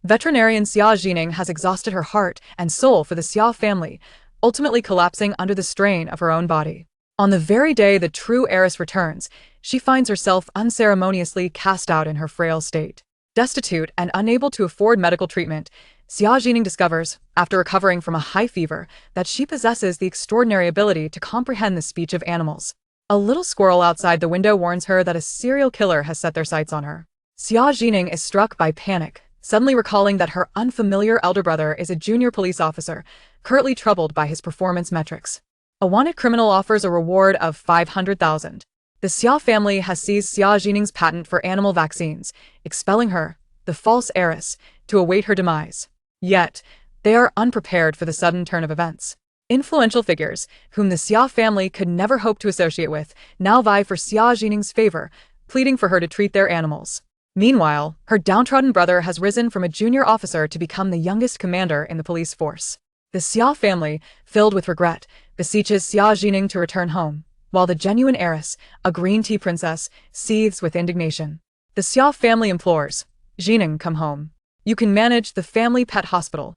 Veterinarian Xia Zhi Ning has exhausted her heart and soul for the Xia family, ultimately collapsing under the strain of her own body. On the very day the true heiress returns, she finds herself unceremoniously cast out in her frail state. Destitute and unable to afford medical treatment, Xia Zhi Ning discovers, after recovering from a high fever, that she possesses the extraordinary ability to comprehend the speech of animals. A little squirrel outside the window warns her that a serial killer has set their sights on her. Xia Zhi Ning is struck by panic, suddenly recalling that her unfamiliar elder brother is a junior police officer, currently troubled by his performance metrics. A wanted criminal offers a reward of 500,000. The Xia family has seized Xia Zhi Ning's patent for animal vaccines, expelling her, the false heiress, to await her demise. Yet, they are unprepared for the sudden turn of events. Influential figures, whom the Xia family could never hope to associate with, now vie for Xia Zhi Ning's favor, pleading for her to treat their animals. Meanwhile, her downtrodden brother has risen from a junior officer to become the youngest commander in the police force. The Xia family, filled with regret, beseeches Xia Zhi Ning to return home, while the genuine heiress, a green tea princess, seethes with indignation. The Xia family implores, "Zhi Ning, come home. You can manage the family pet hospital."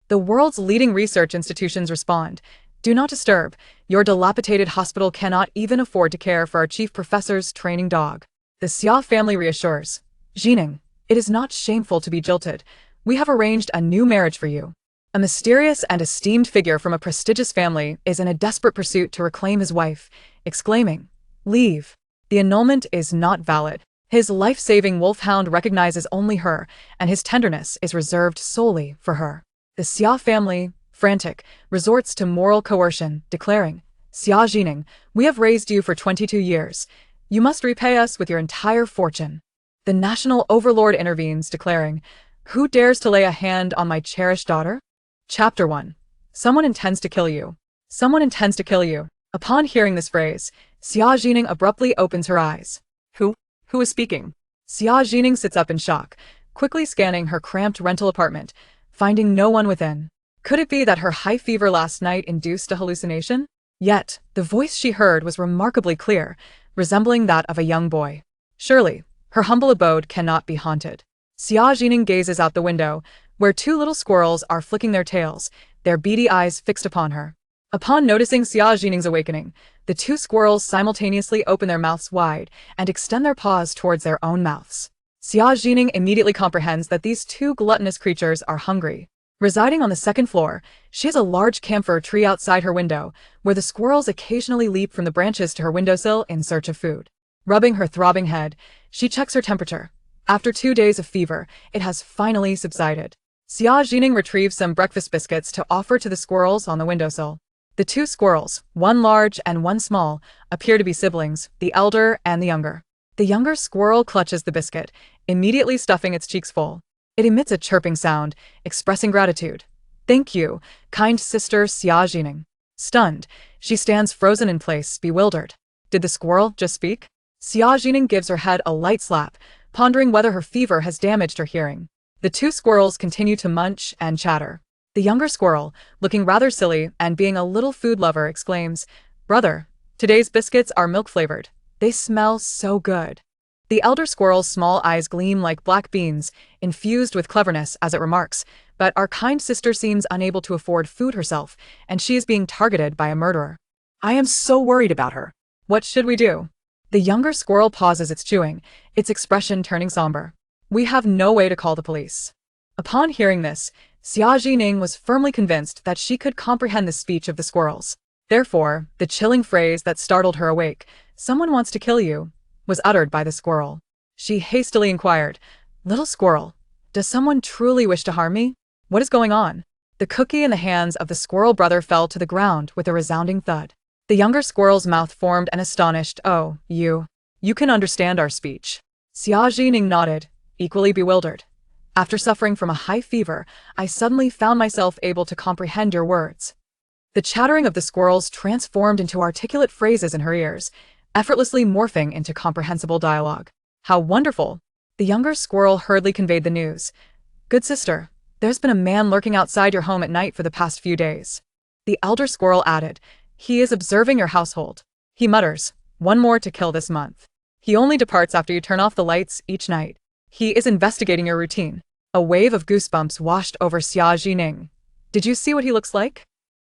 The world's leading research institutions respond, "Do not disturb. Your dilapidated hospital cannot even afford to care for our chief professor's training dog." The Xia family reassures, "Zhi Ning, it is not shameful to be jilted. We have arranged a new marriage for you." A mysterious and esteemed figure from a prestigious family is in a desperate pursuit to reclaim his wife, exclaiming, "Leave. The annulment is not valid." His life-saving wolfhound recognizes only her, and his tenderness is reserved solely for her. The Xia family, frantic, resorts to moral coercion, declaring, "Xia Zhi Ning, we have raised you for 22 years. You must repay us with your entire fortune." The national overlord intervenes, declaring, "Who dares to lay a hand on my cherished daughter?" Chapter 1. Someone intends to kill you. Someone intends to kill you. Upon hearing this phrase, Xia Zhi Ning abruptly opens her eyes. Who is speaking? Xia Zhi Ning sits up in shock, quickly scanning her cramped rental apartment, finding no one within. Could it be that her high fever last night induced a hallucination? Yet, the voice she heard was remarkably clear, resembling that of a young boy. Surely, her humble abode cannot be haunted. Xia Zhi Ning gazes out the window, where two little squirrels are flicking their tails, their beady eyes fixed upon her. Upon noticing Xia Zhi Ning's awakening, the two squirrels simultaneously open their mouths wide and extend their paws towards their own mouths. Xia Zhi Ning immediately comprehends that these two gluttonous creatures are hungry. Residing on the second floor, she has a large camphor tree outside her window, where the squirrels occasionally leap from the branches to her windowsill in search of food. Rubbing her throbbing head, she checks her temperature. After 2 days of fever, it has finally subsided. Xia Zhi Ning retrieves some breakfast biscuits to offer to the squirrels on the windowsill. The two squirrels, one large and one small, appear to be siblings, the elder and the younger. The younger squirrel clutches the biscuit, immediately stuffing its cheeks full. It emits a chirping sound, expressing gratitude. "Thank you, kind sister Xia Zhi Ning." Stunned, she stands frozen in place, bewildered. Did the squirrel just speak? Xia Zhi Ning gives her head a light slap, pondering whether her fever has damaged her hearing. The two squirrels continue to munch and chatter. The younger squirrel, looking rather silly and being a little food lover, exclaims, "Brother, today's biscuits are milk-flavored. They smell so good." The elder squirrel's small eyes gleam like black beans, infused with cleverness as it remarks, "But our kind sister seems unable to afford food herself, and she is being targeted by a murderer. I am so worried about her. What should we do?" The younger squirrel pauses its chewing, its expression turning somber. "We have no way to call the police." Upon hearing this, Xia Zhi Ning was firmly convinced that she could comprehend the speech of the squirrels. Therefore, the chilling phrase that startled her awake, "Someone wants to kill you," was uttered by the squirrel. She hastily inquired, "Little squirrel, does someone truly wish to harm me? What is going on?" The cookie in the hands of the squirrel brother fell to the ground with a resounding thud. The younger squirrel's mouth formed an astonished, "Oh, you can understand our speech." Xia Zhi Ning nodded, equally bewildered. "After suffering from a high fever, I suddenly found myself able to comprehend your words." The chattering of the squirrels transformed into articulate phrases in her ears, effortlessly morphing into comprehensible dialogue. "How wonderful!" The younger squirrel hurriedly conveyed the news. "Good sister, there's been a man lurking outside your home at night for the past few days." The elder squirrel added, "He is observing your household. He mutters, 'One more to kill this month.' He only departs after you turn off the lights each night. He is investigating your routine." A wave of goosebumps washed over Xia Zhi Ning. Did you see what he looks like?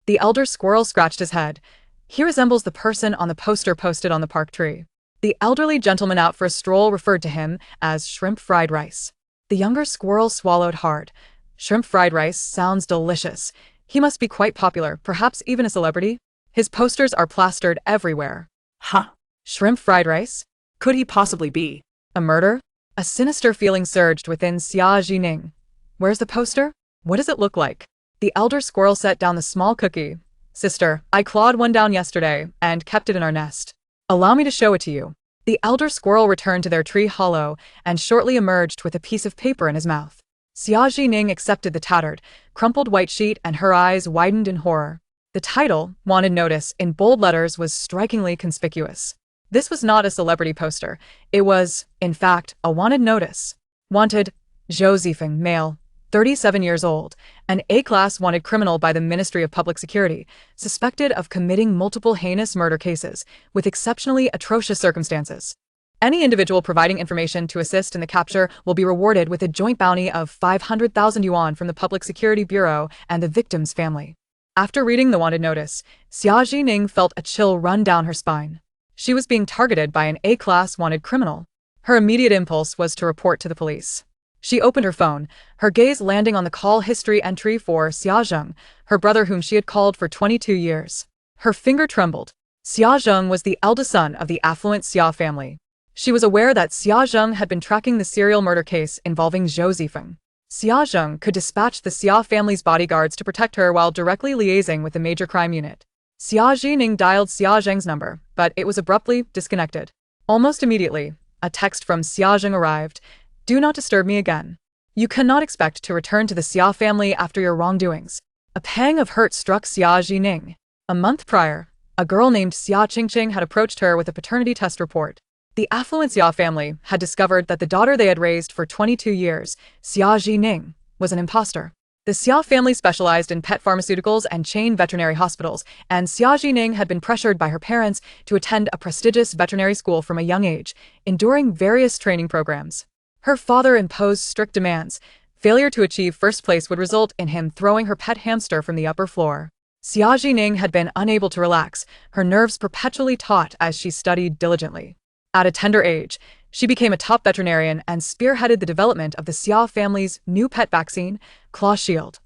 The elder squirrel scratched his head. He resembles the person on the poster posted on the park tree. The elderly gentleman out for a stroll referred to him as shrimp fried rice. The younger squirrel swallowed hard. Shrimp fried rice sounds delicious. He must be quite popular, perhaps even a celebrity. His posters are plastered everywhere. Huh? Shrimp fried rice? Could he possibly be? A murder? A sinister feeling surged within Xia Zhi Ning. Where's the poster? What does it look like? The elder squirrel set down the small cookie. Sister, I clawed one down yesterday and kept it in our nest. Allow me to show it to you. The elder squirrel returned to their tree hollow and shortly emerged with a piece of paper in his mouth. Xia Zhi Ning accepted the tattered, crumpled white sheet and her eyes widened in horror. The title, Wanted Notice, in bold letters was strikingly conspicuous. This was not a celebrity poster. It was, in fact, a wanted notice. Wanted, Zhou Zifeng, male, 37 years old, an A-class wanted criminal by the Ministry of Public Security, suspected of committing multiple heinous murder cases, with exceptionally atrocious circumstances. Any individual providing information to assist in the capture will be rewarded with a joint bounty of 500,000 yuan from the Public Security Bureau and the victim's family. After reading the wanted notice, Xia Zhi Ning felt a chill run down her spine. She was being targeted by an A-class wanted criminal. Her immediate impulse was to report to the police. She opened her phone, her gaze landing on the call history entry for Xia Zheng, her brother whom she had called for 22 years. Her finger trembled. Xia Zheng was the eldest son of the affluent Xia family. She was aware that Xia Zheng had been tracking the serial murder case involving Zhou Zifeng. Xia Zheng could dispatch the Xia family's bodyguards to protect her while directly liaising with the major crime unit. Xia Zhi Ning dialed Xia Zheng's number, but it was abruptly disconnected. Almost immediately, a text from Xia Zheng arrived. Do not disturb me again. You cannot expect to return to the Xia family after your wrongdoings. A pang of hurt struck Xia Zhi Ning. A month prior, a girl named Xia Qingqing had approached her with a paternity test report. The affluent Xia family had discovered that the daughter they had raised for 22 years, Xia Zhi Ning, was an imposter. The Xia family specialized in pet pharmaceuticals and chain veterinary hospitals, and Xia Zhi Ning had been pressured by her parents to attend a prestigious veterinary school from a young age, enduring various training programs. Her father imposed strict demands. Failure to achieve first place would result in him throwing her pet hamster from the upper floor. Xia Zhi Ning had been unable to relax, her nerves perpetually taut as she studied diligently. At a tender age, she became a top veterinarian and spearheaded the development of the Xia family's new pet vaccine, Claw Shield.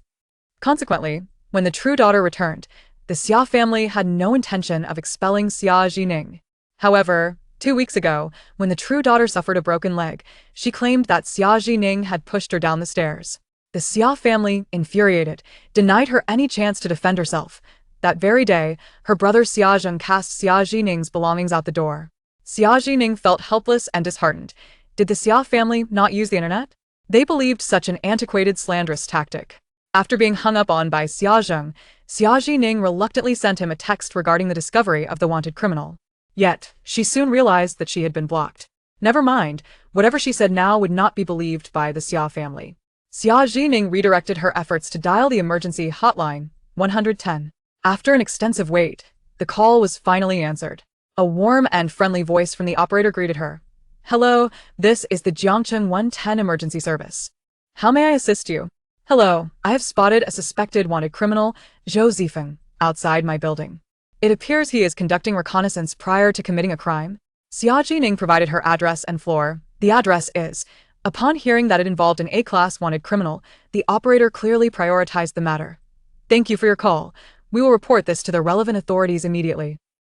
Consequently, when the true daughter returned, the Xia family had no intention of expelling Xia Zhi Ning. However, 2 weeks ago, when the true daughter suffered a broken leg, she claimed that Xia Zhi Ning had pushed her down the stairs. The Xia family, infuriated, denied her any chance to defend herself. That very day, her brother Xia Zheng cast Xia Zhi Ning's belongings out the door. Xia Zhi Ning felt helpless and disheartened. Did the Xia family not use the internet? They believed such an antiquated slanderous tactic. After being hung up on by Xia Zheng, Xia Zhi Ning reluctantly sent him a text regarding the discovery of the wanted criminal. Yet, she soon realized that she had been blocked. Never mind, whatever she said now would not be believed by the Xia family. Xia Zhi Ning redirected her efforts to dial the emergency hotline, 110. After an extensive wait, the call was finally answered. A warm and friendly voice from the operator greeted her. Hello, this is the Jiangcheng 110 emergency service. How may I assist you? Hello, I have spotted a suspected wanted criminal, Zhou Zifeng, outside my building. It appears he is conducting reconnaissance prior to committing a crime. Xia Zhi Ning provided her address and floor. The address is. Upon hearing that it involved an A-class wanted criminal, the operator clearly prioritized the matter. Thank you for your call. We will report this to the relevant authorities immediately.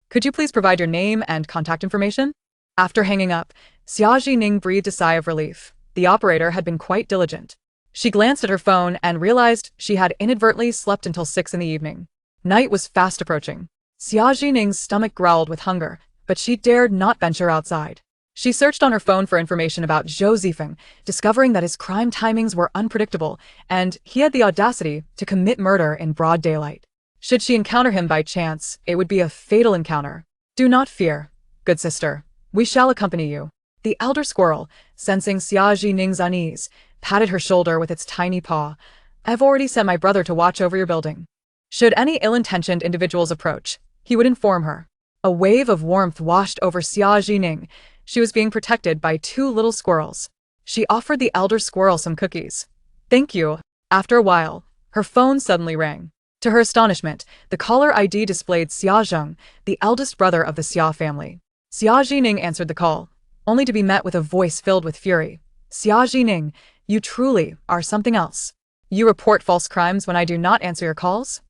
Could you please provide your name and contact information? After hanging up, Xia Zhi Ning breathed a sigh of relief. The operator had been quite diligent. She glanced at her phone and realized she had inadvertently slept until 6 in the evening. Night was fast approaching. Xia Zhi Ning's stomach growled with hunger, but she dared not venture outside. She searched on her phone for information about Zhou Zifeng, discovering that his crime timings were unpredictable, and he had the audacity to commit murder in broad daylight. Should she encounter him by chance, it would be a fatal encounter. Do not fear, good sister. We shall accompany you. The elder squirrel, sensing Xia Zhi Ning's unease, patted her shoulder with its tiny paw. I've already sent my brother to watch over your building. Should any ill-intentioned individuals approach, he would inform her. A wave of warmth washed over Xia Zhi Ning. She was being protected by 2 little squirrels. She offered the elder squirrel some cookies. Thank you. After a while, her phone suddenly rang. To her astonishment, the caller ID displayed Xia Zheng, the eldest brother of the Xia family. Xia Zhi Ning answered the call, only to be met with a voice filled with fury. Xia Zhi Ning, you truly are something else. You report false crimes when I do not answer your calls?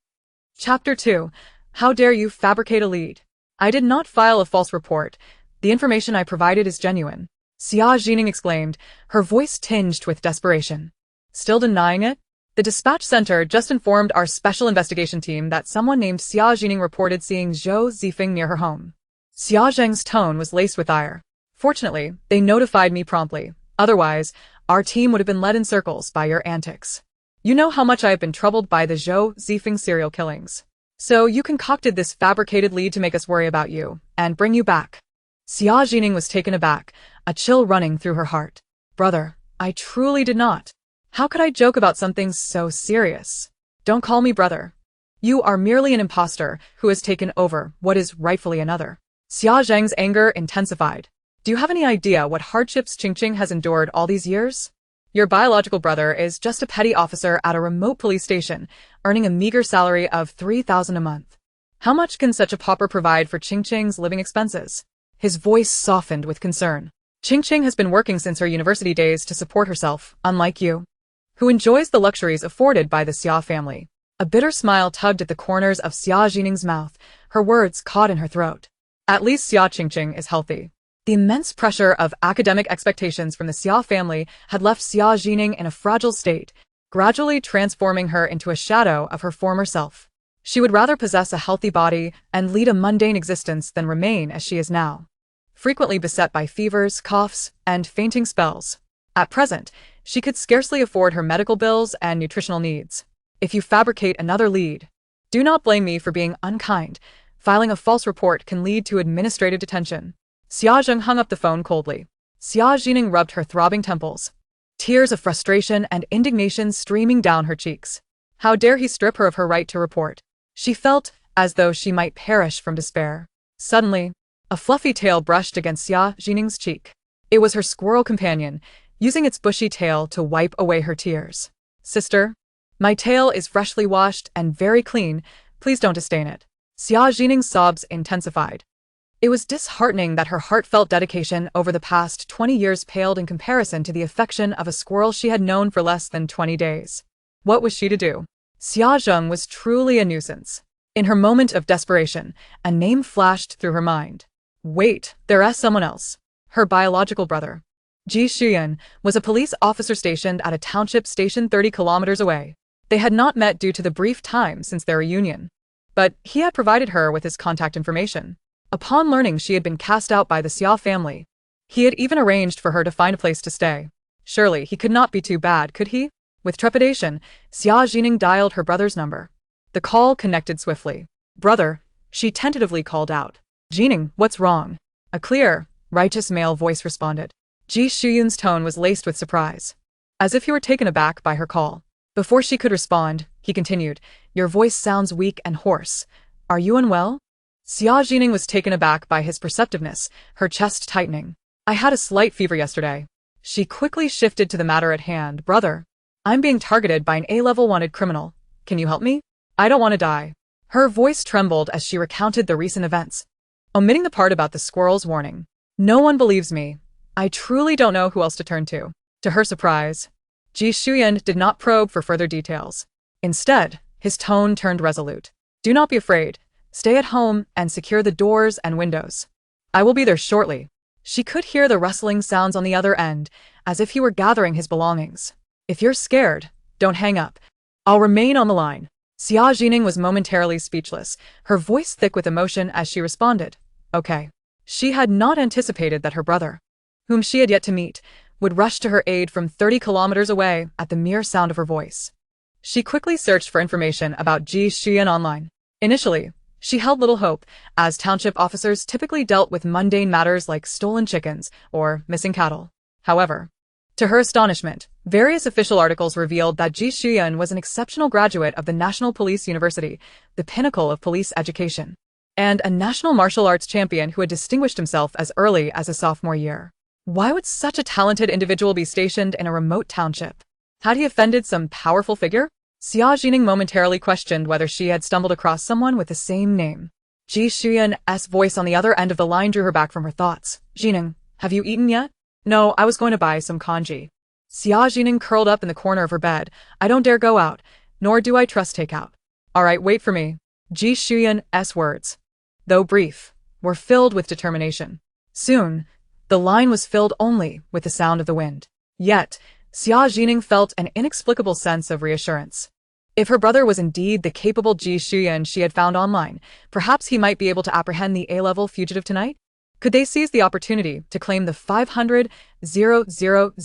Chapter 2. How dare you fabricate a lead? I did not file a false report. The information I provided is genuine. Xia Zhi Ning exclaimed, her voice tinged with desperation. Still denying it? The dispatch center just informed our special investigation team that someone named Xia Zhi Ning reported seeing Zhou Zifeng near her home. Xia Zheng's tone was laced with ire. Fortunately, they notified me promptly. Otherwise, our team would have been led in circles by your antics. You know how much I have been troubled by the Zhou Zifeng serial killings. So you concocted this fabricated lead to make us worry about you, and bring you back. Xia Zhi Ning was taken aback, a chill running through her heart. Brother, I truly did not. How could I joke about something so serious? Don't call me brother. You are merely an imposter who has taken over what is rightfully another. Xia Zheng's anger intensified. Do you have any idea what hardships Qingqing has endured all these years? Your biological brother is just a petty officer at a remote police station, earning a meager salary of 3,000 a month. How much can such a pauper provide for Qingqing's living expenses? His voice softened with concern. Qingqing has been working since her university days to support herself, unlike you, who enjoys the luxuries afforded by the Xia family. A bitter smile tugged at the corners of Xia Zhi Ning's mouth, her words caught in her throat. At least Xia Qingqing is healthy. The immense pressure of academic expectations from the Xia family had left Xia Zhi Ning in a fragile state, gradually transforming her into a shadow of her former self. She would rather possess a healthy body and lead a mundane existence than remain as she is now, frequently beset by fevers, coughs, and fainting spells. At present, she could scarcely afford her medical bills and nutritional needs. If you fabricate another lead, do not blame me for being unkind. Filing a false report can lead to administrative detention. Xia Zheng hung up the phone coldly. Xia Zhi Ning rubbed her throbbing temples, tears of frustration and indignation streaming down her cheeks. How dare he strip her of her right to report? She felt as though she might perish from despair. Suddenly, a fluffy tail brushed against Xia Zhi Ning's cheek. It was her squirrel companion, using its bushy tail to wipe away her tears. Sister, my tail is freshly washed and very clean. Please don't disdain it. Xia Zhi Ning's sobs intensified. It was disheartening that her heartfelt dedication over the past 20 years paled in comparison to the affection of a squirrel she had known for less than 20 days. What was she to do? Xia Zheng was truly a nuisance. In her moment of desperation, a name flashed through her mind. Wait, there's someone else. Her biological brother. Ji Xuyan was a police officer stationed at a township station 30 kilometers away. They had not met due to the brief time since their reunion, but he had provided her with his contact information. Upon learning she had been cast out by the Xia family, he had even arranged for her to find a place to stay. Surely he could not be too bad, could he? With trepidation, Xia Zhi Ning dialed her brother's number. The call connected swiftly. Brother, she tentatively called out. Zhi Ning, what's wrong? A clear, righteous male voice responded. Ji Xuyan's tone was laced with surprise, as if he were taken aback by her call. Before she could respond, he continued, your voice sounds weak and hoarse. Are you unwell? Xia Zhi Ning was taken aback by his perceptiveness, her chest tightening. I had a slight fever yesterday. She quickly shifted to the matter at hand. Brother, I'm being targeted by an A-level wanted criminal. Can you help me? I don't want to die. Her voice trembled as she recounted the recent events, omitting the part about the squirrel's warning. No one believes me. I truly don't know who else to turn to. To her surprise, Ji Xuyan did not probe for further details. Instead, his tone turned resolute. Do not be afraid. Stay at home and secure the doors and windows. I will be there shortly. She could hear the rustling sounds on the other end, as if he were gathering his belongings. If you're scared, don't hang up. I'll remain on the line. Xia Zhi Ning was momentarily speechless, her voice thick with emotion as she responded. Okay. She had not anticipated that her brother, whom she had yet to meet, would rush to her aid from 30 kilometers away at the mere sound of her voice. She quickly searched for information about Ji Xuyan online. Initially, she held little hope, as township officers typically dealt with mundane matters like stolen chickens or missing cattle. However, to her astonishment, various official articles revealed that Ji Xuyan was an exceptional graduate of the National Police University, the pinnacle of police education, and a national martial arts champion who had distinguished himself as early as his sophomore year. Why would such a talented individual be stationed in a remote township? Had he offended some powerful figure? Xia Zhi Ning momentarily questioned whether she had stumbled across someone with the same name. Ji Xuyan's voice on the other end of the line drew her back from her thoughts. Zhi Ning, have you eaten yet? No, I was going to buy some kanji. Xia Zhi Ning curled up in the corner of her bed. I don't dare go out, nor do I trust takeout. All right, wait for me. Ji Xuyan's words, though brief, were filled with determination. Soon, the line was filled only with the sound of the wind. Yet, Xia Zhi Ning felt an inexplicable sense of reassurance. If her brother was indeed the capable Ji Xuyan she had found online, perhaps he might be able to apprehend the A-level fugitive tonight? Could they seize the opportunity to claim the 500,000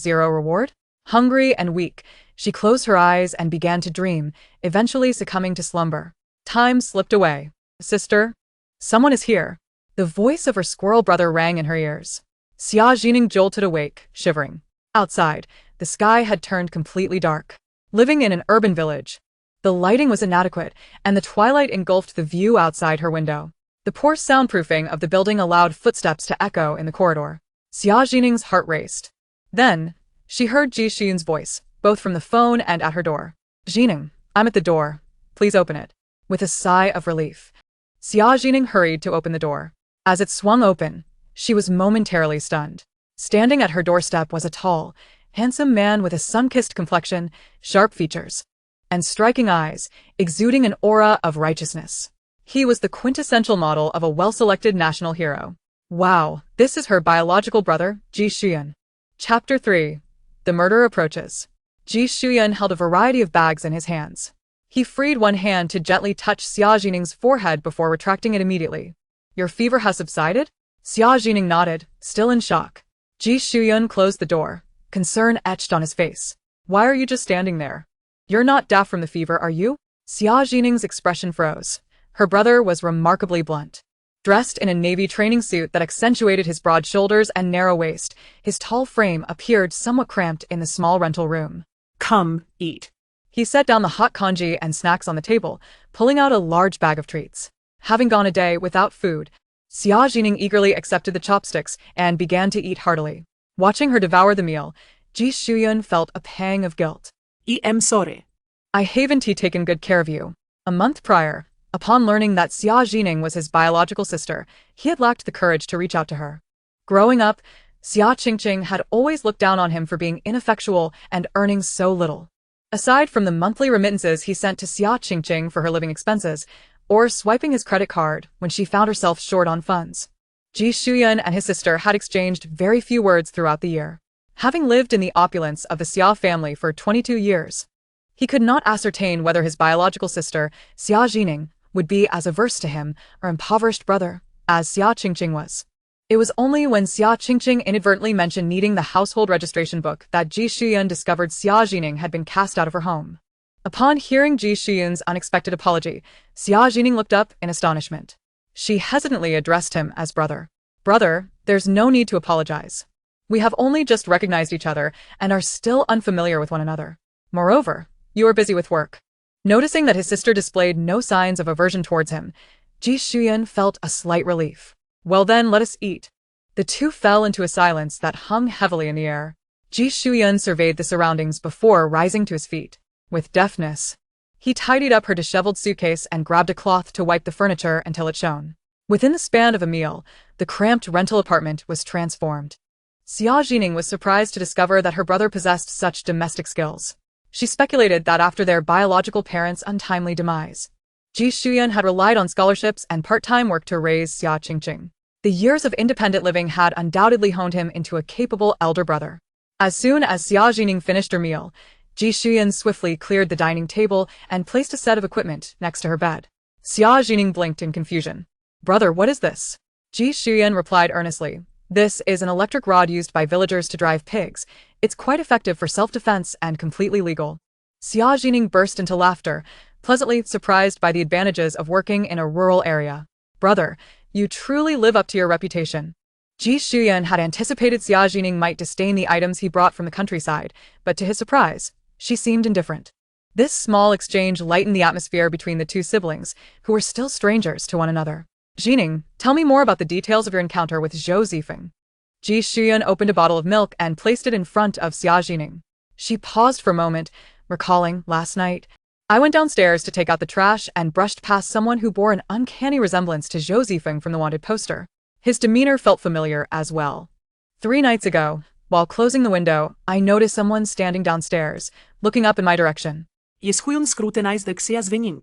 reward? Hungry and weak, she closed her eyes and began to dream, eventually succumbing to slumber. Time slipped away. Sister? Someone is here. The voice of her squirrel brother rang in her ears. Xia Zhi Ning jolted awake, shivering. Outside, the sky had turned completely dark. Living in an urban village, the lighting was inadequate, and the twilight engulfed the view outside her window. The poor soundproofing of the building allowed footsteps to echo in the corridor. Xia Zhi Ning's heart raced. Then, she heard Ji Xuyan's voice, both from the phone and at her door. Zhi Ning, I'm at the door. Please open it. With a sigh of relief, Xia Zhi Ning hurried to open the door. As it swung open, she was momentarily stunned. Standing at her doorstep was a tall, handsome man with a sun-kissed complexion, sharp features, and striking eyes, exuding an aura of righteousness. He was the quintessential model of a well-selected national hero. Wow, this is her biological brother, Ji Xuyan. Chapter 3. The Murder Approaches. Ji Xuyan held a variety of bags in his hands. He freed one hand to gently touch Xia Zhi Ning's forehead before retracting it immediately. Your fever has subsided? Xia Zhi Ning nodded, still in shock. Ji Xuyan closed the door, concern etched on his face. Why are you just standing there? You're not daft from the fever, are you? Xia Zhi Ning's expression froze. Her brother was remarkably blunt. Dressed in a navy training suit that accentuated his broad shoulders and narrow waist, his tall frame appeared somewhat cramped in the small rental room. Come, eat. He set down the hot kanji and snacks on the table, pulling out a large bag of treats. Having gone a day without food, Xia Zhi Ning eagerly accepted the chopsticks and began to eat heartily. Watching her devour the meal, Ji Xuyan felt a pang of guilt. I am sorry. I haven't taken good care of you. A month prior, upon learning that Xia Zhi Ning was his biological sister, he had lacked the courage to reach out to her. Growing up, Xia Qingqing had always looked down on him for being ineffectual and earning so little. Aside from the monthly remittances he sent to Xia Qingqing for her living expenses, or swiping his credit card when she found herself short on funds, Ji Xuyan and his sister had exchanged very few words throughout the year. Having lived in the opulence of the Xia family for 22 years, he could not ascertain whether his biological sister, Xia Zhi Ning, would be as averse to him or impoverished brother as Xia Qingqing was. It was only when Xia Qingqing inadvertently mentioned needing the household registration book that Ji Xuyan discovered Xia Zhi Ning had been cast out of her home. Upon hearing Ji Xuyan's unexpected apology, Xia Zhi Ning looked up in astonishment. She hesitantly addressed him as brother. Brother, there's no need to apologize. We have only just recognized each other and are still unfamiliar with one another. Moreover, you are busy with work. Noticing that his sister displayed no signs of aversion towards him, Ji Xuyan felt a slight relief. Well then, let us eat. The two fell into a silence that hung heavily in the air. Ji Xuyan surveyed the surroundings before rising to his feet. With deftness, he tidied up her disheveled suitcase and grabbed a cloth to wipe the furniture until it shone. Within the span of a meal, the cramped rental apartment was transformed. Xia Zhi Ning was surprised to discover that her brother possessed such domestic skills. She speculated that after their biological parents' untimely demise, Ji Xuyan had relied on scholarships and part-time work to raise Xia Qingqing. The years of independent living had undoubtedly honed him into a capable elder brother. As soon as Xia Zhi Ning finished her meal, Ji Xuyan swiftly cleared the dining table and placed a set of equipment next to her bed. Xia Zhi Ning blinked in confusion. Brother, what is this? Ji Xuyan replied earnestly. This is an electric rod used by villagers to drive pigs. It's quite effective for self-defense and completely legal. Xia Zhi Ning burst into laughter, pleasantly surprised by the advantages of working in a rural area. Brother, you truly live up to your reputation. Ji Xuyan had anticipated Xia Zhi Ning might disdain the items he brought from the countryside, but to his surprise, she seemed indifferent. This small exchange lightened the atmosphere between the two siblings, who were still strangers to one another. Zhi Ning, tell me more about the details of your encounter with Zhou Zifeng. Ji Xuyan opened a bottle of milk and placed it in front of Xia Zhi Ning. She paused for a moment, recalling last night. I went downstairs to take out the trash and brushed past someone who bore an uncanny resemblance to Zhou Zifeng from the wanted poster. His demeanor felt familiar as well. 3 nights ago, while closing the window, I noticed someone standing downstairs, looking up in my direction. Ischuyun scrutinized Xia Zhi Ning.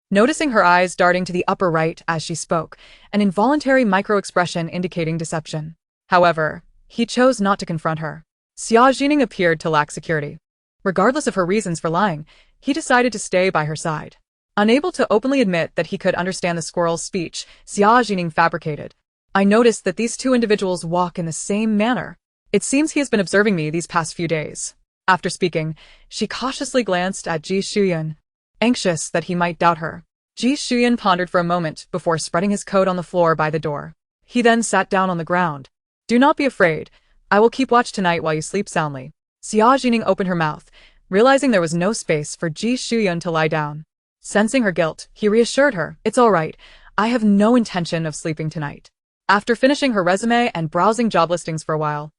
Noticing her eyes darting to the upper right as she spoke, an involuntary micro-expression indicating deception. However, he chose not to confront her. Xia Zhi Ning appeared to lack security. Regardless of her reasons for lying, he decided to stay by her side. Unable to openly admit that he could understand the squirrel's speech, Xia Zhi Ning fabricated. I noticed that these two individuals walk in the same manner. It seems he has been observing me these past few days. After speaking, she cautiously glanced at Ji Shuyan, anxious that he might doubt her. Ji Shuyan pondered for a moment before spreading his coat on the floor by the door. He then sat down on the ground. Do not be afraid. I will keep watch tonight while you sleep soundly. Xia Zhi Ning opened her mouth, realizing there was no space for Ji Shuyan to lie down. Sensing her guilt, he reassured her, It's all right. I have no intention of sleeping tonight. After finishing her resume and browsing job listings for a while,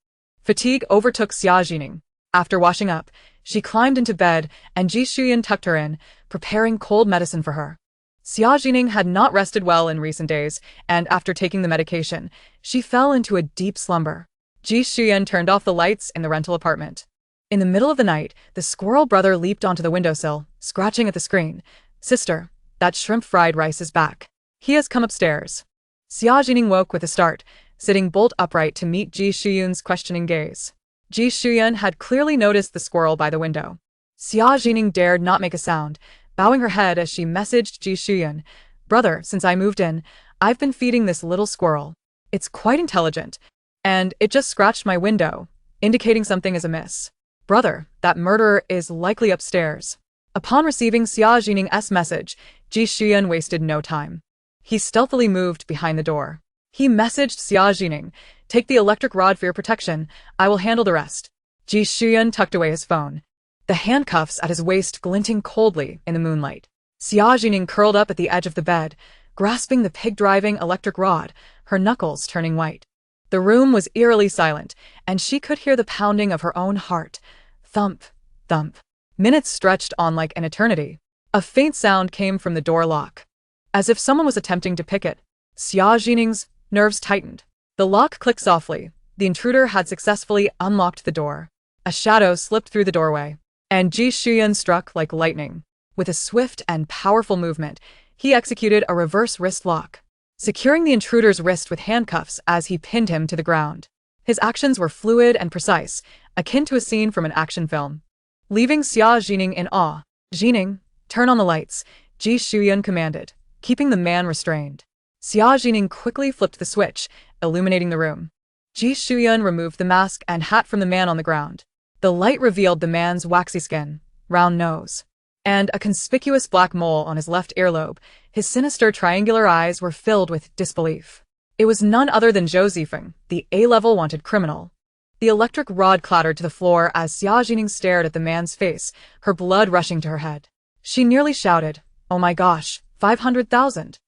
fatigue overtook Xia Zhi Ning. After washing up, she climbed into bed and Ji Shuyan tucked her in, preparing cold medicine for her. Xia Zhi Ning had not rested well in recent days, and after taking the medication, she fell into a deep slumber. Ji Shuyan turned off the lights in the rental apartment. In the middle of the night, the squirrel brother leaped onto the windowsill, scratching at the screen. Sister, that shrimp fried rice is back. He has come upstairs. Xia Zhi Ning woke with a start, sitting bolt upright to meet Ji Shuyan's questioning gaze. Ji Shuyan had clearly noticed the squirrel by the window. Xia Zhi Ning dared not make a sound, bowing her head as she messaged Ji Shuyan, Brother, since I moved in, I've been feeding this little squirrel. It's quite intelligent, and it just scratched my window, indicating something is amiss. Brother, that murderer is likely upstairs. Upon receiving Xia Zhi Ning's message, Ji Shuyan wasted no time. He stealthily moved behind the door. He messaged Xia Zhi Ning, Take the electric rod for your protection. I will handle the rest. Ji Shuyan tucked away his phone, the handcuffs at his waist glinting coldly in the moonlight. Xia Zhi Ning curled up at the edge of the bed, grasping the pig-driving electric rod, her knuckles turning white. The room was eerily silent, and she could hear the pounding of her own heart. Thump, thump. Minutes stretched on like an eternity. A faint sound came from the door lock, as if someone was attempting to pick it. Xia Zhi Ning's nerves tightened. The lock clicked softly. The intruder had successfully unlocked the door. A shadow slipped through the doorway, and Ji Shuyan struck like lightning. With a swift and powerful movement, he executed a reverse wrist lock, securing the intruder's wrist with handcuffs as he pinned him to the ground. His actions were fluid and precise, akin to a scene from an action film. Leaving Xia Zhi Ning in awe, Zhi Ning, turn on the lights, Ji Shuyan commanded, keeping the man restrained. Xia Zhi Ning quickly flipped the switch, illuminating the room. Ji Shuyan removed the mask and hat from the man on the ground. The light revealed the man's waxy skin, round nose, and a conspicuous black mole on his left earlobe. His sinister triangular eyes were filled with disbelief. It was none other than Zhou Zifeng, the A-level wanted criminal. The electric rod clattered to the floor as Xia Zhi Ning stared at the man's face, her blood rushing to her head. She nearly shouted, Oh my gosh, 500,000.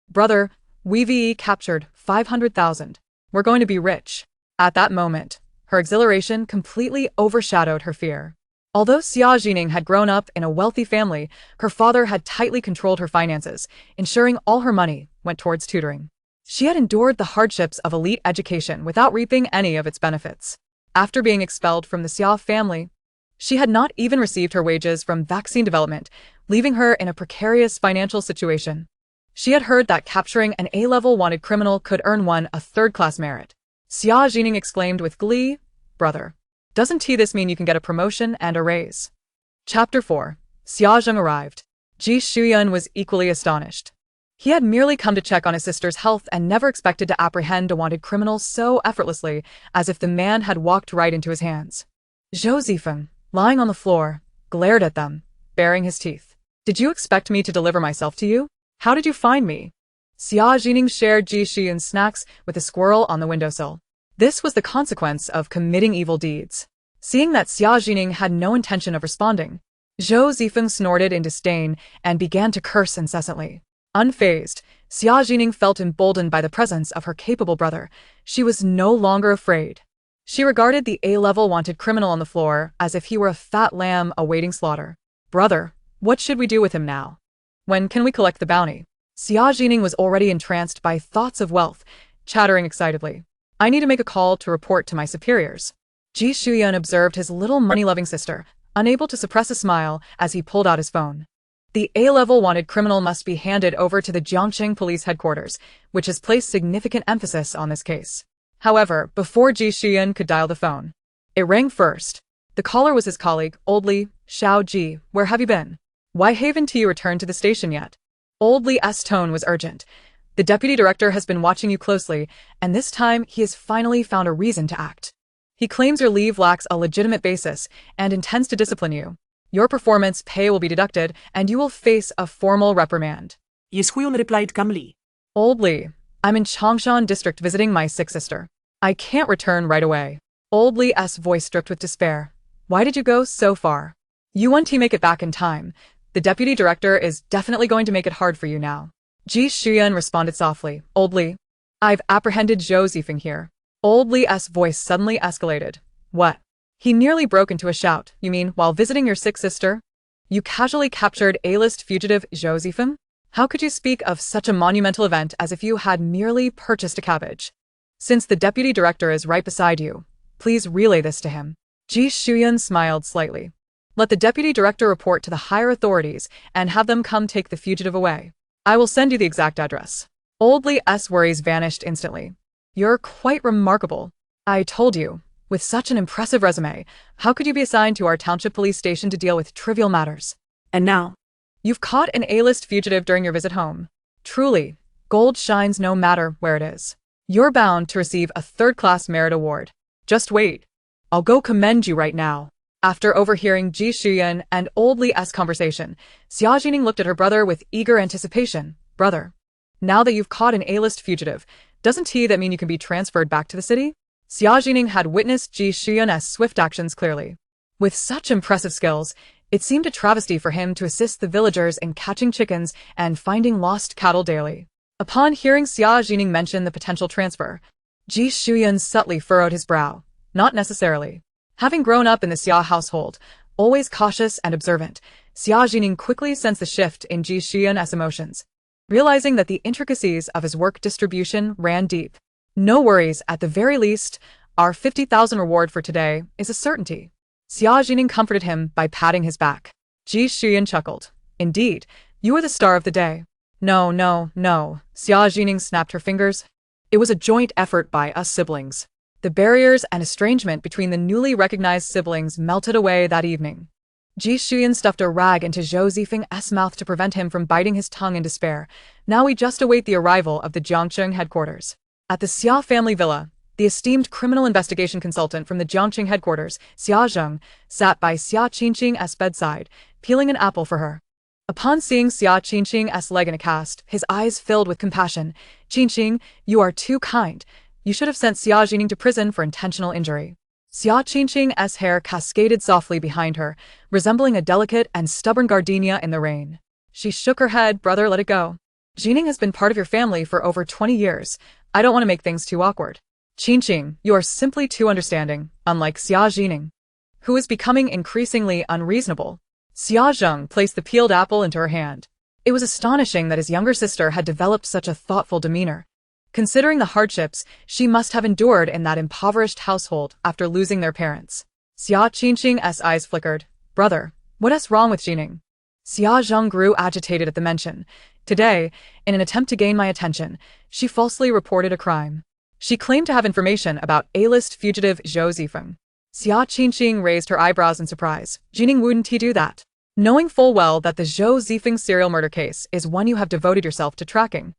Brother, we've captured 500,000. We're going to be rich. At that moment, her exhilaration completely overshadowed her fear. Although Xia Zhi Ning had grown up in a wealthy family, her father had tightly controlled her finances, ensuring all her money went towards tutoring. She had endured the hardships of elite education without reaping any of its benefits. After being expelled from the Xia family, she had not even received her wages from vaccine development, leaving her in a precarious financial situation. She had heard that capturing an A-level wanted criminal could earn one a third-class merit. Xia Zhi Ning exclaimed with glee, Brother, doesn't this mean you can get a promotion and a raise? Chapter 4. Xia Zheng arrived. Ji Shuyan was equally astonished. He had merely come to check on his sister's health and never expected to apprehend a wanted criminal so effortlessly, as if the man had walked right into his hands. Zhou Zifeng, lying on the floor, glared at them, baring his teeth. Did you expect me to deliver myself to you? How did you find me? Xia Zhi Ning shared Ji Shuyan's snacks with a squirrel on the windowsill. This was the consequence of committing evil deeds. Seeing that Xia Zhi Ning had no intention of responding, Zhou Zifeng snorted in disdain and began to curse incessantly. Unfazed, Xia Zhi Ning felt emboldened by the presence of her capable brother. She was no longer afraid. She regarded the A-level wanted criminal on the floor as if he were a fat lamb awaiting slaughter. Brother, what should we do with him now? When can we collect the bounty? Xia Zhi Ning was already entranced by thoughts of wealth, chattering excitedly. I need to make a call to report to my superiors. Ji Shuyan observed his little money-loving sister, unable to suppress a smile as he pulled out his phone. The A-level wanted criminal must be handed over to the Jiangqing Police Headquarters, which has placed significant emphasis on this case. However, before Ji Shuyan could dial the phone, it rang first. The caller was his colleague, Old Li. Xiao Ji, where have you been? Why haven't you returned to the station yet? Old Li's tone was urgent. The deputy director has been watching you closely, and this time he has finally found a reason to act. He claims your leave lacks a legitimate basis and intends to discipline you. Your performance pay will be deducted, and you will face a formal reprimand. Yes, Huyun replied calmly. Old Li, I'm in Changshan district visiting my sick sister. I can't return right away. Old Li's voice dripped with despair. Why did you go so far? You want to make it back in time. The deputy director is definitely going to make it hard for you now. Ji Shuyan responded softly. Old Li, I've apprehended Zhou Zifeng here. Old Li's voice suddenly escalated. What? He nearly broke into a shout. You mean while visiting your sick sister? You casually captured A-list fugitive Zhou Zifeng? How could you speak of such a monumental event as if you had merely purchased a cabbage? Since the deputy director is right beside you, please relay this to him. Ji Shuyan smiled slightly. Let the deputy director report to the higher authorities and have them come take the fugitive away. I will send you the exact address. Old Li's worries vanished instantly. You're quite remarkable. I told you, with such an impressive resume, how could you be assigned to our township police station to deal with trivial matters? And now? You've caught an A-list fugitive during your visit home. Truly, gold shines no matter where it is. You're bound to receive a third-class merit award. Just wait. I'll go commend you right now. After overhearing Ji Shuyan and Old Li's conversation, Xia Zhi Ning looked at her brother with eager anticipation. Brother, now that you've caught an A-list fugitive, doesn't that mean you can be transferred back to the city? Xia Zhi Ning had witnessed Ji Shuyan's swift actions clearly. With such impressive skills, it seemed a travesty for him to assist the villagers in catching chickens and finding lost cattle daily. Upon hearing Xia Zhi Ning mention the potential transfer, Ji Shuyan subtly furrowed his brow. Not necessarily. Having grown up in the Xia household, always cautious and observant, Xia Zhi Ning quickly sensed the shift in Ji Shuyan's emotions, realizing that the intricacies of his work distribution ran deep. No worries, at the very least, our 50,000 reward for today is a certainty. Xia Zhi Ning comforted him by patting his back. Ji Shuyan chuckled. Indeed, you are the star of the day. No, no, no, Xia Zhi Ning snapped her fingers. It was a joint effort by us siblings. The barriers and estrangement between the newly recognized siblings melted away that evening. Ji Shuyan stuffed a rag into Zhou Zifeng's mouth to prevent him from biting his tongue in despair. Now we just await the arrival of the Jiangqing headquarters. At the Xia family villa, the esteemed criminal investigation consultant from the Jiangqing headquarters, Xia Zheng, sat by Xia Qingqing's bedside, peeling an apple for her. Upon seeing Xia Qingqing's leg in a cast, his eyes filled with compassion. Qingqing, you are too kind. You should have sent Xia Zhi Ning to prison for intentional injury. Xia Qingqing's hair cascaded softly behind her, resembling a delicate and stubborn gardenia in the rain. She shook her head. Brother, let it go. Zhi Ning has been part of your family for over 20 years. I don't want to make things too awkward. Qingqing, you are simply too understanding, unlike Xia Zhi Ning, who is becoming increasingly unreasonable. Xia Zheng placed the peeled apple into her hand. It was astonishing that his younger sister had developed such a thoughtful demeanor, considering the hardships she must have endured in that impoverished household after losing their parents. Xia Qingqing's eyes flickered. Brother, what is wrong with Zhi Ning? Xia Zheng grew agitated at the mention. Today, in an attempt to gain my attention, she falsely reported a crime. She claimed to have information about A-list fugitive Zhou Zifeng. Xia Qingqing raised her eyebrows in surprise. Zhi Ning wouldn't he do that? Knowing full well that the Zhou Zifeng serial murder case is one you have devoted yourself to tracking,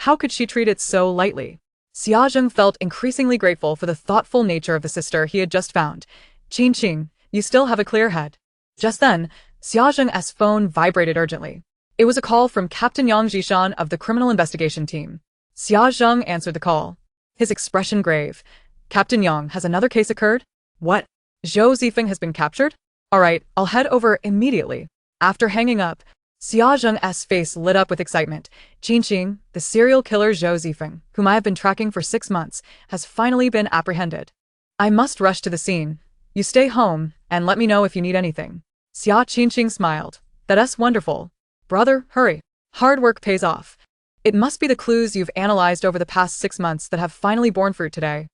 how could she treat it so lightly? Xia Zheng felt increasingly grateful for the thoughtful nature of the sister he had just found. Qingqing, you still have a clear head. Just then, Xia Zheng's phone vibrated urgently. It was a call from Captain Yang Jishan of the criminal investigation team. Xia Zheng answered the call, his expression grave. Captain Yang, has another case occurred? What? Zhou Zifeng has been captured? All right, I'll head over immediately. After hanging up, Xia Zheng's face lit up with excitement. Qingqing, the serial killer Zhou Zifeng, whom I have been tracking for 6 months, has finally been apprehended. I must rush to the scene. You stay home, and let me know if you need anything. Xia Qingqing smiled. That's wonderful. Brother, hurry. Hard work pays off. It must be the clues you've analyzed over the past 6 months that have finally borne fruit today.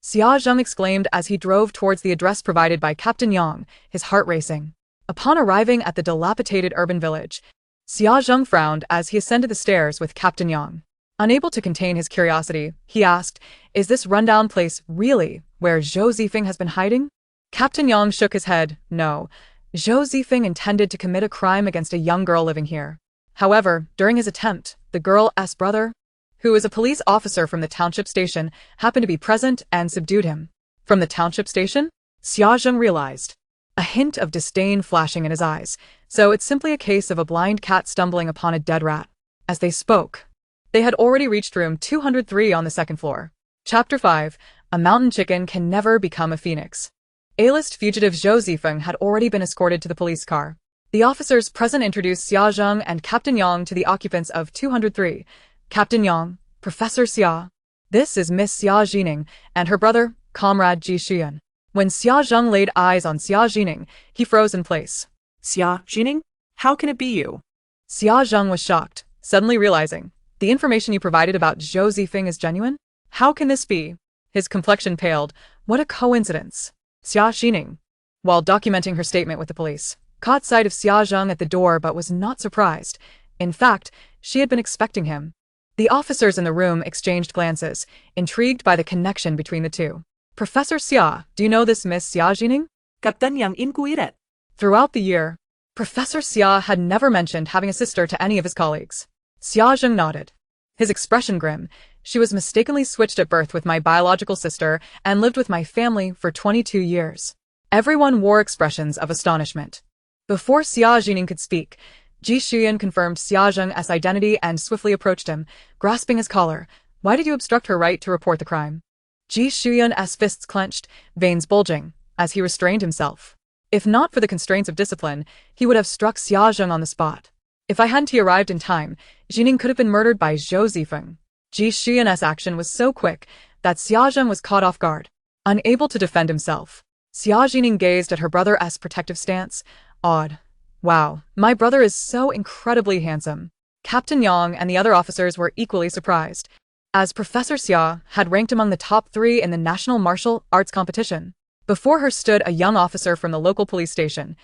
Xia Zheng exclaimed as he drove towards the address provided by Captain Yang, his heart racing. Upon arriving at the dilapidated urban village, Xia Zheng frowned as he ascended the stairs with Captain Yang. Unable to contain his curiosity, he asked, "Is this rundown place really where Zhou Zifeng has been hiding?" Captain Yang shook his head. No. Zhou Zifeng intended to commit a crime against a young girl living here. However, during his attempt, the girl's brother, who is a police officer from the township station, happened to be present and subdued him. From the township station? Xia Zheng realized, a hint of disdain flashing in his eyes. So it's simply a case of a blind cat stumbling upon a dead rat. As they spoke, they had already reached room 203 on the second floor. Chapter 5. A mountain chicken can never become a phoenix. A-list fugitive Zhou Zifeng had already been escorted to the police car. The officers present introduced Xia Zheng and Captain Yang to the occupants of 203. Captain Yang, Professor Xia. This is Miss Xia Zhi Ning and her brother, Comrade Ji Xian. When Xia Zheng laid eyes on Xia Zhi Ning, he froze in place. Xia Zhi Ning? How can it be you? Xia Zheng was shocked, suddenly realizing, the information you provided about Zhou Zifeng is genuine? How can this be? His complexion paled. What a coincidence. Xia Zhi Ning, while documenting her statement with the police, caught sight of Xia Zheng at the door but was not surprised. In fact, she had been expecting him. The officers in the room exchanged glances, intrigued by the connection between the two. Professor Xia, do you know this Miss Xia Zhi Ning? Captain Yang inquired. Throughout the year, Professor Xia had never mentioned having a sister to any of his colleagues. Xia Zheng nodded, his expression grim. She was mistakenly switched at birth with my biological sister and lived with my family for 22 years. Everyone wore expressions of astonishment. Before Xia Zhi Ning could speak, Ji Xian confirmed Xia Zheng's identity and swiftly approached him, grasping his collar. Why did you obstruct her right to report the crime? Ji Xian's fists clenched, veins bulging, as he restrained himself. If not for the constraints of discipline, he would have struck Xia Zheng on the spot. If I hadn't arrived in time, Zhi Ning could have been murdered by Zhou Zifeng. Ji Xian's action was so quick that Xia Zheng was caught off guard. Unable to defend himself, Xia Zhi Ning gazed at her brother's protective stance. Odd. Wow, my brother is so incredibly handsome. Captain Yang and the other officers were equally surprised, as Professor Xia had ranked among the top 3 in the National Martial Arts competition. Before her stood a young officer from the local police station,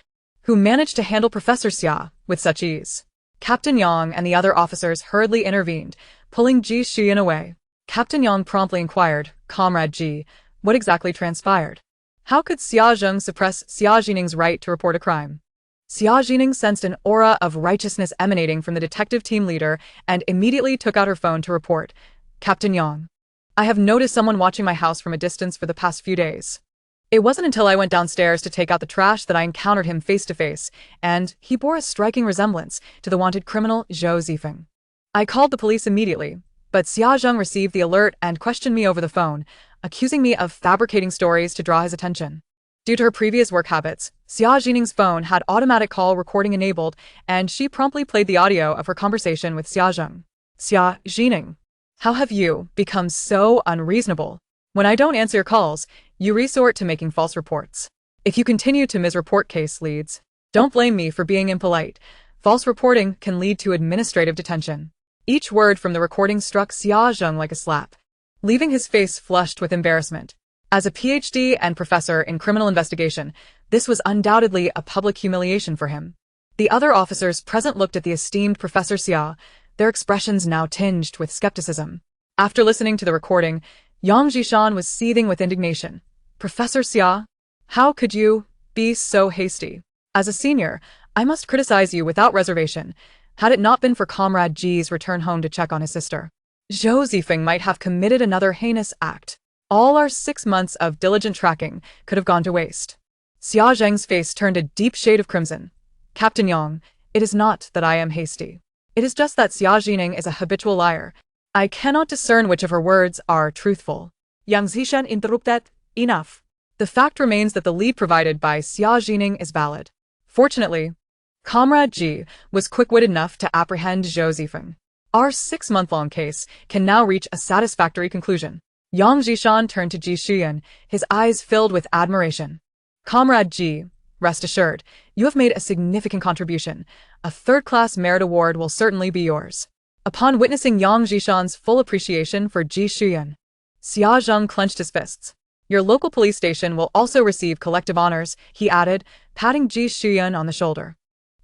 who managed to handle Professor Xia with such ease. Captain Yang and the other officers hurriedly intervened, pulling Ji Xian away. Captain Yang promptly inquired, Comrade Ji, what exactly transpired? How could Xia Zheng suppress Xia Zhi Ning's right to report a crime? Xia Zhi Ning sensed an aura of righteousness emanating from the detective team leader and immediately took out her phone to report. Captain Yang, I have noticed someone watching my house from a distance for the past few days. It wasn't until I went downstairs to take out the trash that I encountered him face to face, and he bore a striking resemblance to the wanted criminal Zhou Zifeng. I called the police immediately, but Xia Zheng received the alert and questioned me over the phone, accusing me of fabricating stories to draw his attention. Due to her previous work habits, Xia Zhi Ning's phone had automatic call recording enabled, and she promptly played the audio of her conversation with Xia Zheng. Xia Zhi Ning, how have you become so unreasonable? When I don't answer your calls, you resort to making false reports. If you continue to misreport case leads, don't blame me for being impolite. False reporting can lead to administrative detention. Each word from the recording struck Xia Zheng like a slap, leaving his face flushed with embarrassment. As a PhD and professor in criminal investigation, this was undoubtedly a public humiliation for him. The other officers present looked at the esteemed Professor Xia, their expressions now tinged with skepticism. After listening to the recording, Yang Jishan was seething with indignation. Professor Xia, how could you be so hasty? As a senior, I must criticize you without reservation, had it not been for Comrade Ji's return home to check on his sister. Zhou Zifeng might have committed another heinous act. All our 6 months of diligent tracking could have gone to waste. Xia Zheng's face turned a deep shade of crimson. Captain Yang, it is not that I am hasty. It is just that Xia Zhi Ning is a habitual liar. I cannot discern which of her words are truthful. Yang Zishan interrupted. Enough. The fact remains that the lead provided by Xia Zhi Ning is valid. Fortunately, Comrade Ji was quick-witted enough to apprehend Zhou Zifeng. Our 6-month-long case can now reach a satisfactory conclusion. Yang Jishan turned to Ji Shuyan, his eyes filled with admiration. Comrade Ji, rest assured, you have made a significant contribution. A third-class merit award will certainly be yours. Upon witnessing Yang Jishan's full appreciation for Ji Shuyan, Xia Zheng clenched his fists. Your local police station will also receive collective honors, he added, patting Ji Shuyan on the shoulder.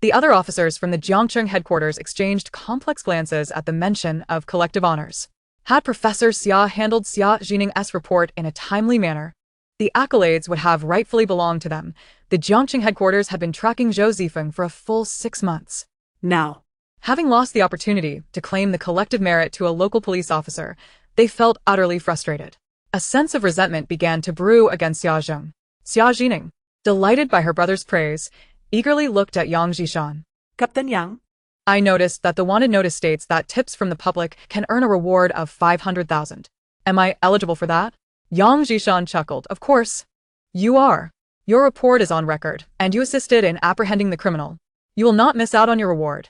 The other officers from the Jiangcheng headquarters exchanged complex glances at the mention of collective honors. Had Professor Xia handled Xia Zhi Ning's report in a timely manner, the accolades would have rightfully belonged to them. The Jiangcheng headquarters had been tracking Zhou Zifeng for a full 6 months. Now, Having lost the opportunity to claim the collective merit to a local police officer, they felt utterly frustrated. A sense of resentment began to brew against Xia Zheng. Xia Zhi Ning, delighted by her brother's praise, eagerly looked at Yang Jishan. Captain Yang, I noticed that the wanted notice states that tips from the public can earn a reward of 500,000. Am I eligible for that? Yang Jishan chuckled. Of course. You are. Your report is on record, and you assisted in apprehending the criminal. You will not miss out on your reward.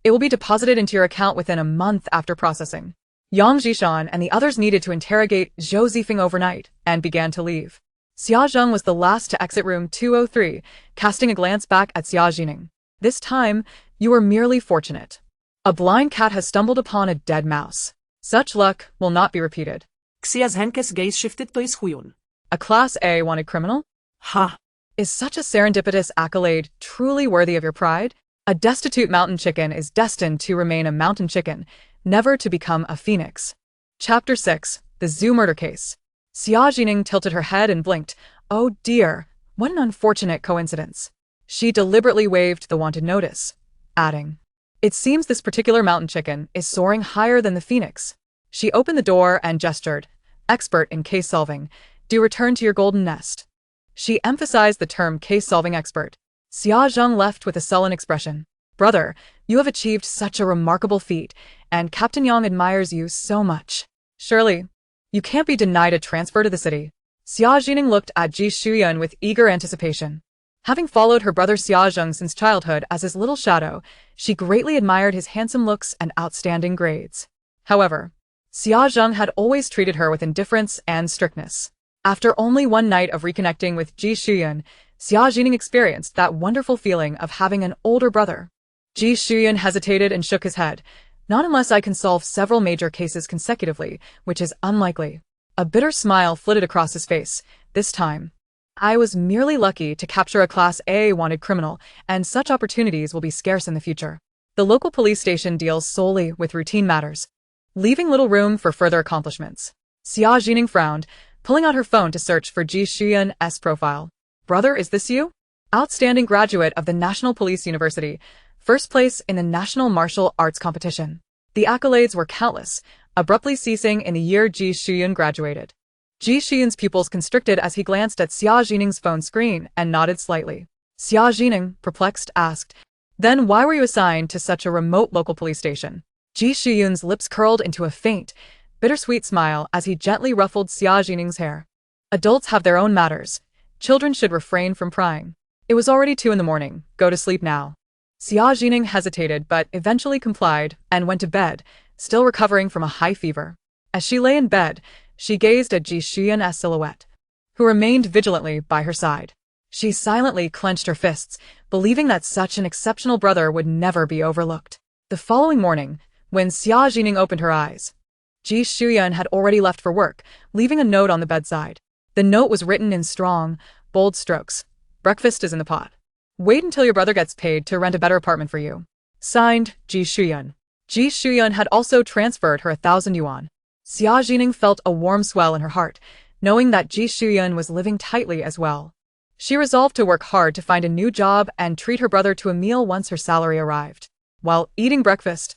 It will be deposited into your account within a month after processing. Yang Jishan and the others needed to interrogate Zhou Zifeng overnight and began to leave. Xia Zheng was the last to exit room 203, casting a glance back at Xia Zhi Ning. This time, you were merely fortunate. A blind cat has stumbled upon a dead mouse. Such luck will not be repeated. Xia's Henkes gaze shifted to his huyun. A Class A wanted criminal? Ha! Is such a serendipitous accolade truly worthy of your pride? A destitute mountain chicken is destined to remain a mountain chicken, never to become a phoenix. Chapter 6. The Zoo Murder Case. Xia Zhi Ning tilted her head and blinked. Oh dear, what an unfortunate coincidence. She deliberately waved the wanted notice, adding, it seems this particular mountain chicken is soaring higher than the phoenix. She opened the door and gestured, expert in case solving, do return to your golden nest. She emphasized the term case-solving expert. Xia Zheng left with a sullen expression. Brother, you have achieved such a remarkable feat, and Captain Yang admires you so much. Surely, you can't be denied a transfer to the city. Xia Zhi Ning looked at Ji Shuyan with eager anticipation. Having followed her brother Xia Zheng since childhood as his little shadow, she greatly admired his handsome looks and outstanding grades. However, Xia Zheng had always treated her with indifference and strictness. After only one night of reconnecting with Ji Shuyan, Xia Zhi Ning experienced that wonderful feeling of having an older brother. Ji Shuyan hesitated and shook his head. Not unless I can solve several major cases consecutively, which is unlikely. A bitter smile flitted across his face. This time, I was merely lucky to capture a Class A wanted criminal, and such opportunities will be scarce in the future. The local police station deals solely with routine matters, leaving little room for further accomplishments. Xia Zhi Ning frowned, pulling out her phone to search for Ji Shuyan's profile. Brother, is this you? Outstanding graduate of the National Police University, first place in the National Martial Arts Competition. The accolades were countless, abruptly ceasing in the year Ji Shuyan graduated. Ji Shuyan's pupils constricted as he glanced at Xia Zhi Ning's phone screen and nodded slightly. Xia Zhi Ning, perplexed, asked, then why were you assigned to such a remote local police station? Ji Shuyan's lips curled into a faint, bittersweet smile as he gently ruffled Xia Zhi Ning's hair. Adults have their own matters. Children should refrain from prying. It was already 2 a.m. Go to sleep now. Xia Zhi Ning hesitated but eventually complied and went to bed, still recovering from a high fever. As she lay in bed, she gazed at Ji Shuyan's silhouette, who remained vigilantly by her side. She silently clenched her fists, believing that such an exceptional brother would never be overlooked. The following morning, when Xia Zhi Ning opened her eyes, Ji Shuyan had already left for work, leaving a note on the bedside. The note was written in strong, bold strokes. Breakfast is in the pot. Wait until your brother gets paid to rent a better apartment for you. Signed, Ji Shuyan. Ji Shuyan had also transferred her 1,000 yuan. Xia Zhi Ning felt a warm swell in her heart, knowing that Ji Shuyan was living tightly as well. She resolved to work hard to find a new job and treat her brother to a meal once her salary arrived. While eating breakfast,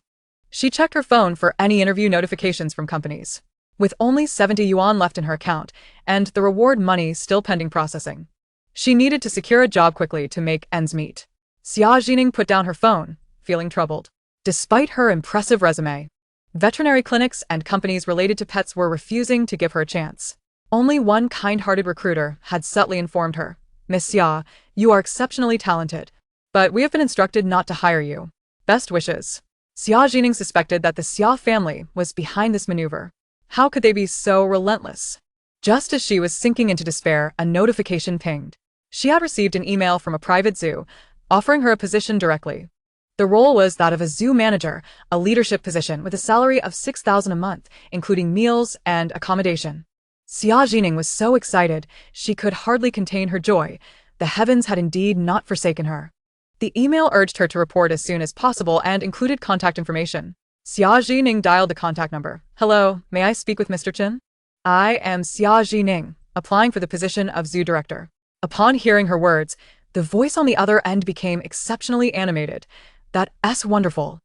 she checked her phone for any interview notifications from companies. With only 70 yuan left in her account, and the reward money still pending processing, she needed to secure a job quickly to make ends meet. Xia Zhi Ning put down her phone, feeling troubled. Despite her impressive resume, veterinary clinics and companies related to pets were refusing to give her a chance. Only one kind-hearted recruiter had subtly informed her, Miss Xia, you are exceptionally talented, but we have been instructed not to hire you. Best wishes. Xia Zhi Ning suspected that the Xia family was behind this maneuver. How could they be so relentless? Just as she was sinking into despair, a notification pinged. She had received an email from a private zoo, offering her a position directly. The role was that of a zoo manager, a leadership position with a salary of 6,000 a month, including meals and accommodation. Xia Zhi Ning was so excited, she could hardly contain her joy. The heavens had indeed not forsaken her. The email urged her to report as soon as possible and included contact information. Xia Zhi Ning dialed the contact number. Hello, may I speak with Mr. Chen? I am Xia Zhi Ning, applying for the position of zoo director. Upon hearing her words, the voice on the other end became exceptionally animated. That's wonderful.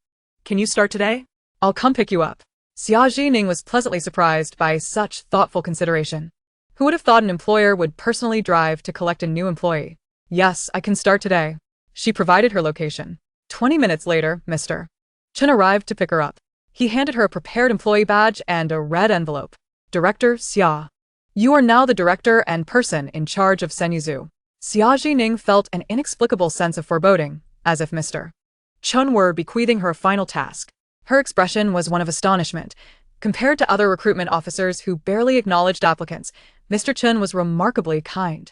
Can you start today? I'll come pick you up. Xia Zhi Ning was pleasantly surprised by such thoughtful consideration. Who would have thought an employer would personally drive to collect a new employee? Yes, I can start today. She provided her location. 20 minutes later, Mr. Chen arrived to pick her up. He handed her a prepared employee badge and a red envelope. Director Xia. You are now the director and person in charge of Senyu Zoo. Xia Zhi Ning felt an inexplicable sense of foreboding, as if Mr. Chen were bequeathing her a final task. Her expression was one of astonishment. Compared to other recruitment officers who barely acknowledged applicants, Mr. Chen was remarkably kind.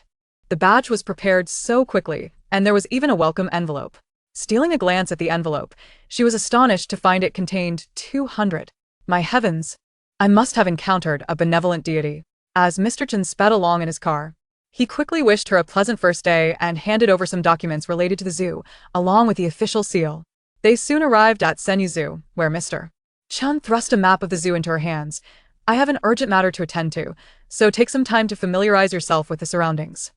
The badge was prepared so quickly, and there was even a welcome envelope. Stealing a glance at the envelope, she was astonished to find it contained 200. My heavens! I must have encountered a benevolent deity. As Mr. Chen sped along in his car, he quickly wished her a pleasant first day and handed over some documents related to the zoo, along with the official seal. They soon arrived at Senyu Zoo, where Mr. Chen thrust a map of the zoo into her hands. I have an urgent matter to attend to, so take some time to familiarize yourself with the surroundings.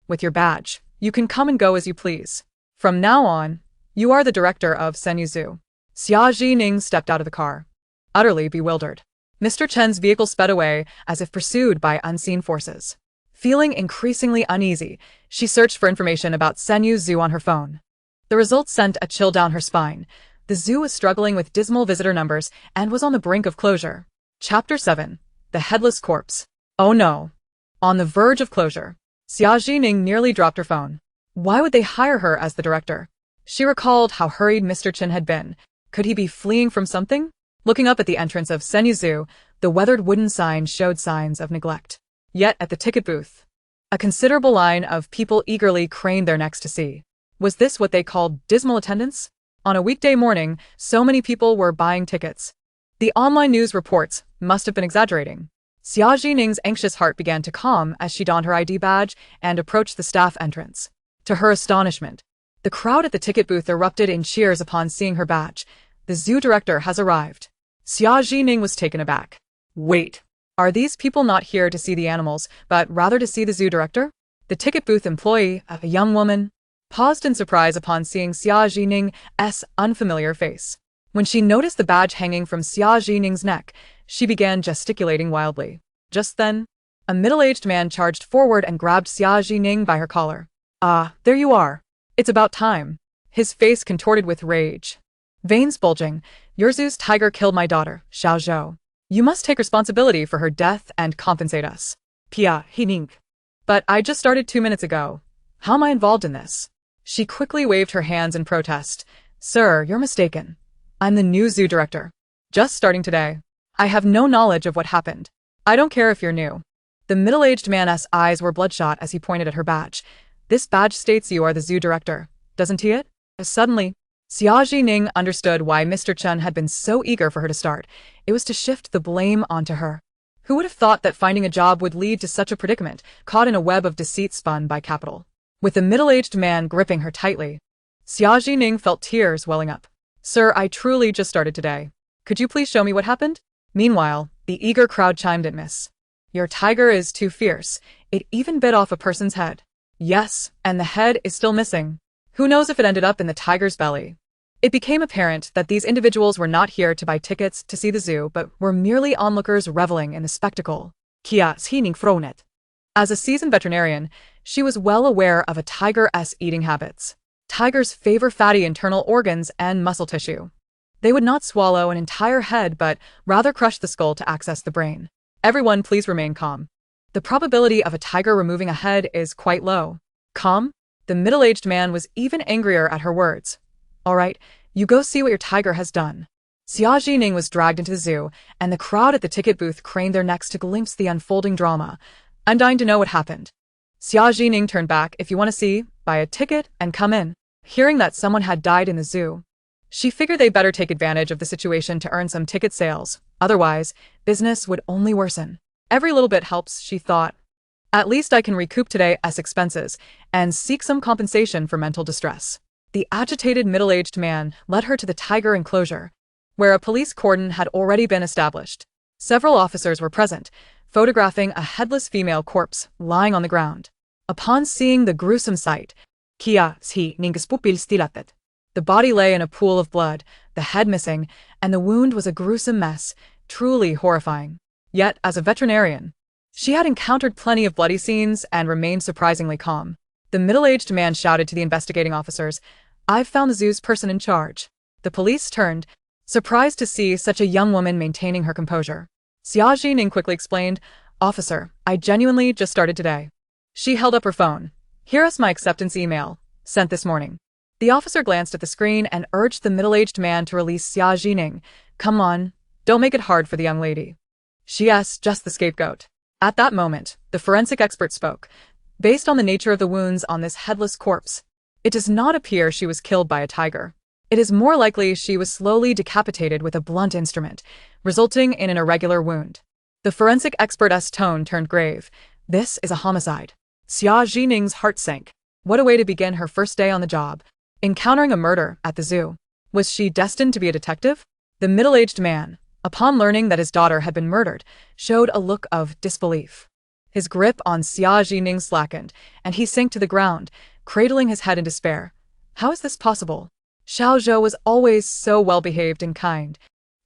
With your badge, you can come and go as you please. From now on, you are the director of Senyu Zoo. Xia Zhi Ning stepped out of the car, utterly bewildered. Mr. Chen's vehicle sped away as if pursued by unseen forces. Feeling increasingly uneasy, she searched for information about Senyu Zoo on her phone. The results sent a chill down her spine. The zoo was struggling with dismal visitor numbers and was on the brink of closure. Chapter 7. The Headless Corpse. Oh no. On the verge of closure, Xia Zhi Ning nearly dropped her phone. Why would they hire her as the director? She recalled how hurried Mr. Chen had been. Could he be fleeing from something? Looking up at the entrance of Senyu Zoo, the weathered wooden sign showed signs of neglect. Yet at the ticket booth, a considerable line of people eagerly craned their necks to see. Was this what they called dismal attendance? On a weekday morning, so many people were buying tickets. The online news reports must have been exaggerating. Xia Zhi Ning's anxious heart began to calm as she donned her ID badge and approached the staff entrance. To her astonishment, the crowd at the ticket booth erupted in cheers upon seeing her badge. The zoo director has arrived. Xia Zhi Ning was taken aback. Wait. Are these people not here to see the animals, but rather to see the zoo director? The ticket booth employee, a young woman, paused in surprise upon seeing Xia Zhi Ning's unfamiliar face. When she noticed the badge hanging from Xia Zhi Ning's neck, she began gesticulating wildly. Just then, a middle-aged man charged forward and grabbed Xia Zhi Ning by her collar. Ah, there you are. It's about time. His face contorted with rage. Veins bulging. Your zoo's tiger killed my daughter, Xiao Zhou. You must take responsibility for her death and compensate us. Pia, he Ning. But I just started 2 minutes ago. How am I involved in this? She quickly waved her hands in protest. Sir, you're mistaken. I'm the new zoo director. Just starting today. I have no knowledge of what happened. I don't care if you're new. The middle-aged man's eyes were bloodshot as he pointed at her badge. This badge states you are the zoo director, doesn't it? Suddenly, Xia Zhi Ning understood why Mr. Chen had been so eager for her to start. It was to shift the blame onto her. Who would have thought that finding a job would lead to such a predicament, caught in a web of deceit spun by capital? With the middle-aged man gripping her tightly, Xia Zhi Ning felt tears welling up. Sir, I truly just started today. Could you please show me what happened? Meanwhile, the eager crowd chimed in. Miss. Your tiger is too fierce. It even bit off a person's head. Yes, and the head is still missing. Who knows if it ended up in the tiger's belly? It became apparent that these individuals were not here to buy tickets to see the zoo, but were merely onlookers reveling in the spectacle. Xia Zhi Ning frowned. As a seasoned veterinarian, she was well aware of a tiger's eating habits. Tigers favor fatty internal organs and muscle tissue. They would not swallow an entire head but rather crush the skull to access the brain. Everyone please remain calm. The probability of a tiger removing a head is quite low. Calm? The middle-aged man was even angrier at her words. All right, you go see what your tiger has done. Xia Zhi Ning was dragged into the zoo, and the crowd at the ticket booth craned their necks to glimpse the unfolding drama. I'm dying to know what happened. Xia Zhi Ning turned back. If you want to see, buy a ticket and come in. Hearing that someone had died in the zoo, she figured they'd better take advantage of the situation to earn some ticket sales. Otherwise, business would only worsen. Every little bit helps, she thought. At least I can recoup today's expenses and seek some compensation for mental distress. The agitated middle-aged man led her to the tiger enclosure, where a police cordon had already been established. Several officers were present, photographing a headless female corpse lying on the ground. Upon seeing the gruesome sight, Xia Zhi Ning stillated. The body lay in a pool of blood, the head missing, and the wound was a gruesome mess, truly horrifying. Yet, as a veterinarian, she had encountered plenty of bloody scenes and remained surprisingly calm. The middle-aged man shouted to the investigating officers, "I've found the zoo's person in charge." The police turned, surprised to see such a young woman maintaining her composure. Xia Zhi Ning quickly explained, "Officer, I genuinely just started today." She held up her phone. "Here is my acceptance email, sent this morning." The officer glanced at the screen and urged the middle-aged man to release Xia Zhi Ning. "Come on, don't make it hard for the young lady. She's just the scapegoat." At that moment, the forensic expert spoke. "Based on the nature of the wounds on this headless corpse, it does not appear she was killed by a tiger. It is more likely she was slowly decapitated with a blunt instrument, resulting in an irregular wound." The forensic expert's tone turned grave. "This is a homicide." Xia Zhi Ning's heart sank. What a way to begin her first day on the job. Encountering a murder at the zoo. Was she destined to be a detective? The middle-aged man, upon learning that his daughter had been murdered, showed a look of disbelief. His grip on Xia Zhi Ning slackened, and he sank to the ground, cradling his head in despair. How is this possible? Xiao Zhou was always so well-behaved and kind.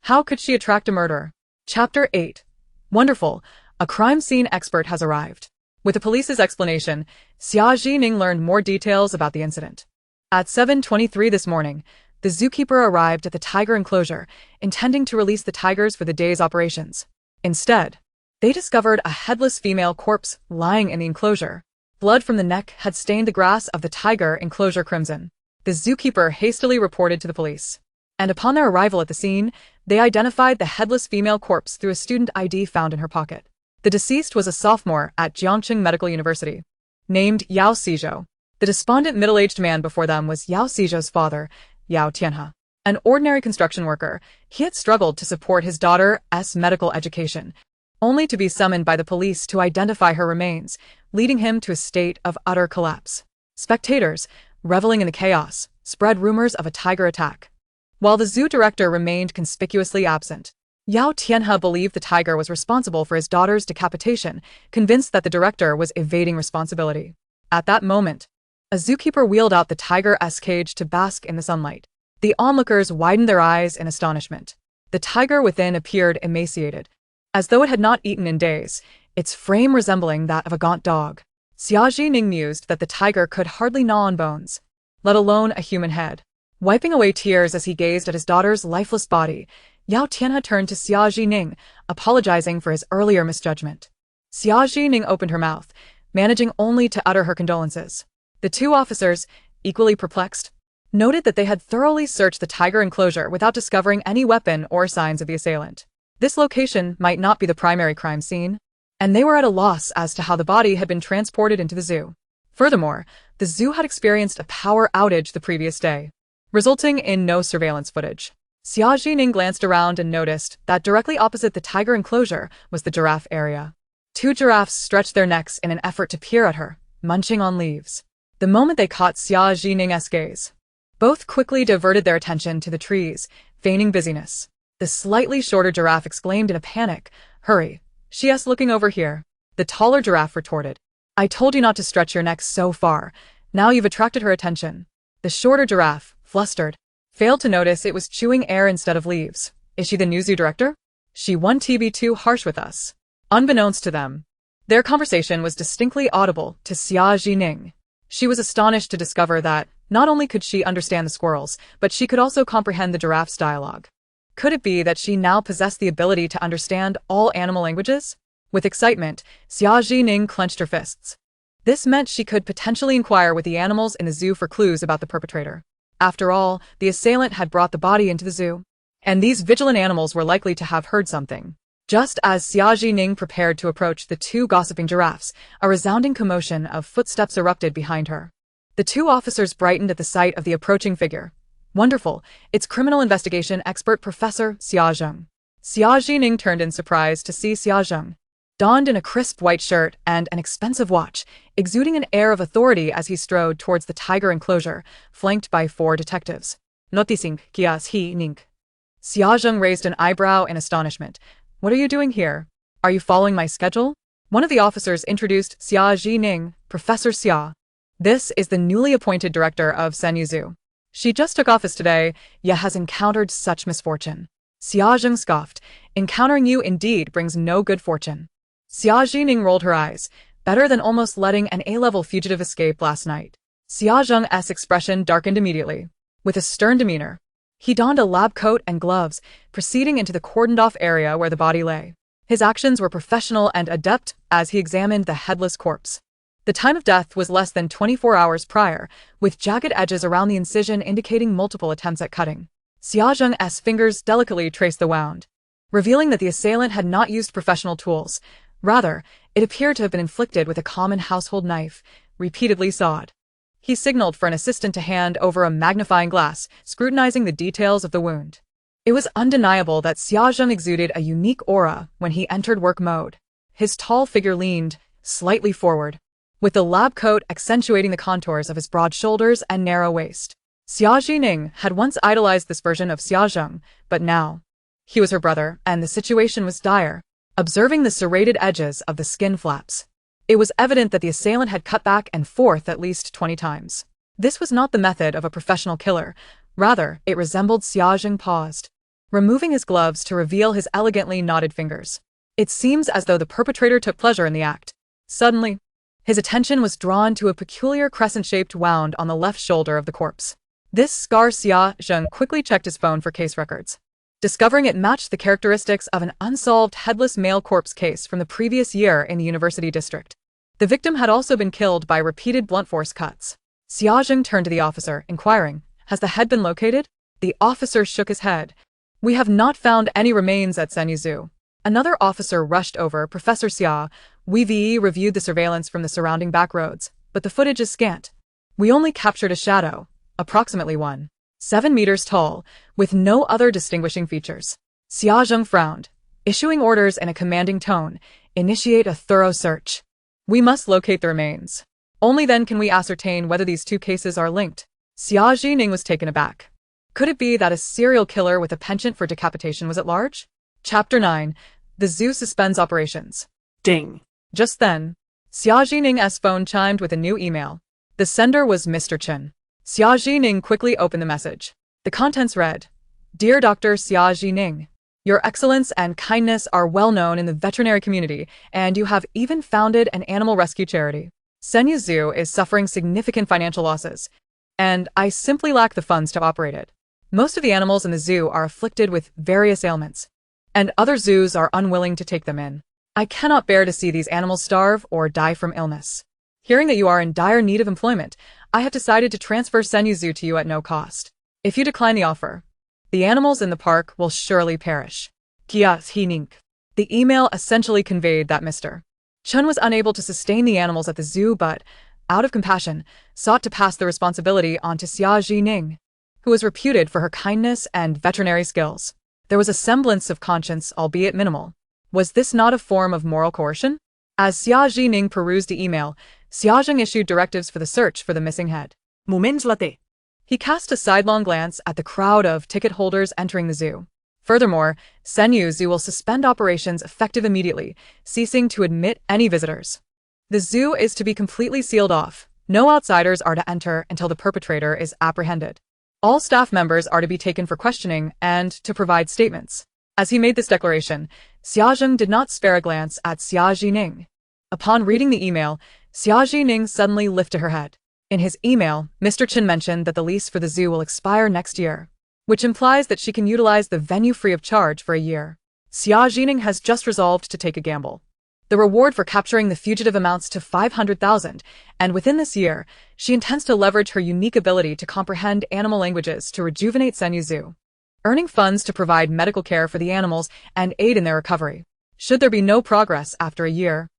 How could she attract a murderer? Chapter 8. Wonderful, a crime scene expert has arrived. With the police's explanation, Xia Zhi Ning learned more details about the incident. At 7:23 this morning, the zookeeper arrived at the tiger enclosure, intending to release the tigers for the day's operations. Instead, they discovered a headless female corpse lying in the enclosure. Blood from the neck had stained the grass of the tiger enclosure crimson. The zookeeper hastily reported to the police, and upon their arrival at the scene, they identified the headless female corpse through a student ID found in her pocket. The deceased was a sophomore at Jiangqing Medical University, named Yao Xizhou. The despondent middle-aged man before them was Yao Xizhou's father, Yao Tianhe. An ordinary construction worker, he had struggled to support his daughter's medical education, only to be summoned by the police to identify her remains, leading him to a state of utter collapse. Spectators, reveling in the chaos, spread rumors of a tiger attack. While the zoo director remained conspicuously absent, Yao Tianhe believed the tiger was responsible for his daughter's decapitation, convinced that the director was evading responsibility. At that moment, a zookeeper wheeled out the tiger's cage to bask in the sunlight. The onlookers widened their eyes in astonishment. The tiger within appeared emaciated, as though it had not eaten in days, its frame resembling that of a gaunt dog. Xia Zhi Ning mused that the tiger could hardly gnaw on bones, let alone a human head. Wiping away tears as he gazed at his daughter's lifeless body, Yao Tianhe turned to Xia Zhi Ning, apologizing for his earlier misjudgment. Xia Zhi Ning opened her mouth, managing only to utter her condolences. The two officers, equally perplexed, noted that they had thoroughly searched the tiger enclosure without discovering any weapon or signs of the assailant. This location might not be the primary crime scene, and they were at a loss as to how the body had been transported into the zoo. Furthermore, the zoo had experienced a power outage the previous day, resulting in no surveillance footage. Xia Zhi Ning glanced around and noticed that directly opposite the tiger enclosure was the giraffe area. Two giraffes stretched their necks in an effort to peer at her, munching on leaves. The moment they caught Xia Zhi Ning's gaze, both quickly diverted their attention to the trees, feigning busyness. The slightly shorter giraffe exclaimed in a panic, "Hurry, she's looking over here." The taller giraffe retorted, "I told you not to stretch your neck so far. Now you've attracted her attention." The shorter giraffe, flustered, failed to notice it was chewing air instead of leaves. "Is she the new zoo director? She won't be too harsh with us." Unbeknownst to them, their conversation was distinctly audible to Xia Zhi Ning. She was astonished to discover that not only could she understand the squirrels, but she could also comprehend the giraffe's dialogue. Could it be that she now possessed the ability to understand all animal languages? With excitement, Xia Zhi Ning clenched her fists. This meant she could potentially inquire with the animals in the zoo for clues about the perpetrator. After all, the assailant had brought the body into the zoo. and these vigilant animals were likely to have heard something. Just as Xia Zhi Ning prepared to approach the two gossiping giraffes, a resounding commotion of footsteps erupted behind her. The two officers brightened at the sight of the approaching figure. Wonderful, it's criminal investigation expert Professor Xia Zheng. Xia Zhi Ning turned in surprise to see Xia Zheng, donned in a crisp white shirt and an expensive watch, exuding an air of authority as he strode towards the tiger enclosure, flanked by 4 detectives. Noticing Xia Zhi Ning, Xia Zheng raised an eyebrow in astonishment. What are you doing here? Are you following my schedule? One of the officers introduced Xia Zhi Ning, Professor Xia. This is the newly appointed director of Senyu Zoo. She just took office today, yet has encountered such misfortune. Xia Zheng scoffed. Encountering you indeed brings no good fortune. Xia Zhi Ning rolled her eyes. Better than almost letting an A-level fugitive escape last night. Xia Zheng's expression darkened immediately. With a stern demeanor, he donned a lab coat and gloves, proceeding into the cordoned-off area where the body lay. His actions were professional and adept as he examined the headless corpse. The time of death was less than 24 hours prior, with jagged edges around the incision indicating multiple attempts at cutting. Xia Zheng's fingers delicately traced the wound, revealing that the assailant had not used professional tools. Rather, it appeared to have been inflicted with a common household knife, repeatedly sawed. He signaled for an assistant to hand over a magnifying glass, scrutinizing the details of the wound. It was undeniable that Xia Zheng exuded a unique aura when he entered work mode. His tall figure leaned slightly forward, with the lab coat accentuating the contours of his broad shoulders and narrow waist. Xia Zhi Ning had once idolized this version of Xia Zheng, but now he was her brother, and the situation was dire. Observing the serrated edges of the skin flaps, it was evident that the assailant had cut back and forth at least 20 times. This was not the method of a professional killer. Rather, it resembled. Xia Zheng paused, removing his gloves to reveal his elegantly knotted fingers. It seems as though the perpetrator took pleasure in the act. Suddenly, his attention was drawn to a peculiar crescent-shaped wound on the left shoulder of the corpse. This scar. Xia Zheng quickly checked his phone for case records, discovering it matched the characteristics of an unsolved headless male corpse case from the previous year in the University District. The victim had also been killed by repeated blunt force cuts. Xia Zheng turned to the officer, inquiring, "Has the head been located?" The officer shook his head. "We have not found any remains at Senyu Zoo." Another officer rushed over. "Professor Xia, we've reviewed the surveillance from the surrounding back roads, but the footage is scant. We only captured a shadow, approximately 1.7 meters tall, with no other distinguishing features." Xia Zheng frowned, issuing orders in a commanding tone. "Initiate a thorough search. We must locate the remains. Only then can we ascertain whether these two cases are linked." Xia Zhi Ning was taken aback. Could it be that a serial killer with a penchant for decapitation was at large? Chapter 9. The zoo suspends operations. Ding. Just then, Xia Zhi Ning's phone chimed with a new email. The sender was Mr. Chen. Xia Zhi Ning quickly opened the message. The contents read, "Dear Dr. Xia Zhi Ning, your excellence and kindness are well known in the veterinary community, and you have even founded an animal rescue charity. Senyu Zoo is suffering significant financial losses, and I simply lack the funds to operate it. Most of the animals in the zoo are afflicted with various ailments, and other zoos are unwilling to take them in. I cannot bear to see these animals starve or die from illness. Hearing that you are in dire need of employment, I have decided to transfer Senyu Zoo to you at no cost. If you decline the offer, the animals in the park will surely perish. Xia Zhi Ning." The email essentially conveyed that Mr. Chen was unable to sustain the animals at the zoo but, out of compassion, sought to pass the responsibility on to Xia Zhi Ning, who was reputed for her kindness and veterinary skills. There was a semblance of conscience, albeit minimal. Was this not a form of moral coercion? As Xia Zhi Ning perused the email, Xia Zheng issued directives for the search for the missing head. Moments later. He cast a sidelong glance at the crowd of ticket holders entering the zoo. Furthermore, Senyu Zoo will suspend operations effective immediately, ceasing to admit any visitors. The zoo is to be completely sealed off. No outsiders are to enter until the perpetrator is apprehended. All staff members are to be taken for questioning and to provide statements. As he made this declaration, Xia Zheng did not spare a glance at Xia Zhi Ning. Upon reading the email, Xia Zhi Ning suddenly lifted her head. In his email, Mr. Chen mentioned that the lease for the zoo will expire next year, which implies that she can utilize the venue free of charge for a year. Xia Zhi Ning has just resolved to take a gamble. The reward for capturing the fugitive amounts to 500,000, and within this year, she intends to leverage her unique ability to comprehend animal languages to rejuvenate Senyu Zoo. earning funds to provide medical care for the animals and aid in their recovery. Should there be no progress after a year,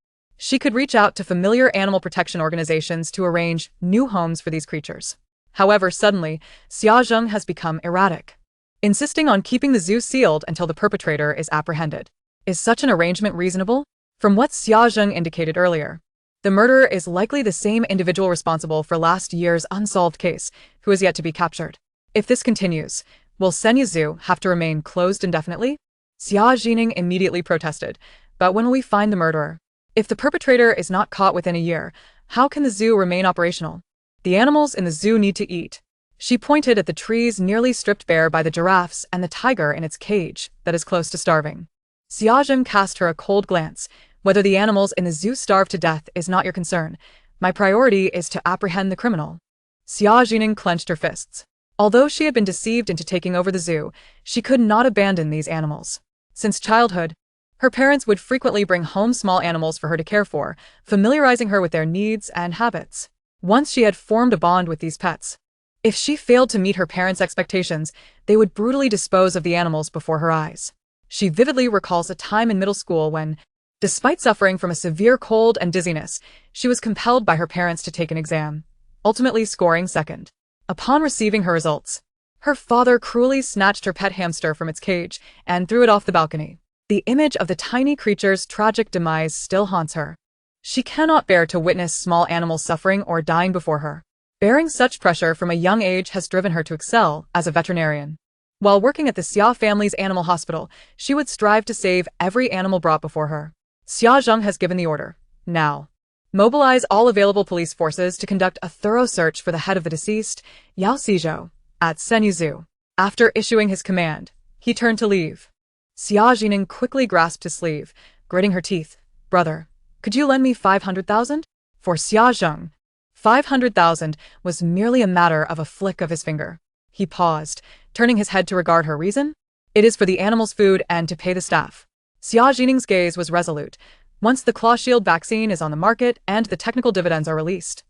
she could reach out to familiar animal protection organizations to arrange new homes for these creatures. However, suddenly, Xia Zhi has become erratic, insisting on keeping the zoo sealed until the perpetrator is apprehended. Is such an arrangement reasonable? From what Xia Zhi indicated earlier, the murderer is likely the same individual responsible for last year's unsolved case, who is yet to be captured. If this continues, will Xia Zhi have to remain closed indefinitely? Xia Zhi Ning immediately protested. But when will we find the murderer? If the perpetrator is not caught within a year, how can the zoo remain operational? The animals in the zoo need to eat. She pointed at the trees nearly stripped bare by the giraffes and the tiger in its cage that is close to starving. Xia Zhi cast her a cold glance. Whether the animals in the zoo starve to death is not your concern. My priority is to apprehend the criminal. Xia Zhi Ning clenched her fists. Although she had been deceived into taking over the zoo, she could not abandon these animals. Since childhood, her parents would frequently bring home small animals for her to care for, familiarizing her with their needs and habits. Once she had formed a bond with these pets, if she failed to meet her parents' expectations, they would brutally dispose of the animals before her eyes. She vividly recalls a time in middle school when, despite suffering from a severe cold and dizziness, she was compelled by her parents to take an exam, ultimately scoring second. Upon receiving her results, her father cruelly snatched her pet hamster from its cage and threw it off the balcony. The image of the tiny creature's tragic demise still haunts her. She cannot bear to witness small animals suffering or dying before her. Bearing such pressure from a young age has driven her to excel as a veterinarian. While working at the Xia family's animal hospital, she would strive to save every animal brought before her. Xia Zhi has given the order. Now, mobilize all available police forces to conduct a thorough search for the head of the deceased, Yao Xizhou, at Xia Zhi. After issuing his command, he turned to leave. Xia Zhi Ning quickly grasped his sleeve, gritting her teeth. Brother, could you lend me 500,000? For Xia Zhi, 500,000 was merely a matter of a flick of his finger. He paused, turning his head to regard her. Reason? It is for the animals' food and to pay the staff. Xia Zhi Ning's gaze was resolute. Once the claw shield vaccine is on the market and the technical dividends are released,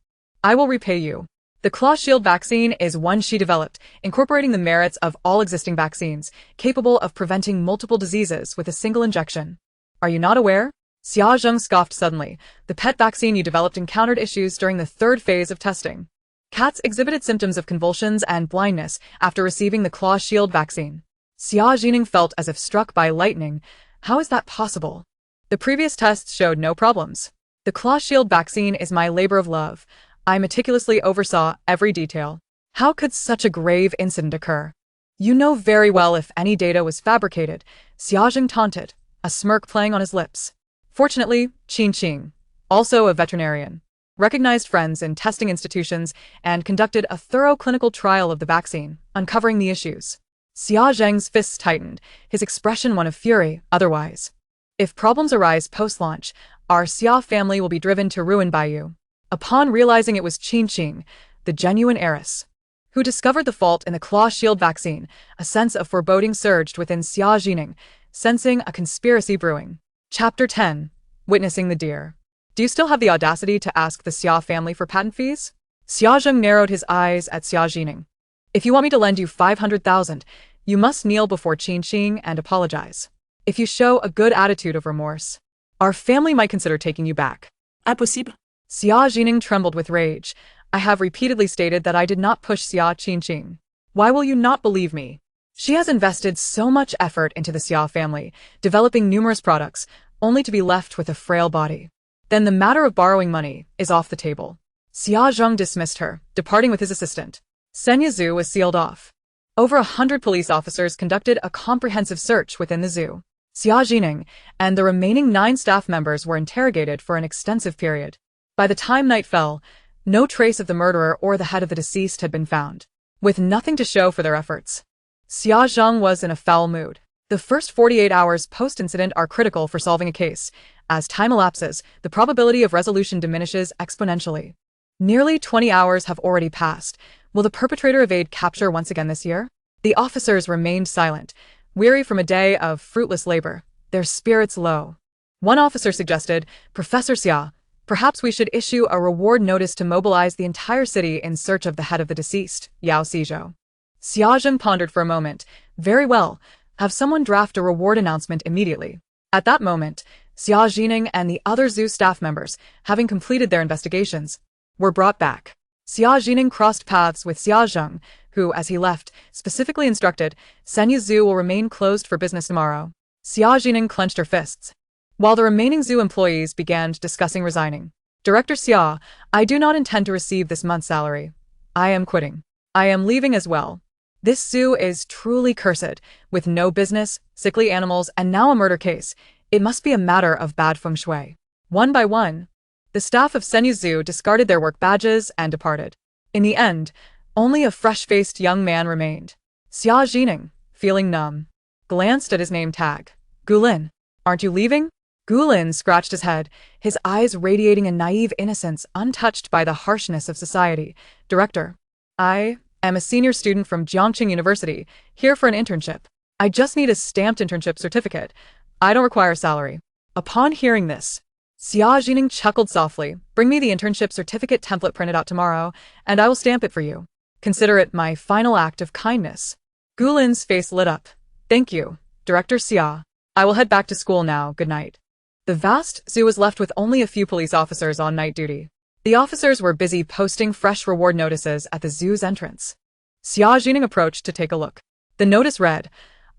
I will repay you. The claw shield vaccine is one she developed, incorporating the merits of all existing vaccines, capable of preventing multiple diseases with a single injection. Are you not aware? Xia Zhi scoffed suddenly. The pet vaccine you developed encountered issues during the third phase of testing. Cats exhibited symptoms of convulsions and blindness after receiving the claw shield vaccine. Xia Zhi Ning felt as if struck by lightning. How is that possible? The previous tests showed no problems. The claw shield vaccine is my labor of love. I meticulously oversaw every detail. How could such a grave incident occur? You know very well if any data was fabricated, Xia Zhi taunted, a smirk playing on his lips. Fortunately, Qin Qing, also a veterinarian, recognized friends in testing institutions and conducted a thorough clinical trial of the vaccine, uncovering the issues. Xia Zheng's fists tightened, his expression one of fury. Otherwise, if problems arise post-launch, our Xia family will be driven to ruin by you. Upon realizing it was Qin Qing, the genuine heiress, who discovered the fault in the claw shield vaccine, a sense of foreboding surged within Xia Zhi Ning, sensing a conspiracy brewing. Chapter 10. Witnessing the deer. Do you still have the audacity to ask the Xia family for patent fees? Xia Zhi narrowed his eyes at Xia Zhi Ning. If you want me to lend you 500,000, you must kneel before Qin Qing and apologize. If you show a good attitude of remorse, our family might consider taking you back. Impossible. Xia Zhi Ning trembled with rage. I have repeatedly stated that I did not push Xia Qin Qing. Why will you not believe me? She has invested so much effort into the Xia family, developing numerous products, only to be left with a frail body. Then the matter of borrowing money is off the table. Xia Zhi dismissed her, departing with his assistant. Xia Zhi was sealed off. Over 100 police officers conducted a comprehensive search within the zoo. Xia Zhi Ning and the remaining 9 staff members were interrogated for an extensive period. By the time night fell, no trace of the murderer or the head of the deceased had been found. With nothing to show for their efforts, Xia Zhi was in a foul mood. The first 48 hours post-incident are critical for solving a case. As time elapses, the probability of resolution diminishes exponentially. Nearly 20 hours have already passed. Will the perpetrator evade capture once again this year? The officers remained silent, weary from a day of fruitless labor, their spirits low. One officer suggested, Professor Xia, perhaps we should issue a reward notice to mobilize the entire city in search of the head of the deceased, Yao Xizhou. Xia Zhi Ning pondered for a moment. Very well. Have someone draft a reward announcement immediately. At that moment, Xia Zhi Ning and the other zoo staff members, having completed their investigations, were brought back. Xia Zhi Ning crossed paths with Xia Zheng, who, as he left, specifically instructed, Senyu Zoo will remain closed for business tomorrow. Xia Zhi Ning clenched her fists. While the remaining zoo employees began discussing resigning. Director Xia, I do not intend to receive this month's salary. I am quitting. I am leaving as well. This zoo is truly cursed, with no business, sickly animals, and now a murder case. It must be a matter of bad feng shui. One by one, the staff of Senyu Zoo discarded their work badges and departed. In the end, only a fresh-faced young man remained. Xia Zhi Ning, feeling numb, glanced at his name tag. Gulin, aren't you leaving? Gulin scratched his head, his eyes radiating a naive innocence untouched by the harshness of society. Director, I am a senior student from Jiangqing University, here for an internship. I just need a stamped internship certificate. I don't require salary. Upon hearing this, Xia Zhi Ning chuckled softly. Bring me the internship certificate template printed out tomorrow, and I will stamp it for you. Consider it my final act of kindness. Gulin's face lit up. Thank you, Director Xia. I will head back to school now. Good night. The vast zoo was left with only a few police officers on night duty. The officers were busy posting fresh reward notices at the zoo's entrance. Xia Zhi Ning approached to take a look. The notice read,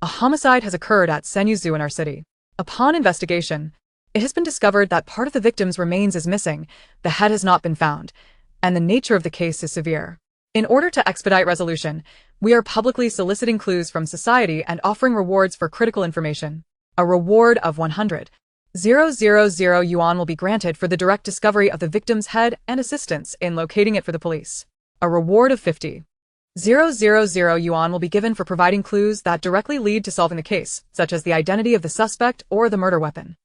a homicide has occurred at Senyu Zoo in our city. Upon investigation, it has been discovered that part of the victim's remains is missing, the head has not been found, and the nature of the case is severe. In order to expedite resolution, we are publicly soliciting clues from society and offering rewards for critical information. A reward of 100,000 yuan will be granted for the direct discovery of the victim's head and assistance in locating it for the police. A reward of 50,000 yuan will be given for providing clues that directly lead to solving the case, such as the identity of the suspect or the murder weapon.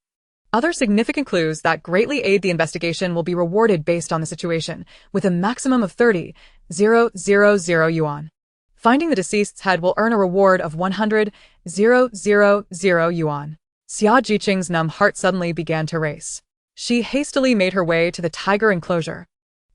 Other significant clues that greatly aid the investigation will be rewarded based on the situation, with a maximum of 30,000 yuan. Finding the deceased's head will earn a reward of 100,000 yuan. Xia Jiqing's numb heart suddenly began to race. She hastily made her way to the tiger enclosure,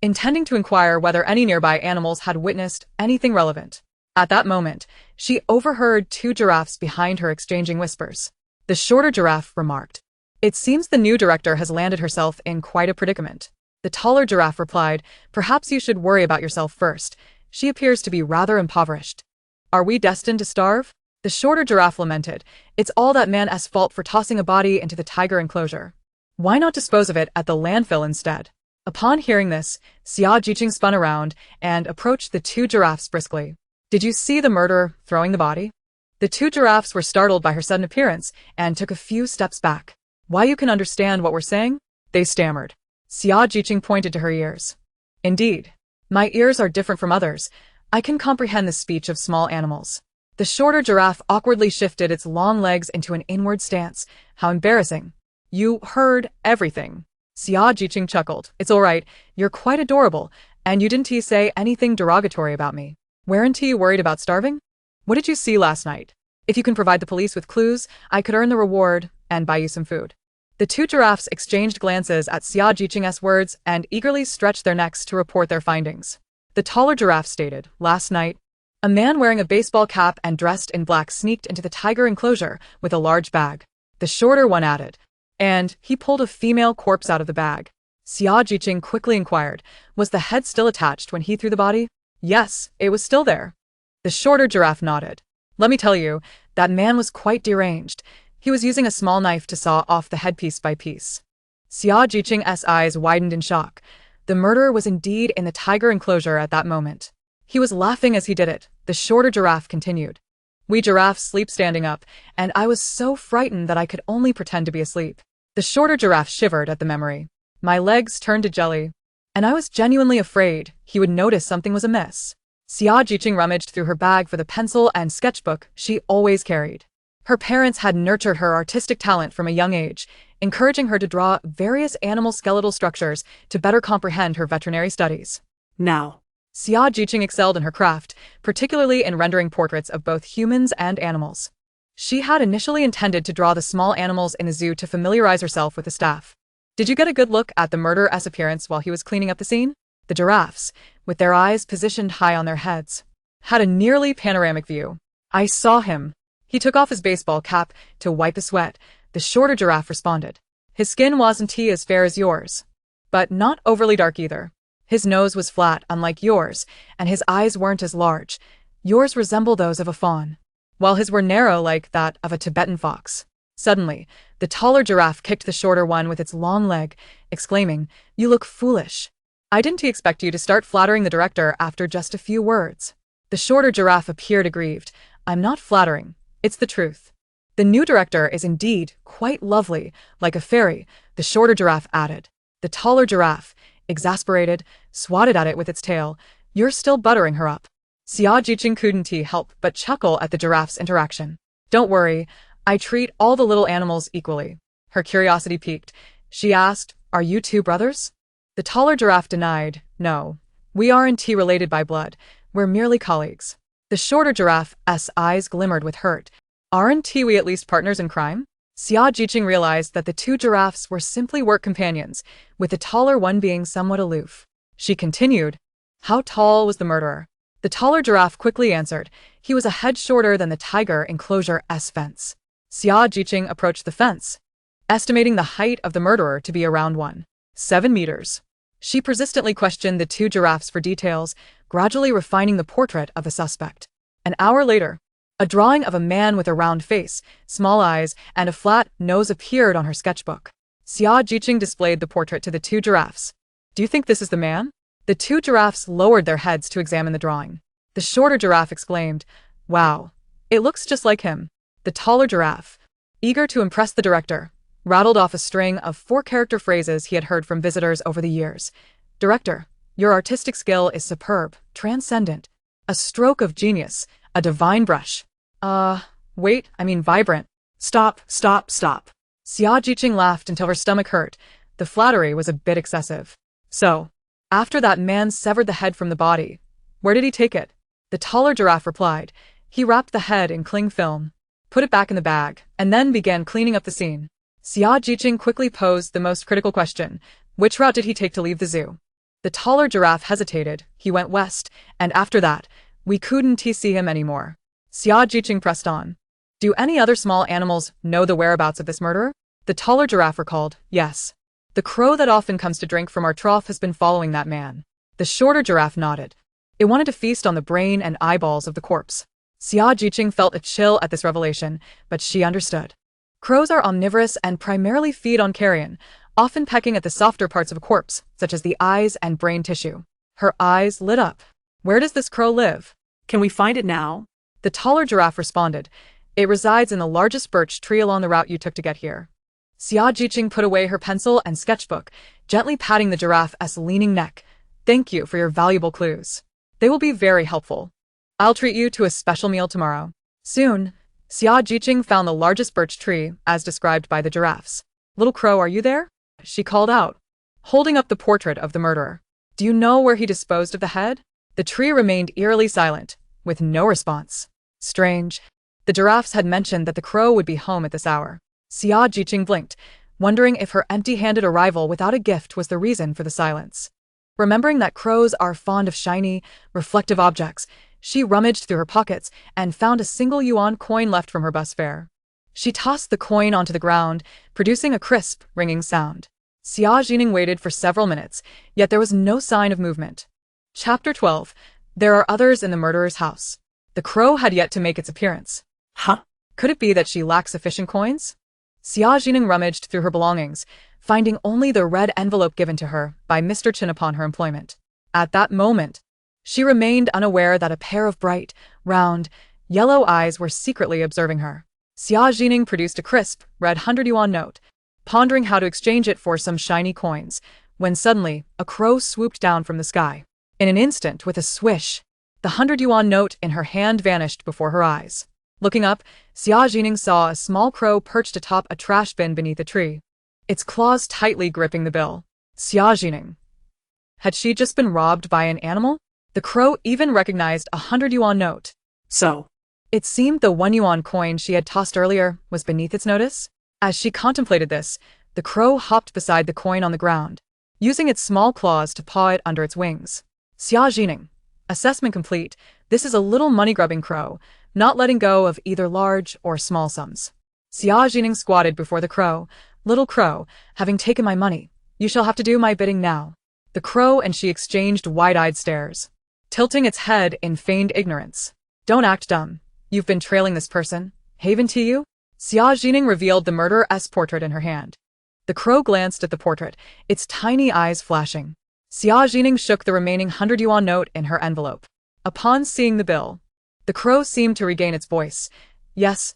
intending to inquire whether any nearby animals had witnessed anything relevant. At that moment, she overheard two giraffes behind her exchanging whispers. The shorter giraffe remarked, "It seems the new director has landed herself in quite a predicament." The taller giraffe replied, "Perhaps you should worry about yourself first. She appears to be rather impoverished." "Are we destined to starve?" The shorter giraffe lamented, "It's all that man's fault for tossing a body into the tiger enclosure. Why not dispose of it at the landfill instead?" Upon hearing this, Xia Jiqing spun around and approached the two giraffes briskly. "Did you see the murderer throwing the body?" The two giraffes were startled by her sudden appearance and took a few steps back. "Why, you can understand what we're saying?" they stammered. Xia Jiqing pointed to her ears. "Indeed. My ears are different from others. I can comprehend the speech of small animals." The shorter giraffe awkwardly shifted its long legs into an inward stance. "How embarrassing. You heard everything." Xia Jiqing chuckled. "It's all right. You're quite adorable, and you didn't say anything derogatory about me. Weren't you worried about starving? What did you see last night? If you can provide the police with clues, I could earn the reward and buy you some food." The two giraffes exchanged glances at Xia Jiqing's words and eagerly stretched their necks to report their findings. The taller giraffe stated, "Last night, a man wearing a baseball cap and dressed in black sneaked into the tiger enclosure with a large bag." The shorter one added, "And he pulled a female corpse out of the bag." Xia Jiqing quickly inquired, "Was the head still attached when he threw the body?" "Yes, it was still there." The shorter giraffe nodded. "Let me tell you, that man was quite deranged. He was using a small knife to saw off the head piece by piece." Xia Jiqing's eyes widened in shock. The murderer was indeed in the tiger enclosure at that moment. He was laughing as he did it. The shorter giraffe continued, "We giraffes sleep standing up, and I was so frightened that I could only pretend to be asleep." The shorter giraffe shivered at the memory. "My legs turned to jelly, and I was genuinely afraid he would notice something was amiss." Xia Jiqing rummaged through her bag for the pencil and sketchbook she always carried. Her parents had nurtured her artistic talent from a young age, encouraging her to draw various animal skeletal structures to better comprehend her veterinary studies. Now, Xia Jiqing excelled in her craft, particularly in rendering portraits of both humans and animals. She had initially intended to draw the small animals in the zoo to familiarize herself with the staff. Did you get a good look at the murderer's appearance while he was cleaning up the scene? The giraffes, with their eyes positioned high on their heads, had a nearly panoramic view. I saw him. He took off his baseball cap to wipe his sweat. The shorter giraffe responded. His skin wasn't as fair as yours, but not overly dark either. His nose was flat, unlike yours, and his eyes weren't as large. Yours resemble those of a fawn, while his were narrow like that of a Tibetan fox. Suddenly, the taller giraffe kicked the shorter one with its long leg, exclaiming, "You look foolish. I didn't expect you to start flattering the director after just a few words." The shorter giraffe appeared aggrieved. "I'm not flattering. It's the truth. The new director is indeed quite lovely, like a fairy," the shorter giraffe added. The taller giraffe, exasperated, swatted at it with its tail. "You're still buttering her up." Xia Zhi Ning couldn't help but chuckle at the giraffe's interaction. "Don't worry, I treat all the little animals equally." Her curiosity piqued. She asked, "Are you two brothers?" The taller giraffe denied, "No, we aren't related by blood. We're merely colleagues." The shorter giraffe's eyes glimmered with hurt. "Aren't we at least partners in crime?" Xia Zhi Ning realized that the two giraffes were simply work companions, with the taller one being somewhat aloof. She continued, "How tall was the murderer?" The taller giraffe quickly answered, "He was a head shorter than the tiger enclosure's fence." Xia Zhi Ning approached the fence, estimating the height of the murderer to be around 1.7 meters. She persistently questioned the two giraffes for details, gradually refining the portrait of the suspect. An hour later, a drawing of a man with a round face, small eyes, and a flat nose appeared on her sketchbook. Xia Zhi Ning displayed the portrait to the two giraffes. "Do you think this is the man?" The two giraffes lowered their heads to examine the drawing. The shorter giraffe exclaimed, "Wow, it looks just like him." The taller giraffe, eager to impress the director, rattled off a string of 4-character phrases he had heard from visitors over the years. "Director, your artistic skill is superb, transcendent. A stroke of genius, a divine brush. Wait, I mean vibrant." Stop, stop, stop. Xia Zhi Ning laughed until her stomach hurt. The flattery was a bit excessive. "So, after that man severed the head from the body, where did he take it?" The taller giraffe replied, "He wrapped the head in cling film, put it back in the bag, and then began cleaning up the scene." Xia Zhi Ning quickly posed the most critical question. "Which route did he take to leave the zoo?" The taller giraffe hesitated. "He went west, and after that, we couldn't see him anymore." Xia Zhi Ning pressed on. "Do any other small animals know the whereabouts of this murderer?" The taller giraffe recalled, "Yes. The crow that often comes to drink from our trough has been following that man." The shorter giraffe nodded. It wanted to feast on the brain and eyeballs of the corpse. Xia Zhi Ning felt a chill at this revelation, but she understood. Crows are omnivorous and primarily feed on carrion, often pecking at the softer parts of a corpse, such as the eyes and brain tissue. Her eyes lit up. "Where does this crow live?" Can we find it now? The taller giraffe responded, "It resides in the largest birch tree along the route you took to get here." Xia Zhi Ning put away her pencil and sketchbook, gently patting the giraffe's leaning neck. "Thank you for your valuable clues. They will be very helpful. I'll treat you to a special meal tomorrow." Soon, Xia Zhi Ning found the largest birch tree, as described by the giraffes. "Little crow, are you there?" she called out, holding up the portrait of the murderer. "Do you know where he disposed of the head?" The tree remained eerily silent, with no response. Strange. The giraffes had mentioned that the crow would be home at this hour. Xia Zhi Ning blinked, wondering if her empty-handed arrival without a gift was the reason for the silence. Remembering that crows are fond of shiny, reflective objects, she rummaged through her pockets and found a single yuan coin left from her bus fare. She tossed the coin onto the ground, producing a crisp, ringing sound. Xia Zhi Ning waited for several minutes, yet there was no sign of movement. Chapter 12. There are others in the murderer's house. The crow had yet to make its appearance. Huh? Could it be that she lacked sufficient coins? Xia Zhi Ning rummaged through her belongings, finding only the red envelope given to her by Mr. Chin upon her employment. At that moment, she remained unaware that a pair of bright, round, yellow eyes were secretly observing her. Xia Zhi Ning produced a crisp, red 100-yuan note, pondering how to exchange it for some shiny coins, when suddenly, a crow swooped down from the sky. In an instant, with a swish, the 100-yuan note in her hand vanished before her eyes. Looking up, Xia Zhi Ning saw a small crow perched atop a trash bin beneath a tree, its claws tightly gripping the bill. Xia Zhi Ning. Had she just been robbed by an animal? The crow even recognized a 100-yuan note. So, It seemed the 1-yuan coin she had tossed earlier was beneath its notice. As she contemplated this, the crow hopped beside the coin on the ground, using its small claws to paw it under its wings. "Xia Zhi Ning, Assessment complete. This is a little money-grubbing crow, not letting go of either large or small sums. Xia Zhi Ning squatted before the crow. Little crow, having taken my money, you shall have to do my bidding now. The crow and she exchanged wide-eyed stares, tilting its head in feigned ignorance. Don't act dumb. You've been trailing this person. Haven to you? Xia Zhi Ning revealed the murderer's portrait in her hand. The crow glanced at the portrait, its tiny eyes flashing. Xia Zhi Ning shook the remaining 100 yuan note in her envelope. Upon seeing the bill, the crow seemed to regain its voice. Yes,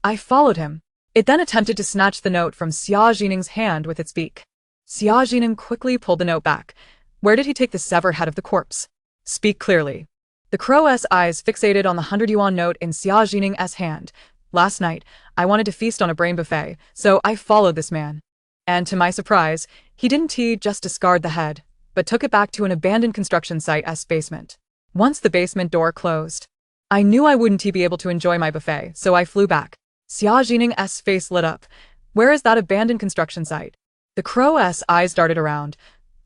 I followed him. It then attempted to snatch the note from Xia Zhi Ning's hand with its beak. Xia Zhi Ning quickly pulled the note back. Where did he take the severed head of the corpse? Speak clearly. The crow's eyes fixated on the 100 yuan note in Xia Zhi Ning's hand. Last night, I wanted to feast on a brain buffet, so I followed this man. And to my surprise, he didn't just discard the head, but took it back to an abandoned construction site's basement. Once the basement door closed, I knew I wouldn't be able to enjoy my buffet, so I flew back. Xia Zhi Ning's face lit up. Where is that abandoned construction site? The crow's eyes darted around.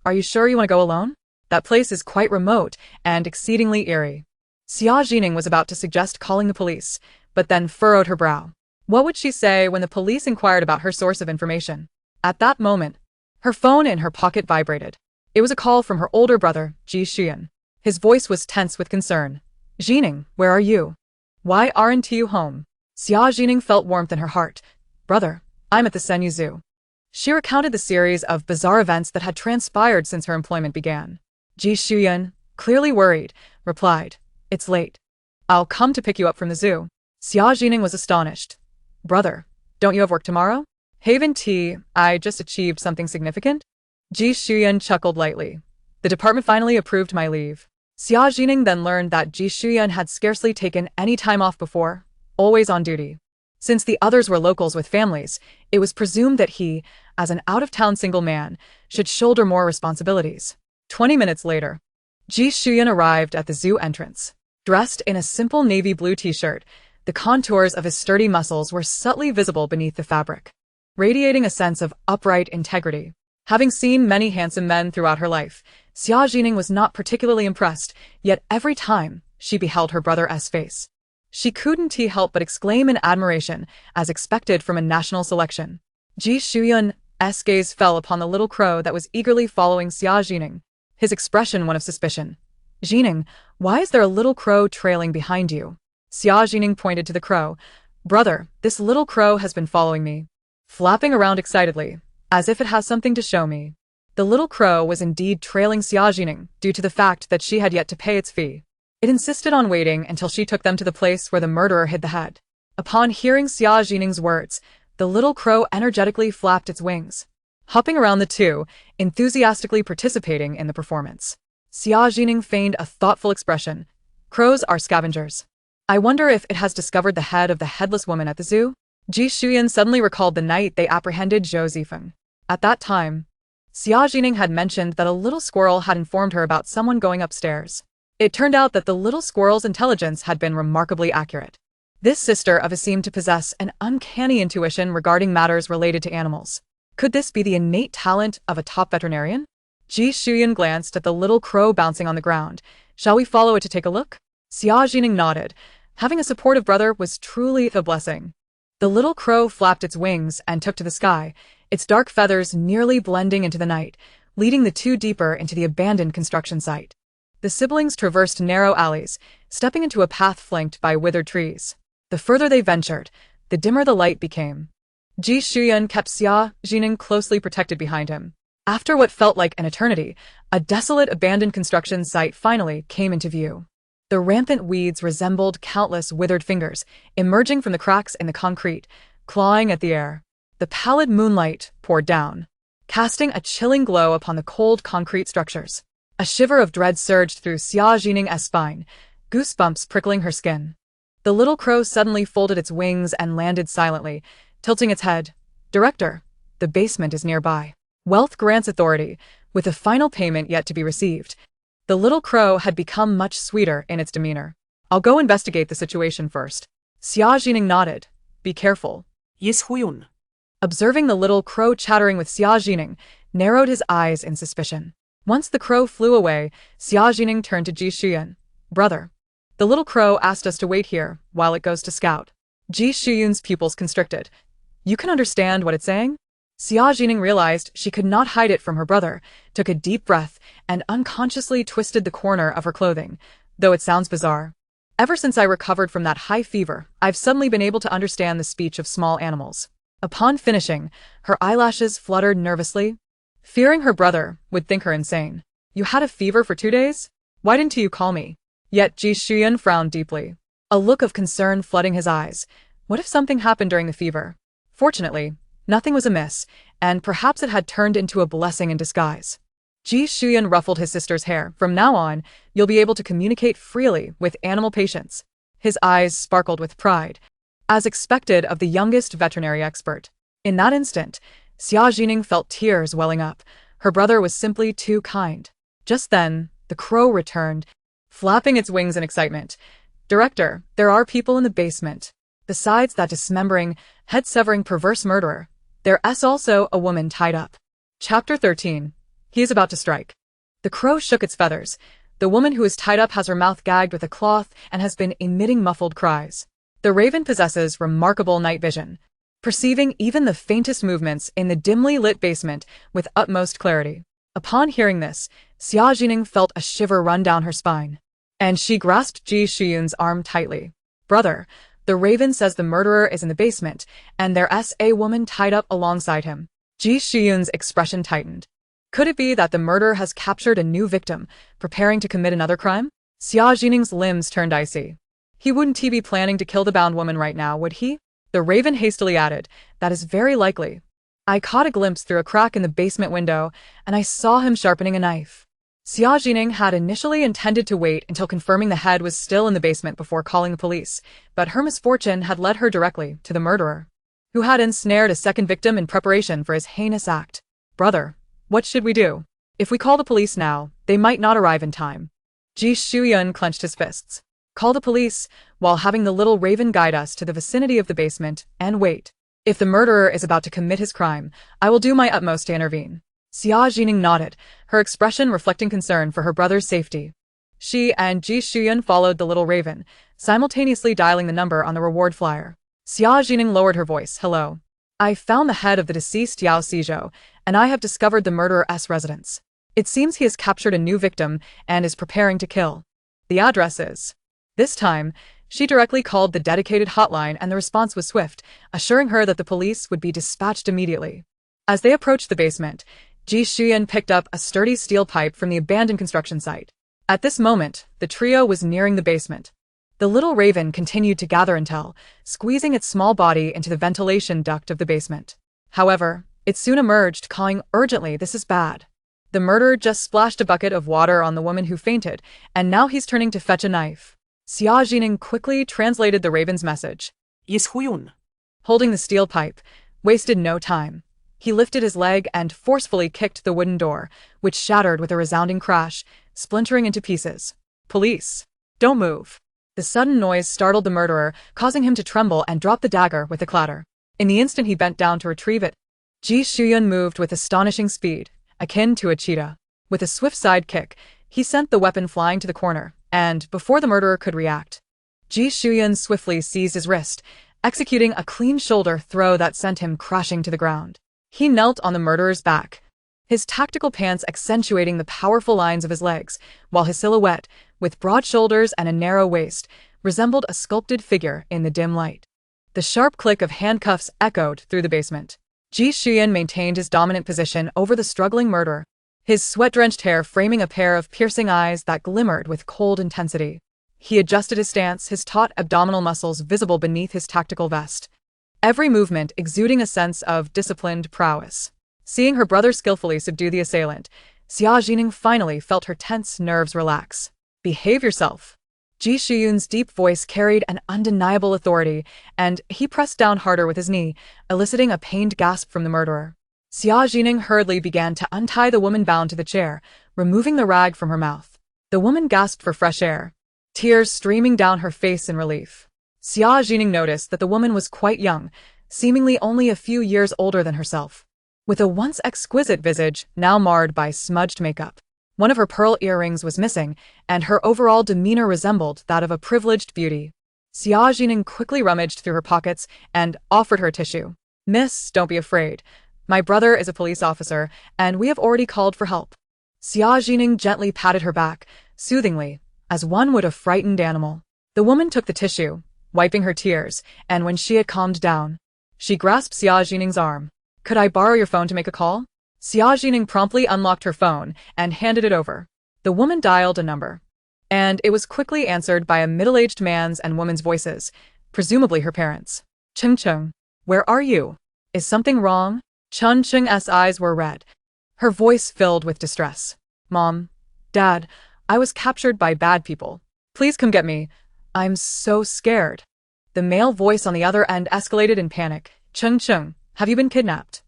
Are you sure you want to go alone? That place is quite remote and exceedingly eerie. Xia Zhi Ning was about to suggest calling the police, but then furrowed her brow. What would she say when the police inquired about her source of information? At that moment, her phone in her pocket vibrated. It was a call from her older brother, Ji Xian. His voice was tense with concern. Zhi Ning, where are you? Why aren't you home? Xia Zhi Ning felt warmth in her heart. Brother, I'm at the Senyu Zoo. She recounted the series of bizarre events that had transpired since her employment began. Ji Xian, clearly worried, replied, It's late. I'll come to pick you up from the zoo. Xia Zhi Ning was astonished. Brother, don't you have work tomorrow? Haven T, I just achieved something significant? Ji Xian chuckled lightly. The department finally approved my leave. Xia Zhi Ning then learned that Ji Xian had scarcely taken any time off before, always on duty. Since the others were locals with families, it was presumed that he, as an out-of-town single man, should shoulder more responsibilities. 20 minutes later, Ji Xian arrived at the zoo entrance. Dressed in a simple navy blue t-shirt, the contours of his sturdy muscles were subtly visible beneath the fabric, radiating a sense of upright integrity. Having seen many handsome men throughout her life, Xia Zhi Ning was not particularly impressed, yet every time she beheld her brother's face, she couldn't help but exclaim in admiration, as expected from a national selection. Ji Xian's gaze fell upon the little crow that was eagerly following Xia Zhi Ning, his expression one of suspicion. Zhi Ning, why is there a little crow trailing behind you? Xia Zhi Ning pointed to the crow. Brother, this little crow has been following me, flapping around excitedly, as if it has something to show me. The little crow was indeed trailing Xia Zhi Ning due to the fact that she had yet to pay its fee. It insisted on waiting until she took them to the place where the murderer hid the head. Upon hearing Xia Zhi Ning's words, the little crow energetically flapped its wings, hopping around the two, enthusiastically participating in the performance. Xia Zhi Ning feigned a thoughtful expression. Crows are scavengers. I wonder if it has discovered the head of the headless woman at the zoo? Ji Xian suddenly recalled the night they apprehended Zhou Zifeng. At that time, Xia Zhi Ning had mentioned that a little squirrel had informed her about someone going upstairs. It turned out that the little squirrel's intelligence had been remarkably accurate. This sister of his seemed to possess an uncanny intuition regarding matters related to animals. Could this be the innate talent of a top veterinarian? Ji Xian glanced at the little crow bouncing on the ground. Shall we follow it to take a look? Xia Zhi Ning nodded. Having a supportive brother was truly a blessing. The little crow flapped its wings and took to the sky, its dark feathers nearly blending into the night, leading the two deeper into the abandoned construction site. The siblings traversed narrow alleys, stepping into a path flanked by withered trees. The further they ventured, the dimmer the light became. Ji Xian kept Xia Zhi Ning closely protected behind him. After what felt like an eternity, a desolate abandoned construction site finally came into view. The rampant weeds resembled countless withered fingers, emerging from the cracks in the concrete, clawing at the air. The pallid moonlight poured down, casting a chilling glow upon the cold concrete structures. A shiver of dread surged through Xia Zhi Ning's spine, goosebumps prickling her skin. The little crow suddenly folded its wings and landed silently, tilting its head. Director, the basement is nearby. Wealth grants authority, with a final payment yet to be received. The little crow had become much sweeter in its demeanor. I'll go investigate the situation first. Xia Zhi Ning nodded. Be careful. Yes, Huyun. Observing the little crow chattering with Xia Zhi Ning, narrowed his eyes in suspicion. Once the crow flew away, Xia Zhi Ning turned to Ji Shuyun. Brother. The little crow asked us to wait here while it goes to scout. Ji Shuyun's pupils constricted. You can understand what it's saying? Xia Zhi Ning realized she could not hide it from her brother, took a deep breath, and unconsciously twisted the corner of her clothing, though it sounds bizarre. Ever since I recovered from that high fever, I've suddenly been able to understand the speech of small animals. Upon finishing, her eyelashes fluttered nervously, fearing her brother would think her insane. You had a fever for 2 days? Why didn't you call me? Yet Ji Shuyun frowned deeply, a look of concern flooding his eyes. What if something happened during the fever? Fortunately, nothing was amiss, and perhaps it had turned into a blessing in disguise. Ji Shuyun ruffled his sister's hair. From now on, you'll be able to communicate freely with animal patients. His eyes sparkled with pride, as expected of the youngest veterinary expert. In that instant, Xia Zhi Ning felt tears welling up. Her brother was simply too kind. Just then, the crow returned, flapping its wings in excitement. Director, there are people in the basement. Besides that dismembering, head-severing perverse murderer, there's also a woman tied up. Chapter 13. He is about to strike. The crow shook its feathers. The woman who is tied up has her mouth gagged with a cloth and has been emitting muffled cries. The raven possesses remarkable night vision, perceiving even the faintest movements in the dimly lit basement with utmost clarity. Upon hearing this, Xia Zhi Ning felt a shiver run down her spine, and she grasped Ji Shuyun's arm tightly. Brother, the raven says the murderer is in the basement, and there's a woman tied up alongside him. Ji Shuyun's expression tightened. Could it be that the murderer has captured a new victim, preparing to commit another crime? Xia Zhi Ning's limbs turned icy. He wouldn't be planning to kill the bound woman right now, would he? The raven hastily added, that is very likely. I caught a glimpse through a crack in the basement window, and I saw him sharpening a knife. Xia Zhi Ning had initially intended to wait until confirming the head was still in the basement before calling the police, but her misfortune had led her directly to the murderer, who had ensnared a second victim in preparation for his heinous act. Brother, what should we do? If we call the police now, they might not arrive in time. Ji Shuyun clenched his fists. Call the police, while having the little raven guide us to the vicinity of the basement, and wait. If the murderer is about to commit his crime, I will do my utmost to intervene. Xia Zhi Ning nodded, her expression reflecting concern for her brother's safety. She and Ji Shuyun followed the little raven, simultaneously dialing the number on the reward flyer. Xia Zhi Ning lowered her voice. Hello. I found the head of the deceased Yao Xizhou, and I have discovered the murderer's residence. It seems he has captured a new victim and is preparing to kill. The address is... This time, she directly called the dedicated hotline and the response was swift, assuring her that the police would be dispatched immediately. As they approached the basement, Ji Shuyun picked up a sturdy steel pipe from the abandoned construction site. At this moment, the trio was nearing the basement. The little raven continued to gather intel, squeezing its small body into the ventilation duct of the basement. However, it soon emerged, calling urgently, "This is bad. The murderer just splashed a bucket of water on the woman who fainted, and now he's turning to fetch a knife." Xia Zhi Ning quickly translated the raven's message. Is Huyun. Holding the steel pipe, wasted no time. He lifted his leg and forcefully kicked the wooden door, which shattered with a resounding crash, splintering into pieces. Police! Don't move! The sudden noise startled the murderer, causing him to tremble and drop the dagger with a clatter. In the instant he bent down to retrieve it, Ji Shuyun moved with astonishing speed, akin to a cheetah. With a swift side kick, he sent the weapon flying to the corner, and, before the murderer could react, Ji Shuyun swiftly seized his wrist, executing a clean shoulder throw that sent him crashing to the ground. He knelt on the murderer's back, his tactical pants accentuating the powerful lines of his legs, while his silhouette, with broad shoulders and a narrow waist, resembled a sculpted figure in the dim light. The sharp click of handcuffs echoed through the basement. Ji Shuyun maintained his dominant position over the struggling murderer, his sweat-drenched hair framing a pair of piercing eyes that glimmered with cold intensity. He adjusted his stance, his taut abdominal muscles visible beneath his tactical vest, every movement exuding a sense of disciplined prowess. Seeing her brother skillfully subdue the assailant, Xia Zhi Ning finally felt her tense nerves relax. Behave yourself. Ji Shuyun's deep voice carried an undeniable authority, and he pressed down harder with his knee, eliciting a pained gasp from the murderer. Xia Zhi Ning hurriedly began to untie the woman bound to the chair, removing the rag from her mouth. The woman gasped for fresh air, tears streaming down her face in relief. Xia Zhi Ning noticed that the woman was quite young, seemingly only a few years older than herself, with a once exquisite visage now marred by smudged makeup. One of her pearl earrings was missing, and her overall demeanor resembled that of a privileged beauty. Xia Zhi Ning quickly rummaged through her pockets and offered her a tissue. "Miss, don't be afraid. My brother is a police officer, and we have already called for help." Xia Zhi Ning gently patted her back, soothingly, as one would a frightened animal. The woman took the tissue, wiping her tears, and when she had calmed down, she grasped Xia Zhi Ning's arm. "Could I borrow your phone to make a call?" Xia Zhi Ning promptly unlocked her phone and handed it over. The woman dialed a number, and it was quickly answered by a middle-aged man's and woman's voices, presumably her parents. "Cheng Cheng, where are you? Is something wrong?" Cheng Cheng's eyes were red, her voice filled with distress. "Mom, Dad, I was captured by bad people. Please come get me. I'm so scared." The male voice on the other end escalated in panic. "Cheng Cheng, have you been kidnapped?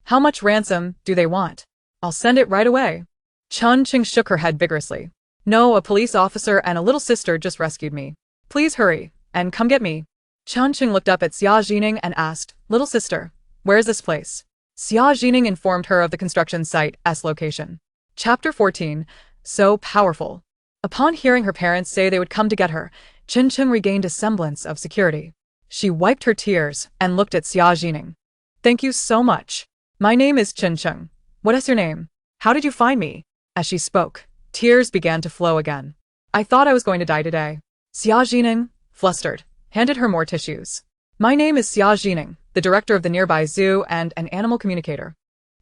How much ransom do they want? I'll send it right away." Cheng Cheng shook her head vigorously. "No, a police officer and a little sister just rescued me. Please hurry, and come get me." Cheng Cheng looked up at Xia Zhi Ning and asked, "Little sister, where is this place?" Xia Zhi Ning informed her of the construction site's location. Chapter 14. So powerful. Upon hearing her parents say they would come to get her, Cheng Cheng regained a semblance of security. She wiped her tears and looked at Xia Zhi Ning. "Thank you so much. My name is Cheng Cheng. What is your name? How did you find me?" As she spoke, tears began to flow again. "I thought I was going to die today." Xia Zhi Ning, flustered, handed her more tissues. "My name is Xia Zhi Ning, the director of the nearby zoo and an animal communicator,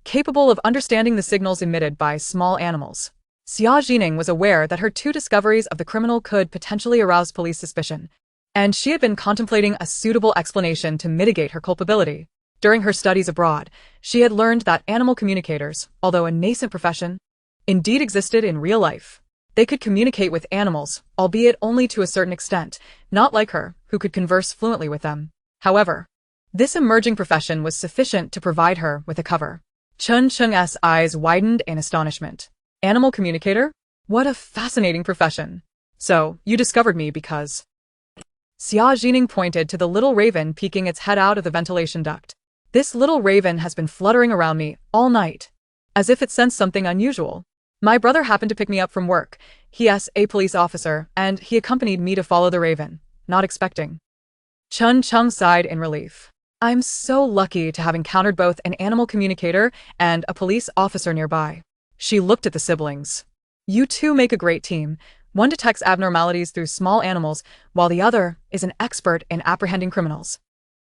capable of understanding the signals emitted by small animals." Xia Zhi Ning was aware that her two discoveries of the criminal could potentially arouse police suspicion, and she had been contemplating a suitable explanation to mitigate her culpability. During her studies abroad, she had learned that animal communicators, although a nascent profession, indeed existed in real life. They could communicate with animals, albeit only to a certain extent, not like her, who could converse fluently with them. However, this emerging profession was sufficient to provide her with a cover. Cheng Cheng's eyes widened in astonishment. "Animal communicator? What a fascinating profession. So, you discovered me because..." Xia Zhi Ning pointed to the little raven peeking its head out of the ventilation duct. "This little raven has been fluttering around me all night, as if it sensed something unusual. My brother happened to pick me up from work. He's a police officer, and he accompanied me to follow the raven, not expecting." Cheng Cheng sighed in relief. "I'm so lucky to have encountered both an animal communicator and a police officer nearby." She looked at the siblings. "You two make a great team. One detects abnormalities through small animals, while the other is an expert in apprehending criminals.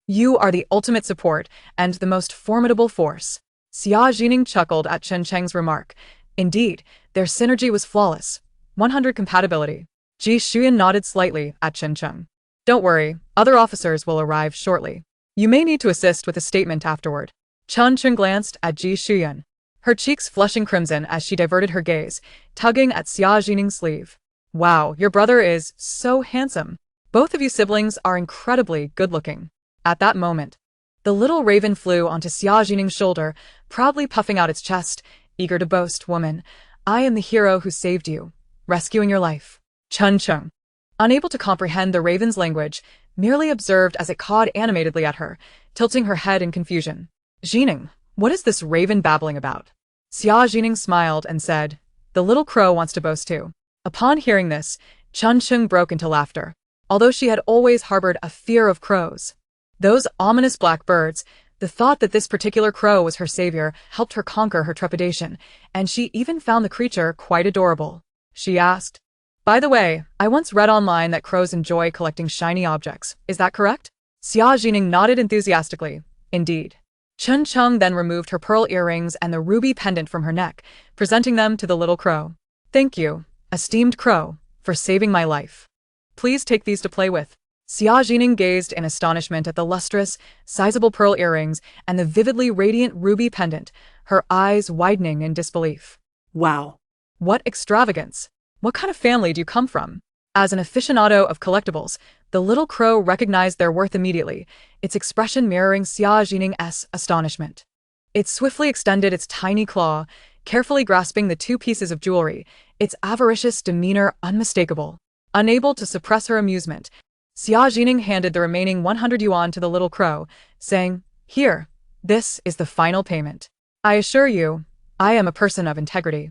You are the ultimate support and the most formidable force." Xia Zhi Ning chuckled at Cheng Cheng's remark. Indeed, their synergy was flawless. 100 compatibility. Ji Shuyan nodded slightly at Cheng Cheng. "Don't worry, other officers will arrive shortly. You may need to assist with a statement afterward." Cheng Cheng glanced at Ji Shuyan, her cheeks flushing crimson as she diverted her gaze, tugging at Xia Zhi Ning's sleeve. "Wow, your brother is so handsome. Both of you siblings are incredibly good-looking." At that moment, the little raven flew onto Xia Zhi Ning's shoulder, proudly puffing out its chest, eager to boast, "Woman, I am the hero who saved you, rescuing your life." Cheng Cheng, unable to comprehend the raven's language, merely observed as it cawed animatedly at her, tilting her head in confusion. "Zhi Ning, what is this raven babbling about?" Xia Zhi Ning smiled and said, "The little crow wants to boast too." Upon hearing this, Cheng Cheng broke into laughter. Although she had always harbored a fear of crows, those ominous black birds, the thought that this particular crow was her savior helped her conquer her trepidation, and she even found the creature quite adorable. She asked, "By the way, I once read online that crows enjoy collecting shiny objects. Is that correct?" Xia Zhi Ning nodded enthusiastically. "Indeed." Cheng Cheng then removed her pearl earrings and the ruby pendant from her neck, presenting them to the little crow. "Thank you, esteemed crow, for saving my life. Please take these to play with." Xia Zhi Ning gazed in astonishment at the lustrous, sizable pearl earrings and the vividly radiant ruby pendant, her eyes widening in disbelief. Wow. "What extravagance! What kind of family do you come from?" As an aficionado of collectibles, the little crow recognized their worth immediately, its expression mirroring Xia Zhi Ning's astonishment. It swiftly extended its tiny claw, carefully grasping the two pieces of jewelry, its avaricious demeanor unmistakable. Unable to suppress her amusement, Xia Zhi Ning handed the remaining 100 yuan to the little crow, saying, "Here, this is the final payment. I assure you, I am a person of integrity."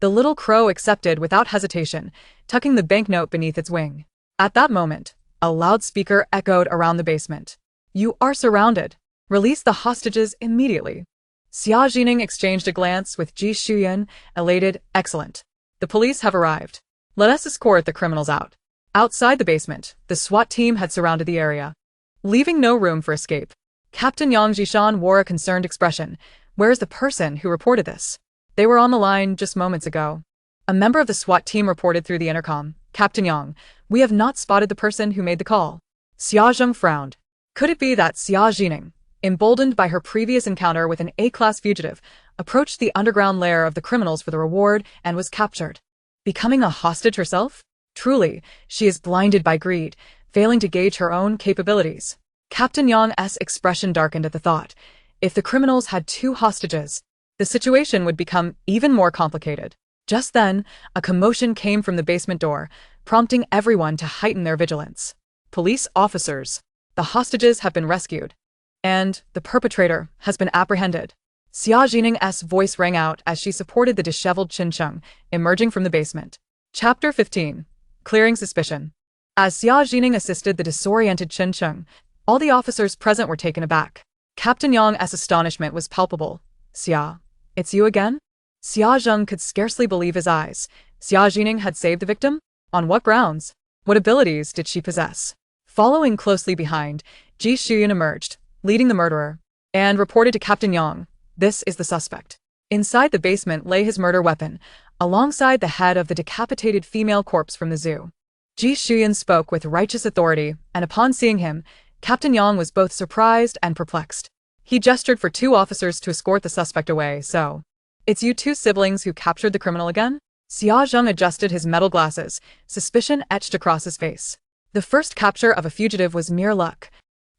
The little crow accepted without hesitation, tucking the banknote beneath its wing. At that moment, a loudspeaker echoed around the basement. "You are surrounded. Release the hostages immediately." Xia Zhi Ning exchanged a glance with Ji Shuyan, elated. "Excellent. The police have arrived. Let us escort the criminals out." Outside the basement, the SWAT team had surrounded the area, leaving no room for escape. Captain Yang Jishan wore a concerned expression. "Where is the person who reported this? They were on the line just moments ago." A member of the SWAT team reported through the intercom. "Captain Yang, we have not spotted the person who made the call." Xia Zheng frowned. Could it be that Xia Zhi Ning, emboldened by her previous encounter with an A-class fugitive, approached the underground lair of the criminals for the reward and was captured, becoming a hostage herself? Truly, she is blinded by greed, failing to gauge her own capabilities. Captain Yang's expression darkened at the thought. If the criminals had two hostages, the situation would become even more complicated. Just then, a commotion came from the basement door, prompting everyone to heighten their vigilance. "Police officers, the hostages have been rescued, and the perpetrator has been apprehended." Xia Zhi Ning's voice rang out as she supported the disheveled Chen Cheng, emerging from the basement. Chapter 15. Clearing Suspicion. As Xia Zhi Ning assisted the disoriented Chen Cheng, all the officers present were taken aback. Captain Yang's astonishment was palpable. "Xia, it's you again?" Xia Zheng could scarcely believe his eyes. Xia Zhi Ning had saved the victim? On what grounds? What abilities did she possess? Following closely behind, Ji Shuyan emerged, leading the murderer, and reported to Captain Yang. "This is the suspect." Inside the basement lay his murder weapon, alongside the head of the decapitated female corpse from the zoo. Ji Shuyan spoke with righteous authority, and upon seeing him, Captain Yang was both surprised and perplexed. He gestured for two officers to escort the suspect away. "So, it's you two siblings who captured the criminal again?" Xia Zheng adjusted his metal glasses, suspicion etched across his face. "The first capture of a fugitive was mere luck.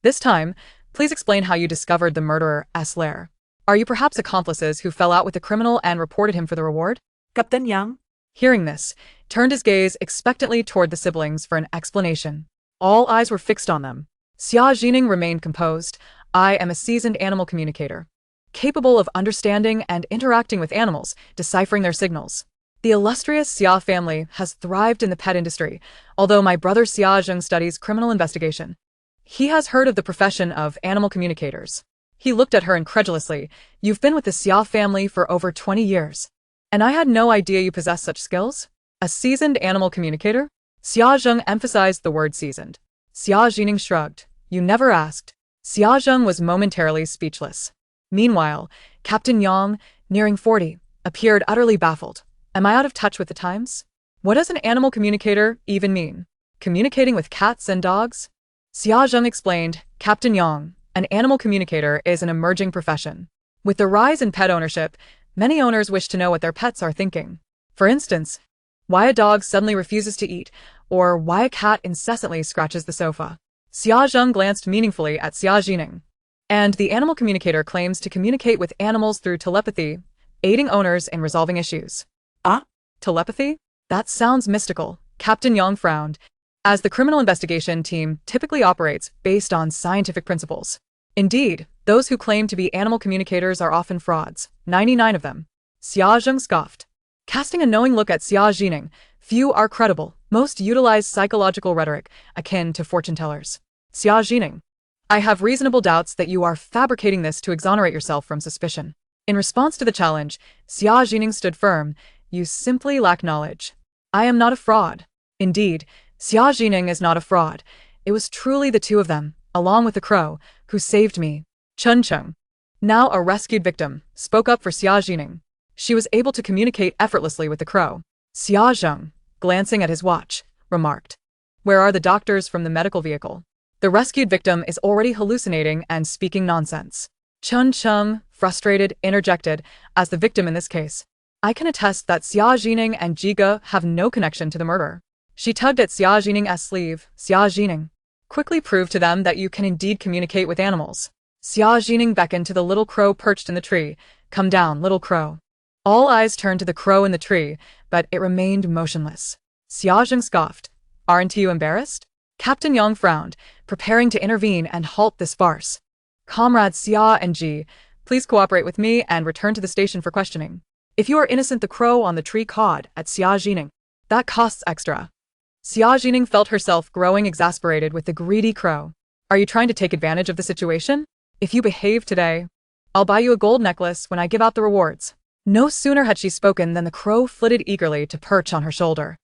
This time, please explain how you discovered the murderer's lair. Are you perhaps accomplices who fell out with the criminal and reported him for the reward?" Captain Yang? Hearing this, turned his gaze expectantly toward the siblings for an explanation. All eyes were fixed on them. Xia Zhi Ning remained composed. "I am a seasoned animal communicator, capable of understanding and interacting with animals, deciphering their signals. The illustrious Xia family has thrived in the pet industry, although my brother Xia Zheng studies criminal investigation. He has heard of the profession of animal communicators." He looked at her incredulously. "You've been with the Xia family for over 20 years. And I had no idea you possessed such skills? A seasoned animal communicator?" Xia Zheng emphasized the word seasoned. Xia Zhi Ning shrugged. "You never asked." Xia Zheng was momentarily speechless. Meanwhile, Captain Yang, nearing 40, appeared utterly baffled. "Am I out of touch with the times? What does an animal communicator even mean? Communicating with cats and dogs?" Xia Zheng explained. "Captain Yang, an animal communicator is an emerging profession. With the rise in pet ownership, many owners wish to know what their pets are thinking. For instance, why a dog suddenly refuses to eat, or why a cat incessantly scratches the sofa." Xia Zheng glanced meaningfully at Xia Zhi Ning. "And the animal communicator claims to communicate with animals through telepathy, aiding owners in resolving issues." Ah? Telepathy? That sounds mystical. Captain Yang frowned, as the criminal investigation team typically operates based on scientific principles. Indeed, those who claim to be animal communicators are often frauds, 99 of them. Xia Zheng scoffed. Casting a knowing look at Xia Zhi Ning, few are credible, most utilize psychological rhetoric, akin to fortune-tellers. Xia Zhi Ning, I have reasonable doubts that you are fabricating this to exonerate yourself from suspicion. In response to the challenge, Xia Zhi Ning stood firm. "You simply lack knowledge. I am not a fraud." Indeed, Xia Zhi Ning is not a fraud. It was truly the two of them, along with the crow, who saved me. Chen Cheng, now a rescued victim, spoke up for Xia Zhi Ning. She was able to communicate effortlessly with the crow. Xia Zheng, glancing at his watch, remarked, "Where are the doctors from the medical vehicle? The rescued victim is already hallucinating and speaking nonsense." Chen Cheng, frustrated, interjected, as the victim in this case. "I can attest that Xia Zhi Ning and Jiga have no connection to the murder." She tugged at Xia Zhi Ning's sleeve. "Xia Zhi Ning, quickly prove to them that you can indeed communicate with animals." Xia Zhi Ning beckoned to the little crow perched in the tree. "Come down, little crow." All eyes turned to the crow in the tree, but it remained motionless. Xia Zheng scoffed. "Aren't you embarrassed?" Captain Yang frowned, preparing to intervene and halt this farce. "Comrades Xia and Ji, please cooperate with me and return to the station for questioning." If you are innocent, the crow on the tree cawed at Xia Zhi Ning. That costs extra. Xia Zhi Ning felt herself growing exasperated with the greedy crow. Are you trying to take advantage of the situation? If you behave today, I'll buy you a gold necklace when I give out the rewards. No sooner had she spoken than the crow flitted eagerly to perch on her shoulder,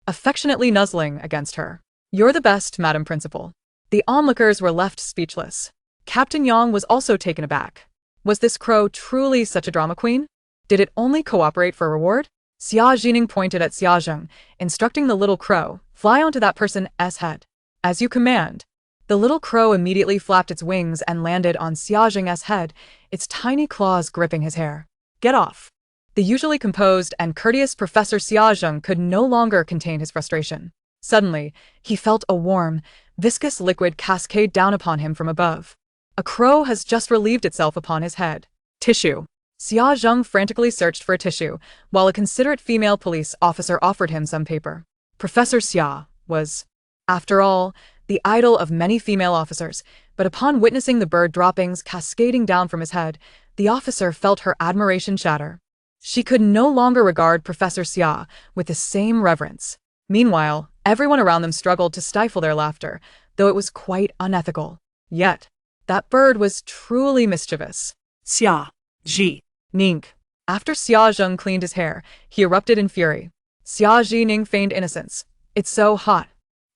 affectionately nuzzling against her. You're the best, Madam Principal. The onlookers were left speechless. Captain Yang was also taken aback. Was this crow truly such a drama queen? Did it only cooperate for reward? Xia Zhi Ning pointed at Xia Zheng, instructing the little crow, fly onto that person's head. As you command. The little crow immediately flapped its wings and landed on Xia Zheng's head, its tiny claws gripping his hair. Get off. The usually composed and courteous Professor Xia Zheng could no longer contain his frustration. Suddenly, he felt a warm, viscous liquid cascade down upon him from above. A crow has just relieved itself upon his head. Tissue. Xia Zheng frantically searched for a tissue, while a considerate female police officer offered him some paper. Professor Xia was, after all, the idol of many female officers, but upon witnessing the bird droppings cascading down from his head, the officer felt her admiration shatter. She could no longer regard Professor Xia with the same reverence. Meanwhile, everyone around them struggled to stifle their laughter, though it was quite unethical. Yet, that bird was truly mischievous. Xia Zhi Ning. After Xia Zheng cleaned his hair, he erupted in fury. Xia Zhi Ning feigned innocence. It's so hot.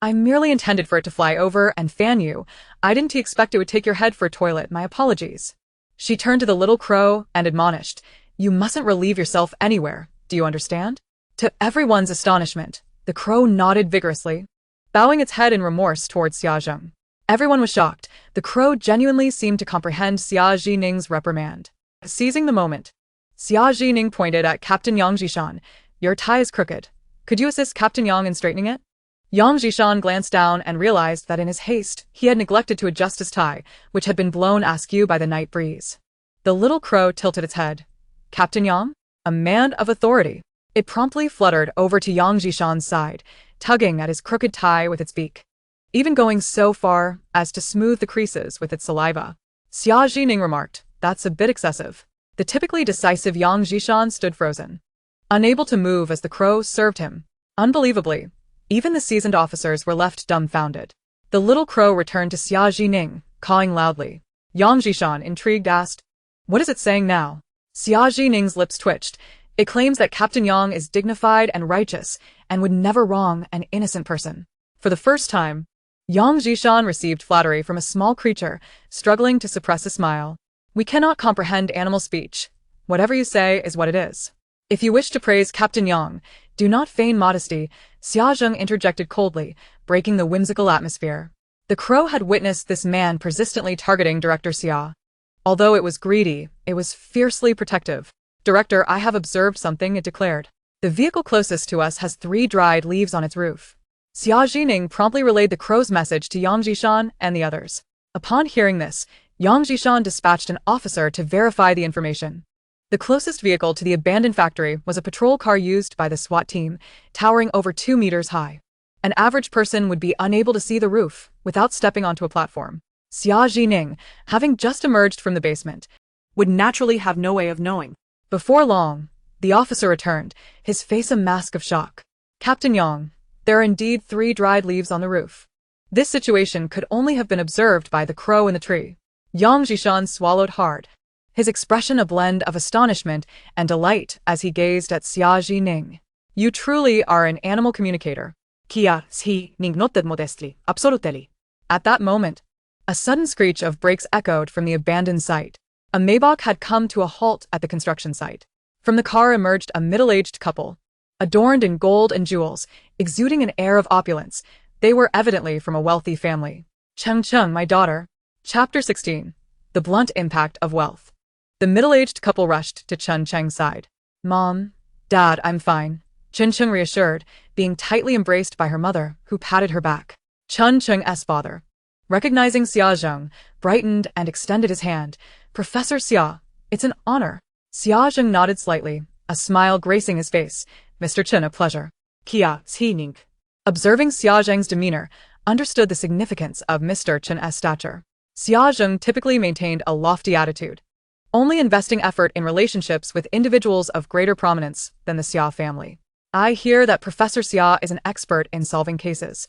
I merely intended for it to fly over and fan you. I didn't expect it would take your head for a toilet. My apologies. She turned to the little crow and admonished, you mustn't relieve yourself anywhere. Do you understand? To everyone's astonishment, the crow nodded vigorously, bowing its head in remorse towards Xia Zheng. Everyone was shocked. The crow genuinely seemed to comprehend Xia Zhi Ning's reprimand. Seizing the moment, Xia Zhi Ning pointed at Captain Yang Zhishan. Your tie is crooked. Could you assist Captain Yang in straightening it? Yang Zhishan glanced down and realized that in his haste, he had neglected to adjust his tie, which had been blown askew by the night breeze. The little crow tilted its head. Captain Yang? A man of authority. It promptly fluttered over to Yang Zhishan's side, tugging at his crooked tie with its beak, even going so far as to smooth the creases with its saliva. Xia Zhi Ning remarked, that's a bit excessive. The typically decisive Yang Zhishan stood frozen, unable to move as the crow served him. Unbelievably, even the seasoned officers were left dumbfounded. The little crow returned to Xia Zhi Ning, cawing loudly. Yang Zhishan, intrigued, asked, what is it saying now? Xia Zhi Ning's lips twitched. It claims that Captain Yang is dignified and righteous and would never wrong an innocent person. For the first time, Yang Zhishan received flattery from a small creature, struggling to suppress a smile. We cannot comprehend animal speech. Whatever you say is what it is. If you wish to praise Captain Yang, do not feign modesty, Xia Zheng interjected coldly, breaking the whimsical atmosphere. The crow had witnessed this man persistently targeting Director Xia. Although it was greedy, it was fiercely protective. Director, I have observed something, it declared. The vehicle closest to us has 3 dried leaves on its roof. Xia Zhi Ning promptly relayed the crow's message to Yang Zhishan and the others. Upon hearing this, Yang Zhishan dispatched an officer to verify the information. The closest vehicle to the abandoned factory was a patrol car used by the SWAT team, towering over 2 meters high. An average person would be unable to see the roof without stepping onto a platform. Xia Zhi Ning, having just emerged from the basement, would naturally have no way of knowing. Before long, the officer returned, his face a mask of shock. Captain Yang, there are indeed 3 dried leaves on the roof. This situation could only have been observed by the crow in the tree. Yang Zhishan swallowed hard, his expression a blend of astonishment and delight as he gazed at Xia Zhi Ning. You truly are an animal communicator. Xia Zhi Ning nodded modestly, absolutely. At that moment, a sudden screech of brakes echoed from the abandoned site. A Maybach had come to a halt at the construction site. From the car emerged a middle-aged couple, adorned in gold and jewels, exuding an air of opulence. They were evidently from a wealthy family. Cheng Cheng, my daughter. Chapter 16. The Blunt Impact of Wealth. The middle-aged couple rushed to Chen Cheng's side. Mom, Dad, I'm fine. Chen Cheng reassured, being tightly embraced by her mother, who patted her back. Chen Cheng's father, recognizing Xia Zheng, brightened and extended his hand. Professor Xia, it's an honor. Xia Zheng nodded slightly, a smile gracing his face. Mr. Chen, a pleasure. Xia Zhi Ning, observing Xia Zheng's demeanor, understood the significance of Mr. Chen's stature. Xia Zheng typically maintained a lofty attitude, only investing effort in relationships with individuals of greater prominence than the Xia family. I hear that Professor Xia is an expert in solving cases.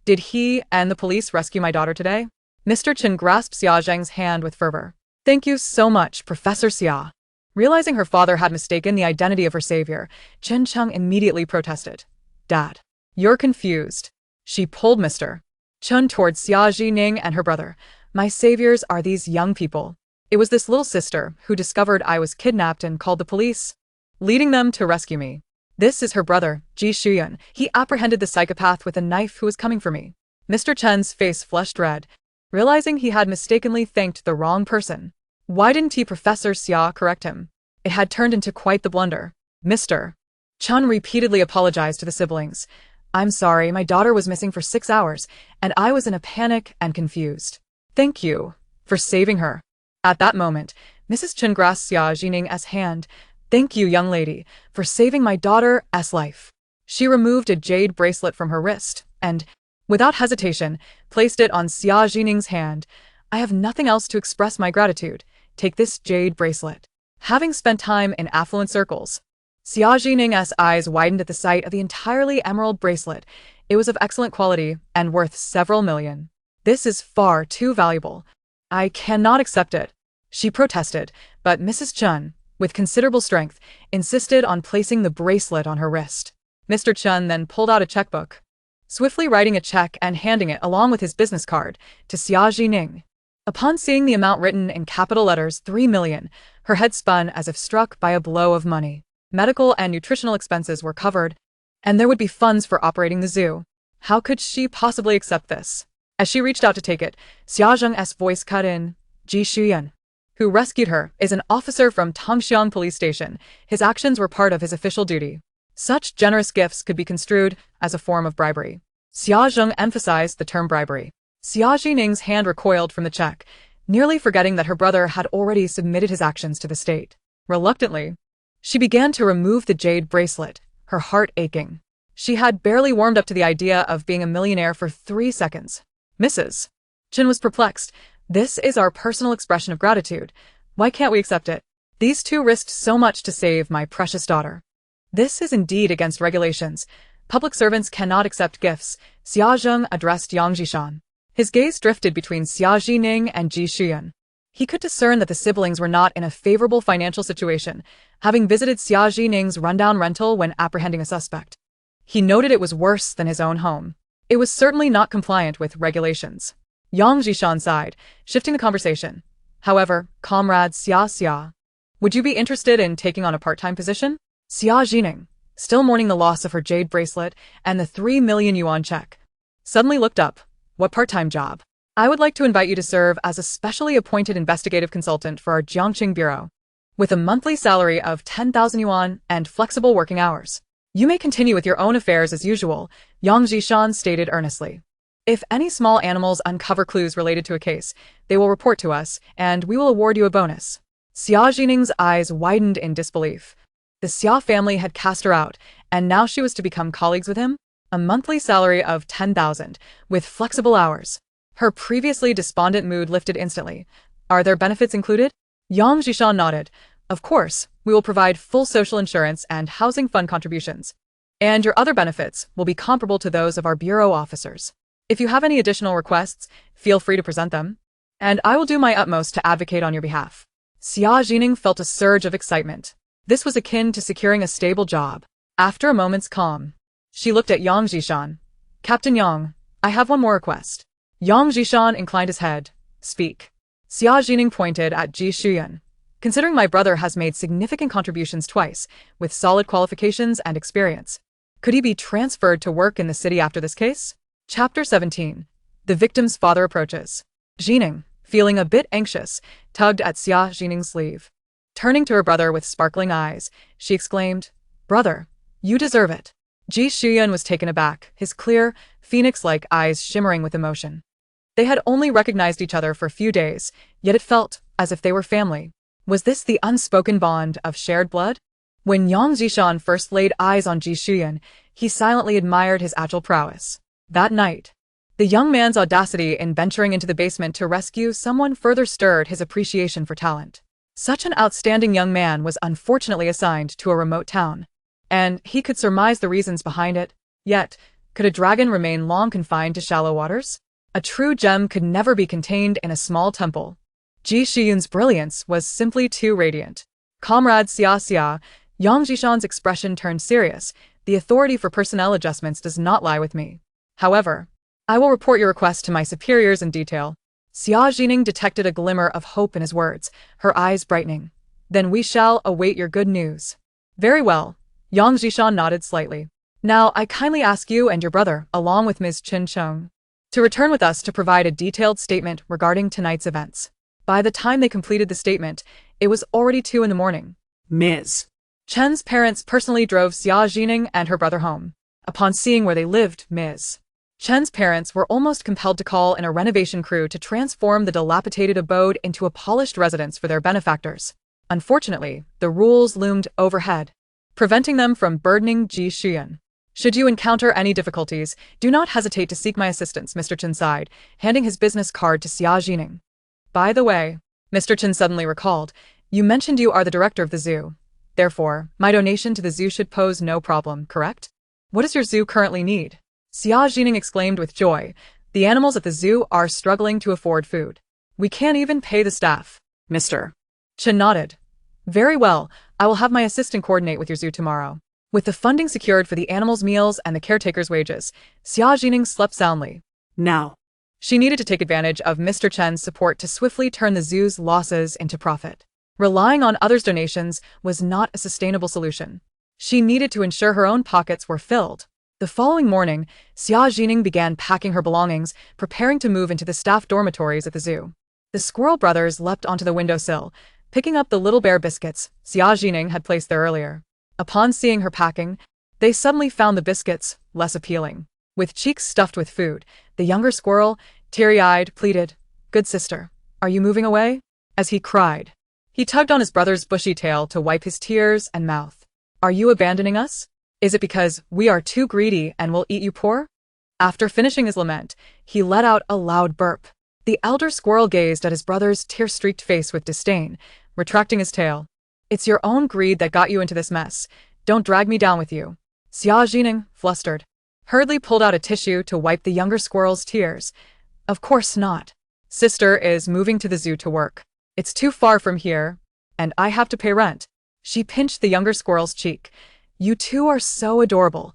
Did he and the police rescue my daughter today? Mr. Chen grasped Xia Zheng's hand with fervor. Thank you so much, Professor Xia. Realizing her father had mistaken the identity of her savior, Chen Cheng immediately protested. Dad, you're confused. She pulled Mr. Chen towards Xia Zhi Ning and her brother. My saviors are these young people. It was this little sister who discovered I was kidnapped and called the police, leading them to rescue me. This is her brother, Ji Shuyan. He apprehended the psychopath with a knife who was coming for me. Mr. Chen's face flushed red, realizing he had mistakenly thanked the wrong person. Why didn't he Professor Xia correct him? It had turned into quite the blunder. Mr. Chen repeatedly apologized to the siblings. I'm sorry, my daughter was missing for 6 hours, and I was in a panic and confused. Thank you for saving her. At that moment, Mrs. Chen grasped Xia Zhi Ning's hand. Thank you, young lady, for saving my daughter's life. She removed a jade bracelet from her wrist, and, without hesitation, placed it on Xia Zhi Ning's hand. I have nothing else to express my gratitude. Take this jade bracelet. Having spent time in affluent circles, Xia Zhi Ning's eyes widened at the sight of the entirely emerald bracelet. It was of excellent quality and worth several million. This is far too valuable. I cannot accept it, she protested, but Mrs. Chen, with considerable strength, insisted on placing the bracelet on her wrist. Mr. Chen then pulled out a checkbook, swiftly writing a check and handing it along with his business card to Xia Zhi Ning. Upon seeing the amount written in capital letters 3 million, her head spun as if struck by a blow of money. Medical and nutritional expenses were covered, and there would be funds for operating the zoo. How could she possibly accept this? As she reached out to take it, Xia Zheng's voice cut in. Ji Shuyan, who rescued her, is an officer from Tongxiang Police Station. His actions were part of his official duty. Such generous gifts could be construed as a form of bribery. Xia Zheng emphasized the term bribery. Xia Zhi Ning's hand recoiled from the check, nearly forgetting that her brother had already submitted his actions to the state. Reluctantly, she began to remove the jade bracelet, her heart aching. She had barely warmed up to the idea of being a millionaire for 3 seconds. Mrs. Chen was perplexed. This is our personal expression of gratitude. Why can't we accept it? These two risked so much to save my precious daughter. This is indeed against regulations. Public servants cannot accept gifts. Xia Zheng addressed Yang Jishan. His gaze drifted between Xia Zhi Ning and Ji Shuyan. He could discern that the siblings were not in a favorable financial situation, having visited Xia Zhi Ning's rundown rental when apprehending a suspect. He noted it was worse than his own home. It was certainly not compliant with regulations. Yang Jishan sighed, shifting the conversation. However, comrade Xia, would you be interested in taking on a part-time position? Xia Zhi Ning, still mourning the loss of her jade bracelet and the 3 million yuan check, suddenly looked up. What part-time job? I would like to invite you to serve as a specially appointed investigative consultant for our Jiangqing Bureau, with a monthly salary of 10,000 yuan and flexible working hours. You may continue with your own affairs as usual, Yang Jishan stated earnestly. If any small animals uncover clues related to a case, they will report to us, and we will award you a bonus. Xia Jining's eyes widened in disbelief. The Xia family had cast her out, and now she was to become colleagues with him? A monthly salary of 10,000, with flexible hours. Her previously despondent mood lifted instantly. Are there benefits included? Yang Jishan nodded. Of course, we will provide full social insurance and housing fund contributions. And your other benefits will be comparable to those of our bureau officers. If you have any additional requests, feel free to present them, and I will do my utmost to advocate on your behalf. Xia Jining felt a surge of excitement. This was akin to securing a stable job. After a moment's calm, she looked at Yang Jishan. Captain Yang, I have one more request. Yang Jishan inclined his head. Speak. Xia Jining pointed at Ji Shuyan. Considering my brother has made significant contributions twice, with solid qualifications and experience, could he be transferred to work in the city after this case? Chapter 17. The victim's father approaches. Jining, feeling a bit anxious, tugged at Xia Jining's sleeve. Turning to her brother with sparkling eyes, she exclaimed, Brother, you deserve it. Ji Shuyan was taken aback, his clear, phoenix-like eyes shimmering with emotion. They had only recognized each other for a few days, yet it felt as if they were family. Was this the unspoken bond of shared blood? When Yang Jishan first laid eyes on Ji Shuyan, he silently admired his agile prowess. That night, the young man's audacity in venturing into the basement to rescue someone further stirred his appreciation for talent. Such an outstanding young man was unfortunately assigned to a remote town, and he could surmise the reasons behind it. Yet, could a dragon remain long confined to shallow waters? A true gem could never be contained in a small temple. Ji Shiyun's brilliance was simply too radiant. Comrade Xia, Yang Jishan's expression turned serious. The authority for personnel adjustments does not lie with me. However, I will report your request to my superiors in detail. Xia Zhi Ning detected a glimmer of hope in his words, her eyes brightening. Then we shall await your good news. Very well. Yang Jishan nodded slightly. Now I kindly ask you and your brother, along with Ms. Qin Cheng, to return with us to provide a detailed statement regarding tonight's events. By the time they completed the statement, it was already 2 in the morning. Ms. Chen's parents personally drove Xia Zhi Ning and her brother home. Upon seeing where they lived, Ms. Chen's parents were almost compelled to call in a renovation crew to transform the dilapidated abode into a polished residence for their benefactors. Unfortunately, the rules loomed overhead, preventing them from burdening Ji Shiyun. Should you encounter any difficulties, do not hesitate to seek my assistance, Mr. Chen sighed, handing his business card to Xia Zhi Ning. By the way, Mr. Chen suddenly recalled, you mentioned you are the director of the zoo. Therefore, my donation to the zoo should pose no problem, correct? What does your zoo currently need? Xia Zhi Ning exclaimed with joy. The animals at the zoo are struggling to afford food. We can't even pay the staff. Mr. Chen nodded. Very well, I will have my assistant coordinate with your zoo tomorrow. With the funding secured for the animals' meals and the caretaker's wages, Xia Zhi Ning slept soundly. Now, she needed to take advantage of Mr. Chen's support to swiftly turn the zoo's losses into profit. Relying on others' donations was not a sustainable solution. She needed to ensure her own pockets were filled. The following morning, Xia Zhi Ning began packing her belongings, preparing to move into the staff dormitories at the zoo. The squirrel brothers leapt onto the windowsill, picking up the little bear biscuits Xia Zhi Ning had placed there earlier. Upon seeing her packing, they suddenly found the biscuits less appealing. With cheeks stuffed with food, the younger squirrel, teary-eyed, pleaded, "Good sister, are you moving away?" As he cried, he tugged on his brother's bushy tail to wipe his tears and mouth. "Are you abandoning us? Is it because we are too greedy and will eat you poor?" After finishing his lament, he let out a loud burp. The elder squirrel gazed at his brother's tear-streaked face with disdain, retracting his tail. "It's your own greed that got you into this mess. Don't drag me down with you." Xia Zhi Ning, flustered, hurriedly pulled out a tissue to wipe the younger squirrel's tears. "Of course not. Sister is moving to the zoo to work. It's too far from here, and I have to pay rent." She pinched the younger squirrel's cheek. "You two are so adorable.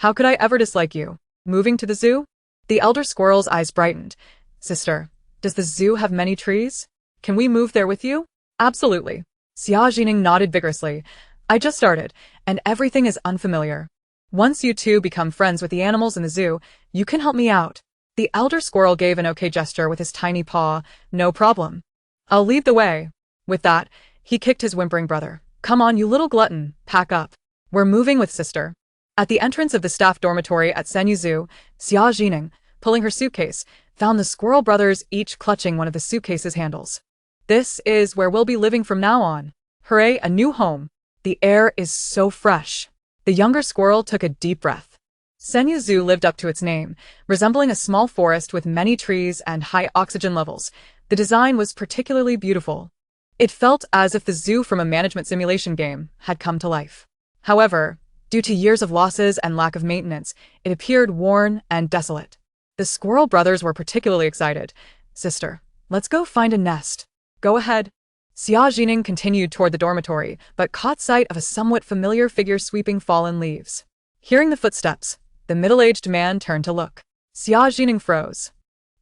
How could I ever dislike you? Moving to the zoo?" The elder squirrel's eyes brightened. "Sister, does the zoo have many trees? Can we move there with you?" "Absolutely." Xia Zhi Ning nodded vigorously. "I just started, and everything is unfamiliar. Once you two become friends with the animals in the zoo, you can help me out." The elder squirrel gave an okay gesture with his tiny paw. "No problem. I'll lead the way." With that, he kicked his whimpering brother. "Come on, you little glutton, pack up. We're moving with sister." At the entrance of the staff dormitory at Senyu Zoo, Xia Zhi Ning, pulling her suitcase, found the squirrel brothers each clutching one of the suitcase's handles. "This is where we'll be living from now on. Hooray, a new home. The air is so fresh." The younger squirrel took a deep breath. Senyu Zoo lived up to its name, resembling a small forest with many trees and high oxygen levels. The design was particularly beautiful. It felt as if the zoo from a management simulation game had come to life. However, due to years of losses and lack of maintenance, it appeared worn and desolate. The squirrel brothers were particularly excited. "Sister, let's go find a nest." "Go ahead." Xia Zhi Ning continued toward the dormitory, but caught sight of a somewhat familiar figure sweeping fallen leaves. Hearing the footsteps, the middle-aged man turned to look. Xia Zhi Ning froze.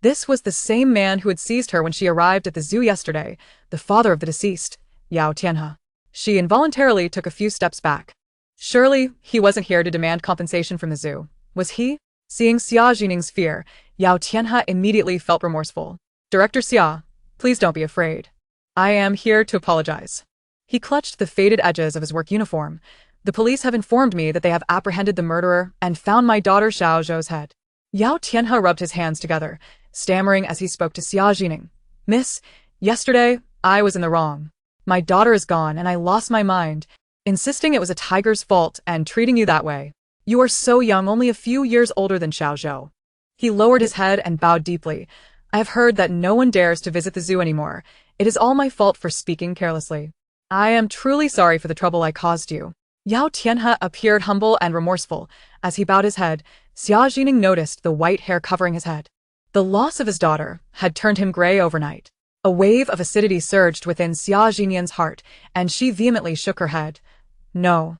This was the same man who had seized her when she arrived at the zoo yesterday, the father of the deceased, Yao Tianhe. She involuntarily took a few steps back. Surely, he wasn't here to demand compensation from the zoo, was he? Seeing Xia Zhi Ning's fear, Yao Tianhe immediately felt remorseful. "Director Xia, please don't be afraid. I am here to apologize." He clutched the faded edges of his work uniform. "The police have informed me that they have apprehended the murderer and found my daughter Xiao Zhou's head." Yao Tianhe rubbed his hands together, stammering as he spoke to Xia Zhi Ning. "Miss, yesterday, I was in the wrong. My daughter is gone and I lost my mind, insisting it was a tiger's fault and treating you that way. You are so young, only a few years older than Xiao Zhou." He lowered his head and bowed deeply. I have heard that no one dares to visit the zoo anymore. It is all my fault for speaking carelessly. I am truly sorry for the trouble I caused you. Yao Tianhe appeared humble and remorseful. As he bowed his head, Xia Zhi Ning noticed the white hair covering his head. The loss of his daughter had turned him gray overnight. A wave of acidity surged within Xia Zhi Ning's heart, and she vehemently shook her head. No.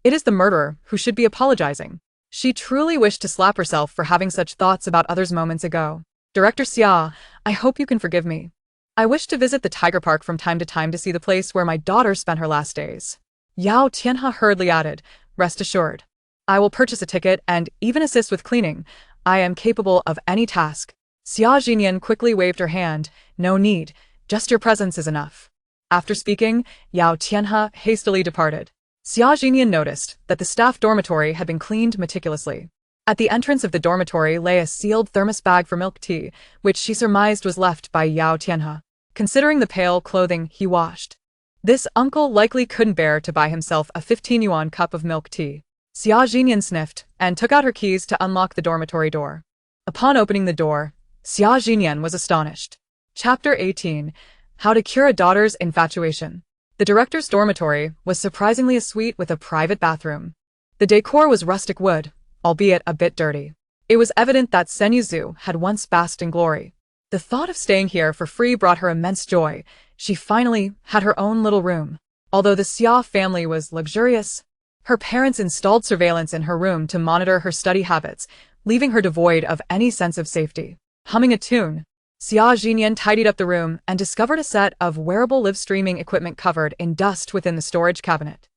It is the murderer who should be apologizing. She truly wished to slap herself for having such thoughts about others moments ago. Director Xia, I hope you can forgive me. I wish to visit the tiger park from time to time to see the place where my daughter spent her last days. Yao Tianhe hurriedly added, rest assured. I will purchase a ticket and even assist with cleaning. I am capable of any task. Xia Zhi Ning quickly waved her hand. No need, just your presence is enough. After speaking, Yao Tianhe hastily departed. Xia Zhi Ning noticed that the staff dormitory had been cleaned meticulously. At the entrance of the dormitory lay a sealed thermos bag for milk tea, which she surmised was left by Yao Tianhe. Considering the pale clothing he washed, this uncle likely couldn't bear to buy himself a 15 yuan cup of milk tea. Xia Zhi Ning sniffed and took out her keys to unlock the dormitory door. Upon opening the door, Xia Zhi Ning was astonished. Chapter 18. How to Cure a Daughter's Infatuation. The director's dormitory was surprisingly a suite with a private bathroom. The decor was rustic wood, albeit a bit dirty. It was evident that Senyu Zhu had once basked in glory. The thought of staying here for free brought her immense joy. She finally had her own little room. Although the Xia family was luxurious, her parents installed surveillance in her room to monitor her study habits, leaving her devoid of any sense of safety. Humming a tune, Xia Zhi Ning tidied up the room and discovered a set of wearable live streaming equipment covered in dust within the storage cabinet.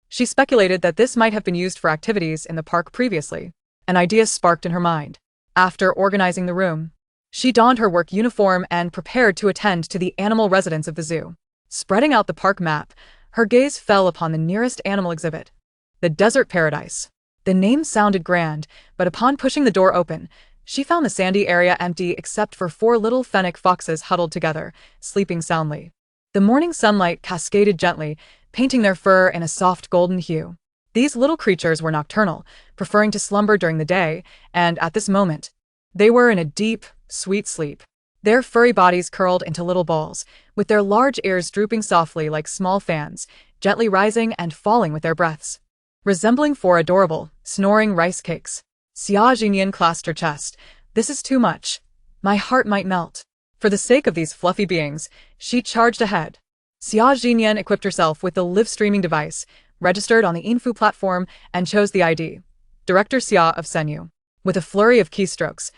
She speculated that this might have been used for activities in the park previously. An idea sparked in her mind. After organizing the room, she donned her work uniform and prepared to attend to the animal residents of the zoo. Spreading out the park map, her gaze fell upon the nearest animal exhibit, the Desert Paradise. The name sounded grand, but upon pushing the door open, she found the sandy area empty except for 4 little fennec foxes huddled together, sleeping soundly. The morning sunlight cascaded gently, painting their fur in a soft golden hue. These little creatures were nocturnal, preferring to slumber during the day, and at this moment, they were in a deep, sweet sleep. Their furry bodies curled into little balls, with their large ears drooping softly like small fans, gently rising and falling with their breaths, resembling 4 adorable, snoring rice cakes. Xia Zhi Ning clasped her chest. This is too much. My heart might melt. For the sake of these fluffy beings, she charged ahead. Xia Zhi Ning equipped herself with the live streaming device, registered on the Info platform, and chose the ID, Director Xia of Senyu. With a flurry of keystrokes,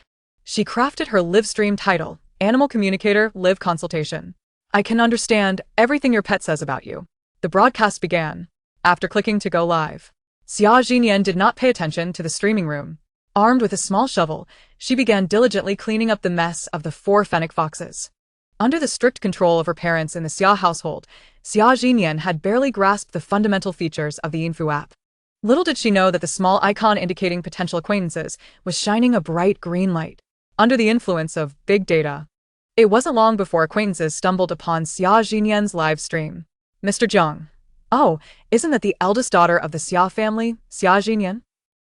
she crafted her live stream title, Animal Communicator Live Consultation. I can understand everything your pet says about you. The broadcast began. After clicking to go live, Xia Zhi Ning did not pay attention to the streaming room. Armed with a small shovel, she began diligently cleaning up the mess of the 4 fennec foxes. Under the strict control of her parents in the Xia household, Xia Zhi Ning had barely grasped the fundamental features of the Info app. Little did she know that the small icon indicating potential acquaintances was shining a bright green light. Under the influence of big data, it wasn't long before acquaintances stumbled upon Xia Zhi Ning's live stream. Mr. Zhang. Oh, isn't that the eldest daughter of the Xia family, Xia Zhi Ning?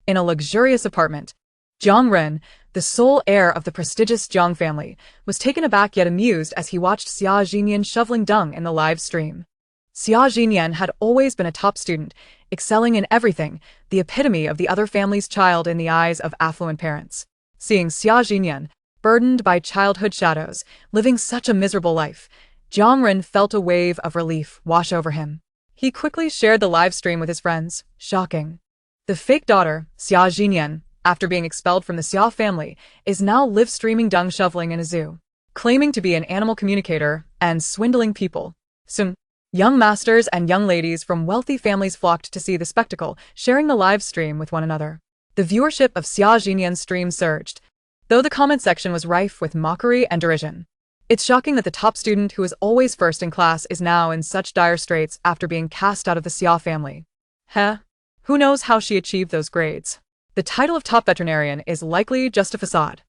In a luxurious apartment, Jiang Ren, the sole heir of the prestigious Jiang family, was taken aback yet amused as he watched Xia Zhi Ning shoveling dung in the live stream. Xia Zhi Ning had always been a top student, excelling in everything, the epitome of the other family's child in the eyes of affluent parents. Seeing Xia Zhi Ning, burdened by childhood shadows, living such a miserable life, Jiang Ren felt a wave of relief wash over him. He quickly shared the live stream with his friends. Shocking. The fake daughter, Xia Zhi Ning, after being expelled from the Xia family, is now live streaming dung shoveling in a zoo, claiming to be an animal communicator and swindling people. Soon, young masters and young ladies from wealthy families flocked to see the spectacle, sharing the live stream with one another. The viewership of Xia Zhi Ning's stream surged, though the comment section was rife with mockery and derision. It's shocking that the top student who is always first in class is now in such dire straits after being cast out of the Xia family. Heh. Who knows how she achieved those grades? The title of top veterinarian is likely just a facade.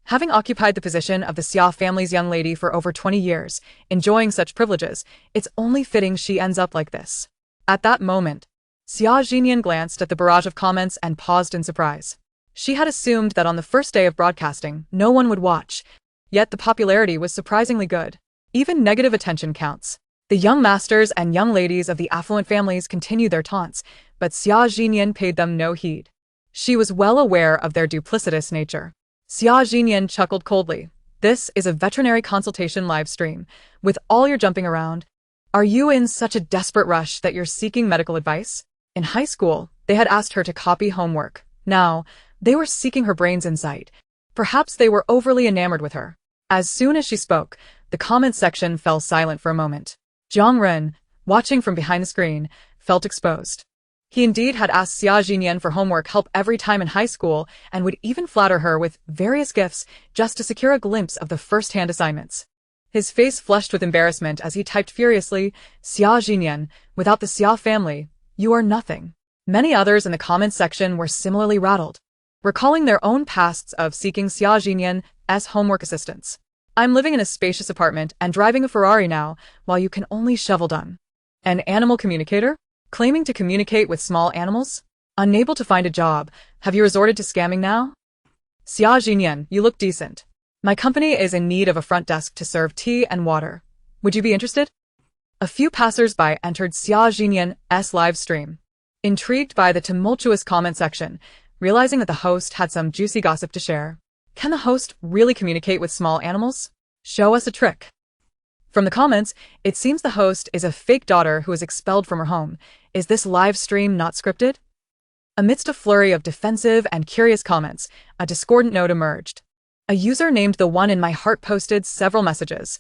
Having occupied the position of the Xia family's young lady for over 20 years, enjoying such privileges, it's only fitting she ends up like this. At that moment, Xia Zhi Ning glanced at the barrage of comments and paused in surprise. She had assumed that on the first day of broadcasting, no one would watch. Yet the popularity was surprisingly good. Even negative attention counts. The young masters and young ladies of the affluent families continued their taunts, but Xia Zhi Ning paid them no heed. She was well aware of their duplicitous nature. Xia Zhi Ning chuckled coldly. This is a veterinary consultation live stream. With all your jumping around, are you in such a desperate rush that you're seeking medical advice? In high school, they had asked her to copy homework. Now, they were seeking her brain's insight. Perhaps they were overly enamored with her. As soon as she spoke, the comments section fell silent for a moment. Zhang Ren, watching from behind the screen, felt exposed. He indeed had asked Xia Zhi Ning for homework help every time in high school and would even flatter her with various gifts just to secure a glimpse of the first-hand assignments. His face flushed with embarrassment as he typed furiously, "Xia Zhi Ning, without the Xia family, you are nothing." Many others in the comments section were similarly rattled, recalling their own pasts of seeking Xia Zhi Ning's homework assistance. "I'm living in a spacious apartment and driving a Ferrari now, while you can only shovel dung." An animal communicator? Claiming to communicate with small animals? Unable to find a job, have you resorted to scamming now? "Xia Zhi Ning, you look decent. My company is in need of a front desk to serve tea and water. Would you be interested?" A few passers-by entered Xia Zhi Ning's live stream. Intrigued by the tumultuous comment section, realizing that the host had some juicy gossip to share. Can the host really communicate with small animals? Show us a trick. From the comments, it seems the host is a fake daughter who was expelled from her home. Is this live stream not scripted? Amidst a flurry of defensive and curious comments, a discordant note emerged. A user named The One in My Heart posted several messages.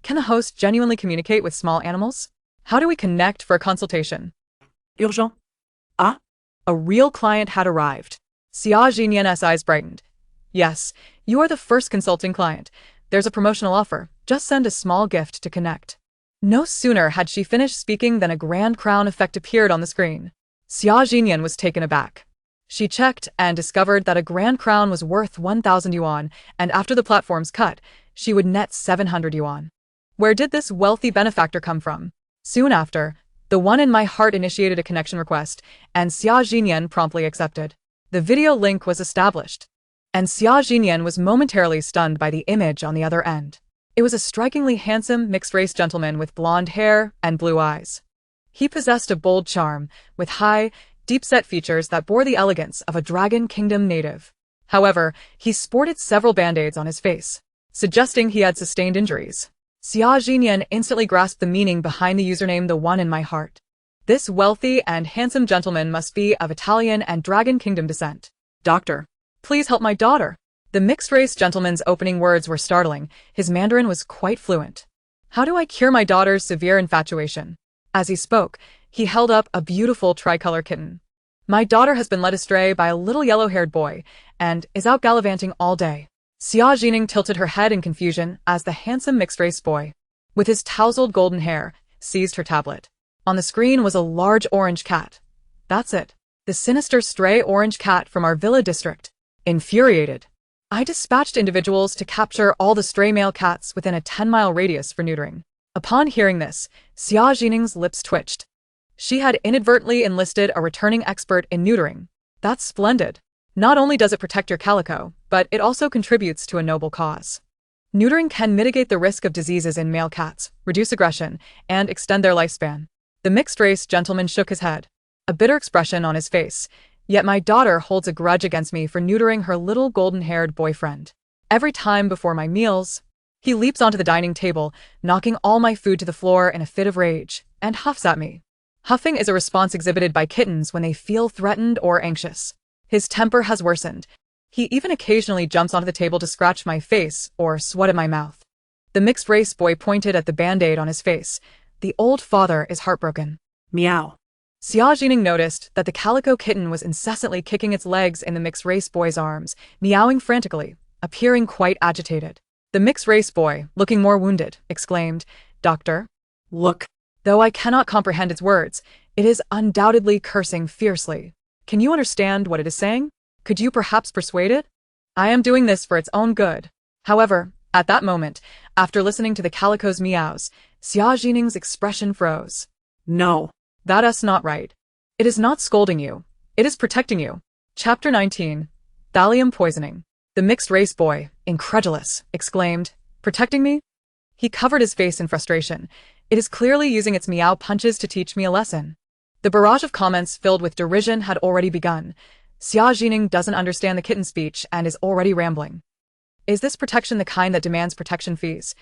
Can the host genuinely communicate with small animals? How do we connect for a consultation? Urgent. Ah? A real client had arrived. Xia Zhi Ning's eyes brightened. "Yes, you are the first consulting client. There's a promotional offer. Just send a small gift to connect." No sooner had she finished speaking than a grand crown effect appeared on the screen. Xia Zhi Ning was taken aback. She checked and discovered that a grand crown was worth 1,000 yuan, and after the platform's cut, she would net 700 yuan. Where did this wealthy benefactor come from? Soon after, The One in My Heart initiated a connection request, and Xia Zhi Ning promptly accepted. The video link was established, and Xia Zhi Ning was momentarily stunned by the image on the other end. It was a strikingly handsome mixed-race gentleman with blonde hair and blue eyes. He possessed a bold charm, with high, deep-set features that bore the elegance of a Dragon Kingdom native. However, he sported several band-aids on his face, suggesting he had sustained injuries. Xia Zhi Ning instantly grasped the meaning behind the username The One in My Heart. This wealthy and handsome gentleman must be of Italian and Dragon Kingdom descent. "Doctor, please help my daughter." The mixed-race gentleman's opening words were startling. His Mandarin was quite fluent. "How do I cure my daughter's severe infatuation?" As he spoke, he held up a beautiful tricolor kitten. "My daughter has been led astray by a little yellow-haired boy, and is out gallivanting all day." Xia Zhi Ning tilted her head in confusion as the handsome mixed-race boy, with his tousled golden hair, seized her tablet. On the screen was a large orange cat. "That's it. The sinister stray orange cat from our villa district." Infuriated, I dispatched individuals to capture all the stray male cats within a 10-mile radius for neutering. Upon hearing this, Xia Zhi Ning's lips twitched. She had inadvertently enlisted a returning expert in neutering. That's splendid. Not only does it protect your calico, but it also contributes to a noble cause. Neutering can mitigate the risk of diseases in male cats, reduce aggression, and extend their lifespan. The mixed-race gentleman shook his head, a bitter expression on his face. "Yet my daughter holds a grudge against me for neutering her little golden-haired boyfriend. Every time before my meals, he leaps onto the dining table, knocking all my food to the floor in a fit of rage, and huffs at me." Huffing is a response exhibited by kittens when they feel threatened or anxious. His temper has worsened. He even occasionally jumps onto the table to scratch my face or swat at my mouth. The mixed-race boy pointed at the band-aid on his face. "The old father is heartbroken." Meow. Xia Zhi Ning noticed that the calico kitten was incessantly kicking its legs in the mixed-race boy's arms, meowing frantically, appearing quite agitated. The mixed-race boy, looking more wounded, exclaimed, "Doctor?" Look. Though I cannot comprehend its words, it is undoubtedly cursing fiercely. Can you understand what it is saying? Could you perhaps persuade it? I am doing this for its own good. However, at that moment, after listening to the calico's meows, Xia Zhi Ning's expression froze. No. That's not right. It is not scolding you. It is protecting you. Chapter 19. Thallium Poisoning. The mixed-race boy, incredulous, exclaimed, "Protecting me?" He covered his face in frustration. It is clearly using its meow punches to teach me a lesson. The barrage of comments filled with derision had already begun. Xia Zhi Ning doesn't understand the kitten speech and is already rambling. Is this protection the kind that demands protection fees?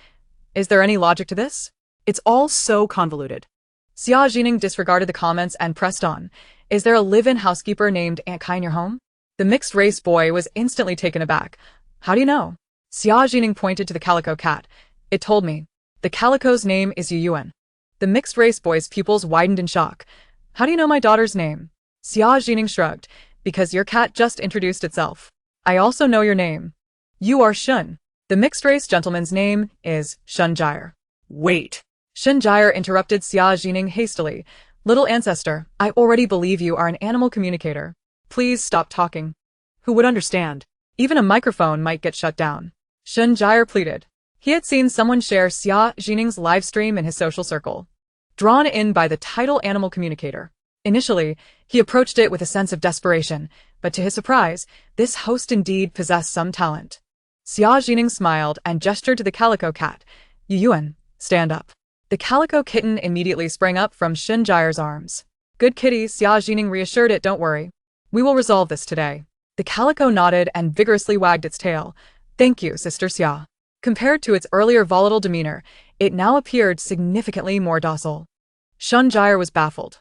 Is there any logic to this? It's all so convoluted. Xia Zhi Ning disregarded the comments and pressed on. Is there a live-in housekeeper named Aunt Kai in your home? The mixed-race boy was instantly taken aback. How do you know? Xia Zhi Ning pointed to the calico cat. It told me. The calico's name is Yuyuan. The mixed-race boy's pupils widened in shock. How do you know my daughter's name? Xia Zhi Ning shrugged. Because your cat just introduced itself. I also know your name. You are Shun. The mixed-race gentleman's name is Shun Jire. Wait. Shun Jire interrupted Xia Zhi Ning hastily. Little ancestor, I already believe you are an animal communicator. Please stop talking. Who would understand? Even a microphone might get shut down. Shun Jire pleaded. He had seen someone share Xia Zhi Ning's live stream in his social circle. Drawn in by the title animal communicator. Initially, he approached it with a sense of desperation, but to his surprise, this host indeed possessed some talent. Xia Zhi Ning smiled and gestured to the calico cat. Yuyuan, stand up. The calico kitten immediately sprang up from Shun Jire's arms. Good kitty, Xia Zhi Ning reassured it, don't worry. We will resolve this today. The calico nodded and vigorously wagged its tail. Thank you, Sister Xia. Compared to its earlier volatile demeanor, it now appeared significantly more docile. Shun Jire was baffled.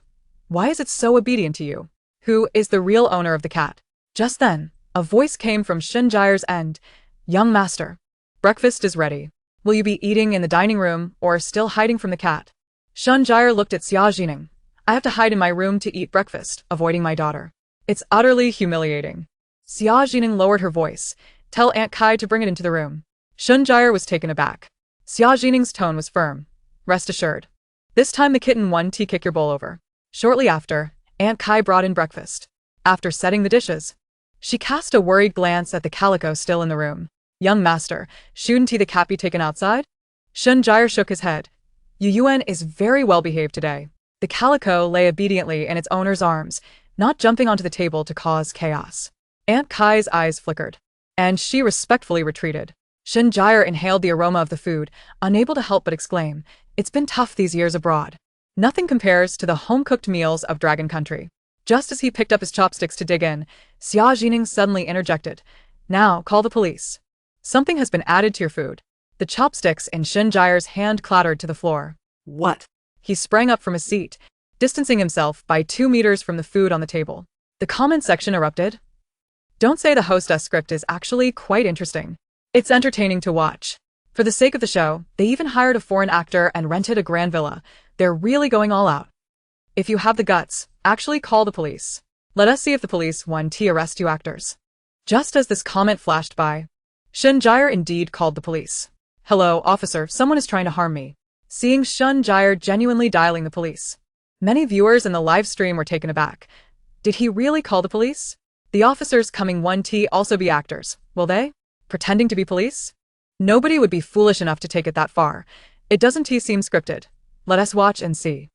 Why is it so obedient to you? Who is the real owner of the cat? Just then, a voice came from Shun Jire's end. Young master, breakfast is ready. Will you be eating in the dining room or still hiding from the cat? Shun Jire looked at Xia Zhi Ning. I have to hide in my room to eat breakfast, avoiding my daughter. It's utterly humiliating. Xia Zhi Ning lowered her voice. Tell Aunt Kai to bring it into the room. Shun Jire was taken aback. Xia Zhi Ning's tone was firm. Rest assured. This time the kitten won to kick your bowl over. Shortly after, Aunt Kai brought in breakfast. After setting the dishes, she cast a worried glance at the calico still in the room. Young master, shouldn't the cat be taken outside? Shun Jire shook his head. Yuyuan is very well behaved today. The calico lay obediently in its owner's arms, not jumping onto the table to cause chaos. Aunt Kai's eyes flickered, and she respectfully retreated. Shun Jire inhaled the aroma of the food, unable to help but exclaim, it's been tough these years abroad. Nothing compares to the home-cooked meals of Dragon Country. Just as he picked up his chopsticks to dig in, Xia Zhi Ning suddenly interjected. Now, call the police. Something has been added to your food. The chopsticks in Shun Jire's hand clattered to the floor. What? He sprang up from his seat, distancing himself by 2 meters from the food on the table. The comment section erupted. Don't say the hostess script is actually quite interesting. It's entertaining to watch. For the sake of the show, they even hired a foreign actor and rented a grand villa. They're really going all out. If you have the guts, actually call the police. Let us see if the police want to arrest you actors. Just as this comment flashed by, Shun Jire indeed called the police. Hello, officer, someone is trying to harm me. Seeing Shun Jire genuinely dialing the police. Many viewers in the live stream were taken aback. Did he really call the police? The officers coming one T also be actors, will they? Pretending to be police? Nobody would be foolish enough to take it that far. It doesn't seem scripted. Let us watch and see.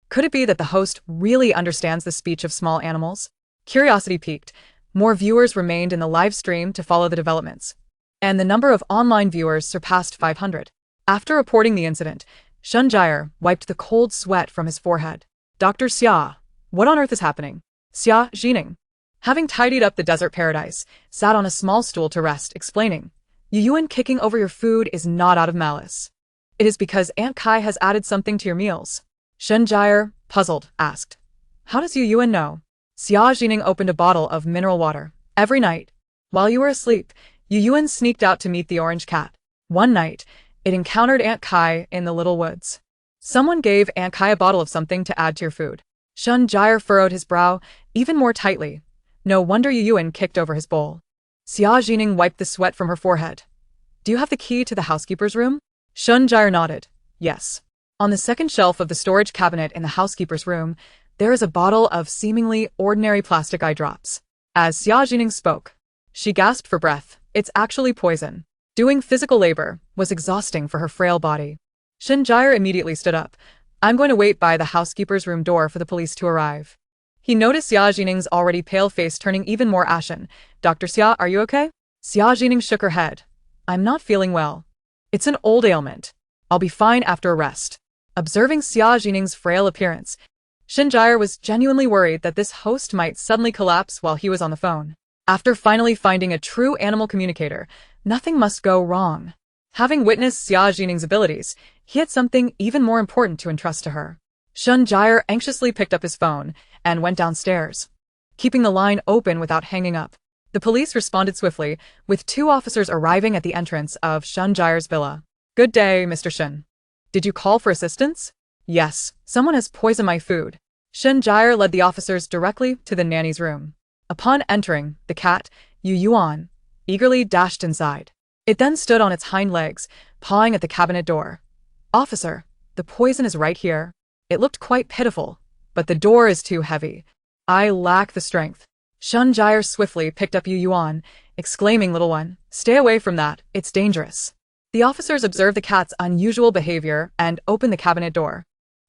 Could it be that the host really understands the speech of small animals? Curiosity piqued. More viewers remained in the live stream to follow the developments. And the number of online viewers surpassed 500. After reporting the incident, Shun Jire wiped the cold sweat from his forehead. Dr. Xia, what on earth is happening? Xia Zhi Ning, having tidied up the desert paradise, sat on a small stool to rest, explaining, Yuyuan kicking over your food is not out of malice. It is because Aunt Kai has added something to your meals. Shun Jire, puzzled, asked, how does Yuyuan know? Xia Zhi Ning opened a bottle of mineral water. Every night, while you were asleep, Yuyuan sneaked out to meet the orange cat. One night, it encountered Aunt Kai in the little woods. Someone gave Aunt Kai a bottle of something to add to your food. Shun Jire furrowed his brow even more tightly. No wonder Yuyuan kicked over his bowl. Xia Zhi Ning wiped the sweat from her forehead. Do you have the key to the housekeeper's room? Shun Jire nodded. Yes. On the second shelf of the storage cabinet in the housekeeper's room, there is a bottle of seemingly ordinary plastic eye drops. As Xia Zhi Ning spoke, she gasped for breath. It's actually poison. Doing physical labor was exhausting for her frail body. Shun Jire immediately stood up. I'm going to wait by the housekeeper's room door for the police to arrive. He noticed Xia Zhi Ning's already pale face turning even more ashen. Dr. Xia, are you okay? Xia Zhi Ning shook her head. I'm not feeling well. It's an old ailment. I'll be fine after a rest. Observing Xia Zhi Ning's frail appearance, Xinjire was genuinely worried that this host might suddenly collapse while he was on the phone. After finally finding a true animal communicator, nothing must go wrong. Having witnessed Xia Zhi Ning's abilities, he had something even more important to entrust to her. Xinjire anxiously picked up his phone and went downstairs, keeping the line open without hanging up. The police responded swiftly, with 2 officers arriving at the entrance of Xinjire's villa. Good day, Mr. Shin. Did you call for assistance? Yes, someone has poisoned my food. Xinjire led the officers directly to the nanny's room. Upon entering, the cat, Yu Yuan, eagerly dashed inside. It then stood on its hind legs, pawing at the cabinet door. Officer, the poison is right here. It looked quite pitiful, but the door is too heavy. I lack the strength. Xinjire swiftly picked up Yu Yuan, exclaiming, Little one, stay away from that, it's dangerous. The officers observed the cat's unusual behavior and opened the cabinet door.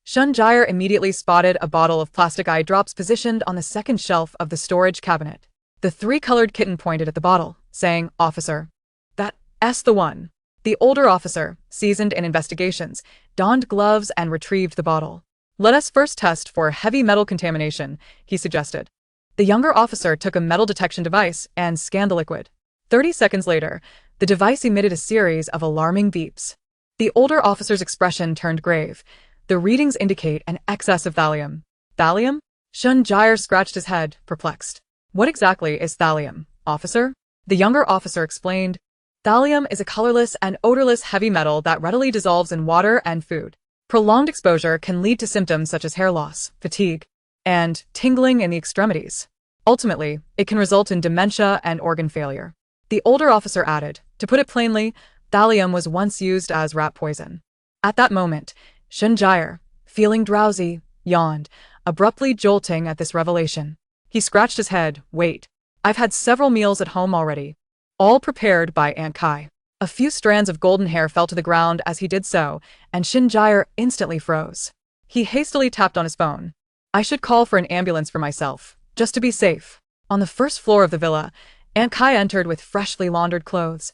Xinjire immediately spotted a bottle of plastic eye drops positioned on the second shelf of the storage cabinet. The 3-colored kitten pointed at the bottle, saying, Officer, that's the one. The older officer, seasoned in investigations, donned gloves and retrieved the bottle. Let us first test for heavy metal contamination, he suggested. The younger officer took a metal detection device and scanned the liquid. 30 seconds later, the device emitted a series of alarming beeps. The older officer's expression turned grave. The readings indicate an excess of thallium. Thallium? Xinjire scratched his head, perplexed. What exactly is thallium, officer? The younger officer explained. Thallium is a colorless and odorless heavy metal that readily dissolves in water and food. Prolonged exposure can lead to symptoms such as hair loss, fatigue, and tingling in the extremities. Ultimately, it can result in dementia and organ failure. The older officer added, to put it plainly, thallium was once used as rat poison. At that moment, Xinjire, feeling drowsy, yawned, abruptly jolting at this revelation. He scratched his head. Wait, I've had several meals at home already, all prepared by Aunt Kai. A few strands of golden hair fell to the ground as he did so, and Xinjire instantly froze. He hastily tapped on his phone. I should call for an ambulance for myself, just to be safe. On the first floor of the villa, Aunt Kai entered with freshly laundered clothes,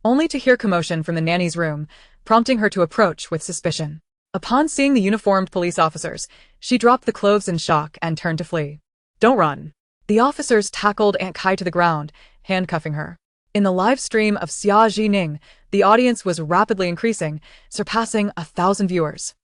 only to hear commotion from the nanny's room, prompting her to approach with suspicion. Upon seeing the uniformed police officers, she dropped the clothes in shock and turned to flee. Don't run. The officers tackled Aunt Kai to the ground, handcuffing her. In the live stream of Xia Zhi Ning, the audience was rapidly increasing, surpassing 1,000 viewers.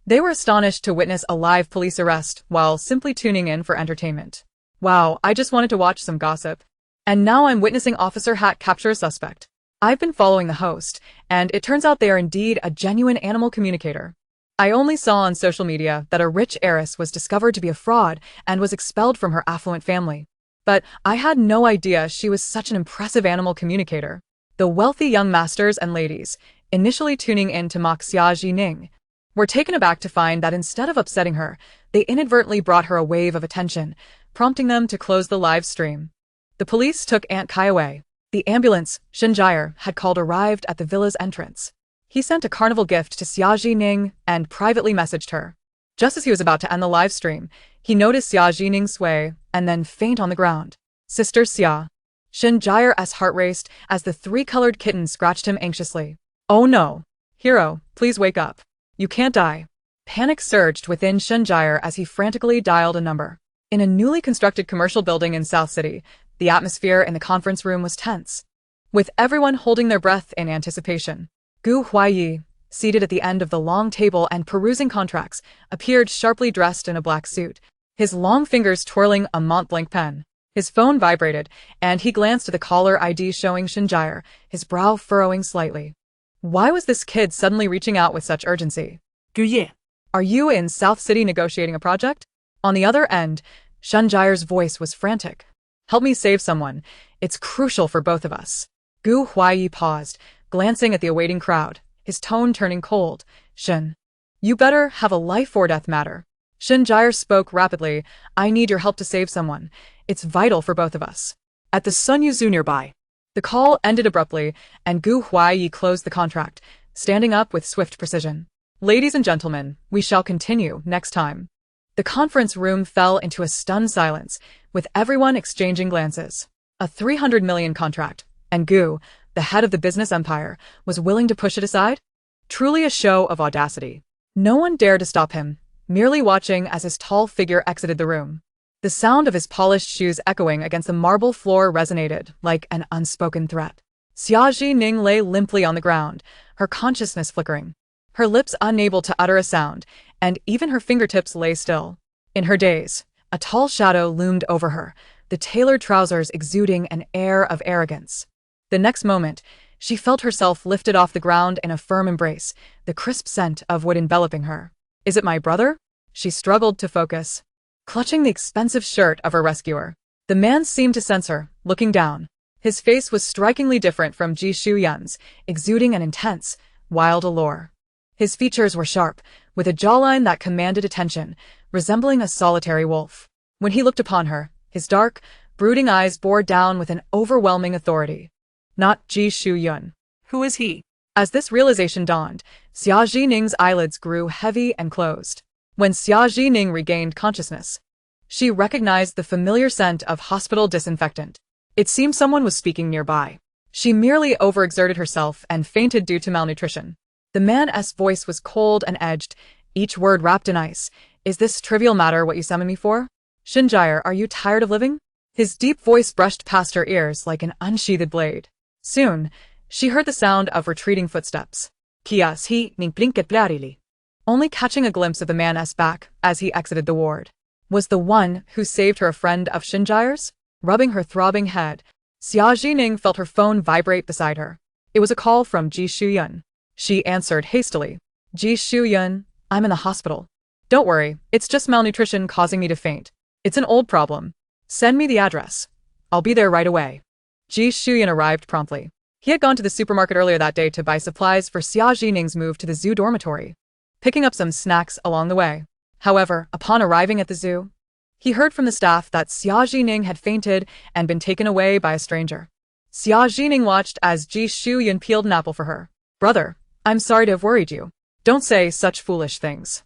They were astonished to witness a live police arrest while simply tuning in for entertainment. Wow, I just wanted to watch some gossip. And now I'm witnessing Officer Hat capture a suspect. I've been following the host, and it turns out they are indeed a genuine animal communicator. I only saw on social media that a rich heiress was discovered to be a fraud and was expelled from her affluent family. But I had no idea she was such an impressive animal communicator. The wealthy young masters and ladies, initially tuning in to mock Xia Zhi Ning, were taken aback to find that instead of upsetting her, they inadvertently brought her a wave of attention, prompting them to close the live stream. The police took Aunt Kai away. The ambulance Xinjire had called arrived at the villa's entrance. He sent a carnival gift to Xia Zhi Ning and privately messaged her. Just as he was about to end the live stream, he noticed Xia Zhi Ning sway and then faint on the ground. Sister Xia. Xinjire's heart raced as the 3-colored kitten scratched him anxiously. Oh no. Hero, please wake up. You can't die. Panic surged within Xinjire as he frantically dialed a number. In a newly constructed commercial building in South City, the atmosphere in the conference room was tense, with everyone holding their breath in anticipation. Gu Huaiyi, seated at the end of the long table and perusing contracts, appeared sharply dressed in a black suit, his long fingers twirling a Montblanc pen. His phone vibrated, and he glanced at the caller ID showing Xinjire, his brow furrowing slightly. Why was this kid suddenly reaching out with such urgency? Gu Ye. Are you in South City negotiating a project? On the other end, Xinjire's voice was frantic. Help me save someone. It's crucial for both of us. Gu Huaiyi paused, glancing at the awaiting crowd, his tone turning cold. Shin, you better have a life-or-death matter. Xinjire spoke rapidly. I need your help to save someone. It's vital for both of us. At the Sun Yu Zoo nearby. The call ended abruptly, and Gu Huaiyi closed the contract, standing up with swift precision. Ladies and gentlemen, we shall continue next time. The conference room fell into a stunned silence, with everyone exchanging glances. A 300 million contract, and Gu, the head of the business empire, was willing to push it aside? Truly a show of audacity. No one dared to stop him, merely watching as his tall figure exited the room. The sound of his polished shoes echoing against the marble floor resonated like an unspoken threat. Xia Zhi Ning lay limply on the ground, her consciousness flickering, her lips unable to utter a sound, and even her fingertips lay still. In her daze, a tall shadow loomed over her, the tailored trousers exuding an air of arrogance. The next moment, she felt herself lifted off the ground in a firm embrace, the crisp scent of wood enveloping her. "Is it my brother?" She struggled to focus, clutching the expensive shirt of her rescuer. The man seemed to sense her, looking down. His face was strikingly different from Ji Shuyun's, exuding an intense, wild allure. His features were sharp, with a jawline that commanded attention, resembling a solitary wolf. When he looked upon her, his dark, brooding eyes bore down with an overwhelming authority. Not Ji Shuyun. Who is he? As this realization dawned, Xia Zhi Ning's eyelids grew heavy and closed. When Xia Zhi Ning regained consciousness, she recognized the familiar scent of hospital disinfectant. It seemed someone was speaking nearby. She merely overexerted herself and fainted due to malnutrition. The man's voice was cold and edged, each word wrapped in ice. "Is this trivial matter what you summoned me for? Xinjire, are you tired of living?" His deep voice brushed past her ears like an unsheathed blade. Soon, she heard the sound of retreating footsteps. Xia Zhi Ning blinket blarili. Only catching a glimpse of the man's back as he exited the ward. Was the one who saved her a friend of Xinjire's? Rubbing her throbbing head, Xia Zhi Ning felt her phone vibrate beside her. It was a call from Ji Shuyun. She answered hastily. "Ji Shuyun, I'm in the hospital. Don't worry, it's just malnutrition causing me to faint. It's an old problem. Send me the address. I'll be there right away." Ji Shuyun arrived promptly. He had gone to the supermarket earlier that day to buy supplies for Xia Zhi Ning's move to the zoo dormitory, picking up some snacks along the way. However, upon arriving at the zoo, he heard from the staff that Xia Zhi Ning had fainted and been taken away by a stranger. Xia Zhi Ning watched as Ji Shuyun peeled an apple for her. "Brother, I'm sorry to have worried you. Don't say such foolish things."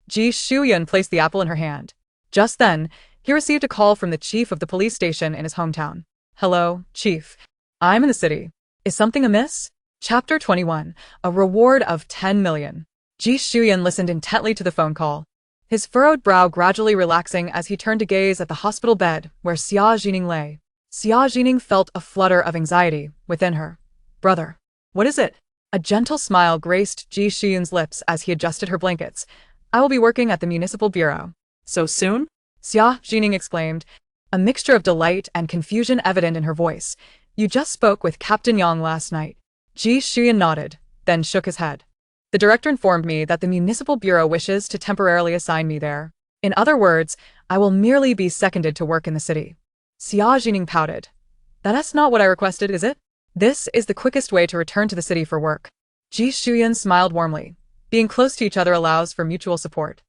Ji Shuyun placed the apple in her hand. Just then, he received a call from the chief of the police station in his hometown. "Hello, Chief. I'm in the city. Is something amiss?" Chapter 21, A Reward of 10 million. Ji Shuyun listened intently to the phone call, his furrowed brow gradually relaxing as he turned to gaze at the hospital bed where Xia Zhi Ning lay. Xia Zhi Ning felt a flutter of anxiety within her. "Brother, what is it?" A gentle smile graced Ji Shuyun's lips as he adjusted her blankets. "I will be working at the municipal bureau." So soon? Xia Zhi Ning exclaimed, a mixture of delight and confusion evident in her voice. "You just spoke with Captain Yang last night." Ji Shuyun nodded, then shook his head. "The director informed me that the municipal bureau wishes to temporarily assign me there. In other words, I will merely be seconded to work in the city." Xia Zhi Ning pouted. "That's not what I requested, is it? This is the quickest way to return to the city for work." Ji Shuyun smiled warmly. Being close to each other allows for mutual support.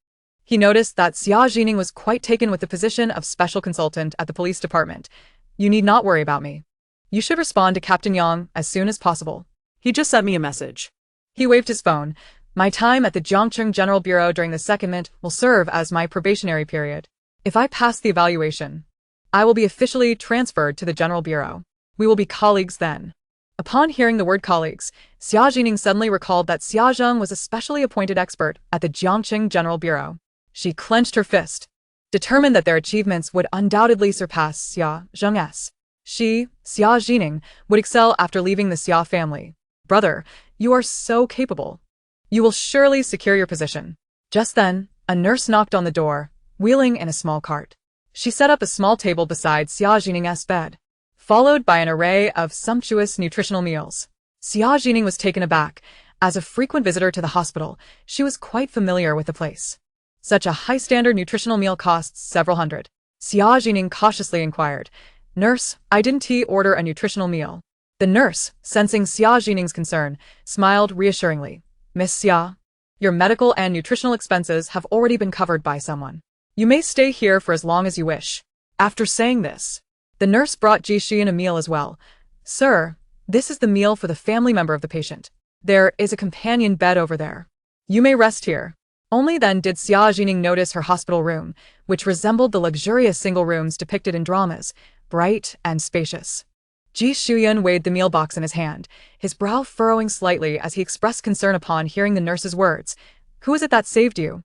He noticed that Xia Zhi Ning was quite taken with the position of special consultant at the police department. "You need not worry about me. You should respond to Captain Yang as soon as possible." He just sent me a message. He waved his phone. "My time at the Jiangcheng General Bureau during the secondment will serve as my probationary period. If I pass the evaluation, I will be officially transferred to the General Bureau. We will be colleagues then." Upon hearing the word colleagues, Xia Zhi Ning suddenly recalled that Xia Zheng was a specially appointed expert at the Jiangcheng General Bureau. She clenched her fist, determined that their achievements would undoubtedly surpass Xia Zheng's. She, Xia Zhi Ning, would excel after leaving the Xia family. "Brother, you are so capable. You will surely secure your position." Just then, a nurse knocked on the door, wheeling in a small cart. She set up a small table beside Xia Zhi Ning's bed, followed by an array of sumptuous nutritional meals. Xia Zhi Ning was taken aback. As a frequent visitor to the hospital, she was quite familiar with the place. Such a high-standard nutritional meal costs several hundred. Xia Zhi Ning cautiously inquired, "Nurse, I didn't order a nutritional meal." The nurse, sensing Xia Zhi Ning's concern, smiled reassuringly. "Miss Xia, your medical and nutritional expenses have already been covered by someone. You may stay here for as long as you wish." After saying this, the nurse brought Ji Shuyun a meal as well. "Sir, this is the meal for the family member of the patient. There is a companion bed over there. You may rest here." Only then did Xia Zhi Ning notice her hospital room, which resembled the luxurious single rooms depicted in dramas, bright and spacious. Ji Shuyun weighed the meal box in his hand, his brow furrowing slightly as he expressed concern upon hearing the nurse's words. Who is it that saved you?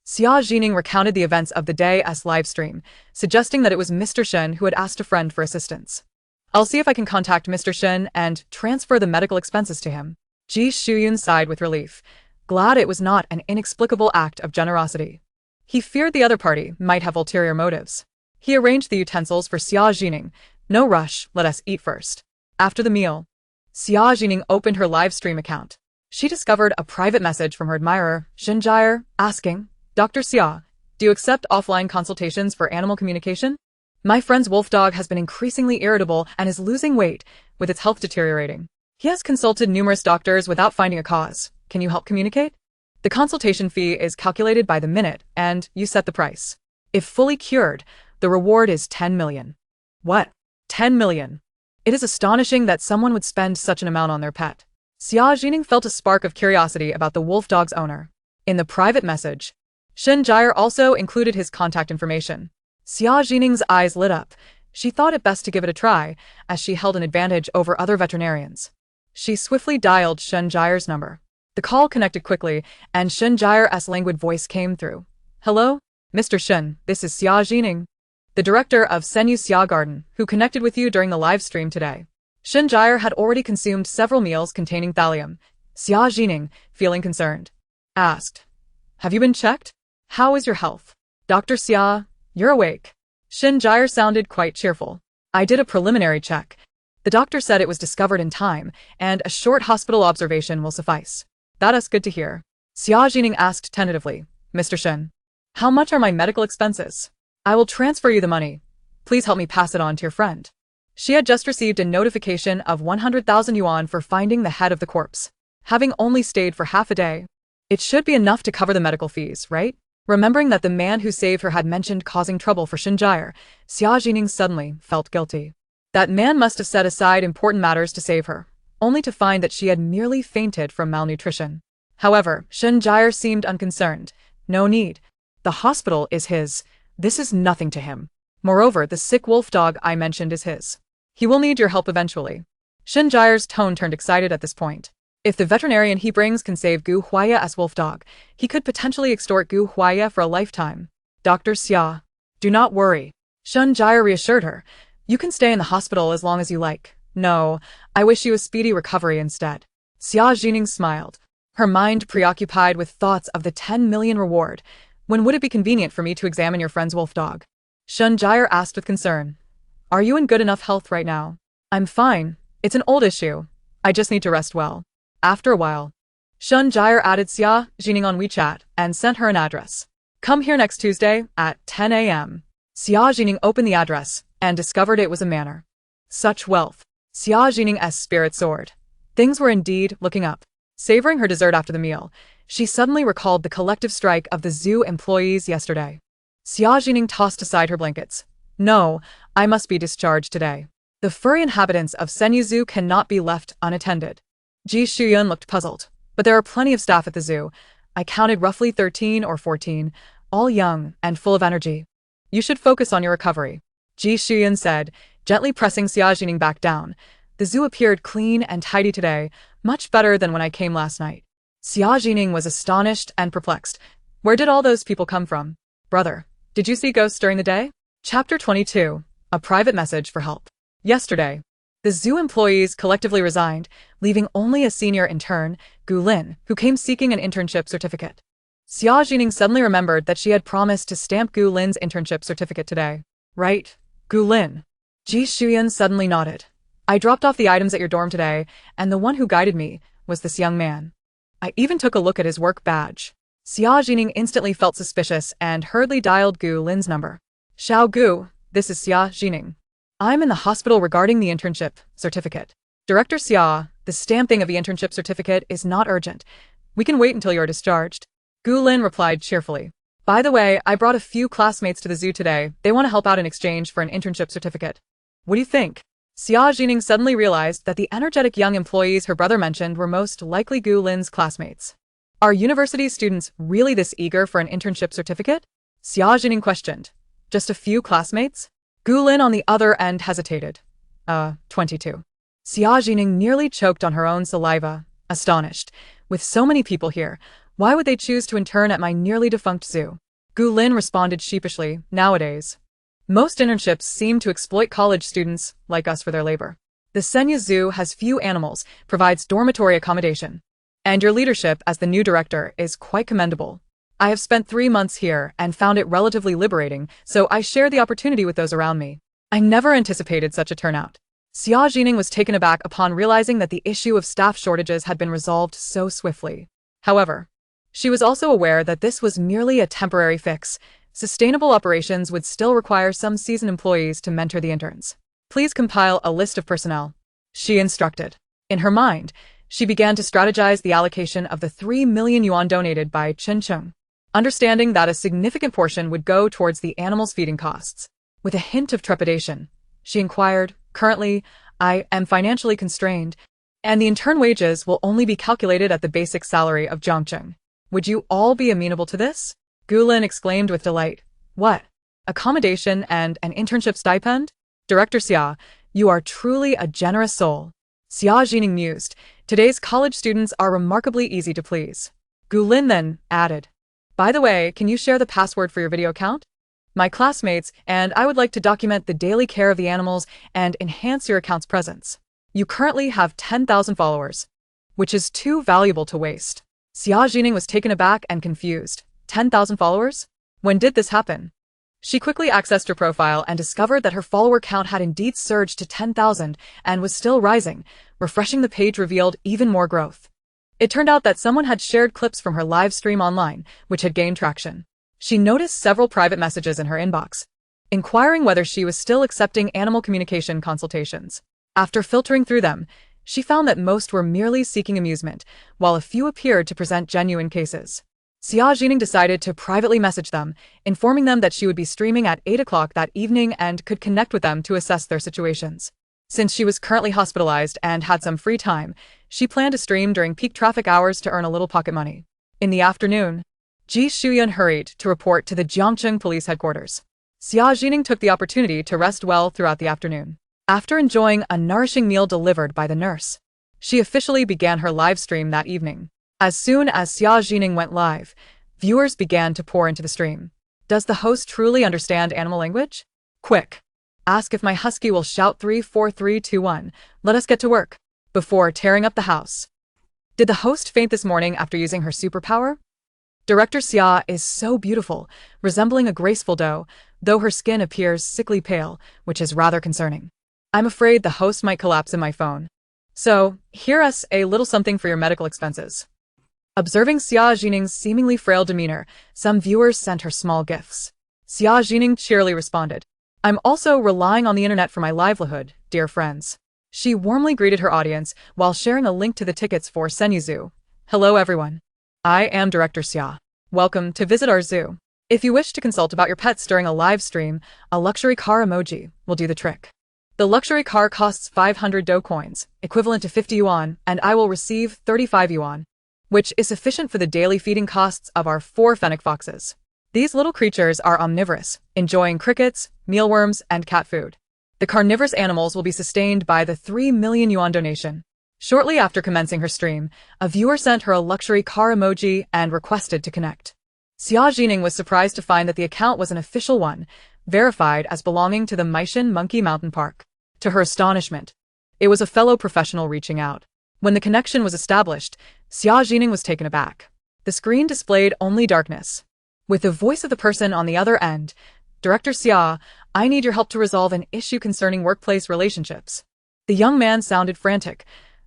Xia Zhi Ning recounted the events of the day's live stream, suggesting that it was Mr. Shen who had asked a friend for assistance. I'll see if I can contact Mr. Shen and transfer the medical expenses to him. Ji Shuyun sighed with relief, glad it was not an inexplicable act of generosity. He feared the other party might have ulterior motives. He arranged the utensils for Xia Zhi Ning. No rush, let us eat first. After the meal, Xia Zhi Ning opened her live stream account. She discovered a private message from her admirer, Shen Jia, asking, Dr. Xia, do you accept offline consultations for animal communication? My friend's wolfdog has been increasingly irritable and is losing weight, with its health deteriorating. He has consulted numerous doctors without finding a cause. Can you help communicate? The consultation fee is calculated by the minute, and you set the price. If fully cured, the reward is 10 million. What? 10 million? It is astonishing that someone would spend such an amount on their pet. Xia Zhi Ning felt a spark of curiosity about the wolfdog's owner. In the private message, Shen Jia also included his contact information. Xia Zhi Ning's eyes lit up. She thought it best to give it a try, as she held an advantage over other veterinarians. She swiftly dialed Shen Jia's number. The call connected quickly, and Shen Jia's languid voice came through. Hello, Mr. Shen, this is Xia Zhi Ning, the director of Senyu Xia Garden, who connected with you during the live stream today. Shen Jia had already consumed several meals containing thallium. Xia Zhi Ning, feeling concerned, asked, Have you been checked? How is your health? Dr. Xia, you're awake. Shen Jia sounded quite cheerful. I did a preliminary check. The doctor said it was discovered in time, and a short hospital observation will suffice. That is good to hear. Xia Zhi Ning asked tentatively, Mr. Shen, how much are my medical expenses? I will transfer you the money. Please help me pass it on to your friend. She had just received a notification of 100,000 yuan for finding the head of the corpse. Having only stayed for half a day, it should be enough to cover the medical fees, right? Remembering that the man who saved her had mentioned causing trouble for Shen Jia, Xia Zhi Ning suddenly felt guilty. That man must have set aside important matters to save her, only to find that she had merely fainted from malnutrition. However, Shen Jia seemed unconcerned. No need. The hospital is his. This is nothing to him. Moreover, the sick wolfdog I mentioned is his. He will need your help eventually. Shen Jia's tone turned excited at this point. If the veterinarian he brings can save Gu Huaiya's wolfdog, he could potentially extort Gu Huaiya for a lifetime. Dr. Xia, do not worry. Shen Jia reassured her. You can stay in the hospital as long as you like. No, I wish you a speedy recovery instead. Xia Zhi Ning smiled, her mind preoccupied with thoughts of the 10 million reward. When would it be convenient for me to examine your friend's wolfdog? Shen Jia asked with concern. Are you in good enough health right now? I'm fine. It's an old issue. I just need to rest well. After a while, Shen Jia added Xia Zhi Ning on WeChat and sent her an address. Come here next Tuesday at 10 a.m. Xia Zhi Ning opened the address and discovered it was a manor. Such wealth. Xia Zhi Ning's spirit soared. Things were indeed looking up. Savoring her dessert after the meal, she suddenly recalled the collective strike of the zoo employees yesterday. Xia Zhi Ning tossed aside her blankets. No, I must be discharged today. The furry inhabitants of Senyu Zoo cannot be left unattended. Ji Shuyun looked puzzled. But there are plenty of staff at the zoo. I counted roughly 13 or 14, all young and full of energy. You should focus on your recovery, Ji Shuyun said, gently pressing Xia Zhi Ning back down. The zoo appeared clean and tidy today, much better than when I came last night. Xia Zhi Ning was astonished and perplexed. Where did all those people come from? Brother, did you see ghosts during the day? Chapter 22. A private message for help. Yesterday, the zoo employees collectively resigned, leaving only a senior intern, Gu Lin, who came seeking an internship certificate. Xia Zhi Ning suddenly remembered that she had promised to stamp Gu Lin's internship certificate today. Right, Gu Lin. Ji Shuyun suddenly nodded. I dropped off the items at your dorm today, and the one who guided me was this young man. I even took a look at his work badge. Xia Zhi Ning instantly felt suspicious and hurriedly dialed Gu Lin's number. Xiao Gu, this is Xia Zhi Ning. I'm in the hospital regarding the internship certificate. Director Xia, the stamping of the internship certificate is not urgent. We can wait until you are discharged. Gu Lin replied cheerfully. By the way, I brought a few classmates to the zoo today. They want to help out in exchange for an internship certificate. What do you think? Xia Zhi Ning suddenly realized that the energetic young employees her brother mentioned were most likely Gu Lin's classmates. Are university students really this eager for an internship certificate? Xia Zhi Ning questioned. Just a few classmates? Gu Lin on the other end hesitated. 22. Xia Zhi Ning nearly choked on her own saliva, astonished. With so many people here, why would they choose to intern at my nearly defunct zoo? Gu Lin responded sheepishly, nowadays. Most internships seem to exploit college students, like us, for their labor. The Senya Zoo has few animals, provides dormitory accommodation. And your leadership as the new director is quite commendable. I have spent 3 months here and found it relatively liberating, so I share the opportunity with those around me. I never anticipated such a turnout. Xia Zhi Ning was taken aback upon realizing that the issue of staff shortages had been resolved so swiftly. However, she was also aware that this was merely a temporary fix. Sustainable operations would still require some seasoned employees to mentor the interns. Please compile a list of personnel, she instructed. In her mind, she began to strategize the allocation of the 3 million yuan donated by Chen Cheng, understanding that a significant portion would go towards the animals' feeding costs. With a hint of trepidation, she inquired, currently, I am financially constrained, and the intern wages will only be calculated at the basic salary of Zhangcheng. Would you all be amenable to this? Gu Lin exclaimed with delight. What? Accommodation and an internship stipend? Director Xia, you are truly a generous soul. Xia Zhi Ning mused. Today's college students are remarkably easy to please. Gu Lin then added, by the way, can you share the password for your video account? My classmates and I would like to document the daily care of the animals and enhance your account's presence. You currently have 10,000 followers, which is too valuable to waste. Xia Zhi Ning was taken aback and confused. 10,000 followers? When did this happen? She quickly accessed her profile and discovered that her follower count had indeed surged to 10,000 and was still rising. Refreshing the page revealed even more growth. It turned out that someone had shared clips from her live stream online, which had gained traction. She noticed several private messages in her inbox, inquiring whether she was still accepting animal communication consultations. After filtering through them, she found that most were merely seeking amusement, while a few appeared to present genuine cases. Xia Zhi Ning decided to privately message them, informing them that she would be streaming at 8 o'clock that evening and could connect with them to assess their situations. Since she was currently hospitalized and had some free time, she planned to stream during peak traffic hours to earn a little pocket money. In the afternoon, Ji Shuyun hurried to report to the Jiangcheng police headquarters. Xia Zhi Ning took the opportunity to rest well throughout the afternoon. After enjoying a nourishing meal delivered by the nurse, she officially began her live stream that evening. As soon as Xia Zhi Ning went live, viewers began to pour into the stream. Does the host truly understand animal language? Quick! Ask if my husky will shout 3, 4, 3, 2, 1. Let us get to work. Before tearing up the house. Did the host faint this morning after using her superpower? Director Xia is so beautiful, resembling a graceful doe, though her skin appears sickly pale, which is rather concerning. I'm afraid the host might collapse in my phone. So, hear us a little something for your medical expenses. Observing Xia Zhi Ning's seemingly frail demeanor, some viewers sent her small gifts. Xia Zhi Ning cheerily responded, I'm also relying on the internet for my livelihood, dear friends. She warmly greeted her audience while sharing a link to the tickets for Senya Zoo. Hello everyone. I am Director Xia. Welcome to visit our zoo. If you wish to consult about your pets during a live stream, a luxury car emoji will do the trick. The luxury car costs 500 do coins, equivalent to 50 yuan, and I will receive 35 yuan, which is sufficient for the daily feeding costs of our 4 fennec foxes. These little creatures are omnivorous, enjoying crickets, mealworms, and cat food. The carnivorous animals will be sustained by the 3 million yuan donation. Shortly after commencing her stream, a viewer sent her a luxury car emoji and requested to connect. Xia Zhi Ning was surprised to find that the account was an official one, verified as belonging to the Meishan Monkey Mountain Park. To her astonishment, it was a fellow professional reaching out. When the connection was established, Xia Zhi Ning was taken aback. The screen displayed only darkness. With the voice of the person on the other end, Director Xia, I need your help to resolve an issue concerning workplace relationships. The young man sounded frantic.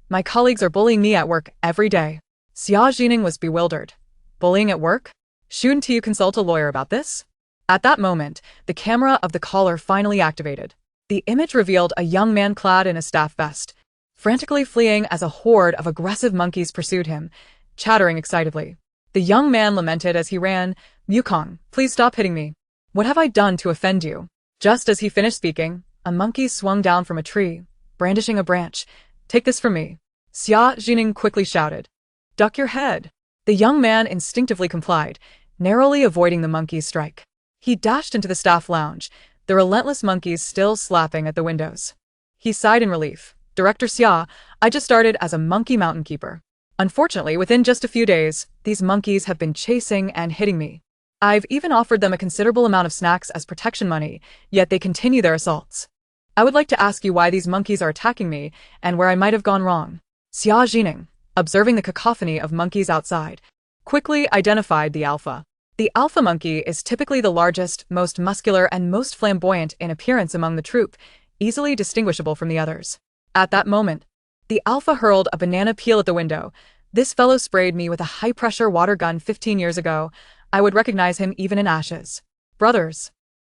My colleagues are bullying me at work every day. Xia Zhi Ning was bewildered. Bullying at work? Shouldn't you consult a lawyer about this? At that moment, the camera of the caller finally activated. The image revealed a young man clad in a staff vest, frantically fleeing as a horde of aggressive monkeys pursued him, chattering excitedly. The young man lamented as he ran, Yukong, please stop hitting me. What have I done to offend you? Just as he finished speaking, a monkey swung down from a tree, brandishing a branch. Take this from me. Xia Zhi Ning quickly shouted. Duck your head. The young man instinctively complied, narrowly avoiding the monkey's strike. He dashed into the staff lounge, the relentless monkeys still slapping at the windows. He sighed in relief. Director Xia, I just started as a monkey mountain keeper. Unfortunately, within just a few days, these monkeys have been chasing and hitting me. I've even offered them a considerable amount of snacks as protection money, yet they continue their assaults. I would like to ask you why these monkeys are attacking me and where I might have gone wrong. Xia Zhi Ning, observing the cacophony of monkeys outside, quickly identified the alpha. The alpha monkey is typically the largest, most muscular, and most flamboyant in appearance among the troop, easily distinguishable from the others. At that moment, the alpha hurled a banana peel at the window. This fellow sprayed me with a high-pressure water gun 15 years ago. I would recognize him even in ashes. Brothers,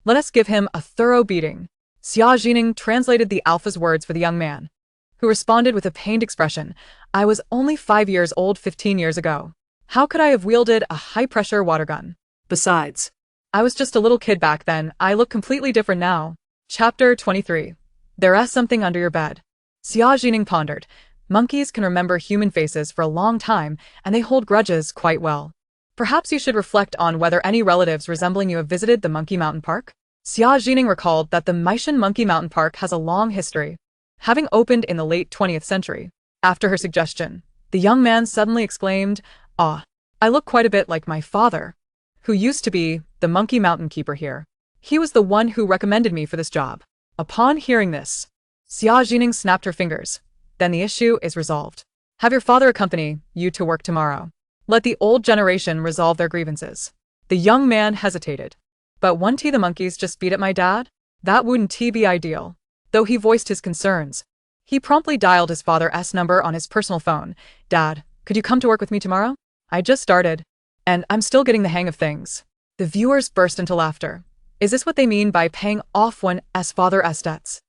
let us give him a thorough beating. Xia Zhi Ning translated the alpha's words for the young man, who responded with a pained expression. I was only 5 years old 15 years ago. How could I have wielded a high-pressure water gun? Besides, I was just a little kid back then. I look completely different now. Chapter 23. There's something under your bed. Xia Zhi Ning pondered. Monkeys can remember human faces for a long time, and they hold grudges quite well. Perhaps you should reflect on whether any relatives resembling you have visited the Monkey Mountain Park. Xia Zhi Ning recalled that the Meishan Monkey Mountain Park has a long history, having opened in the late 20th century. After her suggestion, the young man suddenly exclaimed, "Ah, I look quite a bit like my father, who used to be the Monkey Mountain Keeper here. He was the one who recommended me for this job." Upon hearing this, Xia Zhi Ning snapped her fingers. Then the issue is resolved. Have your father accompany you to work tomorrow. Let the old generation resolve their grievances. The young man hesitated. But wouldn't the monkeys just beat at my dad? That wouldn't be ideal. Though he voiced his concerns, he promptly dialed his father's number on his personal phone. Dad, could you come to work with me tomorrow? I just started, and I'm still getting the hang of things. The viewers burst into laughter. Is this what they mean by paying off one's father's debts?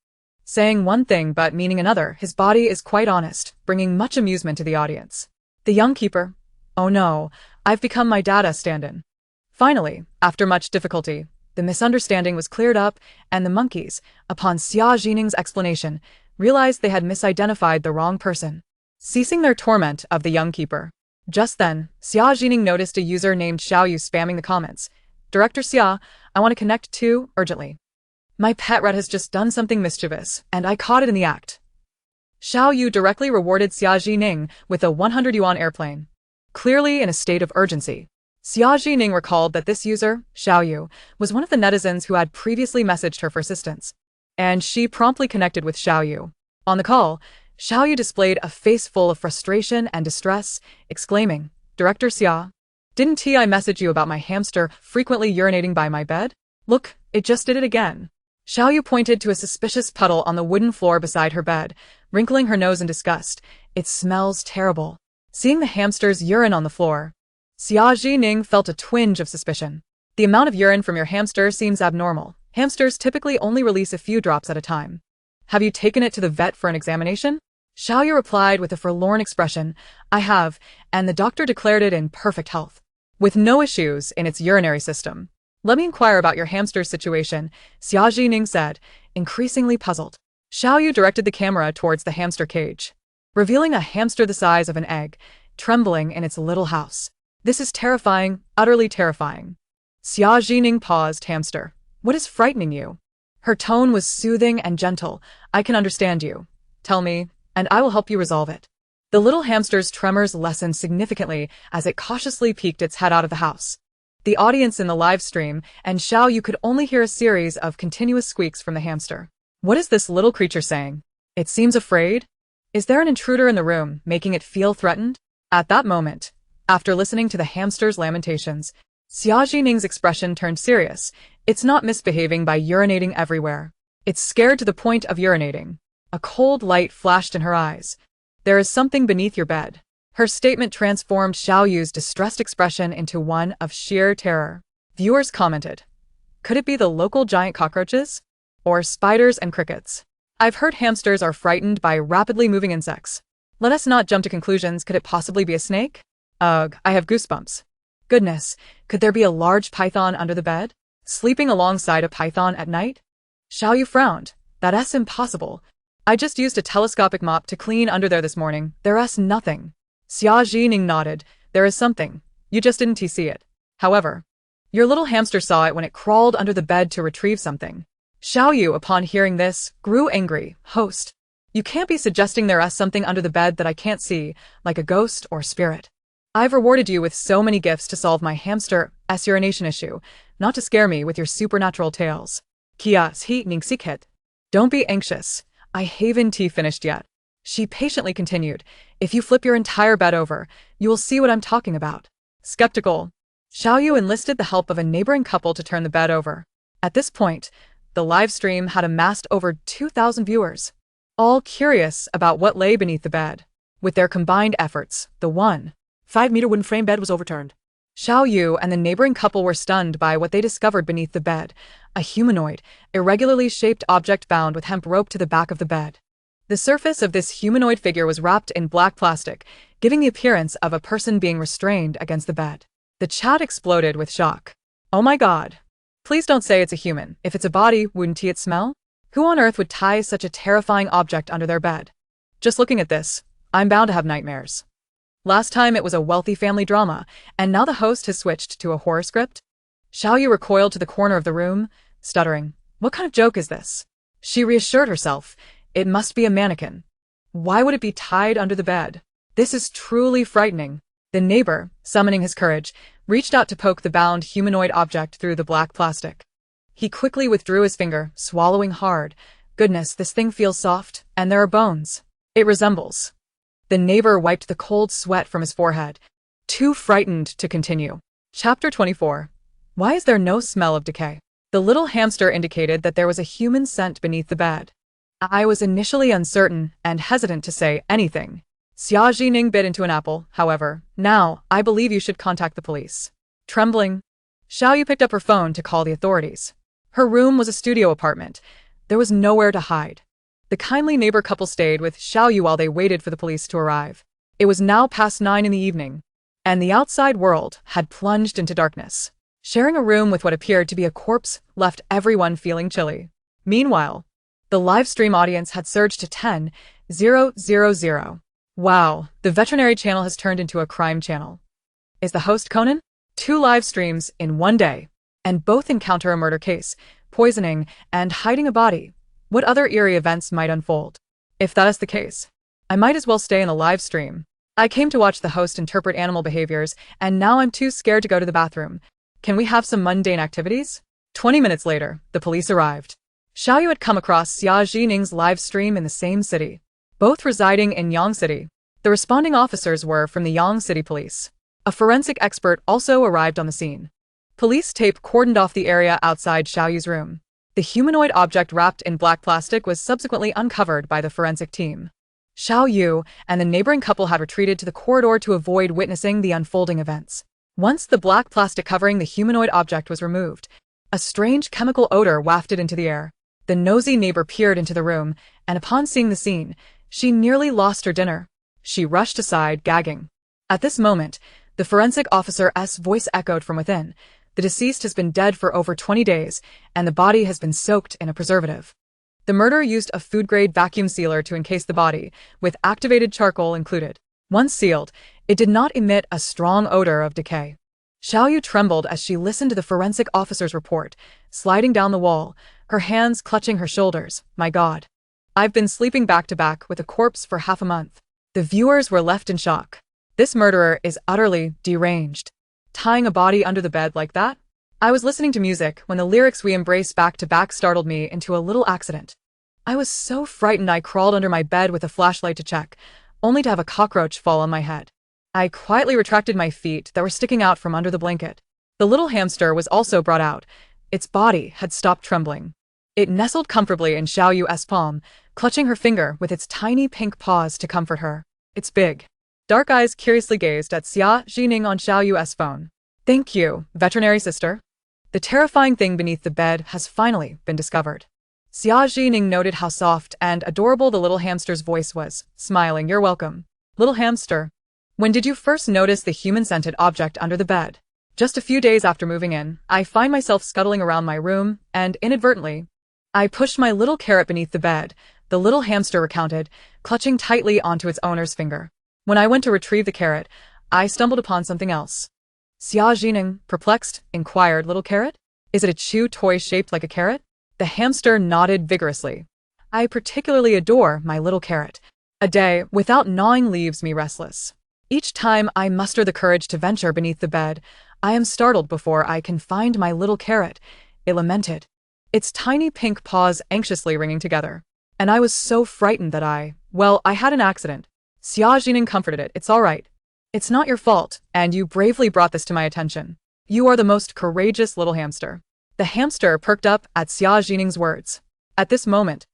Saying one thing but meaning another, his body is quite honest, bringing much amusement to the audience. The young keeper. Oh no, I've become my dad's stand-in. Finally, after much difficulty, the misunderstanding was cleared up, and the monkeys, upon Xia Zhi Ning's explanation, realized they had misidentified the wrong person, ceasing their torment of the young keeper. Just then, Xia Zhi Ning noticed a user named Xiaoyu spamming the comments. Director Xia, I want to connect to urgently. My pet rat has just done something mischievous, and I caught it in the act. Xiaoyu directly rewarded Xia Zhi Ning with a 100 yuan airplane. Clearly in a state of urgency, Xia Zhi Ning recalled that this user, Xiaoyu, was one of the netizens who had previously messaged her for assistance, and she promptly connected with Xiaoyu. On the call, Xiaoyu displayed a face full of frustration and distress, exclaiming, Director Xia, didn't I message you about my hamster frequently urinating by my bed? Look, it just did it again. Xiaoyu pointed to a suspicious puddle on the wooden floor beside her bed, wrinkling her nose in disgust. It smells terrible. Seeing the hamster's urine on the floor, Xia Zhi Ning felt a twinge of suspicion. The amount of urine from your hamster seems abnormal. Hamsters typically only release a few drops at a time. Have you taken it to the vet for an examination? Xiaoyu replied with a forlorn expression. I have, and the doctor declared it in perfect health, with no issues in its urinary system. Let me inquire about your hamster's situation, Xia Zhi Ning said, increasingly puzzled. Xiaoyu directed the camera towards the hamster cage, revealing a hamster the size of an egg, trembling in its little house. This is terrifying, utterly terrifying. Xia Zhi Ning paused. Hamster, what is frightening you? Her tone was soothing and gentle. I can understand you. Tell me, and I will help you resolve it. The little hamster's tremors lessened significantly as it cautiously peeked its head out of the house. The audience in the live stream and Xiaoyu could only hear a series of continuous squeaks from the hamster. What is this little creature saying? It seems afraid? Is there an intruder in the room, making it feel threatened? At that moment, after listening to the hamster's lamentations, Xia Zhi Ning's expression turned serious. It's not misbehaving by urinating everywhere. It's scared to the point of urinating. A cold light flashed in her eyes. There is something beneath your bed. Her statement transformed Xiaoyu's distressed expression into one of sheer terror. Viewers commented, could it be the local giant cockroaches? Or spiders and crickets? I've heard hamsters are frightened by rapidly moving insects. Let us not jump to conclusions. Could it possibly be a snake? Ugh, I have goosebumps. Goodness, could there be a large python under the bed? Sleeping alongside a python at night? Xiaoyu frowned. That's impossible. I just used a telescopic mop to clean under there this morning. There's nothing. Xia Zhi Ning nodded. There is something. You just didn't see it. However, your little hamster saw it when it crawled under the bed to retrieve something. Xiao Yu, upon hearing this, grew angry. Host, you can't be suggesting there is something under the bed that I can't see, like a ghost or spirit. I've rewarded you with so many gifts to solve my hamster's urination issue, not to scare me with your supernatural tales. Xia Zhi Ning. Don't be anxious. I haven't finished yet. She patiently continued. If you flip your entire bed over, you will see what I'm talking about. Skeptical, Xiao Yu enlisted the help of a neighboring couple to turn the bed over. At this point, the live stream had amassed over 2,000 viewers, all curious about what lay beneath the bed. With their combined efforts, the 1.5-meter wooden frame bed was overturned. Xiao Yu and the neighboring couple were stunned by what they discovered beneath the bed, a humanoid, irregularly shaped object bound with hemp rope to the back of the bed. The surface of this humanoid figure was wrapped in black plastic, giving the appearance of a person being restrained against the bed. The chat exploded with shock. Oh my god. Please don't say it's a human. If it's a body, wouldn't it smell? Who on earth would tie such a terrifying object under their bed? Just looking at this, I'm bound to have nightmares. Last time it was a wealthy family drama, and now the host has switched to a horror script? Xiao Yu recoiled to the corner of the room, stuttering. What kind of joke is this? She reassured herself. It must be a mannequin. Why would it be tied under the bed? This is truly frightening. The neighbor, summoning his courage, reached out to poke the bound humanoid object through the black plastic. He quickly withdrew his finger, swallowing hard. Goodness, this thing feels soft, and there are bones. It resembles. The neighbor wiped the cold sweat from his forehead, too frightened to continue. Chapter 24. Why is there no smell of decay? The little hamster indicated that there was a human scent beneath the bed. I was initially uncertain and hesitant to say anything. Xia Zhi Ning bit into an apple, however. Now, I believe you should contact the police. Trembling, Xiao Yu picked up her phone to call the authorities. Her room was a studio apartment. There was nowhere to hide. The kindly neighbor couple stayed with Xiao Yu while they waited for the police to arrive. It was now past 9 in the evening, and the outside world had plunged into darkness. Sharing a room with what appeared to be a corpse left everyone feeling chilly. Meanwhile, the live stream audience had surged to 10,000. Wow, the veterinary channel has turned into a crime channel. Is the host Conan? 2 live streams in one day, and both encounter a murder case, poisoning, and hiding a body. What other eerie events might unfold? If that is the case, I might as well stay in the live stream. I came to watch the host interpret animal behaviors, and now I'm too scared to go to the bathroom. Can we have some mundane activities? 20 minutes later, the police arrived. Xiao Yu had come across Xia Zhi Ning's live stream in the same city, both residing in Yang City. The responding officers were from the Yang City Police. A forensic expert also arrived on the scene. Police tape cordoned off the area outside Xiao Yu's room. The humanoid object wrapped in black plastic was subsequently uncovered by the forensic team. Xiao Yu and the neighboring couple had retreated to the corridor to avoid witnessing the unfolding events. Once the black plastic covering the humanoid object was removed, a strange chemical odor wafted into the air. The nosy neighbor peered into the room, and upon seeing the scene, she nearly lost her dinner. She rushed aside, gagging. At this moment, the forensic officer's voice echoed from within. The deceased has been dead for over 20 days, and the body has been soaked in a preservative. The murderer used a food-grade vacuum sealer to encase the body, with activated charcoal included. Once sealed, it did not emit a strong odor of decay. Xiao Yu trembled as she listened to the forensic officer's report, sliding down the wall, her hands clutching her shoulders. My God. I've been sleeping back-to-back with a corpse for half a month. The viewers were left in shock. This murderer is utterly deranged. Tying a body under the bed like that? I was listening to music when the lyrics "We embrace back-to-back" startled me into a little accident. I was so frightened I crawled under my bed with a flashlight to check, only to have a cockroach fall on my head. I quietly retracted my feet that were sticking out from under the blanket. The little hamster was also brought out. Its body had stopped trembling. It nestled comfortably in Xiao Yu's palm, clutching her finger with its tiny pink paws to comfort her. Its big, dark eyes curiously gazed at Xia Zhi Ning on Xiao Yu's phone. Thank you, veterinary sister. The terrifying thing beneath the bed has finally been discovered. Xia Zhi Ning noted how soft and adorable the little hamster's voice was, smiling. You're welcome. Little hamster. When did you first notice the human-scented object under the bed? Just a few days after moving in, I find myself scuttling around my room, and inadvertently, I pushed my little carrot beneath the bed, the little hamster recounted, clutching tightly onto its owner's finger. When I went to retrieve the carrot, I stumbled upon something else. Xia Zhi Ning, perplexed, inquired, little carrot? Is it a chew toy shaped like a carrot? The hamster nodded vigorously. I particularly adore my little carrot. A day without gnawing leaves me restless. Each time I muster the courage to venture beneath the bed, I am startled before I can find my little carrot, it lamented, its tiny pink paws anxiously wringing together. And I was so frightened that I had an accident. Xia Zhi Ning comforted it. It's all right. It's not your fault, and you bravely brought this to my attention. You are the most courageous little hamster. The hamster perked up at Xia Zhi Ning's words. At this moment,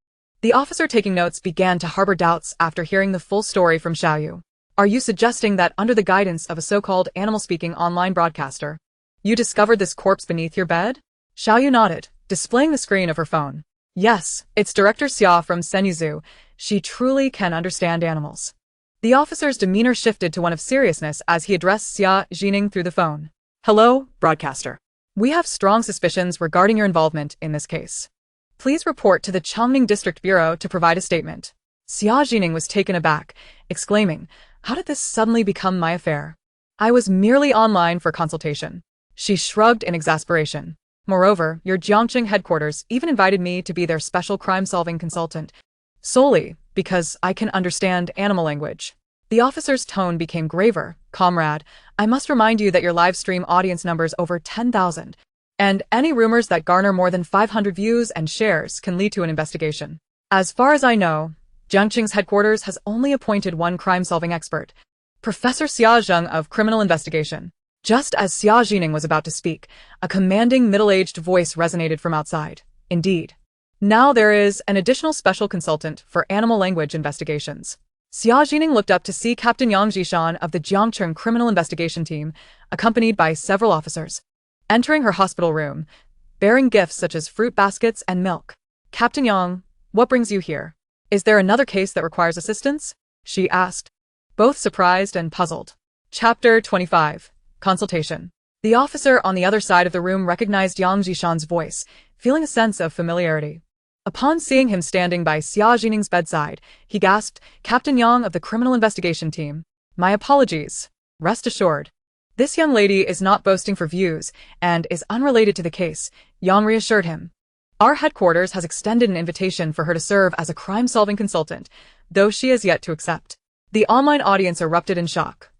the officer taking notes began to harbor doubts after hearing the full story from Xiaoyu. Are you suggesting that under the guidance of a so-called animal-speaking online broadcaster, you discovered this corpse beneath your bed? Xiaoyu nodded, displaying the screen of her phone. Yes, it's Director Xia from Senyuzu. She truly can understand animals. The officer's demeanor shifted to one of seriousness as he addressed Xia Zhi Ning through the phone. Hello, broadcaster. We have strong suspicions regarding your involvement in this case. Please report to the Changning District Bureau to provide a statement. Xia Zhi Ning was taken aback, exclaiming, how did this suddenly become my affair? I was merely online for consultation. She shrugged in exasperation. Moreover, your Jiangqing headquarters even invited me to be their special crime-solving consultant, solely because I can understand animal language. The officer's tone became graver. Comrade, I must remind you that your live stream audience numbers over 10,000, and any rumors that garner more than 500 views and shares can lead to an investigation. As far as I know, Jiangqing's headquarters has only appointed one crime-solving expert, Professor Xia Zheng of Criminal Investigation. Just as Xia Zhi Ning was about to speak, a commanding middle-aged voice resonated from outside. Indeed. Now there is an additional special consultant for animal language investigations. Xia Zhi Ning looked up to see Captain Yang Jishan of the Jiangcheng Criminal Investigation Team, accompanied by several officers, entering her hospital room, bearing gifts such as fruit baskets and milk. Captain Yang, what brings you here? Is there another case that requires assistance? She asked, both surprised and puzzled. Chapter 25. Consultation. The officer on the other side of the room recognized Yang Jishan's voice, feeling a sense of familiarity. Upon seeing him standing by Xia Zhi Ning's bedside, he gasped, Captain Yang of the Criminal Investigation Team. My apologies. Rest assured. This young lady is not boasting for views and is unrelated to the case, Yang reassured him. Our headquarters has extended an invitation for her to serve as a crime-solving consultant, though she has yet to accept. The online audience erupted in shock.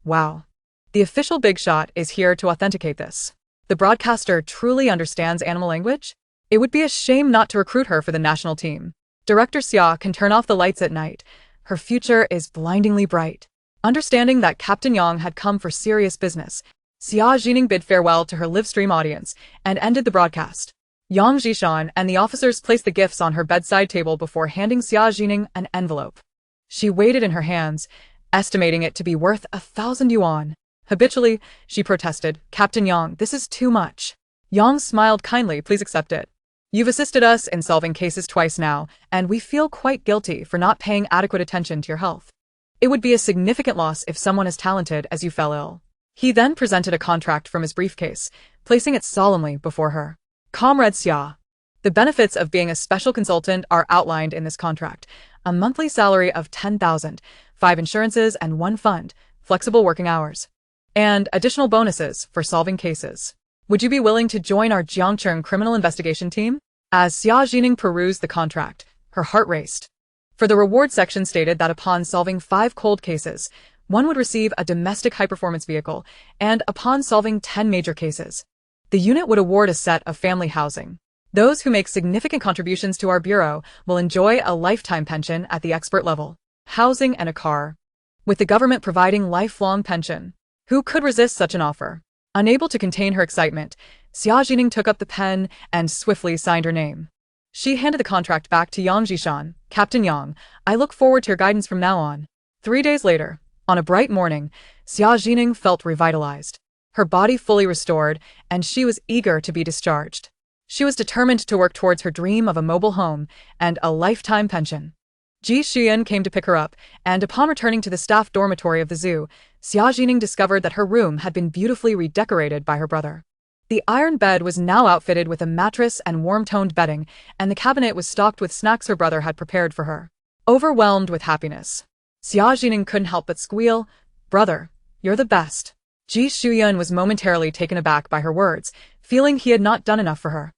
Wow. The official big shot is here to authenticate this. The broadcaster truly understands animal language? It would be a shame not to recruit her for the national team. Director Xia can turn off the lights at night. Her future is blindingly bright. Understanding that Captain Yang had come for serious business, Xia Zhi Ning bid farewell to her live stream audience and ended the broadcast. Yang Jishan and the officers placed the gifts on her bedside table before handing Xia Zhi Ning an envelope. She weighed it in her hands, estimating it to be worth 1,000 yuan. Habitually, she protested, Captain Yang, this is too much. Yang smiled kindly, please accept it. You've assisted us in solving cases twice now, and we feel quite guilty for not paying adequate attention to your health. It would be a significant loss if someone as talented as you fell ill. He then presented a contract from his briefcase, placing it solemnly before her. Comrade Xia. The benefits of being a special consultant are outlined in this contract. A monthly salary of 10,000, 5 insurances and 1 fund, flexible working hours, and additional bonuses for solving cases. Would you be willing to join our Jiangcheng Criminal Investigation Team? As Xia Zhi Ning perused the contract, her heart raced. For the reward section stated that upon solving 5 cold cases, one would receive a domestic high-performance vehicle, and upon solving 10 major cases, the unit would award a set of family housing. Those who make significant contributions to our bureau will enjoy a lifetime pension at the expert level, housing and a car, with the government providing lifelong pension. Who could resist such an offer? Unable to contain her excitement, Xia Zhi Ning took up the pen and swiftly signed her name. She handed the contract back to Yang Jishan. Captain Yang, I look forward to your guidance from now on. 3 days later, on a bright morning, Xia Zhi Ning felt revitalized, her body fully restored, and she was eager to be discharged. She was determined to work towards her dream of a mobile home and a lifetime pension. Ji Xian came to pick her up, and upon returning to the staff dormitory of the zoo, Xia Zhi Ning discovered that her room had been beautifully redecorated by her brother. The iron bed was now outfitted with a mattress and warm-toned bedding, and the cabinet was stocked with snacks her brother had prepared for her. Overwhelmed with happiness, Xia Zhi Ning couldn't help but squeal, Brother, you're the best. Ji Shuyan was momentarily taken aback by her words, feeling he had not done enough for her.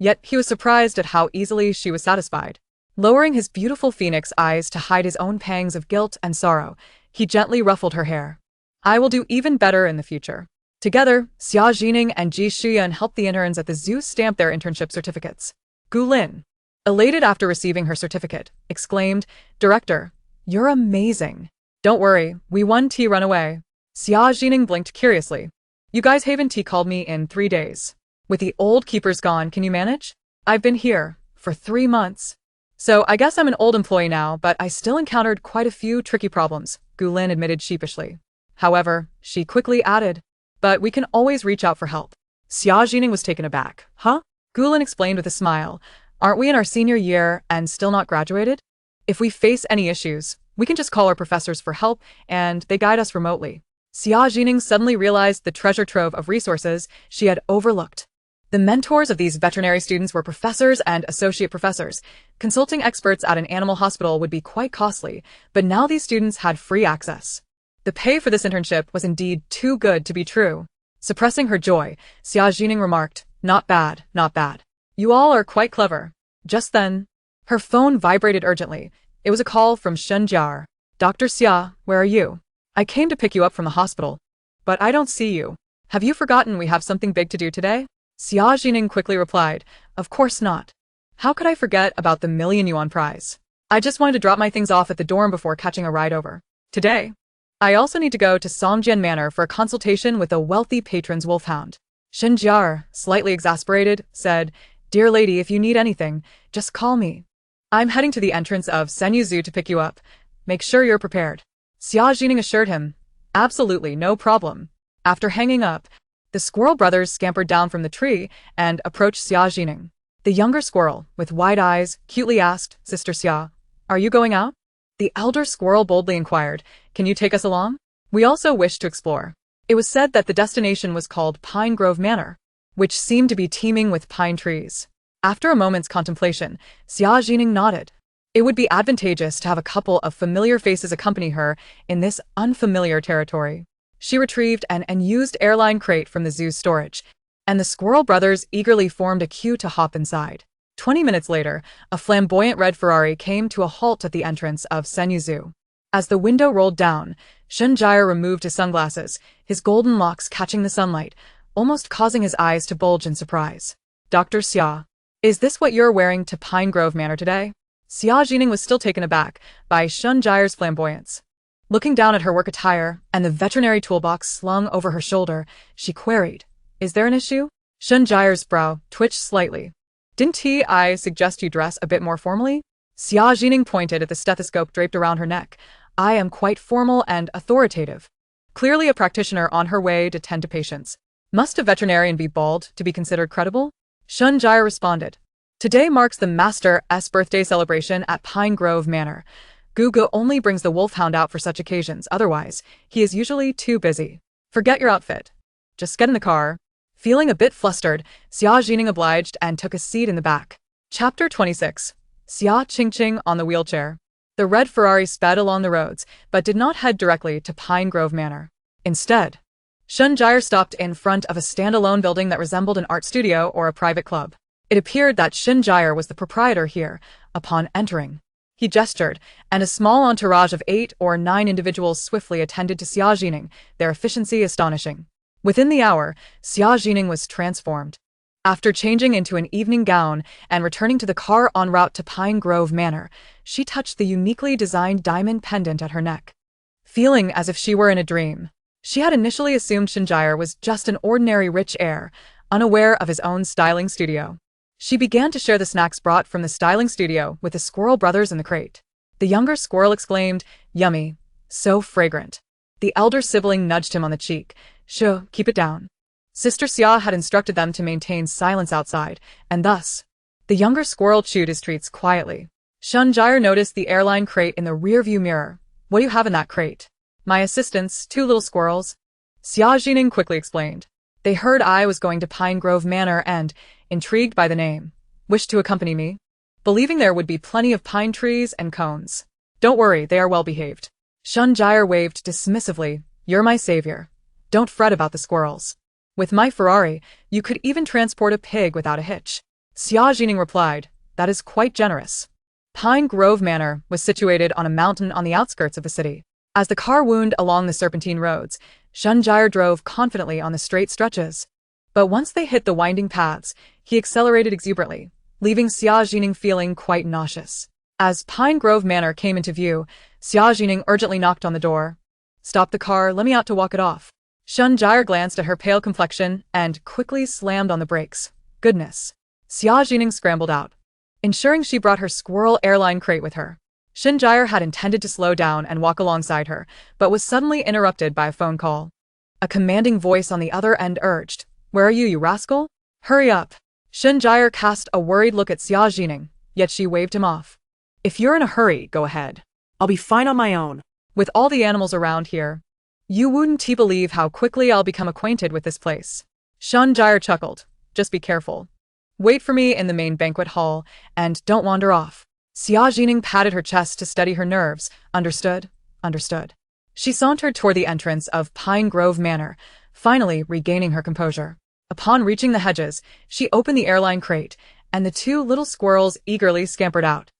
Yet he was surprised at how easily she was satisfied. Lowering his beautiful phoenix eyes to hide his own pangs of guilt and sorrow, he gently ruffled her hair. I will do even better in the future. Together, Xia Zhi Ning and Ji Shuyan helped the interns at the zoo stamp their internship certificates. Gu Lin, elated after receiving her certificate, exclaimed, Director, you're amazing. Don't worry, we won T run away. Xia Zhi Ning blinked curiously. You guys Haven T called me in 3 days. With the old keepers gone, can you manage? I've been here for 3 months. So I guess I'm an old employee now, but I still encountered quite a few tricky problems, Gu Lin admitted sheepishly. However, she quickly added, but we can always reach out for help. Xia Zhi Ning was taken aback. Huh? Gu Lin explained with a smile. Aren't we in our senior year and still not graduated? If we face any issues, we can just call our professors for help and they guide us remotely. Xia Zhi Ning suddenly realized the treasure trove of resources she had overlooked. The mentors of these veterinary students were professors and associate professors. Consulting experts at an animal hospital would be quite costly, but now these students had free access. The pay for this internship was indeed too good to be true. Suppressing her joy, Xia Zhi Ning remarked, Not bad, not bad. You all are quite clever. Just then, her phone vibrated urgently. It was a call from Shen Jiar. Dr. Xia, where are you? I came to pick you up from the hospital. But I don't see you. Have you forgotten we have something big to do today? Xia Zhi Ning quickly replied, Of course not. How could I forget about the million-yuan prize? I just wanted to drop my things off at the dorm before catching a ride over. Today, I also need to go to Songjian Manor for a consultation with a wealthy patron's wolfhound. Shen Jiar, slightly exasperated, said, Dear lady, if you need anything, just call me. I'm heading to the entrance of Senyu Zoo to pick you up. Make sure you're prepared. Xia Zhi Ning assured him, Absolutely, no problem. After hanging up, the squirrel brothers scampered down from the tree and approached Xia Zhi Ning. The younger squirrel, with wide eyes, cutely asked, Sister Xia, are you going out? The elder squirrel boldly inquired, Can you take us along? We also wish to explore. It was said that the destination was called Pine Grove Manor, which seemed to be teeming with pine trees. After a moment's contemplation, Xia Zhi Ning nodded. It would be advantageous to have a couple of familiar faces accompany her in this unfamiliar territory. She retrieved an unused airline crate from the zoo's storage, and the squirrel brothers eagerly formed a queue to hop inside. 20 minutes later, a flamboyant red Ferrari came to a halt at the entrance of Senyu Zoo. As the window rolled down, Shen Jiar removed his sunglasses, his golden locks catching the sunlight, almost causing his eyes to bulge in surprise. Dr. Xia, is this what you're wearing to Pine Grove Manor today? Xia Zhi Ning was still taken aback by Shen Jiar's flamboyance. Looking down at her work attire and the veterinary toolbox slung over her shoulder, she queried, Is there an issue? Shen Jiar's brow twitched slightly. Didn't I suggest you dress a bit more formally? Xia Zhi Ning pointed at the stethoscope draped around her neck. I am quite formal and authoritative. Clearly a practitioner on her way to tend to patients. Must a veterinarian be bald to be considered credible? Shen Jiar responded. Today marks the Master's birthday celebration at Pine Grove Manor. Gugu only brings the wolfhound out for such occasions, otherwise, he is usually too busy. Forget your outfit. Just get in the car. Feeling a bit flustered, Xia Zhi Ning obliged and took a seat in the back. Chapter 26. Xia Qingqing on the wheelchair. The red Ferrari sped along the roads, but did not head directly to Pine Grove Manor. Instead, Shen Jiar stopped in front of a standalone building that resembled an art studio or a private club. It appeared that Shen Jiar was the proprietor here. Upon entering, he gestured, and a small entourage of 8 or 9 individuals swiftly attended to Xia Zhi Ning, their efficiency astonishing. Within the hour, Xia Zhi Ning was transformed. After changing into an evening gown and returning to the car en route to Pine Grove Manor, she touched the uniquely designed diamond pendant at her neck. Feeling as if she were in a dream, she had initially assumed Shen Jiar was just an ordinary rich heir, unaware of his own styling studio. She began to share the snacks brought from the styling studio with the squirrel brothers in the crate. The younger squirrel exclaimed, Yummy, so fragrant. The elder sibling nudged him on the cheek. Shh, keep it down. Sister Xia had instructed them to maintain silence outside, and thus, the younger squirrel chewed his treats quietly. Shen Jiar noticed the airline crate in the rearview mirror. What do you have in that crate? My assistants, 2 little squirrels. Xia Zhi Ning quickly explained. They heard I was going to Pine Grove Manor and, intrigued by the name, wished to accompany me, believing there would be plenty of pine trees and cones. Don't worry, they are well behaved. Shen Jiar waved dismissively. You're my savior. Don't fret about the squirrels. With my Ferrari, you could even transport a pig without a hitch. Xia Zhi Ning replied, "That is quite generous." Pine Grove Manor was situated on a mountain on the outskirts of the city. As the car wound along the serpentine roads, Shunjire drove confidently on the straight stretches. But once they hit the winding paths, he accelerated exuberantly, leaving Xia Zhi Ning feeling quite nauseous. As Pine Grove Manor came into view, Xia Zhi Ning urgently knocked on the door. "Stop the car, let me out to walk it off." Shunjire glanced at her pale complexion and quickly slammed on the brakes. Goodness. Xia Zhi Ning scrambled out, ensuring she brought her squirrel airline crate with her. Shunjire had intended to slow down and walk alongside her, but was suddenly interrupted by a phone call. A commanding voice on the other end urged, "Where are you, you rascal? Hurry up." Shunjire cast a worried look at Xia Zhi Ning, yet she waved him off. "If you're in a hurry, go ahead. I'll be fine on my own." With all the animals around here, you wouldn't believe how quickly I'll become acquainted with this place." Shunjire chuckled. "Just be careful. Wait for me in the main banquet hall, and don't wander off." Xia Zhi Ning patted her chest to steady her nerves. Understood? Understood. She sauntered toward the entrance of Pine Grove Manor, finally regaining her composure. Upon reaching the hedges, she opened the airline crate, and the two little squirrels eagerly scampered out.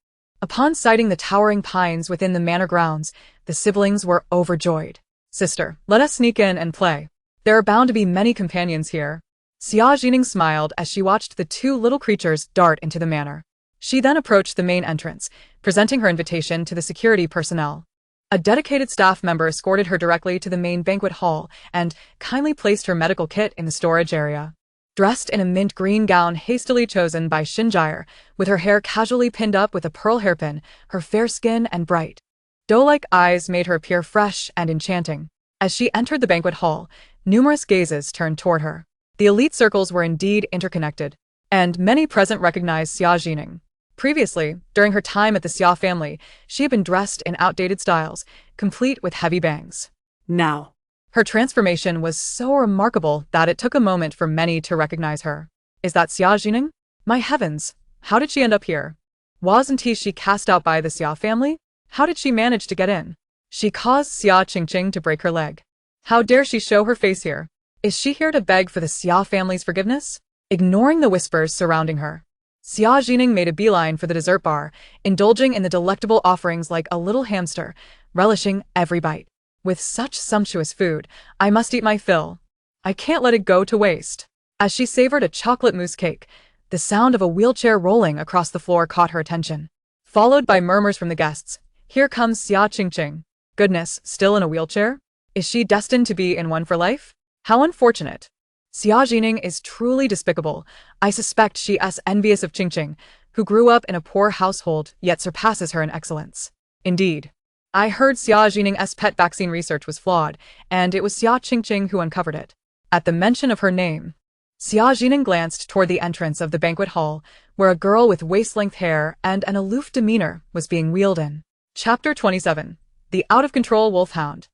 Upon sighting the towering pines within the manor grounds, the siblings were overjoyed. "Sister, let us sneak in and play. There are bound to be many companions here." Xia Zhi Ning smiled as she watched the two little creatures dart into the manor. She then approached the main entrance, presenting her invitation to the security personnel. A dedicated staff member escorted her directly to the main banquet hall and kindly placed her medical kit in the storage area. Dressed in a mint green gown hastily chosen by Shunjire, with her hair casually pinned up with a pearl hairpin, her fair skin and bright, doe-like eyes made her appear fresh and enchanting. As she entered the banquet hall, numerous gazes turned toward her. The elite circles were indeed interconnected, and many present recognized Xia Zhi Ning. Previously, during her time at the Xia family, she had been dressed in outdated styles, complete with heavy bangs. Now, her transformation was so remarkable that it took a moment for many to recognize her. "Is that Xia Zhi Ning? My heavens, how did she end up here? Wasn't she cast out by the Xia family? How did she manage to get in? She caused Xia Qingqing to break her leg. How dare she show her face here? Is she here to beg for the Xia family's forgiveness?" Ignoring the whispers surrounding her, Xia Zhi Ning made a beeline for the dessert bar, indulging in the delectable offerings like a little hamster, relishing every bite. "With such sumptuous food, I must eat my fill. I can't let it go to waste." As she savored a chocolate mousse cake, the sound of a wheelchair rolling across the floor caught her attention, followed by murmurs from the guests. "Here comes Xia Qingqing. Goodness, still in a wheelchair? Is she destined to be in one for life? How unfortunate. Xia Zhi Ning is truly despicable. I suspect she is envious of Qingqing, who grew up in a poor household yet surpasses her in excellence." Indeed. I heard Xia Zhi Ning's pet vaccine research was flawed, and it was Xia Qingqing who uncovered it. At the mention of her name, Xia Zhi Ning glanced toward the entrance of the banquet hall, where a girl with waist-length hair and an aloof demeanor was being wheeled in. Chapter 27. The Out-of-Control Wolfhound.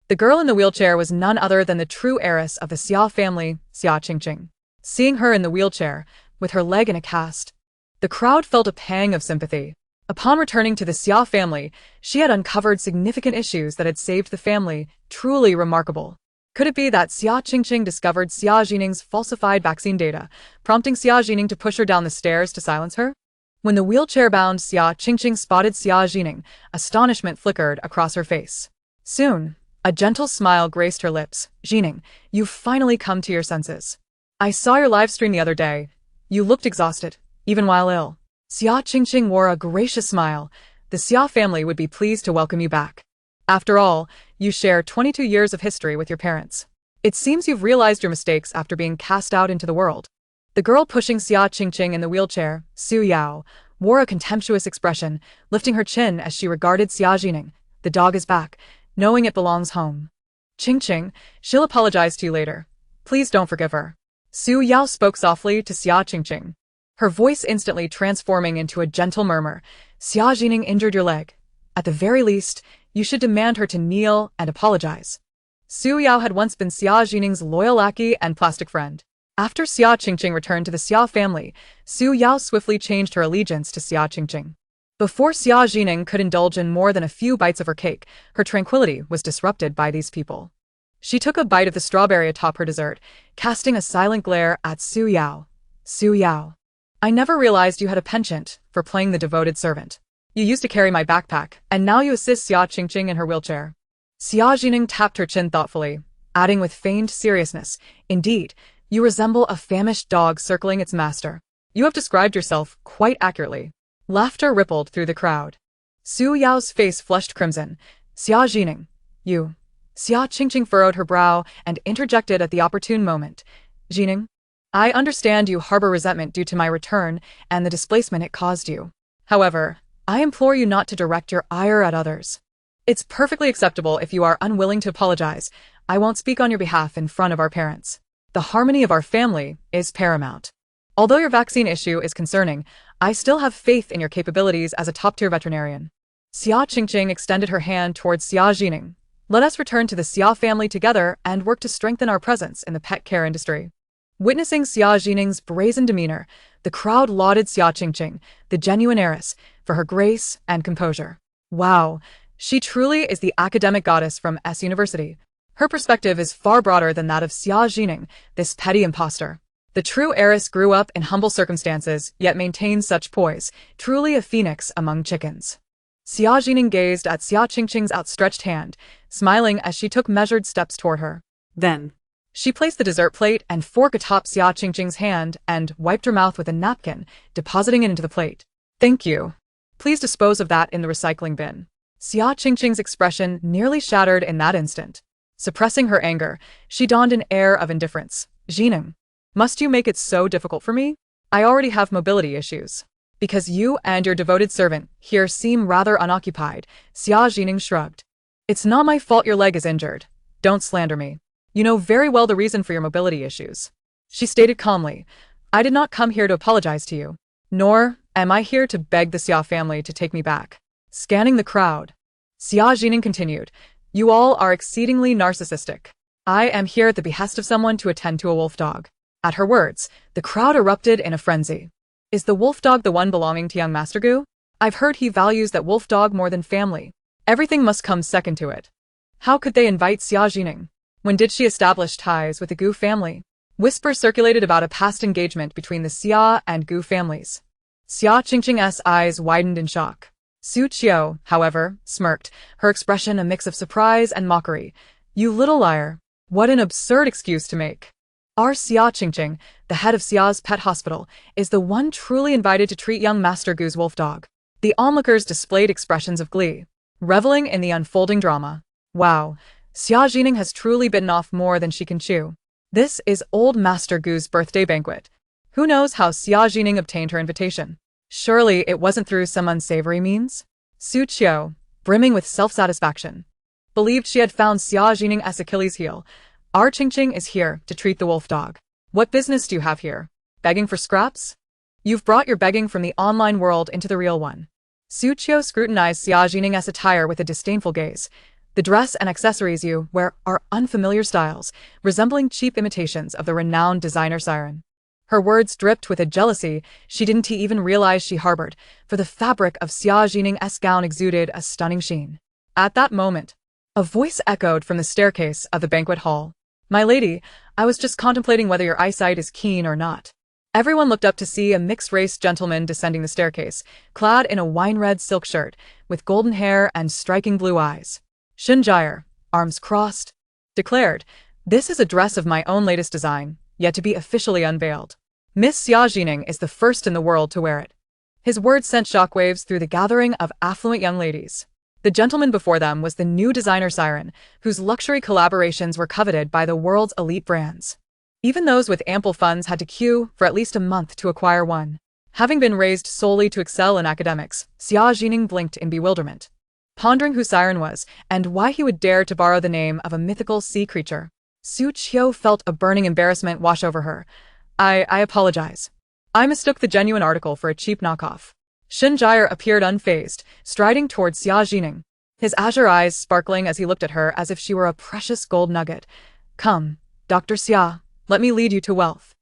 The girl in the wheelchair was none other than the true heiress of the Xia family, Xia Qingqing. Seeing her in the wheelchair, with her leg in a cast, the crowd felt a pang of sympathy. Upon returning to the Xia family, she had uncovered significant issues that had saved the family, truly remarkable. Could it be that Xia Qingqing discovered Xia Zhi Ning's falsified vaccine data, prompting Xia Zhi Ning to push her down the stairs to silence her? When the wheelchair-bound Xia Qingqing spotted Xia Zhi Ning, astonishment flickered across her face. Soon, a gentle smile graced her lips. "Zhi Ning, you've finally come to your senses. I saw your live stream the other day. You looked exhausted, even while ill." Xia Qingqing wore a gracious smile. "The Xia family would be pleased to welcome you back. After all, you share 22 years of history with your parents. It seems you've realized your mistakes after being cast out into the world." The girl pushing Xia Qingqing in the wheelchair, Su Yao, wore a contemptuous expression, lifting her chin as she regarded Xia Zhi Ning. "The dog is back, knowing it belongs home. Qingqing, she'll apologize to you later. Please don't forgive her." Su Yao spoke softly to Xia Qingqing, her voice instantly transforming into a gentle murmur. "Xia Zhi Ning injured your leg. At the very least, you should demand her to kneel and apologize." Su Yao had once been Xia Zhi Ning's loyal lackey and plastic friend. After Xia Qingqing returned to the Xia family, Su Yao swiftly changed her allegiance to Xia Qingqing. Before Xia Zhi Ning could indulge in more than a few bites of her cake, her tranquility was disrupted by these people. She took a bite of the strawberry atop her dessert, casting a silent glare at Su Yao. "Su Yao, I never realized you had a penchant for playing the devoted servant. You used to carry my backpack, and now you assist Xia Qingqing in her wheelchair. Xia Zhi Ning tapped her chin thoughtfully, adding with feigned seriousness, indeed, you resemble a famished dog circling its master. You have described yourself quite accurately. Laughter rippled through the crowd. Su Yao's face flushed crimson. Xia Zhi Ning, you. Xia Qingqing furrowed her brow and interjected at the opportune moment. Zhi Ning, I understand you harbor resentment due to my return and the displacement it caused you. However, I implore you not to direct your ire at others. It's perfectly acceptable if you are unwilling to apologize. I won't speak on your behalf in front of our parents. The harmony of our family is paramount. Although your vaccine issue is concerning, I still have faith in your capabilities as a top-tier veterinarian. Xia Qingqing extended her hand towards Xia Zhi Ning. Let us return to the Xia family together and work to strengthen our presence in the pet care industry. Witnessing Xia Zhi Ning's brazen demeanor, the crowd lauded Xia Qingqing, the genuine heiress, for her grace and composure. Wow, she truly is the academic goddess from S University. Her perspective is far broader than that of Xia Zhi Ning, this petty impostor. The true heiress grew up in humble circumstances, yet maintained such poise, truly a phoenix among chickens. Xia Zhi Ning gazed at Xia Qingqing's outstretched hand, smiling as she took measured steps toward her. Then, she placed the dessert plate and fork atop Xia Qingqing's hand and wiped her mouth with a napkin, depositing it into the plate. Thank you. Please dispose of that in the recycling bin. Xia Qingqing's expression nearly shattered in that instant. Suppressing her anger, she donned an air of indifference. Zhi Ning, must you make it so difficult for me? I already have mobility issues. Because you and your devoted servant here seem rather unoccupied, Xia Zhi Ning shrugged. It's not my fault your leg is injured. Don't slander me. You know very well the reason for your mobility issues. She stated calmly, I did not come here to apologize to you. Nor am I here to beg the Xia family to take me back. Scanning the crowd, Xia Zhi Ning continued, you all are exceedingly narcissistic. I am here at the behest of someone to attend to a wolfdog. At her words, the crowd erupted in a frenzy. Is the wolfdog the one belonging to young Master Gu? I've heard he values that wolfdog more than family. Everything must come second to it. How could they invite Xia Zhi Ning? When did she establish ties with the Gu family? Whispers circulated about a past engagement between the Xia and Gu families. Xia Qingqing's eyes widened in shock. Su Qiu, however, smirked, her expression a mix of surprise and mockery. You little liar. What an absurd excuse to make. Our Xia Qingqing, the head of Xia's pet hospital, is the one truly invited to treat young Master Gu's wolfdog. The onlookers displayed expressions of glee, reveling in the unfolding drama. Wow, Xia Zhi Ning has truly bitten off more than she can chew. This is old Master Gu's birthday banquet. Who knows how Xia Zhi Ning obtained her invitation? Surely it wasn't through some unsavory means? Su Qiu, brimming with self-satisfaction, believed she had found Xia Zhi Ning's Achilles heel. Our Qingqing is here to treat the wolfdog. What business do you have here? Begging for scraps? You've brought your begging from the online world into the real one. Su Qiu scrutinized Xia Zhi Ning's attire with a disdainful gaze. The dress and accessories you wear are unfamiliar styles, resembling cheap imitations of the renowned designer siren. Her words dripped with a jealousy she didn't even realize she harbored, for the fabric of Xia Zhi Ning's gown exuded a stunning sheen. At that moment, a voice echoed from the staircase of the banquet hall. My lady, I was just contemplating whether your eyesight is keen or not. Everyone looked up to see a mixed-race gentleman descending the staircase, clad in a wine-red silk shirt, with golden hair and striking blue eyes. Shinjire, arms crossed, declared, this is a dress of my own latest design, yet to be officially unveiled. Miss Xia Zhi Ning is the first in the world to wear it. His words sent shockwaves through the gathering of affluent young ladies. The gentleman before them was the new designer siren, whose luxury collaborations were coveted by the world's elite brands. Even those with ample funds had to queue for at least a month to acquire one. Having been raised solely to excel in academics, Xia Zhi Ning blinked in bewilderment, pondering who Siren was and why he would dare to borrow the name of a mythical sea creature. Su Qiu felt a burning embarrassment wash over her. I apologize. I mistook the genuine article for a cheap knockoff. Shinjire appeared unfazed, striding towards Xia Zhi Ning, his azure eyes sparkling as he looked at her as if she were a precious gold nugget. Come, Dr. Xia, let me lead you to wealth.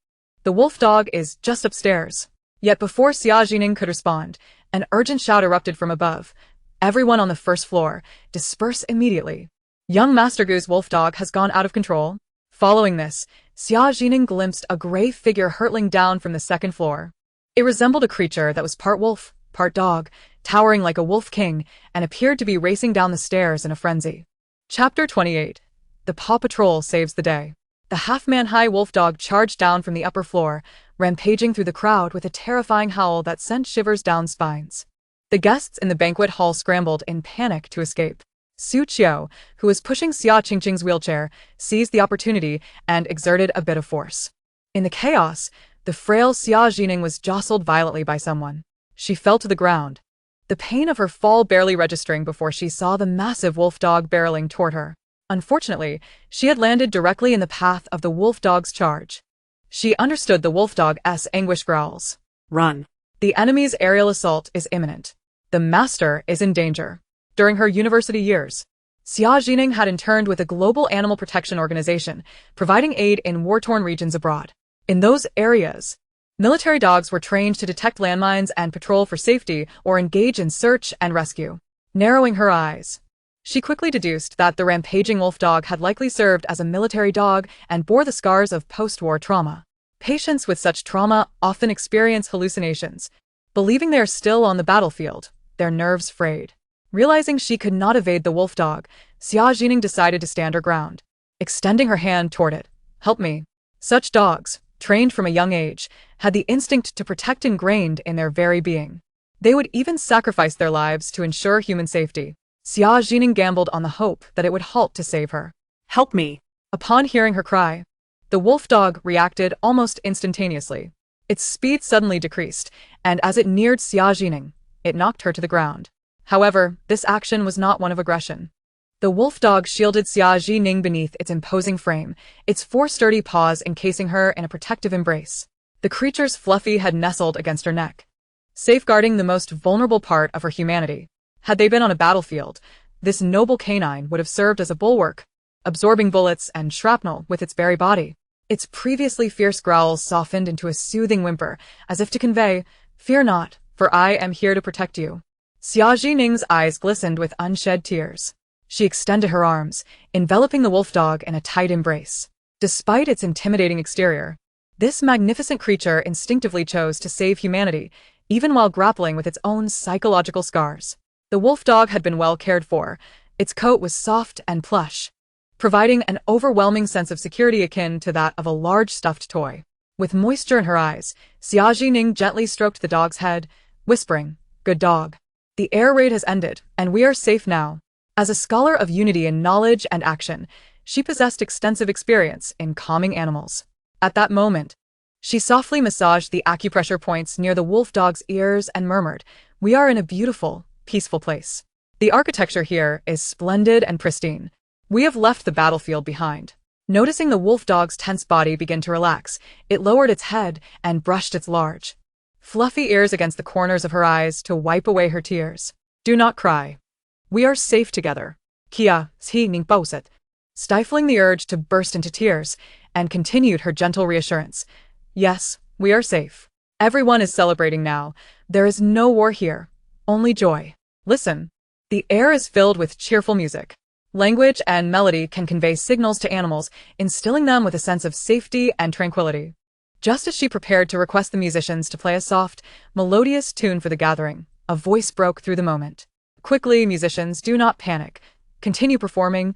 The wolfdog is just upstairs. Yet before Xia Zhi Ning could respond, an urgent shout erupted from above. Everyone on the first floor, disperse immediately. Young Master Gu's wolfdog has gone out of control. Following this, Xia Zhi Ning glimpsed a gray figure hurtling down from the second floor. It resembled a creature that was part wolf, part dog, towering like a wolf king, and appeared to be racing down the stairs in a frenzy. Chapter 28. The Paw Patrol Saves the Day. The half-man-high wolfdog charged down from the upper floor, rampaging through the crowd with a terrifying howl that sent shivers down spines. The guests in the banquet hall scrambled in panic to escape. Su Qiu, who was pushing Xia Qingqing's wheelchair, seized the opportunity and exerted a bit of force. In the chaos, the frail Xia Zhi Ning was jostled violently by someone. She fell to the ground, the pain of her fall barely registering before she saw the massive wolfdog barreling toward her. Unfortunately, she had landed directly in the path of the wolfdog's charge. She understood the wolfdog's anguish growls. Run. The enemy's aerial assault is imminent. The master is in danger. During her university years, Xia Zhi Ning had interned with a global animal protection organization, providing aid in war-torn regions abroad. In those areas, military dogs were trained to detect landmines and patrol for safety or engage in search and rescue. Narrowing her eyes, she quickly deduced that the rampaging wolfdog had likely served as a military dog and bore the scars of post-war trauma. Patients with such trauma often experience hallucinations, believing they are still on the battlefield, their nerves frayed. Realizing she could not evade the wolfdog, Xia Zhi Ning decided to stand her ground, extending her hand toward it. "Help me." Such dogs, trained from a young age, had the instinct to protect ingrained in their very being. They would even sacrifice their lives to ensure human safety. Xia Zhi Ning gambled on the hope that it would halt to save her. Help me. Upon hearing her cry, the wolfdog reacted almost instantaneously. Its speed suddenly decreased, and as it neared Xia Zhi Ning, it knocked her to the ground. However, this action was not one of aggression. The wolfdog shielded Xia Zhi Ning beneath its imposing frame, its four sturdy paws encasing her in a protective embrace. The creature's fluffy head nestled against her neck, safeguarding the most vulnerable part of her humanity. Had they been on a battlefield, this noble canine would have served as a bulwark, absorbing bullets and shrapnel with its very body. Its previously fierce growls softened into a soothing whimper, as if to convey, "Fear not, for I am here to protect you." Xia Zhi Ning's eyes glistened with unshed tears. She extended her arms, enveloping the wolfdog in a tight embrace. Despite its intimidating exterior, this magnificent creature instinctively chose to save humanity, even while grappling with its own psychological scars. The wolfdog had been well cared for. Its coat was soft and plush, providing an overwhelming sense of security akin to that of a large stuffed toy. With moisture in her eyes, Xia Zhi Ning gently stroked the dog's head, whispering, "Good dog. The air raid has ended, and we are safe now." As a scholar of unity in knowledge and action, she possessed extensive experience in calming animals. At that moment, she softly massaged the acupressure points near the wolfdog's ears and murmured, "We are in a beautiful, peaceful place. The architecture here is splendid and pristine. We have left the battlefield behind." Noticing the wolfdog's tense body begin to relax, it lowered its head and brushed its large, fluffy ears against the corners of her eyes to wipe away her tears. "Do not cry. We are safe together." Xia Zhi Ning paused, stifling the urge to burst into tears, and continued her gentle reassurance. "Yes, we are safe. Everyone is celebrating now. There is no war here, only joy. Listen. The air is filled with cheerful music. Language and melody can convey signals to animals, instilling them with a sense of safety and tranquility." Just as she prepared to request the musicians to play a soft, melodious tune for the gathering, a voice broke through the moment. "Quickly, musicians, do not panic. Continue performing,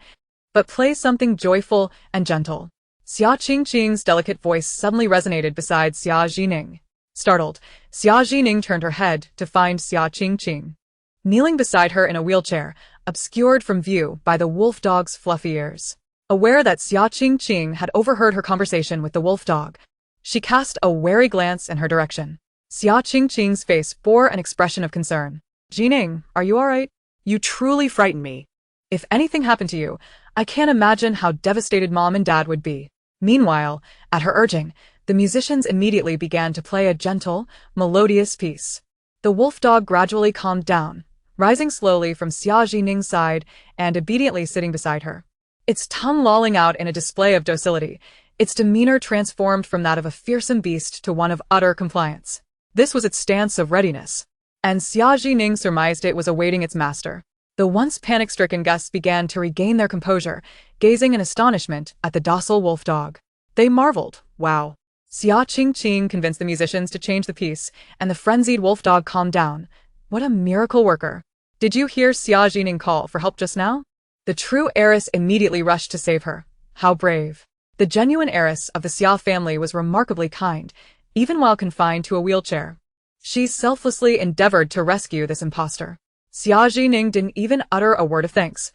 but play something joyful and gentle." Xia Qingqing's delicate voice suddenly resonated beside Xia Zhi Ning. Startled, Xia Zhi Ning turned her head to find Xia Qingqing kneeling beside her in a wheelchair, obscured from view by the wolfdog's fluffy ears. Aware that Xia Qingqing had overheard her conversation with the wolfdog, she cast a wary glance in her direction. Xia Qingqing's face bore an expression of concern. "Zhi Ning, are you all right? You truly frighten me. If anything happened to you, I can't imagine how devastated Mom and Dad would be." Meanwhile, at her urging, the musicians immediately began to play a gentle, melodious piece. The wolfdog gradually calmed down, rising slowly from Xia Zhi Ning's side and obediently sitting beside her. Its tongue lolling out in a display of docility, its demeanor transformed from that of a fearsome beast to one of utter compliance. This was its stance of readiness, and Xia Zhi Ning surmised it was awaiting its master. The once panic-stricken guests began to regain their composure, gazing in astonishment at the docile wolfdog. They marveled, "Wow, Xia Qing convinced the musicians to change the piece, and the frenzied wolfdog calmed down. What a miracle worker. Did you hear Xia Zhi Ning call for help just now? The true heiress immediately rushed to save her. How brave. The genuine heiress of the Xia family was remarkably kind, even while confined to a wheelchair. She selflessly endeavored to rescue this impostor. Xia Zhi Ning didn't even utter a word of thanks.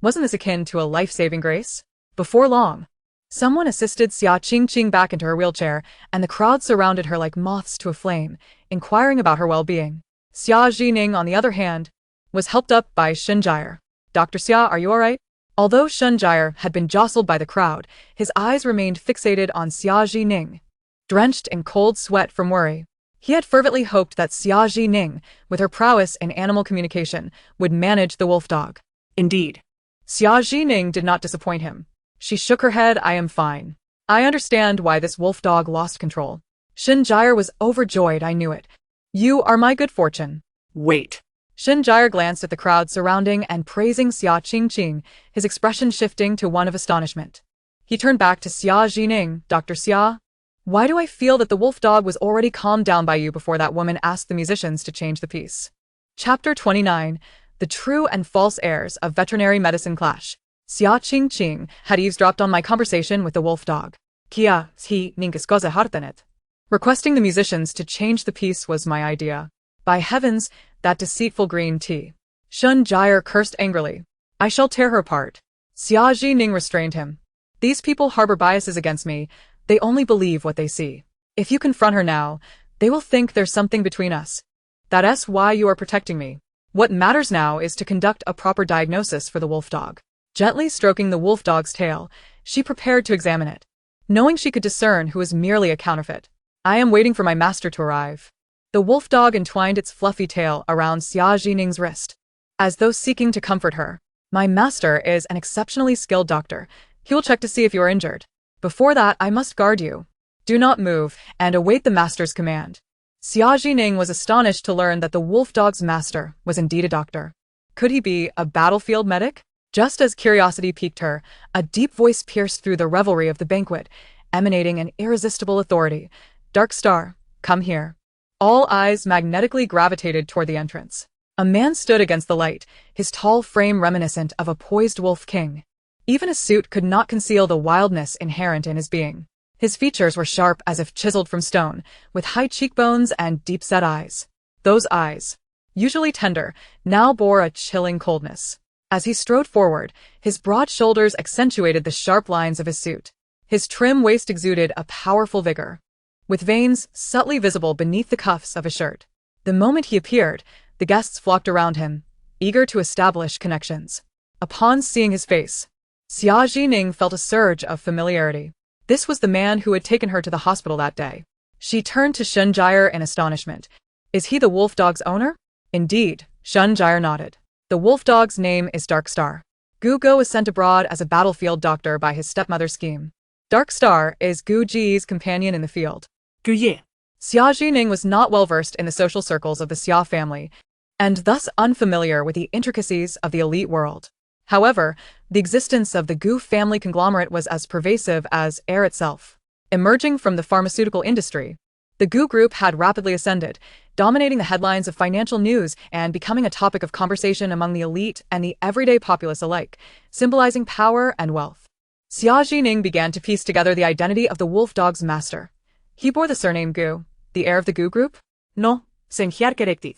Wasn't this akin to a life-saving grace? Before long, someone assisted Xia Qing back into her wheelchair, and the crowd surrounded her like moths to a flame, inquiring about her well-being. Xia Zhi Ning, on the other hand, was helped up by Shunjire. Dr. Xia, are you alright? Although Shunjire had been jostled by the crowd, his eyes remained fixated on Xia Zhi Ning, drenched in cold sweat from worry. He had fervently hoped that Xia Zhi Ning, with her prowess in animal communication, would manage the wolfdog. Indeed. Xia Zhi Ning did not disappoint him. She shook her head. I am fine. I understand why this wolfdog lost control. Shunjire was overjoyed. I knew it. You are my good fortune. Wait. Shunjire glanced at the crowd surrounding and praising Xia Qing, his expression shifting to one of astonishment. He turned back to Xia Zhi Ning. Dr. Xia, why do I feel that the wolfdog was already calmed down by you before that woman asked the musicians to change the piece? Chapter 29. The True and False Heirs of Veterinary Medicine Clash. Xia Qing had eavesdropped on my conversation with the wolfdog. Xia Zhi Ning heartwarming. Requesting the musicians to change the piece was my idea. By heavens, that deceitful green tea. Shunjire cursed angrily. I shall tear her apart. Xia Zhi Ning restrained him. These people harbor biases against me. They only believe what they see. If you confront her now, they will think there's something between us. That's why you are protecting me. What matters now is to conduct a proper diagnosis for the wolfdog. Gently stroking the wolfdog's tail, she prepared to examine it, knowing she could discern who was merely a counterfeit. I am waiting for my master to arrive. The wolfdog entwined its fluffy tail around Xia Zhi Ning's wrist, as though seeking to comfort her. My master is an exceptionally skilled doctor. He will check to see if you are injured. Before that, I must guard you. Do not move, and await the master's command. Xia Zhi Ning was astonished to learn that the wolfdog's master was indeed a doctor. Could he be a battlefield medic? Just as curiosity piqued her, a deep voice pierced through the revelry of the banquet, emanating an irresistible authority. Dark Star, come here. All eyes magnetically gravitated toward the entrance. A man stood against the light, his tall frame reminiscent of a poised wolf king. Even a suit could not conceal the wildness inherent in his being. His features were sharp as if chiseled from stone, with high cheekbones and deep-set eyes. Those eyes, usually tender, now bore a chilling coldness. As he strode forward, his broad shoulders accentuated the sharp lines of his suit. His trim waist exuded a powerful vigor, with veins subtly visible beneath the cuffs of his shirt. The moment he appeared, the guests flocked around him, eager to establish connections. Upon seeing his face, Xia Zhi Ning felt a surge of familiarity. This was the man who had taken her to the hospital that day. She turned to Shunjire in astonishment. Is he the wolfdog's owner? Indeed, Shunjire nodded. The wolfdog's name is Dark Star. Gu Go was sent abroad as a battlefield doctor by his stepmother's scheme. Dark Star is Gu Ji's companion in the field. Gu Ye. Xia Zhi Ning was not well versed in the social circles of the Xia family, and thus unfamiliar with the intricacies of the elite world. However, the existence of the Gu family conglomerate was as pervasive as air itself. Emerging from the pharmaceutical industry, the Gu group had rapidly ascended, dominating the headlines of financial news and becoming a topic of conversation among the elite and the everyday populace alike, symbolizing power and wealth. Xia Zhi Ning began to piece together the identity of the wolfdog's master. He bore the surname Gu, the heir of the Gu group? No, senhor corrected.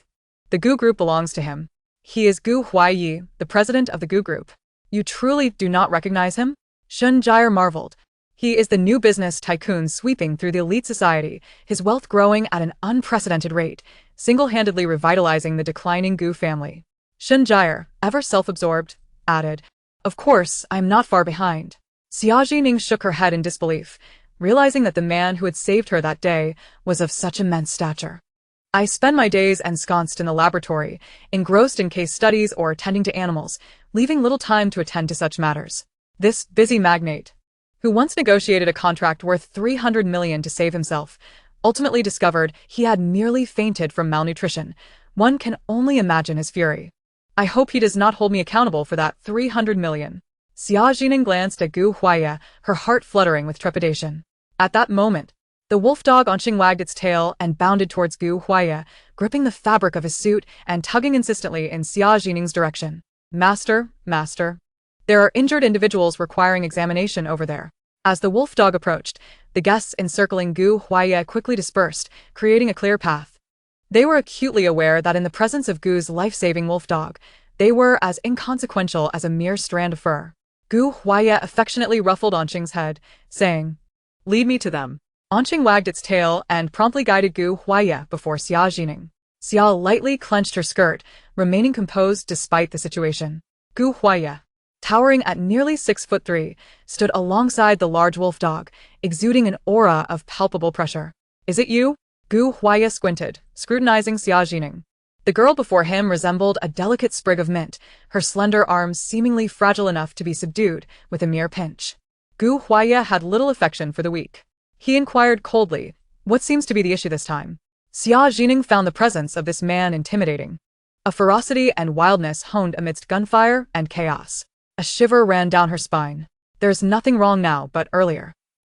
The Gu group belongs to him. He is Gu Huaiyi, the president of the Gu group. You truly do not recognize him? Shunjire marveled. He is the new business tycoon sweeping through the elite society, his wealth growing at an unprecedented rate, single-handedly revitalizing the declining Gu family. Shunjire, ever self-absorbed, added, Of course, I am not far behind. Xia Zhi Ning shook her head in disbelief, realizing that the man who had saved her that day was of such immense stature. I spend my days ensconced in the laboratory, engrossed in case studies or tending to animals, leaving little time to attend to such matters. This busy magnate, who once negotiated a contract worth 300 million to save himself, ultimately discovered he had merely fainted from malnutrition. One can only imagine his fury. I hope he does not hold me accountable for that 300 million. Xia Zhi Ning glanced at Gu Huaiyi, her heart fluttering with trepidation. At that moment, The wolfdog Anqing wagged its tail and bounded towards Gu Huaiye, gripping the fabric of his suit and tugging insistently in Xia Zhi Ning's direction. Master, master. There are injured individuals requiring examination over there. As the wolfdog approached, the guests encircling Gu Huaiye quickly dispersed, creating a clear path. They were acutely aware that in the presence of Gu's life-saving wolfdog, they were as inconsequential as a mere strand of fur. Gu Huaiye affectionately ruffled Anqing's head, saying, "Lead me to them." Anqing wagged its tail and promptly guided Gu Huaiye before Xia Zhi Ning. Xia lightly clenched her skirt, remaining composed despite the situation. Gu Huaiye, towering at nearly 6'3", stood alongside the large wolfdog, exuding an aura of palpable pressure. "Is it you?" Gu Huaiye squinted, scrutinizing Xia Zhi Ning. The girl before him resembled a delicate sprig of mint, her slender arms seemingly fragile enough to be subdued with a mere pinch. Gu Huaiye had little affection for the weak. He inquired coldly, "What seems to be the issue this time?" Xia Zhi Ning found the presence of this man intimidating. A ferocity and wildness honed amidst gunfire and chaos. A shiver ran down her spine. "There's nothing wrong now, but earlier.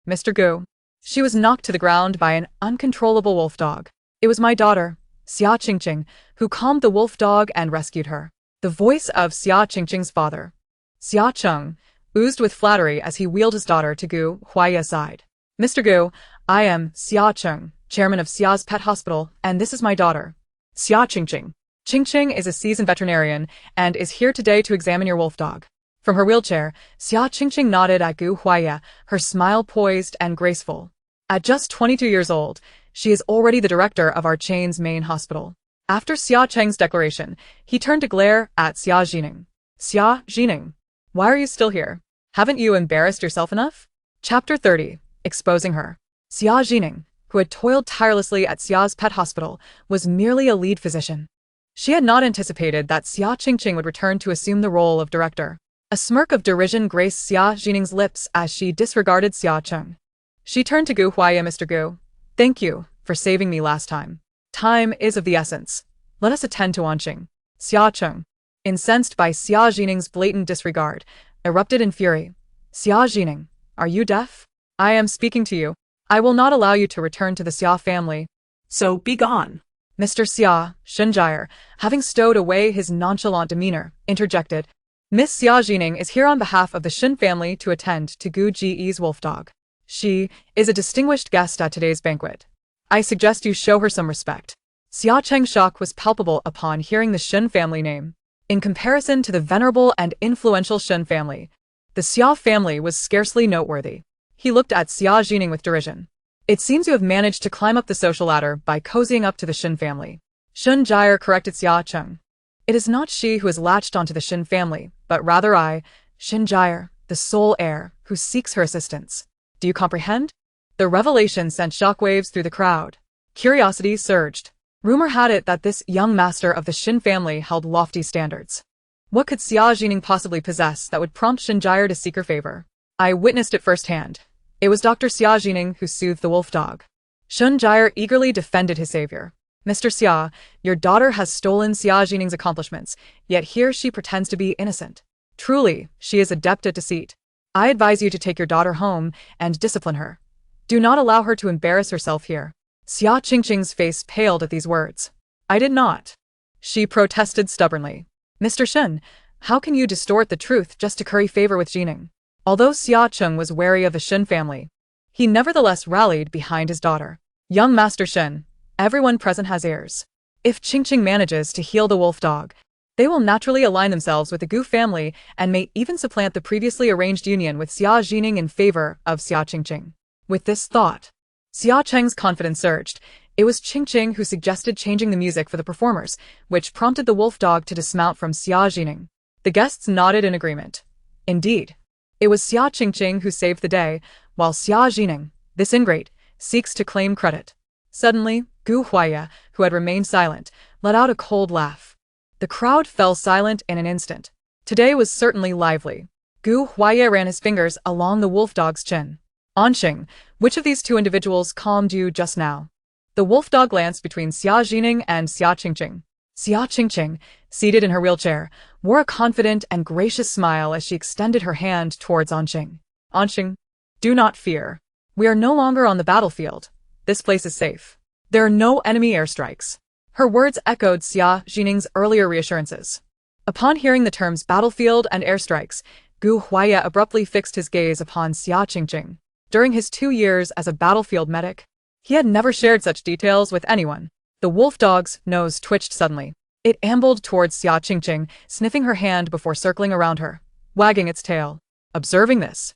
Mr. Gu." She was knocked to the ground by an uncontrollable wolfdog. "It was my daughter, Xia Qingqing, who calmed the wolfdog and rescued her." The voice of Xia Qingqing's father, Xia Cheng, oozed with flattery as he wheeled his daughter to Gu Huaiye's side. "Mr. Gu, I am Xia Cheng, chairman of Xia's pet hospital, and this is my daughter, Xia Qingqing. Qingqing is a seasoned veterinarian and is here today to examine your wolfdog." From her wheelchair, Xia Qingqing nodded at Gu Huaiye, her smile poised and graceful. At just 22 years old, she is already the director of our chain's main hospital. After Xia Cheng's declaration, he turned to glare at Xia Zhi Ning. "Xia Zhi Ning, why are you still here? Haven't you embarrassed yourself enough?" Chapter 30. Exposing her. Xia Zhi Ning, who had toiled tirelessly at Xia's pet hospital, was merely a lead physician. She had not anticipated that Xia Qingqing would return to assume the role of director. A smirk of derision graced Xia Zhi Ning's lips as she disregarded Xia Cheng. She turned to Gu Huaiye. "Mr. Gu, thank you for saving me last time. Time is of the essence. Let us attend to Anqing." Xia Cheng, incensed by Xia Zhi Ning's blatant disregard, erupted in fury. "Xia Zhi Ning, are you deaf? I am speaking to you. I will not allow you to return to the Xia family." So be gone. Mr. Xia, Shenjire, having stowed away his nonchalant demeanor, interjected, "Miss Xia Zhi Ning is here on behalf of the Shen family to attend to Gu Ji's wolfdog. She is a distinguished guest at today's banquet. I suggest you show her some respect." Xia Cheng's shock was palpable upon hearing the Shen family name. In comparison to the venerable and influential Shen family, the Xia family was scarcely noteworthy. He looked at Xia Zhi Ning with derision. "It seems you have managed to climb up the social ladder by cozying up to the Shen family." Shen Jire corrected Xia Cheng. "It is not she who has latched onto the Shen family, but rather I, Shen Jire, the sole heir, who seeks her assistance. Do you comprehend?" The revelation sent shockwaves through the crowd. Curiosity surged. Rumor had it that this young master of the Shen family held lofty standards. What could Xia Zhi Ning possibly possess that would prompt Shen Jire to seek her favor? I witnessed it firsthand. It was Dr. Xia Zhi Ning who soothed the wolfdog. Shen Jire eagerly defended his savior. "Mr. Xia, your daughter has stolen Xia Zhi Ning's accomplishments, yet here she pretends to be innocent. Truly, she is adept at deceit. I advise you to take your daughter home and discipline her. Do not allow her to embarrass herself here." Xia Qingqing's face paled at these words. "I did not." She protested stubbornly. "Mr. Shen, how can you distort the truth just to curry favor with Zhi Ning?" Although Xia Cheng was wary of the Shen family, he nevertheless rallied behind his daughter. "Young Master Shen, everyone present has heirs. If Qingqing manages to heal the wolfdog, they will naturally align themselves with the Gu family and may even supplant the previously arranged union with Xia Zhi Ning in favor of Xia Qingqing." With this thought, Xia Cheng's confidence surged. It was Qingqing who suggested changing the music for the performers, which prompted the wolfdog to dismount from Xia Zhi Ning. The guests nodded in agreement. Indeed, it was Xia Qingqing who saved the day, while Xia Zhi Ning, this ingrate, seeks to claim credit. Suddenly, Gu Huaiye, who had remained silent, let out a cold laugh. The crowd fell silent in an instant. Today was certainly lively. Gu Huaiye ran his fingers along the wolfdog's chin. "Anqing, which of these two individuals calmed you just now?" The wolfdog glanced between Xia Zhi Ning and Xia Qingqing. Xia Qingqing, seated in her wheelchair, wore a confident and gracious smile as she extended her hand towards Anqing. "Anqing, do not fear. We are no longer on the battlefield, This place is safe. There are no enemy airstrikes. Her words echoed Xia Zhi Ning's earlier reassurances. Upon hearing the terms battlefield and airstrikes, Gu Huaiye abruptly fixed his gaze upon Xia Qingqing. During his 2 years as a battlefield medic, he had never shared such details with anyone. The wolfdog's nose twitched suddenly. It ambled towards Xia Qingqing, sniffing her hand before circling around her, wagging its tail. Observing this,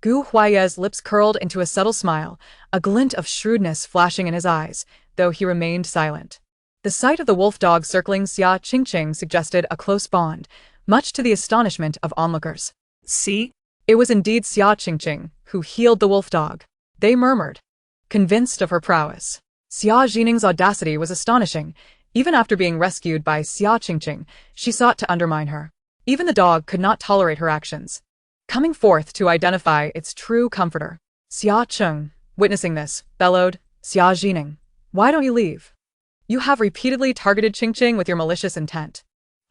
Gu Huaiye's lips curled into a subtle smile, a glint of shrewdness flashing in his eyes, though he remained silent. The sight of the wolfdog circling Xia Qingqing suggested a close bond, much to the astonishment of onlookers. See? It was indeed Xia Qingqing who healed the wolfdog. They murmured, convinced of her prowess. Xia Zhi Ning's audacity was astonishing. Even after being rescued by Xia Qingqing, she sought to undermine her. Even the dog could not tolerate her actions, coming forth to identify its true comforter. Xia Qing, witnessing this, bellowed, Xia Zhi Ning, why don't you leave? You have repeatedly targeted Qingqing with your malicious intent.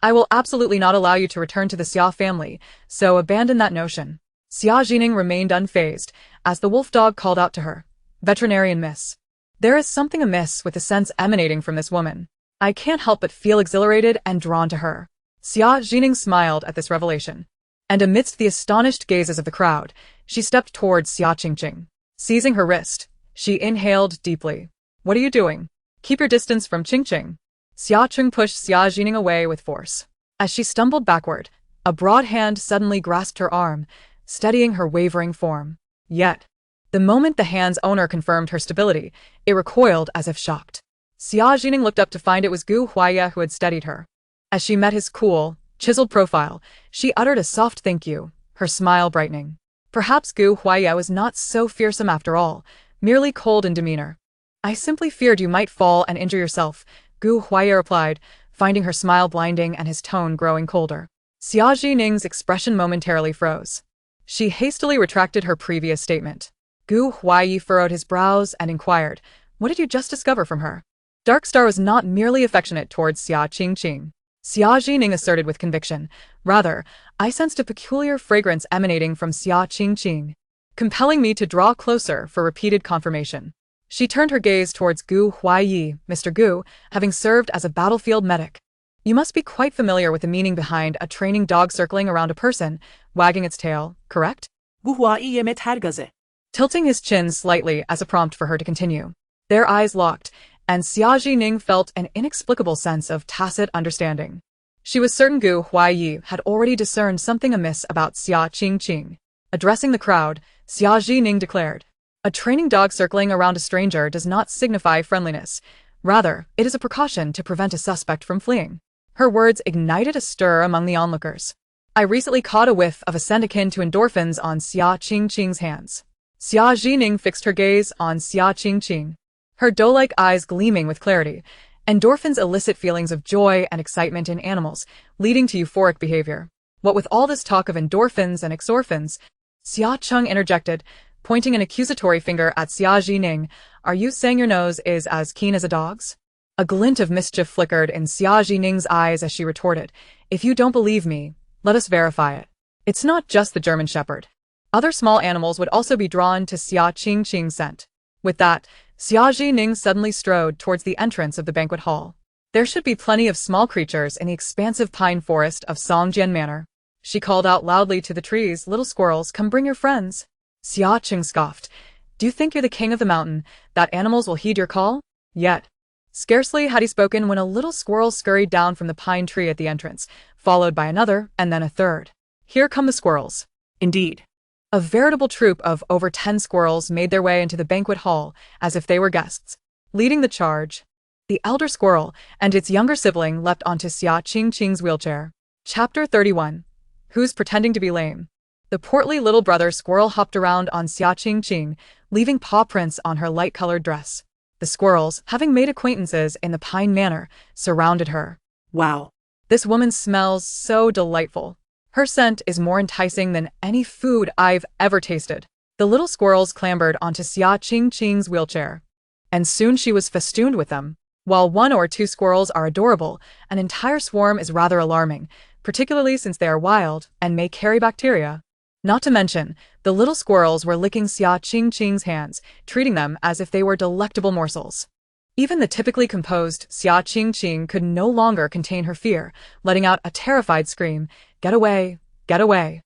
I will absolutely not allow you to return to the Xia family, so abandon that notion. Xia Zhi Ning remained unfazed, as the wolfdog called out to her, Veterinarian Miss. There is something amiss with the sense emanating from this woman. I can't help but feel exhilarated and drawn to her. Xia Zhi Ning smiled at this revelation, and amidst the astonished gazes of the crowd, she stepped towards Xia Qingqing. Seizing her wrist, she inhaled deeply. What are you doing? Keep your distance from Qingqing. Xia Qing pushed Xia Zhi Ning away with force. As she stumbled backward, a broad hand suddenly grasped her arm, steadying her wavering form. Yet, the moment the hand's owner confirmed her stability, it recoiled as if shocked. Xia Zhi Ning looked up to find it was Gu Huaiye who had steadied her. As she met his cool, chiseled profile, she uttered a soft thank you, her smile brightening. Perhaps Gu Huaiye was not so fearsome after all, merely cold in demeanor. I simply feared you might fall and injure yourself, Gu Huaiye replied, finding her smile blinding and his tone growing colder. Xia Zhi Ning's expression momentarily froze. She hastily retracted her previous statement. Gu Huaiye furrowed his brows and inquired, what did you just discover from her? Darkstar was not merely affectionate towards Xia Qingqing. Xia Zhi Ning asserted with conviction. Rather, I sensed a peculiar fragrance emanating from Xia Qingqing, compelling me to draw closer for repeated confirmation. She turned her gaze towards Gu Huaiye. Mr. Gu, having served as a battlefield medic, you must be quite familiar with the meaning behind a training dog circling around a person, wagging its tail, correct? Gu Huaiye met hergaze. Tilting his chin slightly as a prompt for her to continue. Their eyes locked, and Xia Zhi Ning felt an inexplicable sense of tacit understanding. She was certain Gu Huaiye had already discerned something amiss about Xia Qingqing. Addressing the crowd, Xia Zhi Ning declared, a training dog circling around a stranger does not signify friendliness. Rather, it is a precaution to prevent a suspect from fleeing. Her words ignited a stir among the onlookers. I recently caught a whiff of a scent akin to endorphins on Xia Qingqing's hands. Xia Zhi Ning fixed her gaze on Xia Qingqing, her doe-like eyes gleaming with clarity. Endorphins elicit feelings of joy and excitement in animals, leading to euphoric behavior. What with all this talk of endorphins and exorphins, Xia Qing interjected, pointing an accusatory finger at Xia Zhi Ning, are you saying your nose is as keen as a dog's? A glint of mischief flickered in Xia Zhi Ning's eyes as she retorted, if you don't believe me, let us verify it. It's not just the German Shepherd. Other small animals would also be drawn to Xia Qingqing's scent. With that, Xia Zhi Ning suddenly strode towards the entrance of the banquet hall. There should be plenty of small creatures in the expansive pine forest of Songjian Manor. She called out loudly to the trees, little squirrels, come bring your friends. Xia Qing scoffed. Do you think you're the king of the mountain, that animals will heed your call? Yet, scarcely had he spoken when a little squirrel scurried down from the pine tree at the entrance, followed by another and then a third. Here come the squirrels. Indeed. A veritable troop of over 10 squirrels made their way into the banquet hall as if they were guests. Leading the charge, the elder squirrel and its younger sibling leapt onto Xia Qingqing's wheelchair. Chapter 31. Who's pretending to be lame? The portly little brother squirrel hopped around on Xia Qingqing, leaving paw prints on her light-colored dress. The squirrels, having made acquaintances in the pine manor, surrounded her. Wow. This woman smells so delightful. Her scent is more enticing than any food I've ever tasted. The little squirrels clambered onto Xia Qingqing's wheelchair, and soon she was festooned with them. While 1 or 2 squirrels are adorable, an entire swarm is rather alarming, particularly since they are wild and may carry bacteria. Not to mention, the little squirrels were licking Xia Qingqing's hands, treating them as if they were delectable morsels. Even the typically composed Xia Qingqing could no longer contain her fear, letting out a terrified scream, "Get away! Get away!"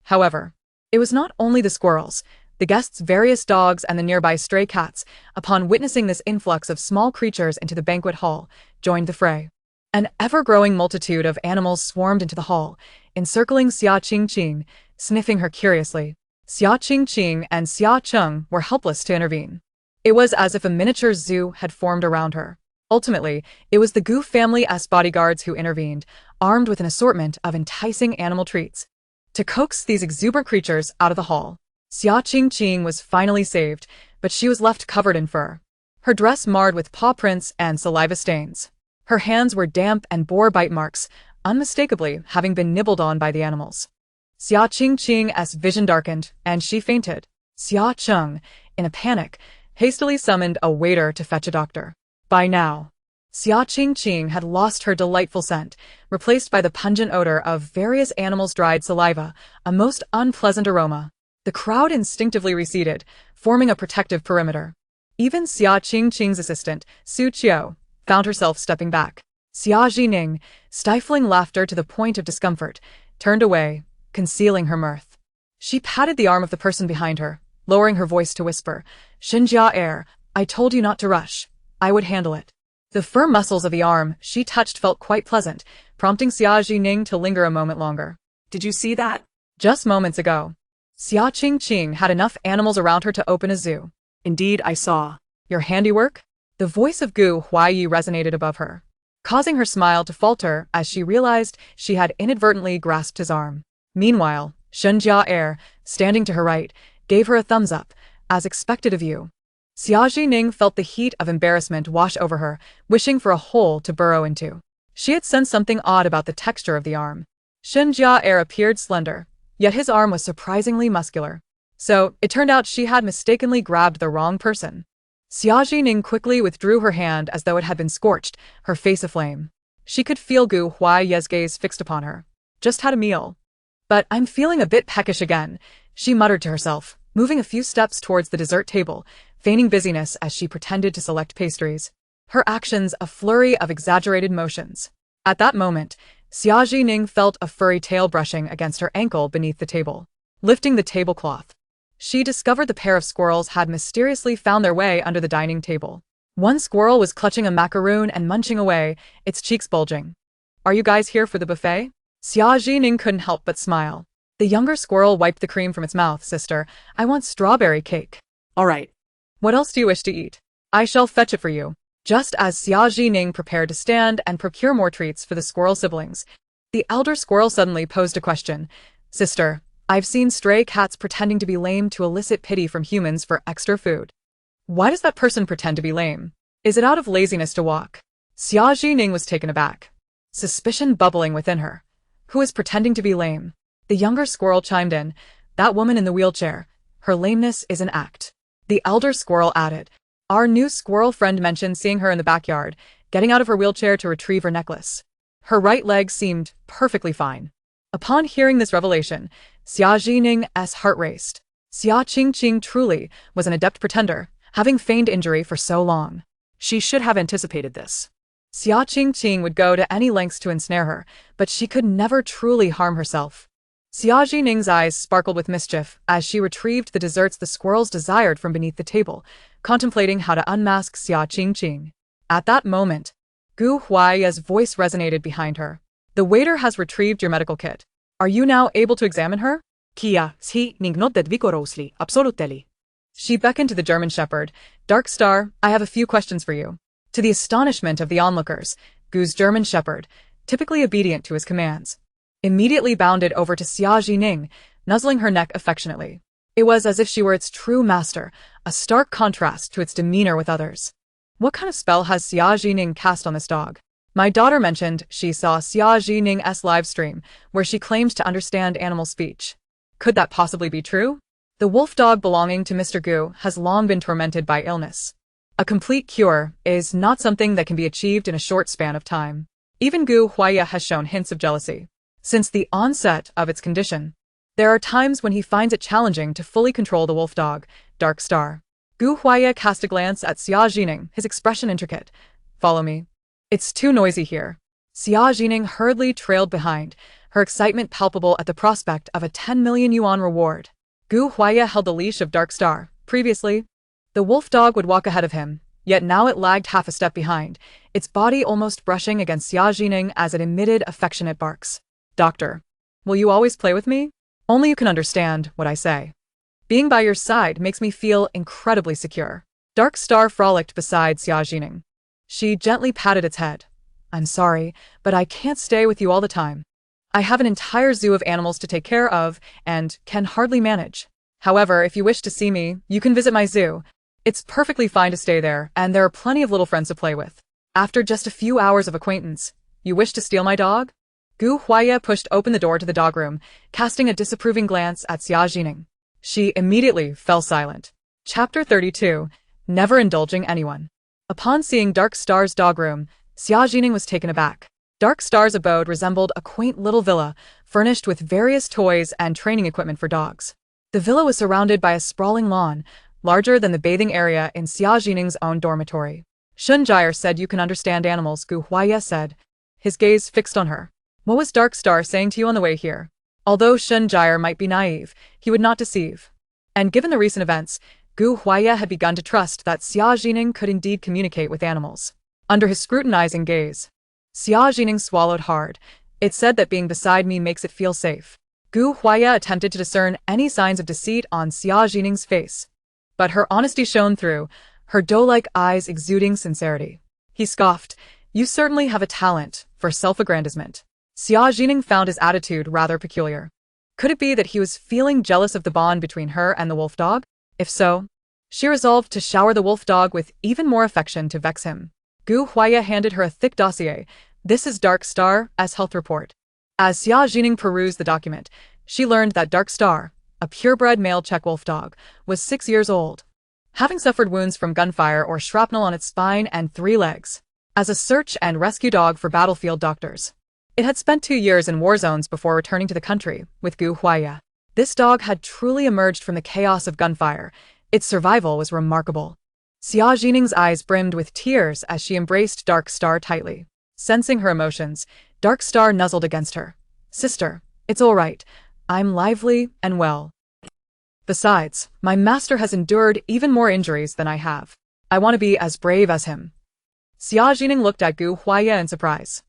However, it was not only the squirrels. The guests' various dogs and the nearby stray cats, upon witnessing this influx of small creatures into the banquet hall, joined the fray. An ever-growing multitude of animals swarmed into the hall, encircling Xia Qingqing, sniffing her curiously. Xia Qingqing and Xia Cheng were helpless to intervene. It was as if a miniature zoo had formed around her. Ultimately, it was the Gu family's bodyguards who intervened, armed with an assortment of enticing animal treats, to coax these exuberant creatures out of the hall. Xia Qingqing was finally saved, but she was left covered in fur, her dress marred with paw prints and saliva stains. Her hands were damp and bore bite marks, unmistakably having been nibbled on by the animals. Xia Qingqing's vision darkened, and she fainted. Xia Cheng, in a panic, hastily summoned a waiter to fetch a doctor. By now, Xia Qingqing had lost her delightful scent, replaced by the pungent odor of various animals' dried saliva, a most unpleasant aroma. The crowd instinctively receded, forming a protective perimeter. Even Xia Qingqing's assistant, Su Qiu, found herself stepping back. Xia Zhi Ning, stifling laughter to the point of discomfort, turned away, concealing her mirth. She patted the arm of the person behind her, lowering her voice to whisper, "Xinjia Air, I told you not to rush. I would handle it." The firm muscles of the arm she touched felt quite pleasant, prompting Xia Zhi Ning to linger a moment longer. Did you see that? Just moments ago, Xia Qingqing had enough animals around her to open a zoo. Indeed, I saw. Your handiwork? The voice of Gu Huaiyi resonated above her, causing her smile to falter as she realized she had inadvertently grasped his arm. Meanwhile, Xinjia Air, standing to her right, gave her a thumbs up, as expected of you. Xia Zhi Ning felt the heat of embarrassment wash over her, wishing for a hole to burrow into. She had sensed something odd about the texture of the arm. Xinjia Air appeared slender, yet his arm was surprisingly muscular. So, it turned out she had mistakenly grabbed the wrong person. Xia Zhi Ning quickly withdrew her hand as though it had been scorched, her face aflame. She could feel Gu Huaiyi's gaze fixed upon her. Just had a meal. But I'm feeling a bit peckish again, she muttered to herself, moving a few steps towards the dessert table, feigning busyness as she pretended to select pastries. Her actions a flurry of exaggerated motions. At that moment, Xia Zhi Ning felt a furry tail brushing against her ankle beneath the table. Lifting the tablecloth, she discovered the pair of squirrels had mysteriously found their way under the dining table. One squirrel was clutching a macaroon and munching away, its cheeks bulging. "Are you guys here for the buffet?" Xia Zhi Ning couldn't help but smile. The younger squirrel wiped the cream from its mouth. "Sister, I want strawberry cake." All right. "What else do you wish to eat?" "I shall fetch it for you." Just as Xia Zhi Ning prepared to stand and procure more treats for the squirrel siblings, the elder squirrel suddenly posed a question. "Sister, I've seen stray cats pretending to be lame to elicit pity from humans for extra food. Why does that person pretend to be lame? Is it out of laziness to walk?" Xia Zhi Ning was taken aback, suspicion bubbling within her. Who is pretending to be lame? The younger squirrel chimed in. "That woman in the wheelchair. Her lameness is an act." The elder squirrel added. "Our new squirrel friend mentioned seeing her in the backyard, getting out of her wheelchair to retrieve her necklace. Her right leg seemed perfectly fine." Upon hearing this revelation, Xia Zhi Ning's heart raced. Xia Qingqing truly was an adept pretender, having feigned injury for so long. She should have anticipated this. Xia Qingqing would go to any lengths to ensnare her, but she could never truly harm herself. Xia Zhi Ning's eyes sparkled with mischief as she retrieved the desserts the squirrels desired from beneath the table, contemplating how to unmask Xia Qingqing. At that moment, Gu Huaiyi's voice resonated behind her. "The waiter has retrieved your medical kit. Are you now able to examine her?" Xia Zhi Ning nodded vigorously, absolutely. She beckoned to the German shepherd. "Dark Star, I have a few questions for you." To the astonishment of the onlookers, Gu's German shepherd, typically obedient to his commands, immediately bounded over to Xia Zhi Ning, nuzzling her neck affectionately. It was as if she were its true master, a stark contrast to its demeanor with others. "What kind of spell has Xia Zhi Ning cast on this dog?" My daughter mentioned she saw Xia Zhi Ning's live stream, where she claimed to understand animal speech. Could that possibly be true? The wolf dog belonging to Mr. Gu has long been tormented by illness. A complete cure is not something that can be achieved in a short span of time. Even Gu Huaiyi has shown hints of jealousy since the onset of its condition. There are times when he finds it challenging to fully control the wolf dog, Dark Star. Gu Huaya cast a glance at Xia Zhi Ning, his expression intricate. Follow me. It's too noisy here. Xia Zhi Ning hurriedly trailed behind, her excitement palpable at the prospect of a 10 million yuan reward. Gu Huaya held the leash of Dark Star. Previously, the wolf dog would walk ahead of him, yet now it lagged half a step behind, its body almost brushing against Xia Zhi Ning as it emitted affectionate barks. Doctor, will you always play with me? Only you can understand what I say. Being by your side makes me feel incredibly secure. Dark Star frolicked beside Xia Zhi Ning. She gently patted its head. I'm sorry, but I can't stay with you all the time. I have an entire zoo of animals to take care of and can hardly manage. However, if you wish to see me, you can visit my zoo. It's perfectly fine to stay there, and there are plenty of little friends to play with. After just a few hours of acquaintance, you wish to steal my dog? Gu Huaya pushed open the door to the dog room, casting a disapproving glance at Xia Zhi Ning. She immediately fell silent. Chapter 32. Never Indulging Anyone. Upon seeing Dark Star's dog room, Xia Zhi Ning was taken aback. Dark Star's abode resembled a quaint little villa, furnished with various toys and training equipment for dogs. The villa was surrounded by a sprawling lawn, larger than the bathing area in Xia Zhi Ning's own dormitory. Shun Jire said you can understand animals, Gu Huaya said, his gaze fixed on her. What was Dark Star saying to you on the way here? Although Shun Jire might be naive, he would not deceive. And given the recent events, Gu Huaya had begun to trust that Xia Zhi Ning could indeed communicate with animals. Under his scrutinizing gaze, Xia Zhi Ning swallowed hard. It said that being beside me makes it feel safe. Gu Huaya attempted to discern any signs of deceit on Xia Zhi Ning's face. But her honesty shone through, her doe-like eyes exuding sincerity. He scoffed, you certainly have a talent for self-aggrandizement. Xia Zhi Ning found his attitude rather peculiar. Could it be that he was feeling jealous of the bond between her and the wolf dog? If so, she resolved to shower the wolf dog with even more affection to vex him. Gu Huaya handed her a thick dossier. This is Dark Star's health report. As Xia Zhi Ning perused the document, she learned that Dark Star, a purebred male Czech wolf dog, was 6 years old, having suffered wounds from gunfire or shrapnel on its spine and 3 legs. As a search and rescue dog for battlefield doctors, it had spent 2 years in war zones before returning to the country with Gu Huaya. This dog had truly emerged from the chaos of gunfire. Its survival was remarkable. Xia Zhi Ning's eyes brimmed with tears as she embraced Dark Star tightly. Sensing her emotions, Dark Star nuzzled against her. Sister, it's all right. I'm lively and well. Besides, my master has endured even more injuries than I have. I want to be as brave as him. Xia Zhi Ning looked at Gu Huaya in surprise.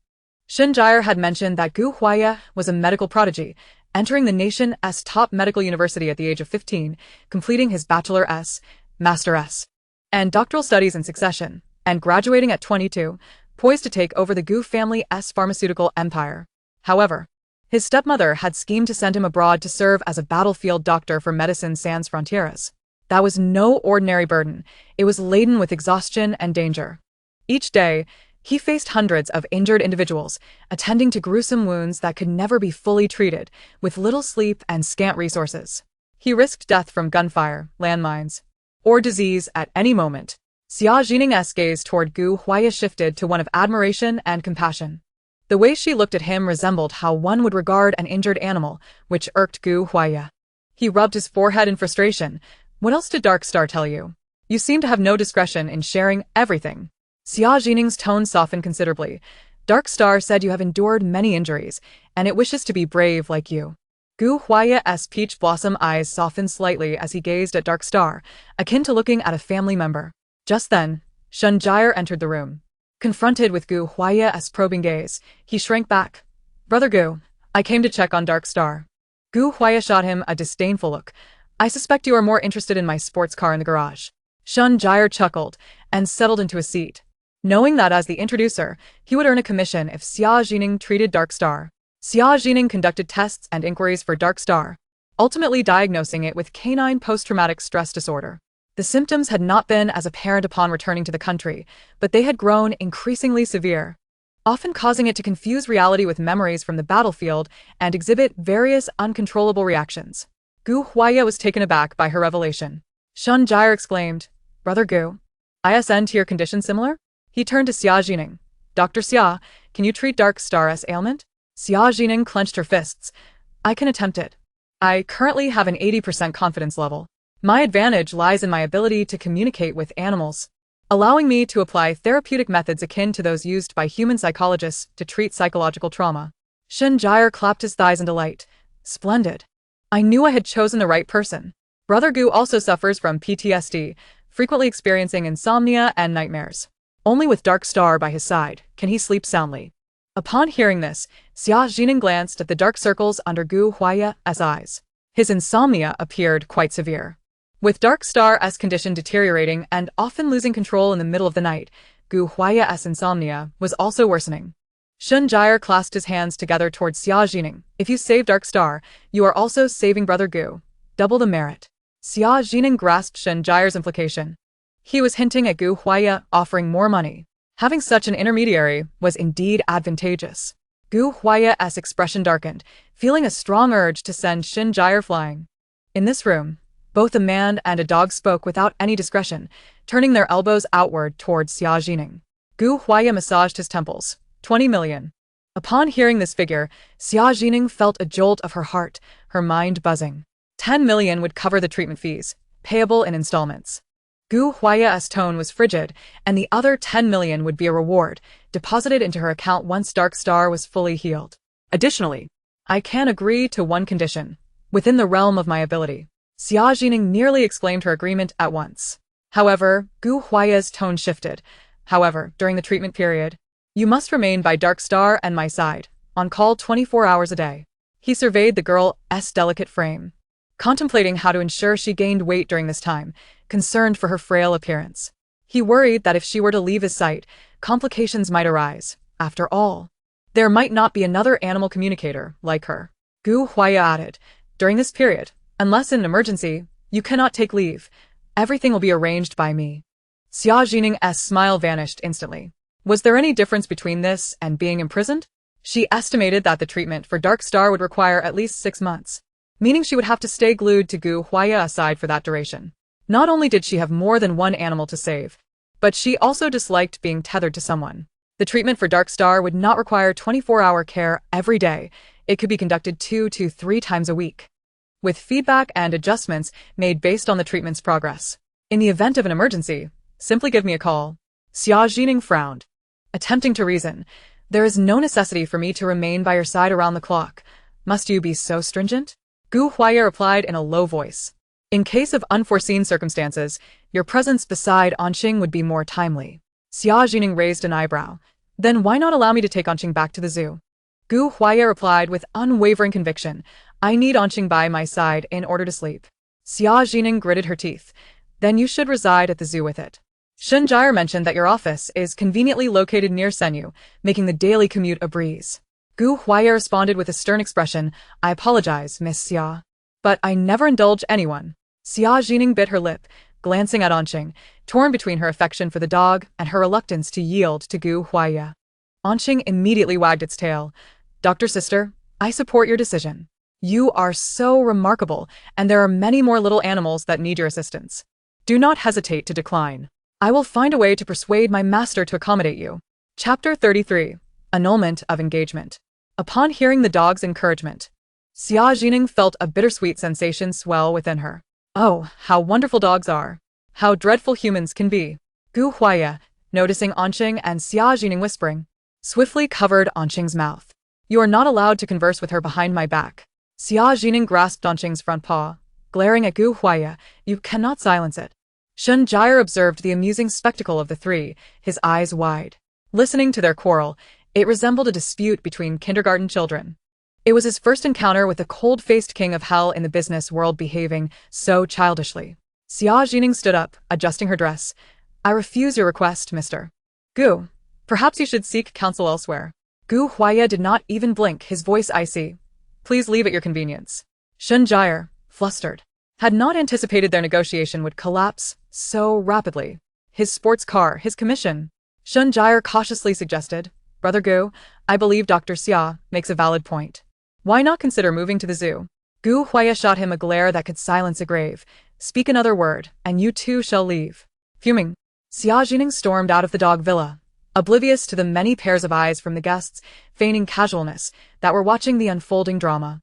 Shun Jire had mentioned that Gu Huaya was a medical prodigy, entering the nation's top medical university at the age of 15, completing his Bachelor-S, Master-S, and doctoral studies in succession, and graduating at 22, poised to take over the Gu family's pharmaceutical empire. However, his stepmother had schemed to send him abroad to serve as a battlefield doctor for Medicine Sans Frontieres. That was no ordinary burden. It was laden with exhaustion and danger. Each day, he faced hundreds of injured individuals, attending to gruesome wounds that could never be fully treated, with little sleep and scant resources. He risked death from gunfire, landmines, or disease at any moment. Xia Zhi Ning's gaze toward Gu Huaya shifted to one of admiration and compassion. The way she looked at him resembled how one would regard an injured animal, which irked Gu Huaya. He rubbed his forehead in frustration. What else did Dark Star tell you? You seem to have no discretion in sharing everything. Xia Zhi Ning's tone softened considerably. Dark Star said you have endured many injuries, and it wishes to be brave like you. Gu Huaya's peach blossom eyes softened slightly as he gazed at Dark Star, akin to looking at a family member. Just then, Shun Jire entered the room. Confronted with Gu Huaya's probing gaze, he shrank back. Brother Gu, I came to check on Dark Star. Gu Huaya shot him a disdainful look. I suspect you are more interested in my sports car in the garage. Shun Jire chuckled and settled into a seat, knowing that as the introducer, he would earn a commission if Xia Zhi Ning treated Dark Star. Xia Zhi Ning conducted tests and inquiries for Dark Star, ultimately diagnosing it with canine post-traumatic stress disorder. The symptoms had not been as apparent upon returning to the country, but they had grown increasingly severe, often causing it to confuse reality with memories from the battlefield and exhibit various uncontrollable reactions. Gu Huaya was taken aback by her revelation. Shun Jire exclaimed, Brother Gu, ISN to your condition similar? He turned to Xia Zhi Ning. Dr. Xia, can you treat Dark Star's ailment? Xia Zhi Ning clenched her fists. I can attempt it. I currently have an 80% confidence level. My advantage lies in my ability to communicate with animals, allowing me to apply therapeutic methods akin to those used by human psychologists to treat psychological trauma. Xia Zhi clapped his thighs in delight. Splendid. I knew I had chosen the right person. Brother Gu also suffers from PTSD, frequently experiencing insomnia and nightmares. Only with Dark Star by his side can he sleep soundly. Upon hearing this, Xia Zhi Ning glanced at the dark circles under Gu Huai's eyes. His insomnia appeared quite severe. With Dark Star's condition deteriorating and often losing control in the middle of the night, Gu Huai's insomnia was also worsening. Xia Zhi clasped his hands together towards Xia Zhi Ning. If you save Dark Star, you are also saving Brother Gu. Double the merit. Xia Zhi Ning grasped Xia Zhi's implication. He was hinting at Gu Huai offering more money. Having such an intermediary was indeed advantageous. Gu Huai's expression darkened, feeling a strong urge to send Xia Zhi flying. In this room, both a man and a dog spoke without any discretion, turning their elbows outward towards Xia Zhi Ning. Gu Huai massaged his temples. 20 million. Upon hearing this figure, Xia Zhi Ning felt a jolt of her heart, her mind buzzing. 10 million would cover the treatment fees, payable in installments. Gu Huai's tone was frigid, and the other 10 million would be a reward, deposited into her account once Dark Star was fully healed. Additionally, I can agree to one condition, within the realm of my ability. Xia Zhi Ning nearly exclaimed her agreement at once. However, Gu Huai's tone shifted. However, during the treatment period, you must remain by Dark Star and my side, on call 24 hours a day. He surveyed the girl's delicate frame, contemplating how to ensure she gained weight during this time, concerned for her frail appearance. He worried that if she were to leave his sight, complications might arise. After all, there might not be another animal communicator like her. Gu Huai added, during this period, unless in an emergency, you cannot take leave. Everything will be arranged by me. Xia Zhi Ning's smile vanished instantly. Was there any difference between this and being imprisoned? She estimated that the treatment for Dark Star would require at least 6 months, meaning she would have to stay glued to Gu Huai's side for that duration. Not only did she have more than one animal to save, but she also disliked being tethered to someone. The treatment for Dark Star would not require 24-hour care every day. It could be conducted 2 to 3 times a week, with feedback and adjustments made based on the treatment's progress. In the event of an emergency, simply give me a call. Xia Zhi Ning frowned, attempting to reason. There is no necessity for me to remain by your side around the clock. Must you be so stringent? Gu Huai replied in a low voice. In case of unforeseen circumstances, your presence beside Anqing would be more timely. Xia Zhi Ning raised an eyebrow. Then why not allow me to take Anqing back to the zoo? Gu Huai replied with unwavering conviction. I need Anqing by my side in order to sleep. Xia Zhi Ning gritted her teeth. Then you should reside at the zoo with it. Xia Zhi mentioned that your office is conveniently located near Senyu, making the daily commute a breeze. Gu Huai responded with a stern expression. I apologize, Miss Xia, but I never indulge anyone. Xia Zhi Ning bit her lip, glancing at Anqing, torn between her affection for the dog and her reluctance to yield to Gu Huai. Anqing immediately wagged its tail. Dr. Sister, I support your decision. You are so remarkable, and there are many more little animals that need your assistance. Do not hesitate to decline. I will find a way to persuade my master to accommodate you. Chapter 33. Annulment of Engagement. Upon hearing the dog's encouragement, Xia Zhi Ning felt a bittersweet sensation swell within her. Oh, how wonderful dogs are. How dreadful humans can be. Gu Huai, noticing Anqing and Xia Zhi Ning whispering, swiftly covered Anqing's mouth. You are not allowed to converse with her behind my back. Xia Zhi Ning grasped Anqing's front paw, glaring at Gu Huai. You cannot silence it. Xia Zhi observed the amusing spectacle of the three, his eyes wide. Listening to their quarrel, it resembled a dispute between kindergarten children. It was his first encounter with the cold-faced king of hell in the business world behaving so childishly. Xia Zhi Ning stood up, adjusting her dress. I refuse your request, Mr. Gu. Perhaps you should seek counsel elsewhere. Gu Huai did not even blink, his voice icy. Please leave at your convenience. Xia Zhi, flustered, had not anticipated their negotiation would collapse so rapidly. His sports car, his commission. Xia Zhi cautiously suggested, Brother Gu, I believe Dr. Xia makes a valid point. Why not consider moving to the zoo? Gu Huai shot him a glare that could silence a grave. Speak another word, and you too shall leave. Fuming, Xia Zhi Ning stormed out of the dog villa, oblivious to the many pairs of eyes from the guests, feigning casualness, that were watching the unfolding drama.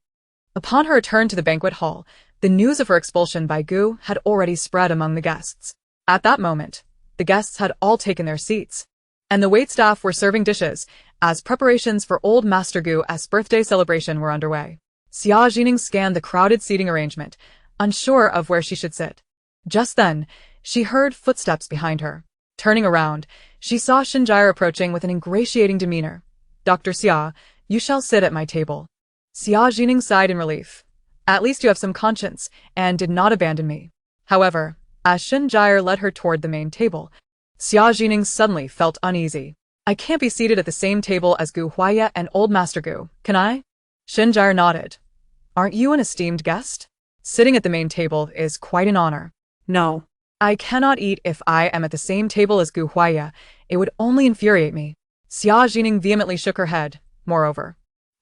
Upon her return to the banquet hall, the news of her expulsion by Gu had already spread among the guests. At that moment, the guests had all taken their seats, and the waitstaff were serving dishes as preparations for old Master Gu's birthday celebration were underway. Xia Zhi Ning scanned the crowded seating arrangement, unsure of where she should sit. Just then, she heard footsteps behind her. Turning around, she saw Xinjire approaching with an ingratiating demeanor. "Dr. Xia, you shall sit at my table." Xia Zhi Ning sighed in relief. "At least you have some conscience, and did not abandon me." However, as Xinjire led her toward the main table, Xia Zhi Ning suddenly felt uneasy. "I can't be seated at the same table as Gu Huaya and old Master Gu, can I?" Xinjire nodded. "Aren't you an esteemed guest? Sitting at the main table is quite an honor." No. "I cannot eat if I am at the same table as Gu Huaya. It would only infuriate me." Xia Zhi Ning vehemently shook her head. "Moreover,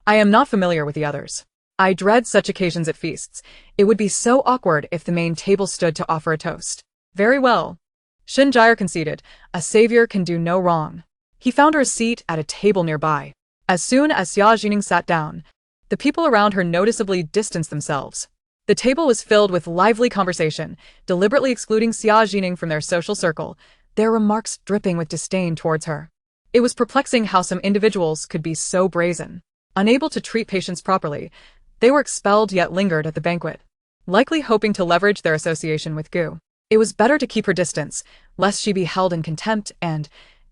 I am not familiar with the others. I dread such occasions at feasts. It would be so awkward if the main table stood to offer a toast." "Very well." Xinjire conceded. A savior can do no wrong. He found her a seat at a table nearby. As soon as Xia Zhi Ning sat down, the people around her noticeably distanced themselves. The table was filled with lively conversation, deliberately excluding Xia Zhi Ning from their social circle, their remarks dripping with disdain towards her. It was perplexing how some individuals could be so brazen. Unable to treat patients properly, they were expelled yet lingered at the banquet, likely hoping to leverage their association with Gu. It was better to keep her distance, lest she be held in contempt and,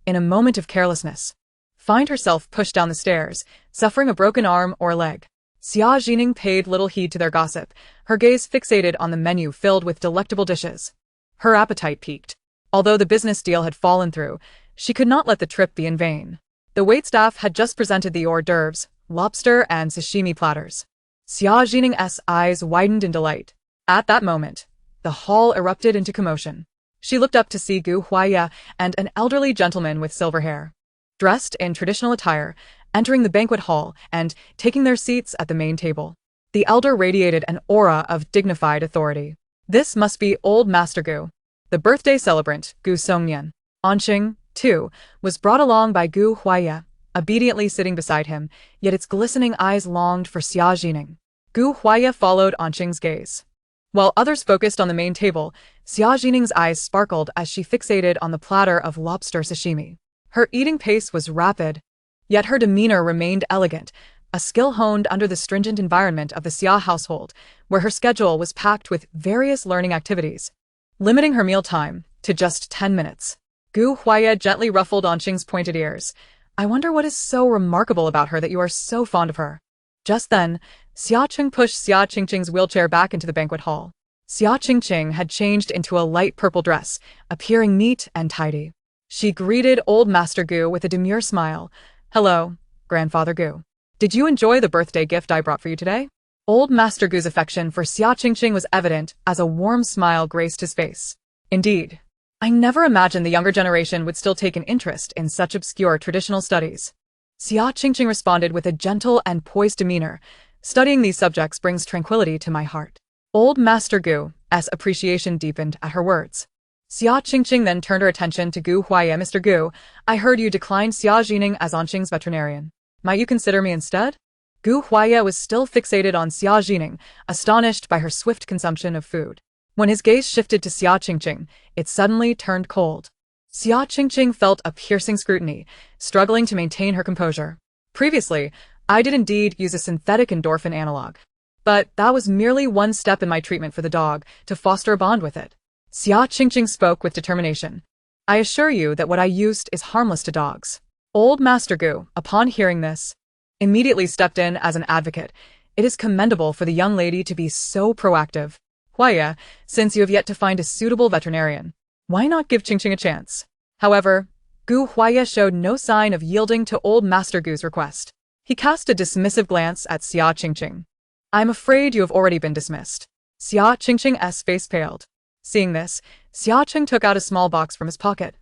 in a moment of carelessness, find herself pushed down the stairs, suffering a broken arm or leg. Xia Zhi Ning paid little heed to their gossip, her gaze fixated on the menu filled with delectable dishes. Her appetite peaked. Although the business deal had fallen through, she could not let the trip be in vain. The waitstaff had just presented the hors d'oeuvres, lobster and sashimi platters. Xia Zhi Ning's eyes widened in delight. At that moment, the hall erupted into commotion. She looked up to see Gu Huaya and an elderly gentleman with silver hair, dressed in traditional attire, entering the banquet hall and taking their seats at the main table. The elder radiated an aura of dignified authority. This must be old Master Gu. The birthday celebrant, Gu Songnian. Anqing, too, was brought along by Gu Huaya, obediently sitting beside him, yet its glistening eyes longed for Xia Zhi Ning. Gu Huaya followed Anqing's gaze. While others focused on the main table, Xia Zhi Ning's eyes sparkled as she fixated on the platter of lobster sashimi. Her eating pace was rapid, yet her demeanor remained elegant, a skill honed under the stringent environment of the Xia household, where her schedule was packed with various learning activities, limiting her mealtime to just 10 minutes. Gu Huaya gently ruffled Anqing's pointed ears. "I wonder what is so remarkable about her that you are so fond of her." Just then, Xia Qing pushed Xia Qingqing's wheelchair back into the banquet hall. Xia Qingqing had changed into a light purple dress, appearing neat and tidy. She greeted old Master Gu with a demure smile. "Hello, Grandfather Gu. Did you enjoy the birthday gift I brought for you today?" Old Master Gu's affection for Xia Qingqing was evident as a warm smile graced his face. "Indeed. I never imagined the younger generation would still take an interest in such obscure traditional studies." Xia Qingqing responded with a gentle and poised demeanor. "Studying these subjects brings tranquility to my heart." Old Master Gu's appreciation deepened at her words. Xia Qingqing then turned her attention to Gu Huaya. "Mr. Gu, I heard you declined Xia Zhi Ning as Anqing's veterinarian. Might you consider me instead?" Gu Huaya was still fixated on Xia Zhi Ning, astonished by her swift consumption of food. When his gaze shifted to Xia Qingqing, it suddenly turned cold. Xia Qingqing felt a piercing scrutiny, struggling to maintain her composure. "Previously, I did indeed use a synthetic endorphin analog. But that was merely one step in my treatment for the dog, to foster a bond with it." Xia Qingqing spoke with determination. "I assure you that what I used is harmless to dogs." Old Master Gu, upon hearing this, immediately stepped in as an advocate. "It is commendable for the young lady to be so proactive. Huaya, since you have yet to find a suitable veterinarian, why not give Qingqing a chance?" However, Gu Huaya showed no sign of yielding to old Master Gu's request. He cast a dismissive glance at Xia Qingqing. "I'm afraid you have already been dismissed." Xia Qingqing's face paled. Seeing this, Xia Qing took out a small box from his pocket,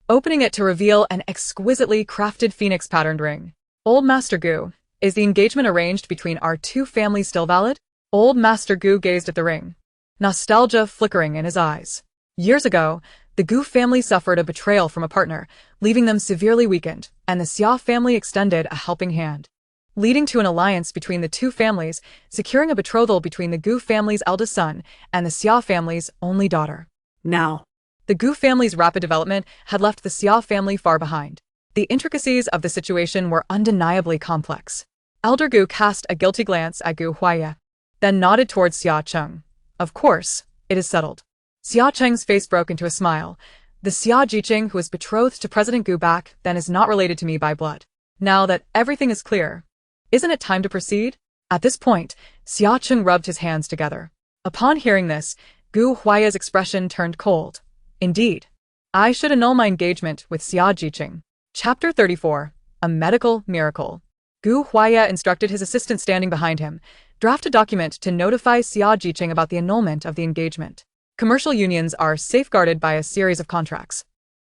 opening it to reveal an exquisitely crafted phoenix-patterned ring. "Old Master Gu, is the engagement arranged between our two families still valid?" Old Master Gu gazed at the ring, nostalgia flickering in his eyes. Years ago, the Gu family suffered a betrayal from a partner, leaving them severely weakened, and the Xia family extended a helping hand. leading to an alliance between the two families, securing a betrothal between the Gu family's eldest son and the Xia family's only daughter. Now, The Gu family's rapid development had left the Xia family far behind. The intricacies of the situation were undeniably complex. Elder Gu cast a guilty glance at Gu Huaya, then nodded towards Xia Cheng. Of course, it is settled. Xia Cheng's face broke into a smile. The Xia Zhi who was betrothed to President Gu back then is not related to me by blood. Now that everything is clear, isn't it time to proceed? At this point, Xia Cheng rubbed his hands together. Upon hearing this, Gu Huaya's expression turned cold. Indeed, I should annul my engagement with Xia Zhi. Chapter 34. A Medical Miracle. Gu Huaya instructed his assistant standing behind him, draft a document to notify Xia Zhi about the annulment of the engagement. Commercial unions are safeguarded by a series of contracts.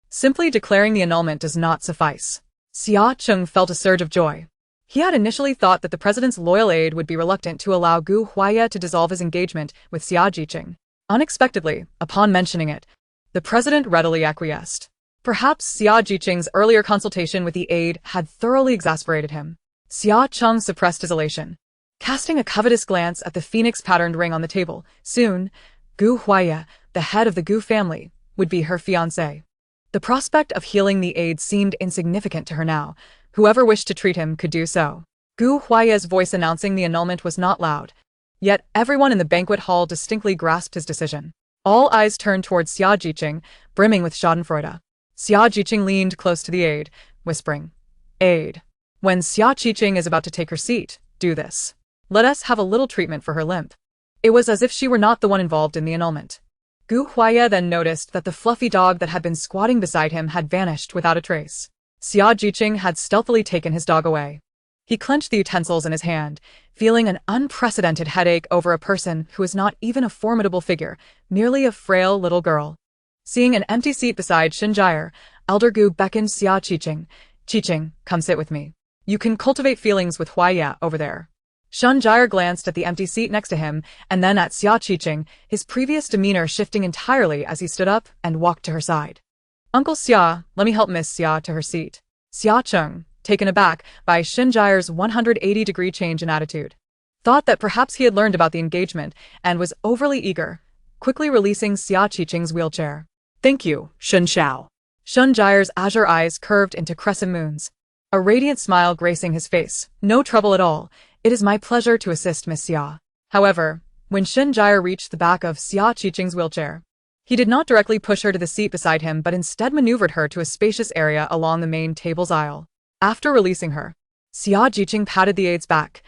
Simply declaring the annulment does not suffice. Xia Cheng felt a surge of joy. He had initially thought that the president's loyal aide would be reluctant to allow Gu Huaya to dissolve his engagement with Xia Zhi. Unexpectedly, upon mentioning it, the president readily acquiesced. Perhaps Xia Zhi's earlier consultation with the aide had thoroughly exasperated him. Xia Cheng suppressed his elation, casting a covetous glance at the phoenix-patterned ring on the table. Soon, Gu Huaya, the head of the Gu family, would be her fiancé. The prospect of healing the aide seemed insignificant to her now. Whoever wished to treat him could do so. Gu Huaya's voice announcing the annulment was not loud, yet everyone in the banquet hall distinctly grasped his decision. All eyes turned towards Xia Zhi, brimming with schadenfreude. Xia Zhi leaned close to the aide, whispering, "Aide, when Xia Zhi is about to take her seat, do this. Let us have a little treatment for her limp." It was as if she were not the one involved in the annulment. Gu Huaya then noticed that the fluffy dog that had been squatting beside him had vanished without a trace. Xia Zhi had stealthily taken his dog away. He clenched the utensils in his hand, feeling an unprecedented headache over a person who was not even a formidable figure, merely a frail little girl. Seeing an empty seat beside Xinjire, Elder Gu beckoned Xia Zhi. "Zhi, come sit with me. You can cultivate feelings with Huaya over there." Xinjire glanced at the empty seat next to him and then at Xia Zhi, his previous demeanor shifting entirely as he stood up and walked to her side. "Uncle Xia, let me help Miss Xia to her seat." Xia Cheng, taken aback by Xinjire's 180-degree change in attitude, thought that perhaps he had learned about the engagement and was overly eager, quickly releasing Xia Zhi's wheelchair. thank you, Shen Xiao. Xinjire's azure eyes curved into crescent moons, a radiant smile gracing his face. "No trouble at all. It is my pleasure to assist Miss Xia." However, when Xinjire reached the back of Xia Zhi's wheelchair, he did not directly push her to the seat beside him but instead maneuvered her to a spacious area along the main table's aisle. After releasing her, Xia Zhi patted the aide's back.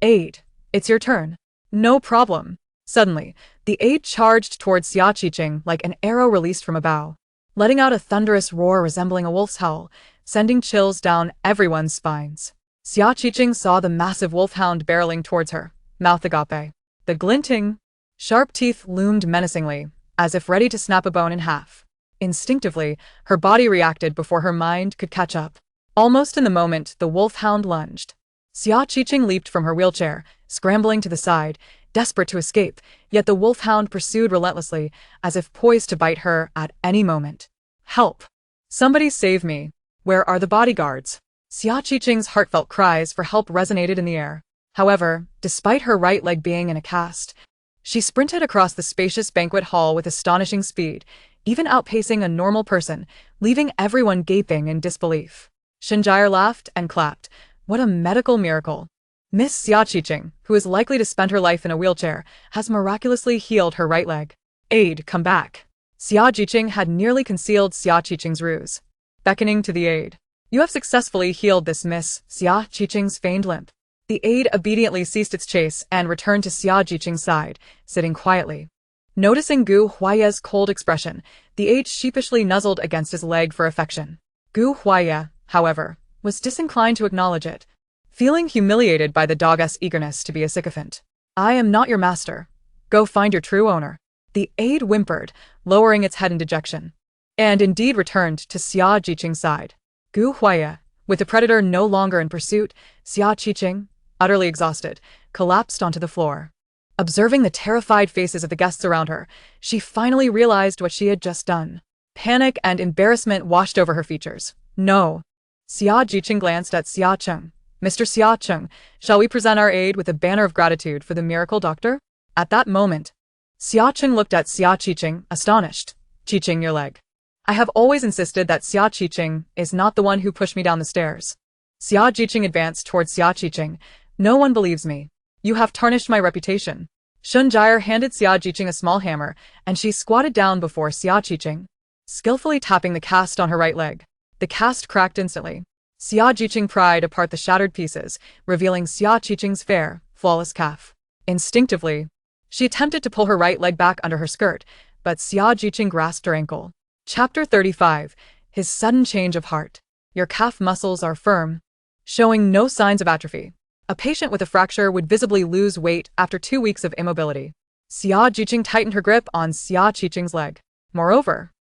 "Aide, it's your turn." "No problem." Suddenly, the aide charged towards Xia Zhi like an arrow released from a bow, letting out a thunderous roar resembling a wolf's howl, sending chills down everyone's spines. Xia Zhi saw the massive wolfhound barreling towards her, mouth agape. The glinting, sharp teeth loomed menacingly, as if ready to snap a bone in half. Instinctively, her body reacted before her mind could catch up. Almost in the moment, the wolfhound lunged. Xia Zhi leaped from her wheelchair, scrambling to the side, desperate to escape, yet the wolfhound pursued relentlessly, as if poised to bite her at any moment. "Help! Somebody save me! Where are the bodyguards?" Xia Zhi's heartfelt cries for help resonated in the air. However, despite her right leg being in a cast, she sprinted across the spacious banquet hall with astonishing speed, even outpacing a normal person, leaving everyone gaping in disbelief. Xinjire laughed and clapped. What a medical miracle! Miss Xia Zhi, who is likely to spend her life in a wheelchair, has miraculously healed her right leg. "Aide, come back." Xia Zhi had nearly concealed Xia Zhi's ruse, beckoning to the aide. "You have successfully healed this Miss Xia Zhi's feigned limp." The aide obediently ceased its chase and returned to Xia Zhi's side, sitting quietly. Noticing Gu Huaya's cold expression, the aide sheepishly nuzzled against his leg for affection. Gu Huaya, however, was disinclined to acknowledge it, feeling humiliated by the dog's eagerness to be a sycophant. "I am not your master. Go find your true owner." The aide whimpered, lowering its head in dejection, and indeed returned to Xia Zhi's side. Gu Huaya, with the predator no longer in pursuit, Xia Zhi, utterly exhausted, collapsed onto the floor. Observing the terrified faces of the guests around her, she finally realized what she had just done. Panic and embarrassment washed over her features. "No." Xia Zhi glanced at Xia Cheng. Mr. Xia Cheng, shall we present our aid with a banner of gratitude for the miracle doctor? At that moment, Xia Cheng looked at Xia Qiqing, astonished. Qiqing, your leg. I have always insisted that Xia Qiqing is not the one who pushed me down the stairs. Xia Jiqing advanced towards Xia Qiqing. No one believes me. You have tarnished my reputation. Shun Jire handed Xia Jiqing a small hammer, and she squatted down before Xia Qiqing, skillfully tapping the cast on her right leg. The cast cracked instantly. Xia Jiqing pried apart the shattered pieces, revealing Xia Qiqing's fair, flawless calf. Instinctively, she attempted to pull her right leg back under her skirt, but Xia Jiqing grasped her ankle. Chapter 35. His sudden change of heart. Your calf muscles are firm, showing no signs of atrophy. A patient with a fracture would visibly lose weight after 2 weeks of immobility. Xia Jiqing tightened her grip on Xia Qiqing's leg. Moreover,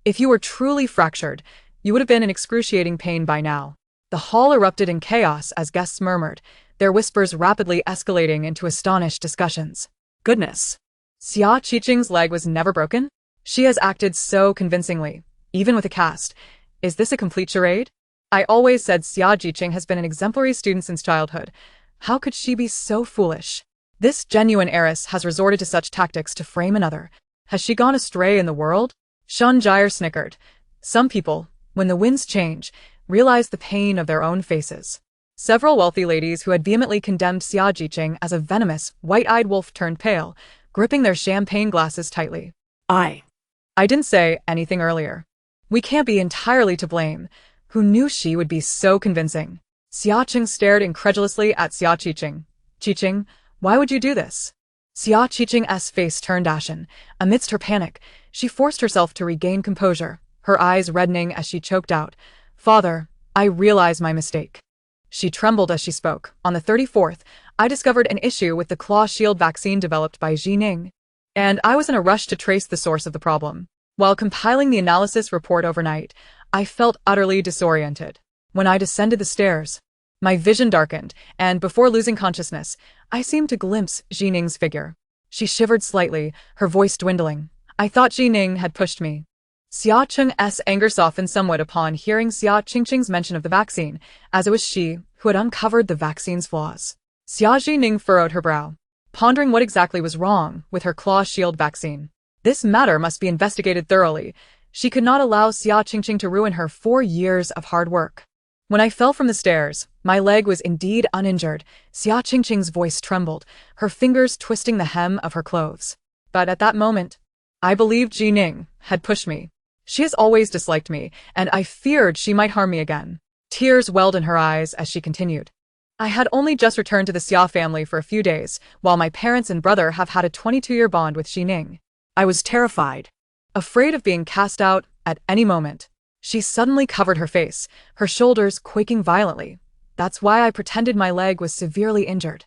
if you were truly fractured, you would have been in excruciating pain by now. The hall erupted in chaos as guests murmured, their whispers rapidly escalating into astonished discussions. Goodness! Xia Qiqing's leg was never broken? She has acted so convincingly, even with a cast. Is this a complete charade? I always said Xia Jiqing has been an exemplary student since childhood. How could she be so foolish? This genuine heiress has resorted to such tactics to frame another. Has she gone astray in the world? Shun Jire snickered. Some people, when the winds change, realize the pain of their own faces. Several wealthy ladies who had vehemently condemned Xia Jiqing as a venomous, white-eyed wolf turned pale, gripping their champagne glasses tightly. I didn't say anything earlier. We can't be entirely to blame. Who knew she would be so convincing? Xia Cheng stared incredulously at Xia Qiqing. Qiqing, why would you do this? Xia Qiqing's face turned ashen. Amidst her panic, she forced herself to regain composure, her eyes reddening as she choked out, Father, I realize my mistake. She trembled as she spoke. On the 34th, I discovered an issue with the claw shield vaccine developed by Zhi Ning, and I was in a rush to trace the source of the problem. While compiling the analysis report overnight, I felt utterly disoriented. When I descended the stairs, my vision darkened, and before losing consciousness, I seemed to glimpse Zhi Ning's figure. She shivered slightly, her voice dwindling. I thought Zhi Ning had pushed me. Xia Cheng's anger softened somewhat upon hearing Xia Qingqing's mention of the vaccine, as it was she who had uncovered the vaccine's flaws. Xia Zhi Ning furrowed her brow, pondering what exactly was wrong with her claw shield vaccine. This matter must be investigated thoroughly. She could not allow Xia Qingqing to ruin her 4 years of hard work. When I fell from the stairs, my leg was indeed uninjured. Xia Qingqing's voice trembled, her fingers twisting the hem of her clothes. But at that moment, I believed Zhi Ning had pushed me. She has always disliked me, and I feared she might harm me again. Tears welled in her eyes as she continued. I had only just returned to the Xia family for a few days, while my parents and brother have had a 22-year bond with Zhi Ning. I was terrified, afraid of being cast out at any moment. She suddenly covered her face, her shoulders quaking violently. That's why I pretended my leg was severely injured,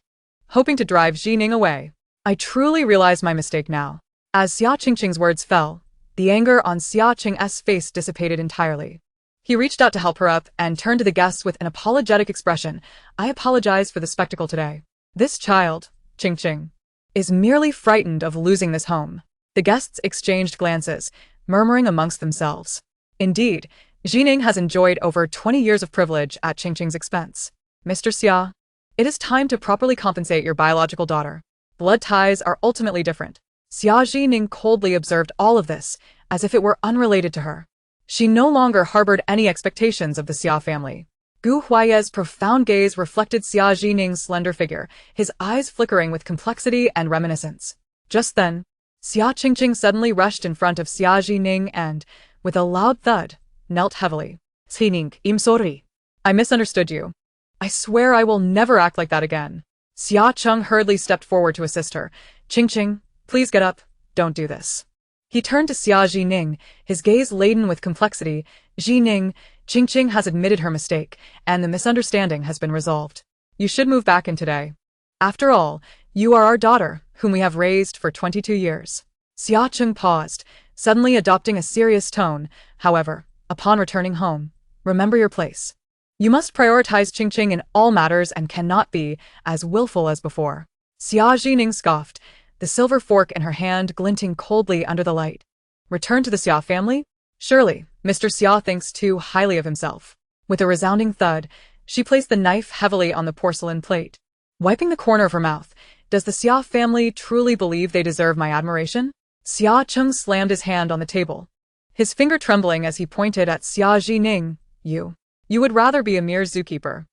hoping to drive Zhi Ning away. I truly realize my mistake now. As Xia Qingqing's words fell, the anger on Xia Cheng's face dissipated entirely. He reached out to help her up and turned to the guests with an apologetic expression. I apologize for the spectacle today. This child, Qingqing, is merely frightened of losing this home. The guests exchanged glances, murmuring amongst themselves. Indeed, Zhi Ning has enjoyed over 20 years of privilege at Qingqing's expense. Mr. Xia, it is time to properly compensate your biological daughter. Blood ties are ultimately different. Xia Zhi Ning coldly observed all of this, as if it were unrelated to her. She no longer harbored any expectations of the Xia family. Gu Huaiye's profound gaze reflected Xia Zhi Ning's slender figure, his eyes flickering with complexity and reminiscence. Just then, Xia Qingqing suddenly rushed in front of Xia Zhi Ning and, with a loud thud, knelt heavily. Zhi Ning, I'm sorry. I misunderstood you. I swear I will never act like that again. Xia Cheng hurriedly stepped forward to assist her. Qingqing, please get up, don't do this. He turned to Xia Zhi Ning, his gaze laden with complexity. Zhi Ning, Qingqing has admitted her mistake, and the misunderstanding has been resolved. You should move back in today. After all, you are our daughter, whom we have raised for 22 years. Xia Cheng paused, suddenly adopting a serious tone. However, upon returning home, remember your place. You must prioritize Qingqing in all matters and cannot be as willful as before. Xia Zhi Ning scoffed, the silver fork in her hand glinting coldly under the light. Return to the Xia family? Surely, Mr. Xia thinks too highly of himself. With a resounding thud, She placed the knife heavily on the porcelain plate. Wiping the corner of her mouth, does the Xia family truly believe they deserve my admiration? Xia Cheng slammed his hand on the table, his finger trembling as he pointed at Xia Zhi Ning. You would rather be a mere zookeeper,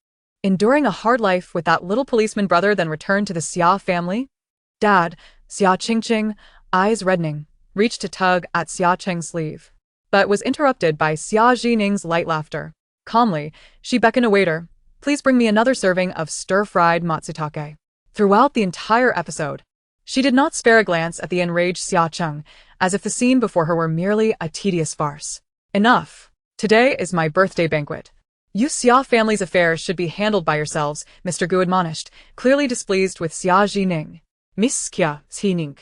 enduring a hard life with that little policeman brother than return to the Xia family? Dad, Xia Qingqing, eyes reddening, reached to tug at Xia Cheng's sleeve, but was interrupted by Xia Zhi Ning's light laughter. Calmly, she beckoned a waiter. Please bring me another serving of stir-fried matsutake. Throughout the entire episode, she did not spare a glance at the enraged Xia Cheng, as if the scene before her were merely a tedious farce. Enough. Today is my birthday banquet. You Xia family's affairs should be handled by yourselves, Mr. Gu admonished, clearly displeased with Xia Zhi Ning. Miss Xia Zhi Ning,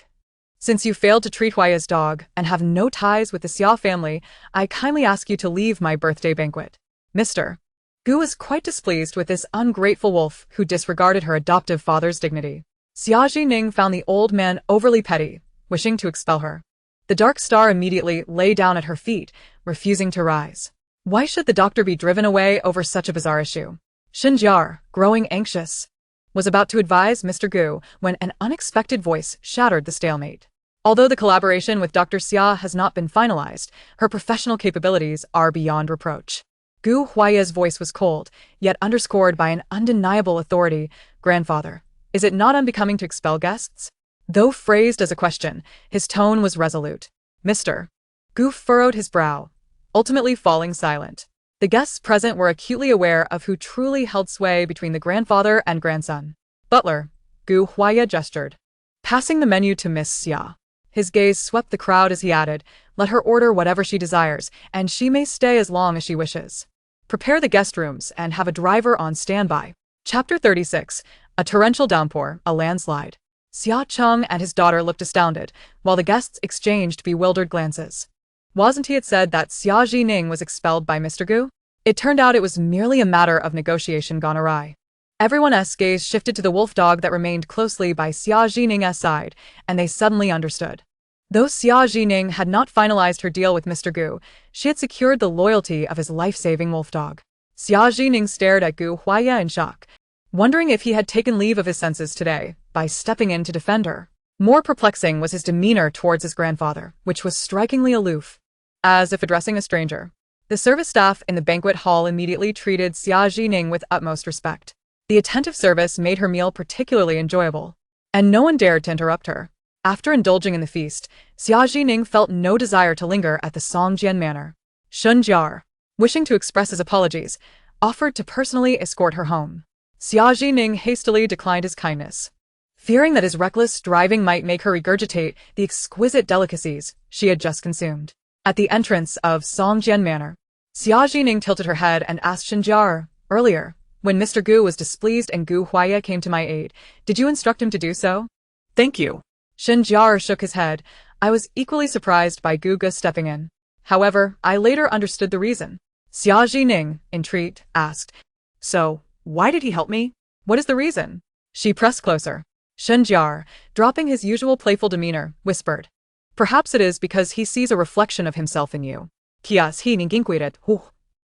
since you failed to treat Huaiya's dog and have no ties with the Xia family, I kindly ask you to leave my birthday banquet. Mr. Gu was quite displeased with this ungrateful wolf who disregarded her adoptive father's dignity. Xia Zhi Ning found the old man overly petty, wishing to expel her. The dark star immediately lay down at her feet, refusing to rise. Why should the doctor be driven away over such a bizarre issue? Xinjiar, growing anxious, was about to advise Mr. Gu when an unexpected voice shattered the stalemate. Although the collaboration with Dr. Xia has not been finalized, her professional capabilities are beyond reproach. Gu Huaiya's voice was cold, yet underscored by an undeniable authority. Grandfather, is it not unbecoming to expel guests? Though phrased as a question, his tone was resolute. Mr. Gu furrowed his brow, ultimately falling silent. The guests present were acutely aware of who truly held sway between the grandfather and grandson. Butler, Gu Huaiya gestured, passing the menu to Miss Xia. His gaze swept the crowd as he added, let her order whatever she desires, and she may stay as long as she wishes. Prepare the guest rooms and have a driver on standby. Chapter 36, A Torrential Downpour, a Landslide. Xia Cheng and his daughter looked astounded, while the guests exchanged bewildered glances. Wasn't it said that Xia Zhi Ning was expelled by Mr. Gu? It turned out it was merely a matter of negotiation gone awry. Everyone's gaze shifted to the wolfdog that remained closely by Xia Zhi Ning's side, and they suddenly understood. Though Xia Zhi Ning had not finalized her deal with Mr. Gu, she had secured the loyalty of his life-saving wolfdog. Xia Zhi Ning stared at Gu Huaiya in shock, wondering if he had taken leave of his senses today by stepping in to defend her. More perplexing was his demeanor towards his grandfather, which was strikingly aloof, as if addressing a stranger. The service staff in the banquet hall immediately treated Xia Zhi Ning with utmost respect. The attentive service made her meal particularly enjoyable, and no one dared to interrupt her. After indulging in the feast, Xia Zhi Ning felt no desire to linger at the Songjian manor. Shun Jiar, wishing to express his apologies, offered to personally escort her home. Xia Zhi Ning hastily declined his kindness, fearing that his reckless driving might make her regurgitate the exquisite delicacies she had just consumed. At the entrance of Songjian Manor, Xia Zhi Ning tilted her head and asked Xinjiar, earlier, when Mr. Gu was displeased and Gu Huaiya came to my aid, did you instruct him to do so? Thank you. Xinjiar shook his head. I was equally surprised by Gu Ge stepping in. However, I later understood the reason. Xia Zhi Ning, intrigued, asked, so, why did he help me? What is the reason? She pressed closer. Xinjiar, dropping his usual playful demeanor, whispered, perhaps it is because he sees a reflection of himself in you. Xia Zhi Ning inquired,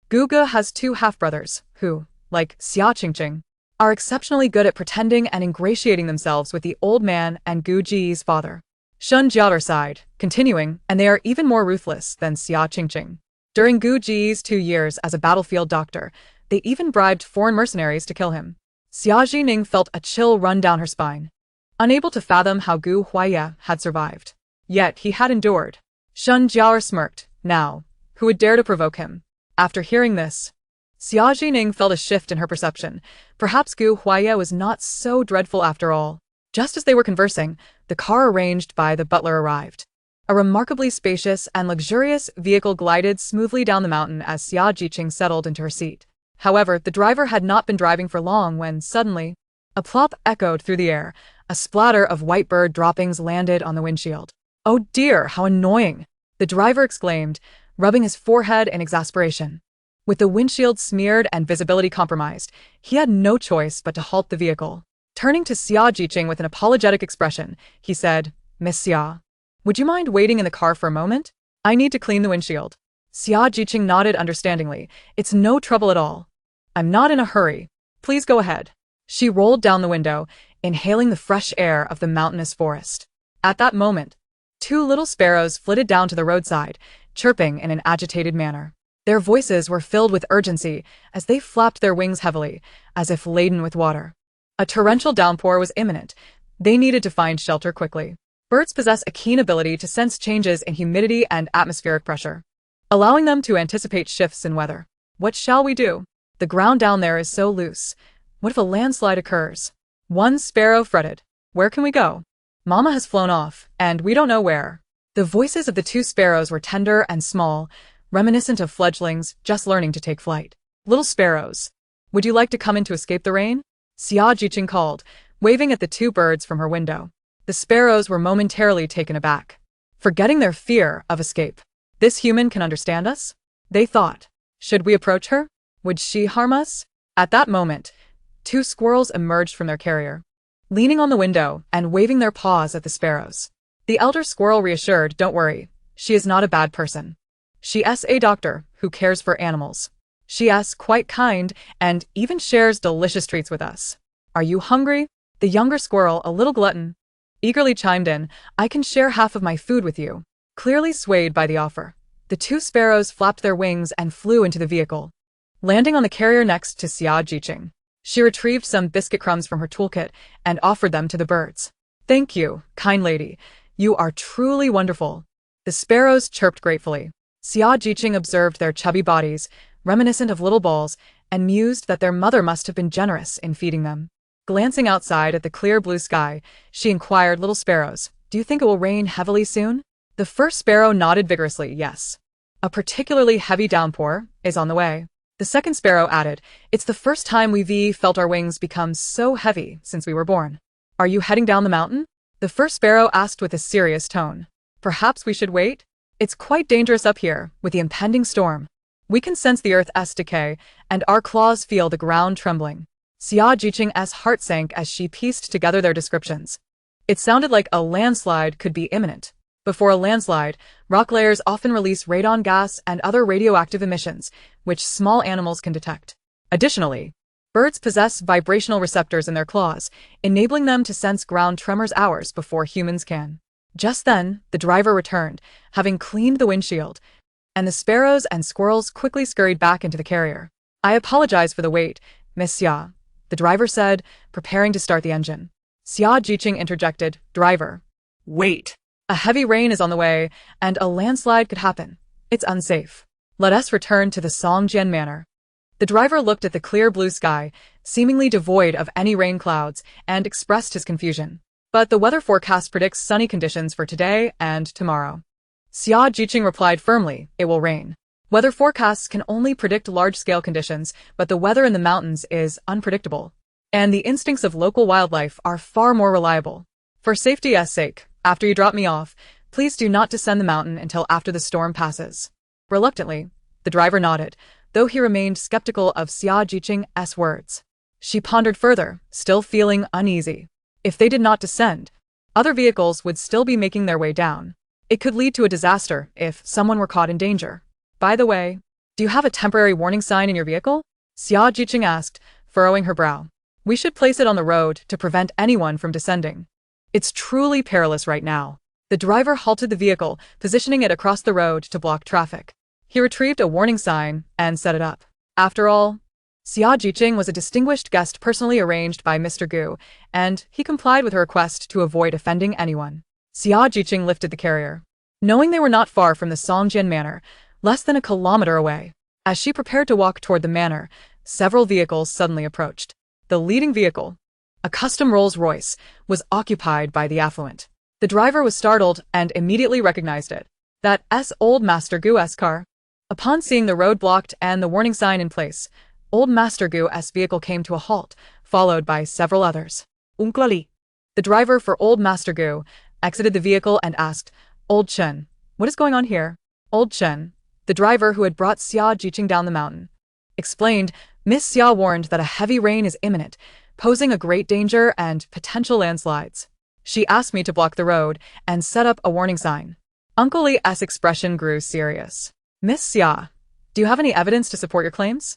Gu Ge has two half-brothers, who, like Xia Qingqing, are exceptionally good at pretending and ingratiating themselves with the old man and Gu Ji's father. Shun Jiao'er sighed, continuing, and they are even more ruthless than Xia Qingqing. During Gu Ji's 2 years as a battlefield doctor, they even bribed foreign mercenaries to kill him. Xia Zhi Ning felt a chill run down her spine, unable to fathom how Gu Huaiya had survived. Yet he had endured. Shun Jiao'er smirked. Now, who would dare to provoke him? After hearing this, Xia Zhi Ning felt a shift in her perception. Perhaps Gu Huaiya was not so dreadful after all. Just as they were conversing, the car arranged by the butler arrived. A remarkably spacious and luxurious vehicle glided smoothly down the mountain as Xia Jiqing settled into her seat. However, the driver had not been driving for long when, suddenly, a plop echoed through the air. A splatter of white bird droppings landed on the windshield. Oh dear, how annoying! The driver exclaimed, rubbing his forehead in exasperation. With the windshield smeared and visibility compromised, he had no choice but to halt the vehicle. Turning to Xia Jiqing with an apologetic expression, he said, Miss Xia, would you mind waiting in the car for a moment? I need to clean the windshield. Xia Jiqing nodded understandingly. It's no trouble at all. I'm not in a hurry. Please go ahead. She rolled down the window, inhaling the fresh air of the mountainous forest. At that moment, two little sparrows flitted down to the roadside, chirping in an agitated manner. Their voices were filled with urgency as they flapped their wings heavily, as if laden with water. A torrential downpour was imminent. They needed to find shelter quickly. Birds possess a keen ability to sense changes in humidity and atmospheric pressure, allowing them to anticipate shifts in weather. What shall we do? The ground down there is so loose. What if a landslide occurs? One sparrow fretted. Where can we go? Mama has flown off, and we don't know where. The voices of the two sparrows were tender and small, reminiscent of fledglings just learning to take flight. Little sparrows, would you like to come in to escape the rain? Xia Zhi Ning called, waving at the two birds from her window. The sparrows were momentarily taken aback, forgetting their fear of escape. This human can understand us? They thought. Should we approach her? Would she harm us? At that moment, two squirrels emerged from their carrier, leaning on the window and waving their paws at the sparrows. The elder squirrel reassured, don't worry, she is not a bad person. She's a doctor who cares for animals. She's quite kind and even shares delicious treats with us. Are you hungry? The younger squirrel, a little glutton, eagerly chimed in, I can share half of my food with you. Clearly swayed by the offer, the two sparrows flapped their wings and flew into the vehicle, landing on the carrier next to Xia Zhi Ning. She retrieved some biscuit crumbs from her toolkit and offered them to the birds. Thank you, kind lady. You are truly wonderful. The sparrows chirped gratefully. Xia Zhi Ning observed their chubby bodies, reminiscent of little balls, and mused that their mother must have been generous in feeding them. Glancing outside at the clear blue sky, she inquired, little sparrows, do you think it will rain heavily soon? The first sparrow nodded vigorously, yes. A particularly heavy downpour is on the way. The second sparrow added, it's the first time we've felt our wings become so heavy since we were born. Are you heading down the mountain? The first sparrow asked with a serious tone. Perhaps we should wait? It's quite dangerous up here with the impending storm. We can sense the earth's decay, and our claws feel the ground trembling. Xia Zhi Ning's heart sank as she pieced together their descriptions. It sounded like a landslide could be imminent. Before a landslide, rock layers often release radon gas and other radioactive emissions, which small animals can detect. Additionally, birds possess vibrational receptors in their claws, enabling them to sense ground tremors hours before humans can. Just then, the driver returned, having cleaned the windshield, and the sparrows and squirrels quickly scurried back into the carrier. I apologize for the wait, Miss Xia, the driver said, preparing to start the engine. Xia Zhi Ning interjected, driver. Wait. A heavy rain is on the way, and a landslide could happen. It's unsafe. Let us return to the Songjian Manor. The driver looked at the clear blue sky, seemingly devoid of any rain clouds, and expressed his confusion. But the weather forecast predicts sunny conditions for today and tomorrow. Xia Zhi Ning replied firmly, it will rain. Weather forecasts can only predict large-scale conditions, but the weather in the mountains is unpredictable, and the instincts of local wildlife are far more reliable. For safety's sake, after you drop me off, please do not descend the mountain until after the storm passes. Reluctantly, the driver nodded, though he remained skeptical of Xia Zhi Ning's words. She pondered further, still feeling uneasy. If they did not descend, other vehicles would still be making their way down. It could lead to a disaster if someone were caught in danger. By the way, do you have a temporary warning sign in your vehicle? Xia Zhi Ning asked, furrowing her brow. We should place it on the road to prevent anyone from descending. It's truly perilous right now. The driver halted the vehicle, positioning it across the road to block traffic. He retrieved a warning sign and set it up. After all, Xia Zhi Ning was a distinguished guest personally arranged by Mr. Gu, and he complied with her request to avoid offending anyone. Xia Zhi Ning lifted the carrier, knowing they were not far from the Songjian Manor, less than a kilometer away. As she prepared to walk toward the manor, several vehicles suddenly approached. The leading vehicle, a custom Rolls-Royce, was occupied by the affluent. The driver was startled and immediately recognized it. That's old Master Gu's car. Upon seeing the road blocked and the warning sign in place, old Master Gu's vehicle came to a halt, followed by several others. Unklali. The driver for old Master Gu exited the vehicle and asked, Old Chen, what is going on here? Old Chen, the driver who had brought Xia Zhi Ning down the mountain, explained, Miss Xia warned that a heavy rain is imminent, posing a great danger and potential landslides. She asked me to block the road and set up a warning sign. Uncle Li's expression grew serious. Miss Xia, do you have any evidence to support your claims?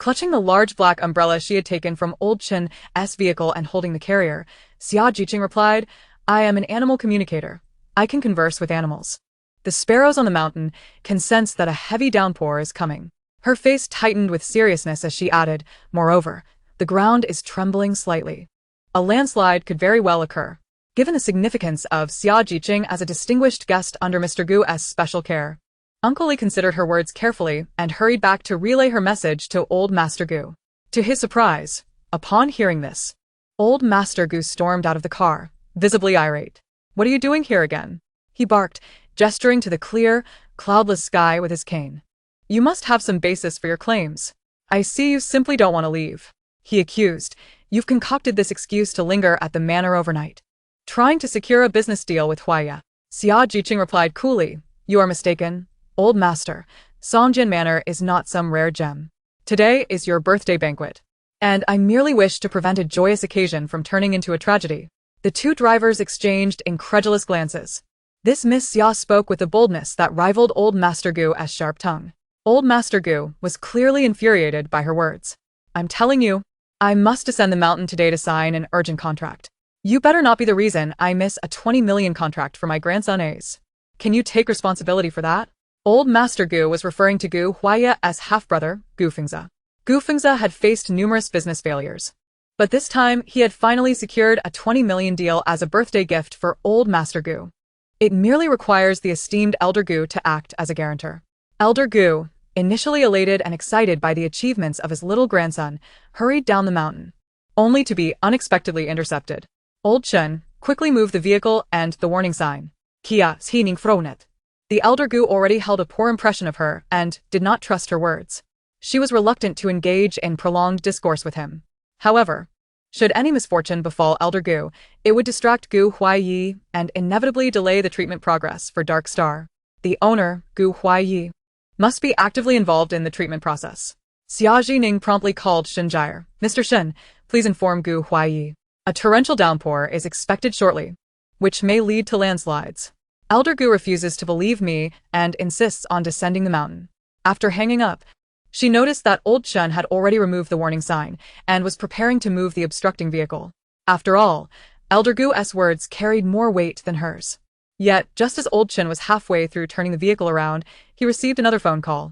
Clutching the large black umbrella she had taken from old Chen's vehicle and holding the carrier, Xia Zhi Ning replied, I am an animal communicator. I can converse with animals. The sparrows on the mountain can sense that a heavy downpour is coming. Her face tightened with seriousness as she added, moreover, the ground is trembling slightly. A landslide could very well occur. Given the significance of Xia Zhi Ning as a distinguished guest under Mr. Gu's special care, Uncle Li considered her words carefully and hurried back to relay her message to old Master Gu. To his surprise, upon hearing this, old Master Gu stormed out of the car, visibly irate. What are you doing here again? He barked, gesturing to the clear, cloudless sky with his cane. You must have some basis for your claims. I see you simply don't want to leave. He accused, you've concocted this excuse to linger at the manor overnight. Trying to secure a business deal with Huaya. Xia Zhi Ning replied coolly, you are mistaken. Old master, Songjian Manor is not some rare gem. Today is your birthday banquet. And I merely wish to prevent a joyous occasion from turning into a tragedy. The two drivers exchanged incredulous glances. This Miss Xia spoke with a boldness that rivaled old Master Gu's sharp tongue. Old Master Gu was clearly infuriated by her words. I'm telling you, I must descend the mountain today to sign an urgent contract. You better not be the reason I miss a 20 million contract for my grandson A's. Can you take responsibility for that? Old Master Gu was referring to Gu Huaya as half-brother, Gu Fengzi. Gu Fengzi had faced numerous business failures. But this time, he had finally secured a 20 million deal as a birthday gift for old Master Gu. It merely requires the esteemed Elder Gu to act as a guarantor. Elder Gu, initially elated and excited by the achievements of his little grandson, hurried down the mountain, only to be unexpectedly intercepted. Old Chen quickly moved the vehicle and the warning sign. Xia Zhi Ning Fronet. The Elder Gu already held a poor impression of her and did not trust her words. She was reluctant to engage in prolonged discourse with him. However, should any misfortune befall Elder Gu, it would distract Gu Huayi and inevitably delay the treatment progress for Dark Star. The owner, Gu Huayi, must be actively involved in the treatment process. Xia Zhi Ning promptly called Shen Jier. Mr. Shen, please inform Gu Huayi. A torrential downpour is expected shortly, which may lead to landslides. Elder Gu refuses to believe me and insists on descending the mountain. After hanging up, she noticed that old Chen had already removed the warning sign and was preparing to move the obstructing vehicle. After all, Elder Gu's words carried more weight than hers. Yet, just as old Chen was halfway through turning the vehicle around, he received another phone call.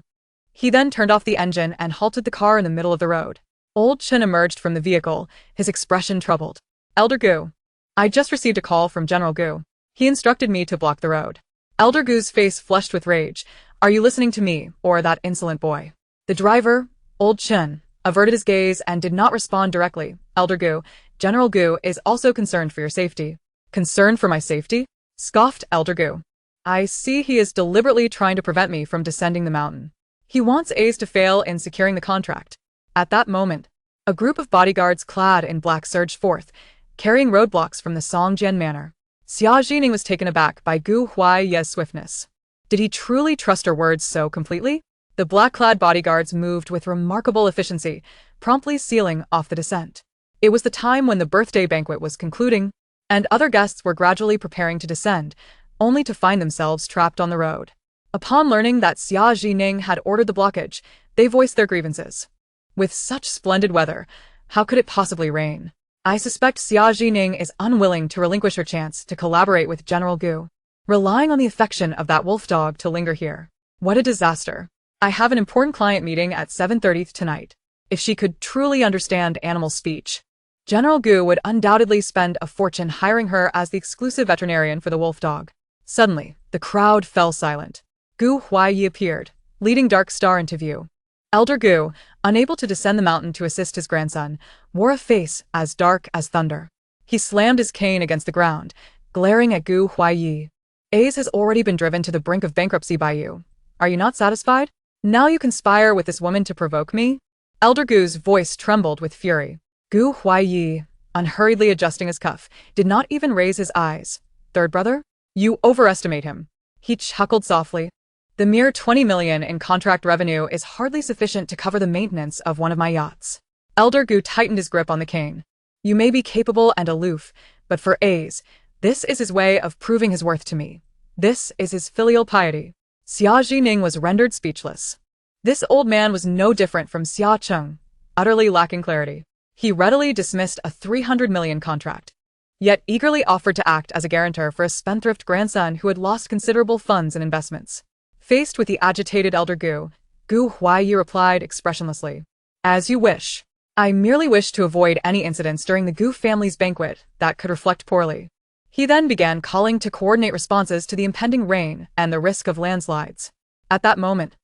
He then turned off the engine and halted the car in the middle of the road. Old Chen emerged from the vehicle, his expression troubled. Elder Gu. I just received a call from General Gu. He instructed me to block the road. Elder Gu's face flushed with rage. Are you listening to me, or that insolent boy? The driver, old Chen, averted his gaze and did not respond directly. Elder Gu, General Gu is also concerned for your safety. Concerned for my safety? Scoffed Elder Gu. I see he is deliberately trying to prevent me from descending the mountain. He wants A's to fail in securing the contract. At that moment, a group of bodyguards clad in black surged forth, carrying roadblocks from the Songjian Manor. Xia Zhi Ning was taken aback by Gu Huayi's swiftness. Did he truly trust her words so completely? The black-clad bodyguards moved with remarkable efficiency, promptly sealing off the descent. It was the time when the birthday banquet was concluding, and other guests were gradually preparing to descend, only to find themselves trapped on the road. Upon learning that Xia Zhi Ning had ordered the blockage, they voiced their grievances. With such splendid weather, how could it possibly rain? I suspect Xia Zhi Ning is unwilling to relinquish her chance to collaborate with General Gu, relying on the affection of that wolfdog to linger here. What a disaster. I have an important client meeting at 7:30 tonight. If she could truly understand animal speech, General Gu would undoubtedly spend a fortune hiring her as the exclusive veterinarian for the wolfdog. Suddenly, the crowd fell silent. Gu Huayi appeared, leading Dark Star into view. Elder Gu, unable to descend the mountain to assist his grandson, wore a face as dark as thunder. He slammed his cane against the ground, glaring at Gu Huayi. A's has already been driven to the brink of bankruptcy by you. Are you not satisfied? Now you conspire with this woman to provoke me? Elder Gu's voice trembled with fury. Gu Huayi, unhurriedly adjusting his cuff, did not even raise his eyes. Third brother? You overestimate him. He chuckled softly. The mere 20 million in contract revenue is hardly sufficient to cover the maintenance of one of my yachts. Elder Gu tightened his grip on the cane. You may be capable and aloof, but for A's, this is his way of proving his worth to me. This is his filial piety. Xia Zhi Ning was rendered speechless. This old man was no different from Xia Cheng, utterly lacking clarity. He readily dismissed a 300 million contract, yet eagerly offered to act as a guarantor for a spendthrift grandson who had lost considerable funds and investments. Faced with the agitated elder Gu Huaiyi replied expressionlessly, "As you wish. I merely wish to avoid any incidents during the Gu family's banquet that could reflect poorly." He then began calling to coordinate responses to the impending rain and the risk of landslides. At that moment,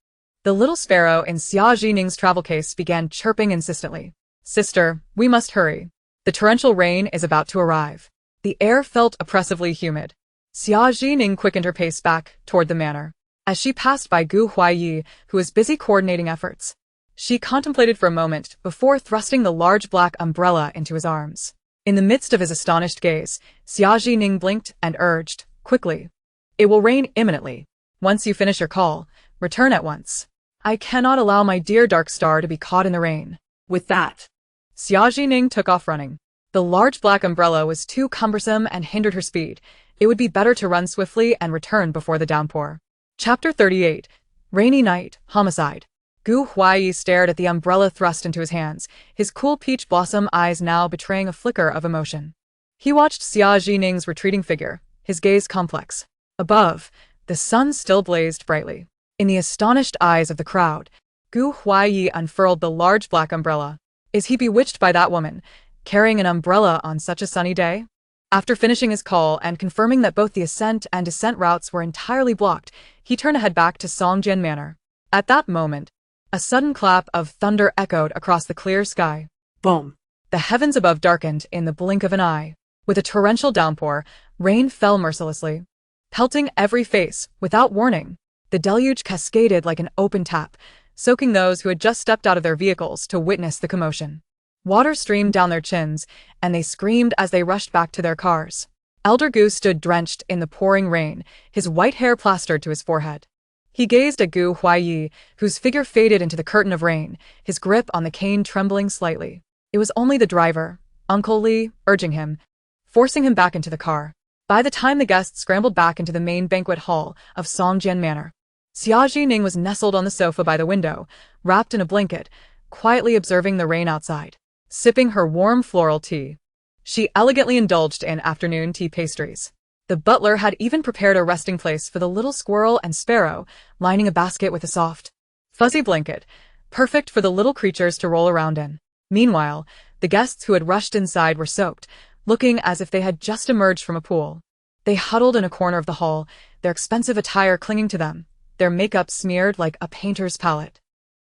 the little sparrow in Xia Zhi Ning's travel case began chirping insistently. "Sister, we must hurry. The torrential rain is about to arrive." The air felt oppressively humid. Xia Zhi Ning quickened her pace back toward the manor. As she passed by Gu Huaiyi, who was busy coordinating efforts, she contemplated for a moment before thrusting the large black umbrella into his arms. In the midst of his astonished gaze, Xia Zhi Ning blinked and urged, "Quickly. It will rain imminently. Once you finish your call, return at once. I cannot allow my dear dark star to be caught in the rain." With that, Xia Zhi Ning took off running. The large black umbrella was too cumbersome and hindered her speed. It would be better to run swiftly and return before the downpour. Chapter 38. Rainy Night, Homicide. Gu Huaiyi stared at the umbrella thrust into his hands, his cool peach blossom eyes now betraying a flicker of emotion. He watched Xia Zhi Ning's retreating figure, his gaze complex. Above, the sun still blazed brightly. In the astonished eyes of the crowd, Gu Huaiyi unfurled the large black umbrella. Is he bewitched by that woman, carrying an umbrella on such a sunny day? After finishing his call and confirming that both the ascent and descent routes were entirely blocked, he turned to head back to Songjian Manor. At that moment, a sudden clap of thunder echoed across the clear sky. Boom! The heavens above darkened in the blink of an eye. With a torrential downpour, rain fell mercilessly, pelting every face without warning. The deluge cascaded like an open tap, soaking those who had just stepped out of their vehicles to witness the commotion. Water streamed down their chins, and they screamed as they rushed back to their cars. Elder Gu stood drenched in the pouring rain, his white hair plastered to his forehead. He gazed at Gu Huaiyi, whose figure faded into the curtain of rain, his grip on the cane trembling slightly. It was only the driver, Uncle Li, urging him, forcing him back into the car. By the time the guests scrambled back into the main banquet hall of Songjian Manor, Xia Zhi Ning was nestled on the sofa by the window, wrapped in a blanket, quietly observing the rain outside. Sipping her warm floral tea, she elegantly indulged in afternoon tea pastries. The butler had even prepared a resting place for the little squirrel and sparrow, lining a basket with a soft, fuzzy blanket, perfect for the little creatures to roll around in. Meanwhile, the guests who had rushed inside were soaked, looking as if they had just emerged from a pool. They huddled in a corner of the hall, their expensive attire clinging to them, their makeup smeared like a painter's palette.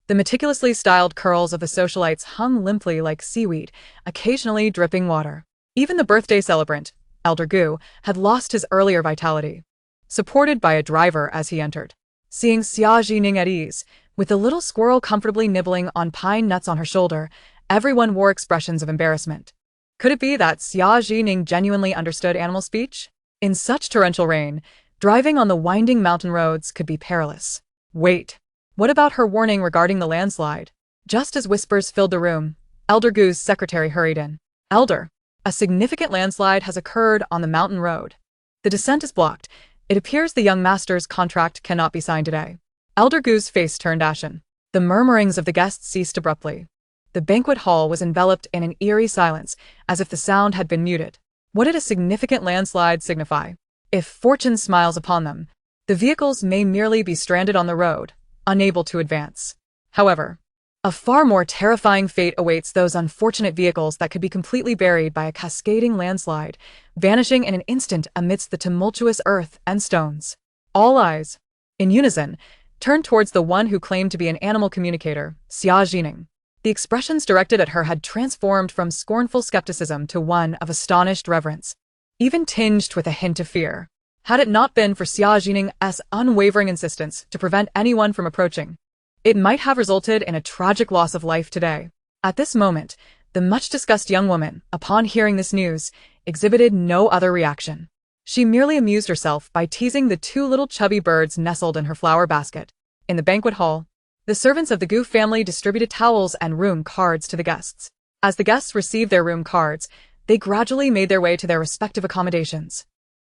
The meticulously styled curls of the socialites hung limply like seaweed, occasionally dripping water. Even the birthday celebrant, Elder Gu, had lost his earlier vitality. Supported by a driver as he entered. Seeing Xia Zhi Ning at ease, with the little squirrel comfortably nibbling on pine nuts on her shoulder, everyone wore expressions of embarrassment. Could it be that Xia Zhi Ning genuinely understood animal speech? In such torrential rain, driving on the winding mountain roads could be perilous. Wait. What about her warning regarding the landslide? Just as whispers filled the room, Elder Gu's secretary hurried in. Elder, a significant landslide has occurred on the mountain road. The descent is blocked. It appears the young master's contract cannot be signed today. Elder Gu's face turned ashen. The murmurings of the guests ceased abruptly. The banquet hall was enveloped in an eerie silence, as if the sound had been muted. What did a significant landslide signify? If fortune smiles upon them, the vehicles may merely be stranded on the road, unable to advance. However, a far more terrifying fate awaits those unfortunate vehicles that could be completely buried by a cascading landslide, vanishing in an instant amidst the tumultuous earth and stones. All eyes, in unison, turned towards the one who claimed to be an animal communicator, Xia Zhi Ning. The expressions directed at her had transformed from scornful skepticism to one of astonished reverence, even tinged with a hint of fear. Had it not been for Xia Zhi Ning's unwavering insistence to prevent anyone from approaching, it might have resulted in a tragic loss of life today. At this moment, the much-discussed young woman, upon hearing this news, exhibited no other reaction. She merely amused herself by teasing the two little chubby birds nestled in her flower basket. In the banquet hall, the servants of the Gu family distributed towels and room cards to the guests. As the guests received their room cards, they gradually made their way to their respective accommodations.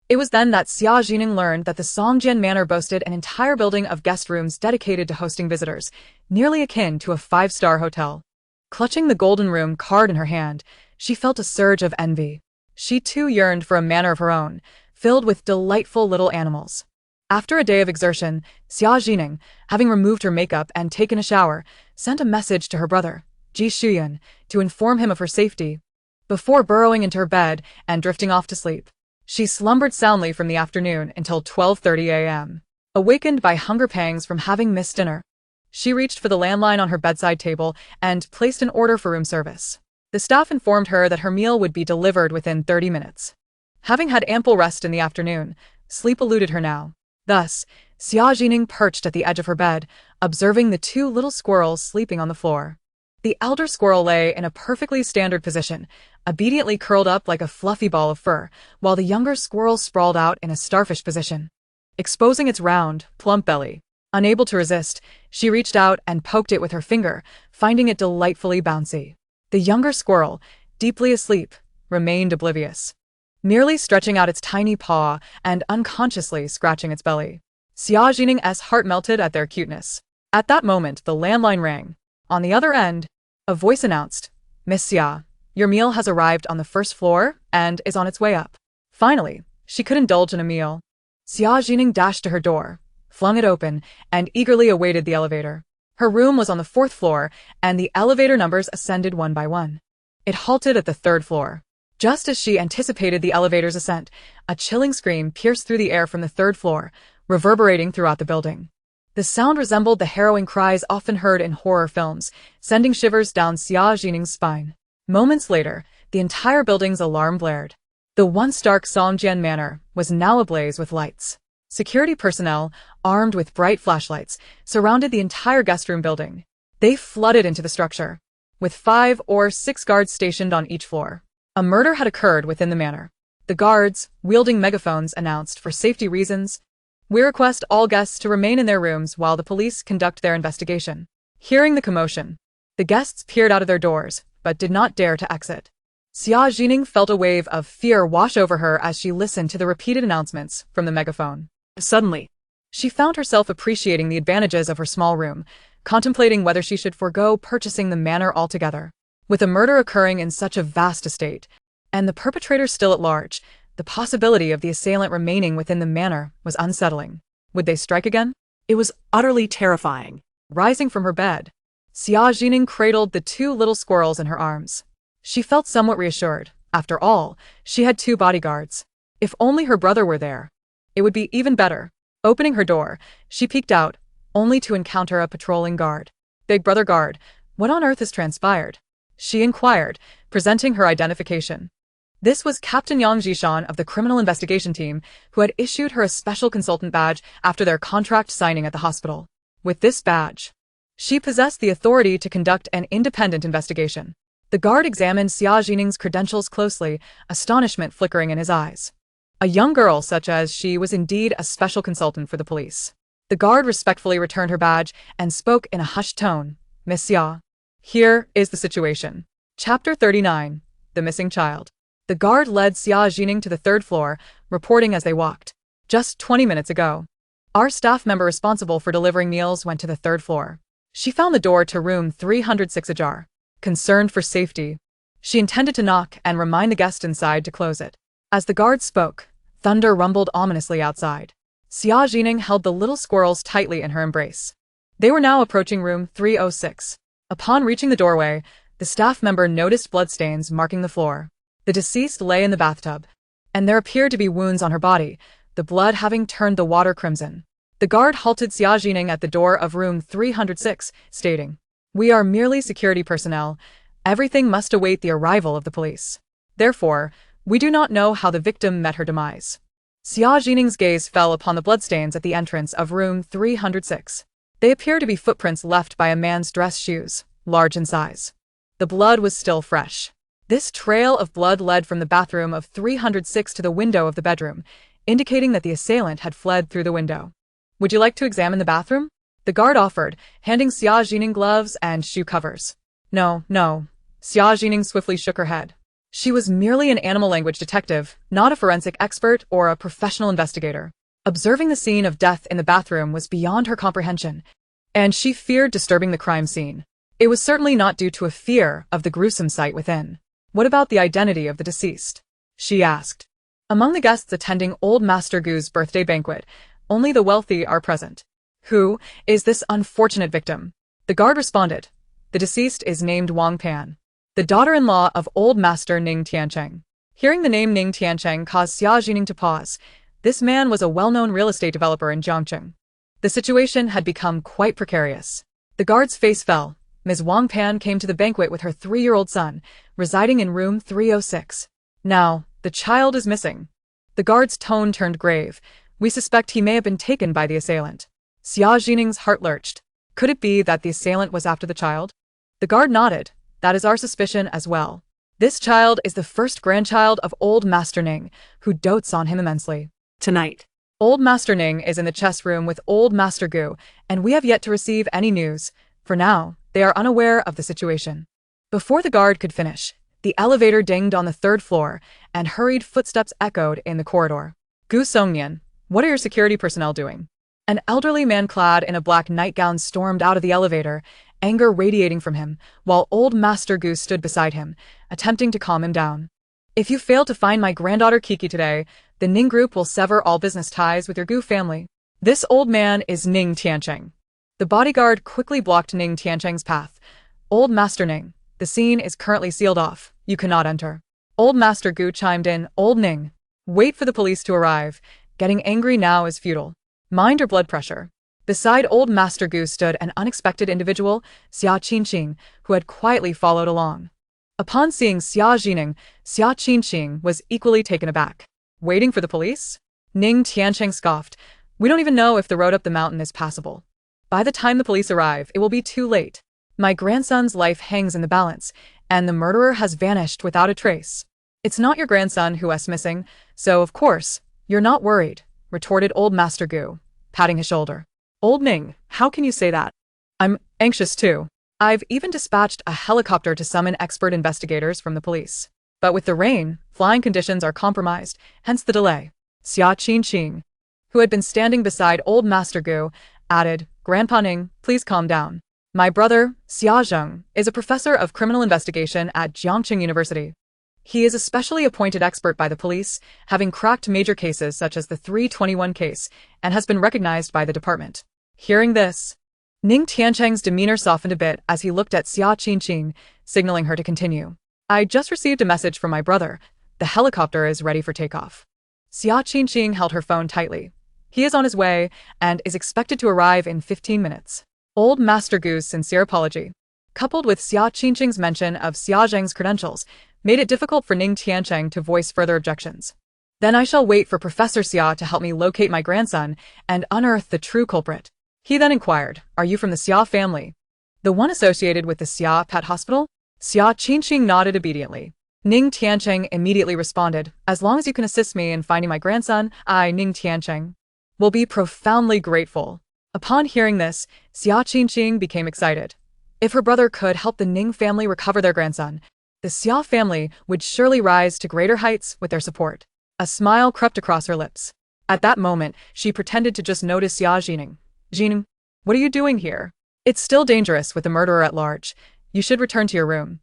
It was then that Xia Zhi Ning learned that the Songjian Manor boasted an entire building of guest rooms dedicated to hosting visitors, nearly akin to a five-star hotel. Clutching the golden room card in her hand, she felt a surge of envy. She too yearned for a manor of her own, filled with delightful little animals. After a day of exertion, Xia Zhi Ning, having removed her makeup and taken a shower, sent a message to her brother, Ji Shuyan, to inform him of her safety. Before burrowing into her bed and drifting off to sleep, she slumbered soundly from the afternoon until 12:30 a.m. Awakened by hunger pangs from having missed dinner, she reached for the landline on her bedside table and placed an order for room service. The staff informed her that her meal would be delivered within 30 minutes. Having had ample rest in the afternoon, sleep eluded her now. Thus, Xia Zhi Ning perched at the edge of her bed, observing the two little squirrels sleeping on the floor. The elder squirrel lay in a perfectly standard position, obediently curled up like a fluffy ball of fur, while the younger squirrel sprawled out in a starfish position, exposing its round, plump belly. Unable to resist, she reached out and poked it with her finger, finding it delightfully bouncy. The younger squirrel, deeply asleep, remained oblivious, merely stretching out its tiny paw and unconsciously scratching its belly. Xia Zhi Ning's heart melted at their cuteness. At that moment, the landline rang. On the other end, a voice announced, "Miss Xia, your meal has arrived on the first floor and is on its way up." Finally, she could indulge in a meal. Xia Zhi Ning dashed to her door, flung it open, and eagerly awaited the elevator. Her room was on the 4th floor, and the elevator numbers ascended one by one. It halted at the 3rd floor. Just as she anticipated the elevator's ascent, a chilling scream pierced through the air from the 3rd floor, reverberating throughout the building. The sound resembled the harrowing cries often heard in horror films, sending shivers down Xia Zhi Ning's spine. Moments later, the entire building's alarm blared. The once dark Songjian Manor was now ablaze with lights. Security personnel, armed with bright flashlights, surrounded the entire guest room building. They flooded into the structure, with 5 or 6 guards stationed on each floor. A murder had occurred within the manor. The guards, wielding megaphones, announced, for safety reasons, "We request all guests to remain in their rooms while the police conduct their investigation." Hearing the commotion, the guests peered out of their doors, but did not dare to exit. Xia Zhi Ning felt a wave of fear wash over her as she listened to the repeated announcements from the megaphone. Suddenly, she found herself appreciating the advantages of her small room, contemplating whether she should forego purchasing the manor altogether. With a murder occurring in such a vast estate, and the perpetrator still at large, the possibility of the assailant remaining within the manor was unsettling. Would they strike again? It was utterly terrifying. Rising from her bed, Xia Zhi Ning cradled the two little squirrels in her arms. She felt somewhat reassured. After all, she had 2 bodyguards. If only her brother were there, it would be even better. Opening her door, she peeked out, only to encounter a patrolling guard. "Big brother guard, what on earth has transpired?" she inquired, presenting her identification. This was Captain Yang Jishan of the Criminal Investigation Team, who had issued her a special consultant badge after their contract signing at the hospital. With this badge, she possessed the authority to conduct an independent investigation. The guard examined Xia Zhi Ning's credentials closely, astonishment flickering in his eyes. A young girl such as she was indeed a special consultant for the police. The guard respectfully returned her badge and spoke in a hushed tone. "Miss Xia, here is the situation." Chapter 39. The Missing Child. The guard led Xia Zhi Ning to the 3rd floor, reporting as they walked. "Just 20 minutes ago, our staff member responsible for delivering meals went to the 3rd floor. She found the door to room 306 ajar. Concerned for safety, she intended to knock and remind the guest inside to close it." As the guard spoke, thunder rumbled ominously outside. Xia Zhi Ning held the little squirrels tightly in her embrace. They were now approaching room 306. Upon reaching the doorway, the staff member noticed bloodstains marking the floor. The deceased lay in the bathtub, and there appeared to be wounds on her body, the blood having turned the water crimson. The guard halted Xia Zhi Ning at the door of room 306, stating, "We are merely security personnel. Everything must await the arrival of the police. Therefore, we do not know how the victim met her demise." Xia Zhi Ning's gaze fell upon the bloodstains at the entrance of room 306. They appeared to be footprints left by a man's dress shoes, large in size. The blood was still fresh. This trail of blood led from the bathroom of 306 to the window of the bedroom, indicating that the assailant had fled through the window. "Would you like to examine the bathroom?" the guard offered, handing Xia Zhi Ning gloves and shoe covers. No. Xia Zhi Ning swiftly shook her head. She was merely an animal language detective, not a forensic expert or a professional investigator. Observing the scene of death in the bathroom was beyond her comprehension, and she feared disturbing the crime scene. It was certainly not due to a fear of the gruesome sight within. What about the identity of the deceased? She asked. Among the guests attending Old Master Gu's birthday banquet, only the wealthy are present. Who is this unfortunate victim? The guard responded. The deceased is named Wang Pan, the daughter-in-law of Old Master Ning Tiancheng. Hearing the name Ning Tiancheng caused Xia Zhi Ning to pause. This man was a well-known real estate developer in Jiangcheng. The situation had become quite precarious. The guard's face fell. Ms. Wang Pan came to the banquet with her 3-year-old son, residing in room 306. Now, the child is missing. The guard's tone turned grave. We suspect he may have been taken by the assailant. Xia Zhi Ning's heart lurched. Could it be that the assailant was after the child? The guard nodded. That is our suspicion as well. This child is the first grandchild of Old Master Ning, who dotes on him immensely. Tonight. Old Master Ning is in the chess room with Old Master Gu, and we have yet to receive any news. For now, they are unaware of the situation. Before the guard could finish, the elevator dinged on the 3rd floor, and hurried footsteps echoed in the corridor. Gu Songnian, what are your security personnel doing? An elderly man clad in a black nightgown stormed out of the elevator, anger radiating from him, while Old Master Gu stood beside him, attempting to calm him down. If you fail to find my granddaughter Kiki today, the Ning group will sever all business ties with your Gu family. This old man is Ning Tiancheng. The bodyguard quickly blocked Ning Tiancheng's path. Old Master Ning, the scene is currently sealed off. You cannot enter. Old Master Gu chimed in. Old Ning, wait for the police to arrive. Getting angry now is futile. Mind your blood pressure. Beside Old Master Gu stood an unexpected individual, Xia Qingqing, who had quietly followed along. Upon seeing Xia Zhi Ning, Xia Qingqing was equally taken aback. Waiting for the police? Ning Tiancheng scoffed. We don't even know if the road up the mountain is passable. By the time the police arrive, it will be too late. My grandson's life hangs in the balance, and the murderer has vanished without a trace. It's not your grandson who is missing, so of course, you're not worried, retorted Old Master Gu, patting his shoulder. Old Ning, how can you say that? I'm anxious too. I've even dispatched a helicopter to summon expert investigators from the police. But with the rain, flying conditions are compromised, hence the delay. Xia Qingqing, who had been standing beside Old Master Gu, added, Grandpa Ning, please calm down. My brother, Xia Zheng, is a professor of criminal investigation at Jiangcheng University. He is a specially appointed expert by the police, having cracked major cases such as the 321 case, and has been recognized by the department. Hearing this, Ning Tiancheng's demeanor softened a bit as he looked at Xia Qingqing, signaling her to continue. I just received a message from my brother. The helicopter is ready for takeoff. Xia Qingqing held her phone tightly. He is on his way and is expected to arrive in 15 minutes. Old Master Gu's sincere apology, coupled with Xia Qingqing's mention of Xia Zheng's credentials, made it difficult for Ning Tiancheng to voice further objections. Then I shall wait for Professor Xia to help me locate my grandson and unearth the true culprit. He then inquired, are you from the Xia family? The one associated with the Xia Pet Hospital? Xia Qingqing nodded obediently. Ning Tiancheng immediately responded, as long as you can assist me in finding my grandson, I, Ning Tiancheng, will be profoundly grateful. Upon hearing this, Xia Qingqing became excited. If her brother could help the Ning family recover their grandson, the Xia family would surely rise to greater heights with their support. A smile crept across her lips. At that moment, she pretended to just notice Xia Zhi Ning. Zhi Ning, what are you doing here? It's still dangerous with the murderer at large. You should return to your room.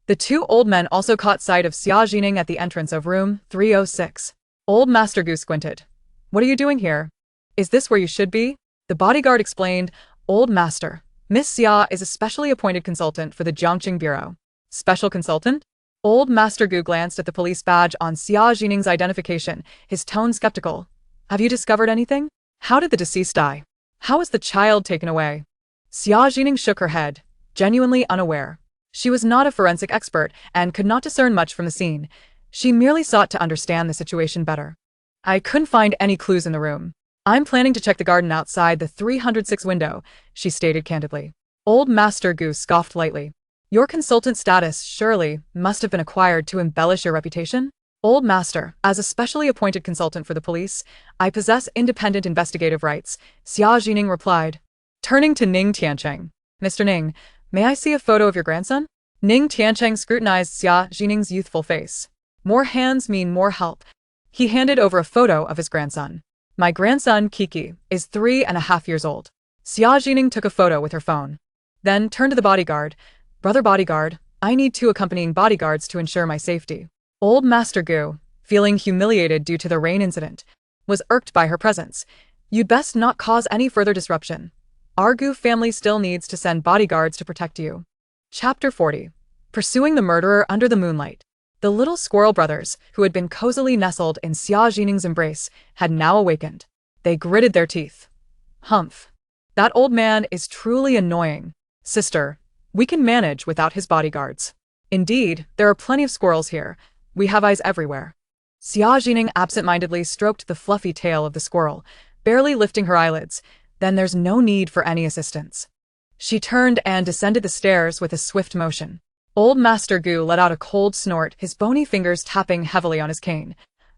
The two old men also caught sight of Xia Zhi Ning at the entrance of room 306. Old Master Gu squinted. What are you doing here? Is this where you should be? The bodyguard explained, Old Master, Miss Xia is a specially appointed consultant for the Jiangcheng Bureau. Special consultant? Old Master Gu glanced at the police badge on Xia Zhi Ning's identification, his tone skeptical. Have you discovered anything? How did the deceased die? How was the child taken away? Xia Zhi Ning shook her head, genuinely unaware. She was not a forensic expert and could not discern much from the scene. She merely sought to understand the situation better. I couldn't find any clues in the room. I'm planning to check the garden outside the 306 window, she stated candidly. Old Master Gu scoffed lightly. Your consultant status surely must have been acquired to embellish your reputation? Old Master, as a specially appointed consultant for the police, I possess independent investigative rights, Xia Zhi Ning replied. Turning to Ning Tiancheng. Mr. Ning, may I see a photo of your grandson? Ning Tiancheng scrutinized Xia Zhi Ning's youthful face. More hands mean more help. He handed over a photo of his grandson. My grandson, Kiki, is 3.5 years old. Xia Zhi Ning took a photo with her phone. Then turned to the bodyguard. Brother bodyguard, I need 2 accompanying bodyguards to ensure my safety. Old Master Gu, feeling humiliated due to the rain incident, was irked by her presence. You'd best not cause any further disruption. Our Gu family still needs to send bodyguards to protect you. Chapter 40. Pursuing the murderer under the moonlight. The little squirrel brothers, who had been cozily nestled in Xia Zhi Ning's embrace, had now awakened. They gritted their teeth. Humph. That old man is truly annoying. Sister, we can manage without his bodyguards. Indeed, there are plenty of squirrels here. We have eyes everywhere. Xia Zhi Ning absent-mindedly stroked the fluffy tail of the squirrel, barely lifting her eyelids. Then there's no need for any assistance. She turned and descended the stairs with a swift motion. Old Master Gu let out a cold snort, his bony fingers tapping heavily on his cane.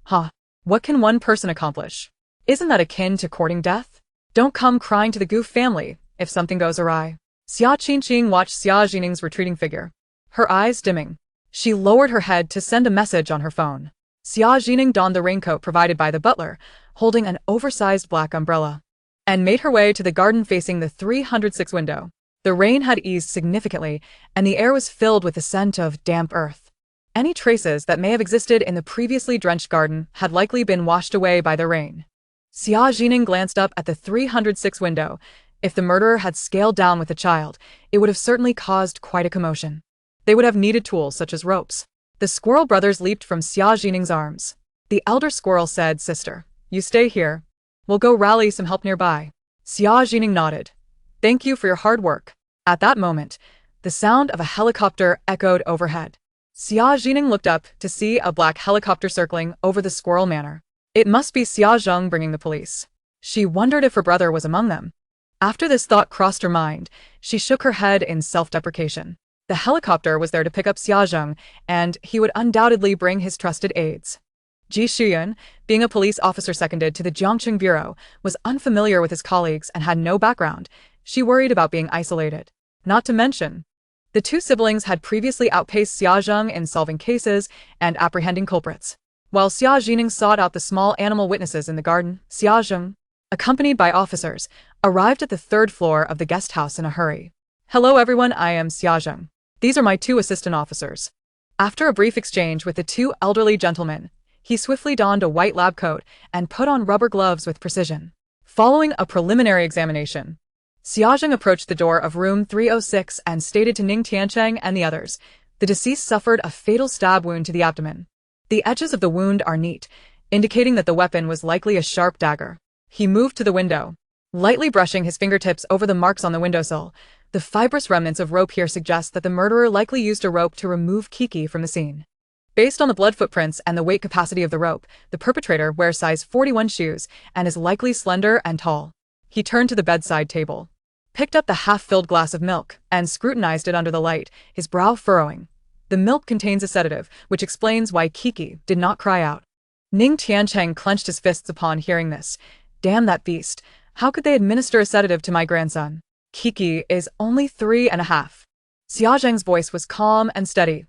Huh. What can one person accomplish? Isn't that akin to courting death? Don't come crying to the Gu family if something goes awry. Xia Qingqing watched Xia Zhi Ning's retreating figure. Her eyes dimming. She lowered her head to send a message on her phone. Xia Zhi Ning donned the raincoat provided by the butler, holding an oversized black umbrella, and made her way to the garden facing the 306 window. The rain had eased significantly, and the air was filled with the scent of damp earth. Any traces that may have existed in the previously drenched garden had likely been washed away by the rain. Xia Zhi Ning glanced up at the 306 window. If the murderer had scaled down with the child, it would have certainly caused quite a commotion. They would have needed tools such as ropes. The squirrel brothers leaped from Xia Zhi Ning's arms. The elder squirrel said, Sister, you stay here. We'll go rally some help nearby. Xia Zhi Ning nodded. Thank you for your hard work. At that moment, the sound of a helicopter echoed overhead. Xia Zhi Ning looked up to see a black helicopter circling over the squirrel manor. It must be Xia Zheng bringing the police. She wondered if her brother was among them. After this thought crossed her mind, she shook her head in self-deprecation. The helicopter was there to pick up Xia Zheng, and he would undoubtedly bring his trusted aides. Ji Shuyun, being a police officer seconded to the Jiangqing Bureau, was unfamiliar with his colleagues and had no background. She worried about being isolated. Not to mention, the 2 siblings had previously outpaced Xia Zheng in solving cases and apprehending culprits. While Xia Zhi Ning sought out the small animal witnesses in the garden, Xia Zheng, accompanied by officers, arrived at the 3rd floor of the guest house in a hurry. Hello everyone, I am Xia Zheng. These are my 2 assistant officers. After a brief exchange with the 2 elderly gentlemen, he swiftly donned a white lab coat and put on rubber gloves with precision. Following a preliminary examination, Xia Zheng approached the door of room 306 and stated to Ning Tiancheng and the others, the deceased suffered a fatal stab wound to the abdomen. The edges of the wound are neat, indicating that the weapon was likely a sharp dagger. He moved to the window, lightly brushing his fingertips over the marks on the windowsill. The fibrous remnants of rope here suggest that the murderer likely used a rope to remove Kiki from the scene. Based on the blood footprints and the weight capacity of the rope, the perpetrator wears size 41 shoes and is likely slender and tall. He turned to the bedside table, picked up the half-filled glass of milk, and scrutinized it under the light, his brow furrowing. The milk contains a sedative, which explains why Kiki did not cry out. Ning Tiancheng clenched his fists upon hearing this. Damn that beast. How could they administer a sedative to my grandson? Kiki is only 3.5. Xia Zheng's voice was calm and steady.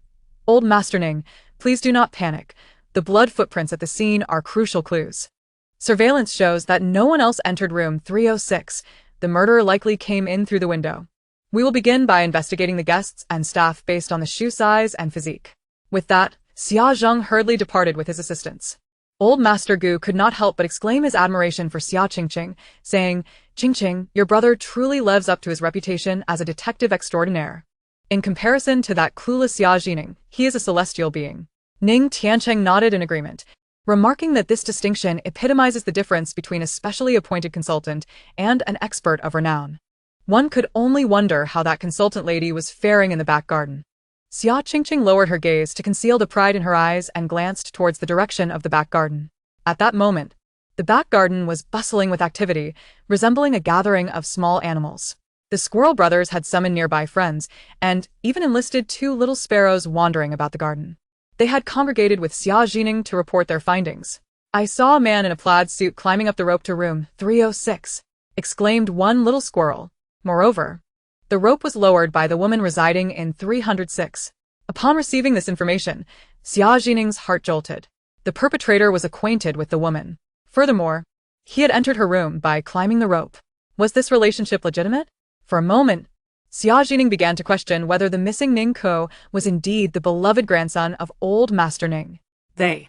Old Master Ning, please do not panic. The blood footprints at the scene are crucial clues. Surveillance shows that no one else entered room 306. The murderer likely came in through the window. We will begin by investigating the guests and staff based on the shoe size and physique. With that, Xia Zheng hurriedly departed with his assistants. Old Master Gu could not help but exclaim his admiration for Xia Qingqing, saying, Qingqing, your brother truly lives up to his reputation as a detective extraordinaire. In comparison to that clueless Xia Zhi Ning, he is a celestial being. Ning Tiancheng nodded in agreement, remarking that this distinction epitomizes the difference between a specially appointed consultant and an expert of renown. One could only wonder how that consultant lady was faring in the back garden. Xia Qingqing lowered her gaze to conceal the pride in her eyes and glanced towards the direction of the back garden. At that moment, the back garden was bustling with activity, resembling a gathering of small animals. The squirrel brothers had summoned nearby friends, and even enlisted 2 little sparrows wandering about the garden. They had congregated with Xia Zhi Ning to report their findings. I saw a man in a plaid suit climbing up the rope to room 306, exclaimed one little squirrel. Moreover, The rope was lowered by the woman residing in 306. Upon receiving this information, Xia Zhi Ning's heart jolted. The perpetrator was acquainted with the woman. Furthermore, he had entered her room by climbing the rope. Was this relationship legitimate? For a moment, Xia Zhi Ning began to question whether the missing Ning Ko was indeed the beloved grandson of old Master Ning. They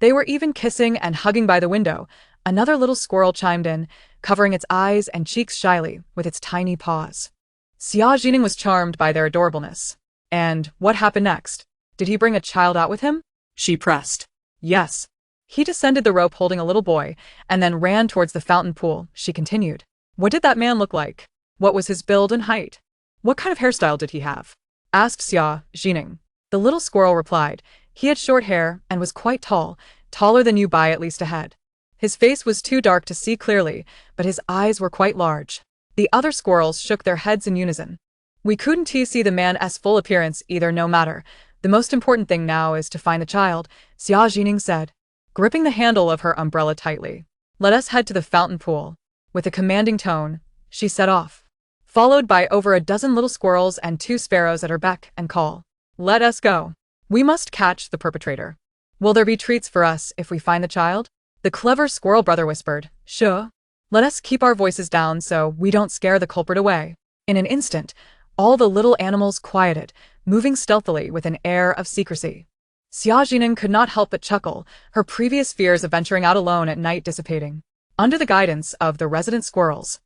were even kissing and hugging by the window. Another little squirrel chimed in, covering its eyes and cheeks shyly with its tiny paws. Xia Zhi Ning was charmed by their adorableness. And what happened next? Did he bring a child out with him? She pressed. Yes. He descended the rope holding a little boy, and then ran towards the fountain pool. She continued. What did that man look like? What was his build and height? What kind of hairstyle did he have? Asked Xia Zhi Ning. The little squirrel replied. He had short hair and was quite tall, taller than you by at least a head. His face was too dark to see clearly, but his eyes were quite large. The other squirrels shook their heads in unison. We couldn't see the man's full appearance either, no matter. The most important thing now is to find the child, Xia Zhi Ning said, gripping the handle of her umbrella tightly. Let us head to the fountain pool. With a commanding tone, she set off, followed by over a dozen little squirrels and 2 sparrows at her beck and call. Let us go. We must catch the perpetrator. Will there be treats for us if we find the child? The clever squirrel brother whispered. Sure. Let us keep our voices down so we don't scare the culprit away. In an instant, all the little animals quieted, moving stealthily with an air of secrecy. Xia Zhi Ning could not help but chuckle, her previous fears of venturing out alone at night dissipating. Under the guidance of the resident squirrels,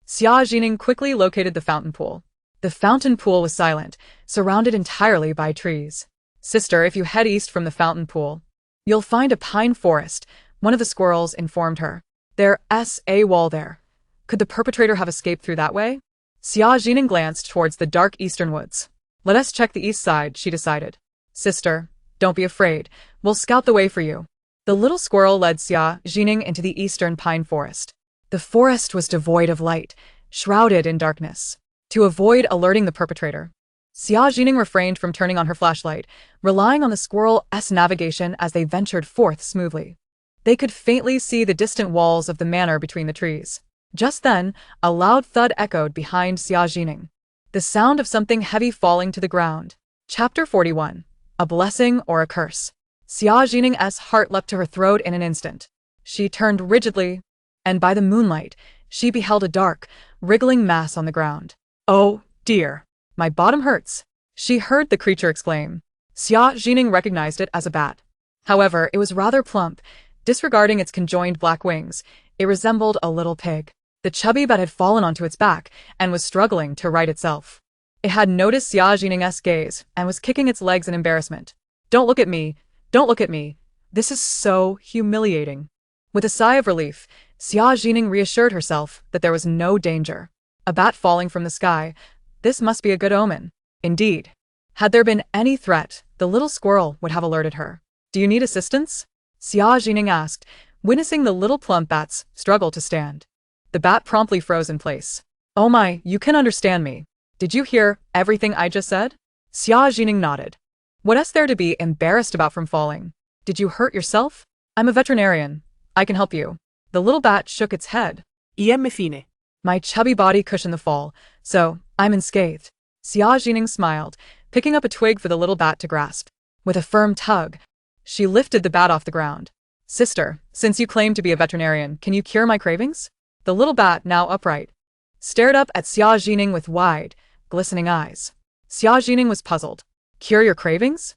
Xia Zhi Ning quickly located the fountain pool. The fountain pool was silent, surrounded entirely by trees. Sister, if you head east from the fountain pool, you'll find a pine forest, one of the squirrels informed her. There's a wall there. Could the perpetrator have escaped through that way? Xia Zhi Ning glanced towards the dark eastern woods. Let us check the east side, she decided. Sister, don't be afraid. We'll scout the way for you. The little squirrel led Xia Zhi Ning into the eastern pine forest. The forest was devoid of light, shrouded in darkness. To avoid alerting the perpetrator, Xia Zhi Ning refrained from turning on her flashlight, relying on the squirrel's navigation as they ventured forth smoothly. They could faintly see the distant walls of the manor between the trees. Just then, a loud thud echoed behind Xia Zhi Ning. The sound of something heavy falling to the ground. Chapter 41. A Blessing or a Curse. Xia Zhi Ning's heart leapt to her throat in an instant. She turned rigidly, and by the moonlight, she beheld a dark, wriggling mass on the ground. Oh, dear. My bottom hurts. She heard the creature exclaim. Xia Zhi Ning recognized it as a bat. However, it was rather plump. Disregarding its conjoined black wings, it resembled a little pig. The chubby bat had fallen onto its back and was struggling to right itself. It had noticed Xia Zhi Ning's gaze and was kicking its legs in embarrassment. Don't look at me. Don't look at me. This is so humiliating. With a sigh of relief, Xia Zhi Ning reassured herself that there was no danger. A bat falling from the sky. This must be a good omen. Indeed. Had there been any threat, the little squirrel would have alerted her. Do you need assistance? Xia Zhi Ning asked, witnessing the little plump bat's struggle to stand. The bat promptly froze in place. Oh my, you can understand me. Did you hear everything I just said? Xia Zhi Ning nodded. What is there to be embarrassed about from falling? Did you hurt yourself? I'm a veterinarian. I can help you. The little bat shook its head. Me fine. My chubby body cushioned the fall, so I'm unscathed. Xia Zhi Ning smiled, picking up a twig for the little bat to grasp. With a firm tug, she lifted the bat off the ground. Sister, since you claim to be a veterinarian, can you cure my cravings? The little bat, now upright, stared up at Xia Zhi Ning with wide, glistening eyes. Xia Zhi Ning was puzzled. Cure your cravings?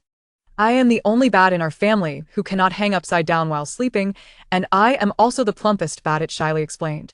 I am the only bat in our family who cannot hang upside down while sleeping, and I am also the plumpest bat, it shyly explained.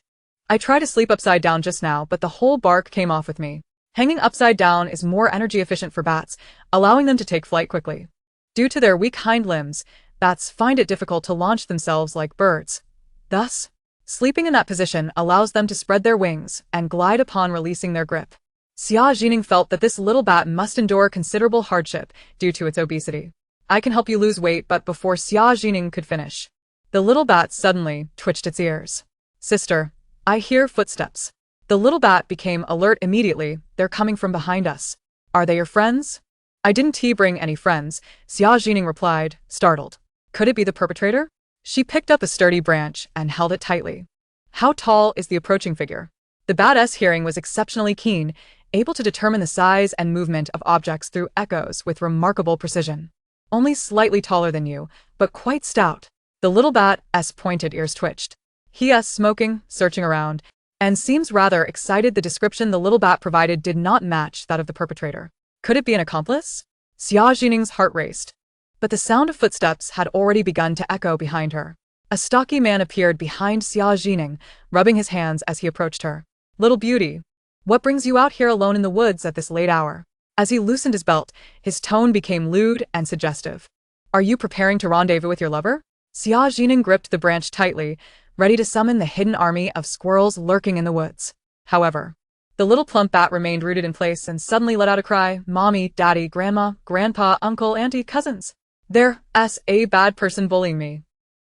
I tried to sleep upside down just now, but the whole bark came off with me. Hanging upside down is more energy efficient for bats, allowing them to take flight quickly. Due to their weak hind limbs, bats find it difficult to launch themselves like birds. Thus, sleeping in that position allows them to spread their wings and glide upon releasing their grip. Xia Zhi Ning felt that this little bat must endure considerable hardship due to its obesity. I can help you lose weight, but before Xia Zhi Ning could finish, the little bat suddenly twitched its ears. Sister, I hear footsteps. The little bat became alert immediately. They're coming from behind us. Are they your friends? I didn't bring any friends, Xia Zhi Ning replied, startled. Could it be the perpetrator? She picked up a sturdy branch and held it tightly. How tall is the approaching figure? The bat's hearing was exceptionally keen. able to determine the size and movement of objects through echoes with remarkable precision. Only slightly taller than you, but quite stout. The little bat's pointed ears twitched. He's smoking, searching around, and seems rather excited. The description the little bat provided did not match that of the perpetrator. Could it be an accomplice? Xia Zhi Ning's heart raced. But the sound of footsteps had already begun to echo behind her. A stocky man appeared behind Xia Zhi Ning, rubbing his hands as he approached her. Little beauty, what brings you out here alone in the woods at this late hour? As he loosened his belt, his tone became lewd and suggestive. Are you preparing to rendezvous with your lover? Xia Zhi Ning gripped the branch tightly, ready to summon the hidden army of squirrels lurking in the woods. However, the little plump bat remained rooted in place and suddenly let out a cry. Mommy, Daddy, Grandma, Grandpa, Uncle, Auntie, Cousins. There's a bad person bullying me.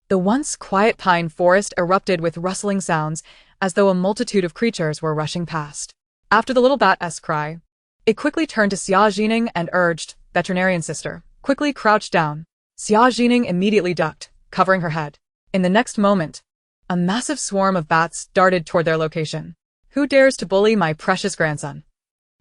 The once quiet pine forest erupted with rustling sounds, as though a multitude of creatures were rushing past. After the little bat's cry, it quickly turned to Xia Zhi Ning and urged, veterinarian sister, quickly crouch down. Xia Zhi Ning immediately ducked, covering her head. In the next moment, a massive swarm of bats darted toward their location. Who dares to bully my precious grandson?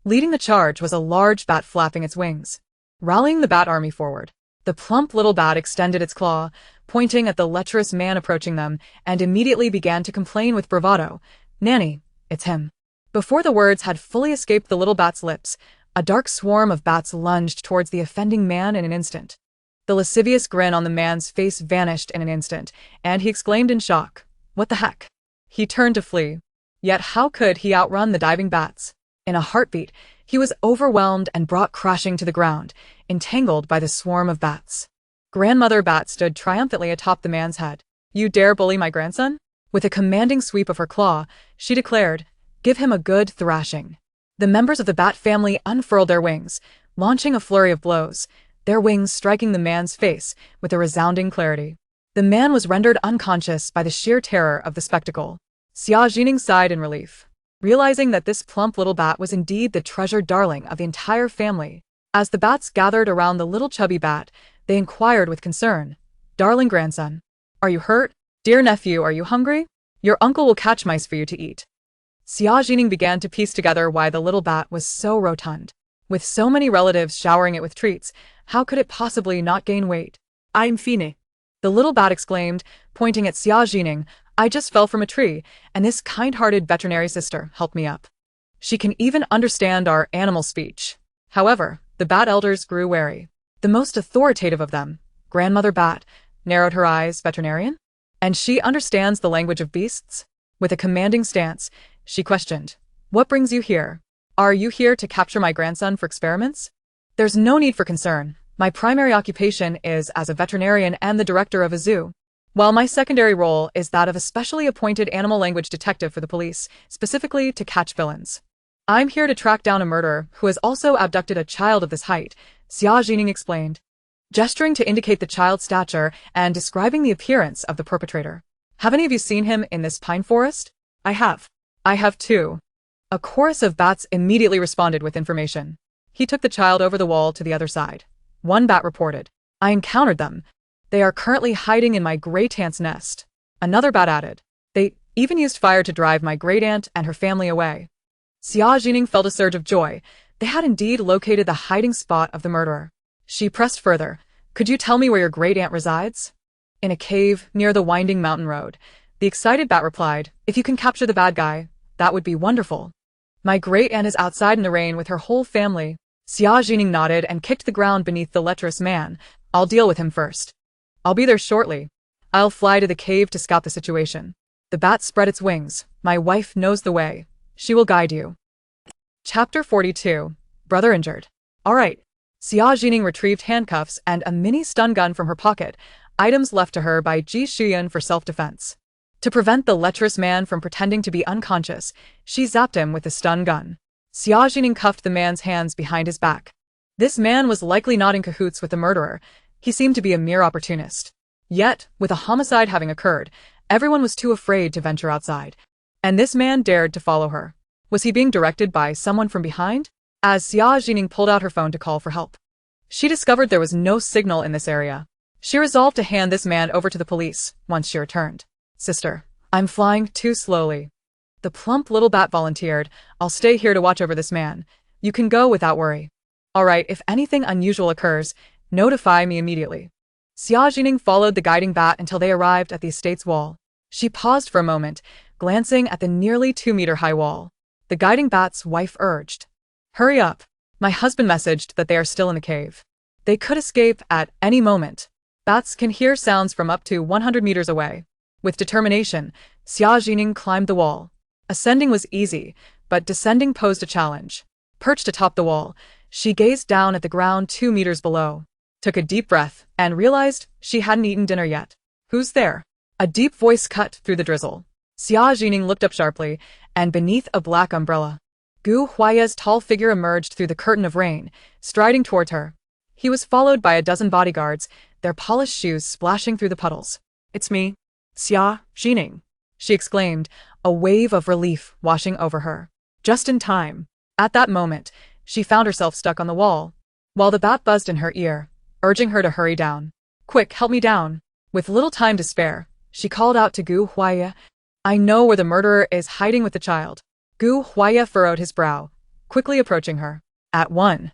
Leading the charge was a large bat flapping its wings, rallying the bat army forward. The plump little bat extended its claw, pointing at the lecherous man approaching them, and immediately began to complain with bravado. Nanny, it's him. Before the words had fully escaped the little bat's lips, a dark swarm of bats lunged towards the offending man in an instant. The lascivious grin on the man's face vanished in an instant, and he exclaimed in shock, "What the heck?" He turned to flee. Yet how could he outrun the diving bats? In a heartbeat, he was overwhelmed and brought crashing to the ground, entangled by the swarm of bats. Grandmother Bat stood triumphantly atop the man's head. You dare bully my grandson? With a commanding sweep of her claw, she declared, give him a good thrashing. The members of the bat family unfurled their wings, launching a flurry of blows, their wings striking the man's face with a resounding clarity. The man was rendered unconscious by the sheer terror of the spectacle. Xia Zhi Ning sighed in relief, realizing that this plump little bat was indeed the treasured darling of the entire family. As the bats gathered around the little chubby bat, they inquired with concern, "Darling grandson, are you hurt? Dear nephew, are you hungry? Your uncle will catch mice for you to eat." Xia Zhi Ning began to piece together why the little bat was so rotund. With so many relatives showering it with treats, how could it possibly not gain weight? I'm fine. The little bat exclaimed, pointing at Xia Zhi Ning, I just fell from a tree, and this kind-hearted veterinary sister helped me up. She can even understand our animal speech. However, the bat elders grew wary. The most authoritative of them, Grandmother Bat, narrowed her eyes. Veterinarian? And she understands the language of beasts? With a commanding stance, she questioned, what brings you here? Are you here to capture my grandson for experiments? There's no need for concern. My primary occupation is as a veterinarian and the director of a zoo, while my secondary role is that of a specially appointed animal language detective for the police, specifically to catch villains. I'm here to track down a murderer who has also abducted a child of this height, Xia Zhi Ning explained, gesturing to indicate the child's stature and describing the appearance of the perpetrator. Have any of you seen him in this pine forest? I have. I have too. A chorus of bats immediately responded with information. He took the child over the wall to the other side. One bat reported, I encountered them. They are currently hiding in my great-aunt's nest. Another bat added, they even used fire to drive my great-aunt and her family away. Xia Zhi Ning felt a surge of joy. They had indeed located the hiding spot of the murderer. She pressed further. Could you tell me where your great-aunt resides? In a cave near the winding mountain road. The excited bat replied, if you can capture the bad guy, that would be wonderful. My great-aunt is outside in the rain with her whole family. Xia Zhi Ning nodded and kicked the ground beneath the lecherous man. I'll deal with him first. I'll be there shortly. I'll fly to the cave to scout the situation. The bat spread its wings. My wife knows the way. She will guide you. Chapter 42. Brother injured. All right. Xia Zhi Ning retrieved handcuffs and a mini stun gun from her pocket, items left to her by Ji Shuyan for self-defense. To prevent the lecherous man from pretending to be unconscious, she zapped him with the stun gun. Xia Zhi Ning cuffed the man's hands behind his back. This man was likely not in cahoots with the murderer. He seemed to be a mere opportunist. Yet, with a homicide having occurred, everyone was too afraid to venture outside. And this man dared to follow her. Was he being directed by someone from behind? As Xia Zhi Ning pulled out her phone to call for help, she discovered there was no signal in this area. She resolved to hand this man over to the police once she returned. Sister, I'm flying too slowly. The plump little bat volunteered. I'll stay here to watch over this man. You can go without worry. All right, if anything unusual occurs, notify me immediately. Xia Zhi Ning followed the guiding bat until they arrived at the estate's wall. She paused for a moment, glancing at the nearly 2-meter-high wall. The guiding bat's wife urged. Hurry up. My husband messaged that they are still in the cave. They could escape at any moment. Bats can hear sounds from up to 100 meters away. With determination, Xia Zhi Ning climbed the wall. Ascending was easy, but descending posed a challenge. Perched atop the wall, she gazed down at the ground 2 meters below, took a deep breath, and realized she hadn't eaten dinner yet. Who's there? A deep voice cut through the drizzle. Xia Zhi Ning looked up sharply, and beneath a black umbrella, Gu Huaiya's tall figure emerged through the curtain of rain, striding toward her. He was followed by a dozen bodyguards, their polished shoes splashing through the puddles. It's me, Xia Zhi Ning, she exclaimed, a wave of relief washing over her. Just in time. At that moment, she found herself stuck on the wall, while the bat buzzed in her ear, urging her to hurry down. Quick, help me down. With little time to spare, she called out to Gu Huaiya. I know where the murderer is hiding with the child. Gu Huaiya furrowed his brow, quickly approaching her. At 9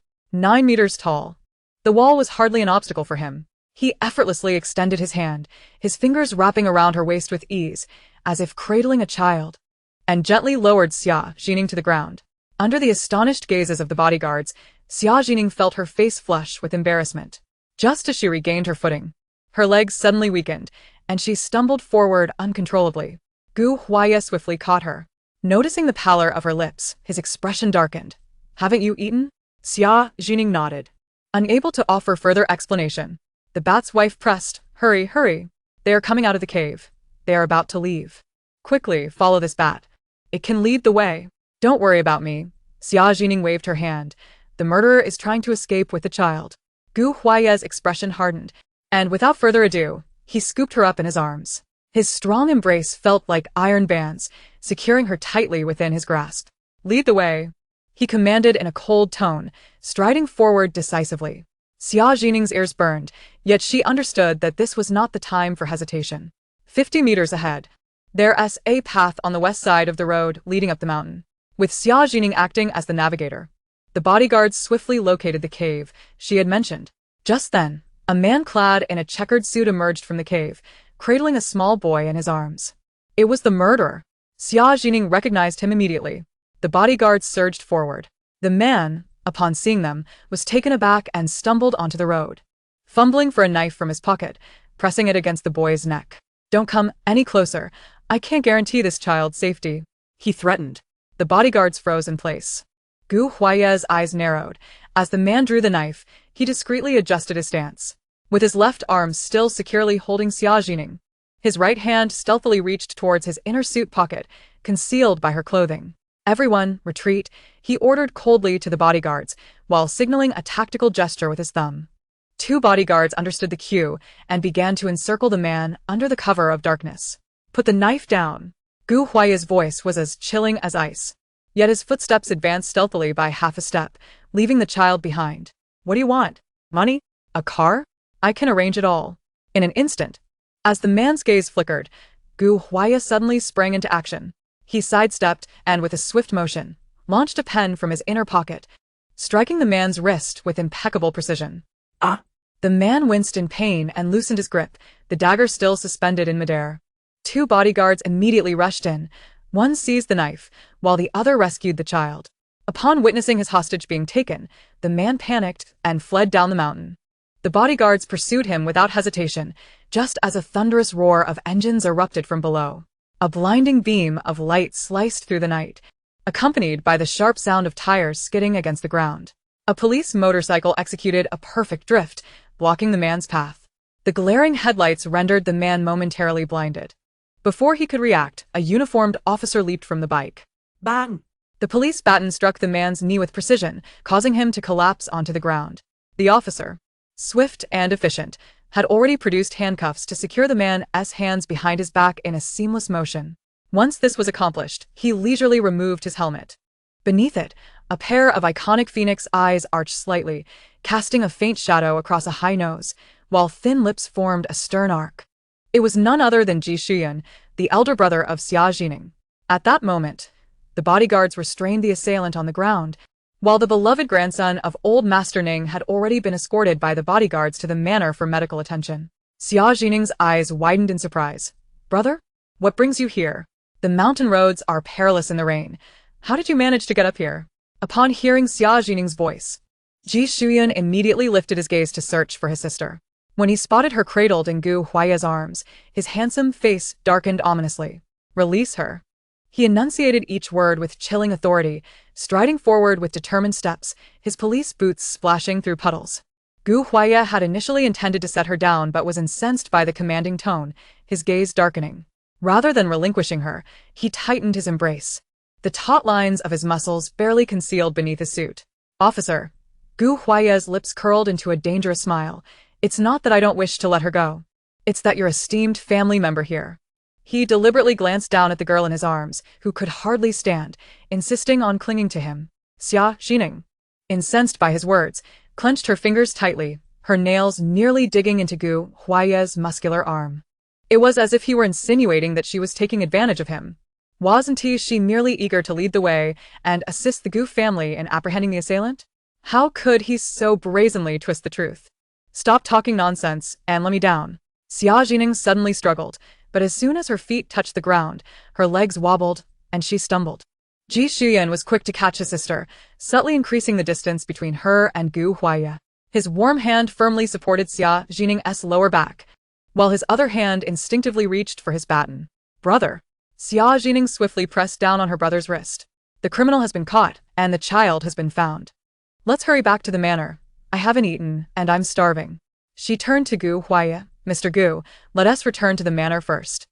meters tall, the wall was hardly an obstacle for him. He effortlessly extended his hand, his fingers wrapping around her waist with ease, as if cradling a child, and gently lowered Xia Zhi Ning to the ground. Under the astonished gazes of the bodyguards, Xia Zhi Ning felt her face flush with embarrassment. Just as she regained her footing, her legs suddenly weakened, and she stumbled forward uncontrollably. Gu Huaiya swiftly caught her. Noticing the pallor of her lips, his expression darkened. Haven't you eaten? Xia Zhi Ning nodded. Unable to offer further explanation, the bat's wife pressed. Hurry, hurry. They are coming out of the cave. They are about to leave. Quickly, follow this bat. It can lead the way. Don't worry about me. Xia Zhi Ning waved her hand. The murderer is trying to escape with the child. Gu Huaiya's expression hardened, and without further ado, he scooped her up in his arms. His strong embrace felt like iron bands, securing her tightly within his grasp. Lead the way, he commanded in a cold tone, striding forward decisively. Xia Zhi Ning's ears burned, yet she understood that this was not the time for hesitation. 50 meters ahead, there's a path on the west side of the road leading up the mountain, with Xia Zhi Ning acting as the navigator. The bodyguards swiftly located the cave she had mentioned. Just then, a man clad in a checkered suit emerged from the cave, cradling a small boy in his arms. It was the murderer. Xia Zhi Ning recognized him immediately. The bodyguards surged forward. The man, upon seeing them, was taken aback and stumbled onto the road, fumbling for a knife from his pocket, pressing it against the boy's neck. Don't come any closer. I can't guarantee this child's safety, he threatened. The bodyguards froze in place. Gu Huaiya's eyes narrowed. As the man drew the knife, he discreetly adjusted his stance, with his left arm still securely holding Xia Zhi Ning. His right hand stealthily reached towards his inner suit pocket, concealed by her clothing. Everyone, retreat, he ordered coldly to the bodyguards, while signaling a tactical gesture with his thumb. 2 bodyguards understood the cue and began to encircle the man under the cover of darkness. Put the knife down. Gu Huaiya's voice was as chilling as ice. Yet his footsteps advanced stealthily by half a step, leaving the child behind. What do you want? Money? A car? I can arrange it all. In an instant, as the man's gaze flickered, Gu Huaiya suddenly sprang into action. He sidestepped and, with a swift motion, launched a pen from his inner pocket, striking the man's wrist with impeccable precision. Ah! The man winced in pain and loosened his grip, the dagger still suspended in midair. 2 bodyguards immediately rushed in. One seized the knife, while the other rescued the child. Upon witnessing his hostage being taken, the man panicked and fled down the mountain. The bodyguards pursued him without hesitation, just as a thunderous roar of engines erupted from below. A blinding beam of light sliced through the night, accompanied by the sharp sound of tires skidding against the ground. A police motorcycle executed a perfect drift, blocking the man's path. The glaring headlights rendered the man momentarily blinded. Before he could react, a uniformed officer leaped from the bike. Bang! The police baton struck the man's knee with precision, causing him to collapse onto the ground. The officer, swift and efficient, had already produced handcuffs to secure the man's hands behind his back in a seamless motion. Once this was accomplished, he leisurely removed his helmet. Beneath it, a pair of iconic phoenix eyes arched slightly, casting a faint shadow across a high nose, while thin lips formed a stern arc. It was none other than Ji Shuyan, the elder brother of Xia Zhi Ning. At that moment, the bodyguards restrained the assailant on the ground, while the beloved grandson of old Master Ning had already been escorted by the bodyguards to the manor for medical attention. Xia Zhi Ning's eyes widened in surprise. Brother? What brings you here? The mountain roads are perilous in the rain. How did you manage to get up here? Upon hearing Xia Zhi Ning's voice, Ji Shuyan immediately lifted his gaze to search for his sister. When he spotted her cradled in Gu Huaiya's arms, his handsome face darkened ominously. Release her. He enunciated each word with chilling authority, striding forward with determined steps, his police boots splashing through puddles. Gu Huaiya had initially intended to set her down but was incensed by the commanding tone, his gaze darkening. Rather than relinquishing her, he tightened his embrace. The taut lines of his muscles barely concealed beneath his suit. Officer. Gu Huaiya's lips curled into a dangerous smile. It's not that I don't wish to let her go. It's that your esteemed family member here. He deliberately glanced down at the girl in his arms, who could hardly stand, insisting on clinging to him. Xia Zhi Ning, incensed by his words, clenched her fingers tightly, her nails nearly digging into Gu Huaiya's muscular arm. It was as if he were insinuating that she was taking advantage of him. Wasn't she merely eager to lead the way and assist the Gu family in apprehending the assailant? How could he so brazenly twist the truth? Stop talking nonsense and let me down. Xia Zhi Ning suddenly struggled, but as soon as her feet touched the ground, her legs wobbled, and she stumbled. Ji Shuyan was quick to catch his sister, subtly increasing the distance between her and Gu Huaiya. His warm hand firmly supported Xia Zhi Ning's lower back, while his other hand instinctively reached for his baton. Brother. Xia Zhi Ning swiftly pressed down on her brother's wrist. The criminal has been caught, and the child has been found. Let's hurry back to the manor. I haven't eaten, and I'm starving. She turned to Gu Huaiya. Mr. Gu, let us return to the manor first.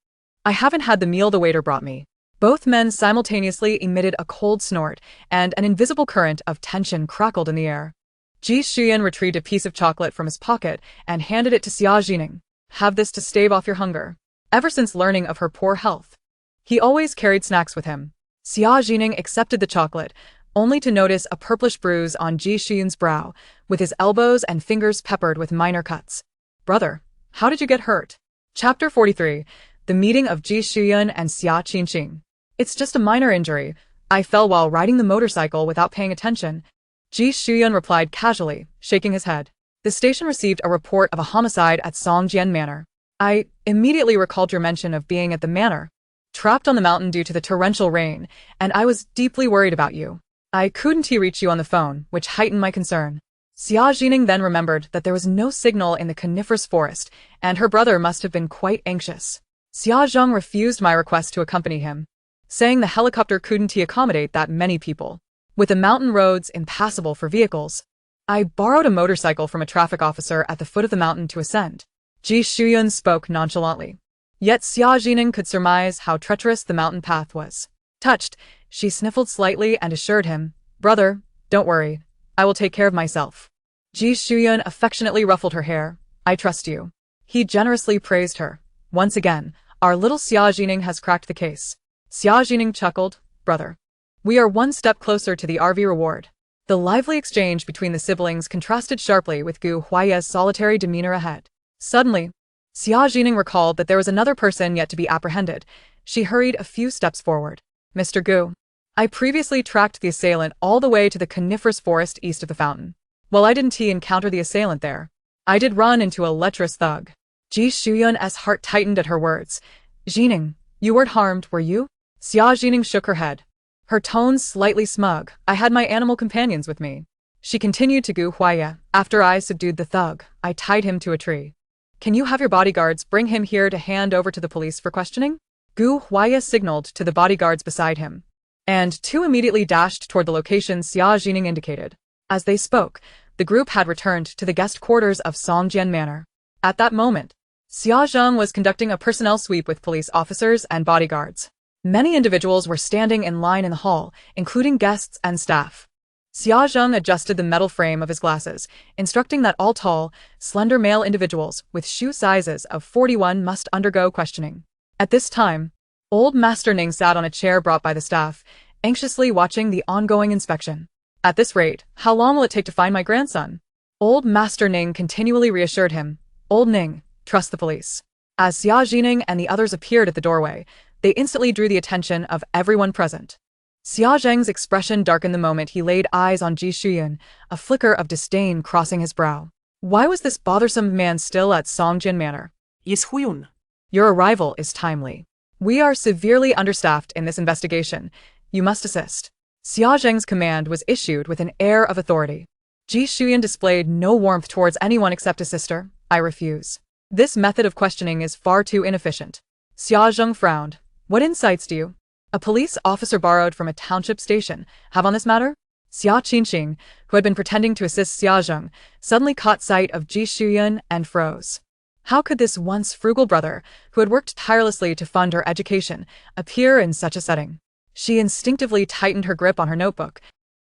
I haven't had the meal the waiter brought me. Both men simultaneously emitted a cold snort, and an invisible current of tension crackled in the air. Ji Shuyan retrieved a piece of chocolate from his pocket and handed it to Xia Zhi Ning. Have this to stave off your hunger. Ever since learning of her poor health, he always carried snacks with him. Xia Zhi Ning accepted the chocolate, only to notice a purplish bruise on Ji Shuyan's brow, with his elbows and fingers peppered with minor cuts. Brother, how did you get hurt? Chapter 43. The Meeting of Ji Shuyan and Xia Qingqing. It's just a minor injury. I fell while riding the motorcycle without paying attention. Ji Shuyan replied casually, shaking his head. The station received a report of a homicide at Songjian Manor. I immediately recalled your mention of being at the manor, trapped on the mountain due to the torrential rain, and I was deeply worried about you. I couldn't reach you on the phone, which heightened my concern. Xia Zhi Ning then remembered that there was no signal in the coniferous forest, and her brother must have been quite anxious. Xia Zheng refused my request to accompany him, saying the helicopter couldn't accommodate that many people, with the mountain roads impassable for vehicles. I borrowed a motorcycle from a traffic officer at the foot of the mountain to ascend. Ji Shuyan spoke nonchalantly. Yet Xia Zhi Ning could surmise how treacherous the mountain path was. Touched, she sniffled slightly and assured him, Brother, don't worry. I will take care of myself. Ji Shuyan affectionately ruffled her hair. I trust you. He generously praised her. Once again, our little Xia Zhi Ning has cracked the case. Xia Zhi Ning chuckled. Brother. We are one step closer to the RV reward. The lively exchange between the siblings contrasted sharply with Gu Huaiya's solitary demeanor ahead. Suddenly, Xia Zhi Ning recalled that there was another person yet to be apprehended. She hurried a few steps forward. Mr. Gu. I previously tracked the assailant all the way to the coniferous forest east of the fountain. While I didn't encounter the assailant there, I did run into a lecherous thug. Ji Shuyan's heart tightened at her words. Zhi Ning, you weren't harmed, were you? Xia Zhi Ning shook her head, her tones slightly smug. I had my animal companions with me. She continued to Gu Huaiya. After I subdued the thug, I tied him to a tree. Can you have your bodyguards bring him here to hand over to the police for questioning? Gu Huaiya signaled to the bodyguards beside him, and two immediately dashed toward the location Xia Zhi Ning indicated. As they spoke, the group had returned to the guest quarters of Songjian Manor. At that moment, Xia Zheng was conducting a personnel sweep with police officers and bodyguards. Many individuals were standing in line in the hall, including guests and staff. Xia Zheng adjusted the metal frame of his glasses, instructing that all tall, slender male individuals with shoe sizes of 41 must undergo questioning. At this time, old Master Ning sat on a chair brought by the staff, anxiously watching the ongoing inspection. At this rate, how long will it take to find my grandson? Old Master Ning continually reassured him. Old Ning, trust the police. As Xia Zhi Ning and the others appeared at the doorway, they instantly drew the attention of everyone present. Xia Zheng's expression darkened the moment he laid eyes on Ji Shuyan, a flicker of disdain crossing his brow. Why was this bothersome man still at Songjin Manor? Huyun. Your arrival is timely. We are severely understaffed in this investigation. You must assist. Xia Zheng's command was issued with an air of authority. Ji Shuyan displayed no warmth towards anyone except his sister. I refuse. This method of questioning is far too inefficient. Xia Zheng frowned. What insights do you, a police officer borrowed from a township station, have on this matter? Xia Qingqing, who had been pretending to assist Xia Zheng, suddenly caught sight of Ji Shuyan and froze. How could this once frugal brother, who had worked tirelessly to fund her education, appear in such a setting? She instinctively tightened her grip on her notebook,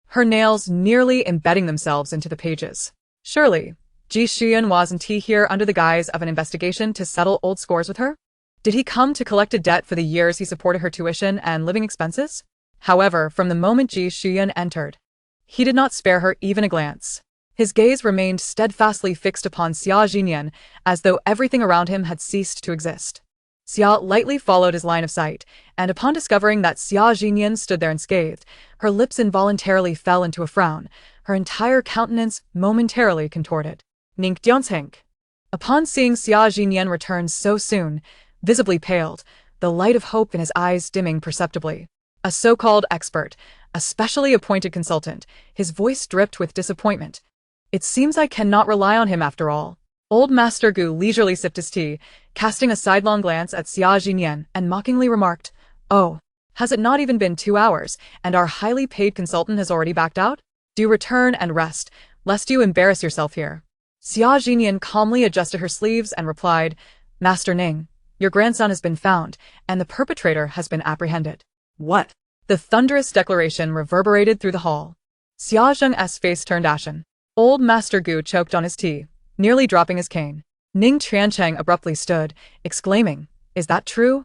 her nails nearly embedding themselves into the pages. Surely, Ji Shuyan wasn't he here under the guise of an investigation to settle old scores with her? Did he come to collect a debt for the years he supported her tuition and living expenses? However, from the moment Ji Shuyan entered, he did not spare her even a glance. His gaze remained steadfastly fixed upon Xia Zhi Ning, as though everything around him had ceased to exist. Xia lightly followed his line of sight, and upon discovering that Xia Zhi Ning stood there unscathed, her lips involuntarily fell into a frown, her entire countenance momentarily contorted. Ning Dianzhenk. Upon seeing Xia Zhi Ning return so soon, visibly paled, the light of hope in his eyes dimming perceptibly. A so-called expert, a specially appointed consultant, his voice dripped with disappointment. It seems I cannot rely on him after all. Old Master Gu leisurely sipped his tea, casting a sidelong glance at Xia Zhi Ning and mockingly remarked, "Oh, has it not even been 2 hours, and our highly paid consultant has already backed out? Do return and rest, lest you embarrass yourself here." Xia Zhi Ning calmly adjusted her sleeves and replied, "Master Ning, your grandson has been found, and the perpetrator has been apprehended." What? The thunderous declaration reverberated through the hall. Xia Zheng's face turned ashen. Old Master Gu choked on his tea, nearly dropping his cane. Ning Tiancheng abruptly stood, exclaiming, "Is that true?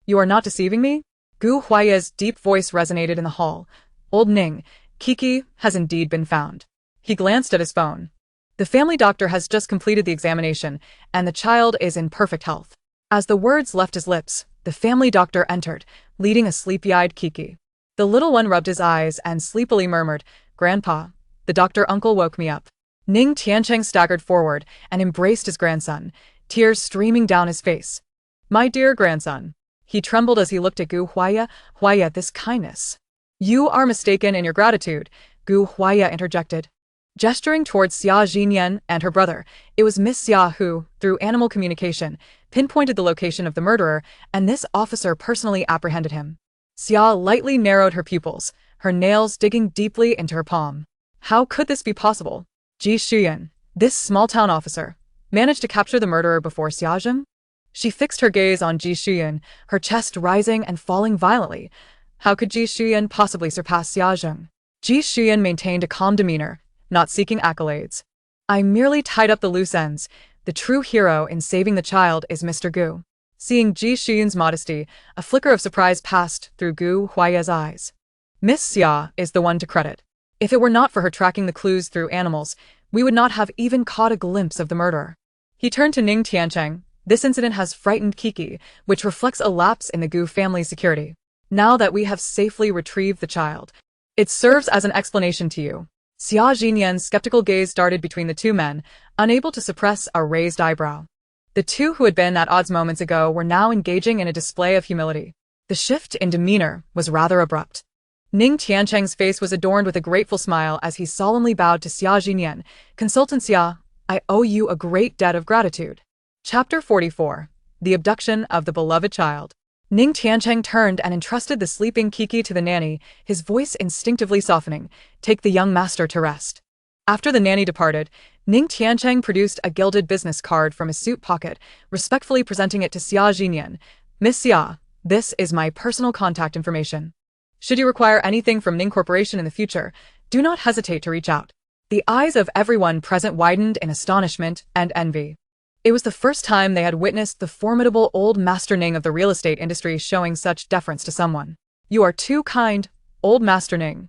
You are not deceiving me?" Gu Huaiya's deep voice resonated in the hall. "Old Ning, Kiki has indeed been found." He glanced at his phone. "The family doctor has just completed the examination, and the child is in perfect health." As the words left his lips, the family doctor entered, leading a sleepy-eyed Kiki. The little one rubbed his eyes and sleepily murmured, "Grandpa, the doctor uncle woke me up." Ning Tiancheng staggered forward and embraced his grandson, tears streaming down his face. "My dear grandson." He trembled as he looked at Gu Huaiya. "Huaiya, this kindness." "You are mistaken in your gratitude," Gu Huaiya interjected. Gesturing towards Xia Zhi Ning and her brother, it was Miss Xia who, through animal communication, pinpointed the location of the murderer, and this officer personally apprehended him. Xia lightly narrowed her pupils, her nails digging deeply into her palm. How could this be possible? Ji Shuyan, this small-town officer, managed to capture the murderer before Xia Zheng? She fixed her gaze on Ji Shuyan, her chest rising and falling violently. How could Ji Shuyan possibly surpass Xia Zheng? Ji Shuyan maintained a calm demeanor, not seeking accolades. "I merely tied up the loose ends. The true hero in saving the child is Mr. Gu." Seeing Ji Shuyan's modesty, a flicker of surprise passed through Gu Huaiya's eyes. "Miss Xia is the one to credit. If it were not for her tracking the clues through animals, we would not have even caught a glimpse of the murderer." He turned to Ning Tiancheng. "This incident has frightened Kiki, which reflects a lapse in the Gu family's security. Now that we have safely retrieved the child, it serves as an explanation to you." Xia Zhi Ning's skeptical gaze darted between the two men, unable to suppress a raised eyebrow. The two who had been at odds moments ago were now engaging in a display of humility. The shift in demeanor was rather abrupt. Ning Tiancheng's face was adorned with a grateful smile as he solemnly bowed to Xia Zhi Ning. "Consultant Xia, I owe you a great debt of gratitude." Chapter 44. The Abduction of the Beloved Child. Ning Tiancheng turned and entrusted the sleeping Kiki to the nanny, his voice instinctively softening, "Take the young master to rest." After the nanny departed, Ning Tiancheng produced a gilded business card from his suit pocket, respectfully presenting it to Xia Zhi Ning. "Miss Xia, this is my personal contact information. Should you require anything from Ning Corporation in the future, do not hesitate to reach out." The eyes of everyone present widened in astonishment and envy. It was the first time they had witnessed the formidable old Master Ning of the real estate industry showing such deference to someone. "You are too kind, old Master Ning."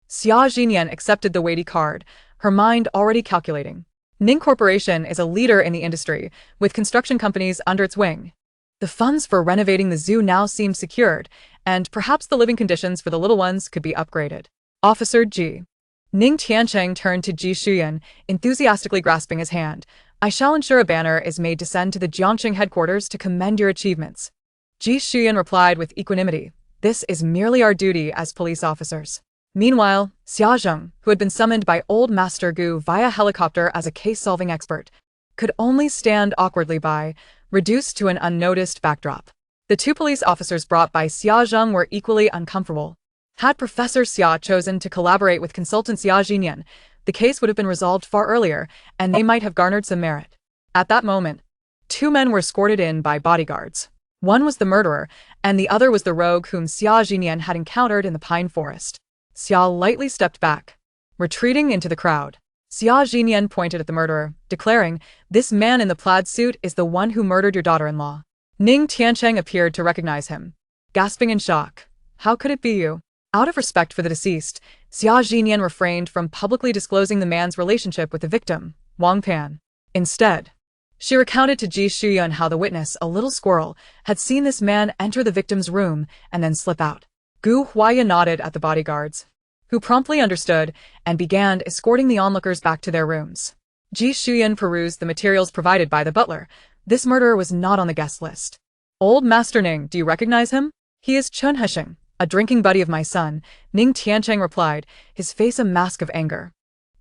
Xia Zhi Ning accepted the weighty card, her mind already calculating. Ning Corporation is a leader in the industry, with construction companies under its wing. The funds for renovating the zoo now seemed secured, and perhaps the living conditions for the little ones could be upgraded. Officer Ji. Ning Tiancheng turned to Ji Shuyan, enthusiastically grasping his hand. I shall ensure a banner is made to send to the Jiangqing headquarters to commend your achievements. Ji Shuyan replied with equanimity. This is merely our duty as police officers. Meanwhile, Xia Zhi, who had been summoned by Old Master Gu via helicopter as a case-solving expert, could only stand awkwardly by, reduced to an unnoticed backdrop. The two police officers brought by Xia Zhi were equally uncomfortable. Had Professor Xia chosen to collaborate with consultant Xia Zhi Ning, the case would have been resolved far earlier, and they might have garnered some merit. At that moment, two men were escorted in by bodyguards. One was the murderer, and the other was the rogue whom Xia Zhi Ning had encountered in the pine forest. Xia lightly stepped back, retreating into the crowd. Xia Zhi Ning pointed at the murderer, declaring, "This man in the plaid suit is the one who murdered your daughter-in-law." Ning Tiancheng appeared to recognize him, gasping in shock. How could it be you? Out of respect for the deceased, Xia Zhi Ning refrained from publicly disclosing the man's relationship with the victim, Wang Pan. Instead, she recounted to Ji Shuyan how the witness, a little squirrel, had seen this man enter the victim's room and then slip out. Gu Huaya nodded at the bodyguards, who promptly understood and began escorting the onlookers back to their rooms. Ji Shuyan perused the materials provided by the butler. This murderer was not on the guest list. Old Master Ning, do you recognize him? He is Chun Hesheng, a drinking buddy of my son, Ning Tiancheng replied, his face a mask of anger.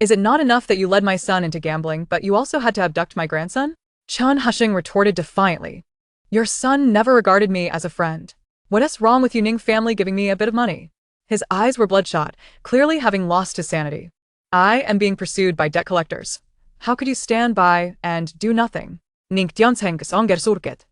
Is it not enough that you led my son into gambling, but you also had to abduct my grandson? Chun Hesheng retorted defiantly. Your son never regarded me as a friend. What is wrong with you Ning family giving me a bit of money? His eyes were bloodshot, clearly having lost his sanity. I am being pursued by debt collectors. How could you stand by and do nothing? Ning Tiancheng songer surket.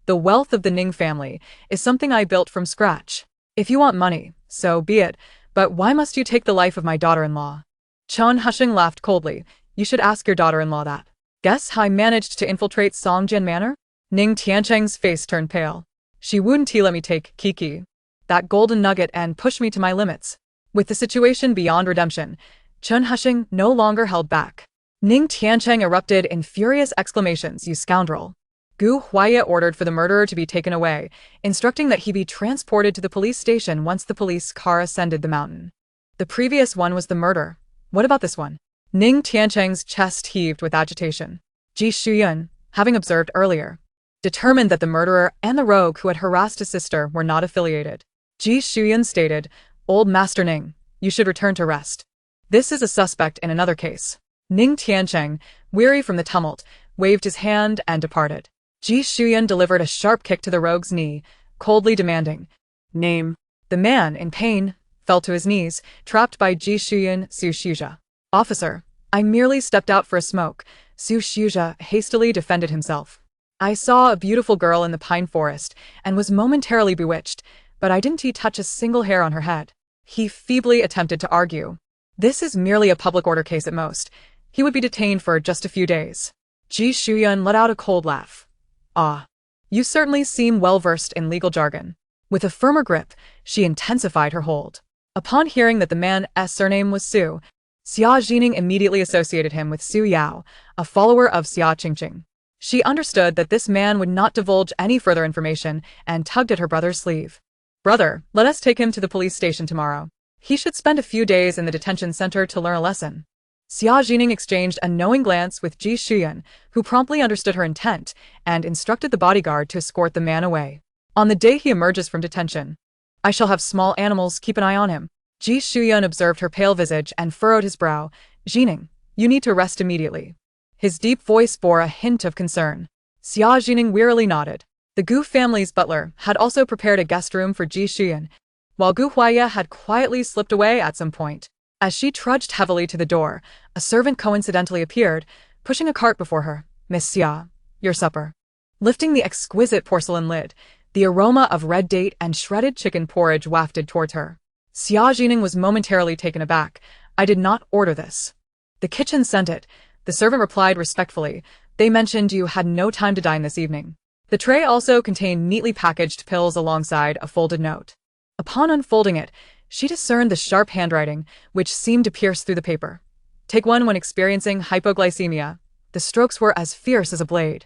The wealth of the Ning family is something I built from scratch. If you want money, so be it, but why must you take the life of my daughter-in-law? Chun Hesheng laughed coldly. You should ask your daughter-in-law that. Guess how I managed to infiltrate Songjian Manor? Ning Tiancheng's face turned pale. She wouldn't let me take Kiki, that golden nugget, and push me to my limits. With the situation beyond redemption, Chun Hesheng no longer held back. Ning Tiancheng erupted in furious exclamations. You scoundrel. Gu Huaya ordered for the murderer to be taken away, instructing that he be transported to the police station once the police car ascended the mountain. The previous one was the murder. What about this one? Ning Tiancheng's chest heaved with agitation. Ji Shuyan, having observed earlier, determined that the murderer and the rogue who had harassed his sister were not affiliated. Ji Shuyan stated, Old Master Ning, you should return to rest. This is a suspect in another case. Ning Tiancheng, weary from the tumult, waved his hand and departed. Ji Shuyan delivered a sharp kick to the rogue's knee, coldly demanding, Name. The man, in pain, fell to his knees, trapped by Ji Shuyan. Su Shuzha. Officer, I merely stepped out for a smoke. Su Shuzha hastily defended himself. I saw a beautiful girl in the pine forest and was momentarily bewitched, but I didn't touch a single hair on her head. He feebly attempted to argue. This is merely a public order case at most. He would be detained for just a few days. Ji Shuyan let out a cold laugh. Ah, you certainly seem well-versed in legal jargon. With a firmer grip, she intensified her hold. Upon hearing that the man's surname was Su, Xia Zhi Ning immediately associated him with Su Yao, a follower of Xia Qingqing. She understood that this man would not divulge any further information and tugged at her brother's sleeve. Brother, let us take him to the police station tomorrow. He should spend a few days in the detention center to learn a lesson. Xia Zhi Ning exchanged a knowing glance with Ji Shuyan, who promptly understood her intent and instructed the bodyguard to escort the man away. On the day he emerges from detention, I shall have small animals keep an eye on him. Ji Shuyan observed her pale visage and furrowed his brow. Zhi Ning, you need to rest immediately. His deep voice bore a hint of concern. Xia Zhi Ning wearily nodded. The Gu family's butler had also prepared a guest room for Ji Shuyan, while Gu Huaya had quietly slipped away at some point. As she trudged heavily to the door, a servant coincidentally appeared, pushing a cart before her. Miss Xia, your supper. Lifting the exquisite porcelain lid, the aroma of red date and shredded chicken porridge wafted towards her. Xia Zhi Ning was momentarily taken aback. I did not order this. The kitchen sent it. The servant replied respectfully. They mentioned you had no time to dine this evening. The tray also contained neatly packaged pills alongside a folded note. Upon unfolding it, she discerned the sharp handwriting, which seemed to pierce through the paper. Take one when experiencing hypoglycemia. The strokes were as fierce as a blade.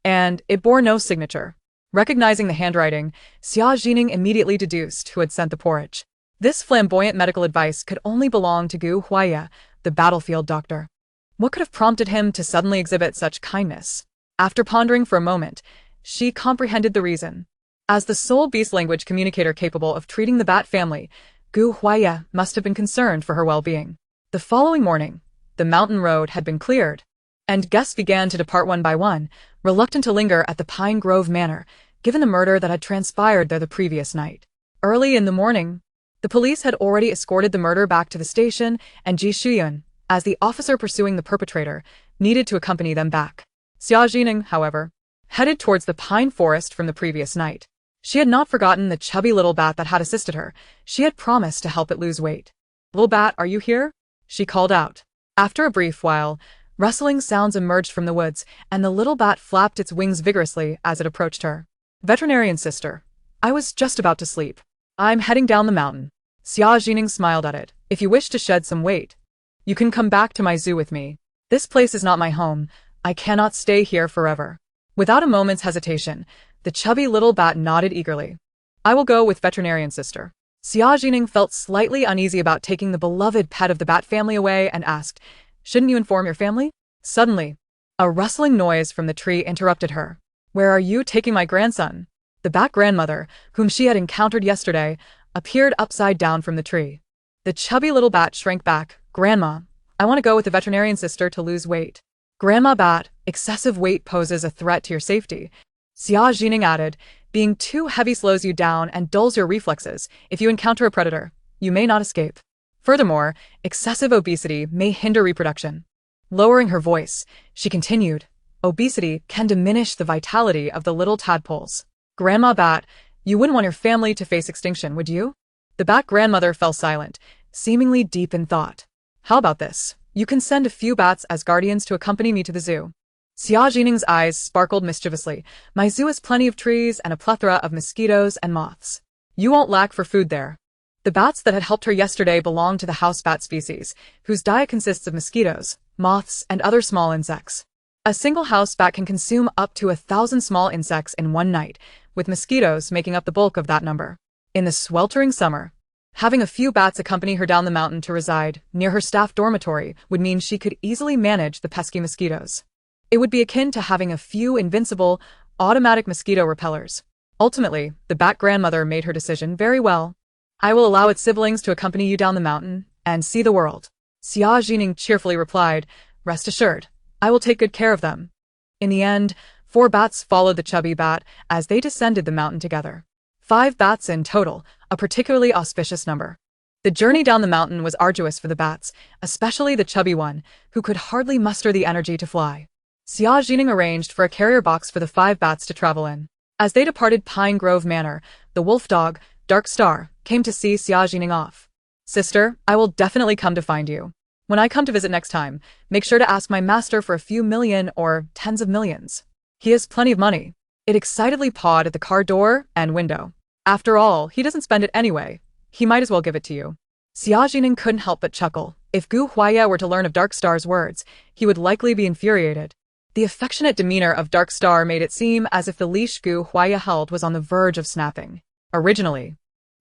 And it bore no signature. Recognizing the handwriting, Xia Zhi Ning immediately deduced who had sent the porridge. This flamboyant medical advice could only belong to Gu Huaiya, the battlefield doctor. What could have prompted him to suddenly exhibit such kindness? After pondering for a moment, she comprehended the reason. As the sole beast language communicator capable of treating the bat family, Gu Huaiya must have been concerned for her well-being. The following morning, the mountain road had been cleared, and guests began to depart one by one, reluctant to linger at the Pine Grove Manor, given the murder that had transpired there the previous night. Early in the morning, the police had already escorted the murder back to the station, and Ji Shuyun, as the officer pursuing the perpetrator, needed to accompany them back. Xia Zhi Ning, however, headed towards the pine forest from the previous night. She had not forgotten the chubby little bat that had assisted her. She had promised to help it lose weight. "Little bat, are you here?" she called out. After a brief while, rustling sounds emerged from the woods, and the little bat flapped its wings vigorously as it approached her. "Veterinarian sister, I was just about to sleep. I'm heading down the mountain." Xia Zhi Ning smiled at it. "If you wish to shed some weight, you can come back to my zoo with me. This place is not my home. I cannot stay here forever." Without a moment's hesitation, the chubby little bat nodded eagerly. "I will go with veterinarian sister." Xia Zhi Ning felt slightly uneasy about taking the beloved pet of the bat family away and asked, "Shouldn't you inform your family?" Suddenly, a rustling noise from the tree interrupted her. "Where are you taking my grandson?" The bat grandmother, whom she had encountered yesterday, appeared upside down from the tree. The chubby little bat shrank back. "Grandma, I want to go with the veterinarian sister to lose weight." "Grandma bat, excessive weight poses a threat to your safety," Xia Zhi Ning added. "Being too heavy slows you down and dulls your reflexes. If you encounter a predator, you may not escape. Furthermore, excessive obesity may hinder reproduction." Lowering her voice, she continued, "Obesity can diminish the vitality of the little tadpoles. Grandma bat, you wouldn't want your family to face extinction, would you?" The bat grandmother fell silent, seemingly deep in thought. "How about this? You can send a few bats as guardians to accompany me to the zoo." Xia Zhi Ning's eyes sparkled mischievously. "My zoo has plenty of trees and a plethora of mosquitoes and moths. You won't lack for food there." The bats that had helped her yesterday belonged to the house bat species, whose diet consists of mosquitoes, moths, and other small insects. A single house bat can consume up to 1,000 small insects in one night, with mosquitoes making up the bulk of that number. In the sweltering summer, having a few bats accompany her down the mountain to reside near her staff dormitory would mean she could easily manage the pesky mosquitoes. It would be akin to having a few invincible, automatic mosquito repellers. Ultimately, the bat grandmother made her decision very well. "I will allow its siblings to accompany you down the mountain and see the world." Xia Zhi Ning cheerfully replied, "Rest assured, I will take good care of them." In the end, 4 bats followed the chubby bat as they descended the mountain together. 5 bats in total, a particularly auspicious number. The journey down the mountain was arduous for the bats, especially the chubby one, who could hardly muster the energy to fly. Xia Zhi Ning arranged for a carrier box for the 5 bats to travel in. As they departed Pine Grove Manor, the wolfdog, Dark Star, came to see Xia Zhi Ning off. "Sister, I will definitely come to find you. When I come to visit next time, make sure to ask my master for a few million or tens of millions. He has plenty of money." It excitedly pawed at the car door and window. "After all, he doesn't spend it anyway. He might as well give it to you." Xia Zhi Ning couldn't help but chuckle. If Gu Huaiya were to learn of Dark Star's words, he would likely be infuriated. The affectionate demeanor of Dark Star made it seem as if the leash Gu Huaiya held was on the verge of snapping. Originally,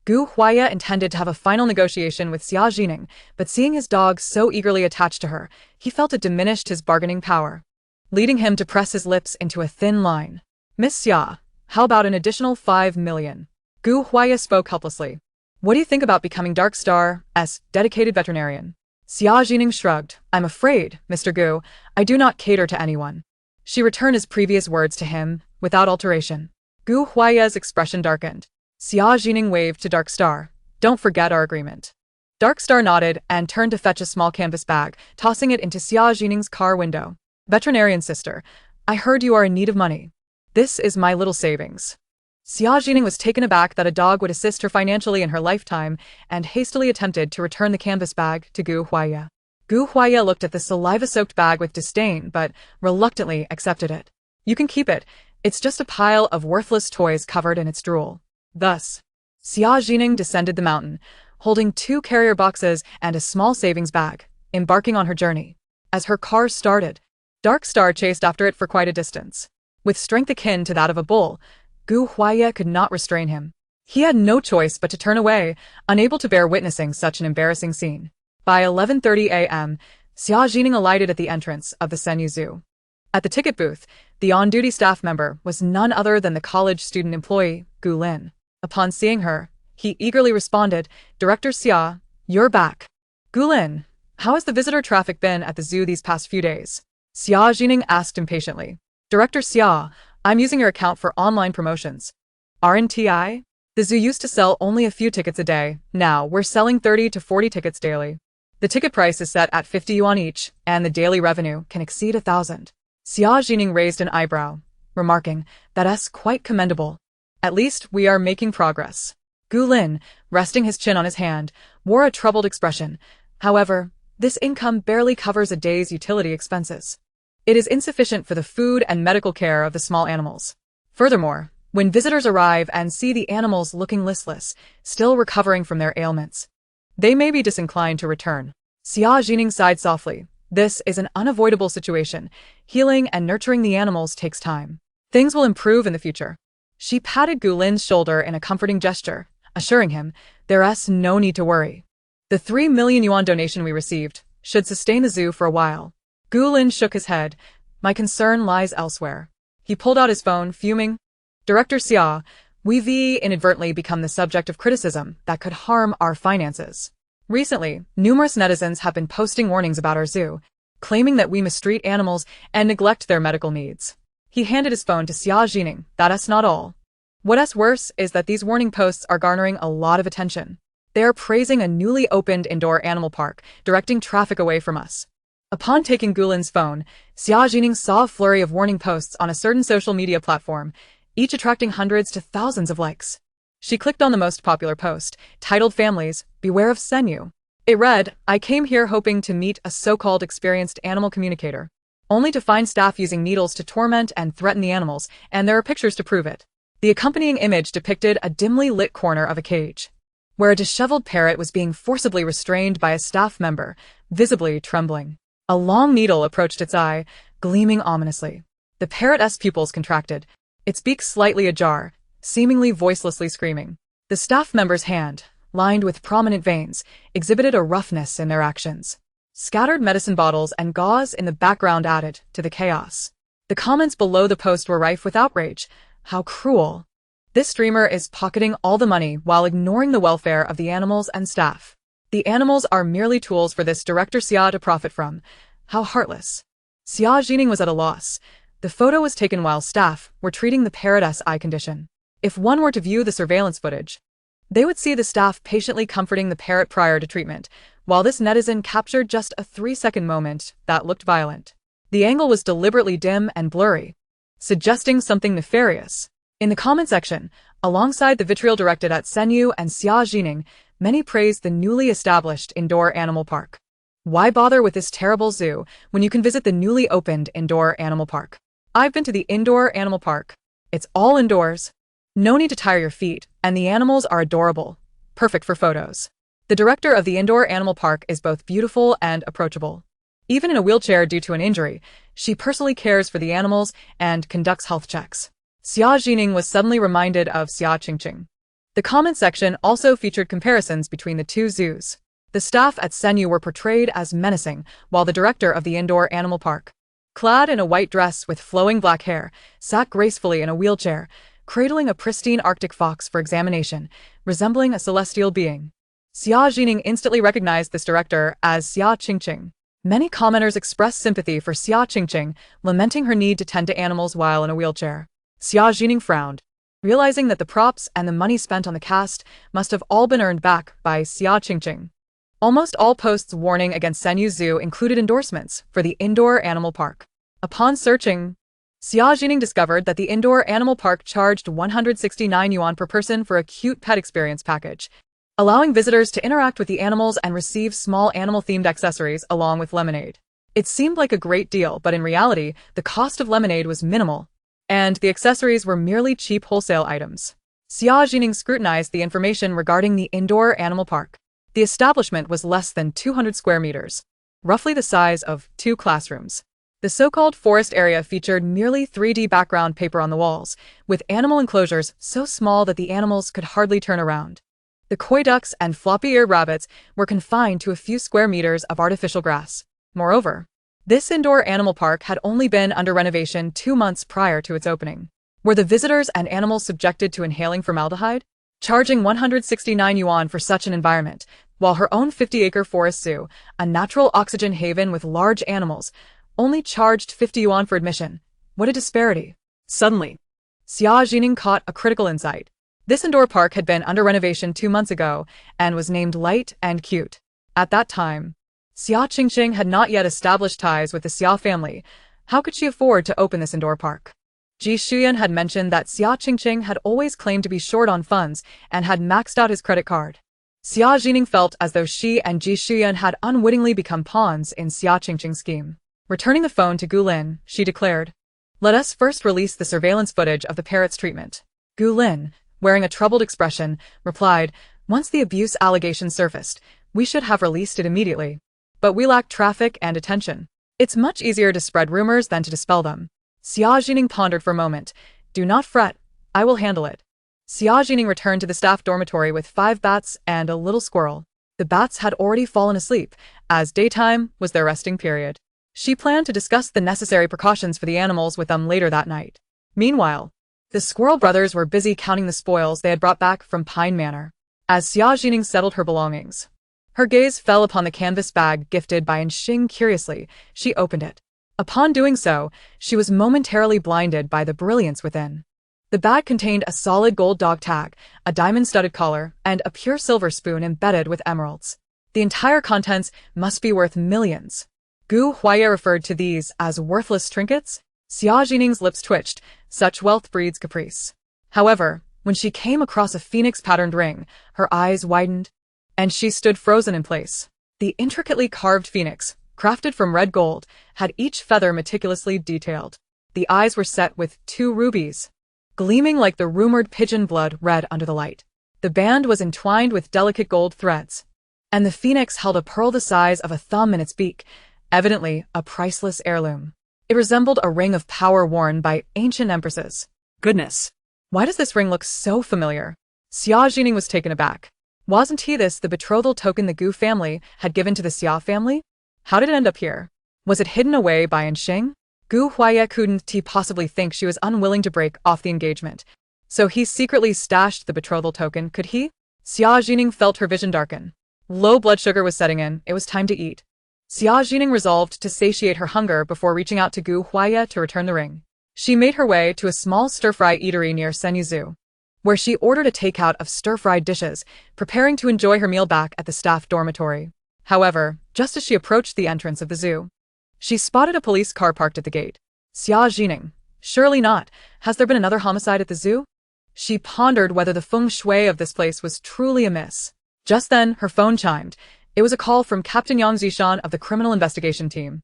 Gu Huaiya intended to have a final negotiation with Xia Zhi Ning, but seeing his dog so eagerly attached to her, he felt it diminished his bargaining power, leading him to press his lips into a thin line. "Miss Xia, how about an additional 5 million? Gu Huaiya spoke helplessly. "What do you think about becoming Dark Star's dedicated veterinarian?" Xia Zhi Ning shrugged. "I'm afraid, Mr. Gu, I do not cater to anyone." She returned his previous words to him, without alteration. Gu Huaiya's expression darkened. Xia Zhi Ning waved to Dark Star. "Don't forget our agreement." Dark Star nodded and turned to fetch a small canvas bag, tossing it into Xia Zhi Ning's car window. "Veterinarian sister, I heard you are in need of money. This is my little savings." Xia Zhi Ning was taken aback that a dog would assist her financially in her lifetime and hastily attempted to return the canvas bag to Gu Huaiya. Gu Huaiya looked at the saliva-soaked bag with disdain but reluctantly accepted it. "You can keep it. It's just a pile of worthless toys covered in its drool." Thus, Xia Zhi Ning descended the mountain, holding 2 carrier boxes and a small savings bag, embarking on her journey. As her car started, Dark Star chased after it for quite a distance. With strength akin to that of a bull, Gu Huaiye could not restrain him. He had no choice but to turn away, unable to bear witnessing such an embarrassing scene. By 11:30 a.m., Xia Zhi Ning alighted at the entrance of the Senyu Zoo. At the ticket booth, the on-duty staff member was none other than the college student employee, Gu Lin. Upon seeing her, he eagerly responded, "Director Xia, you're back." "Gu Lin, how has the visitor traffic been at the zoo these past few days?" Xia Zhi Ning asked impatiently. "Director Xia, I'm using your account for online promotions." "RNTI? The zoo used to sell only a few tickets a day. Now we're selling 30 to 40 tickets daily. The ticket price is set at 50 yuan each, and the daily revenue can exceed 1,000. Xia Zhi Ning raised an eyebrow, remarking, "That's quite commendable. At least we are making progress." Gu Lin, resting his chin on his hand, wore a troubled expression. "However, this income barely covers a day's utility expenses. It is insufficient for the food and medical care of the small animals. Furthermore, when visitors arrive and see the animals looking listless, still recovering from their ailments, they may be disinclined to return." Xia Zhi Ning sighed softly. This is an unavoidable situation. Healing and nurturing the animals takes time. Things will improve in the future. She patted Gu Lin's shoulder in a comforting gesture, assuring him there's no need to worry. The 3 million yuan donation we received should sustain the zoo for a while. Gu Lin shook his head. "My concern lies elsewhere." He pulled out his phone, fuming. "Director Xia, we've inadvertently become the subject of criticism that could harm our finances. Recently, numerous netizens have been posting warnings about our zoo, claiming that we mistreat animals and neglect their medical needs." He handed his phone to Xia Zhi Ning. "That's not all. What's worse is that these warning posts are garnering a lot of attention. They are praising a newly opened indoor animal park, directing traffic away from us." Upon taking Gu Lin's phone, Xia Zhi Ning saw a flurry of warning posts on a certain social media platform, each attracting hundreds to thousands of likes. She clicked on the most popular post, titled "Families, Beware of Senyu." It read, "I came here hoping to meet a so-called experienced animal communicator, only to find staff using needles to torment and threaten the animals, and there are pictures to prove it." The accompanying image depicted a dimly lit corner of a cage, where a disheveled parrot was being forcibly restrained by a staff member, visibly trembling. A long needle approached its eye, gleaming ominously. The parrot's pupils contracted, its beak slightly ajar, seemingly voicelessly screaming. The staff member's hand, lined with prominent veins, exhibited a roughness in their actions. Scattered medicine bottles and gauze in the background added to the chaos. The comments below the post were rife with outrage. "How cruel. This streamer is pocketing all the money while ignoring the welfare of the animals and staff. The animals are merely tools for this Director Xia to profit from. How heartless." Xia Zhi Ning was at a loss. The photo was taken while staff were treating the parrot's eye condition. If one were to view the surveillance footage, they would see the staff patiently comforting the parrot prior to treatment, while this netizen captured just a 3-second moment that looked violent. The angle was deliberately dim and blurry, suggesting something nefarious. In the comment section, alongside the vitriol directed at Senyu and Xia Zhi Ning, many praised the newly established indoor animal park. Why bother with this terrible zoo when you can visit the newly opened indoor animal park? I've been to the indoor animal park. It's all indoors. No need to tire your feet, and the animals are adorable. Perfect for photos. The director of the indoor animal park is both beautiful and approachable. Even in a wheelchair due to an injury, she personally cares for the animals and conducts health checks. Xia Zhi Ning was suddenly reminded of Xia Qingqing. The comment section also featured comparisons between the two zoos. The staff at Senyu were portrayed as menacing, while the director of the indoor animal park, clad in a white dress with flowing black hair, sat gracefully in a wheelchair, cradling a pristine Arctic fox for examination, resembling a celestial being. Xia Zhi Ning instantly recognized this director as Xia Qingqing. Many commenters expressed sympathy for Xia Qingqing, lamenting her need to tend to animals while in a wheelchair. Xia Zhi Ning frowned, realizing that the props and the money spent on the cast must have all been earned back by Xia Qingqing. Almost all posts warning against Senyu Zoo included endorsements for the indoor animal park. Upon searching, Xia Zhi Ning discovered that the indoor animal park charged 169 yuan per person for a cute pet experience package, allowing visitors to interact with the animals and receive small animal-themed accessories along with lemonade. It seemed like a great deal, but in reality, the cost of lemonade was minimal, and the accessories were merely cheap wholesale items. Xia Zhi Ning scrutinized the information regarding the indoor animal park. The establishment was less than 200 square meters, roughly the size of 2 classrooms. The so-called forest area featured merely 3D background paper on the walls, with animal enclosures so small that the animals could hardly turn around. The coy ducks and floppy-eared rabbits were confined to a few square meters of artificial grass. Moreover, this indoor animal park had only been under renovation 2 months prior to its opening. Were the visitors and animals subjected to inhaling formaldehyde? Charging 169 yuan for such an environment, while her own 50-acre forest zoo, a natural oxygen haven with large animals, only charged 50 yuan for admission. What a disparity. Suddenly, Xia Zhi Ning caught a critical insight. This indoor park had been under renovation 2 months ago and was named Light and Cute. At that time, Xia Qingqing had not yet established ties with the Xia family. How could she afford to open this indoor park? Ji Shuyan had mentioned that Xia Qingqing had always claimed to be short on funds and had maxed out his credit card. Xia Zhi Ning felt as though she and Ji Shuyan had unwittingly become pawns in Xia Qingqing's scheme. Returning the phone to Gu Lin, she declared, "Let us first release the surveillance footage of the parrot's treatment." Gu Lin, wearing a troubled expression, replied, "Once the abuse allegation surfaced, we should have released it immediately. But we lack traffic and attention. It's much easier to spread rumors than to dispel them." Xia Zhi Ning pondered for a moment. "Do not fret, I will handle it." Xia Zhi Ning returned to the staff dormitory with 5 bats and a little squirrel. The bats had already fallen asleep, as daytime was their resting period. She planned to discuss the necessary precautions for the animals with them later that night. Meanwhile, the squirrel brothers were busy counting the spoils they had brought back from Pine Manor. As Xia Zhi Ning settled her belongings, her gaze fell upon the canvas bag gifted by Xing. Curiously, she opened it. Upon doing so, she was momentarily blinded by the brilliance within. The bag contained a solid gold dog tag, a diamond-studded collar, and a pure silver spoon embedded with emeralds. The entire contents must be worth millions. Gu Huaya referred to these as worthless trinkets. Xia Zhi Ning's lips twitched. Such wealth breeds caprice. However, when she came across a phoenix-patterned ring, her eyes widened, and she stood frozen in place. The intricately carved phoenix, crafted from red gold, had each feather meticulously detailed. The eyes were set with 2 rubies, gleaming like the rumored pigeon blood red under the light. The band was entwined with delicate gold threads, and the phoenix held a pearl the size of a thumb in its beak, evidently a priceless heirloom. It resembled a ring of power worn by ancient empresses. Goodness! Why does this ring look so familiar? Xia Zhi Ning was taken aback. Wasn't this the betrothal token the Gu family had given to the Xia family? How did it end up here? Was it hidden away by Xing? Gu Huaya couldn't possibly think she was unwilling to break off the engagement. So he secretly stashed the betrothal token, could he? Xia Zhi Ning felt her vision darken. Low blood sugar was setting in. It was time to eat. Xia Zhi Ning resolved to satiate her hunger before reaching out to Gu Huaya to return the ring. She made her way to a small stir-fry eatery near Senyu, where she ordered a takeout of stir-fried dishes, preparing to enjoy her meal back at the staff dormitory. However, just as she approached the entrance of the zoo, she spotted a police car parked at the gate. Xia Zhi Ning, surely not. Has there been another homicide at the zoo? She pondered whether the feng shui of this place was truly amiss. Just then, her phone chimed. It was a call from Captain Yang Zishan of the Criminal Investigation Team.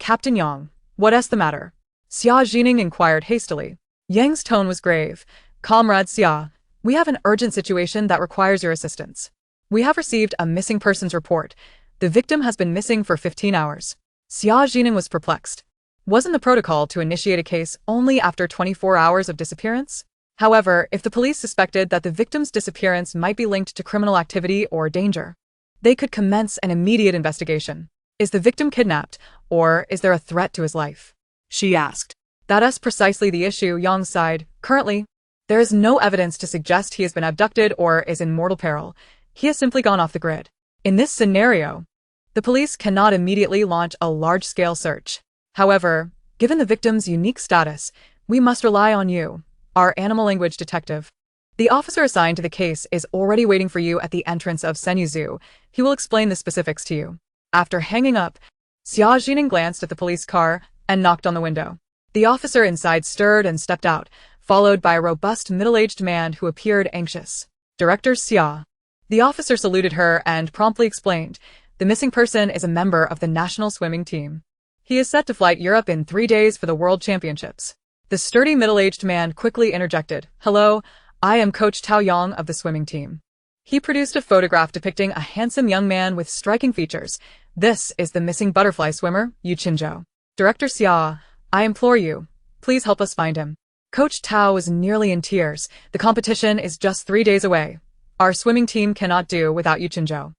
"Captain Yang, what's the matter?" Xia Zhi Ning inquired hastily. Yang's tone was grave. "Comrade Xia, we have an urgent situation that requires your assistance. We have received a missing persons report. The victim has been missing for 15 hours. Xia Zhi Ning was perplexed. Wasn't the protocol to initiate a case only after 24 hours of disappearance? However, if the police suspected that the victim's disappearance might be linked to criminal activity or danger, they could commence an immediate investigation. Is the victim kidnapped, or is there a threat to his life? She asked. That's precisely the issue, Yang sighed. Currently, there is no evidence to suggest he has been abducted or is in mortal peril. He has simply gone off the grid. In this scenario, the police cannot immediately launch a large-scale search. However, given the victim's unique status, we must rely on you, our animal language detective. The officer assigned to the case is already waiting for you at the entrance of Senyu Zoo. He will explain the specifics to you. After hanging up, Xia Zhi Ning glanced at the police car and knocked on the window. The officer inside stirred and stepped out, followed by a robust middle-aged man who appeared anxious. "Director Xia." The officer saluted her and promptly explained, "The missing person is a member of the national swimming team. He is set to fly to Europe in 3 days for the World Championships." The sturdy middle-aged man quickly interjected, "Hello, I am Coach Tao Yang of the swimming team." He produced a photograph depicting a handsome young man with striking features. "This is the missing butterfly swimmer, Yu Qinzhou. Director Xia, I implore you, please help us find him. Coach Tao was nearly in tears. The competition is just 3 days away. Our swimming team cannot do without Yu Qinzhou.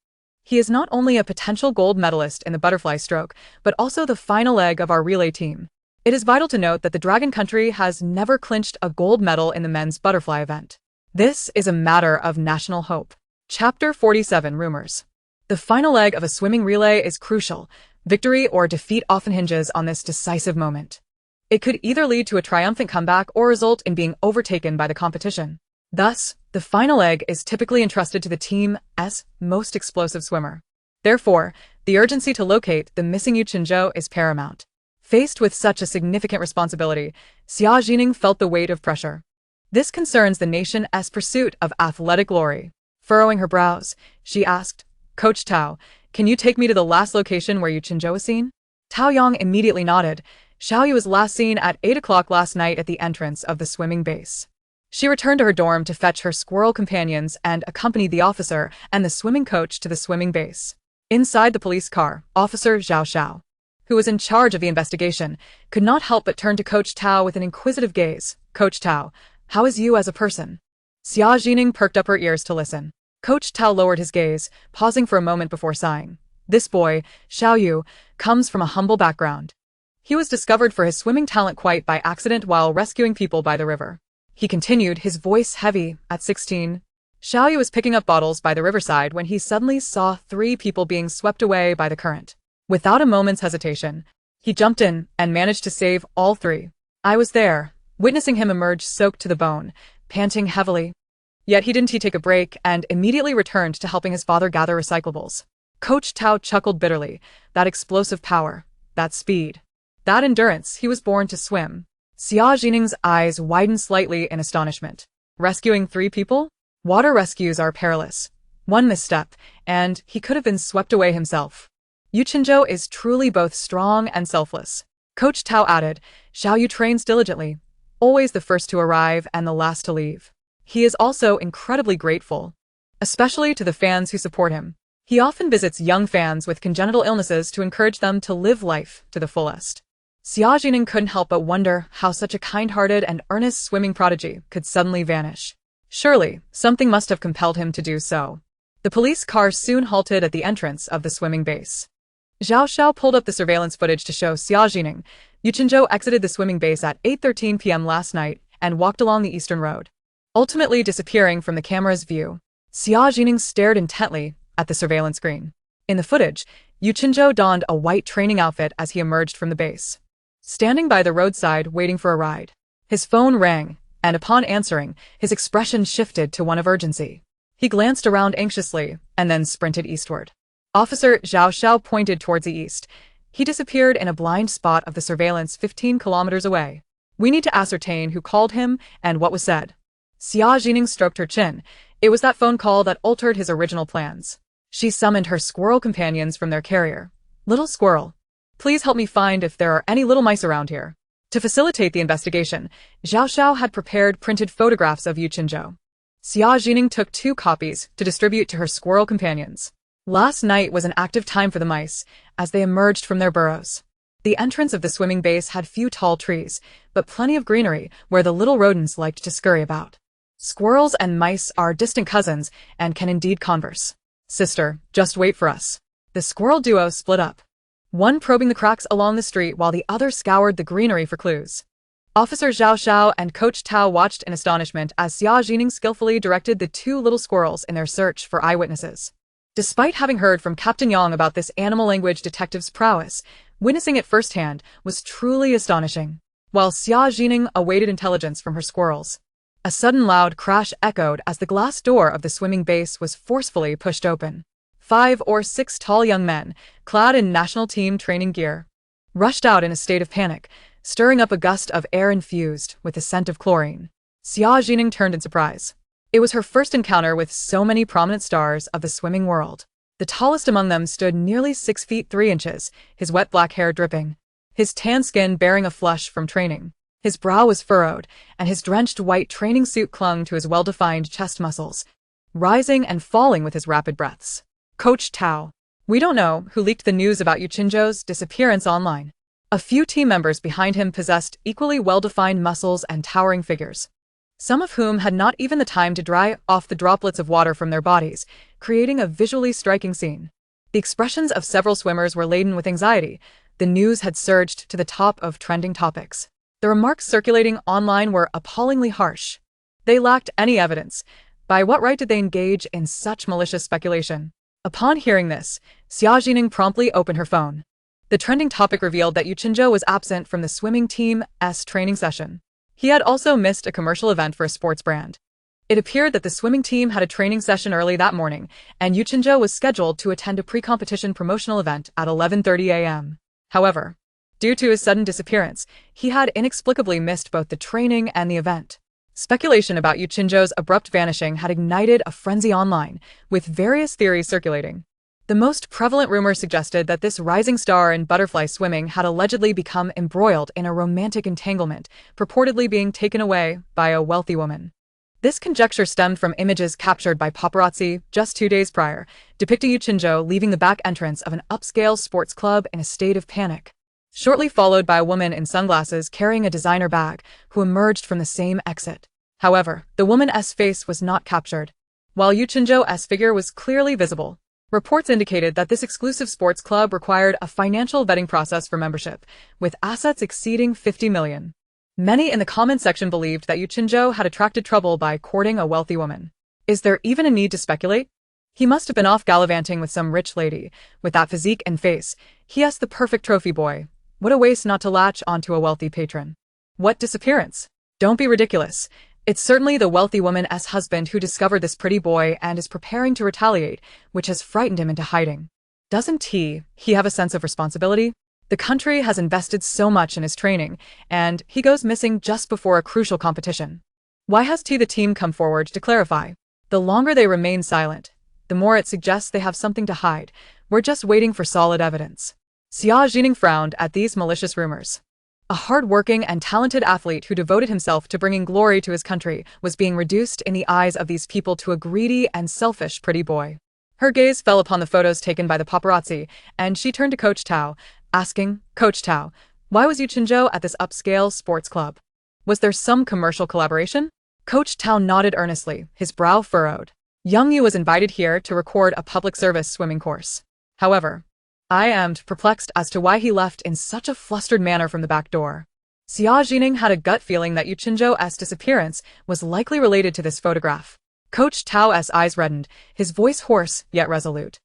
He is not only a potential gold medalist in the butterfly stroke, but also the final leg of our relay team. It is vital to note that the Dragon Country has never clinched a gold medal in the men's butterfly event. This is a matter of national hope. Chapter 47 Rumors. The final leg of a swimming relay is crucial. Victory or defeat often hinges on this decisive moment. It could either lead to a triumphant comeback or result in being overtaken by the competition. Thus, the final leg is typically entrusted to the team's most explosive swimmer. Therefore, the urgency to locate the missing Yu Qinzhou is paramount. Faced with such a significant responsibility, Xia Zhi Ning felt the weight of pressure. This concerns the nation's pursuit of athletic glory. Furrowing her brows, she asked, Coach Tao, can you take me to the last location where Yu Qinzhou was seen? Tao Yang immediately nodded. Xiaoyu was last seen at 8 o'clock last night at the entrance of the swimming base. She returned to her dorm to fetch her squirrel companions and accompanied the officer and the swimming coach to the swimming base. Inside the police car, Officer Zhao Xiao, who was in charge of the investigation, could not help but turn to Coach Tao with an inquisitive gaze. Coach Tao, how is you as a person? Xia Zhi Ning perked up her ears to listen. Coach Tao lowered his gaze, pausing for a moment before sighing. This boy, Xiaoyu, comes from a humble background. He was discovered for his swimming talent quite by accident while rescuing people by the river. He continued, his voice heavy. At 16, Xiaoyu was picking up bottles by the riverside when he suddenly saw 3 people being swept away by the current. Without a moment's hesitation, he jumped in and managed to save all 3. I was there, witnessing him emerge soaked to the bone, panting heavily. Yet he didn't take a break and immediately returned to helping his father gather recyclables. Coach Tao chuckled bitterly. That explosive power, that speed, that endurance, he was born to swim. Xia Zhi Ning's eyes widened slightly in astonishment. Rescuing 3 people? Water rescues are perilous. One misstep, and he could have been swept away himself. Yu Qinzhou is truly both strong and selfless. Coach Tao added, Xiaoyu trains diligently, always the first to arrive and the last to leave. He is also incredibly grateful, especially to the fans who support him. He often visits young fans with congenital illnesses to encourage them to live life to the fullest. Xia Zhi Ning couldn't help but wonder how such a kind-hearted and earnest swimming prodigy could suddenly vanish. Surely, something must have compelled him to do so. The police car soon halted at the entrance of the swimming base. Zhao Xiao pulled up the surveillance footage to show Xia Zhi Ning. Yu Qinzhou exited the swimming base at 8:13 p.m. last night and walked along the eastern road, ultimately disappearing from the camera's view. Xia Zhi Ning stared intently at the surveillance screen. In the footage, Yu Qinzhou donned a white training outfit as he emerged from the base, standing by the roadside waiting for a ride. His phone rang, and upon answering, his expression shifted to one of urgency. He glanced around anxiously and then sprinted eastward. Officer Zhao Xiao pointed towards the east. He disappeared in a blind spot of the surveillance 15 kilometers away. We need to ascertain who called him and what was said. Xia Zhi Ning stroked her chin. It was that phone call that altered his original plans. She summoned her squirrel companions from their carrier. Little squirrel, please help me find if there are any little mice around here. To facilitate the investigation, Zhao Xiao had prepared printed photographs of Yu Qinzhou. Xia Zhi Ning took 2 copies to distribute to her squirrel companions. Last night was an active time for the mice as they emerged from their burrows. The entrance of the swimming base had few tall trees, but plenty of greenery where the little rodents liked to scurry about. Squirrels and mice are distant cousins and can indeed converse. Sister, just wait for us. The squirrel duo split up, one probing the cracks along the street while the other scoured the greenery for clues. Officer Zhao Xiao and Coach Tao watched in astonishment as Xia Zhi Ning skillfully directed the 2 little squirrels in their search for eyewitnesses. Despite having heard from Captain Yang about this animal language detective's prowess, witnessing it firsthand was truly astonishing. While Xia Zhi Ning awaited intelligence from her squirrels, a sudden loud crash echoed as the glass door of the swimming base was forcefully pushed open. 5 or 6 tall young men, clad in national team training gear, rushed out in a state of panic, stirring up a gust of air infused with the scent of chlorine. Xia Zhi Ning turned in surprise. It was her first encounter with so many prominent stars of the swimming world. The tallest among them stood nearly 6 feet 3 inches, his wet black hair dripping, his tan skin bearing a flush from training. His brow was furrowed, and his drenched white training suit clung to his well-defined chest muscles, rising and falling with his rapid breaths. Coach Tao. We don't know who leaked the news about Yu Qinzhou's disappearance online. A few team members behind him possessed equally well-defined muscles and towering figures, some of whom had not even the time to dry off the droplets of water from their bodies, creating a visually striking scene. The expressions of several swimmers were laden with anxiety. The news had surged to the top of trending topics. The remarks circulating online were appallingly harsh. They lacked any evidence. By what right did they engage in such malicious speculation? Upon hearing this, Xia Zhi Ning promptly opened her phone. The trending topic revealed that Yu Qinzhou was absent from the swimming team's training session. He had also missed a commercial event for a sports brand. It appeared that the swimming team had a training session early that morning, and Yu Qinzhou was scheduled to attend a pre-competition promotional event at 11:30 a.m. However, due to his sudden disappearance, he had inexplicably missed both the training and the event. Speculation about Yu Qinzhou's abrupt vanishing had ignited a frenzy online, with various theories circulating. The most prevalent rumor suggested that this rising star in butterfly swimming had allegedly become embroiled in a romantic entanglement, purportedly being taken away by a wealthy woman. This conjecture stemmed from images captured by paparazzi just 2 days prior, depicting Yu Qinzhou leaving the back entrance of an upscale sports club in a state of panic, shortly followed by a woman in sunglasses carrying a designer bag, who emerged from the same exit. However, the woman's face was not captured, while Yu Qinzhou's figure was clearly visible. Reports indicated that this exclusive sports club required a financial vetting process for membership, with assets exceeding 50 million. Many in the comment section believed that Yu Qinzhou had attracted trouble by courting a wealthy woman. Is there even a need to speculate? He must have been off gallivanting with some rich lady. With that physique and face, he has the perfect trophy boy. What a waste not to latch onto a wealthy patron. What disappearance? Don't be ridiculous. It's certainly the wealthy woman's husband who discovered this pretty boy and is preparing to retaliate, which has frightened him into hiding. Doesn't he have a sense of responsibility? The country has invested so much in his training, and he goes missing just before a crucial competition. Why has the team come forward to clarify? The longer they remain silent, the more it suggests they have something to hide. We're just waiting for solid evidence. Xia Zhi Ning frowned at these malicious rumors. A hard-working and talented athlete who devoted himself to bringing glory to his country was being reduced in the eyes of these people to a greedy and selfish pretty boy. Her gaze fell upon the photos taken by the paparazzi, and she turned to Coach Tao, asking, "Coach Tao, why was Yu Qinzhou at this upscale sports club? Was there some commercial collaboration?" Coach Tao nodded earnestly, his brow furrowed. Young Yu was invited here to record a public service swimming course. However, I am perplexed as to why he left in such a flustered manner from the back door. Xia Zhi Ning had a gut feeling that Yu Qinzhou's disappearance was likely related to this photograph. Coach Tao's eyes reddened, his voice hoarse yet resolute.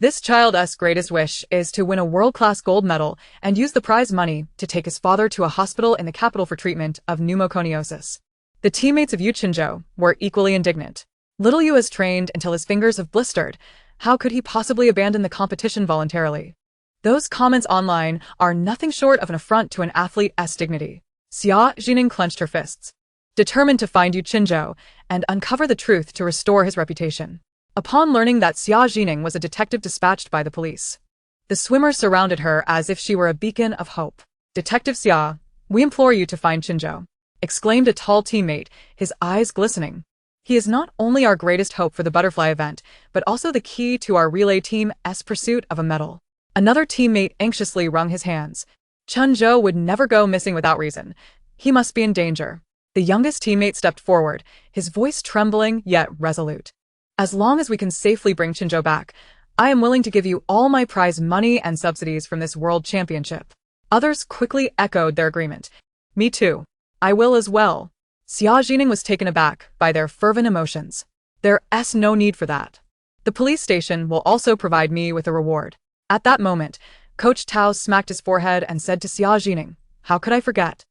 This child's greatest wish is to win a world-class gold medal and use the prize money to take his father to a hospital in the capital for treatment of pneumoconiosis. The teammates of Yu Qinzhou were equally indignant. Little Yu has trained until his fingers have blistered. How could he possibly abandon the competition voluntarily? Those comments online are nothing short of an affront to an athlete's dignity. Xia Zhi Ning clenched her fists, determined to find Yu Qinzhou and uncover the truth to restore his reputation. Upon learning that Xia Zhi Ning was a detective dispatched by the police, the swimmers surrounded her as if she were a beacon of hope. "Detective Xia, we implore you to find Qinzhou," exclaimed a tall teammate, his eyes glistening. "He is not only our greatest hope for the butterfly event, but also the key to our relay team's pursuit of a medal." Another teammate anxiously wrung his hands. Qinzhou would never go missing without reason. He must be in danger. The youngest teammate stepped forward, his voice trembling yet resolute. "As long as we can safely bring Qinzhou back, I am willing to give you all my prize money and subsidies from this world championship." Others quickly echoed their agreement. "Me too. I will as well." Xia Zhi Ning was taken aback by their fervent emotions. "There's no need for that. The police station will also provide me with a reward." At that moment, Coach Tao smacked his forehead and said to Xia Zhi Ning, "How could I forget?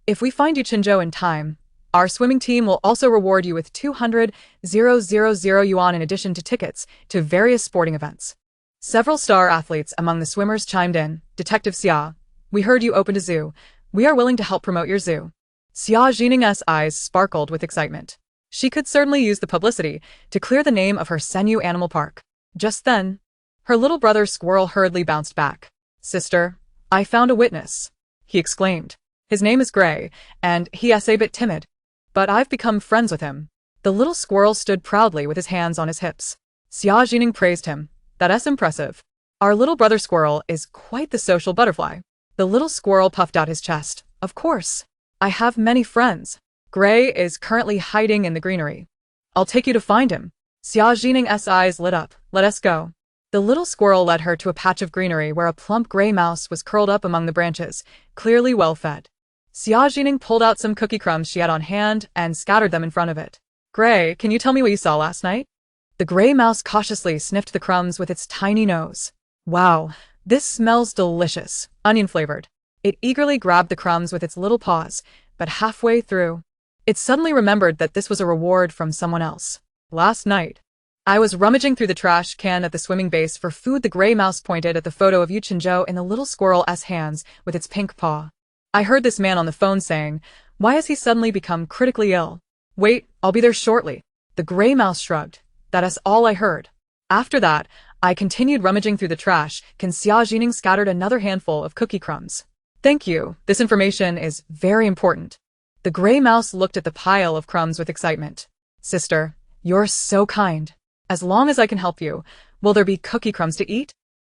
If we find Yu Qinzhou in time, our swimming team will also reward you with 200,000 yuan in addition to tickets to various sporting events." Several star athletes among the swimmers chimed in. "Detective Xia, we heard you opened a zoo. We are willing to help promote your zoo." Xia Zhi Ning's eyes sparkled with excitement. She could certainly use the publicity to clear the name of her Senyu Animal Park. Just then, her little brother Squirrel hurriedly bounced back. "Sister, I found a witness," he exclaimed. "His name is Gray, and he's a bit timid, but I've become friends with him." The little squirrel stood proudly with his hands on his hips. Xia Zhi Ning praised him. "That's impressive. Our little brother Squirrel is quite the social butterfly." The little squirrel puffed out his chest. Of course. I have many friends. Gray is currently hiding in the greenery. I'll take you to find him. Xia Zhi Ning's eyes lit up. Let us go. The little squirrel led her to a patch of greenery where a plump gray mouse was curled up among the branches, clearly well fed. Xia Zhi Ning pulled out some cookie crumbs she had on hand and scattered them in front of it. Gray, can you tell me what you saw last night? The gray mouse cautiously sniffed the crumbs with its tiny nose. Wow, this smells delicious, onion-flavored. It eagerly grabbed the crumbs with its little paws, but halfway through, it suddenly remembered that this was a reward from someone else. Last night, I was rummaging through the trash can at the swimming base for food. The gray mouse pointed at the photo of Yu Qinzhou in the little squirrel's hands with its pink paw. I heard this man on the phone saying, why has he suddenly become critically ill? Wait, I'll be there shortly. The gray mouse shrugged. That is all I heard. After that, I continued rummaging through the trash. Xia Zhi Ning scattered another handful of cookie crumbs. Thank you. This information is very important. The gray mouse looked at the pile of crumbs with excitement. Sister, you're so kind. As long as I can help you, will there be cookie crumbs to eat?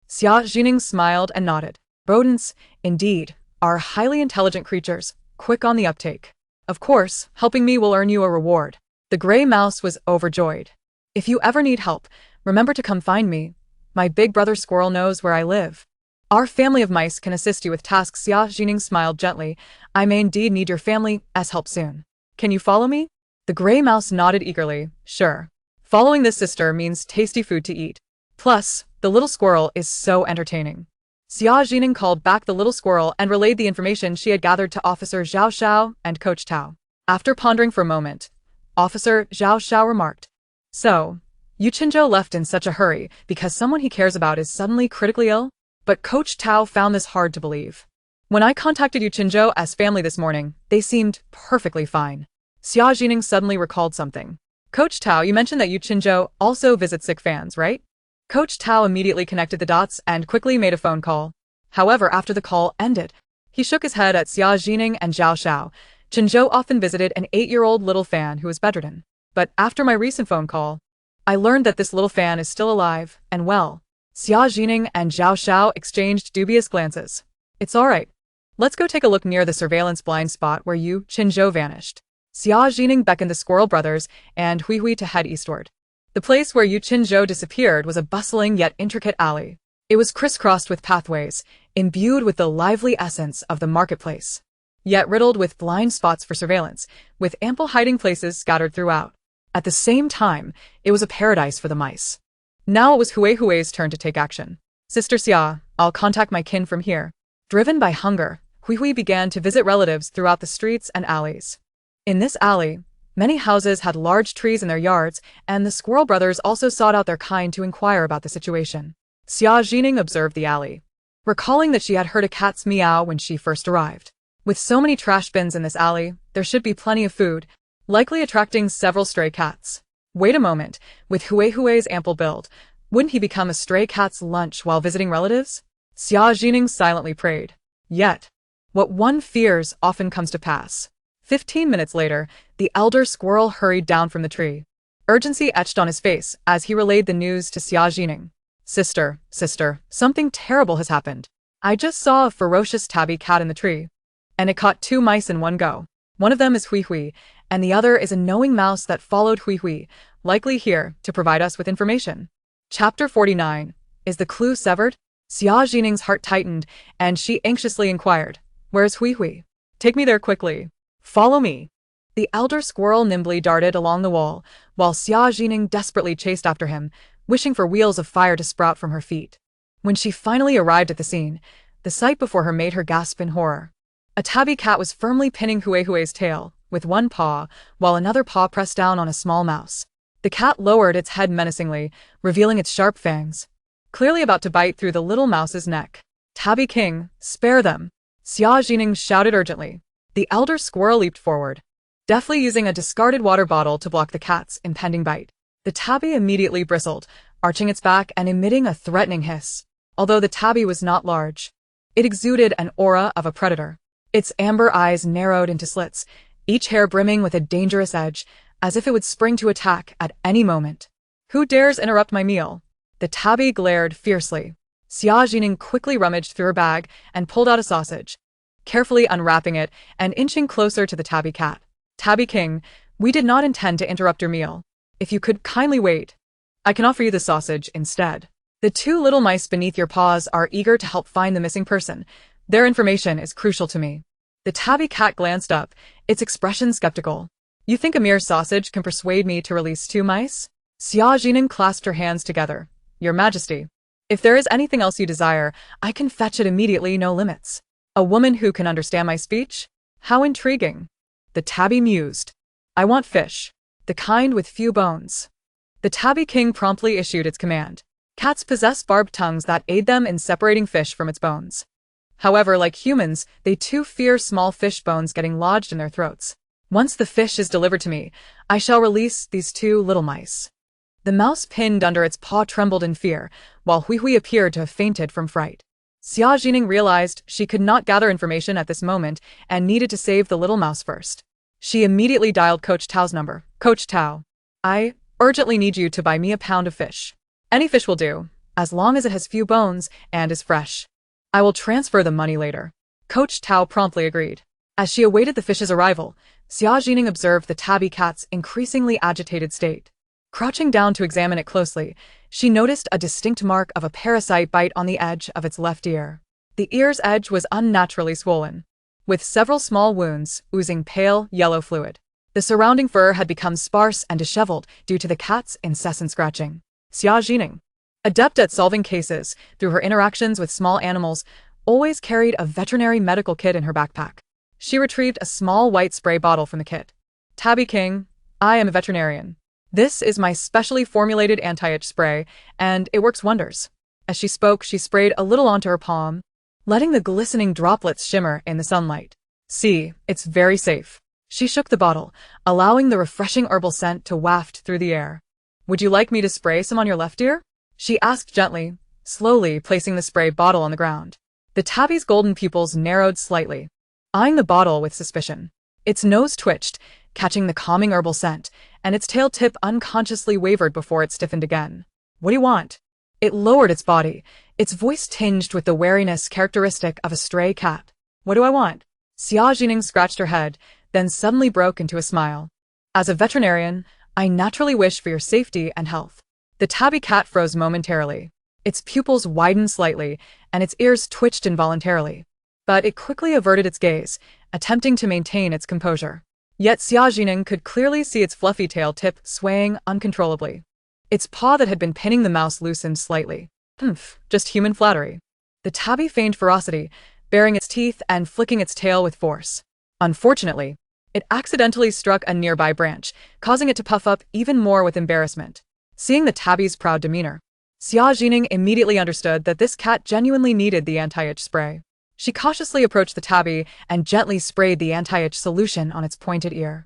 Xia Zhi Ning smiled and nodded. Rodents, indeed, are highly intelligent creatures, quick on the uptake. Of course, helping me will earn you a reward. The gray mouse was overjoyed. If you ever need help, remember to come find me. My big brother squirrel knows where I live. Our family of mice can assist you with tasks. Xia Zhi Ning smiled gently. I may indeed need your family's help soon. Can you follow me? The gray mouse nodded eagerly. Sure. Following this sister means tasty food to eat. Plus, the little squirrel is so entertaining. Xia Zhi Ning called back the little squirrel and relayed the information she had gathered to Officer Zhao Xiao and Coach Tao. After pondering for a moment, Officer Zhao Xiao remarked, so, Yu Qinzhou left in such a hurry because someone he cares about is suddenly critically ill? But Coach Tao found this hard to believe. When I contacted Yu Qinzhou's family this morning, they seemed perfectly fine. Xia Zhi Ning suddenly recalled something. Coach Tao, you mentioned that Yu Qinzhou also visits sick fans, right? Coach Tao immediately connected the dots and quickly made a phone call. However, after the call ended, he shook his head at Xia Zhi Ning and Zhao Xiao. Qinzhou often visited an 8-year-old little fan who was bedridden. But after my recent phone call, I learned that this little fan is still alive and well. Xia Zhi Ning and Zhao Xiao exchanged dubious glances. It's alright. Let's go take a look near the surveillance blind spot where Yu Qinzhou vanished. Xia Zhi Ning beckoned the squirrel brothers and Hui Hui to head eastward. The place where Yu Qinzhou disappeared was a bustling yet intricate alley. It was crisscrossed with pathways, imbued with the lively essence of the marketplace, yet riddled with blind spots for surveillance, with ample hiding places scattered throughout. At the same time, it was a paradise for the mice. Now it was Hui's turn to take action. Sister Xia, I'll contact my kin from here. Driven by hunger, Hui began to visit relatives throughout the streets and alleys. In this alley, many houses had large trees in their yards, and the squirrel brothers also sought out their kind to inquire about the situation. Xia Zhi Ning observed the alley, recalling that she had heard a cat's meow when she first arrived. With so many trash bins in this alley, there should be plenty of food, likely attracting several stray cats. Wait a moment, with Hui's ample build, wouldn't he become a stray cat's lunch while visiting relatives? Xia Zhi Ning silently prayed. Yet, what one fears often comes to pass. 15 minutes later, the elder squirrel hurried down from the tree. Urgency etched on his face as he relayed the news to Xia Zhi Ning. Sister, something terrible has happened. I just saw a ferocious tabby cat in the tree, and it caught 2 mice in one go. One of them is Hui, and the other is a knowing mouse that followed Hui, likely here to provide us with information. Chapter 49. Is the clue severed? Xia Zhi Ning's heart tightened, and she anxiously inquired, where's Hui? Take me there quickly. Follow me. The elder squirrel nimbly darted along the wall, while Xia Zhi Ning desperately chased after him, wishing for wheels of fire to sprout from her feet. When she finally arrived at the scene, the sight before her made her gasp in horror. A tabby cat was firmly pinning Hui's tail, with one paw, while another paw pressed down on a small mouse. The cat lowered its head menacingly, revealing its sharp fangs, clearly about to bite through the little mouse's neck. Tabby King, spare them! Xia Zhi Ning shouted urgently. The elder squirrel leaped forward, deftly using a discarded water bottle to block the cat's impending bite. The tabby immediately bristled, arching its back and emitting a threatening hiss. Although the tabby was not large, it exuded an aura of a predator. Its amber eyes narrowed into slits, each hair brimming with a dangerous edge, as if it would spring to attack at any moment. Who dares interrupt my meal? The tabby glared fiercely. Xia Zhi Ning quickly rummaged through her bag and pulled out a sausage, carefully unwrapping it and inching closer to the tabby cat. Tabby King, we did not intend to interrupt your meal. If you could kindly wait, I can offer you the sausage instead. The two little mice beneath your paws are eager to help find the missing person. Their information is crucial to me. The tabby cat glanced up, its expression skeptical. You think a mere sausage can persuade me to release two mice? Xia Zhi Ning clasped her hands together. Your Majesty, if there is anything else you desire, I can fetch it immediately, no limits. A woman who can understand my speech? How intriguing. The tabby mused. I want fish. The kind with few bones. The tabby king promptly issued its command. Cats possess barbed tongues that aid them in separating fish from its bones. However, like humans, they too fear small fish bones getting lodged in their throats. Once the fish is delivered to me, I shall release these two little mice. The mouse pinned under its paw trembled in fear, while Hui Hui appeared to have fainted from fright. Xia Zhi Ning realized she could not gather information at this moment and needed to save the little mouse first. She immediately dialed Coach Tao's number. Coach Tao, I urgently need you to buy me a pound of fish. Any fish will do, as long as it has few bones and is fresh. I will transfer the money later. Coach Tao promptly agreed. As she awaited the fish's arrival, Xia Zhi Ning observed the tabby cat's increasingly agitated state. Crouching down to examine it closely, she noticed a distinct mark of a parasite bite on the edge of its left ear. The ear's edge was unnaturally swollen, with several small wounds oozing pale yellow fluid. The surrounding fur had become sparse and disheveled due to the cat's incessant scratching. Xia Zhi Ning, adept at solving cases through her interactions with small animals, always carried a veterinary medical kit in her backpack. She retrieved a small white spray bottle from the kit. Tabby King, I am a veterinarian. This is my specially formulated anti-itch spray, and it works wonders. As she spoke, she sprayed a little onto her palm, letting the glistening droplets shimmer in the sunlight. See, it's very safe. She shook the bottle, allowing the refreshing herbal scent to waft through the air. Would you like me to spray some on your left ear? She asked gently, slowly placing the spray bottle on the ground. The tabby's golden pupils narrowed slightly, eyeing the bottle with suspicion. Its nose twitched, catching the calming herbal scent, and its tail tip unconsciously wavered before it stiffened again. What do you want? It lowered its body, its voice tinged with the wariness characteristic of a stray cat. What do I want? Xia Zhi Ning scratched her head, then suddenly broke into a smile. As a veterinarian, I naturally wish for your safety and health. The tabby cat froze momentarily. Its pupils widened slightly, and its ears twitched involuntarily. But it quickly averted its gaze, attempting to maintain its composure. Yet Xia Zhi Ning could clearly see its fluffy tail tip swaying uncontrollably. Its paw that had been pinning the mouse loosened slightly. Just human flattery. The tabby feigned ferocity, baring its teeth and flicking its tail with force. Unfortunately, it accidentally struck a nearby branch, causing it to puff up even more with embarrassment. Seeing the tabby's proud demeanor, Xia Zhi Ning immediately understood that this cat genuinely needed the anti-itch spray. She cautiously approached the tabby and gently sprayed the anti-itch solution on its pointed ear.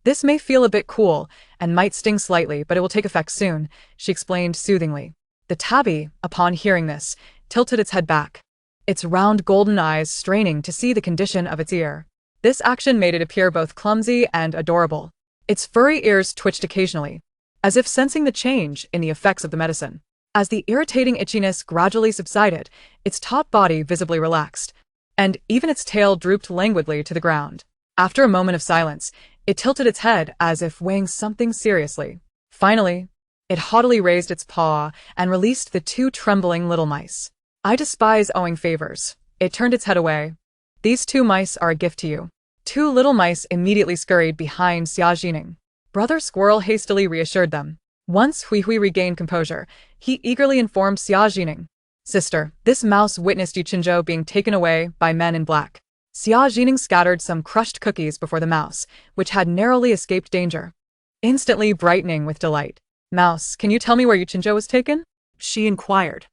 This may feel a bit cool and might sting slightly, but it will take effect soon, she explained soothingly. The tabby, upon hearing this, tilted its head back, its round golden eyes straining to see the condition of its ear. This action made it appear both clumsy and adorable. Its furry ears twitched occasionally, as if sensing the change in the effects of the medicine. As the irritating itchiness gradually subsided, its top body visibly relaxed, and even its tail drooped languidly to the ground. After a moment of silence, it tilted its head as if weighing something seriously. Finally, it haughtily raised its paw and released the two trembling little mice. I despise owing favors. It turned its head away. These two mice are a gift to you. Two little mice immediately scurried behind Xia Zhi Ning. Brother Squirrel hastily reassured them. Once Hui Hui regained composure, he eagerly informed Xia Zhi Ning. Sister, this mouse witnessed you Qinzhou being taken away by men in black. Xia Zhi Ning scattered some crushed cookies before the mouse, which had narrowly escaped danger, instantly brightening with delight. Mouse, can you tell me where Yu Qinzhou was taken? She inquired.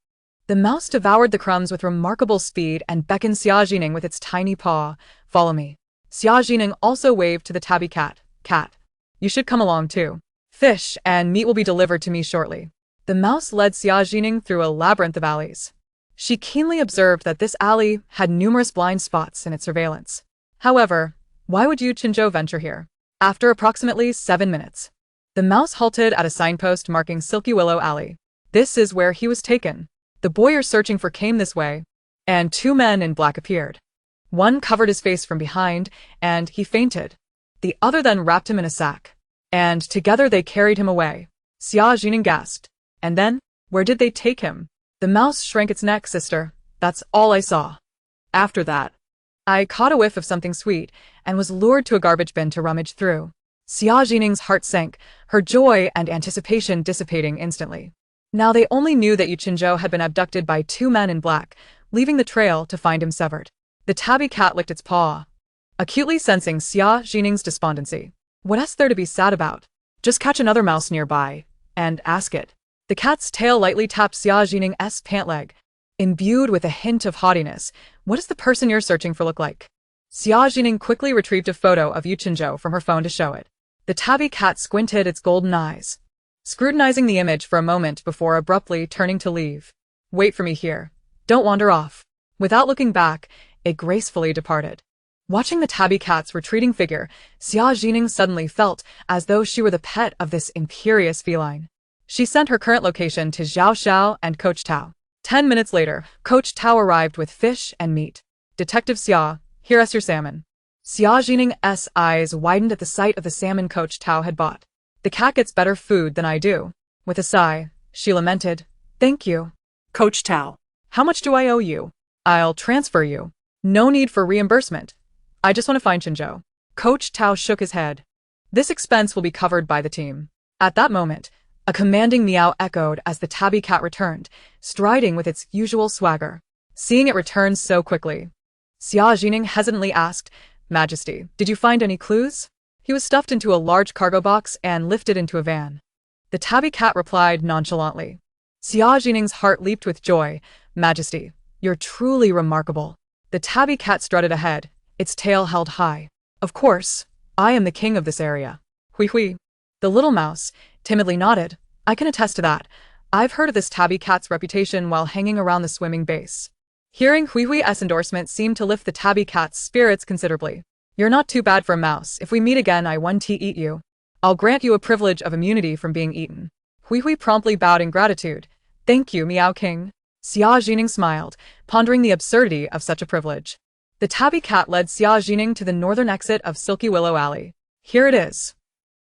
The mouse devoured the crumbs with remarkable speed and beckoned Xia Zhi Ning with its tiny paw. Follow me. Xia Zhi Ning also waved to the tabby cat. Cat, you should come along too. Fish and meat will be delivered to me shortly. The mouse led Xia Zhi Ning through a labyrinth of alleys. She keenly observed that this alley had numerous blind spots in its surveillance. However, why would Yu Qinzhou venture here? After approximately 7 minutes, the mouse halted at a signpost marking Silky Willow Alley. This is where he was taken. The boy you're searching for came this way, and two men in black appeared. One covered his face from behind, and he fainted. The other then wrapped him in a sack, and together they carried him away. Xia Zhi Ning gasped. And then, where did they take him? The mouse shrank its neck, sister. That's all I saw. After that, I caught a whiff of something sweet, and was lured to a garbage bin to rummage through. Xia Zhi Ning's heart sank, her joy and anticipation dissipating instantly. Now they only knew that Yu Qinzhou had been abducted by two men in black, leaving the trail to find him severed. The tabby cat licked its paw, acutely sensing Xia Zhi Ning's despondency. What's there to be sad about? Just catch another mouse nearby, and ask it. The cat's tail lightly tapped Xia Zhi Ning's pant leg, imbued with a hint of haughtiness. What does the person you're searching for look like? Xia Zhi Ning quickly retrieved a photo of Yu Qinzhou from her phone to show it. The tabby cat squinted its golden eyes, scrutinizing the image for a moment before abruptly turning to leave. Wait for me here. Don't wander off. Without looking back, it gracefully departed. Watching the tabby cat's retreating figure, Xia Zhi Ning suddenly felt as though she were the pet of this imperious feline. She sent her current location to Zhao Xiao and Coach Tao. 10 minutes later, Coach Tao arrived with fish and meat. Detective Xia, here's your salmon. Xia Zhi Ning's eyes widened at the sight of the salmon Coach Tao had bought. The cat gets better food than I do. With a sigh, she lamented, Thank you. Coach Tao. How much do I owe you? I'll transfer you. No need for reimbursement. I just want to find Qinzhou. Coach Tao shook his head. This expense will be covered by the team. At that moment, a commanding meow echoed as the tabby cat returned, striding with its usual swagger. Seeing it return so quickly, Xia Zhi Ning hesitantly asked, Majesty, did you find any clues? He was stuffed into a large cargo box and lifted into a van. The tabby cat replied nonchalantly. Xia Zhi Ning's heart leaped with joy. Majesty, you're truly remarkable. The tabby cat strutted ahead, its tail held high. Of course, I am the king of this area. Hui hui. The little mouse timidly nodded. I can attest to that. I've heard of this tabby cat's reputation while hanging around the swimming base. Hearing Hui Hui's endorsement seemed to lift the tabby cat's spirits considerably. You're not too bad for a mouse. If we meet again, I won't eat you. I'll grant you a privilege of immunity from being eaten. Hui Hui promptly bowed in gratitude. Thank you, Meow King. Xia Zhi Ning smiled, pondering the absurdity of such a privilege. The tabby cat led Xia Zhi Ning to the northern exit of Silky Willow Alley. Here it is.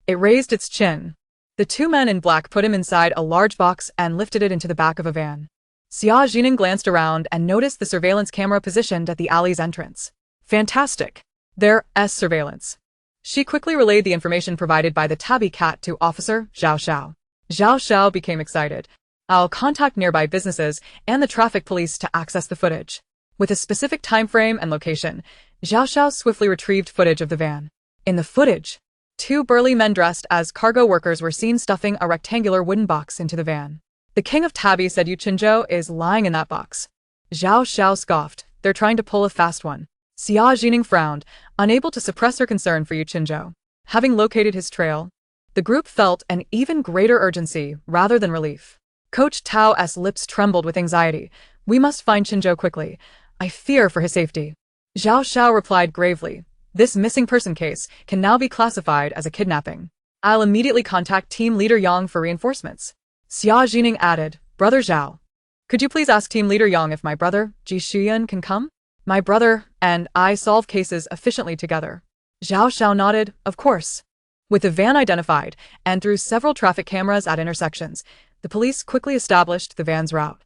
It raised its chin. The two men in black put him inside a large box and lifted it into the back of a van. Xia Zhi Ning glanced around and noticed the surveillance camera positioned at the alley's entrance. Fantastic. There's surveillance. She quickly relayed the information provided by the tabby cat to Officer Zhao Xiao. Zhao Xiao became excited. I'll contact nearby businesses and the traffic police to access the footage. With a specific time frame and location, Zhao Xiao swiftly retrieved footage of the van. In the footage, two burly men dressed as cargo workers were seen stuffing a rectangular wooden box into the van. The king of Tabby said Yu Qinzhou is lying in that box. Zhao Xiao scoffed. They're trying to pull a fast one. Xia Zhi Ning frowned, unable to suppress her concern for Yu Qinzhou. Having located his trail, the group felt an even greater urgency rather than relief. Coach Tao's lips trembled with anxiety. We must find Qinzhou quickly. I fear for his safety. Zhao Xiao replied gravely. This missing person case can now be classified as a kidnapping. I'll immediately contact Team Leader Yang for reinforcements. Xia Zhi Ning added, Brother Zhao, could you please ask Team Leader Yang if my brother, Ji Xian, can come? My brother and I solve cases efficiently together. Zhao Xiao nodded, of course. With the van identified, and through several traffic cameras at intersections, the police quickly established the van's route.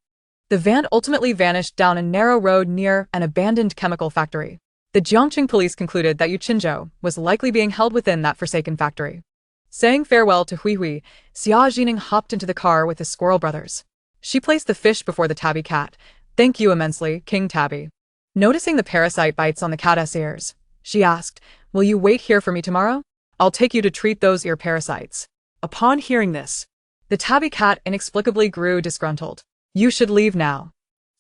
The van ultimately vanished down a narrow road near an abandoned chemical factory. The Jiangqing police concluded that Yu Qinzhou was likely being held within that forsaken factory. Saying farewell to Hui Hui, Xia Zhi Ning hopped into the car with the Squirrel brothers. She placed the fish before the tabby cat. Thank you immensely, King Tabby. Noticing the parasite bites on the cat's ears, she asked, will you wait here for me tomorrow? I'll take you to treat those ear parasites. Upon hearing this, the tabby cat inexplicably grew disgruntled. You should leave now.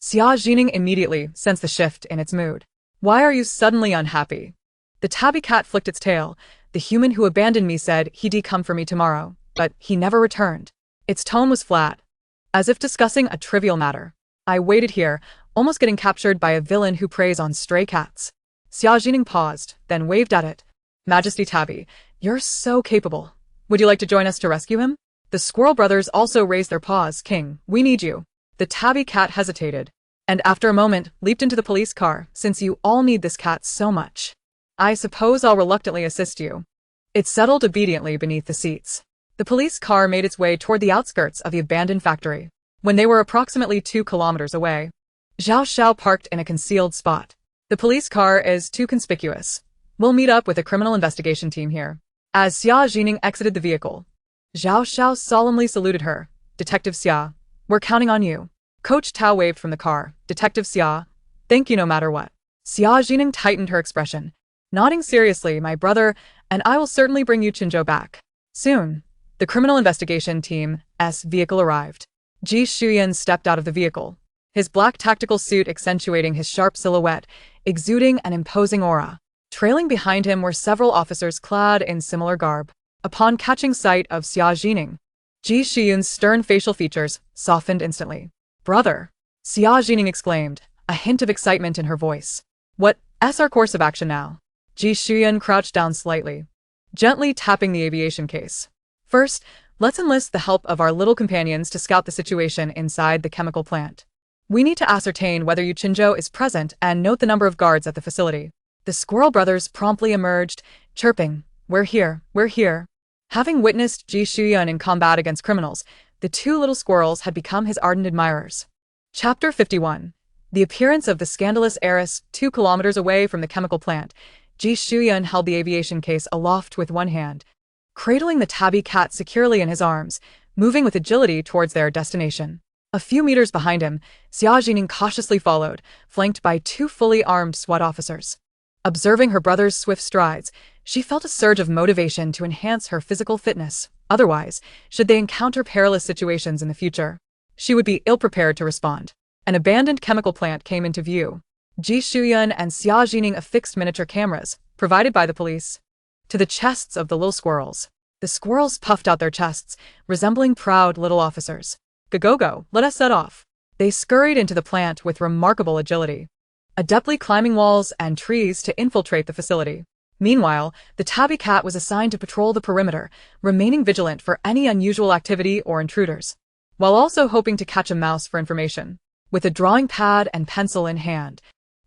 Xia Zhi Ning immediately sensed the shift in its mood. Why are you suddenly unhappy? The tabby cat flicked its tail. The human who abandoned me said he'd come for me tomorrow, but he never returned. Its tone was flat, as if discussing a trivial matter. I waited here, almost getting captured by a villain who preys on stray cats. Xia Zhi Ning paused, then waved at it. Majesty Tabby, you're so capable. Would you like to join us to rescue him? The Squirrel brothers also raised their paws. King, we need you. The tabby cat hesitated, and after a moment leaped into the police car. Since you all need this cat so much, I suppose I'll reluctantly assist you. It settled obediently beneath the seats. The police car made its way toward the outskirts of the abandoned factory. When they were approximately 2 kilometers away, Zhao Xiao parked in a concealed spot. The police car is too conspicuous. We'll meet up with a criminal investigation team here. As Xia Zhi Ning exited the vehicle, Zhao Xiao solemnly saluted her. Detective Xia, we're counting on you. Coach Tao waved from the car. Detective Xia, thank you no matter what. Xia Zhi Ning tightened her expression, nodding seriously. My brother and I will certainly bring Yu Qinzhou back. Soon, the criminal investigation team's vehicle arrived. Ji Shuyan stepped out of the vehicle, his black tactical suit accentuating his sharp silhouette, exuding an imposing aura. Trailing behind him were several officers clad in similar garb. Upon catching sight of Xia Zhi Ning, Ji Shuyan's stern facial features softened instantly. Brother! Xia Zhi Ning exclaimed, a hint of excitement in her voice. What's our course of action now? Ji Shuyan crouched down slightly, gently tapping the aviation case. First, let's enlist the help of our little companions to scout the situation inside the chemical plant. We need to ascertain whether Yu Qinzhou is present and note the number of guards at the facility. The Squirrel brothers promptly emerged, chirping, we're here, we're here. Having witnessed Ji Shuyan in combat against criminals, the 2 little squirrels had become his ardent admirers. Chapter 51. The appearance of the scandalous heiress. 2 kilometers away from the chemical plant, Ji Shuyan held the aviation case aloft with one hand, cradling the tabby cat securely in his arms, moving with agility towards their destination. A few meters behind him, Xia Zhi Ning cautiously followed, flanked by 2 fully armed SWAT officers. Observing her brother's swift strides, she felt a surge of motivation to enhance her physical fitness. Otherwise, should they encounter perilous situations in the future, she would be ill-prepared to respond. An abandoned chemical plant came into view. Ji Shuyan and Xia Zhi Ning affixed miniature cameras, provided by the police, to the chests of the little squirrels. The squirrels puffed out their chests, resembling proud little officers. Go, let us set off. They scurried into the plant with remarkable agility, adeptly climbing walls and trees to infiltrate the facility. Meanwhile, the tabby cat was assigned to patrol the perimeter, remaining vigilant for any unusual activity or intruders, while also hoping to catch a mouse for information. With a drawing pad and pencil in hand,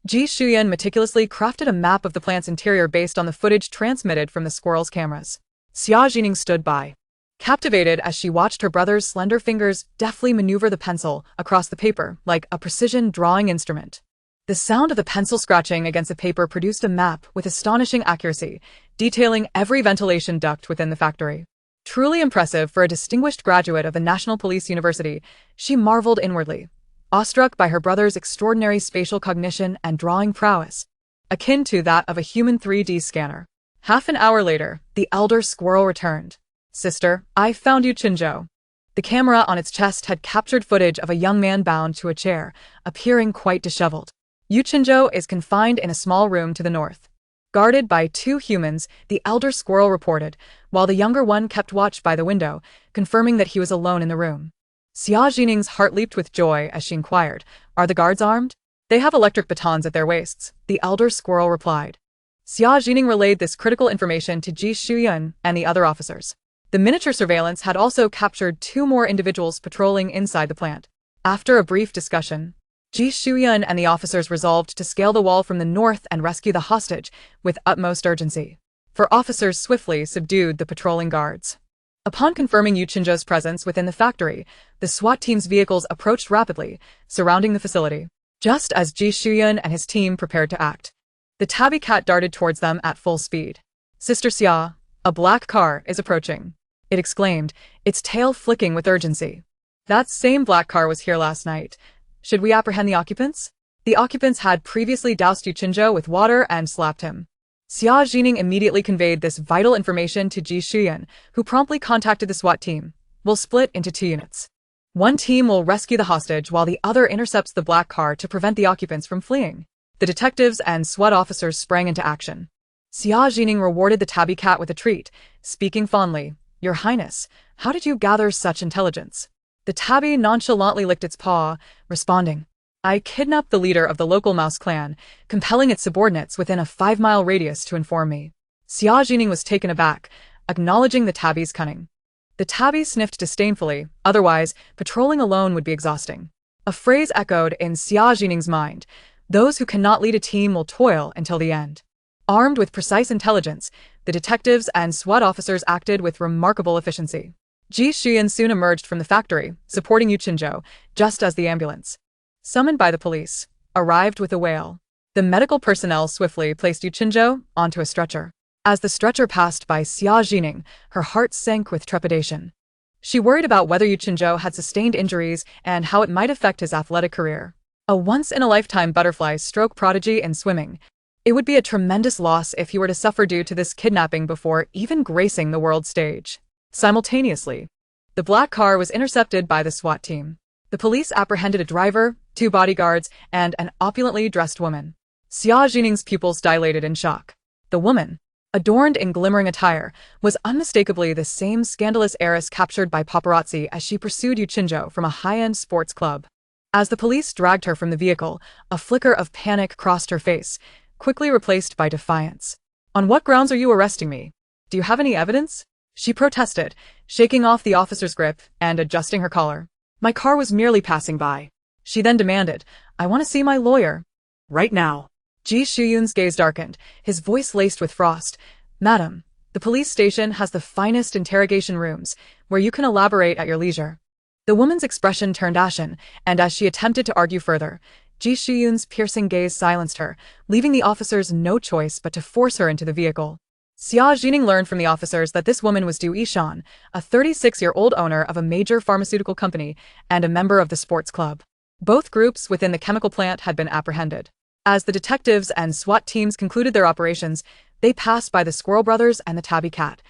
Ji Shuyan meticulously crafted a map of the plant's interior based on the footage transmitted from the squirrels' cameras. Xia Zhi Ning stood by, captivated as she watched her brother's slender fingers deftly maneuver the pencil across the paper like a precision drawing instrument. The sound of the pencil scratching against the paper produced a map with astonishing accuracy, detailing every ventilation duct within the factory. Truly impressive for a distinguished graduate of the National Police University, she marveled inwardly, awestruck by her brother's extraordinary spatial cognition and drawing prowess, akin to that of a human 3D scanner. Half an hour later, the elder squirrel returned. Sister, I found Yu Qinzhou. The camera on its chest had captured footage of a young man bound to a chair, appearing quite disheveled. Yu Qinzhou is confined in a small room to the north, guarded by 2 humans, the elder squirrel reported, while the younger one kept watch by the window, confirming that he was alone in the room. Xia Zhi Ning's heart leaped with joy as she inquired, are the guards armed? They have electric batons at their waists, the elder squirrel replied. Xia Zhi Ning relayed this critical information to Ji Shuyan and the other officers. The miniature surveillance had also captured 2 more individuals patrolling inside the plant. After a brief discussion, Ji Shuyan and the officers resolved to scale the wall from the north and rescue the hostage with utmost urgency. For officers swiftly subdued the patrolling guards. Upon confirming Yu Qinzhou's presence within the factory, the SWAT team's vehicles approached rapidly, surrounding the facility. Just as Ji Shuyan and his team prepared to act, the tabby cat darted towards them at full speed. Sister Xia, a black car is approaching, it exclaimed, its tail flicking with urgency. That same black car was here last night. Should we apprehend the occupants? The occupants had previously doused Yu Qinzhou with water and slapped him. Xia Zhi Ning immediately conveyed this vital information to Ji Shuyan, who promptly contacted the SWAT team. We'll split into 2 units. One team will rescue the hostage while the other intercepts the black car to prevent the occupants from fleeing. The detectives and SWAT officers sprang into action. Xia Zhi Ning rewarded the tabby cat with a treat, speaking fondly, Your Highness, how did you gather such intelligence? The tabby nonchalantly licked its paw, responding, I kidnapped the leader of the local mouse clan, compelling its subordinates within a 5-mile radius to inform me. Xia Zhi Ning was taken aback, acknowledging the tabby's cunning. The tabby sniffed disdainfully, otherwise, patrolling alone would be exhausting. A phrase echoed in Xia Zhi Ning's mind. Those who cannot lead a team will toil until the end. Armed with precise intelligence, the detectives and SWAT officers acted with remarkable efficiency. Ji Xuyan soon emerged from the factory, supporting Yu Qinzhou, just as the ambulance, summoned by the police, arrived with a wail. The medical personnel swiftly placed Yu Qinzhou onto a stretcher. As the stretcher passed by Xia Zhi Ning, her heart sank with trepidation. She worried about whether Yu Qinzhou had sustained injuries and how it might affect his athletic career. A once-in-a-lifetime butterfly stroke prodigy in swimming, it would be a tremendous loss if he were to suffer due to this kidnapping before even gracing the world stage. Simultaneously, the black car was intercepted by the SWAT team. The police apprehended a driver, 2 bodyguards, and an opulently dressed woman. Xia Zhi Ning's pupils dilated in shock. The woman, adorned in glimmering attire, was unmistakably the same scandalous heiress captured by paparazzi as she pursued Yu Qinzhou from a high-end sports club. As the police dragged her from the vehicle, a flicker of panic crossed her face, quickly replaced by defiance. "On what grounds are you arresting me? Do you have any evidence?" she protested, shaking off the officer's grip and adjusting her collar. "My car was merely passing by." She then demanded, "I want to see my lawyer." Right now. Ji Shuyun's gaze darkened, his voice laced with frost. "Madam, the police station has the finest interrogation rooms, where you can elaborate at your leisure." The woman's expression turned ashen, and as she attempted to argue further, Ji Shuyun's piercing gaze silenced her, leaving the officers no choice but to force her into the vehicle. Xia Zhi Ning learned from the officers that this woman was Du Yishan, a 36-year-old owner of a major pharmaceutical company and a member of the sports club. Both groups within the chemical plant had been apprehended. As the detectives and SWAT teams concluded their operations, they passed by the Squirrel brothers and the tabby cat,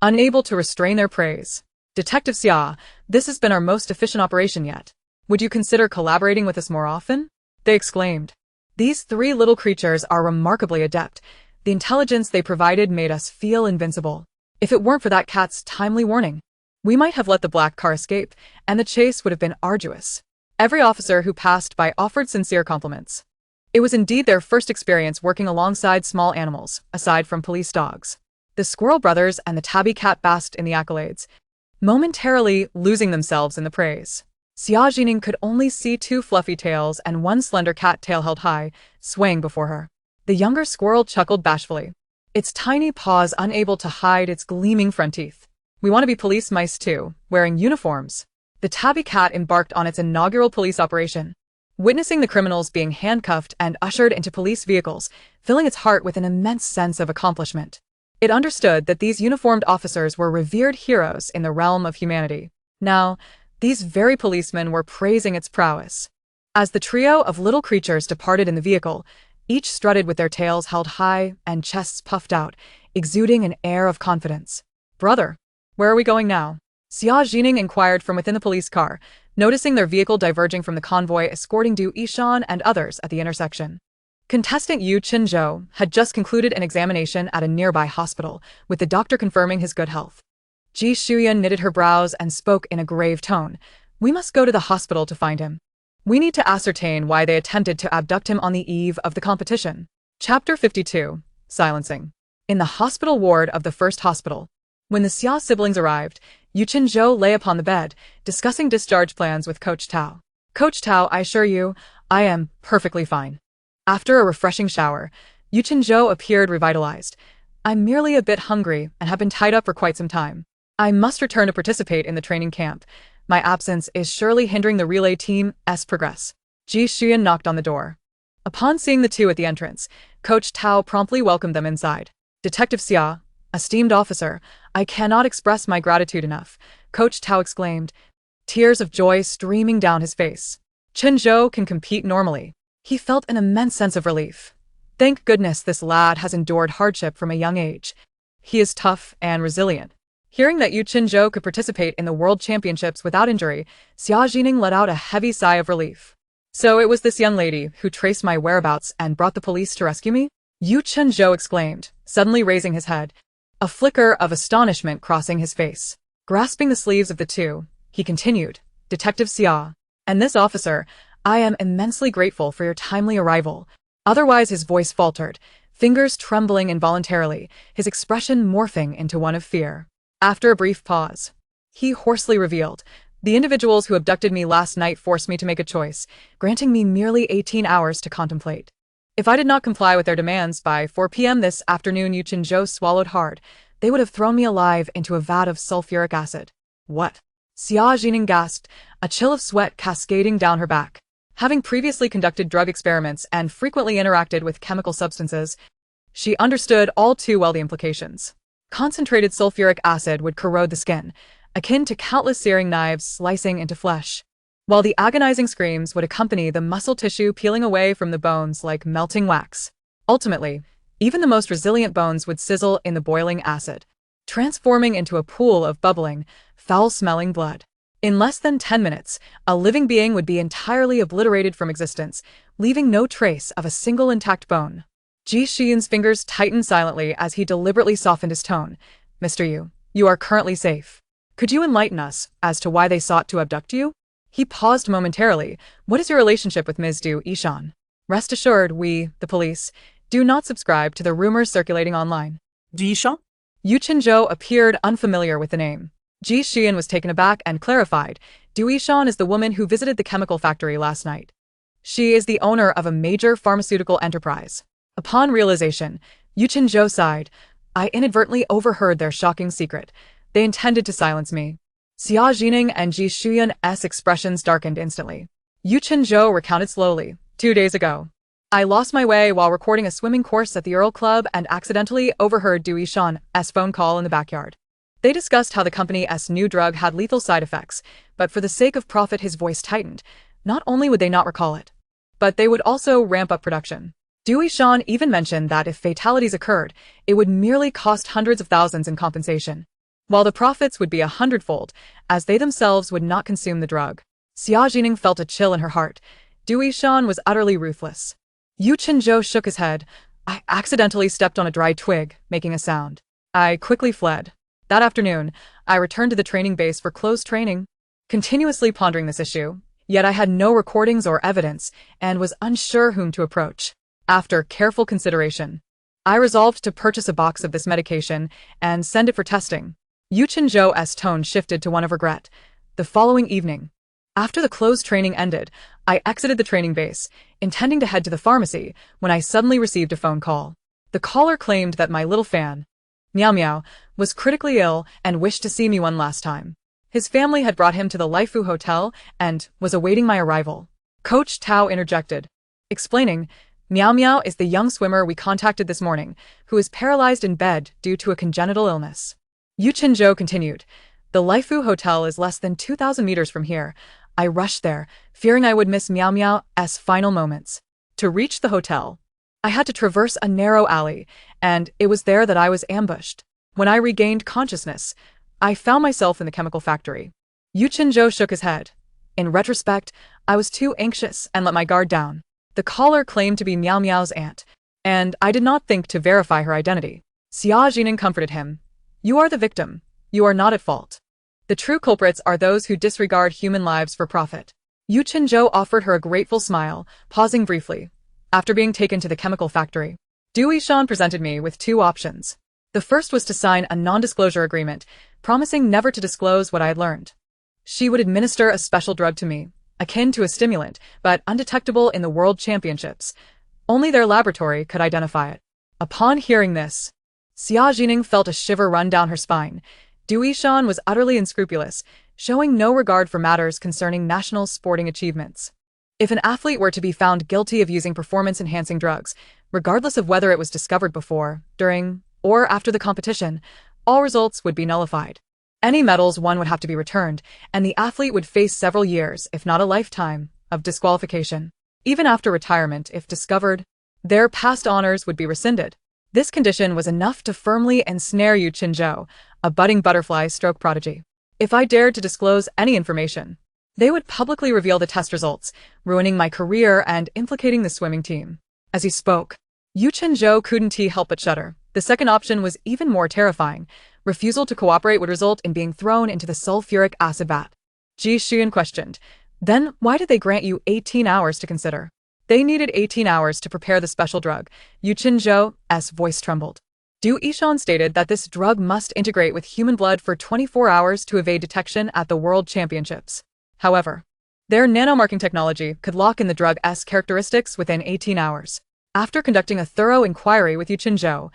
unable to restrain their praise. "Detective Xia, this has been our most efficient operation yet. Would you consider collaborating with us more often?" they exclaimed. "These 3 little creatures are remarkably adept. The intelligence they provided made us feel invincible. If it weren't for that cat's timely warning, we might have let the black car escape, and the chase would have been arduous." Every officer who passed by offered sincere compliments. It was indeed their first experience working alongside small animals, aside from police dogs. The Squirrel brothers and the tabby cat basked in the accolades, momentarily losing themselves in the praise. Xia Zhi Ning could only see 2 fluffy tails and 1 slender cat tail held high, swaying before her. The younger squirrel chuckled bashfully, its tiny paws unable to hide its gleaming front teeth. "We want to be police mice too, wearing uniforms." The tabby cat embarked on its inaugural police operation, witnessing the criminals being handcuffed and ushered into police vehicles, filling its heart with an immense sense of accomplishment. It understood that these uniformed officers were revered heroes in the realm of humanity. Now, these very policemen were praising its prowess. As the trio of little creatures departed in the vehicle, each strutted with their tails held high and chests puffed out, exuding an air of confidence. "Brother, where are we going now?" Xia Zhi Ning inquired from within the police car, noticing their vehicle diverging from the convoy escorting Du Yishan and others at the intersection. Contestant Yu Qinzhou had just concluded an examination at a nearby hospital, with the doctor confirming his good health. Ji Shuyan knitted her brows and spoke in a grave tone. "We must go to the hospital to find him. We need to ascertain why they attempted to abduct him on the eve of the competition." Chapter 52. Silencing. In the hospital ward of the first hospital, when the Xia siblings arrived, Yu Qinzhou lay upon the bed, discussing discharge plans with Coach Tao. "Coach Tao, I assure you, I am perfectly fine." After a refreshing shower, Yu Qinzhou appeared revitalized. "I'm merely a bit hungry and have been tied up for quite some time. I must return to participate in the training camp. My absence is surely hindering the relay team's progress." Ji Xuyan knocked on the door. Upon seeing the 2 at the entrance, Coach Tao promptly welcomed them inside. "Detective Xia, esteemed officer, I cannot express my gratitude enough," Coach Tao exclaimed, tears of joy streaming down his face. "Qinzhou can compete normally." He felt an immense sense of relief. Thank goodness this lad has endured hardship from a young age. He is tough and resilient. Hearing that Yu Qinzhou could participate in the World Championships without injury, Xia Zhi Ning let out a heavy sigh of relief. "So it was this young lady who traced my whereabouts and brought the police to rescue me?" Yu Qinzhou exclaimed, suddenly raising his head, a flicker of astonishment crossing his face. Grasping the sleeves of the 2, he continued, "Detective Xia, and this officer, I am immensely grateful for your timely arrival." Otherwise his voice faltered, fingers trembling involuntarily, his expression morphing into one of fear. After a brief pause, he hoarsely revealed, The individuals who abducted me last night forced me to make a choice, granting me merely 18 hours to contemplate. If I did not comply with their demands by 4 p.m. this afternoon, Yu Qinzhou swallowed hard. They would have thrown me alive into a vat of sulfuric acid. What? Xia Zhi Ning gasped, a chill of sweat cascading down her back. Having previously conducted drug experiments and frequently interacted with chemical substances, she understood all too well the implications. Concentrated sulfuric acid would corrode the skin, akin to countless searing knives slicing into flesh, while the agonizing screams would accompany the muscle tissue peeling away from the bones like melting wax. Ultimately, even the most resilient bones would sizzle in the boiling acid, transforming into a pool of bubbling, foul-smelling blood. In less than 10 minutes, a living being would be entirely obliterated from existence, leaving no trace of a single intact bone. Ji Xian's fingers tightened silently as he deliberately softened his tone. Mr. Yu, you are currently safe. Could you enlighten us as to why they sought to abduct you? He paused momentarily. What is your relationship with Ms. Du Yishan? Rest assured, we, the police, do not subscribe to the rumors circulating online. Du Yishan? Yu Qinzhou appeared unfamiliar with the name. Ji Xian was taken aback and clarified. Du Yishan is the woman who visited the chemical factory last night. She is the owner of a major pharmaceutical enterprise. Upon realization, Yu Qinzhou sighed. I inadvertently overheard their shocking secret. They intended to silence me. Xia Zhi Ning and Ji Xian's expressions darkened instantly. Yu Qinzhou recounted slowly. 2 days ago, I lost my way while recording a swimming course at the Earl Club and accidentally overheard Du Yishan's phone call in the backyard. They discussed how the company's new drug had lethal side effects, but for the sake of profit his voice tightened. Not only would they not recall it, but they would also ramp up production. Du Yishan even mentioned that if fatalities occurred, it would merely cost hundreds of thousands in compensation, while the profits would be 100-fold, as they themselves would not consume the drug. Xia Zhi Ning felt a chill in her heart. Du Yishan was utterly ruthless. Yu Qinzhou shook his head. I accidentally stepped on a dry twig, making a sound. I quickly fled. That afternoon, I returned to the training base for close training, continuously pondering this issue, yet I had no recordings or evidence and was unsure whom to approach. After careful consideration, I resolved to purchase a box of this medication and send it for testing. Yu Qinzhou's tone shifted to one of regret. The following evening, after the closed training ended, I exited the training base, intending to head to the pharmacy, when I suddenly received a phone call. The caller claimed that my little fan, Meow Meow, was critically ill and wished to see me one last time. His family had brought him to the Laifu Hotel and was awaiting my arrival. Coach Tao interjected, explaining, Meow Meow is the young swimmer we contacted this morning, who is paralyzed in bed due to a congenital illness. Yu Qinzhou continued, the Laifu Hotel is less than 2,000 meters from here. I rushed there, fearing I would miss Meow Meow's final moments. To reach the hotel, I had to traverse a narrow alley, and it was there that I was ambushed. When I regained consciousness, I found myself in the chemical factory. Yu Qinzhou shook his head. In retrospect, I was too anxious and let my guard down. The caller claimed to be Meow Meow's aunt, and I did not think to verify her identity. Xia Zhi Ning comforted him. You are the victim. You are not at fault. The true culprits are those who disregard human lives for profit. Yu Qinzhou offered her a grateful smile, pausing briefly. After being taken to the chemical factory, Du Yishan presented me with 2 options. The first was to sign a non-disclosure agreement, promising never to disclose what I had learned. She would administer a special drug to me, akin to a stimulant, but undetectable in the World Championships. Only their laboratory could identify it. Upon hearing this, Xia Zhi Ning felt a shiver run down her spine. Du Yishan was utterly unscrupulous, showing no regard for matters concerning national sporting achievements. If an athlete were to be found guilty of using performance-enhancing drugs, regardless of whether it was discovered before, during, or after the competition, all results would be nullified. Any medals won would have to be returned, and the athlete would face several years, if not a lifetime, of disqualification. Even after retirement, if discovered, their past honors would be rescinded. This condition was enough to firmly ensnare Yu Qinzhou, a budding butterfly stroke prodigy. If I dared to disclose any information, they would publicly reveal the test results, ruining my career and implicating the swimming team. As he spoke, Yu Qinzhou couldn't help but shudder. The second option was even more terrifying. Refusal to cooperate would result in being thrown into the sulfuric acid vat. Ji Xian questioned. Then why did they grant you 18 hours to consider? They needed 18 hours to prepare the special drug. Yu Qinzhou's voice trembled. Du Yishan stated that this drug must integrate with human blood for 24 hours to evade detection at the World Championships. However, their nanomarking technology could lock in the drug's characteristics within 18 hours. After conducting a thorough inquiry with Yu Qinzhou,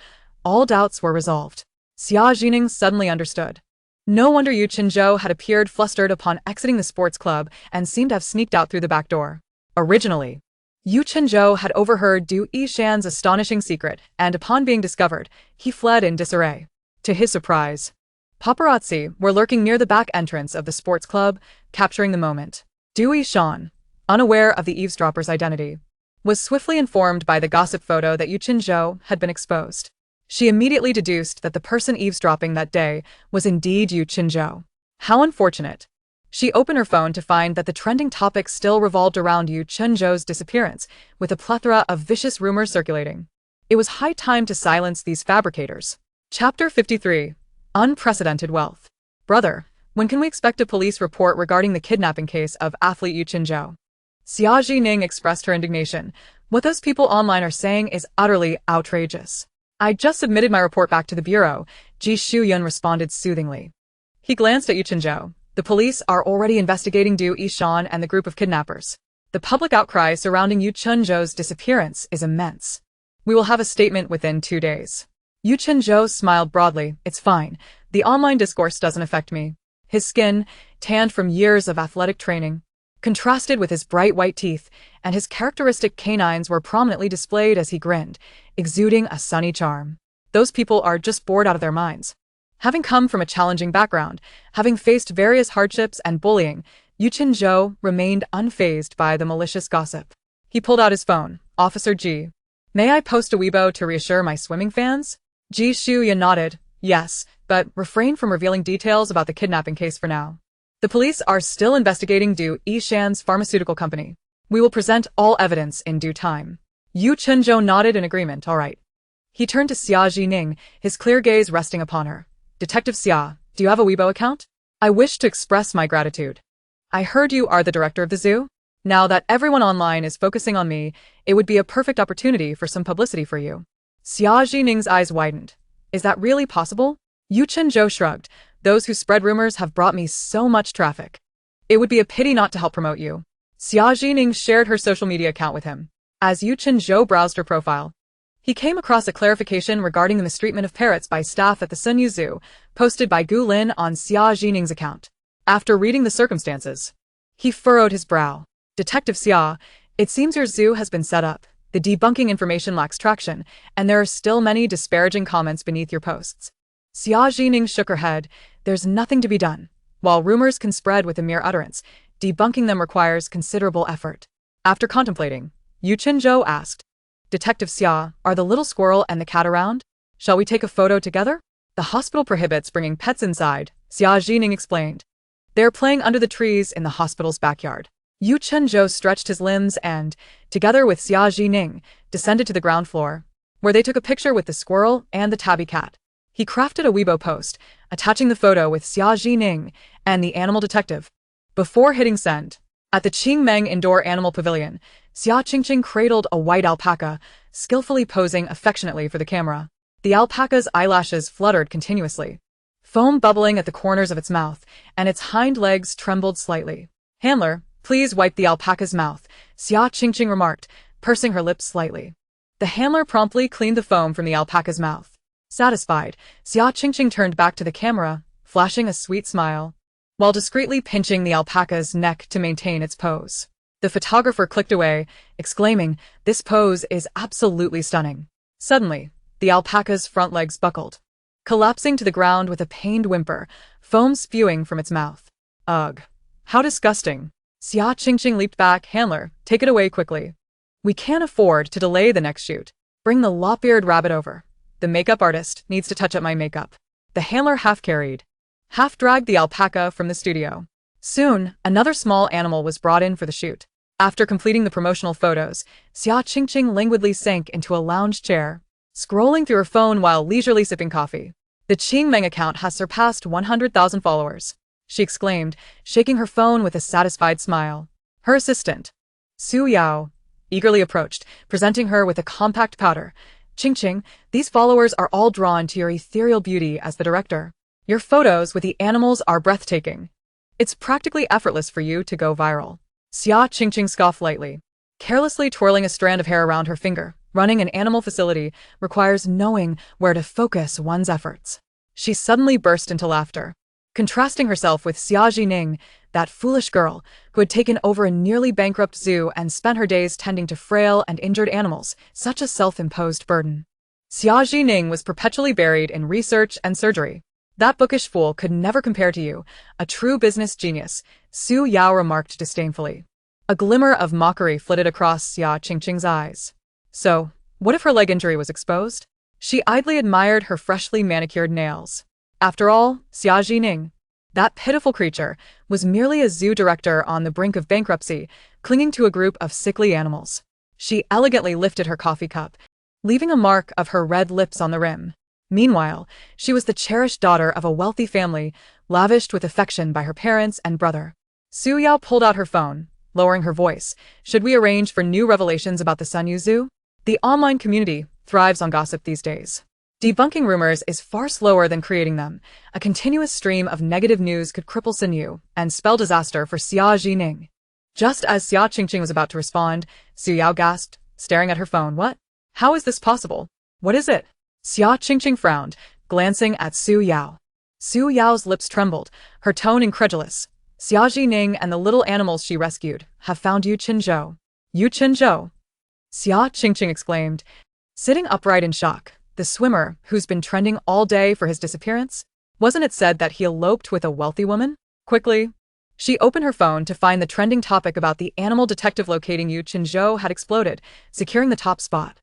all doubts were resolved. Xia Zhi Ning suddenly understood. No wonder Yu Qinzhou had appeared flustered upon exiting the sports club and seemed to have sneaked out through the back door. Originally, Yu Qinzhou had overheard Du Yishan's astonishing secret, and upon being discovered, he fled in disarray. To his surprise, paparazzi were lurking near the back entrance of the sports club, capturing the moment. Du Yishan, unaware of the eavesdropper's identity, was swiftly informed by the gossip photo that Yu Qinzhou had been exposed. She immediately deduced that the person eavesdropping that day was indeed Yu Qinzhou. How unfortunate. She opened her phone to find that the trending topic still revolved around Yu Qinzhou's disappearance, with a plethora of vicious rumors circulating. It was high time to silence these fabricators. Chapter 53. Unprecedented Wealth. Brother, when can we expect a police report regarding the kidnapping case of athlete Yu Qinzhou? Xia Zhi Ning expressed her indignation. What those people online are saying is utterly outrageous. I just submitted my report back to the bureau, Ji Shuyun responded soothingly. He glanced at Yu Qinzhou. The police are already investigating Du Yishan and the group of kidnappers. The public outcry surrounding Yu Qinzhou's disappearance is immense. We will have a statement within 2 days. Yu Qinzhou smiled broadly. It's fine. The online discourse doesn't affect me. His skin, tanned from years of athletic training, contrasted with his bright white teeth, and his characteristic canines were prominently displayed as he grinned, exuding a sunny charm. Those people are just bored out of their minds. Having come from a challenging background, having faced various hardships and bullying, Yu Qinzhou remained unfazed by the malicious gossip. He pulled out his phone. Officer Ji. May I post a Weibo to reassure my swimming fans? Ji Shuyun nodded. Yes, but refrain from revealing details about the kidnapping case for now. The police are still investigating Du Yishan's pharmaceutical company. We will present all evidence in due time. Yu Qinzhou nodded in agreement. All right. He turned to Xia Zhi Ning, his clear gaze resting upon her. Detective Xia, do you have a Weibo account? I wish to express my gratitude. I heard you are the director of the zoo? Now that everyone online is focusing on me, it would be a perfect opportunity for some publicity for you. Xia Zhi Ning's eyes widened. Is that really possible? Yu Qinzhou shrugged. Those who spread rumors have brought me so much traffic. It would be a pity not to help promote you. Xia Zhi Ning shared her social media account with him. As Yu Qinzhou browsed her profile, he came across a clarification regarding the mistreatment of parrots by staff at the Sunyu Zoo, posted by Gu Lin on Xia Zhi Ning's account. After reading the circumstances, he furrowed his brow. Detective Xia, it seems your zoo has been set up. The debunking information lacks traction, and there are still many disparaging comments beneath your posts. Xia Zhi Ning shook her head. There's nothing to be done. While rumors can spread with a mere utterance, debunking them requires considerable effort. After contemplating, Yu Qinzhou asked, Detective Xia, are the little squirrel and the cat around? Shall we take a photo together? The hospital prohibits bringing pets inside, Xia Zhi Ning explained. They're playing under the trees in the hospital's backyard. Yu Qinzhou stretched his limbs and, together with Xia Zhi Ning, descended to the ground floor, where they took a picture with the squirrel and the tabby cat. He crafted a Weibo post, attaching the photo with Xia Zhi Ning and the animal detective. Before hitting send, at the Qingmeng Indoor Animal Pavilion, Xia Qingqing cradled a white alpaca, skillfully posing affectionately for the camera. The alpaca's eyelashes fluttered continuously, foam bubbling at the corners of its mouth, and its hind legs trembled slightly. Handler, please wipe the alpaca's mouth, Xia Qingqing remarked, pursing her lips slightly. The handler promptly cleaned the foam from the alpaca's mouth. Satisfied, Xia Qingqing turned back to the camera, flashing a sweet smile, while discreetly pinching the alpaca's neck to maintain its pose. The photographer clicked away, exclaiming, "This pose is absolutely stunning." Suddenly, the alpaca's front legs buckled, collapsing to the ground with a pained whimper, foam spewing from its mouth. Ugh. How disgusting. Xia Qingqing leaped back. Handler, take it away quickly. We can't afford to delay the next shoot. Bring the lop-eared rabbit over. The makeup artist needs to touch up my makeup. The handler half-carried, half-dragged the alpaca from the studio. Soon, another small animal was brought in for the shoot. After completing the promotional photos, Xia Qingqing languidly sank into a lounge chair, scrolling through her phone while leisurely sipping coffee. The Qingmeng account has surpassed 100,000 followers, she exclaimed, shaking her phone with a satisfied smile. Her assistant, Su Yao, eagerly approached, presenting her with a compact powder. Ching, these followers are all drawn to your ethereal beauty as the director. Your photos with the animals are breathtaking. It's practically effortless for you to go viral. Xia Qingqing scoffed lightly, carelessly twirling a strand of hair around her finger. Running an animal facility requires knowing where to focus one's efforts. She suddenly burst into laughter, contrasting herself with Xia Zhi Ning, that foolish girl who had taken over a nearly bankrupt zoo and spent her days tending to frail and injured animals, such a self-imposed burden. Xia Zhi Ning was perpetually buried in research and surgery. That bookish fool could never compare to you, a true business genius, Su Yao remarked disdainfully. A glimmer of mockery flitted across Xia Qingqing's eyes. So, what if her leg injury was exposed? She idly admired her freshly manicured nails. After all, Xia Zhi Ning, that pitiful creature, was merely a zoo director on the brink of bankruptcy, clinging to a group of sickly animals. She elegantly lifted her coffee cup, leaving a mark of her red lips on the rim. Meanwhile, she was the cherished daughter of a wealthy family, lavished with affection by her parents and brother. Su Yao pulled out her phone, lowering her voice. Should we arrange for new revelations about the Sun Yu Zoo? The online community thrives on gossip these days. Debunking rumors is far slower than creating them. A continuous stream of negative news could cripple Sun Yu and spell disaster for Xia Zhi Ning. Just as Xia Qingqing was about to respond, Su Yao gasped, staring at her phone. What? How is this possible? What is it? Xia Qingqing frowned, glancing at Su Yao. Su Yao's lips trembled, her tone incredulous. Xia Zhi Ning and the little animals she rescued have found Yu Qinzhou. Yu Qinzhou? Xia Qingqing exclaimed, sitting upright in shock. The swimmer, who's been trending all day for his disappearance? Wasn't it said that he eloped with a wealthy woman? Quickly, she opened her phone to find the trending topic about the animal detective locating Yu Qinzhou had exploded, securing the top spot.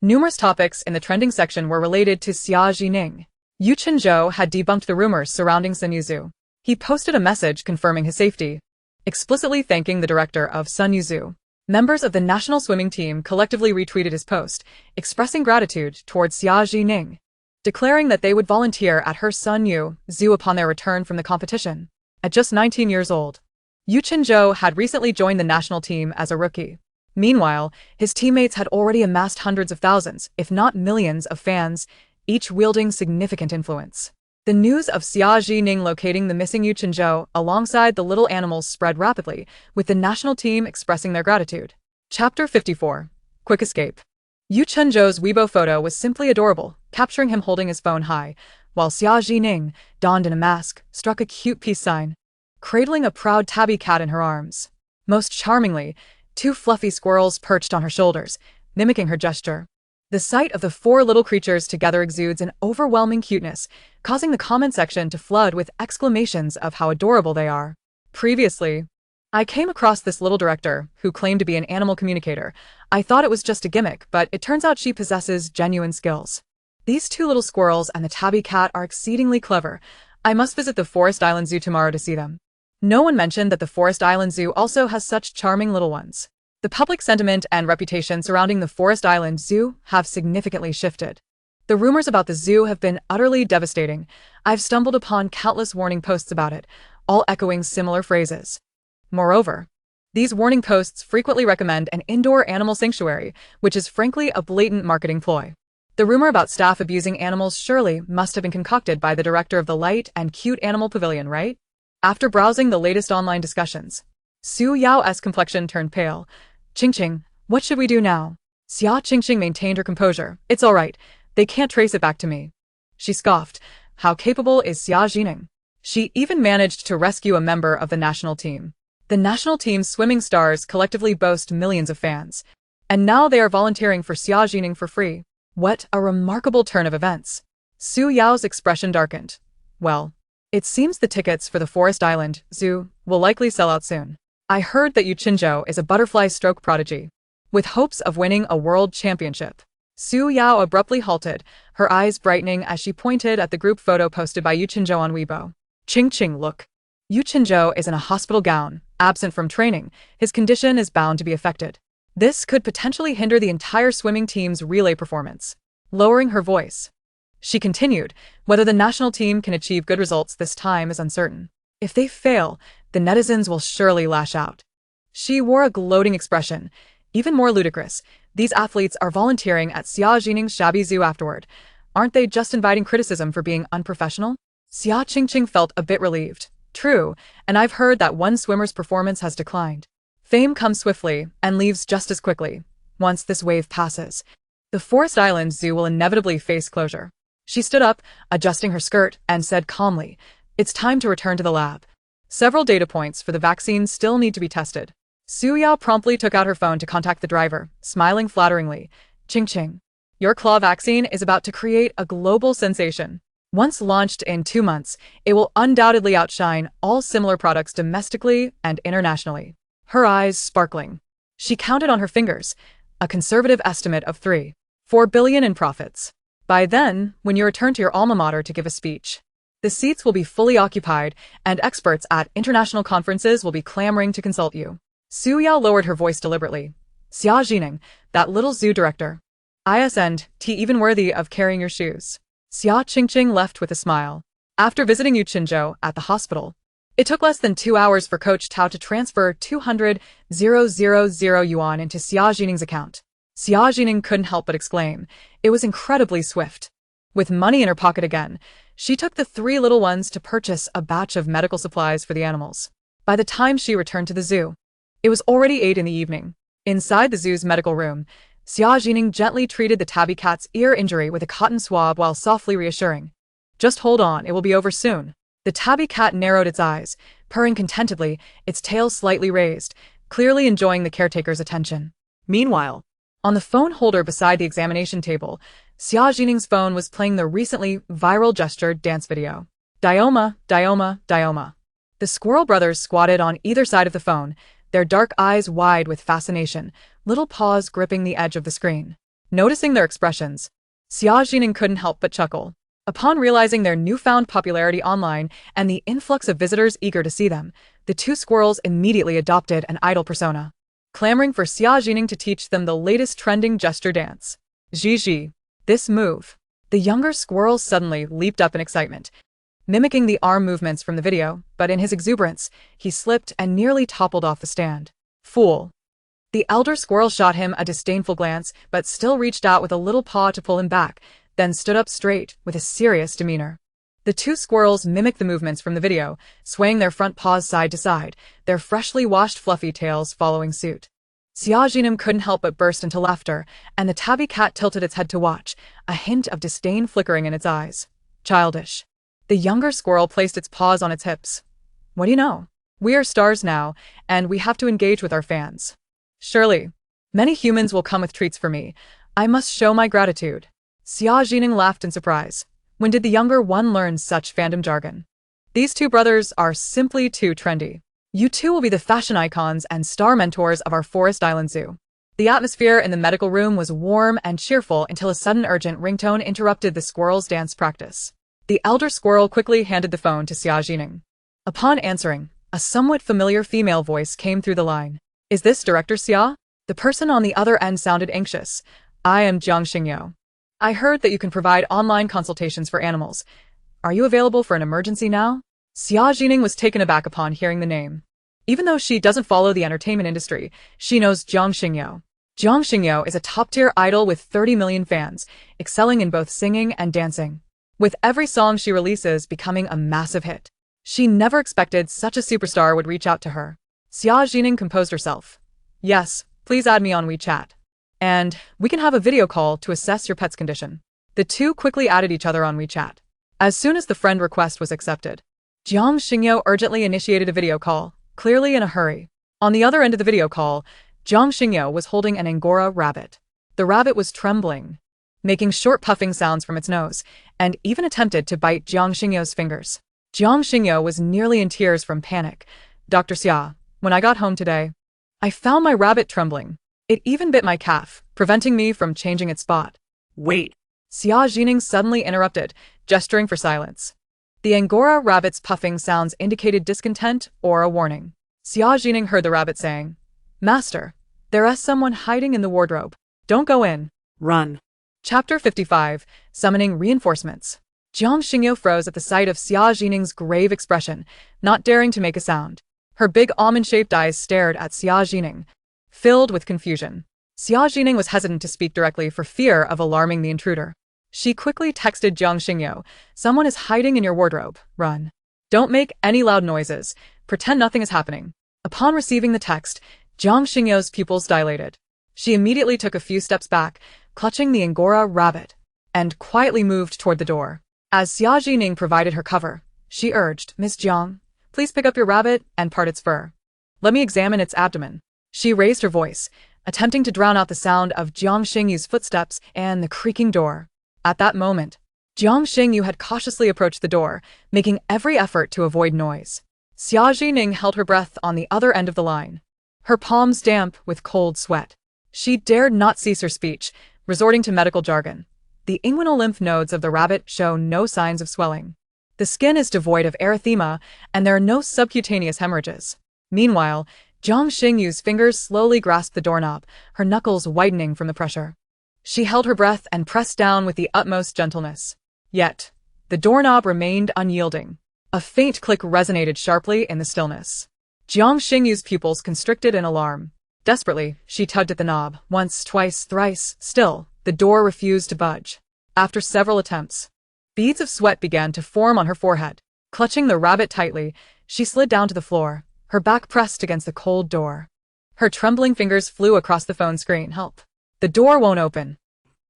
Numerous topics in the trending section were related to Xia Zhi Ning. Yu Qinzhou had debunked the rumors surrounding Sun Yu Zoo. He posted a message confirming his safety, explicitly thanking the director of Sun Yu Zoo. Members of the national swimming team collectively retweeted his post, expressing gratitude towards Xia Zhi Ning, declaring that they would volunteer at her Sun Yu Zoo upon their return from the competition. At just 19 years old, Yu Qinzhou had recently joined the national team as a rookie. Meanwhile, his teammates had already amassed hundreds of thousands, if not millions, of fans, each wielding significant influence. The news of Xia Zhi Ning locating the missing Yu Qinzhou alongside the little animals spread rapidly, with the national team expressing their gratitude. Chapter 54. Quick Escape. Yu Qinzhou's Weibo photo was simply adorable, capturing him holding his phone high, while Xia Zhi Ning, donned in a mask, struck a cute peace sign, cradling a proud tabby cat in her arms. Most charmingly, 2 fluffy squirrels perched on her shoulders, mimicking her gesture. The sight of the 4 little creatures together exudes an overwhelming cuteness, causing the comment section to flood with exclamations of how adorable they are. Previously, I came across this little director who claimed to be an animal communicator. I thought it was just a gimmick, but it turns out she possesses genuine skills. These 2 little squirrels and the tabby cat are exceedingly clever. I must visit the Forest Island Zoo tomorrow to see them. No one mentioned that the Forest Island Zoo also has such charming little ones. The public sentiment and reputation surrounding the Forest Island Zoo have significantly shifted. The rumors about the zoo have been utterly devastating. I've stumbled upon countless warning posts about it, all echoing similar phrases. Moreover, these warning posts frequently recommend an indoor animal sanctuary, which is frankly a blatant marketing ploy. The rumor about staff abusing animals surely must have been concocted by the director of the Light and Cute Animal Pavilion, right? After browsing the latest online discussions, Su Yao's complexion turned pale. Qingqing, what should we do now? Xia Qingqing maintained her composure. It's all right. They can't trace it back to me. She scoffed. How capable is Xia Zhi Ning? She even managed to rescue a member of the national team. The national team's swimming stars collectively boast millions of fans. And now they are volunteering for Xia Zhi Ning for free. What a remarkable turn of events. Su Yao's expression darkened. Well, it seems the tickets for the Forest Island Zoo will likely sell out soon. I heard that Yu Qinzhou is a butterfly stroke prodigy, with hopes of winning a world championship. Su Yao abruptly halted, her eyes brightening as she pointed at the group photo posted by Yu Qinzhou on Weibo. Qingqing, look. Yu Qinzhou is in a hospital gown, absent from training. His condition is bound to be affected. This could potentially hinder the entire swimming team's relay performance. Lowering her voice, she continued, whether the national team can achieve good results this time is uncertain. If they fail, the netizens will surely lash out. She wore a gloating expression, Even more ludicrous, these athletes are volunteering at Xia Zhi Ning's shabby zoo afterward. Aren't they just inviting criticism for being unprofessional? Xia Qingqing felt a bit relieved. True, and I've heard that one swimmer's performance has declined. Fame comes swiftly and leaves just as quickly. Once this wave passes, the Forest Island Zoo will inevitably face closure. She stood up, adjusting her skirt, and said calmly, "It's time to return to the lab. Several data points for the vaccine still need to be tested." Su Yao promptly took out her phone to contact the driver, smiling flatteringly. "Qingqing, your claw vaccine is about to create a global sensation. Once launched in 2 months, it will undoubtedly outshine all similar products domestically and internationally." Her eyes sparkling. She counted on her fingers, a conservative estimate of 3.4 billion in profits. By then, when you return to your alma mater to give a speech, the seats will be fully occupied, and experts at international conferences will be clamoring to consult you. Su Yao lowered her voice deliberately. "Xia Zhi Ning, that little zoo director. Isn't even worthy of carrying your shoes." Xia Qingqing left with a smile. "After visiting Yu Qinzhou at the hospital, it took less than 2 hours for Coach Tao to transfer 200,000 yuan into Xia Zhi Ning's account." Xia Zhi Ning couldn't help but exclaim. It was incredibly swift. With money in her pocket again, she took the 3 little ones to purchase a batch of medical supplies for the animals. By the time she returned to the zoo, it was already 8 in the evening. Inside the zoo's medical room, Xia Zhi Ning gently treated the tabby cat's ear injury with a cotton swab while softly reassuring, "Just hold on, it will be over soon." The tabby cat narrowed its eyes, purring contentedly, its tail slightly raised, clearly enjoying the caretaker's attention. Meanwhile, on the phone holder beside the examination table, Xia Zhi Ning's phone was playing the recently viral gestured dance video. Dioma, Dioma, Dioma. The Squirrel brothers squatted on either side of the phone, their dark eyes wide with fascination, little paws gripping the edge of the screen. Noticing their expressions, Xia Zhi Ning couldn't help but chuckle. Upon realizing their newfound popularity online and the influx of visitors eager to see them, the 2 squirrels immediately adopted an idol persona, clamoring for Xia Zhi Ning to teach them the latest trending gesture dance. Zhi, this move. The younger squirrel suddenly leaped up in excitement, mimicking the arm movements from the video, but in his exuberance, he slipped and nearly toppled off the stand. "Fool." The elder squirrel shot him a disdainful glance, but still reached out with a little paw to pull him back, then stood up straight with a serious demeanor. The 2 squirrels mimicked the movements from the video, swaying their front paws side to side, their freshly washed fluffy tails following suit. Xia Zhi Ning couldn't help but burst into laughter, and the tabby cat tilted its head to watch, a hint of disdain flickering in its eyes. "Childish." The younger squirrel placed its paws on its hips. "What do you know? We are stars now, and we have to engage with our fans. Surely, many humans will come with treats for me. I must show my gratitude." Xia Zhi Ning laughed in surprise. When did the younger one learn such fandom jargon? These 2 brothers are simply too trendy. You 2 will be the fashion icons and star mentors of our Forest Island Zoo. The atmosphere in the medical room was warm and cheerful until a sudden urgent ringtone interrupted the squirrels' dance practice. The elder squirrel quickly handed the phone to Xia Zhi Ning. Upon answering, a somewhat familiar female voice came through the line. "Is this Director Xia?" The person on the other end sounded anxious. "I am Jiang Xingyou. I heard that you can provide online consultations for animals. Are you available for an emergency now?" Xia Zhi Ning was taken aback upon hearing the name. Even though she doesn't follow the entertainment industry, she knows Jiang Xingyou. Jiang Xingyou is a top-tier idol with 30 million fans, excelling in both singing and dancing, with every song she releases becoming a massive hit. She never expected such a superstar would reach out to her. Xia Zhi Ning composed herself. "Yes, please add me on WeChat. And we can have a video call to assess your pet's condition." The 2 quickly added each other on WeChat. As soon as the friend request was accepted, Jiang Xingyou urgently initiated a video call, clearly in a hurry. On the other end of the video call, Jiang Xingyou was holding an Angora rabbit. The rabbit was trembling, making short puffing sounds from its nose, and even attempted to bite Jiang Xingyou's fingers. Jiang Xingyou was nearly in tears from panic. "Dr. Xia, when I got home today, I found my rabbit trembling. It even bit my calf, preventing me from changing its spot." "Wait." Xia Zhi Ning suddenly interrupted, gesturing for silence. The Angora rabbit's puffing sounds indicated discontent or a warning. Xia Zhi Ning heard the rabbit saying, "Master, there is someone hiding in the wardrobe. Don't go in. Run." Chapter 55, Summoning Reinforcements. Jiang Xingyou froze at the sight of Xia Zhi Ning's grave expression, not daring to make a sound. Her big almond-shaped eyes stared at Xia Zhi Ning, filled with confusion. Xia Zhi Ning was hesitant to speak directly for fear of alarming the intruder. She quickly texted Jiang Xingyu, "Someone is hiding in your wardrobe. Run. Don't make any loud noises. Pretend nothing is happening." Upon receiving the text, Jiang Xingyu's pupils dilated. She immediately took a few steps back, clutching the Angora rabbit, and quietly moved toward the door. As Xia Zhi Ning provided her cover, she urged, "Miss Jiang, please pick up your rabbit and part its fur. Let me examine its abdomen." She raised her voice, attempting to drown out the sound of Jiang Xingyu's footsteps and the creaking door. At that moment, Jiang Xingyu had cautiously approached the door, making every effort to avoid noise. Xia Zhi Ning held her breath on the other end of the line, her palms damp with cold sweat. She dared not cease her speech, resorting to medical jargon. The inguinal lymph nodes of the rabbit show no signs of swelling. The skin is devoid of erythema, and there are no subcutaneous hemorrhages. Meanwhile, Jiang Xingyu's fingers slowly grasped the doorknob, her knuckles whitening from the pressure. She held her breath and pressed down with the utmost gentleness. Yet, the doorknob remained unyielding. A faint click resonated sharply in the stillness. Jiang Xingyu's pupils constricted in alarm. Desperately, she tugged at the knob, once, twice, thrice. Still, the door refused to budge. After several attempts, beads of sweat began to form on her forehead. Clutching the rabbit tightly, she slid down to the floor, her back pressed against the cold door. Her trembling fingers flew across the phone screen. "Help. The door won't open."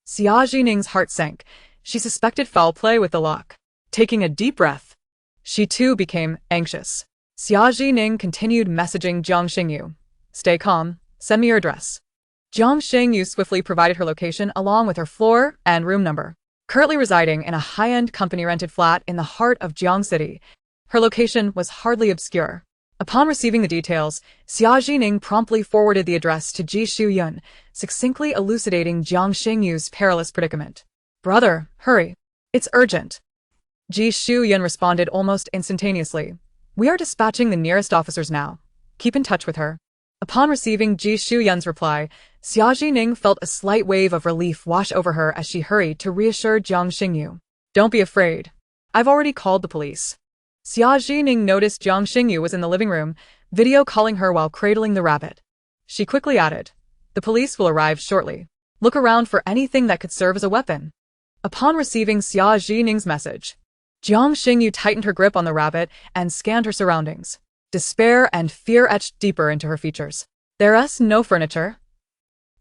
Xia Zhi Ning's heart sank. She suspected foul play with the lock. Taking a deep breath, she too became anxious. Xia Zhi Ning continued messaging Jiang Xingyu. "Stay calm. Send me your address." Jiang Xingyu swiftly provided her location along with her floor and room number. Currently residing in a high-end company-rented flat in the heart of Jiang City, her location was hardly obscure. Upon receiving the details, Xia Zhi Ning promptly forwarded the address to Ji Shuyun, succinctly elucidating Jiang Xingyu's perilous predicament. "Brother, hurry. It's urgent." Ji Shuyun responded almost instantaneously. "We are dispatching the nearest officers now. Keep in touch with her." Upon receiving Ji Shuyun's reply, Xia Zhi Ning felt a slight wave of relief wash over her as she hurried to reassure Jiang Xingyu. "Don't be afraid. I've already called the police." Xia Zhi Ning noticed Jiang Xingyu was in the living room, video calling her while cradling the rabbit. She quickly added, "The police will arrive shortly. Look around for anything that could serve as a weapon." Upon receiving Xia Zhi Ning's message, Jiang Xingyu tightened her grip on the rabbit and scanned her surroundings. Despair and fear etched deeper into her features. "There's no furniture.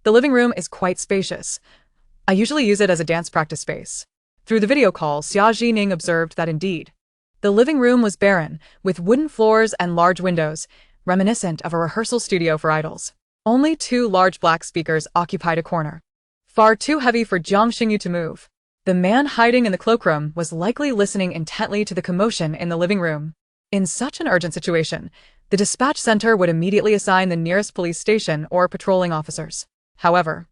The living room is quite spacious. I usually use it as a dance practice space." Through the video call, Xia Zhi Ning observed that indeed, the living room was barren, with wooden floors and large windows, reminiscent of a rehearsal studio for idols. Only two large black speakers occupied a corner, far too heavy for Jiang Xingyu to move. The man hiding in the cloakroom was likely listening intently to the commotion in the living room. In such an urgent situation, the dispatch center would immediately assign the nearest police station or patrolling officers. However,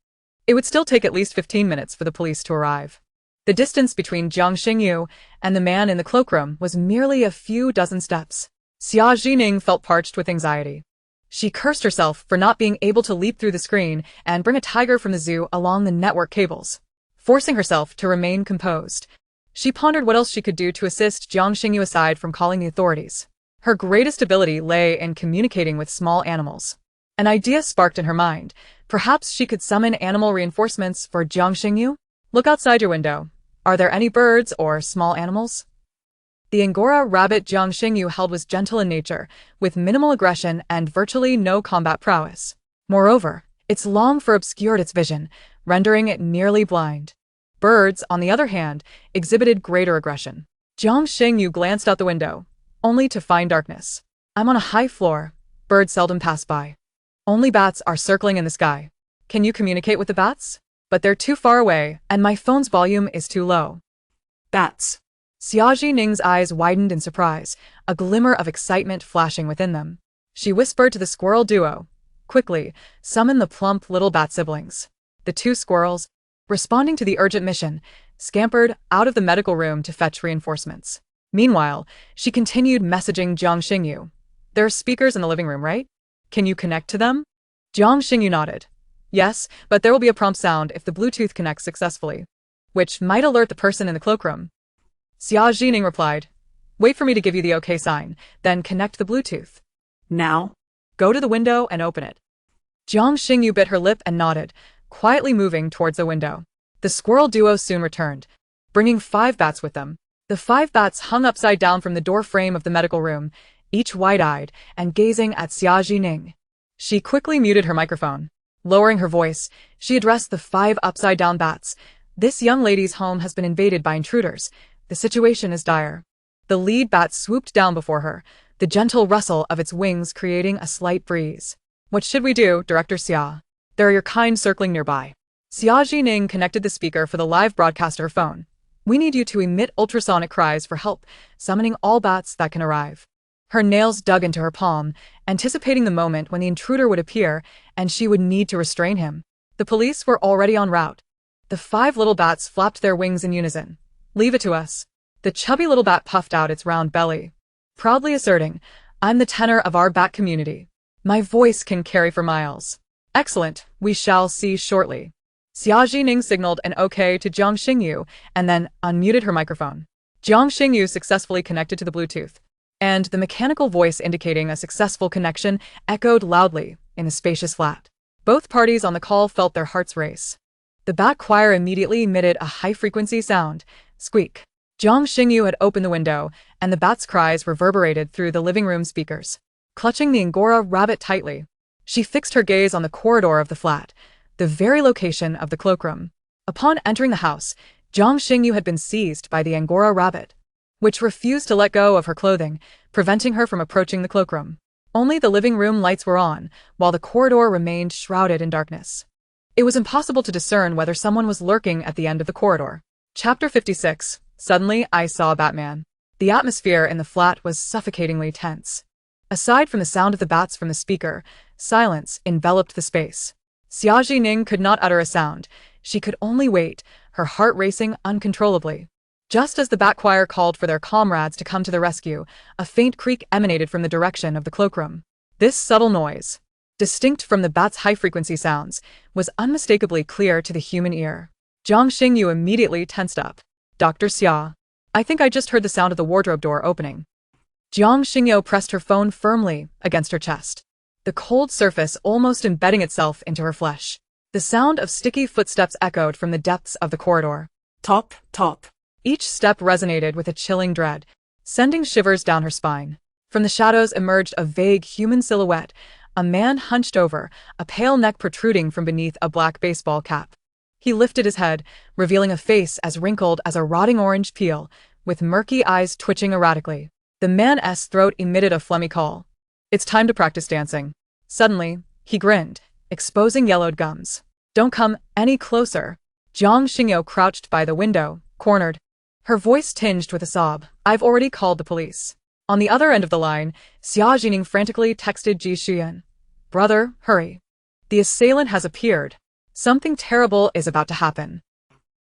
it would still take at least 15 minutes for the police to arrive. The distance between Jiang Xingyu and the man in the cloakroom was merely a few dozen steps. Xia Zhi Ning felt parched with anxiety. She cursed herself for not being able to leap through the screen and bring a tiger from the zoo along the network cables. Forcing herself to remain composed, she pondered what else she could do to assist Jiang Xingyu aside from calling the authorities. Her greatest ability lay in communicating with small animals. An idea sparked in her mind. Perhaps she could summon animal reinforcements for Jiang Xingyu? "Look outside your window. Are there any birds or small animals?" The Angora rabbit Jiang Xingyu held was gentle in nature, with minimal aggression and virtually no combat prowess. Moreover, its long fur obscured its vision, rendering it nearly blind. Birds, on the other hand, exhibited greater aggression. Jiang Xingyu glanced out the window, only to find darkness. "I'm on a high floor. Birds seldom pass by. Only bats are circling in the sky. Can you communicate with the bats? But they're too far away, and my phone's volume is too low." "Bats." Xia Zhi Ning's eyes widened in surprise, a glimmer of excitement flashing within them. She whispered to the squirrel duo, "Quickly, summon the plump little bat siblings." The two squirrels, responding to the urgent mission, scampered out of the medical room to fetch reinforcements. Meanwhile, she continued messaging Jiang Xingyu. "There are speakers in the living room, right? Can you connect to them?" Jiang Xingyu nodded. "Yes, but there will be a prompt sound if the Bluetooth connects successfully, which might alert the person in the cloakroom." Xia Zhi Ning replied, "Wait for me to give you the OK sign, then connect the Bluetooth. Now, go to the window and open it." Jiang Xingyu bit her lip and nodded, quietly moving towards the window. The squirrel duo soon returned, bringing 5 bats with them. The 5 bats hung upside down from the door frame of the medical room, each wide-eyed and gazing at Xia Zhi Ning. She quickly muted her microphone. Lowering her voice, she addressed the 5 upside-down bats. This young lady's home has been invaded by intruders. The situation is dire. The lead bat swooped down before her, the gentle rustle of its wings creating a slight breeze. What should we do, Director Xia? There are your kind circling nearby. Xia Zhi Ning connected the speaker for the live broadcast to her phone. We need you to emit ultrasonic cries for help, summoning all bats that can arrive. Her nails dug into her palm, anticipating the moment when the intruder would appear and she would need to restrain him. The police were already en route. The 5 little bats flapped their wings in unison. Leave it to us. The chubby little bat puffed out its round belly, proudly asserting, I'm the tenor of our bat community. My voice can carry for miles. Excellent, we shall see shortly. Xia Zhi Ning signaled an OK to Jiang Xingyu and then unmuted her microphone. Jiang Xingyu successfully connected to the Bluetooth, and the mechanical voice indicating a successful connection echoed loudly in the spacious flat. Both parties on the call felt their hearts race. The bat choir immediately emitted a high-frequency sound, squeak. Jiang Xingyu had opened the window, and the bat's cries reverberated through the living room speakers. Clutching the Angora rabbit tightly, she fixed her gaze on the corridor of the flat, the very location of the cloakroom. Upon entering the house, Jiang Xingyu had been seized by the Angora rabbit, which refused to let go of her clothing, preventing her from approaching the cloakroom. Only the living room lights were on, while the corridor remained shrouded in darkness. It was impossible to discern whether someone was lurking at the end of the corridor. Chapter 56. Suddenly, I saw Batman. The atmosphere in the flat was suffocatingly tense. Aside from the sound of the bats from the speaker, silence enveloped the space. Xia Zhi Ning could not utter a sound. She could only wait, her heart racing uncontrollably. Just as the bat choir called for their comrades to come to the rescue, a faint creak emanated from the direction of the cloakroom. This subtle noise, distinct from the bat's high-frequency sounds, was unmistakably clear to the human ear. Jiang Xingyu immediately tensed up. Dr. Xia, I think I just heard the sound of the wardrobe door opening. Jiang Xingyu pressed her phone firmly against her chest, the cold surface almost embedding itself into her flesh. The sound of sticky footsteps echoed from the depths of the corridor. Top, top. Each step resonated with a chilling dread, sending shivers down her spine. From the shadows emerged a vague human silhouette, a man hunched over, a pale neck protruding from beneath a black baseball cap. He lifted his head, revealing a face as wrinkled as a rotting orange peel, with murky eyes twitching erratically. The man's throat emitted a phlegmy call. It's time to practice dancing. Suddenly, he grinned, exposing yellowed gums. Don't come any closer. Jiang Xingyu crouched by the window, cornered. Her voice tinged with a sob. I've already called the police. On the other end of the line, Xia Zhi Ning frantically texted Ji Xuan. Brother, hurry. The assailant has appeared. Something terrible is about to happen.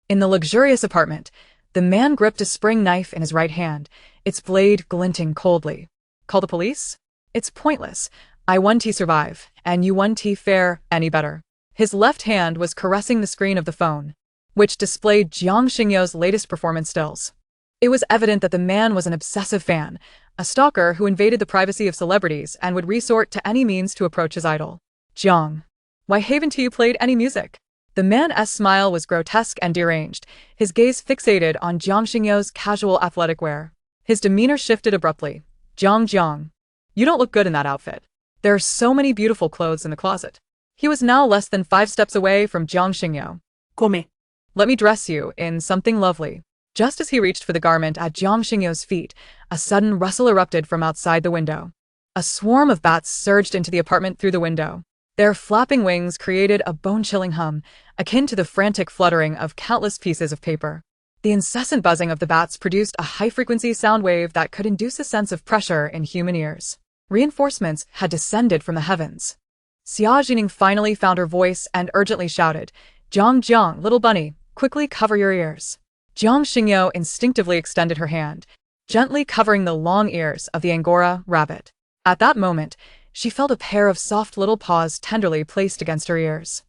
In the luxurious apartment, the man gripped a spring knife in his right hand, its blade glinting coldly. Call the police? It's pointless. I 1T survive, and you 1T fare any better. His left hand was caressing the screen of the phone, which displayed Jiang Xingyu's latest performance stills. It was evident that the man was an obsessive fan, a stalker who invaded the privacy of celebrities and would resort to any means to approach his idol. Jiang, why haven't you played any music? The man's smile was grotesque and deranged, his gaze fixated on Jiang Xingyu's casual athletic wear. His demeanor shifted abruptly. Jiang, you don't look good in that outfit. There are so many beautiful clothes in the closet. He was now less than 5 steps away from Jiang Xingyu. Come. Let me dress you in something lovely. Just as he reached for the garment at Jiang Xingyu's feet, a sudden rustle erupted from outside the window. A swarm of bats surged into the apartment through the window. Their flapping wings created a bone-chilling hum, akin to the frantic fluttering of countless pieces of paper. The incessant buzzing of the bats produced a high-frequency sound wave that could induce a sense of pressure in human ears. Reinforcements had descended from the heavens. Xia Zhi Ning finally found her voice and urgently shouted, Jiang, little bunny, quickly cover your ears. Jiang Xingyu instinctively extended her hand, gently covering the long ears of the Angora rabbit. At that moment, she felt a pair of soft little paws tenderly placed against her ears.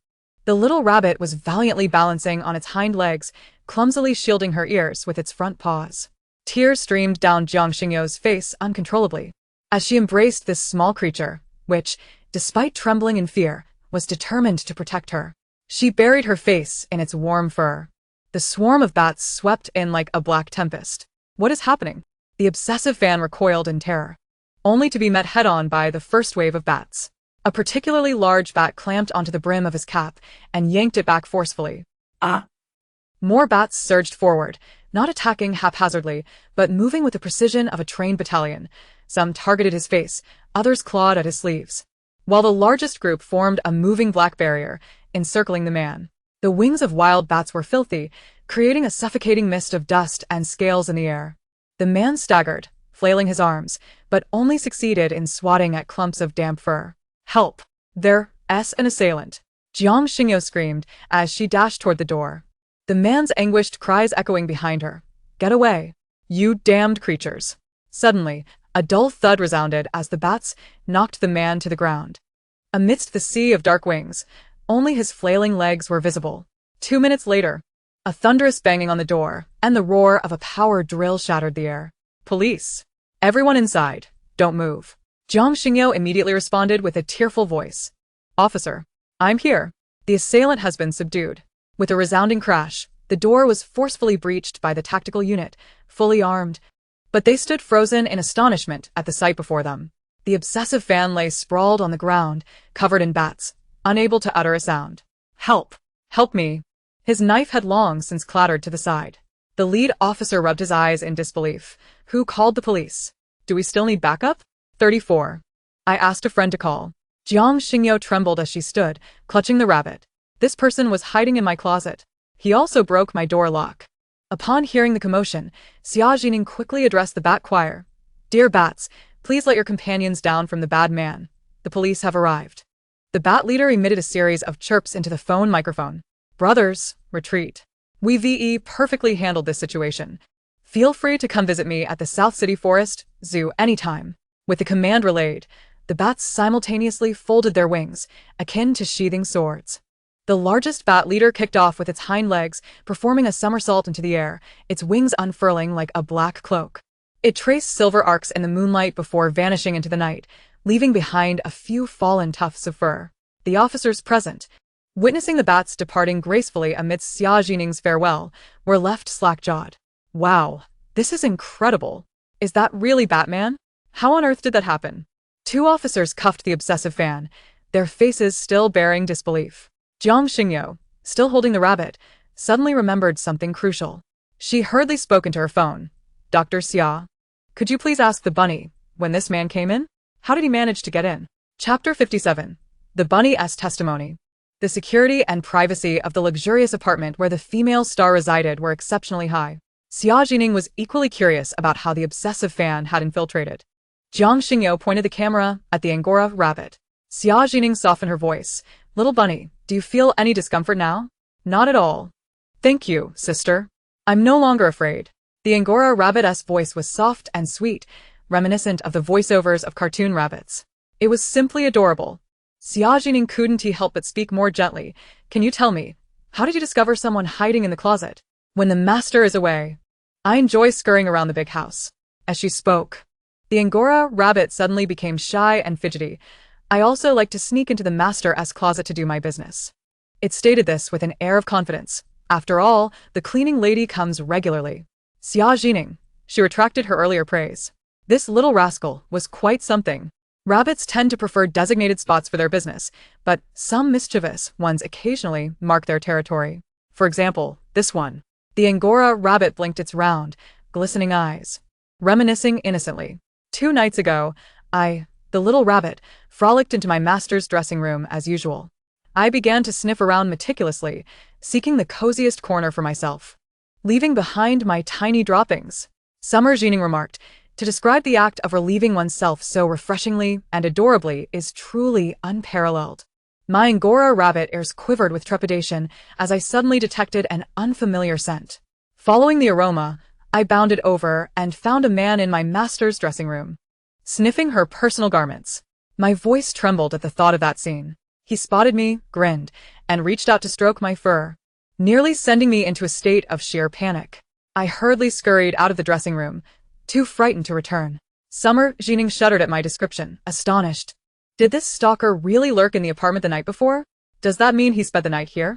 The little rabbit was valiantly balancing on its hind legs, clumsily shielding her ears with its front paws. Tears streamed down Jiang Xingyu's face uncontrollably as she embraced this small creature, which, despite trembling in fear, was determined to protect her. She buried her face in its warm fur. The swarm of bats swept in like a black tempest. What is happening? The obsessive fan recoiled in terror, only to be met head-on by the first wave of bats. A particularly large bat clamped onto the brim of his cap and yanked it back forcefully. Ah! More bats surged forward, not attacking haphazardly, but moving with the precision of a trained battalion. Some targeted his face, others clawed at his sleeves, while the largest group formed a moving black barrier, encircling the man. The wings of wild bats were filthy, creating a suffocating mist of dust and scales in the air. The man staggered, flailing his arms, but only succeeded in swatting at clumps of damp fur. Help! There's an assailant! Jiang Xingyo screamed as she dashed toward the door. The man's anguished cries echoing behind her. Get away! You damned creatures! Suddenly, a dull thud resounded as the bats knocked the man to the ground. Amidst the sea of dark wings, only his flailing legs were visible. 2 minutes later, a thunderous banging on the door and the roar of a power drill shattered the air. Police! Everyone inside! Don't move! Jiang Xingyo immediately responded with a tearful voice. Officer, I'm here. The assailant has been subdued. With a resounding crash, the door was forcefully breached by the tactical unit, fully armed. But they stood frozen in astonishment at the sight before them. The obsessive fan lay sprawled on the ground, covered in bats, unable to utter a sound. Help! Help me! His knife had long since clattered to the side. The lead officer rubbed his eyes in disbelief. Who called the police? Do we still need backup? 34. I asked a friend to call. Jiang Xingyo trembled as she stood, clutching the rabbit. This person was hiding in my closet. He also broke my door lock. Upon hearing the commotion, Xia Zhi Ning quickly addressed the bat choir. Dear bats, please let your companions down from the bad man. The police have arrived. The bat leader emitted a series of chirps into the phone microphone. Brothers, retreat. We perfectly handled this situation. Feel free to come visit me at the South City Forest Zoo anytime. With the command relayed, the bats simultaneously folded their wings, akin to sheathing swords. The largest bat leader kicked off with its hind legs, performing a somersault into the air, its wings unfurling like a black cloak. It traced silver arcs in the moonlight before vanishing into the night, leaving behind a few fallen tufts of fur. The officers present, witnessing the bats departing gracefully amidst Xia Zhi Ning's farewell, were left slack-jawed. Wow, this is incredible. Is that really Batman? How on earth did that happen? 2 officers cuffed the obsessive fan, their faces still bearing disbelief. Jiang Xingyo, still holding the rabbit, suddenly remembered something crucial. She hurriedly spoke into her phone. Dr. Xia, could you please ask the bunny, when this man came in? How did he manage to get in? Chapter 57. The Bunny's Testimony. The security and privacy of the luxurious apartment where the female star resided were exceptionally high. Xia Zhi Ning was equally curious about how the obsessive fan had infiltrated. Jiang Xingyo pointed the camera at the Angora rabbit. Xia Zhi Ning softened her voice. Little bunny, do you feel any discomfort now? Not at all. Thank you, sister. I'm no longer afraid. The Angora rabbit's voice was soft and sweet, reminiscent of the voiceovers of cartoon rabbits. It was simply adorable. Xia Zhi Ning couldn't help but speak more gently. Can you tell me, how did you discover someone hiding in the closet? When the master is away, I enjoy scurrying around the big house. As she spoke, the Angora rabbit suddenly became shy and fidgety. I also like to sneak into the master's closet to do my business. It stated this with an air of confidence. After all, the cleaning lady comes regularly. Xia Zhi Ning, she retracted her earlier praise. This little rascal was quite something. Rabbits tend to prefer designated spots for their business, but some mischievous ones occasionally mark their territory. For example, this one. The Angora rabbit blinked its round, glistening eyes, reminiscing innocently. 2 nights ago, the little rabbit, frolicked into my master's dressing room as usual. I began to sniff around meticulously, seeking the coziest corner for myself, leaving behind my tiny droppings. Summer Zhi Ning remarked, to describe the act of relieving oneself so refreshingly and adorably is truly unparalleled. My Angora rabbit ears quivered with trepidation as I suddenly detected an unfamiliar scent. Following the aroma, I bounded over and found a man in my master's dressing room, sniffing her personal garments. My voice trembled at the thought of that scene. He spotted me, grinned, and reached out to stroke my fur, nearly sending me into a state of sheer panic. I hurriedly scurried out of the dressing room, too frightened to return. Summer Zhi Ning shuddered at my description, astonished. Did this stalker really lurk in the apartment the night before? Does that mean he spent the night here?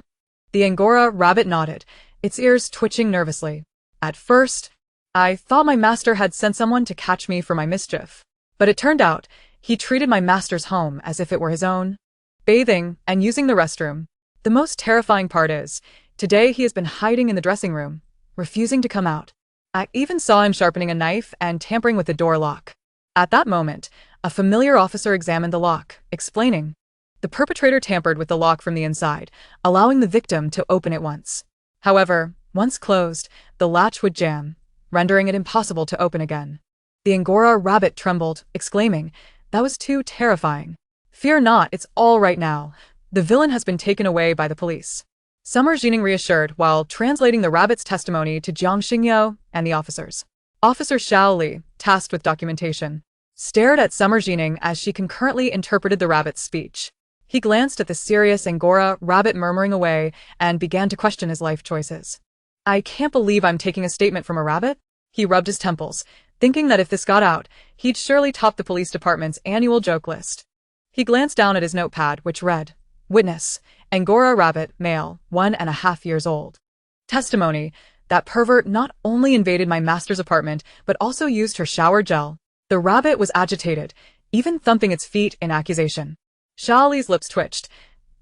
The Angora rabbit nodded, its ears twitching nervously. At first, I thought my master had sent someone to catch me for my mischief. But it turned out, he treated my master's home as if it were his own. Bathing and using the restroom. The most terrifying part is, today he has been hiding in the dressing room, refusing to come out. I even saw him sharpening a knife and tampering with the door lock. At that moment, a familiar officer examined the lock, explaining. The perpetrator tampered with the lock from the inside, allowing the victim to open it once. However, once closed, the latch would jam, rendering it impossible to open again. The Angora rabbit trembled, exclaiming, "That was too terrifying. Fear not, it's all right now. The villain has been taken away by the police." Summer Zhi Ning reassured while translating the rabbit's testimony to Jiang Xingyou and the officers. Officer Xiao Li, tasked with documentation, stared at Summer Zhi Ning as she concurrently interpreted the rabbit's speech. He glanced at the serious Angora rabbit murmuring away and began to question his life choices. "I can't believe I'm taking a statement from a rabbit?" He rubbed his temples, thinking that if this got out, he'd surely top the police department's annual joke list. He glanced down at his notepad, which read, "Witness, Angora rabbit, male, 1.5 years old. Testimony, that pervert not only invaded my master's apartment, but also used her shower gel." The rabbit was agitated, even thumping its feet in accusation. Xiaoli's lips twitched.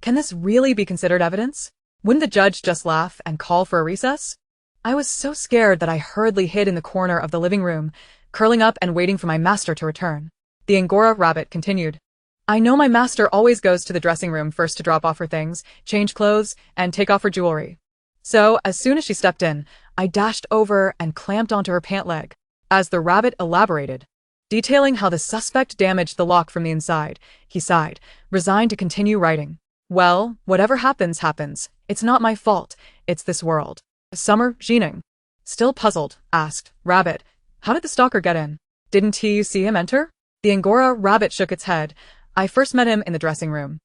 Can this really be considered evidence? Wouldn't the judge just laugh and call for a recess? I was so scared that I hurriedly hid in the corner of the living room, curling up and waiting for my master to return. The Angora rabbit continued. I know my master always goes to the dressing room first to drop off her things, change clothes, and take off her jewelry. So, as soon as she stepped in, I dashed over and clamped onto her pant leg. As the rabbit elaborated, detailing how the suspect damaged the lock from the inside, he sighed, resigned to continue writing. Well, whatever happens, happens. It's not my fault. It's this world. Summer Zhi Ning, still puzzled, asked, Rabbit, how did the stalker get in? Didn't you see him enter? The Angora rabbit shook its head. I first met him in the dressing room.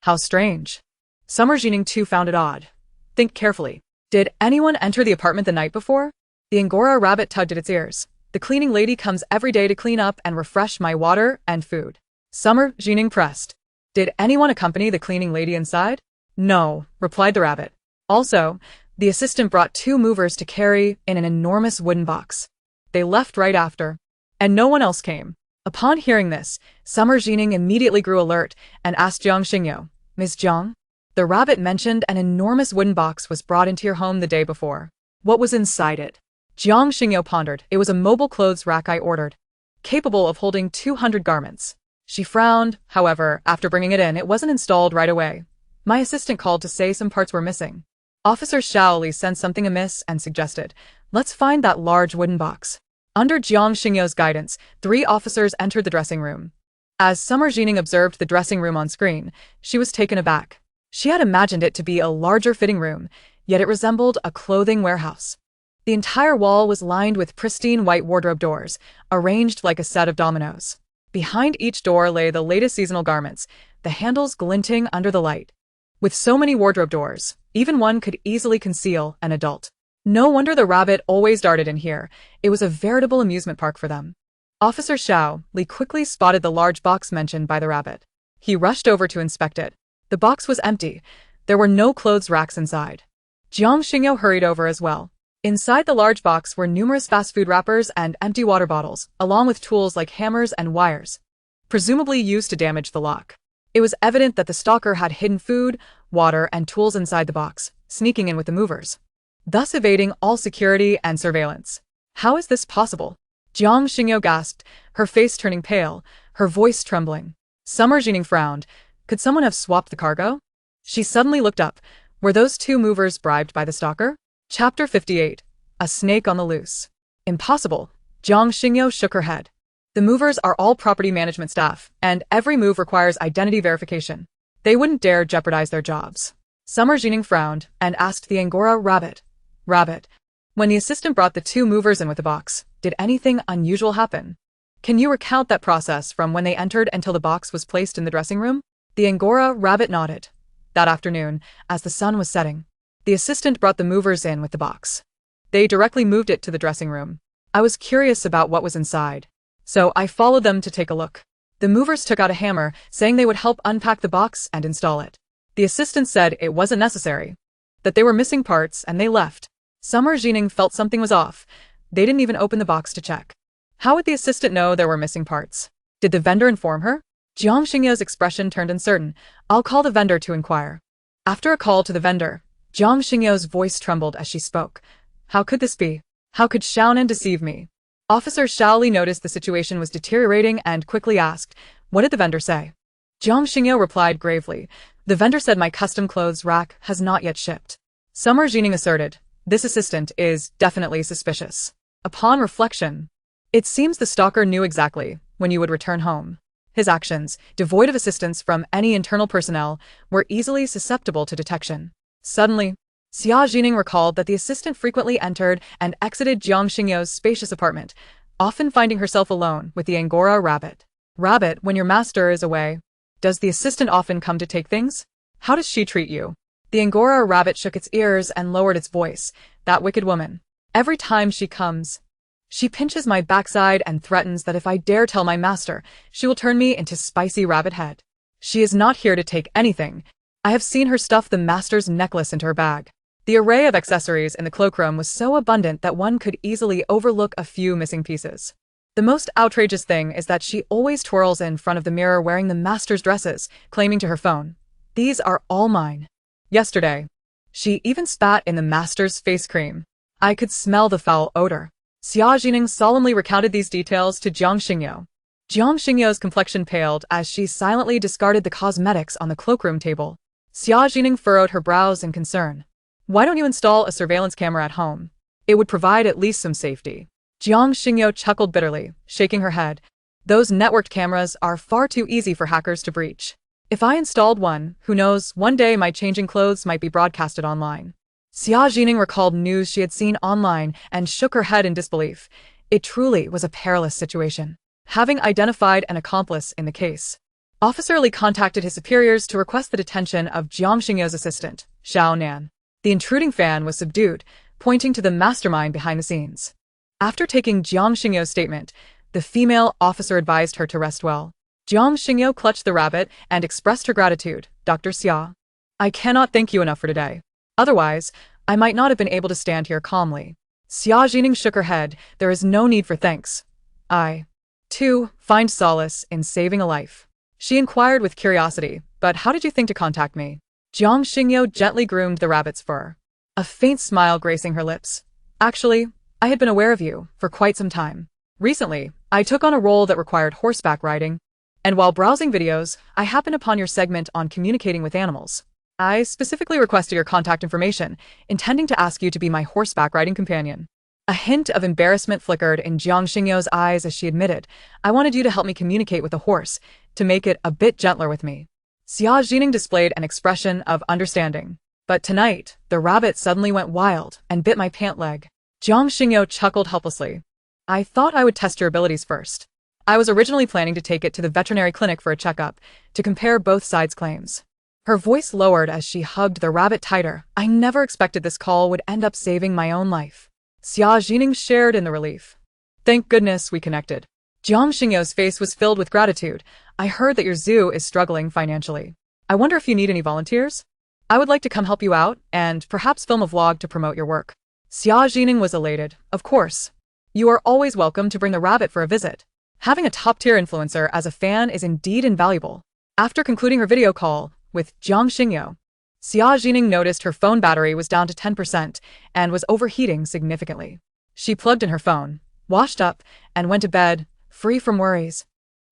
How strange. Summer Zhi Ning too found it odd. Think carefully. Did anyone enter the apartment the night before? The Angora rabbit tugged at its ears. The cleaning lady comes every day to clean up and refresh my water and food. Summer Zhi Ning pressed. Did anyone accompany the cleaning lady inside? No, replied the rabbit. Also, the assistant brought 2 movers to carry in an enormous wooden box. They left right after. And no one else came. Upon hearing this, Summer Zhi Ning immediately grew alert and asked Jiang Xingyou, Ms. Jiang? The rabbit mentioned an enormous wooden box was brought into your home the day before. What was inside it? Jiang Xingyou pondered. It was a mobile clothes rack I ordered, capable of holding 200 garments. She frowned, however, after bringing it in, it wasn't installed right away. My assistant called to say some parts were missing. Officer Xiaoli sensed something amiss and suggested, let's find that large wooden box. Under Jiang Xingyou's guidance, 3 officers entered the dressing room. As Summer Zhi Ning observed the dressing room on screen, she was taken aback. She had imagined it to be a larger fitting room, yet it resembled a clothing warehouse. The entire wall was lined with pristine white wardrobe doors, arranged like a set of dominoes. Behind each door lay the latest seasonal garments, the handles glinting under the light. With so many wardrobe doors, even one could easily conceal an adult. No wonder the rabbit always darted in here. It was a veritable amusement park for them. Officer Xiao Li quickly spotted the large box mentioned by the rabbit. He rushed over to inspect it. The box was empty. There were no clothes racks inside. Jiang Xingyou hurried over as well. Inside the large box were numerous fast food wrappers and empty water bottles, along with tools like hammers and wires, presumably used to damage the lock. It was evident that the stalker had hidden food, water, and tools inside the box, sneaking in with the movers, thus evading all security and surveillance. How is this possible? Jiang Xingyou gasped, her face turning pale, her voice trembling. Summer Zhi Ning frowned. Could someone have swapped the cargo? She suddenly looked up. Were those 2 movers bribed by the stalker? Chapter 58. A snake on the loose. Impossible. Jiang Xingyou shook her head. The movers are all property management staff, and every move requires identity verification. They wouldn't dare jeopardize their jobs. Summer Zhi Ning frowned and asked the Angora rabbit, Rabbit, when the assistant brought the 2 movers in with the box, did anything unusual happen? Can you recount that process from when they entered until the box was placed in the dressing room? The Angora rabbit nodded. That afternoon, as the sun was setting, the assistant brought the movers in with the box. They directly moved it to the dressing room. I was curious about what was inside, so I followed them to take a look. The movers took out a hammer, saying they would help unpack the box and install it. The assistant said it wasn't necessary, that they were missing parts, and they left. Xia Zhi Ning felt something was off. They didn't even open the box to check. How would the assistant know there were missing parts? Did the vendor inform her? Jiang Xingyao's expression turned uncertain. I'll call the vendor to inquire. After a call to the vendor, Jiang Xingyao's voice trembled as she spoke. How could this be? How could Xiaonan deceive me? Officer Xiao Li noticed the situation was deteriorating and quickly asked, what did the vendor say? Jiang Xingyao replied gravely, the vendor said my custom clothes rack has not yet shipped. Xia Zhi Ning asserted, this assistant is definitely suspicious. Upon reflection, it seems the stalker knew exactly when you would return home. His actions, devoid of assistance from any internal personnel, were easily susceptible to detection. Suddenly, Xia Zhi Ning recalled that the assistant frequently entered and exited Jiang Xingyao's spacious apartment, often finding herself alone with the Angora rabbit. Rabbit, when your master is away, does the assistant often come to take things? How does she treat you? The Angora rabbit shook its ears and lowered its voice. That wicked woman. Every time she comes, she pinches my backside and threatens that if I dare tell my master, she will turn me into spicy rabbit head. She is not here to take anything. I have seen her stuff the master's necklace into her bag. The array of accessories in the cloakroom was so abundant that one could easily overlook a few missing pieces. The most outrageous thing is that she always twirls in front of the mirror wearing the master's dresses, claiming to her phone, these are all mine. Yesterday, she even spat in the master's face cream. I could smell the foul odor. Xia Zhi Ning solemnly recounted these details to Jiang Xingyao. Jiang Xingyao's complexion paled as she silently discarded the cosmetics on the cloakroom table. Xia Zhi Ning furrowed her brows in concern. Why don't you install a surveillance camera at home? It would provide at least some safety. Jiang Xingyao chuckled bitterly, shaking her head. Those networked cameras are far too easy for hackers to breach. If I installed one, who knows, one day my changing clothes might be broadcasted online. Xia Zhi Ning recalled news she had seen online and shook her head in disbelief. It truly was a perilous situation. Having identified an accomplice in the case, Officer Li contacted his superiors to request the detention of Jiang Xingyao's assistant, Xiao Nan. The intruding fan was subdued, pointing to the mastermind behind the scenes. After taking Jiang Xingyao's statement, the female officer advised her to rest well. Jiang Xingyao clutched the rabbit and expressed her gratitude. Dr. Xia, I cannot thank you enough for today. Otherwise, I might not have been able to stand here calmly. Xia Zhi Ning shook her head. There is no need for thanks. I, too, find solace in saving a life. She inquired with curiosity, but how did you think to contact me? Jiang Xingyao gently groomed the rabbit's fur, a faint smile gracing her lips. Actually, I had been aware of you for quite some time. Recently, I took on a role that required horseback riding, and while browsing videos, I happened upon your segment on communicating with animals. I specifically requested your contact information, intending to ask you to be my horseback riding companion. A hint of embarrassment flickered in Jiang Xingyao's eyes as she admitted, I wanted you to help me communicate with the horse, to make it a bit gentler with me. Xia Zhi Ning displayed an expression of understanding. But tonight, the rabbit suddenly went wild and bit my pant leg. Jiang Xingyao chuckled helplessly. I thought I would test your abilities first. I was originally planning to take it to the veterinary clinic for a checkup, to compare both sides' claims. Her voice lowered as she hugged the rabbit tighter. I never expected this call would end up saving my own life. Xia Zhi Ning shared in the relief. Thank goodness we connected. Jiang Xingyao's face was filled with gratitude. I heard that your zoo is struggling financially. I wonder if you need any volunteers? I would like to come help you out, and perhaps film a vlog to promote your work. Xia Zhi Ning was elated. Of course. You are always welcome to bring the rabbit for a visit. Having a top-tier influencer as a fan is indeed invaluable. After concluding her video call with Jiang Xingyao, Xia Zhi Ning noticed her phone battery was down to 10% and was overheating significantly. She plugged in her phone, washed up, and went to bed, free from worries,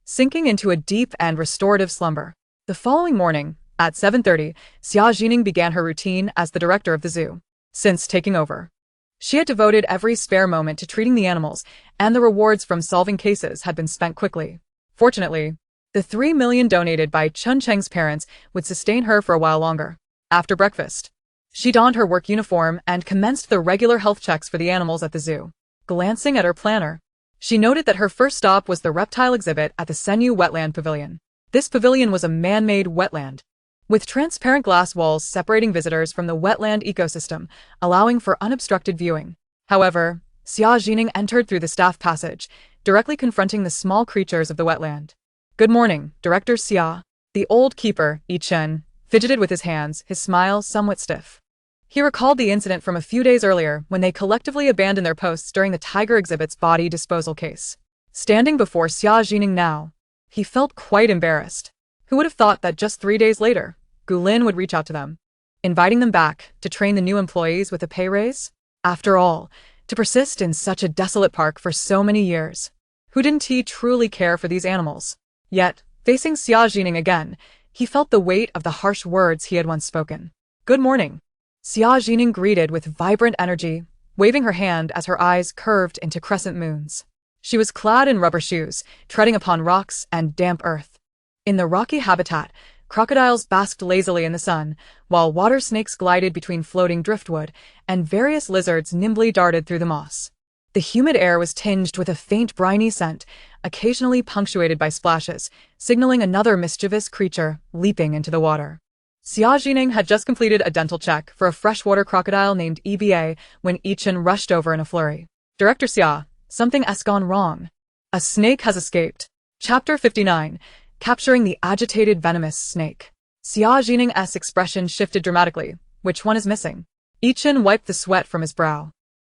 sinking into a deep and restorative slumber. The following morning, at 7:30, Xia Zhi Ning began her routine as the director of the zoo. Since taking over, she had devoted every spare moment to treating the animals, and the rewards from solving cases had been spent quickly. Fortunately, the 3 million donated by Chun Cheng's parents would sustain her for a while longer. After breakfast, she donned her work uniform and commenced the regular health checks for the animals at the zoo. Glancing at her planner, she noted that her first stop was the reptile exhibit at the Senyu Wetland Pavilion. This pavilion was a man-made wetland, with transparent glass walls separating visitors from the wetland ecosystem, allowing for unobstructed viewing. However, Xia Zhi Ning entered through the staff passage, directly confronting the small creatures of the wetland. Good morning, Director Xia. The old keeper, Yi Chen, fidgeted with his hands, his smile somewhat stiff. He recalled the incident from a few days earlier when they collectively abandoned their posts during the tiger exhibit's body disposal case. Standing before Xia Zhi Ning now, he felt quite embarrassed. Who would have thought that just 3 days later, Gu Lin would reach out to them, inviting them back to train the new employees with a pay raise? After all, to persist in such a desolate park for so many years. Who didn't he truly care for these animals? Yet, facing Xia Zhi Ning again, he felt the weight of the harsh words he had once spoken. Good morning. Xia Zhi Ning greeted with vibrant energy, waving her hand as her eyes curved into crescent moons. She was clad in rubber shoes, treading upon rocks and damp earth. In the rocky habitat, crocodiles basked lazily in the sun, while water snakes glided between floating driftwood, and various lizards nimbly darted through the moss. The humid air was tinged with a faint briny scent, occasionally punctuated by splashes, signaling another mischievous creature leaping into the water. Xia Zhi Ning had just completed a dental check for a freshwater crocodile named EBA when Yi Chen rushed over in a flurry. Director Xia, something has gone wrong. A snake has escaped. Chapter 59. Capturing the agitated venomous snake. Xia Zhi Ning's expression shifted dramatically. Which one is missing? Yi Chen wiped the sweat from his brow.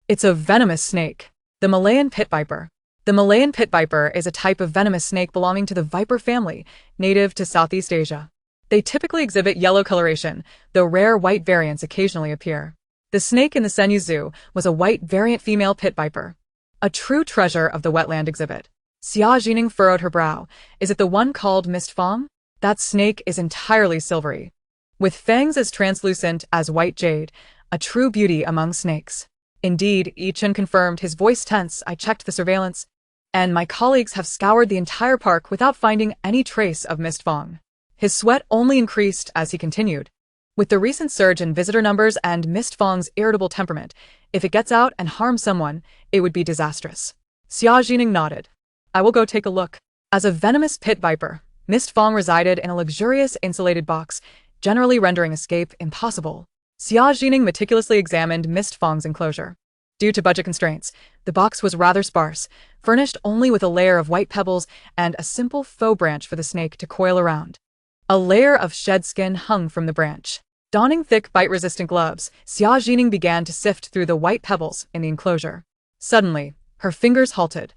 It's a venomous snake. The Malayan pit viper. The Malayan pit viper is a type of venomous snake belonging to the viper family, native to Southeast Asia. They typically exhibit yellow coloration, though rare white variants occasionally appear. The snake in the Senyu Zoo was a white variant female pit viper. A true treasure of the wetland exhibit. Xia Zhi Ning furrowed her brow. Is it the one called Mist Fang? That snake is entirely silvery, with fangs as translucent as white jade, a true beauty among snakes. Indeed, Yi Chen confirmed, his voice tense. I checked the surveillance, and my colleagues have scoured the entire park without finding any trace of Mist Fang. His sweat only increased as he continued. With the recent surge in visitor numbers and Mist Fang's irritable temperament, if it gets out and harms someone, it would be disastrous. Xia Zhi Ning nodded. I will go take a look. As a venomous pit viper, Mist Fang resided in a luxurious insulated box, generally rendering escape impossible. Xia Zhi Ning meticulously examined Mist Fang's enclosure. Due to budget constraints, the box was rather sparse, furnished only with a layer of white pebbles and a simple faux branch for the snake to coil around. A layer of shed skin hung from the branch. Donning thick bite-resistant gloves, Xia Zhi Ning began to sift through the white pebbles in the enclosure. Suddenly, her fingers halted.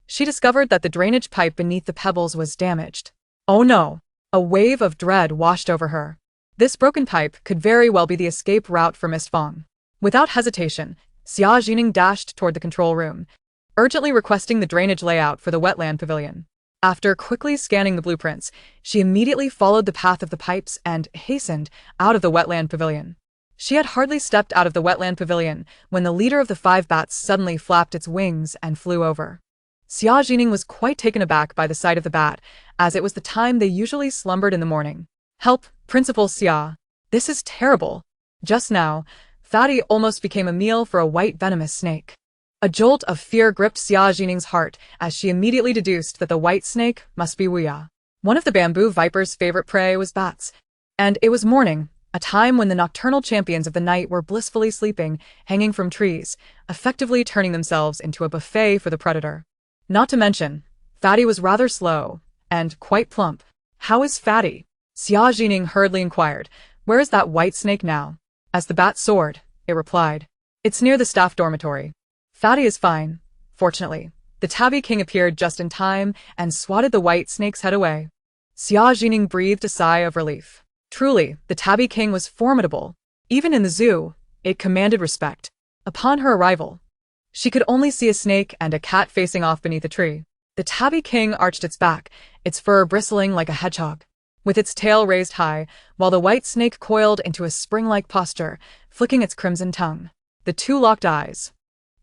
She discovered that the drainage pipe beneath the pebbles was damaged. Oh no! A wave of dread washed over her. This broken pipe could very well be the escape route for Mist Fang. Without hesitation, Xia Zhi Ning dashed toward the control room, urgently requesting the drainage layout for the wetland pavilion. After quickly scanning the blueprints, she immediately followed the path of the pipes and hastened out of the wetland pavilion. She had hardly stepped out of the wetland pavilion when the leader of the 5 bats suddenly flapped its wings and flew over. Xia Zhi Ning was quite taken aback by the sight of the bat, as it was the time they usually slumbered in the morning. Help, Principal Xia. This is terrible. Just now, Fatty almost became a meal for a white venomous snake. A jolt of fear gripped Xia Zhi Ning's heart as she immediately deduced that the white snake must be Wuya. One of the bamboo viper's favorite prey was bats. And it was morning, a time when the nocturnal champions of the night were blissfully sleeping, hanging from trees, effectively turning themselves into a buffet for the predator. Not to mention, Fatty was rather slow, and quite plump. How is Fatty? Xia Zhi Ning hurriedly inquired. Where is that white snake now? As the bat soared, it replied. It's near the staff dormitory. Fatty is fine, fortunately. The tabby king appeared just in time and swatted the white snake's head away. Xia Zhi Ning breathed a sigh of relief. Truly, the tabby king was formidable. Even in the zoo, it commanded respect. Upon her arrival, she could only see a snake and a cat facing off beneath a tree. The tabby king arched its back, its fur bristling like a hedgehog, with its tail raised high, while the white snake coiled into a spring-like posture, flicking its crimson tongue. The two locked eyes,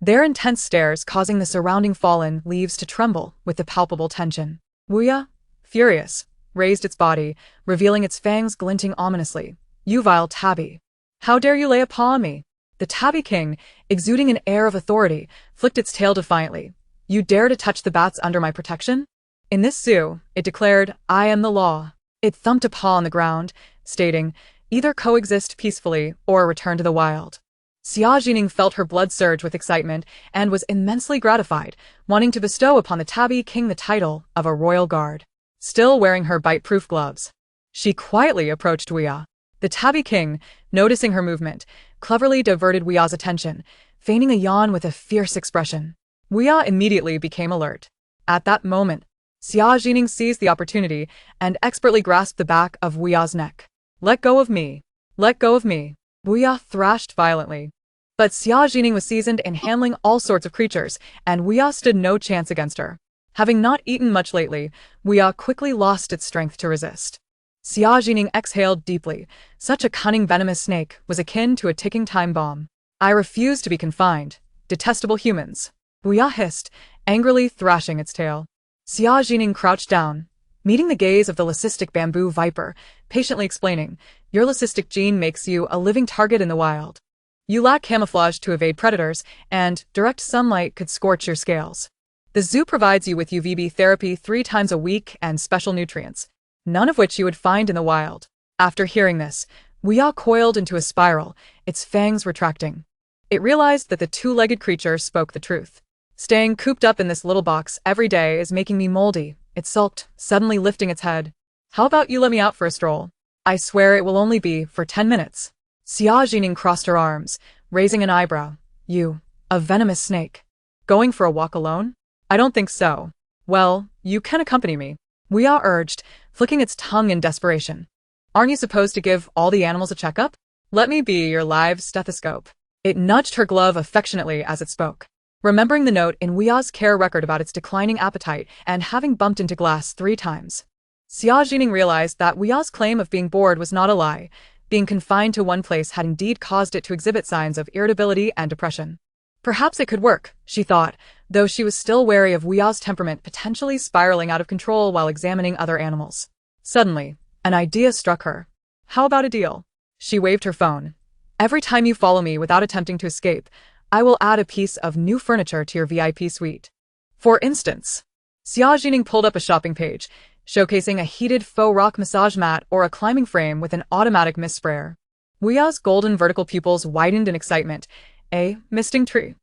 their intense stares causing the surrounding fallen leaves to tremble with the palpable tension. Wuya, furious, raised its body, revealing its fangs glinting ominously. You vile tabby. How dare you lay a paw on me? The tabby king, exuding an air of authority, flicked its tail defiantly. You dare to touch the bats under my protection? In this zoo, it declared, I am the law. It thumped a paw on the ground, stating, either coexist peacefully or return to the wild. Xia Zhi Ning felt her blood surge with excitement and was immensely gratified, wanting to bestow upon the tabby king the title of a royal guard. still wearing her bite-proof gloves. She quietly approached Wuya. The tabby king, noticing her movement, cleverly diverted Wuya's attention, feigning a yawn with a fierce expression. Wuya immediately became alert. At that moment, Xia Zhi Ning seized the opportunity and expertly grasped the back of Wuya's neck. "Let go of me! Let go of me!" Wuya thrashed violently. But Xia Zhi Ning was seasoned in handling all sorts of creatures, and Wuya stood no chance against her. Having not eaten much lately, Wuya quickly lost its strength to resist. Xia Zhi Ning exhaled deeply. Such a cunning venomous snake was akin to a ticking time bomb. "I refuse to be confined, detestable humans," Wuya hissed, angrily thrashing its tail. Xia Zhi Ning crouched down, meeting the gaze of the leucistic bamboo viper, patiently explaining, "Your leucistic gene makes you a living target in the wild. You lack camouflage to evade predators, and direct sunlight could scorch your scales. The zoo provides you with UVB therapy 3 times a week and special nutrients, none of which you would find in the wild." After hearing this, Wuya coiled into a spiral, its fangs retracting. It realized that the two-legged creature spoke the truth. "Staying cooped up in this little box every day is making me moldy," it sulked, suddenly lifting its head. "How about you let me out for a stroll? I swear it will only be for 10 minutes. Xia Zhi Ning crossed her arms, raising an eyebrow. "You, a venomous snake. Going for a walk alone? I don't think so. Well, you can accompany me," Wuya urged, flicking its tongue in desperation. "Aren't you supposed to give all the animals a checkup? Let me be your live stethoscope." It nudged her glove affectionately as it spoke. Remembering the note in Wuya's care record about its declining appetite and having bumped into glass 3 times, Xia Zhi Ning realized that Wuya's claim of being bored was not a lie. Being confined to one place had indeed caused it to exhibit signs of irritability and depression. Perhaps it could work, she thought, though she was still wary of Wuya's temperament potentially spiraling out of control while examining other animals. Suddenly, an idea struck her. "How about a deal?" She waved her phone. "Every time you follow me without attempting to escape, I will add a piece of new furniture to your VIP suite. For instance." Xia Zhi Ning pulled up a shopping page, showcasing a heated faux rock massage mat or a climbing frame with an automatic mist sprayer. Wuya's golden vertical pupils widened in excitement. "A misting tree."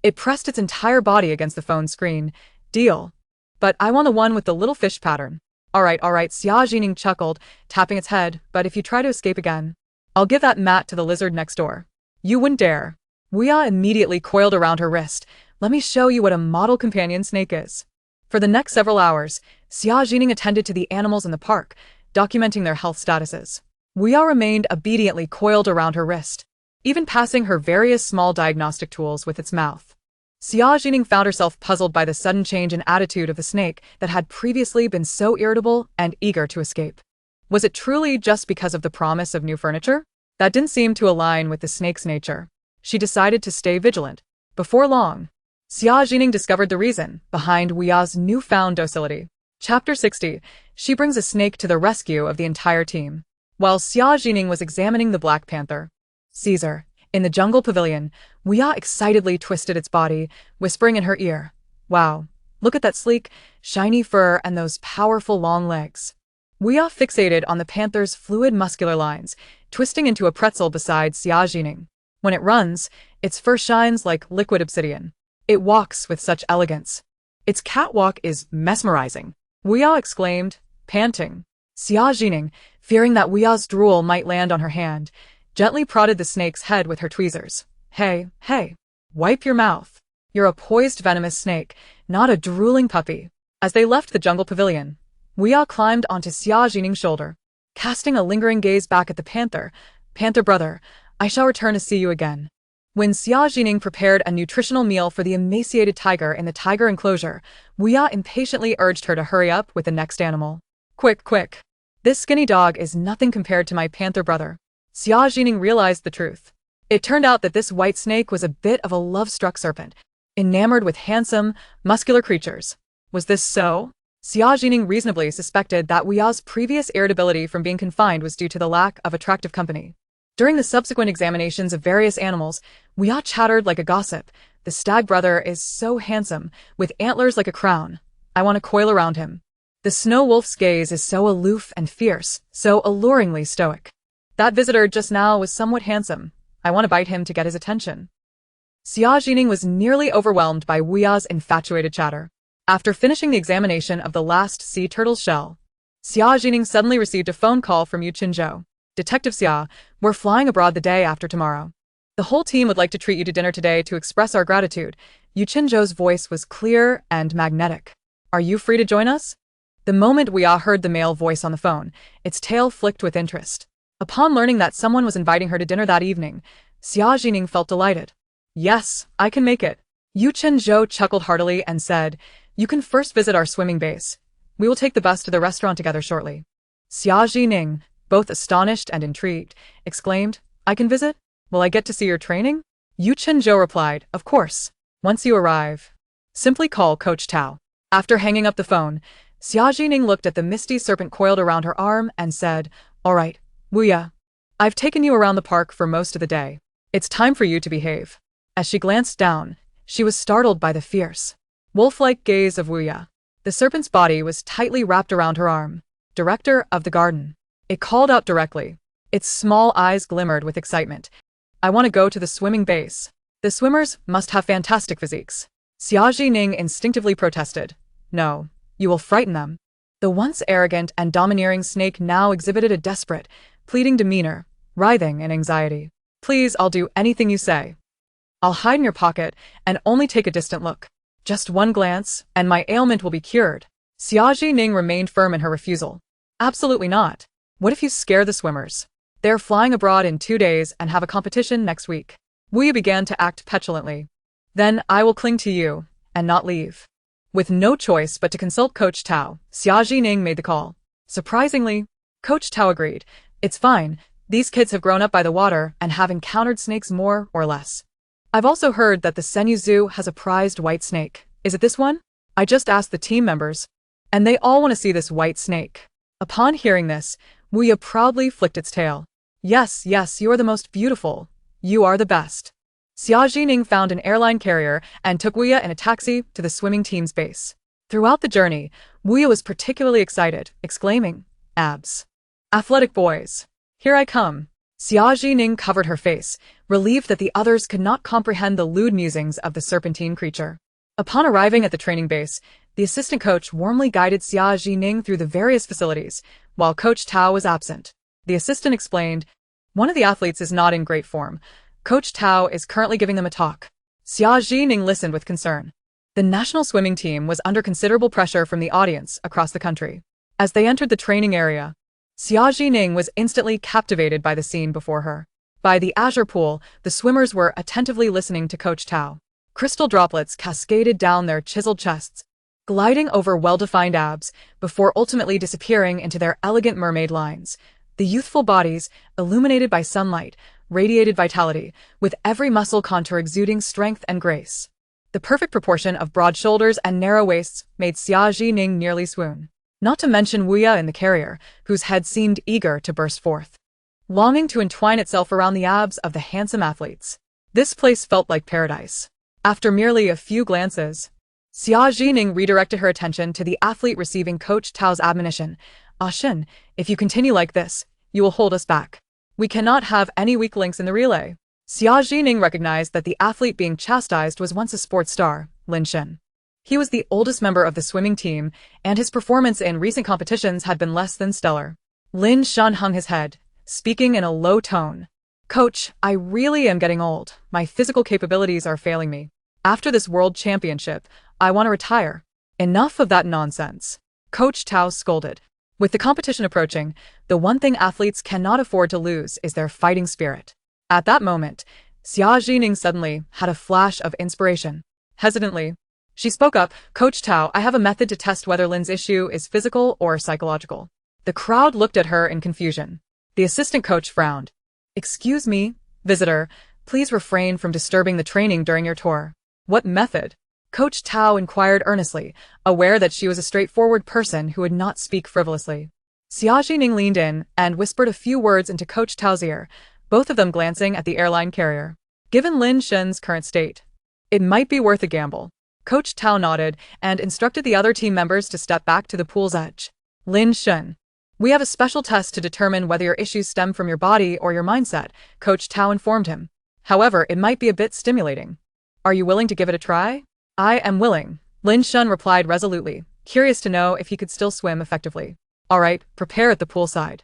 It pressed its entire body against the phone screen. "Deal. But I want the one with the little fish pattern." All right, Xia Zhi Ning chuckled, tapping its head, "But if you try to escape again, I'll give that mat to the lizard next door." "You wouldn't dare." Wuya immediately coiled around her wrist. "Let me show you what a model companion snake is." For the next several hours, Xia Zhi Ning attended to the animals in the park, documenting their health statuses. Wuya remained obediently coiled around her wrist, even passing her various small diagnostic tools with its mouth. Xia Zhi Ning found herself puzzled by the sudden change in attitude of the snake that had previously been so irritable and eager to escape. Was it truly just because of the promise of new furniture? That didn't seem to align with the snake's nature. She decided to stay vigilant. Before long, Xia Zhi Ning discovered the reason behind Wuya's newfound docility. Chapter 60. She brings a snake to the rescue of the entire team. While Xia Zhi Ning was examining the black panther, Caesar, in the jungle pavilion, Wuya excitedly twisted its body, whispering in her ear, "Wow, look at that sleek, shiny fur and those powerful long legs." Wuya fixated on the panther's fluid muscular lines, twisting into a pretzel beside Xia Zhi Ning. When it runs, its fur shines like liquid obsidian. It walks with such elegance. "Its catwalk is mesmerizing," Wuya exclaimed, panting. Xia Zhi Ning, fearing that Wuya's drool might land on her hand, gently prodded the snake's head with her tweezers. Hey, wipe your mouth. You're a poised venomous snake, not a drooling puppy." As they left the jungle pavilion, Wuya climbed onto Xia Zhi Ning's shoulder, casting a lingering gaze back at the panther. "Panther brother, I shall return to see you again." When Xia Zhi Ning prepared a nutritional meal for the emaciated tiger in the tiger enclosure, Wuya impatiently urged her to hurry up with the next animal. Quick. This skinny dog is nothing compared to my panther brother." Xia Zhi Ning realized the truth. It turned out that this white snake was a bit of a love-struck serpent, enamored with handsome, muscular creatures. Was this so? Xia Zhi Ning reasonably suspected that Wuya's previous irritability from being confined was due to the lack of attractive company. During the subsequent examinations of various animals, Wuya chattered like a gossip. "The stag brother is so handsome, with antlers like a crown. I want to coil around him. The snow wolf's gaze is so aloof and fierce, so alluringly stoic. That visitor just now was somewhat handsome. I want to bite him to get his attention." Xia Zhi Ning was nearly overwhelmed by Wuya's infatuated chatter. After finishing the examination of the last sea turtle's shell, Xia Zhi Ning suddenly received a phone call from Yu Qinzhou. Detective Xia, we're flying abroad the day after tomorrow. The whole team would like to treat you to dinner today to express our gratitude. Yu Qinzhou's voice was clear and magnetic. Are you free to join us? The moment Weya heard the male voice on the phone, its tail flicked with interest. Upon learning that someone was inviting her to dinner that evening, Xia Zhi Ning felt delighted. Yes, I can make it. Yu Qinzhou chuckled heartily and said, you can first visit our swimming base. We will take the bus to the restaurant together shortly. Xia Zhi Ning, both astonished and intrigued, exclaimed, I can visit? Will I get to see your training? Yu Qinzhou replied, of course. Once you arrive, simply call Coach Tao. After hanging up the phone, Xia Zhi Ning looked at the misty serpent coiled around her arm and said, all right, Wuya. I've taken you around the park for most of the day. It's time for you to behave. As she glanced down, she was startled by the fierce, wolf-like gaze of Wuya. The serpent's body was tightly wrapped around her arm. Director of the garden. It called out directly. Its small eyes glimmered with excitement. I want to go to the swimming base. The swimmers must have fantastic physiques. Xia Zhi Ning instinctively protested. No, you will frighten them. The once arrogant and domineering snake now exhibited a desperate, pleading demeanor, writhing in anxiety. Please, I'll do anything you say. I'll hide in your pocket and only take a distant look. Just one glance, and my ailment will be cured. Xia Zhi Ning remained firm in her refusal. Absolutely not. What if you scare the swimmers? They're flying abroad in 2 days and have a competition next week. Wuya began to act petulantly. Then I will cling to you, and not leave. With no choice but to consult Coach Tao, Xia Zhi Ning made the call. Surprisingly, Coach Tao agreed. It's fine, these kids have grown up by the water and have encountered snakes more or less. I've also heard that the Senyu Zoo has a prized white snake. Is it this one? I just asked the team members, and they all want to see this white snake. Upon hearing this, Wuya proudly flicked its tail. Yes, yes, you are the most beautiful. You are the best. Xia Zhi Ning found an airline carrier and took Wuya in a taxi to the swimming team's base. Throughout the journey, Wuya was particularly excited, exclaiming, abs. Athletic boys. Here I come. Xia Zhi Ning covered her face, relieved that the others could not comprehend the lewd musings of the serpentine creature. Upon arriving at the training base, the assistant coach warmly guided Xia Zhi Ning through the various facilities, while Coach Tao was absent. The assistant explained, one of the athletes is not in great form. Coach Tao is currently giving them a talk. Xia Zhi Ning listened with concern. The national swimming team was under considerable pressure from the audience across the country. As they entered the training area, Xia Zhi Ning was instantly captivated by the scene before her. By the azure pool, the swimmers were attentively listening to Coach Tao. Crystal droplets cascaded down their chiseled chests, gliding over well-defined abs, before ultimately disappearing into their elegant mermaid lines. The youthful bodies, illuminated by sunlight, radiated vitality, with every muscle contour exuding strength and grace. The perfect proportion of broad shoulders and narrow waists made Xia Zhi Ning nearly swoon. Not to mention Wuya in the carrier, whose head seemed eager to burst forth, longing to entwine itself around the abs of the handsome athletes. This place felt like paradise. After merely a few glances, Xia Zhi Ning redirected her attention to the athlete receiving Coach Tao's admonition. Shin, if you continue like this, you will hold us back. We cannot have any weak links in the relay. Xia Zhi Ning recognized that the athlete being chastised was once a sports star, Lin Shen. He was the oldest member of the swimming team, and his performance in recent competitions had been less than stellar. Lin Shen hung his head, speaking in a low tone. Coach, I really am getting old. My physical capabilities are failing me. After this world championship, I want to retire. Enough of that nonsense. Coach Tao scolded. With the competition approaching, the one thing athletes cannot afford to lose is their fighting spirit. At that moment, Xia Zhi Ning suddenly had a flash of inspiration. Hesitantly, she spoke up, Coach Tao, I have a method to test whether Lin's issue is physical or psychological. The crowd looked at her in confusion. The assistant coach frowned. Excuse me, visitor, please refrain from disturbing the training during your tour. What method? Coach Tao inquired earnestly, aware that she was a straightforward person who would not speak frivolously. Xia Zhi Ning leaned in and whispered a few words into Coach Tao's ear, both of them glancing at the airline carrier. Given Lin Shen's current state, it might be worth a gamble. Coach Tao nodded and instructed the other team members to step back to the pool's edge. Lin Shen, we have a special test to determine whether your issues stem from your body or your mindset, Coach Tao informed him. However, it might be a bit stimulating. Are you willing to give it a try? I am willing, Lin Shen replied resolutely, curious to know if he could still swim effectively. Alright, prepare at the poolside.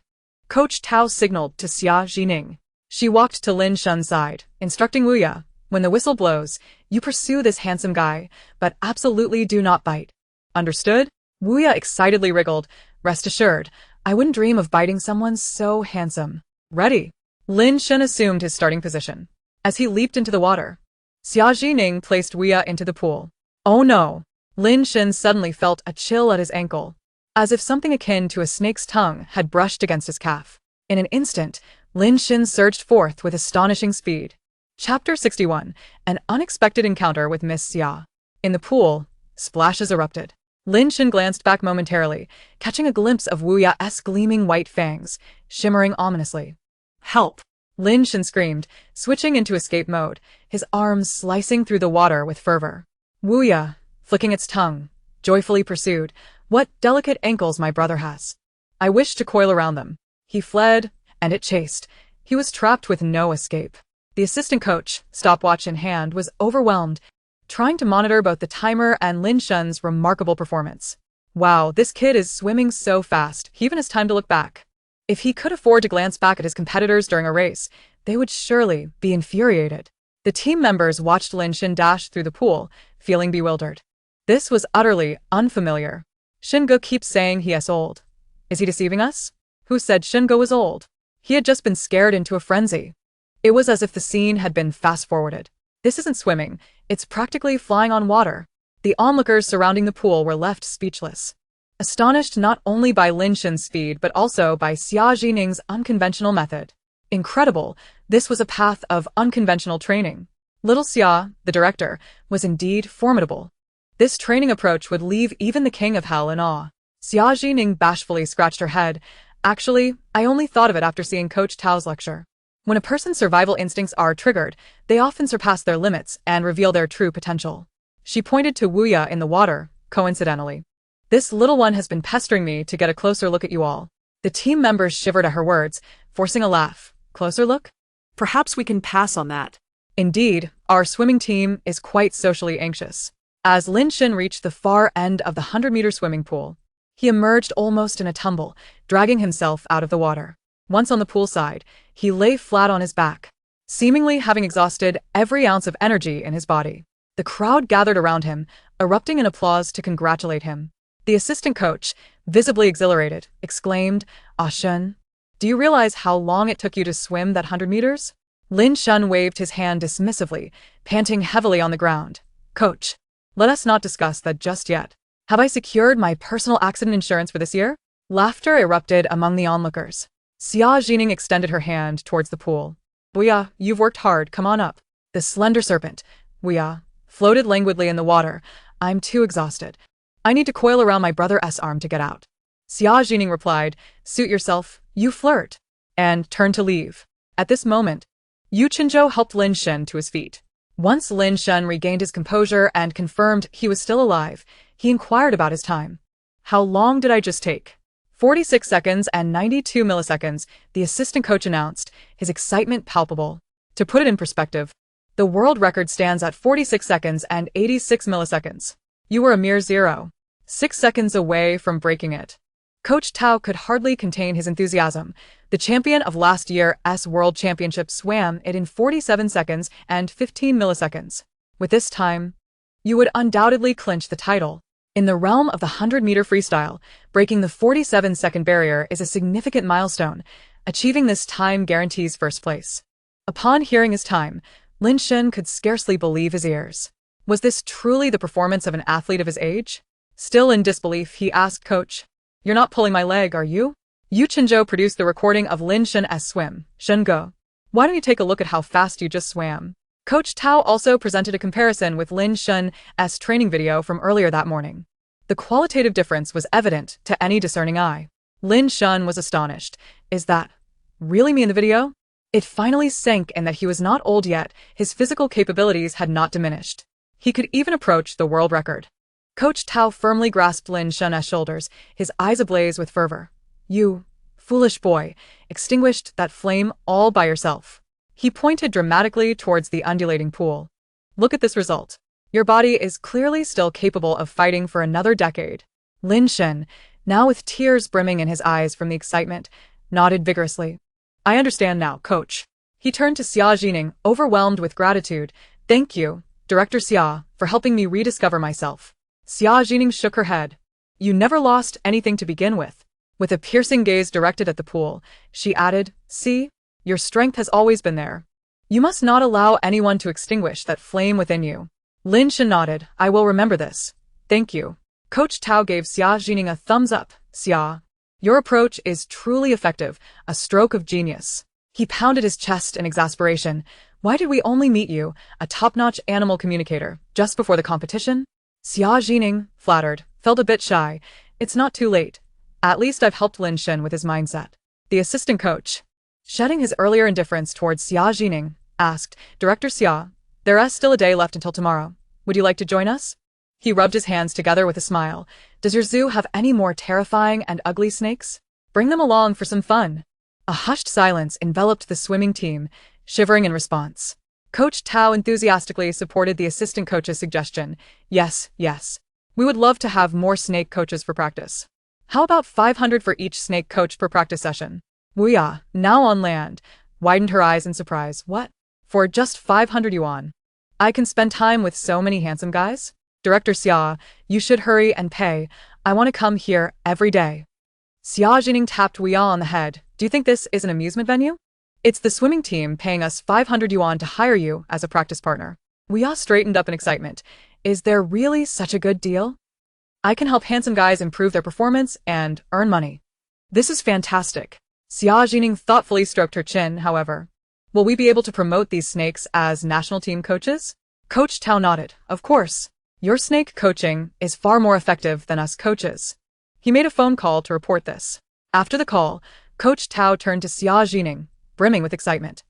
Coach Tao signaled to Xia Zhi Ning. She walked to Lin Shun's side, instructing Wu Ya, when the whistle blows, you pursue this handsome guy, but absolutely do not bite. Understood? Wu Ya excitedly wriggled. Rest assured, I wouldn't dream of biting someone so handsome. Ready. Lin Shun assumed his starting position. As he leaped into the water, Xia Zhi Ning placed Wu Ya into the pool. Oh no! Lin Shun suddenly felt a chill at his ankle, as if something akin to a snake's tongue had brushed against his calf. In an instant, Lin Shun surged forth with astonishing speed. Chapter 61, An Unexpected Encounter with Miss Xia. In the pool, splashes erupted. Lin Shun glanced back momentarily, catching a glimpse of Wu Ya's gleaming white fangs, shimmering ominously. Help! Lin Shun screamed, switching into escape mode, his arms slicing through the water with fervor. Wu Ya, flicking its tongue, joyfully pursued, what delicate ankles my brother has. I wish to coil around them. He fled, and it chased. He was trapped with no escape. The assistant coach, stopwatch in hand, was overwhelmed, trying to monitor both the timer and Lin Shun's remarkable performance. Wow, this kid is swimming so fast, he even has time to look back. If he could afford to glance back at his competitors during a race, they would surely be infuriated. The team members watched Lin Shun dash through the pool, feeling bewildered. This was utterly unfamiliar. Shingo keeps saying he is old. Is he deceiving us? Who said Shingo was old? He had just been scared into a frenzy. It was as if the scene had been fast-forwarded. This isn't swimming, it's practically flying on water. The onlookers surrounding the pool were left speechless, astonished not only by Lin Shun's speed but also by Xia Zhi Ning's unconventional method. Incredible, this was a path of unconventional training. Little Xia, the director, was indeed formidable. This training approach would leave even the king of hell in awe. Xia Zhi Ning bashfully scratched her head. Actually, I only thought of it after seeing Coach Tao's lecture. When a person's survival instincts are triggered, they often surpass their limits and reveal their true potential. She pointed to Wu Ya in the water, coincidentally. This little one has been pestering me to get a closer look at you all. The team members shivered at her words, forcing a laugh. Closer look? Perhaps we can pass on that. Indeed, our swimming team is quite socially anxious. As Lin Shun reached the far end of the 100-meter swimming pool, he emerged almost in a tumble, dragging himself out of the water. Once on the poolside, he lay flat on his back, seemingly having exhausted every ounce of energy in his body. The crowd gathered around him, erupting in applause to congratulate him. The assistant coach, visibly exhilarated, exclaimed, "Ah Shun, do you realize how long it took you to swim that 100 meters?" Lin Shun waved his hand dismissively, panting heavily on the ground. "Coach, let us not discuss that just yet. Have I secured my personal accident insurance for this year?" Laughter erupted among the onlookers. Xia Zhi Ning extended her hand towards the pool. "Wu Ya, you've worked hard, come on up." The slender serpent, Wu Ya, floated languidly in the water. "I'm too exhausted. I need to coil around my brother's arm to get out." Xia Zhi Ning replied, "Suit yourself, you flirt," and turned to leave. At this moment, Yu Qinzhou helped Lin Shun to his feet. Once Lin Shun regained his composure and confirmed he was still alive, he inquired about his time. "How long did I just take?" 46 seconds and 92 milliseconds, the assistant coach announced, his excitement palpable. To put it in perspective, the world record stands at 46 seconds and 86 milliseconds. You were a mere 0.6 seconds away from breaking it. Coach Tao could hardly contain his enthusiasm. The champion of last year's World Championship swam it in 47 seconds and 15 milliseconds. With this time, you would undoubtedly clinch the title. In the realm of the 100-meter freestyle, breaking the 47-second barrier is a significant milestone. Achieving this time guarantees first place. Upon hearing his time, Lin Shun could scarcely believe his ears. Was this truly the performance of an athlete of his age? Still in disbelief, he asked Coach, "You're not pulling my leg, are you?" Yu Qinzhou produced the recording of Lin Shun's swim. "Shungo, why don't you take a look at how fast you just swam?" Coach Tao also presented a comparison with Lin Shun's training video from earlier that morning. The qualitative difference was evident to any discerning eye. Lin Shun was astonished. Is that really me in the video? It finally sank in that he was not old yet, his physical capabilities had not diminished. He could even approach the world record. Coach Tao firmly grasped Lin Shun's shoulders, his eyes ablaze with fervor. "You, foolish boy, extinguished that flame all by yourself." He pointed dramatically towards the undulating pool. "Look at this result. Your body is clearly still capable of fighting for another decade." Lin Shun, now with tears brimming in his eyes from the excitement, nodded vigorously. I understand now, coach. He turned to Xia Zhi Ning, overwhelmed with gratitude. Thank you, Director Xia, for helping me rediscover myself. Xia Zhi Ning shook her head. You never lost anything to begin with. With a piercing gaze directed at the pool, she added, see, your strength has always been there. You must not allow anyone to extinguish that flame within you. Lin Shen nodded. I will remember this. Thank you. Coach Tao gave Xia Zhi Ning a thumbs up. Xia, your approach is truly effective, a stroke of genius. He pounded his chest in exasperation. Why did we only meet you, a top-notch animal communicator, just before the competition? Xia Zhi Ning, flattered, felt a bit shy. It's not too late. At least I've helped Lin Shen with his mindset. The assistant coach, shedding his earlier indifference towards Xia Zhi Ning, asked, Director Xia, there is still a day left until tomorrow. Would you like to join us? He rubbed his hands together with a smile. Does your zoo have any more terrifying and ugly snakes? Bring them along for some fun. A hushed silence enveloped the swimming team, shivering in response. Coach Tao enthusiastically supported the assistant coach's suggestion. Yes, yes. We would love to have more snake coaches for practice. How about 500 for each snake coach per practice session? Wuya, now on land, widened her eyes in surprise. What? For just 500 yuan? I can spend time with so many handsome guys? Director Xia, you should hurry and pay. I want to come here every day. Xia Zhi Ning tapped Wuya on the head. Do you think this is an amusement venue? It's the swimming team paying us 500 yuan to hire you as a practice partner. Wuya straightened up in excitement. Is there really such a good deal? I can help handsome guys improve their performance and earn money. This is fantastic. Xia Zhi Ning thoughtfully stroked her chin, however. Will we be able to promote these snakes as national team coaches? Coach Tao nodded. Of course. Your snake coaching is far more effective than us coaches. He made a phone call to report this. After the call, Coach Tao turned to Xia Zhi Ning, brimming with excitement.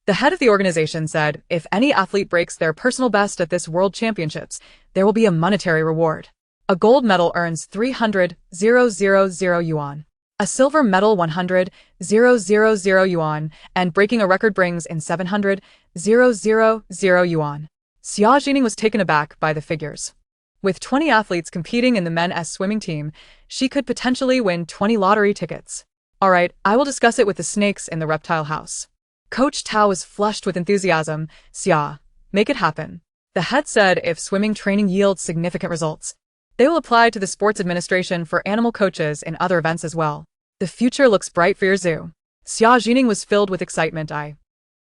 The head of the organization said, if any athlete breaks their personal best at this World Championships, there will be a monetary reward. A gold medal earns 300,000 yuan. A silver medal 100,000 yuan, and breaking a record brings in 700,000 yuan. Xia Zhi Ning was taken aback by the figures. With 20 athletes competing in the men's swimming team, she could potentially win 20 lottery tickets. All right, I will discuss it with the snakes in the reptile house. Coach Tao was flushed with enthusiasm. Xia, make it happen. The head said if swimming training yields significant results, they will apply to the sports administration for animal coaches in other events as well. The future looks bright for your zoo. Xia Zhi Ning was filled with excitement.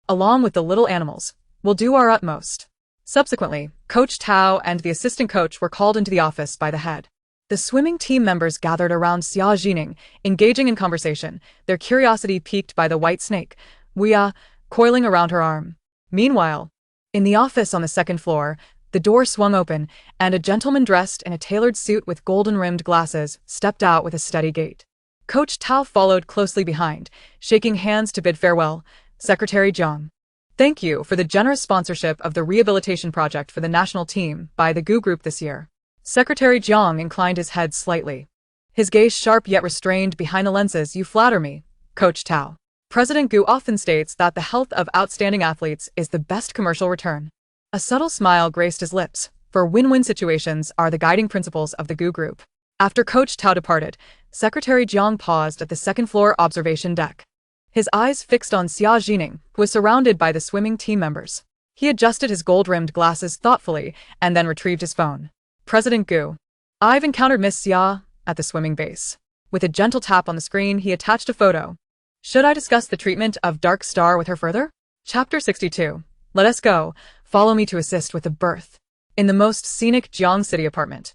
Along with the little animals, will do our utmost. Subsequently, Coach Tao and the assistant coach were called into the office by the head. The swimming team members gathered around Xia Zhi Ning, engaging in conversation, their curiosity piqued by the white snake, Wuya, coiling around her arm. Meanwhile, in the office on the second floor, the door swung open, and a gentleman dressed in a tailored suit with golden-rimmed glasses stepped out with a steady gait. Coach Tao followed closely behind, shaking hands to bid farewell. Secretary Jiang. Thank you for the generous sponsorship of the rehabilitation project for the national team by the GU Group this year. Secretary Jiang inclined his head slightly. His gaze sharp yet restrained behind the lenses. You flatter me, Coach Tao. President Gu often states that the health of outstanding athletes is the best commercial return. A subtle smile graced his lips, for win-win situations are the guiding principles of the GU Group. After Coach Tao departed, Secretary Jiang paused at the second-floor observation deck. His eyes fixed on Xia Zhi Ning, who was surrounded by the swimming team members. He adjusted his gold-rimmed glasses thoughtfully and then retrieved his phone. President Gu. I've encountered Miss Xia at the swimming base. With a gentle tap on the screen, he attached a photo. Should I discuss the treatment of Dark Star with her further? Chapter 62. Let us go. Follow me to assist with the birth. In the most scenic Jiang City apartment,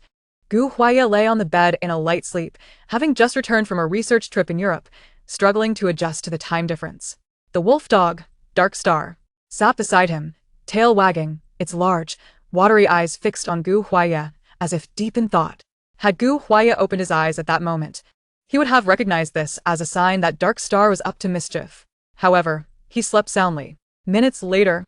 Gu Huaya lay on the bed in a light sleep, having just returned from a research trip in Europe, struggling to adjust to the time difference. The wolf dog, Dark Star, sat beside him, tail wagging, its large, watery eyes fixed on Gu Huaya, as if deep in thought. Had Gu Huaya opened his eyes at that moment, he would have recognized this as a sign that Dark Star was up to mischief. However, he slept soundly. Minutes later,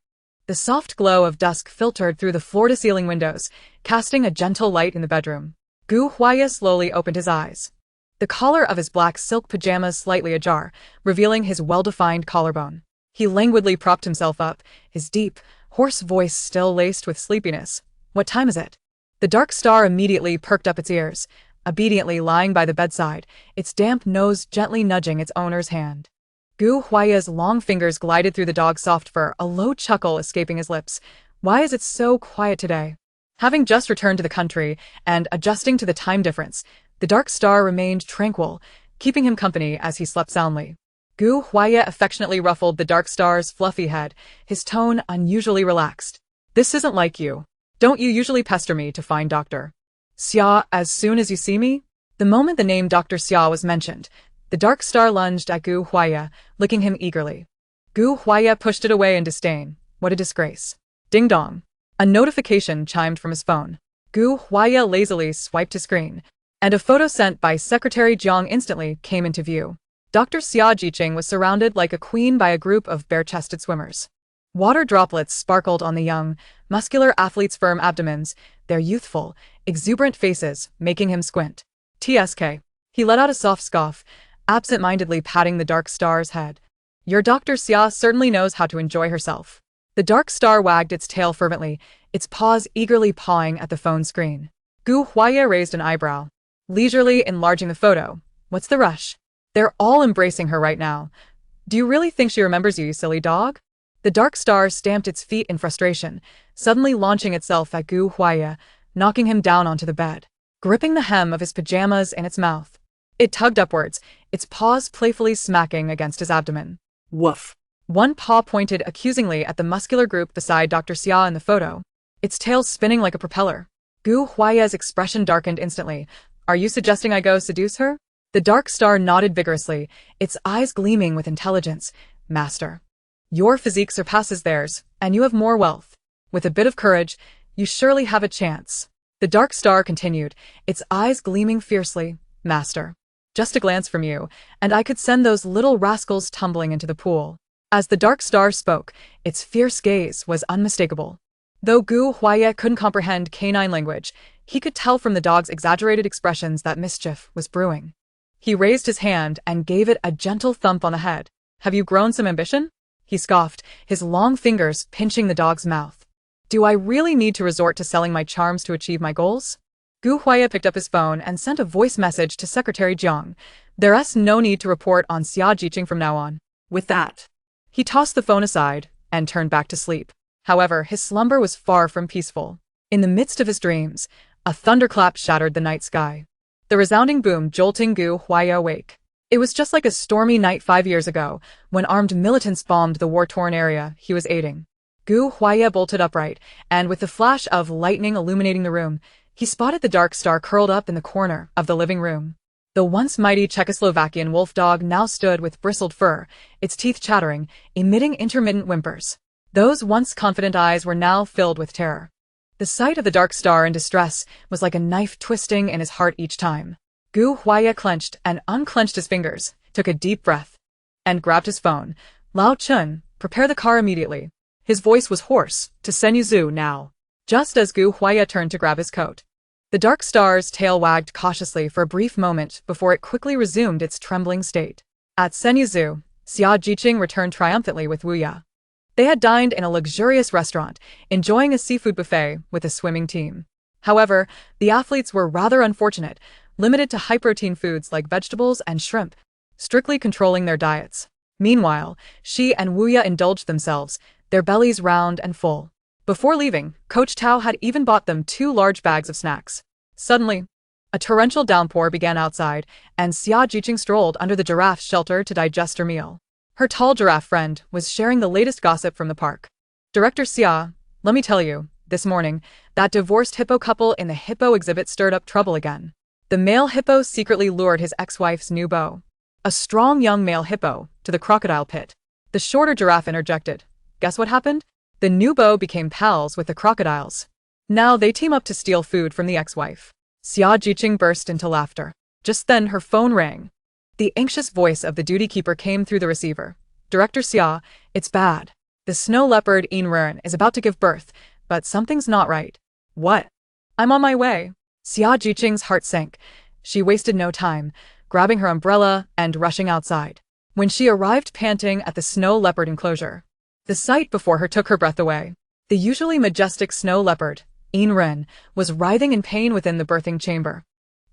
the soft glow of dusk filtered through the floor-to-ceiling windows, casting a gentle light in the bedroom. Gu Huaya slowly opened his eyes. The collar of his black silk pajamas slightly ajar, revealing his well-defined collarbone. He languidly propped himself up, his deep, hoarse voice still laced with sleepiness. What time is it? The Dark Star immediately perked up its ears. obediently lying by the bedside, its damp nose gently nudging its owner's hand. Gu Huaiya's long fingers glided through the dog's soft fur, a low chuckle escaping his lips. Why is it so quiet today? Having just returned to the country and adjusting to the time difference, the dark star remained tranquil, keeping him company as he slept soundly. Gu Huaiya affectionately ruffled the dark star's fluffy head, his tone unusually relaxed. This isn't like you. Don't you usually pester me to find Dr. Xia as soon as you see me? The moment the name Dr. Xia was mentioned, the dark star lunged at Gu Huaiya, licking him eagerly. Gu Huaiya pushed it away in disdain. What a disgrace. Ding dong. A notification chimed from his phone. Gu Huaiya lazily swiped his screen, and a photo sent by Secretary Jiang instantly came into view. Dr. Xia Zhi Ning was surrounded like a queen by a group of bare-chested swimmers. Water droplets sparkled on the young, muscular athletes' firm abdomens, their youthful, exuberant faces making him squint. TSK. He let out a soft scoff, absent-mindedly patting the dark star's head. Your Dr. Xia certainly knows how to enjoy herself. The dark star wagged its tail fervently, its paws eagerly pawing at the phone screen. Gu Huaiya raised an eyebrow, leisurely enlarging the photo. What's the rush? They're all embracing her right now. Do you really think she remembers you silly dog? The dark star stamped its feet in frustration, suddenly launching itself at Gu Huaiya, knocking him down onto the bed, gripping the hem of his pajamas in its mouth. It tugged upwards, its paws playfully smacking against his abdomen. Woof. One paw pointed accusingly at the muscular group beside Dr. Xia in the photo, its tail spinning like a propeller. Gu Huaiya's expression darkened instantly. Are you suggesting I go seduce her? The dark star nodded vigorously, its eyes gleaming with intelligence. Master. Your physique surpasses theirs, and you have more wealth. With a bit of courage, you surely have a chance. The dark star continued, its eyes gleaming fiercely. Master. Just a glance from you, and I could send those little rascals tumbling into the pool. As the dark star spoke, its fierce gaze was unmistakable. Though Gu Huaiya couldn't comprehend canine language, he could tell from the dog's exaggerated expressions that mischief was brewing. He raised his hand and gave it a gentle thump on the head. Have you grown some ambition? He scoffed, his long fingers pinching the dog's mouth. Do I really need to resort to selling my charms to achieve my goals? Gu Huaiya picked up his phone and sent a voice message to Secretary Jiang. There's no need to report on Xia Zhi Ning from now on. With that, He tossed the phone aside and turned back to sleep. However, his slumber was far from peaceful. In the midst of his dreams, a thunderclap shattered the night sky. The resounding boom jolting Gu Huaiya awake. It was just like a stormy night 5 years ago, when armed militants bombed the war-torn area he was aiding. Gu Huaiya bolted upright, and with the flash of lightning illuminating the room, he spotted the dark star curled up in the corner of the living room. The once mighty Czechoslovakian wolfdog now stood with bristled fur, its teeth chattering, emitting intermittent whimpers. Those once confident eyes were now filled with terror. The sight of the dark star in distress was like a knife twisting in his heart each time. Gu Huaiya clenched and unclenched his fingers, took a deep breath, and grabbed his phone. Lao Chun, prepare the car immediately. His voice was hoarse. To Senyuzu now. Just as Gu Huaiya turned to grab his coat, the dark star's tail wagged cautiously for a brief moment before it quickly resumed its trembling state. At Senyuzu, Xia Zhi Ning returned triumphantly with Wu Ya. They had dined in a luxurious restaurant, enjoying a seafood buffet with a swimming team. However, the athletes were rather unfortunate, limited to high-protein foods like vegetables and shrimp, strictly controlling their diets. Meanwhile, Shi and Wu Ya indulged themselves, their bellies round and full. Before leaving, Coach Tao had even bought them 2 large bags of snacks. Suddenly, a torrential downpour began outside, and Xia Zhi Ning strolled under the giraffe's shelter to digest her meal. Her tall giraffe friend was sharing the latest gossip from the park. Director Xia, let me tell you, this morning, that divorced hippo couple in the hippo exhibit stirred up trouble again. The male hippo secretly lured his ex-wife's new beau, a strong young male hippo, to the crocodile pit. The shorter giraffe interjected. Guess what happened? The new beau became pals with the crocodiles. Now they team up to steal food from the ex-wife. Xia Zhi Ning burst into laughter. Just then her phone rang. The anxious voice of the duty keeper came through the receiver. Director Xia, it's bad. The snow leopard Heiress is about to give birth, but something's not right. What? I'm on my way. Xia Zhi Ning's heart sank. She wasted no time, grabbing her umbrella and rushing outside. When she arrived panting at the snow leopard enclosure, the sight before her took her breath away. The usually majestic snow leopard, Heiress, was writhing in pain within the birthing chamber.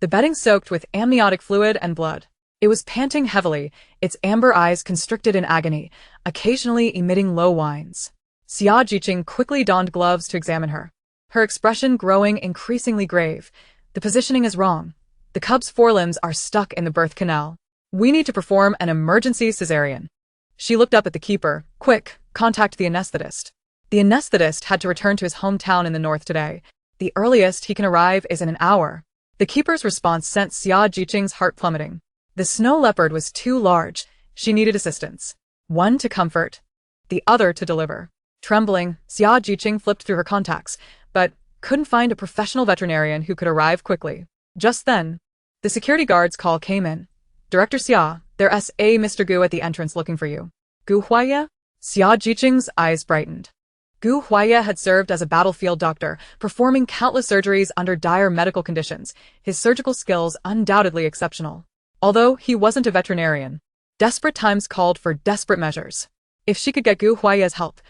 the bedding soaked with amniotic fluid and blood. It was panting heavily, its amber eyes constricted in agony, occasionally emitting low whines. Xia Zhi Ning quickly donned gloves to examine her, her expression growing increasingly grave. The positioning is wrong. The cub's forelimbs are stuck in the birth canal. We need to perform an emergency cesarean. She looked up at the keeper. Quick, contact the anesthetist. The anesthetist had to return to his hometown in the north today. The earliest he can arrive is in an hour. The keeper's response sent Xia Zhi Ning's heart plummeting. The snow leopard was too large. She needed assistance. One to comfort, the other to deliver. Trembling, Xia Zhi Ning flipped through her contacts, but couldn't find a professional veterinarian who could arrive quickly. Just then, the security guard's call came in. Director Xia, there's a Mr. Gu at the entrance looking for you. Gu Huaya? Xia Zhi Ning's eyes brightened. Gu Huaya had served as a battlefield doctor, performing countless surgeries under dire medical conditions, his surgical skills undoubtedly exceptional. Although he wasn't a veterinarian, desperate times called for desperate measures. If she could get Gu Huaya's help,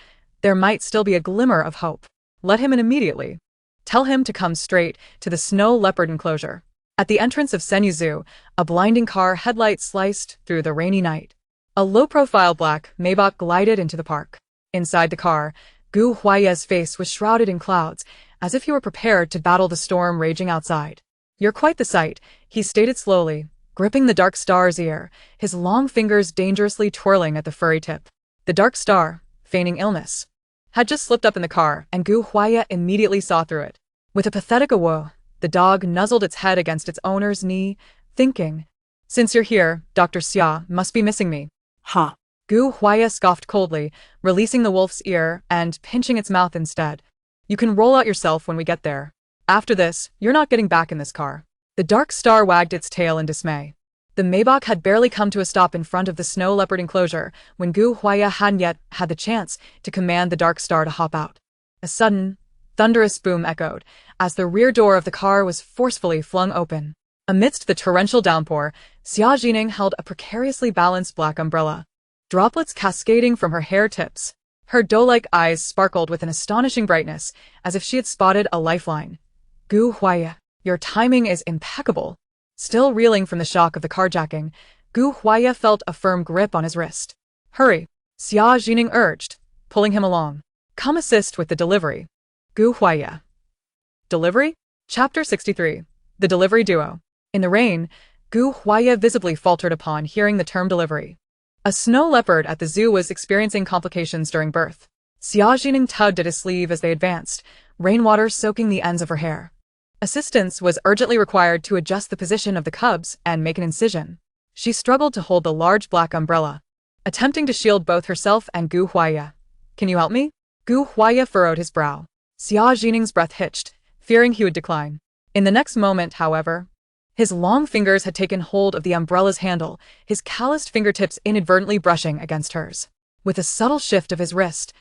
there might still be a glimmer of hope. Let him in immediately. Tell him to come straight to the snow leopard enclosure. At the entrance of Senyu Zoo, a blinding car headlight sliced through the rainy night. A low-profile black Maybach glided into the park. Inside the car, Gu Huaya's face was shrouded in clouds, as if he were prepared to battle the storm raging outside. You're quite the sight, he stated slowly, gripping the dark star's ear, his long fingers dangerously twirling at the furry tip. The dark star, feigning illness, had just slipped up in the car, and Gu Huaya immediately saw through it. With a pathetic awoo, the dog nuzzled its head against its owner's knee, thinking, "Since you're here, Dr. Xia must be missing me." Ha. Gu Huaya scoffed coldly, releasing the wolf's ear and pinching its mouth instead. "You can roll out yourself when we get there. After this, you're not getting back in this car." The dark star wagged its tail in dismay. The Maybach had barely come to a stop in front of the snow leopard enclosure when Gu Huaya hadn't yet had the chance to command the dark star to hop out. A sudden, thunderous boom echoed as the rear door of the car was forcefully flung open. Amidst the torrential downpour, Xia Zhi Ning held a precariously balanced black umbrella, droplets cascading from her hair tips. Her doe-like eyes sparkled with an astonishing brightness, as if she had spotted a lifeline. "Gu Huaya, your timing is impeccable." Still reeling from the shock of the carjacking, Gu Huaya felt a firm grip on his wrist. "Hurry," Xia Zhi Ning urged, pulling him along. "Come assist with the delivery." Gu Huaya. Delivery? Chapter 63. The Delivery Duo. In the rain, Gu Huaya visibly faltered upon hearing the term delivery. A snow leopard at the zoo was experiencing complications during birth. Xia Zhi Ning tugged at his sleeve as they advanced, rainwater soaking the ends of her hair. Assistance was urgently required to adjust the position of the cubs and make an incision. She struggled to hold the large black umbrella, attempting to shield both herself and Gu Huaya. "Can you help me?" Gu Huaya furrowed his brow. Xia Zhi Ning's breath hitched, fearing he would decline. In the next moment, however, his long fingers had taken hold of the umbrella's handle, his calloused fingertips inadvertently brushing against hers. With a subtle shift of his wrist,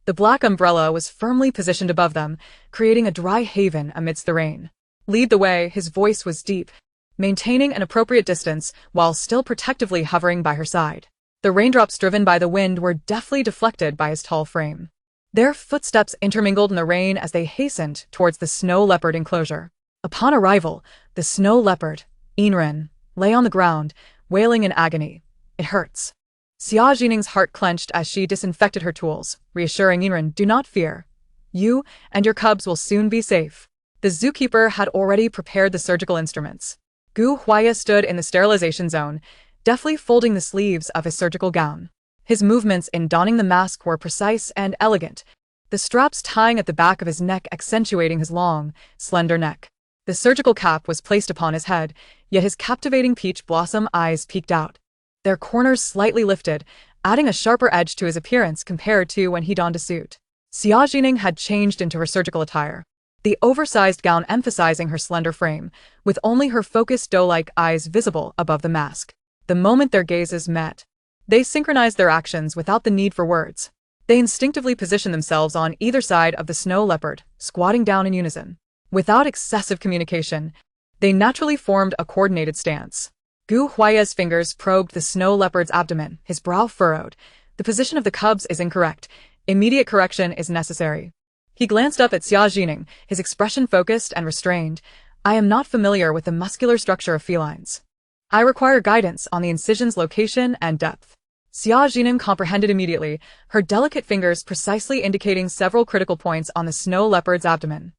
the black umbrella was firmly positioned above them, creating a dry haven amidst the rain. "Lead the way," his voice was deep, maintaining an appropriate distance while still protectively hovering by her side. The raindrops driven by the wind were deftly deflected by his tall frame. Their footsteps intermingled in the rain as they hastened towards the snow leopard enclosure. Upon arrival, the snow leopard, Inren, lay on the ground, wailing in agony. "It hurts." Xia Zhi Ning's heart clenched as she disinfected her tools, reassuring Inren, "Do not fear. You and your cubs will soon be safe." The zookeeper had already prepared the surgical instruments. Gu Huaya stood in the sterilization zone, deftly folding the sleeves of his surgical gown. His movements in donning the mask were precise and elegant, the straps tying at the back of his neck accentuating his long, slender neck. The surgical cap was placed upon his head, yet his captivating peach blossom eyes peeked out, their corners slightly lifted, adding a sharper edge to his appearance compared to when he donned a suit. Xia Zhi Ning had changed into her surgical attire, the oversized gown emphasizing her slender frame, with only her focused doe-like eyes visible above the mask. The moment their gazes met, they synchronized their actions without the need for words. They instinctively positioned themselves on either side of the snow leopard, squatting down in unison. Without excessive communication, they naturally formed a coordinated stance. Gu Huaya's fingers probed the snow leopard's abdomen, his brow furrowed. "The position of the cubs is incorrect. Immediate correction is necessary." He glanced up at Xia Zhi Ning, his expression focused and restrained. I am not familiar with the muscular structure of felines. I require guidance on the incision's location and depth. Xia Zhi Ning comprehended immediately, her delicate fingers precisely indicating several critical points on the snow leopard's abdomen.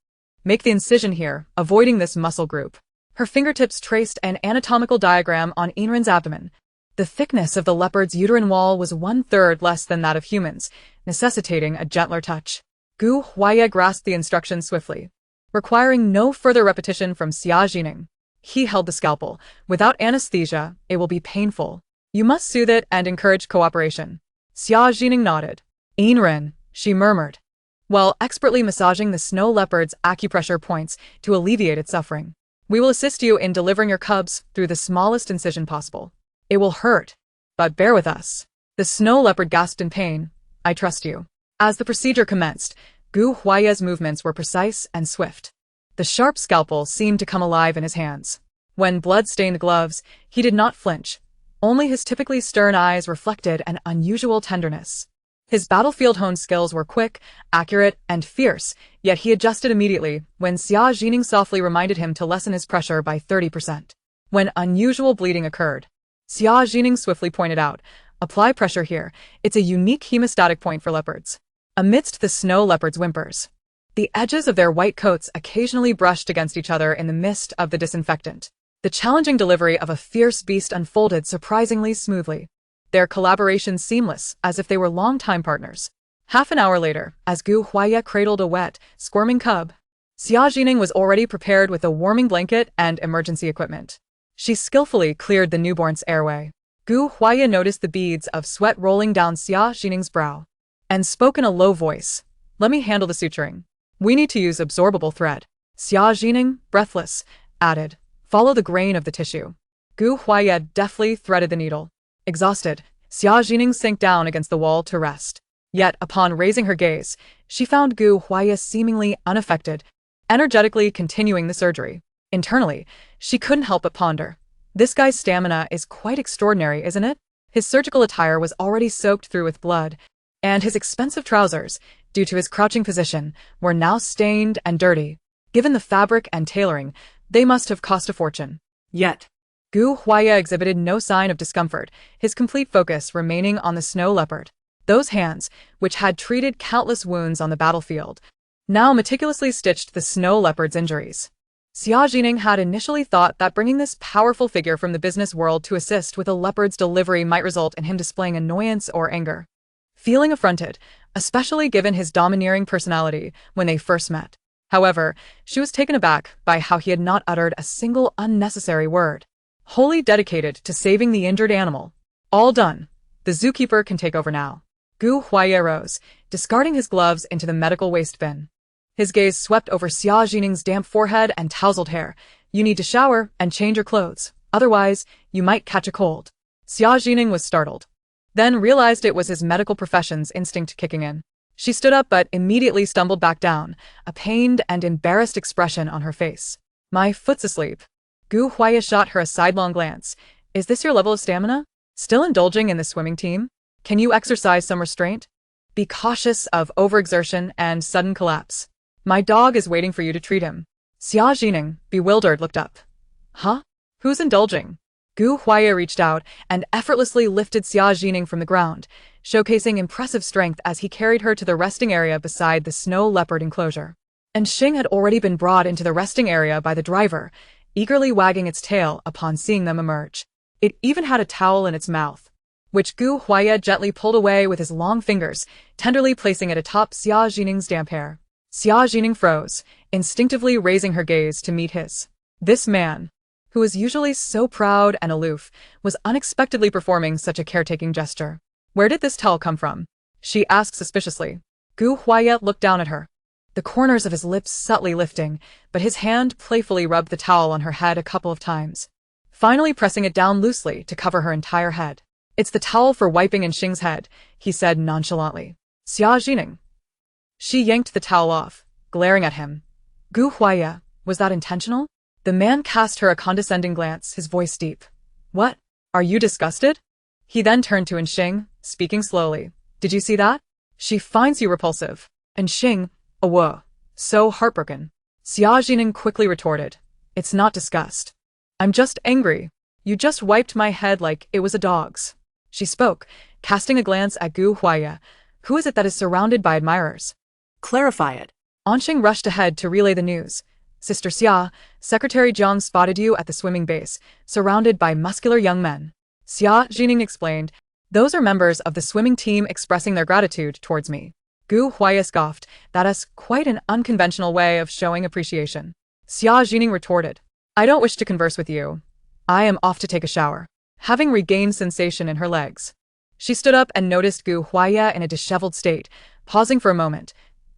Make the incision here, avoiding this muscle group. Her fingertips traced an anatomical diagram on Inren's abdomen. The thickness of the leopard's uterine wall was 1/3 less than that of humans, necessitating a gentler touch. Gu Huaye grasped the instructions swiftly. Requiring no further repetition from Xia Zhi Ning, he held the scalpel. Without anesthesia, it will be painful. You must soothe it and encourage cooperation. Xia Zhi Ning nodded. Inren, she murmured, while expertly massaging the snow leopard's acupressure points to alleviate its suffering. We will assist you in delivering your cubs through the smallest incision possible. It will hurt, but bear with us. The snow leopard gasped in pain. I trust you. As the procedure commenced, Gu Huaye's movements were precise and swift. The sharp scalpel seemed to come alive in his hands. When blood-stained gloves, he did not flinch. Only his typically stern eyes reflected an unusual tenderness. His battlefield-honed skills were quick, accurate, and fierce, yet he adjusted immediately when Xia Zhi Ning softly reminded him to lessen his pressure by 30%. When unusual bleeding occurred, Xia Zhi Ning swiftly pointed out, apply pressure here, it's a unique hemostatic point for leopards. Amidst the snow leopard's whimpers, the edges of their white coats occasionally brushed against each other in the mist of the disinfectant. The challenging delivery of a fierce beast unfolded surprisingly smoothly. Their collaboration seamless, as if they were longtime partners. Half an hour later, as Gu Huaye cradled a wet, squirming cub, Xia Zhi Ning was already prepared with a warming blanket and emergency equipment. She skillfully cleared the newborn's airway. Gu Huaye noticed the beads of sweat rolling down Xia Zhi Ning's brow, and spoke in a low voice. Let me handle the suturing. We need to use absorbable thread. Xia Zhi Ning, breathless, added, follow the grain of the tissue. Gu Huaye deftly threaded the needle. Exhausted, Xia Zhi Ning sank down against the wall to rest. Yet, upon raising her gaze, she found Gu Huaye seemingly unaffected, energetically continuing the surgery. Internally, she couldn't help but ponder. This guy's stamina is quite extraordinary, isn't it? His surgical attire was already soaked through with blood, and his expensive trousers, due to his crouching position, were now stained and dirty. Given the fabric and tailoring, they must have cost a fortune. Yet, Gu Huaye exhibited no sign of discomfort, his complete focus remaining on the snow leopard. Those hands, which had treated countless wounds on the battlefield, now meticulously stitched the snow leopard's injuries. Xia Zhi Ning had initially thought that bringing this powerful figure from the business world to assist with a leopard's delivery might result in him displaying annoyance or anger. Feeling affronted, especially given his domineering personality when they first met. However, she was taken aback by how he had not uttered a single unnecessary word. Wholly dedicated to saving the injured animal. All done. The zookeeper can take over now. Gu Huaye rose, discarding his gloves into the medical waste bin. His gaze swept over Xia Zhi Ning's damp forehead and tousled hair. You need to shower and change your clothes, otherwise, you might catch a cold. Xia Zhi Ning was startled, then realized it was his medical profession's instinct kicking in. She stood up but immediately stumbled back down, a pained and embarrassed expression on her face. My foot's asleep. Gu Huaye shot her a sidelong glance. Is this your level of stamina? Still indulging in the swimming team? Can you exercise some restraint? Be cautious of overexertion and sudden collapse. My dog is waiting for you to treat him. Xia Zhi Ning, bewildered, looked up. Huh? Who's indulging? Gu Huaye reached out and effortlessly lifted Xia Zhi Ning from the ground, showcasing impressive strength as he carried her to the resting area beside the snow leopard enclosure. And Xing had already been brought into the resting area by the driver, eagerly wagging its tail upon seeing them emerge. It even had a towel in its mouth, which Gu Huaye gently pulled away with his long fingers, tenderly placing it atop Xia Zhi Ning's damp hair. Xia Zhi Ning froze, instinctively raising her gaze to meet his. This man, who was usually so proud and aloof, was unexpectedly performing such a caretaking gesture. Where did this towel come from? She asked suspiciously. Gu Huaye looked down at her, the corners of his lips subtly lifting, but his hand playfully rubbed the towel on her head a couple of times, finally pressing it down loosely to cover her entire head. It's the towel for wiping in Xing's head, he said nonchalantly. Xia Zhi Ning. She yanked the towel off, glaring at him. Gu Huaye, was that intentional? The man cast her a condescending glance, his voice deep. What? Are you disgusted? He then turned to Xing, speaking slowly. Did you see that? She finds you repulsive. And Xing, whoa, so heartbroken. Xia Zhi Ning quickly retorted. It's not disgust. I'm just angry. You just wiped my head like it was a dog's. She spoke, casting a glance at Gu Huaya. Who is it that is surrounded by admirers? Clarify it. Anqing rushed ahead to relay the news. Sister Xia, Secretary Jiang spotted you at the swimming base, surrounded by muscular young men. Xia Zhi Ning explained, those are members of the swimming team expressing their gratitude towards me. Gu Huaya scoffed, that is quite an unconventional way of showing appreciation. Xia Zhi Ning retorted, I don't wish to converse with you. I am off to take a shower. Having regained sensation in her legs, she stood up and noticed Gu Huaya in a disheveled state, pausing for a moment.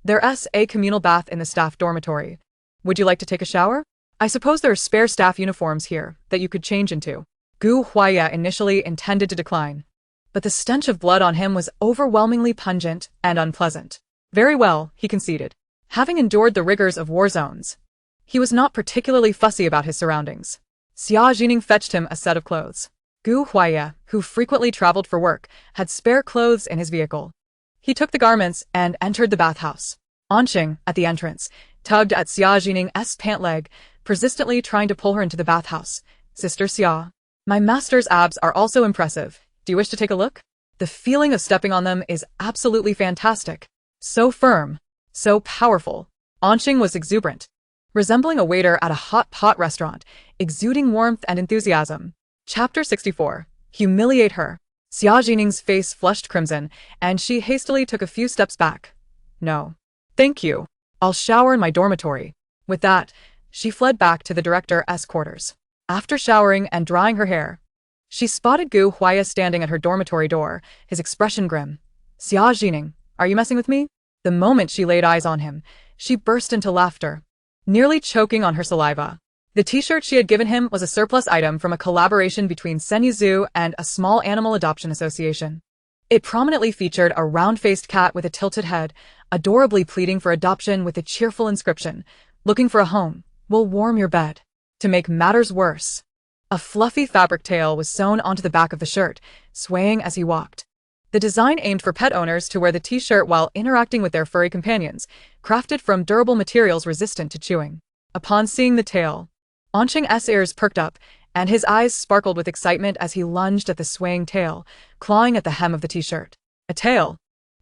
There's a communal bath in the staff dormitory. Would you like to take a shower? I suppose there are spare staff uniforms here that you could change into. Gu Huaya initially intended to decline, but the stench of blood on him was overwhelmingly pungent and unpleasant. Very well, he conceded. Having endured the rigors of war zones, he was not particularly fussy about his surroundings. Xia Zhi Ning fetched him a set of clothes. Gu Huaya, who frequently traveled for work, had spare clothes in his vehicle. He took the garments and entered the bathhouse. Anqing, at the entrance, tugged at Xia Zhi Ning's pant leg, persistently trying to pull her into the bathhouse. Sister Xia, my master's abs are also impressive. Do you wish to take a look? The feeling of stepping on them is absolutely fantastic. So firm, so powerful. Anqing was exuberant, resembling a waiter at a hot pot restaurant, exuding warmth and enthusiasm. Chapter 64. Humiliate her. Xia Zhi Ning's face flushed crimson, and she hastily took a few steps back. No. Thank you. I'll shower in my dormitory. With that, she fled back to the director's quarters. After showering and drying her hair, she spotted Gu Huaya standing at her dormitory door, his expression grim. Xia Zhi Ning, are you messing with me? The moment she laid eyes on him, she burst into laughter, nearly choking on her saliva. The t-shirt she had given him was a surplus item from a collaboration between Senyu Zoo and a small animal adoption association. It prominently featured a round-faced cat with a tilted head, adorably pleading for adoption with a cheerful inscription, looking for a home, we'll warm your bed. To make matters worse, a fluffy fabric tail was sewn onto the back of the shirt, swaying as he walked. The design aimed for pet owners to wear the t-shirt while interacting with their furry companions, crafted from durable materials resistant to chewing. Upon seeing the tail, Anqing's ears perked up, and his eyes sparkled with excitement as he lunged at the swaying tail, clawing at the hem of the t-shirt. A tail?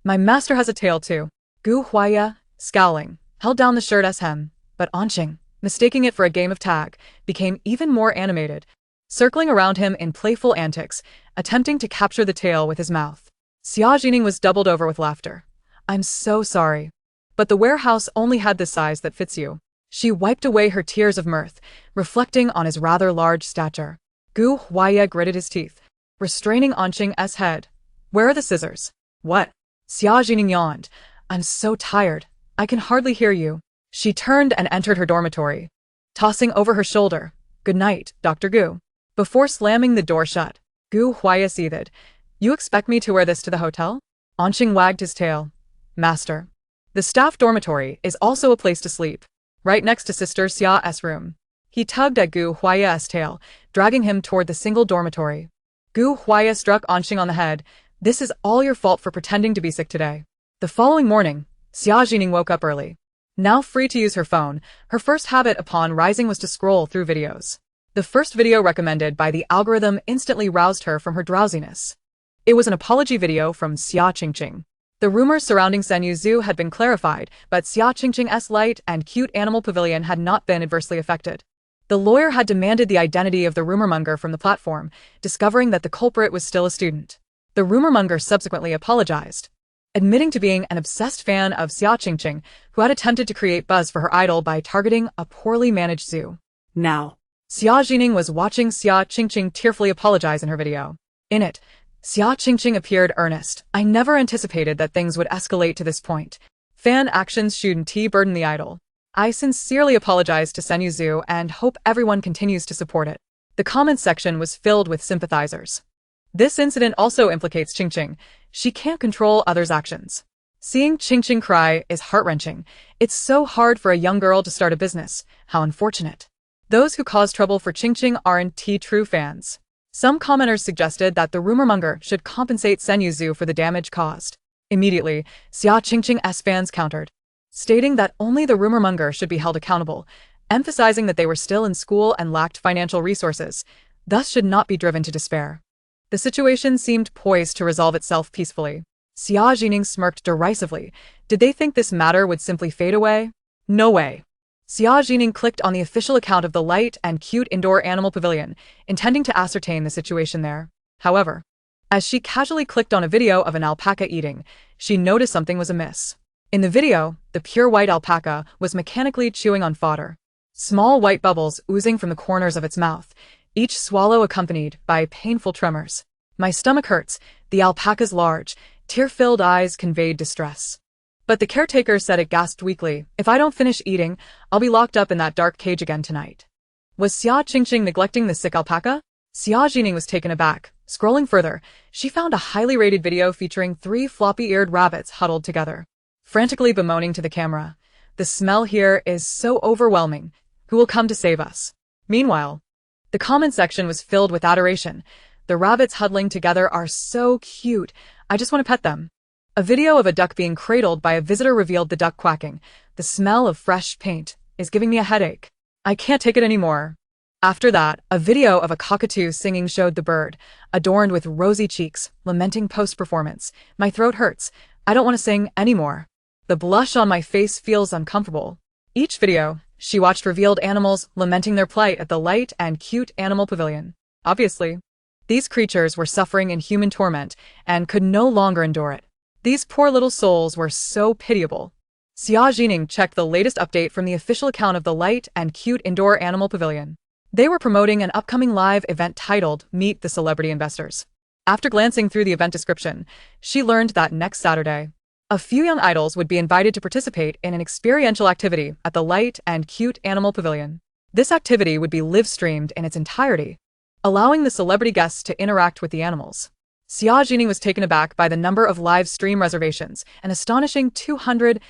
My master has a tail too. Gu Huaya, scowling, held down the shirt's hem, but Anqing, mistaking it for a game of tag, became even more animated, circling around him in playful antics, attempting to capture the tail with his mouth. Xia Zhi Ning was doubled over with laughter. I'm so sorry, but the warehouse only had the size that fits you. She wiped away her tears of mirth, reflecting on his rather large stature. Gu Huaya gritted his teeth, restraining Anqing's head. Where are the scissors? What? Xia Zhi Ning yawned. I'm so tired. I can hardly hear you. She turned and entered her dormitory, tossing over her shoulder, Good night, Dr. Gu. Before slamming the door shut, Gu Huaya seethed. You expect me to wear this to the hotel? Anqing wagged his tail. Master. The staff dormitory is also a place to sleep, right next to Sister Xia's room. He tugged at Gu Huaya's tail, dragging him toward the single dormitory. Gu Huaya struck Anqing on the head. This is all your fault for pretending to be sick today. The following morning, Xia Zhi Ning woke up early. Now free to use her phone, her first habit upon rising was to scroll through videos. The first video recommended by the algorithm instantly roused her from her drowsiness. It was an apology video from Xia Qingqing. The rumors surrounding Senyu Zoo had been clarified, but Xia Qingqing's light and cute animal pavilion had not been adversely affected. The lawyer had demanded the identity of the rumormonger from the platform, discovering that the culprit was still a student. The rumormonger subsequently apologized, admitting to being an obsessed fan of Xia Qingqing, who had attempted to create buzz for her idol by targeting a poorly managed zoo. Now, Xia Zhi Ning was watching Xia Qingqing tearfully apologize in her video. In it, Xia Qingqing appeared earnest. I never anticipated that things would escalate to this point. Fan actions shouldn't burden the idol. I sincerely apologize to Senyu Zoo and hope everyone continues to support it. The comments section was filled with sympathizers. This incident also implicates Qingqing. She can't control others' actions. Seeing Qingqing cry is heart-wrenching. It's so hard for a young girl to start a business. How unfortunate. Those who cause trouble for Qingqing aren't true fans. Some commenters suggested that the rumormonger should compensate Senyu Zoo for the damage caused. Immediately, Xia Qingqing's fans countered, stating that only the rumormonger should be held accountable, emphasizing that they were still in school and lacked financial resources, thus should not be driven to despair. The situation seemed poised to resolve itself peacefully. Xia Zhi Ning smirked derisively. Did they think this matter would simply fade away? No way. Xia Zhi Ning clicked on the official account of the light and cute indoor animal pavilion, intending to ascertain the situation there. However, as she casually clicked on a video of an alpaca eating, she noticed something was amiss. In the video, the pure white alpaca was mechanically chewing on fodder. Small white bubbles oozing from the corners of its mouth, each swallow accompanied by painful tremors. My stomach hurts, the alpaca's large, tear-filled eyes conveyed distress. But the caretaker said it gasped weakly, if I don't finish eating, I'll be locked up in that dark cage again tonight. Was Xia Qingqing neglecting the sick alpaca? Xia Zhi Ning was taken aback. Scrolling further, she found a highly rated video featuring 3 floppy-eared rabbits huddled together, frantically bemoaning to the camera. The smell here is so overwhelming. Who will come to save us? Meanwhile, the comment section was filled with adoration. The rabbits huddling together are so cute. I just want to pet them. A video of a duck being cradled by a visitor revealed the duck quacking. The smell of fresh paint is giving me a headache. I can't take it anymore. After that, a video of a cockatoo singing showed the bird, adorned with rosy cheeks, lamenting post-performance. My throat hurts. I don't want to sing anymore. The blush on my face feels uncomfortable. Each video she watched revealed animals lamenting their plight at the light and cute animal pavilion. Obviously, these creatures were suffering in human torment and could no longer endure it. These poor little souls were so pitiable. Xia Zhi Ning checked the latest update from the official account of the light and cute indoor animal pavilion. They were promoting an upcoming live event titled Meet the Celebrity Investors. After glancing through the event description, she learned that next Saturday, a few young idols would be invited to participate in an experiential activity at the light and cute animal pavilion. This activity would be live-streamed in its entirety, allowing the celebrity guests to interact with the animals. Xia Zhi Ning was taken aback by the number of live stream reservations, an astonishing 200,000.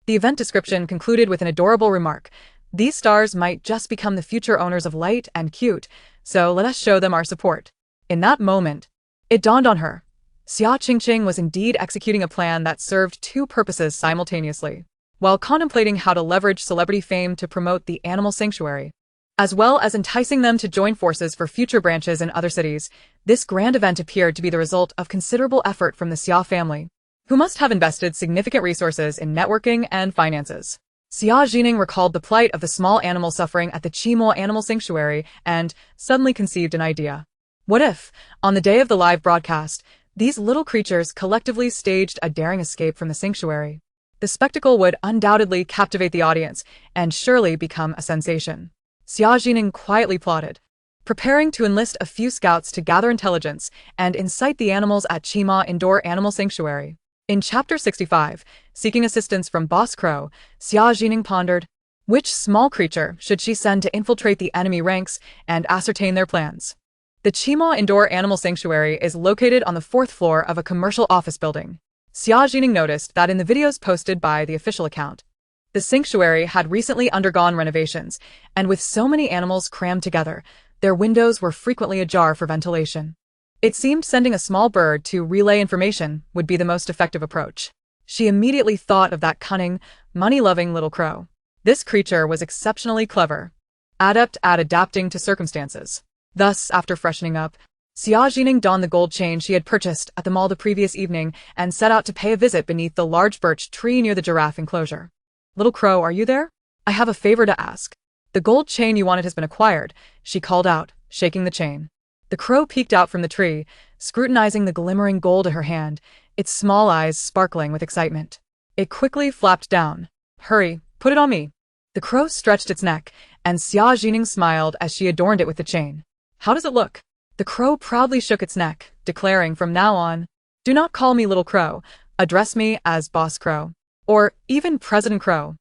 The event description concluded with an adorable remark. These stars might just become the future owners of light and cute, so let us show them our support. In that moment, it dawned on her. Xia Qingqing was indeed executing a plan that served 2 purposes simultaneously. While contemplating how to leverage celebrity fame to promote the animal sanctuary, as well as enticing them to join forces for future branches in other cities, this grand event appeared to be the result of considerable effort from the Xia family, who must have invested significant resources in networking and finances. Xia Zhi Ning recalled the plight of the small animals suffering at the Qimo Animal Sanctuary and suddenly conceived an idea. What if, on the day of the live broadcast, these little creatures collectively staged a daring escape from the sanctuary? The spectacle would undoubtedly captivate the audience and surely become a sensation. Xia Zhi Ning quietly plotted, preparing to enlist a few scouts to gather intelligence and incite the animals at Qima Indoor Animal Sanctuary. In Chapter 65, seeking assistance from Boss Crow, Xia Zhi Ning pondered, which small creature should she send to infiltrate the enemy ranks and ascertain their plans? The Qima Indoor Animal Sanctuary is located on the 4th floor of a commercial office building. Xia Zhi Ning noticed that in the videos posted by the official account, the sanctuary had recently undergone renovations, and with so many animals crammed together, their windows were frequently ajar for ventilation. It seemed sending a small bird to relay information would be the most effective approach. She immediately thought of that cunning, money-loving little crow. This creature was exceptionally clever, adept at adapting to circumstances. Thus, after freshening up, Xia Zhi Ning donned the gold chain she had purchased at the mall the previous evening and set out to pay a visit beneath the large birch tree near the giraffe enclosure. Little crow, are you there? I have a favor to ask. The gold chain you wanted has been acquired, she called out, shaking the chain. The crow peeked out from the tree, scrutinizing the glimmering gold in her hand, its small eyes sparkling with excitement. It quickly flapped down. Hurry, put it on me. The crow stretched its neck, and Xia Zhi Ning smiled as she adorned it with the chain. How does it look? The crow proudly shook its neck, declaring from now on, do not call me Little Crow, address me as Boss Crow, or even President Crow.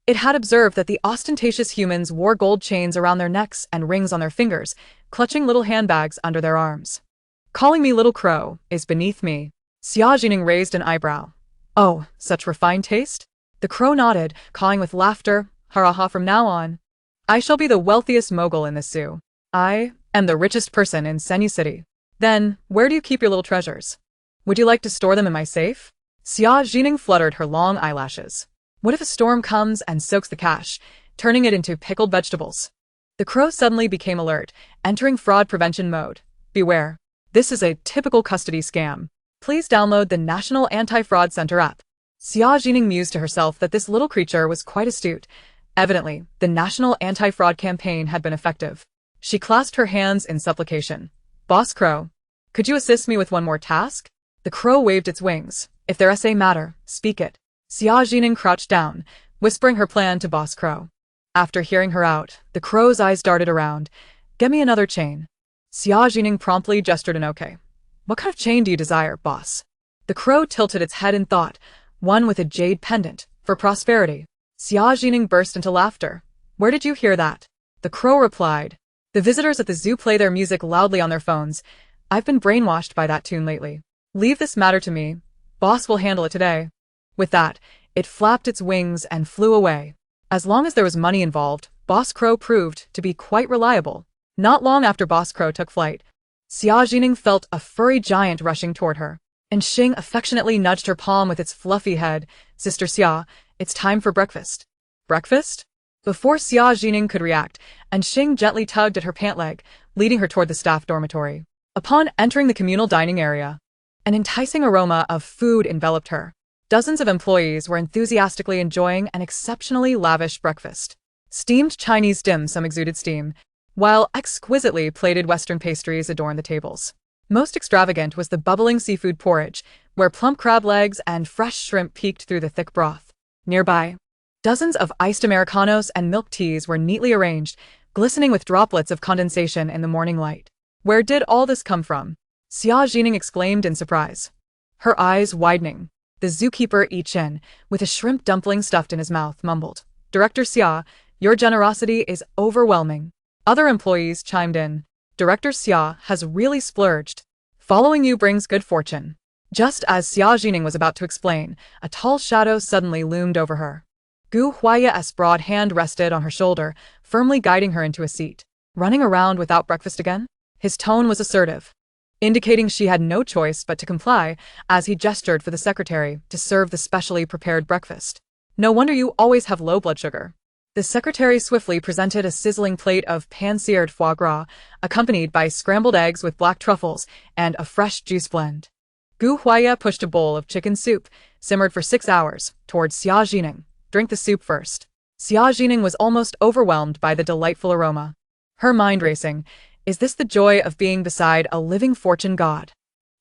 It had observed that the ostentatious humans wore gold chains around their necks and rings on their fingers, clutching little handbags under their arms. Calling me Little Crow is beneath me. Xia Zhi Ning raised an eyebrow. Oh, such refined taste? The crow nodded, cawing with laughter. Ha from now on, I shall be the wealthiest mogul in this zoo. I am the richest person in Senyu City. Then, where do you keep your little treasures? Would you like to store them in my safe? Xia Zhi Ning fluttered her long eyelashes. What if a storm comes and soaks the cash, turning it into pickled vegetables? The crow suddenly became alert, entering fraud prevention mode. Beware. This is a typical custody scam. Please download the National Anti-Fraud Center app. Xia Zhi Ning mused to herself that this little creature was quite astute. Evidently, the National Anti-Fraud campaign had been effective. She clasped her hands in supplication. Boss Crow, could you assist me with one more task? The crow waved its wings. If their essay matter, speak it. Xia Zhi Ning crouched down, whispering her plan to Boss Crow. After hearing her out, the crow's eyes darted around. Get me another chain. Xia Zhi Ning promptly gestured an okay. What kind of chain do you desire, boss? The crow tilted its head in thought. One with a jade pendant, for prosperity. Xia Zhi Ning burst into laughter. Where did you hear that? The crow replied. The visitors at the zoo play their music loudly on their phones. I've been brainwashed by that tune lately. Leave this matter to me. Boss will handle it today. With that, it flapped its wings and flew away. As long as there was money involved, Boss Crow proved to be quite reliable. Not long after Boss Crow took flight, Xia Zhi Ning felt a furry giant rushing toward her, and Xing affectionately nudged her palm with its fluffy head. Sister Xia, it's time for breakfast. Breakfast? Before Xia Zhi Ning could react, and Xing gently tugged at her pant leg, leading her toward the staff dormitory. Upon entering the communal dining area, an enticing aroma of food enveloped her. Dozens of employees were enthusiastically enjoying an exceptionally lavish breakfast. Steamed Chinese dim sum exuded steam, while exquisitely plated Western pastries adorned the tables. Most extravagant was the bubbling seafood porridge, where plump crab legs and fresh shrimp peeked through the thick broth. Nearby, dozens of iced Americanos and milk teas were neatly arranged, glistening with droplets of condensation in the morning light. Where did all this come from? Xia Zhi Ning exclaimed in surprise, her eyes widening. The zookeeper Yi Chen, with a shrimp dumpling stuffed in his mouth, mumbled, Director Xia, your generosity is overwhelming. Other employees chimed in. Director Xia has really splurged. Following you brings good fortune. Just as Xia Zhi Ning was about to explain, a tall shadow suddenly loomed over her. Gu Huai's broad hand rested on her shoulder, firmly guiding her into a seat. Running around without breakfast again? His tone was assertive, indicating she had no choice but to comply, as he gestured for the secretary to serve the specially prepared breakfast. No wonder you always have low blood sugar. The secretary swiftly presented a sizzling plate of pan-seared foie gras, accompanied by scrambled eggs with black truffles and a fresh juice blend. Gu Huai pushed a bowl of chicken soup, simmered for 6 hours, towards Xia Zhi Ning. Drink the soup first. Xia Zhi Ning was almost overwhelmed by the delightful aroma. Her mind racing. Is this the joy of being beside a living fortune god?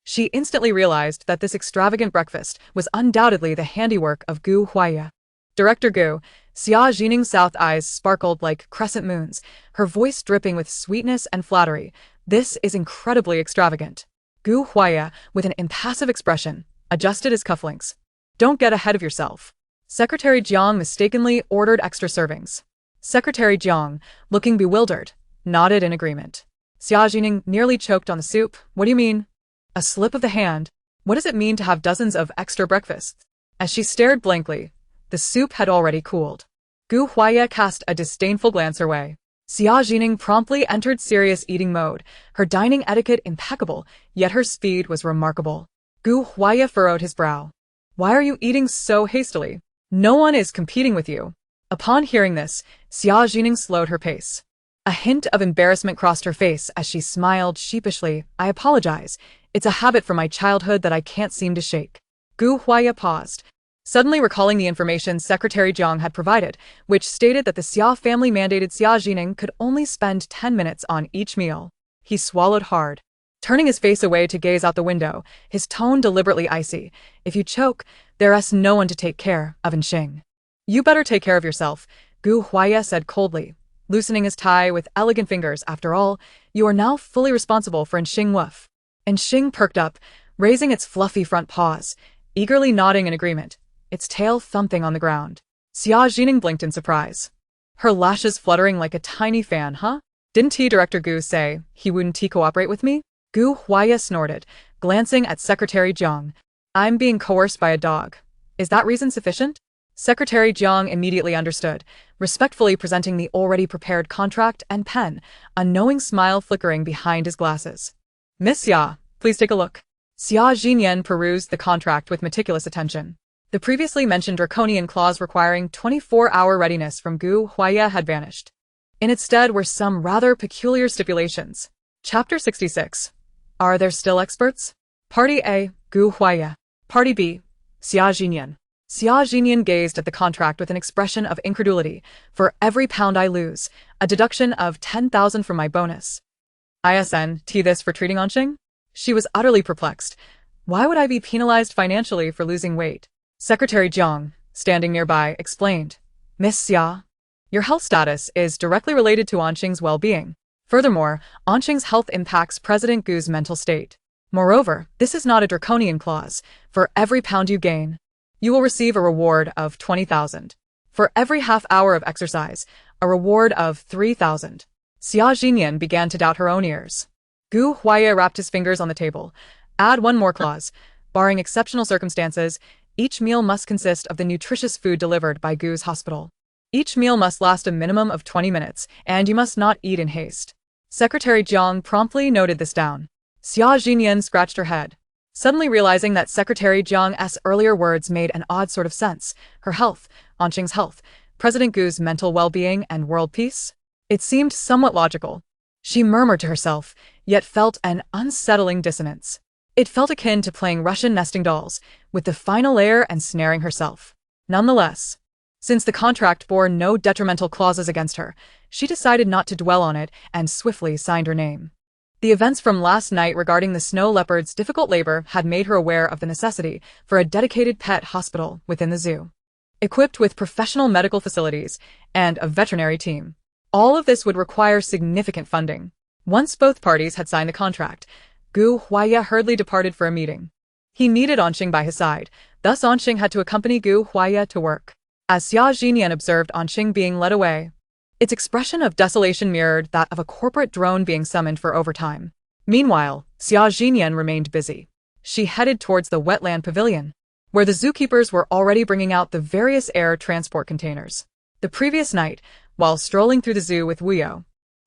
She instantly realized that this extravagant breakfast was undoubtedly the handiwork of Gu Huai. Director Gu, Xia Zhi Ning's south eyes sparkled like crescent moons, her voice dripping with sweetness and flattery. This is incredibly extravagant. Gu Huai, with an impassive expression, adjusted his cufflinks. Don't get ahead of yourself. Secretary Jiang mistakenly ordered extra servings. Secretary Jiang, looking bewildered, nodded in agreement. Xia Zhi Ning nearly choked on the soup. What do you mean? A slip of the hand. What does it mean to have dozens of extra breakfasts? As she stared blankly, the soup had already cooled. Gu Huai cast a disdainful glance her way. Xia Zhi Ning promptly entered serious eating mode, her dining etiquette impeccable, yet her speed was remarkable. Gu Huai furrowed his brow. Why are you eating so hastily? No one is competing with you. Upon hearing this, Xia Zhi Ning slowed her pace. A hint of embarrassment crossed her face as she smiled sheepishly. I apologize. It's a habit from my childhood that I can't seem to shake. Gu Huai paused, suddenly recalling the information Secretary Jiang had provided, which stated that the Xia family mandated Xia Zhi Ning could only spend 10 minutes on each meal. He swallowed hard, turning his face away to gaze out the window, his tone deliberately icy. If you choke, there's no one to take care of in Xing. You better take care of yourself, Gu Huai said coldly, loosening his tie with elegant fingers. After all, you are now fully responsible for Xing Woof. Xing perked up, raising its fluffy front paws, eagerly nodding in agreement, its tail thumping on the ground. Xia Zhi Ning blinked in surprise, her lashes fluttering like a tiny fan. Huh? Didn't Director Gu say he wouldn't cooperate with me? Gu Huai snorted, glancing at Secretary Jiang. I'm being coerced by a dog. Is that reason sufficient? Secretary Jiang immediately understood, respectfully presenting the already prepared contract and pen, a knowing smile flickering behind his glasses. Miss Xia, please take a look. Xia Zhi Ning perused the contract with meticulous attention. The previously mentioned draconian clause requiring 24-hour readiness from Gu Huaya had vanished. In its stead were some rather peculiar stipulations. Chapter 66. Are there still experts? Party A, Gu Huaya. Party B, Xia Zhi Ning. Xia Zhi Ning gazed at the contract with an expression of incredulity. For every pound I lose, a deduction of 10,000 from my bonus. ISN, this for treating Anqing? She was utterly perplexed. Why would I be penalized financially for losing weight? Secretary Jiang, standing nearby, explained. Miss Xia, your health status is directly related to Anqing's well-being. Furthermore, Anqing's health impacts President Gu's mental state. Moreover, this is not a draconian clause. For every pound you gain, you will receive a reward of 20,000. For every half hour of exercise, a reward of 3,000. Xia Zhi Ning began to doubt her own ears. Gu Huaya rapped his fingers on the table. Add one more clause. Barring exceptional circumstances, each meal must consist of the nutritious food delivered by Gu's hospital. Each meal must last a minimum of 20 minutes, and you must not eat in haste. Secretary Jiang promptly noted this down. Xia Zhi Ning scratched her head, suddenly realizing that Secretary Jiang's earlier words made an odd sort of sense. Her health, Anqing's health, President Gu's mental well-being, and world peace. It seemed somewhat logical. She murmured to herself, yet felt an unsettling dissonance. It felt akin to playing Russian nesting dolls, with the final layer ensnaring herself. Nonetheless, since the contract bore no detrimental clauses against her, she decided not to dwell on it and swiftly signed her name. The events from last night regarding the snow leopard's difficult labor had made her aware of the necessity for a dedicated pet hospital within the zoo, equipped with professional medical facilities and a veterinary team. All of this would require significant funding. Once both parties had signed the contract, Gu Huaya hurriedly departed for a meeting. He needed Anqing by his side, thus Anqing had to accompany Gu Huaya to work. As Xia Zhi Ning observed Anqing being led away, its expression of desolation mirrored that of a corporate drone being summoned for overtime. Meanwhile, Xia Zhi Ning remained busy. She headed towards the wetland pavilion, where the zookeepers were already bringing out the various air transport containers. The previous night, while strolling through the zoo with Wuyo,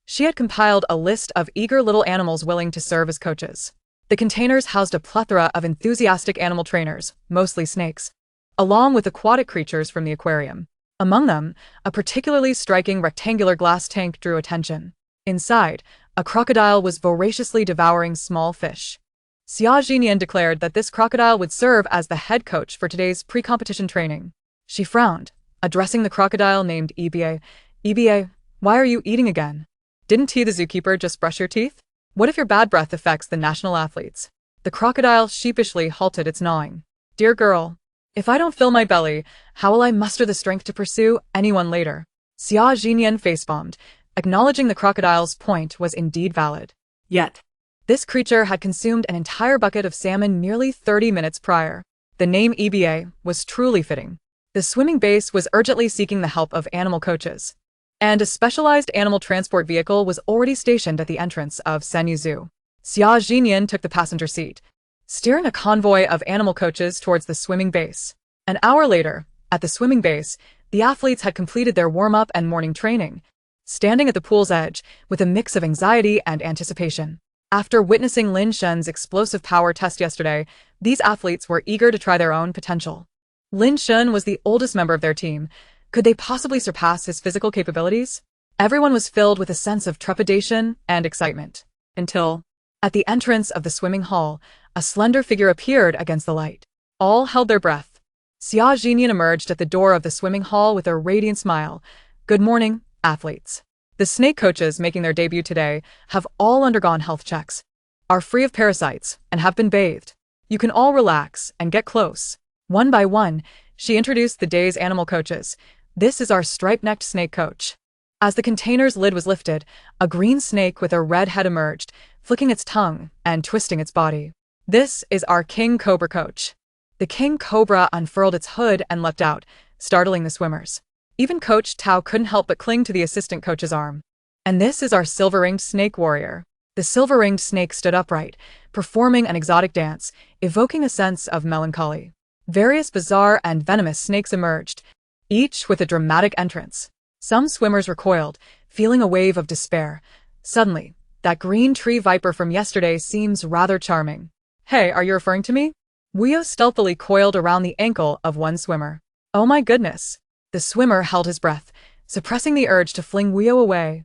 she had compiled a list of eager little animals willing to serve as coaches. The containers housed a plethora of enthusiastic animal trainers, mostly snakes, along with aquatic creatures from the aquarium. Among them, a particularly striking rectangular glass tank drew attention. Inside, a crocodile was voraciously devouring small fish. Xia Zhi Ning declared that this crocodile would serve as the head coach for today's pre-competition training. She frowned, addressing the crocodile named Eba. Eba, why are you eating again? Didn't the zookeeper just brush your teeth? What if your bad breath affects the national athletes? The crocodile sheepishly halted its gnawing. Dear girl, if I don't fill my belly, how will I muster the strength to pursue anyone later? Xia Zhi Ning face-bombed, acknowledging the crocodile's point was indeed valid. Yet, this creature had consumed an entire bucket of salmon nearly 30 minutes prior. The name EBA was truly fitting. The swimming base was urgently seeking the help of animal coaches, and a specialized animal transport vehicle was already stationed at the entrance of Senyu Zoo. Xia Zhi Ning took the passenger seat, steering a convoy of animal coaches towards the swimming base. An hour later, at the swimming base, the athletes had completed their warm-up and morning training, standing at the pool's edge with a mix of anxiety and anticipation. After witnessing Lin Shen's explosive power test yesterday, these athletes were eager to try their own potential. Lin Shen was the oldest member of their team. Could they possibly surpass his physical capabilities? Everyone was filled with a sense of trepidation and excitement, until, at the entrance of the swimming hall, a slender figure appeared against the light. All held their breath. Xia Zhi Ning emerged at the door of the swimming hall with a radiant smile. Good morning, athletes. The snake coaches making their debut today have all undergone health checks, are free of parasites, and have been bathed. You can all relax and get close. One by one, she introduced the day's animal coaches. This is our striped-necked snake coach. As the container's lid was lifted, a green snake with a red head emerged, flicking its tongue and twisting its body. This is our king cobra coach. The king cobra unfurled its hood and leapt out, startling the swimmers. Even Coach Tao couldn't help but cling to the assistant coach's arm. And this is our silver-ringed snake warrior. The silver-ringed snake stood upright, performing an exotic dance, evoking a sense of melancholy. Various bizarre and venomous snakes emerged, each with a dramatic entrance. Some swimmers recoiled, feeling a wave of despair. Suddenly, that green tree viper from yesterday seems rather charming. Hey, are you referring to me? Weo stealthily coiled around the ankle of one swimmer. Oh my goodness! The swimmer held his breath, suppressing the urge to fling Weo away.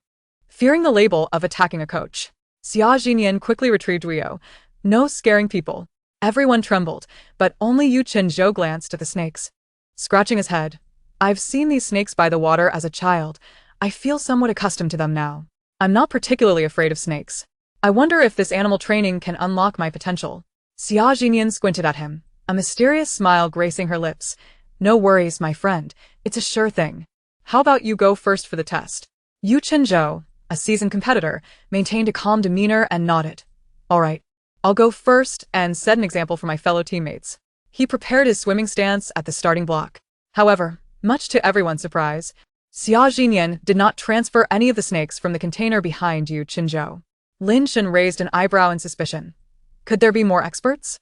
Fearing the label of attacking a coach, Xia Zhi Ning quickly retrieved Weo. No scaring people. Everyone trembled, but only Yu Qinzhou glanced at the snakes. Scratching his head, I've seen these snakes by the water as a child. I feel somewhat accustomed to them now. I'm not particularly afraid of snakes. I wonder if this animal training can unlock my potential. Xia Zhi Ning squinted at him, a mysterious smile gracing her lips. No worries, my friend. It's a sure thing. How about you go first for the test? Yu Qinzhou, a seasoned competitor, maintained a calm demeanor and nodded. All right. I'll go first and set an example for my fellow teammates. He prepared his swimming stance at the starting block. However, much to everyone's surprise, Xia Zhi Ning did not transfer any of the snakes from the container behind Yu Qinzhou. Lin Shen raised an eyebrow in suspicion. Could there be more experts?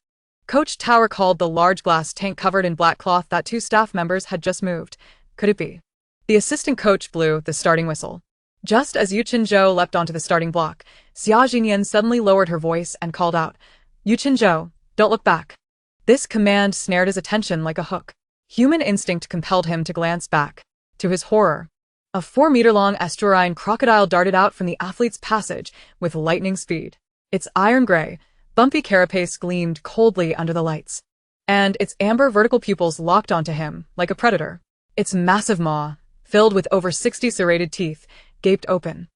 Coach Tower called the large glass tank covered in black cloth that two staff members had just moved. Could it be? The assistant coach blew the starting whistle. Just as Yu Qinzhou leapt onto the starting block, Xia Zhi Ning suddenly lowered her voice and called out, Yu Qinzhou, don't look back. This command snared his attention like a hook. Human instinct compelled him to glance back. To his horror, a 4-meter-long estuarine crocodile darted out from the athlete's passage with lightning speed. Its iron gray, bumpy carapace gleamed coldly under the lights, and its amber vertical pupils locked onto him like a predator. Its massive maw, filled with over 60 serrated teeth, gaped open,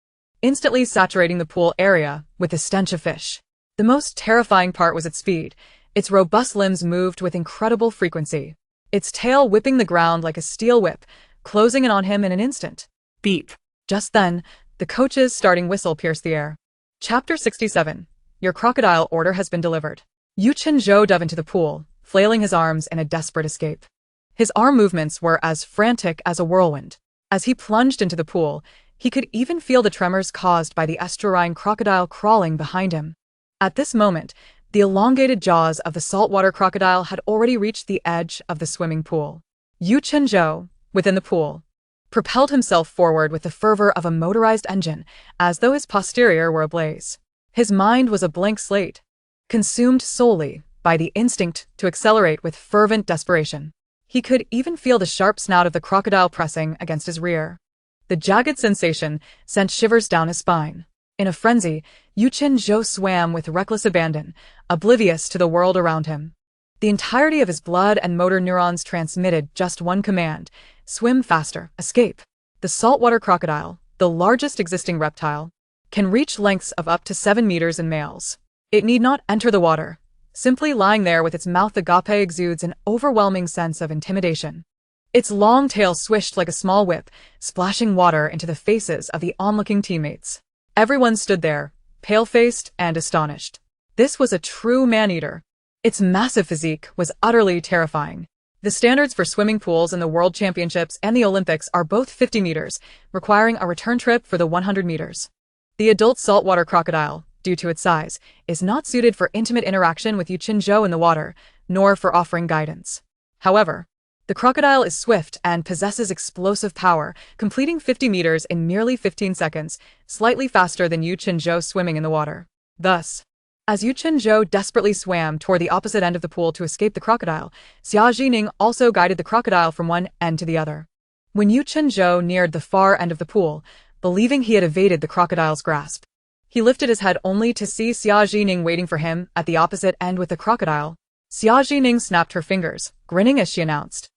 instantly saturating the pool area with the stench of fish. The most terrifying part was its speed. Its robust limbs moved with incredible frequency, its tail whipping the ground like a steel whip, closing in on him in an instant. Beep. Just then, the coach's starting whistle pierced the air. Chapter 67. Your crocodile order has been delivered. Yu Qinzhou dove into the pool, flailing his arms in a desperate escape. His arm movements were as frantic as a whirlwind. As he plunged into the pool, he could even feel the tremors caused by the estuarine crocodile crawling behind him. At this moment, the elongated jaws of the saltwater crocodile had already reached the edge of the swimming pool. Yu Qinzhou, within the pool, propelled himself forward with the fervor of a motorized engine, as though his posterior were ablaze. His mind was a blank slate, consumed solely by the instinct to accelerate with fervent desperation. He could even feel the sharp snout of the crocodile pressing against his rear. The jagged sensation sent shivers down his spine. In a frenzy, Yu Qinzhou swam with reckless abandon, oblivious to the world around him. The entirety of his blood and motor neurons transmitted just one command: swim faster, escape. The saltwater crocodile, the largest existing reptile, can reach lengths of up to 7 meters in males. It need not enter the water. Simply lying there with its mouth agape exudes an overwhelming sense of intimidation. Its long tail swished like a small whip, splashing water into the faces of the onlooking teammates. Everyone stood there, pale-faced and astonished. This was a true man-eater. Its massive physique was utterly terrifying. The standards for swimming pools in the World Championships and the Olympics are both 50 meters, requiring a return trip for the 100 meters. The adult saltwater crocodile, due to its size, is not suited for intimate interaction with Yu Qinzhou in the water, nor for offering guidance. However, the crocodile is swift and possesses explosive power, completing 50 meters in merely 15 seconds, slightly faster than Yu Qinzhou swimming in the water. Thus, as Yu Qinzhou desperately swam toward the opposite end of the pool to escape the crocodile, Xia Zhi Ning also guided the crocodile from one end to the other. When Yu Qinzhou neared the far end of the pool, believing he had evaded the crocodile's grasp, he lifted his head only to see Xia Zhi Ning waiting for him at the opposite end with the crocodile. Xia Zhi Ning snapped her fingers, grinning as she announced,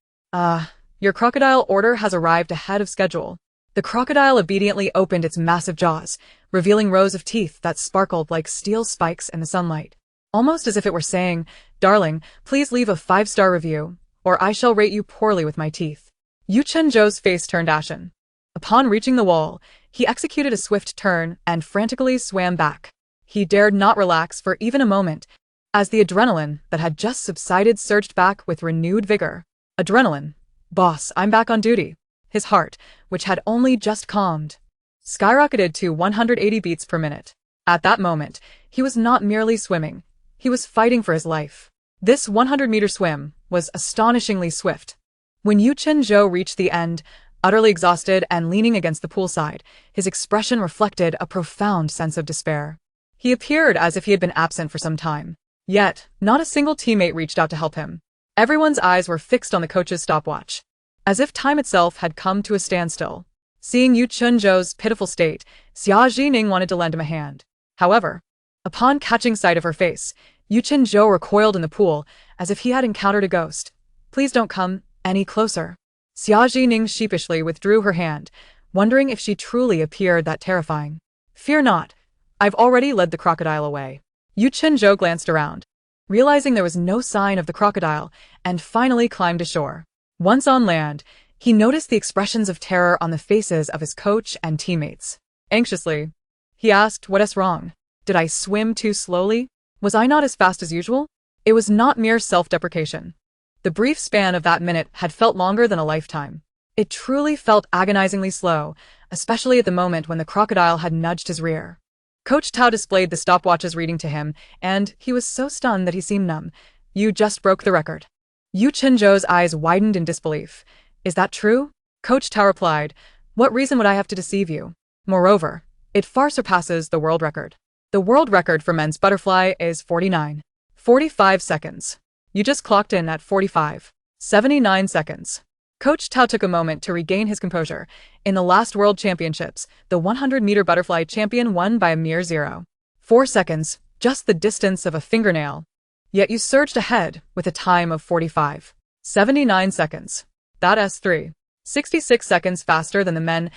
your crocodile order has arrived ahead of schedule. The crocodile obediently opened its massive jaws, revealing rows of teeth that sparkled like steel spikes in the sunlight. Almost as if it were saying, "Darling, please leave a 5-star review, or I shall rate you poorly with my teeth." Yu Qinzhou's face turned ashen. Upon reaching the wall, he executed a swift turn and frantically swam back. He dared not relax for even a moment, as the adrenaline that had just subsided surged back with renewed vigor. Adrenaline. Boss, I'm back on duty. His heart, which had only just calmed, skyrocketed to 180 beats per minute. At that moment, he was not merely swimming, he was fighting for his life. This 100-meter swim was astonishingly swift. When Yu Qinzhou reached the end, utterly exhausted and leaning against the poolside, his expression reflected a profound sense of despair. He appeared as if he had been absent for some time. Yet, not a single teammate reached out to help him. Everyone's eyes were fixed on the coach's stopwatch, as if time itself had come to a standstill. Seeing Yu Chunzhou's pitiful state, Xia Zhi Ning wanted to lend him a hand. However, upon catching sight of her face, Yu Chunzhou recoiled in the pool as if he had encountered a ghost. "Please don't come any closer." Xia Zhi Ning sheepishly withdrew her hand, wondering if she truly appeared that terrifying. "Fear not. I've already led the crocodile away." Yu Chunzhou glanced around, realizing there was no sign of the crocodile, and finally climbed ashore. Once on land, he noticed the expressions of terror on the faces of his coach and teammates. Anxiously, he asked, "What's wrong? Did I swim too slowly? Was I not as fast as usual?" It was not mere self-deprecation. The brief span of that minute had felt longer than a lifetime. It truly felt agonizingly slow, especially at the moment when the crocodile had nudged his rear. Coach Tao displayed the stopwatch's reading to him, and he was so stunned that he seemed numb. "You just broke the record." Yu Chunzhou's eyes widened in disbelief. "Is that true?" Coach Tao replied, "What reason would I have to deceive you? Moreover, it far surpasses the world record. The world record for men's butterfly is 49.45 seconds. You just clocked in at 45.79 seconds." Coach Tao took a moment to regain his composure. In the last World Championships, the 100-meter butterfly champion won by a mere 0.4 seconds, just the distance of a fingernail. Yet you surged ahead with a time of 45.79 seconds. That's 3.66 seconds faster than the men's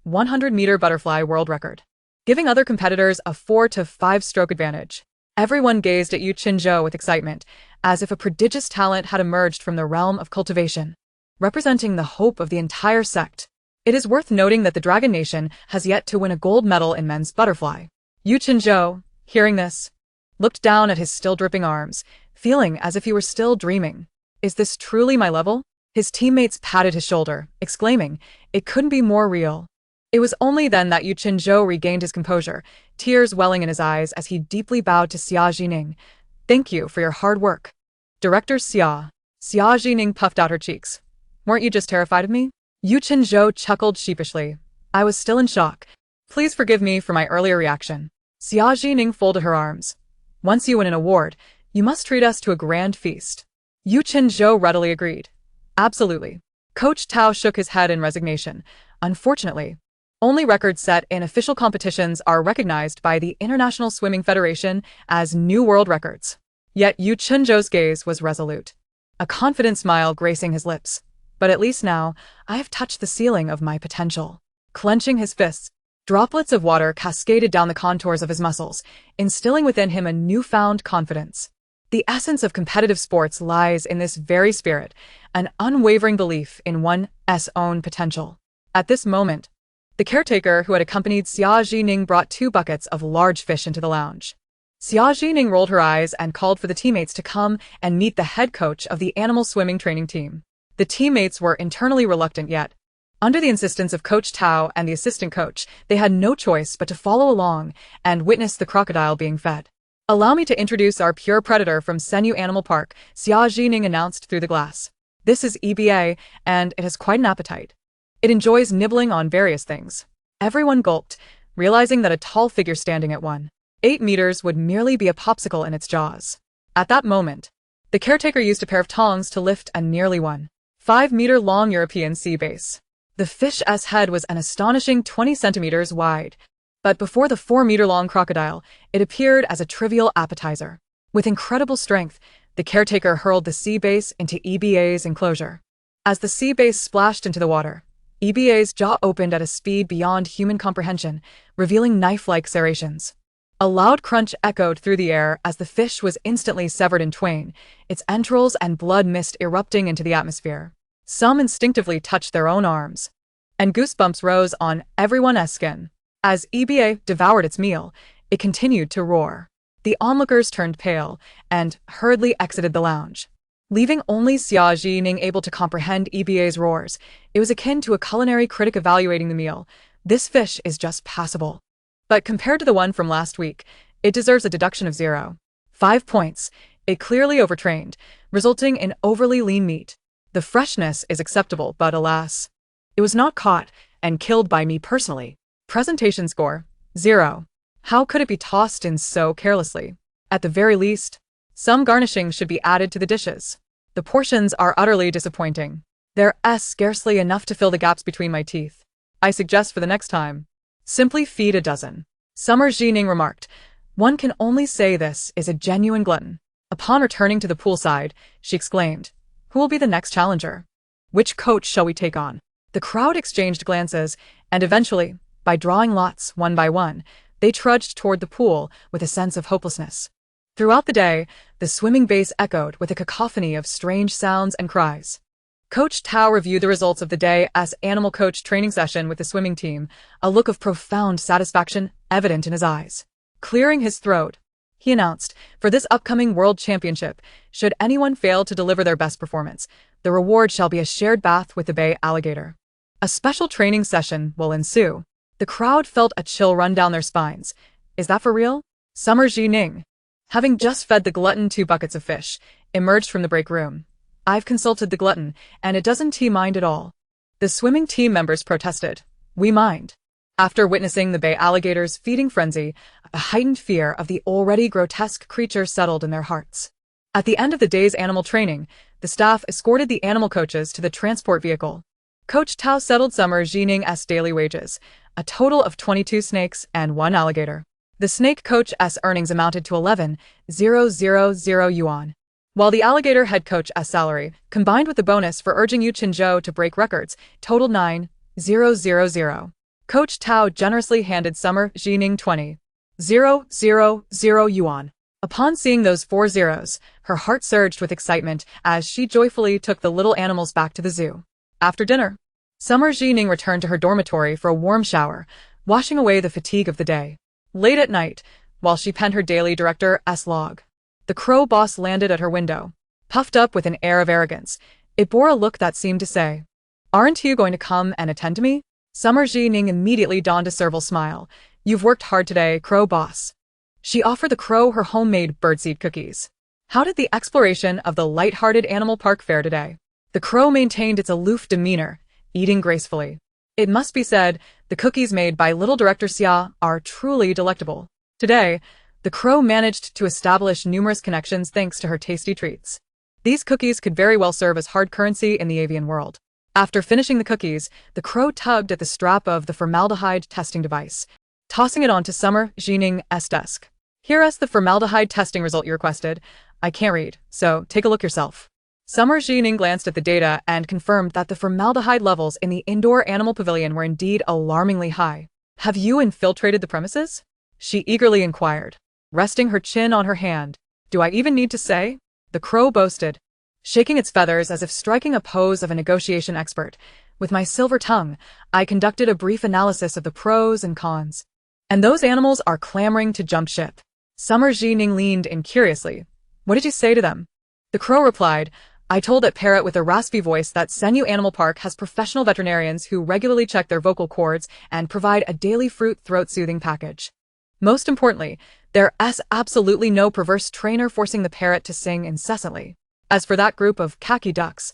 100-meter butterfly world record, giving other competitors a 4 to 5 stroke advantage. Everyone gazed at Yu Chunzhou with excitement, as if a prodigious talent had emerged from the realm of cultivation, representing the hope of the entire sect. It is worth noting that the Dragon Nation has yet to win a gold medal in men's butterfly. Yu Chunzhou, hearing this, looked down at his still dripping arms, feeling as if he were still dreaming. "Is this truly my level?" His teammates patted his shoulder, exclaiming, "It couldn't be more real." It was only then that Yu Chunzhou regained his composure, tears welling in his eyes as he deeply bowed to Xia Zhi Ning. "Thank you for your hard work, Director Xia." Xia Zhi Ning puffed out her cheeks. "Weren't you just terrified of me?" Yu Chunzhou chuckled sheepishly. "I was still in shock. Please forgive me for my earlier reaction." Xia Zhi Ning folded her arms. "Once you win an award, you must treat us to a grand feast." Yu Chunzhou readily agreed. "Absolutely." Coach Tao shook his head in resignation. "Unfortunately, only records set in official competitions are recognized by the International Swimming Federation as new world records." Yet Yu Chunzhou's gaze was resolute, a confident smile gracing his lips. "But at least now, I have touched the ceiling of my potential." Clenching his fists, droplets of water cascaded down the contours of his muscles, instilling within him a newfound confidence. The essence of competitive sports lies in this very spirit, an unwavering belief in one's own potential. At this moment, the caretaker who had accompanied Xia Zhi Ning brought 2 buckets of large fish into the lounge. Xia Zhi Ning rolled her eyes and called for the teammates to come and meet the head coach of the animal swimming training team. The teammates were internally reluctant, yet, under the insistence of Coach Tao and the assistant coach, they had no choice but to follow along and witness the crocodile being fed. "Allow me to introduce our pure predator from Senyu Animal Park," Xia Zhi Ning announced through the glass. "This is EBA, and it has quite an appetite. It enjoys nibbling on various things." Everyone gulped, realizing that a tall figure standing at 1.8 meters would merely be a popsicle in its jaws. At that moment, the caretaker used a pair of tongs to lift a nearly 1.5-meter-long European sea bass. The fish's head was an astonishing 20 centimeters wide, but before the 4-meter-long crocodile, it appeared as a trivial appetizer. With incredible strength, the caretaker hurled the sea bass into EBA's enclosure. As the sea bass splashed into the water, EBA's jaw opened at a speed beyond human comprehension, revealing knife-like serrations. A loud crunch echoed through the air as the fish was instantly severed in twain, its entrails and blood mist erupting into the atmosphere. Some instinctively touched their own arms, and goosebumps rose on everyone's skin. As EBA devoured its meal, it continued to roar. The onlookers turned pale and hurriedly exited the lounge, leaving only Xia Zhi Ning able to comprehend EBA's roars. It was akin to a culinary critic evaluating the meal. "This fish is just passable, but compared to the one from last week, it deserves a deduction of 0.5 points. It clearly overtrained, resulting in overly lean meat. The freshness is acceptable, but alas, it was not caught and killed by me personally. Presentation score, 0. How could it be tossed in so carelessly? At the very least, Some garnishing should be added to the dishes. The portions are utterly disappointing. There's scarcely enough to fill the gaps between my teeth. I suggest for the next time, simply feed a dozen. Summer Zhi Ning remarked, one can only say this is a genuine glutton. Upon returning to the poolside, she exclaimed, who will be the next challenger? Which coach shall we take on? The crowd exchanged glances, and eventually, by drawing lots one by one, they trudged toward the pool with a sense of hopelessness. Throughout the day, the swimming base echoed with a cacophony of strange sounds and cries. Coach Tao reviewed the results of the day's animal coach training session with the swimming team, a look of profound satisfaction evident in his eyes. Clearing his throat, he announced, for this upcoming World Championship, should anyone fail to deliver their best performance, the reward shall be a shared bath with the bay alligator. A special training session will ensue. The crowd felt a chill run down their spines. Is that for real? Summer Zhi Ning, having just fed the glutton 2 buckets of fish, emerged from the break room. I've consulted the glutton, and it doesn't mind at all. The swimming team members protested. We mind. After witnessing the bay alligator's feeding frenzy, a heightened fear of the already grotesque creature settled in their hearts. At the end of the day's animal training, the staff escorted the animal coaches to the transport vehicle. Coach Tao settled Summer Zhi Ning's daily wages, a total of 22 snakes and 1 alligator. The snake coach's earnings amounted to 11,000 yuan, while the alligator head coach's salary, combined with the bonus for urging Yu Qinzhou to break records, totaled 9,000. Coach Tao generously handed Summer Zhi Ning 20,000 yuan. Upon seeing those 4 zeros, her heart surged with excitement as she joyfully took the little animals back to the zoo. After dinner, Summer Zhi Ning returned to her dormitory for a warm shower, washing away the fatigue of the day. Late at night, while she penned her daily director's log, the crow boss landed at her window. Puffed up with an air of arrogance, it bore a look that seemed to say, aren't you going to come and attend to me? Summer Zhi Ning immediately donned a servile smile. You've worked hard today, crow boss. She offered the crow her homemade birdseed cookies. How did the exploration of the light-hearted animal park fare today? The crow maintained its aloof demeanor, eating gracefully. It must be said, the cookies made by little director Xia are truly delectable. Today, the crow managed to establish numerous connections thanks to her tasty treats. These cookies could very well serve as hard currency in the avian world. After finishing the cookies, the crow tugged at the strap of the formaldehyde testing device, tossing it onto Summer Zhi Ning's desk. Here's the formaldehyde testing result you requested. I can't read, so take a look yourself. Summer Zhi Ning glanced at the data and confirmed that the formaldehyde levels in the indoor animal pavilion were indeed alarmingly high. Have you infiltrated the premises? She eagerly inquired, resting her chin on her hand. Do I even need to say? The crow boasted, shaking its feathers as if striking a pose of a negotiation expert. With my silver tongue, I conducted a brief analysis of the pros and cons. And those animals are clamoring to jump ship. Summer Zhi Ning leaned in curiously. What did you say to them? The crow replied, I told that parrot with a raspy voice that Senyu Animal Park has professional veterinarians who regularly check their vocal cords and provide a daily fruit throat-soothing package. Most importantly, there's absolutely no perverse trainer forcing the parrot to sing incessantly. As for that group of khaki ducks,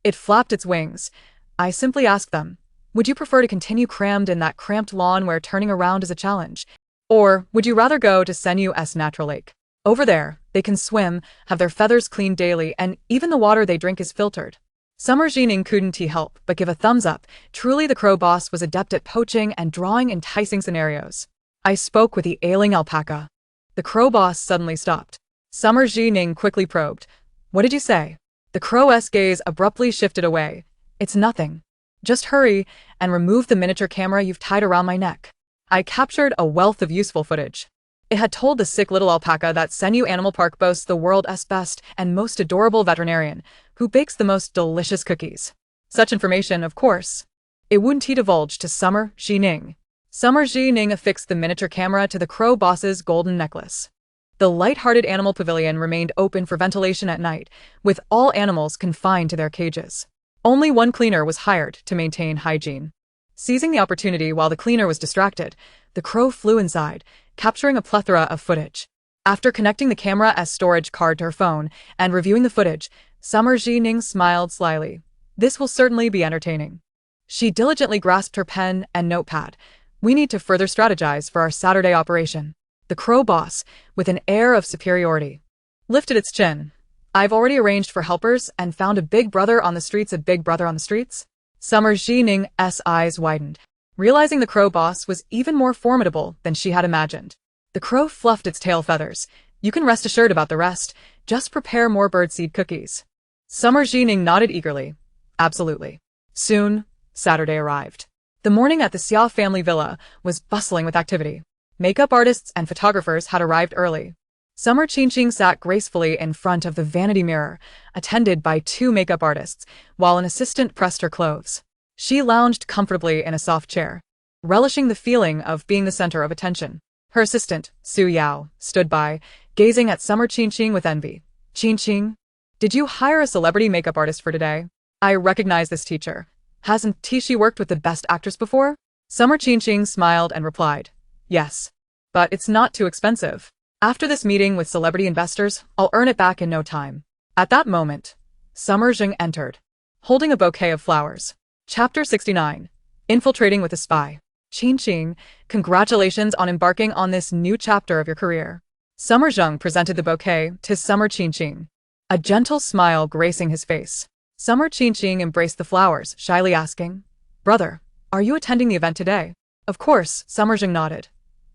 it flapped its wings. I simply asked them, would you prefer to continue crammed in that cramped lawn where turning around is a challenge? Or would you rather go to Senyu's natural lake? Over there, they can swim, have their feathers cleaned daily, and even the water they drink is filtered. Summer Zhi Ning couldn't help but give a thumbs up. Truly the crow boss was adept at poaching and drawing enticing scenarios. I spoke with the ailing alpaca. The crow boss suddenly stopped. Summer Zhi Ning quickly probed. What did you say? The crow's gaze abruptly shifted away. It's nothing. Just hurry and remove the miniature camera you've tied around my neck. I captured a wealth of useful footage. It had told the sick little alpaca that Senyu Animal Park boasts the world's best and most adorable veterinarian, who bakes the most delicious cookies. Such information, of course, it wouldn't divulge to Summer Zhi Ning. Summer Zhi Ning affixed the miniature camera to the crow boss's golden necklace. The light-hearted animal pavilion remained open for ventilation at night, with all animals confined to their cages. Only one cleaner was hired to maintain hygiene. Seizing the opportunity while the cleaner was distracted, the crow flew inside, capturing a plethora of footage. After connecting the camera as storage card to her phone and reviewing the footage, Summer Zhi Ning smiled slyly. This will certainly be entertaining. She diligently grasped her pen and notepad. We need to further strategize for our Saturday operation. The crow boss, with an air of superiority, lifted its chin. I've already arranged for helpers and found a big brother on the streets, a big brother on the streets? Xia Zhi Ning's eyes widened, realizing the crow boss was even more formidable than she had imagined. The crow fluffed its tail feathers. You can rest assured about the rest. Just prepare more birdseed cookies. Xia Zhi Ning nodded eagerly. Absolutely. Soon, Saturday arrived. The morning at the Xia family villa was bustling with activity. Makeup artists and photographers had arrived early. Summer Qingqing sat gracefully in front of the vanity mirror, attended by 2 makeup artists, while an assistant pressed her clothes. She lounged comfortably in a soft chair, relishing the feeling of being the center of attention. Her assistant, Su Yao, stood by, gazing at Summer Qingqing with envy. Qingqing, did you hire a celebrity makeup artist for today? I recognize this teacher. Hasn't she worked with the best actress before? Summer Qingqing smiled and replied, yes. But it's not too expensive. After this meeting with celebrity investors, I'll earn it back in no time. At that moment, Summer Zheng entered, holding a bouquet of flowers. Chapter 69. Infiltrating with a Spy. Qingqing, congratulations on embarking on this new chapter of your career. Summer Zheng presented the bouquet to Summer Qingqing, a gentle smile gracing his face. Summer Qingqing embraced the flowers, shyly asking, brother, are you attending the event today? Of course, Summer Zheng nodded.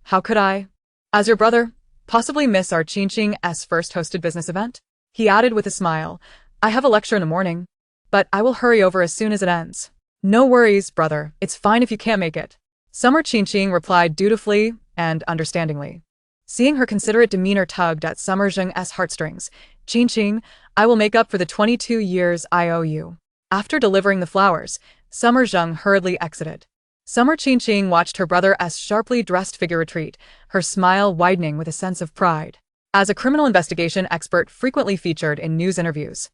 How could I? As your brother, possibly miss our Qingqing's first hosted business event? He added with a smile, I have a lecture in the morning, but I will hurry over as soon as it ends. No worries, brother, it's fine if you can't make it. Summer Qingqing replied dutifully and understandingly. Seeing her considerate demeanor tugged at Summer Zheng's heartstrings, Qingqing, I will make up for the 22 years I owe you. After delivering the flowers, Summer Zheng hurriedly exited. Summer Qingqing watched her brother's sharply dressed figure retreat, her smile widening with a sense of pride. As a criminal investigation expert frequently featured in news interviews,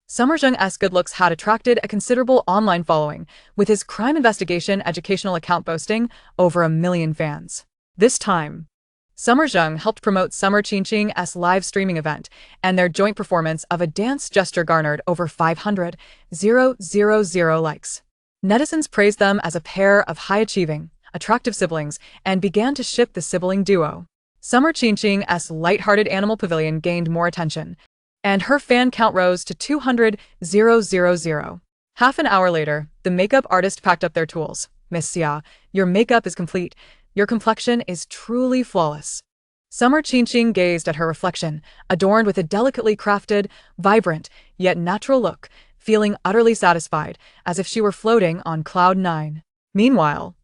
Summer Zheng's good looks had attracted a considerable online following, with his crime investigation educational account boasting over 1 million fans. This time, Summer Zheng helped promote Summer Qingqing's live streaming event, and their joint performance of a dance gesture garnered over 500,000 likes. Netizens praised them as a pair of high-achieving, attractive siblings and began to ship the sibling duo. Summer Qingqing's light-hearted animal pavilion gained more attention, and her fan count rose to 200,000. Half an hour later, the makeup artist packed up their tools. Miss Xia, your makeup is complete. Your complexion is truly flawless. Summer Qingqing gazed at her reflection, adorned with a delicately crafted, vibrant, yet natural look, feeling utterly satisfied, as if she were floating on cloud 9. Meanwhile,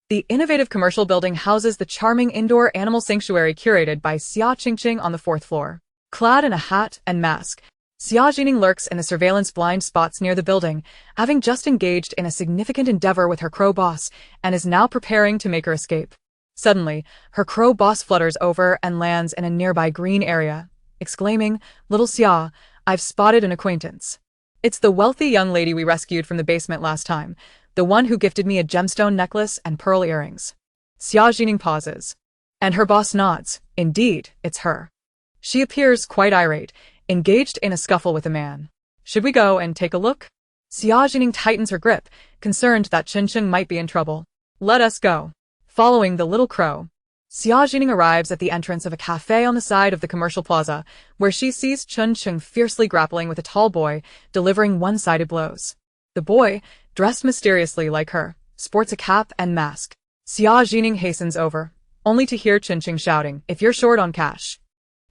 the innovative commercial building houses the charming indoor animal sanctuary curated by Xia Qingqing on the 4th floor. Clad in a hat and mask, Xia Zhi Ning lurks in the surveillance blind spots near the building, having just engaged in a significant endeavor with her crow boss, and is now preparing to make her escape. Suddenly, her crow boss flutters over and lands in a nearby green area, exclaiming, Little Xia, I've spotted an acquaintance. It's the wealthy young lady we rescued from the basement last time, the one who gifted me a gemstone necklace and pearl earrings. Xia Zhi Ning pauses, and her boss nods. Indeed, it's her. She appears quite irate, engaged in a scuffle with a man. Should we go and take a look? Xia Zhi Ning tightens her grip, concerned that Qingqing might be in trouble. Let us go. Following the little crow, Xia Zhi Ning arrives at the entrance of a cafe on the side of the commercial plaza, where she sees Qingqing fiercely grappling with a tall boy, delivering one-sided blows. The boy, dressed mysteriously like her, sports a cap and mask. Xia Zhi Ning hastens over, only to hear Qingqing shouting, If you're short on cash,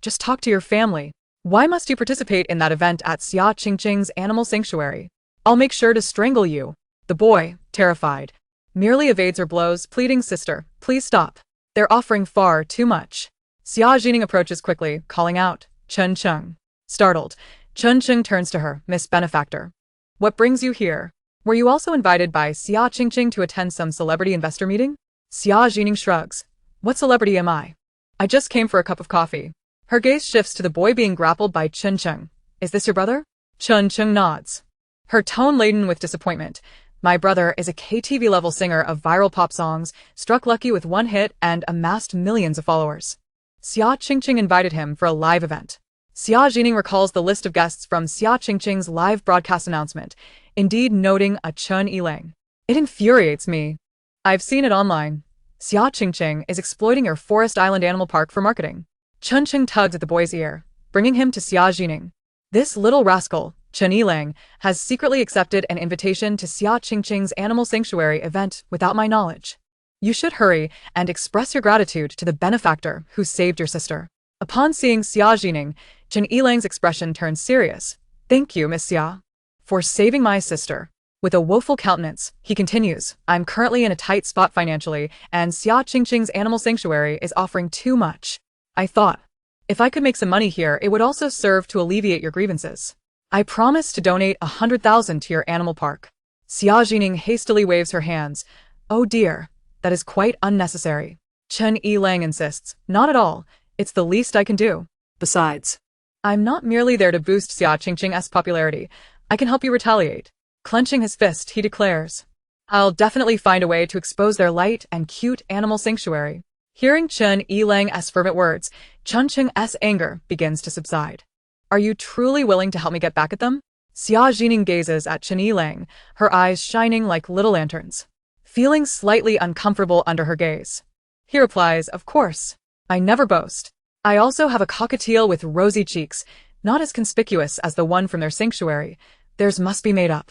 just talk to your family. Why must you participate in that event at Xia Qingqing's animal sanctuary? I'll make sure to strangle you. The boy, terrified, merely evades her blows, pleading, Sister, please stop. They're offering far too much. Xia Zhi Ning approaches quickly, calling out, Qingqing. Startled, Qingqing turns to her, Miss Benefactor. What brings you here? Were you also invited by Xia Qingqing to attend some celebrity investor meeting? Xia Zhi Ning shrugs. What celebrity am I? I just came for a cup of coffee. Her gaze shifts to the boy being grappled by Qingqing. Is this your brother? Qingqing nods, her tone laden with disappointment. My brother is a KTV-level singer of viral pop songs, struck lucky with one hit and amassed millions of followers. Xia Qingqing invited him for a live event. Xia Zhi Ning recalls the list of guests from Xia Qingqing's live broadcast announcement, indeed noting a Chen Yilang. It infuriates me. I've seen it online. Xia Qingqing is exploiting your Forest Island Animal Park for marketing. Qingqing tugged at the boy's ear. bringing him to Xia Zhi Ning. This little rascal, Chen Yilang, has secretly accepted an invitation to Xia Qingqing's animal sanctuary event without my knowledge. You should hurry and express your gratitude to the benefactor who saved your sister. Upon seeing Xia Zhi Ning, Chen Yilang's expression turned serious. Thank you, Miss Xia, for saving my sister. With a woeful countenance, he continues, I'm currently in a tight spot financially, and Xia Qingqing's animal sanctuary is offering too much. I thought, if I could make some money here, it would also serve to alleviate your grievances. I promise to donate 100,000 to your animal park. Xia Zhi Ning hastily waves her hands. Oh dear, that is quite unnecessary. Chen Yilang insists, not at all. It's the least I can do. Besides, I'm not merely there to boost Xia Qingqing's popularity. I can help you retaliate. Clenching his fist, he declares, I'll definitely find a way to expose their light and cute animal sanctuary. Hearing Chen Yilang's fervent words, Chen Qing's anger begins to subside. Are you truly willing to help me get back at them? Xia Zhi Ning gazes at Chen Yilang, her eyes shining like little lanterns. Feeling slightly uncomfortable under her gaze, he replies, of course. I never boast. I also have a cockatiel with rosy cheeks, not as conspicuous as the one from their sanctuary. Theirs must be made up.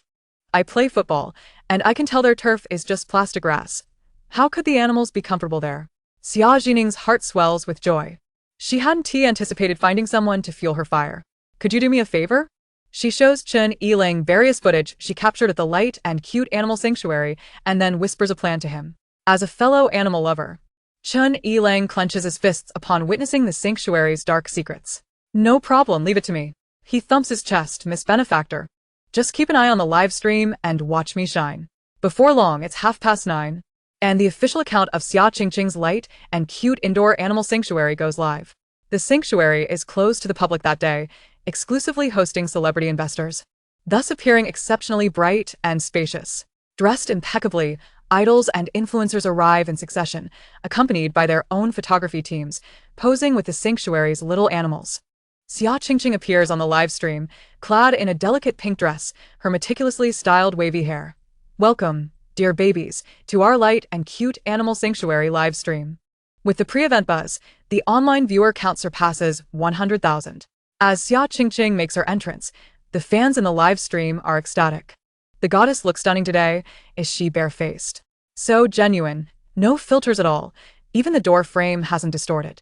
I play football, and I can tell their turf is just plastic grass. How could the animals be comfortable there? Xia Zhi Ning's heart swells with joy. She hadn't anticipated finding someone to fuel her fire. Could you do me a favor? She shows Chen Yilang various footage she captured at the light and cute animal sanctuary and then whispers a plan to him. As a fellow animal lover, Chen Yilang clenches his fists upon witnessing the sanctuary's dark secrets. No problem, leave it to me. He thumps his chest, Miss Benefactor. Just keep an eye on the live stream and watch me shine. Before long, it's 9:30, and the official account of Xia Qingqing's light and cute indoor animal sanctuary goes live. The sanctuary is closed to the public that day, exclusively hosting celebrity investors, thus appearing exceptionally bright and spacious. Dressed impeccably, idols and influencers arrive in succession, accompanied by their own photography teams, posing with the sanctuary's little animals. Xia Qingqing appears on the live stream, clad in a delicate pink dress, her meticulously styled wavy hair. Welcome, dear babies, to our light and cute animal sanctuary live stream. With the pre-event buzz, the online viewer count surpasses 100,000. As Xia Qingqing makes her entrance, the fans in the live stream are ecstatic. The goddess looks stunning today. Is she bare-faced? So genuine, no filters at all. Even the door frame hasn't distorted.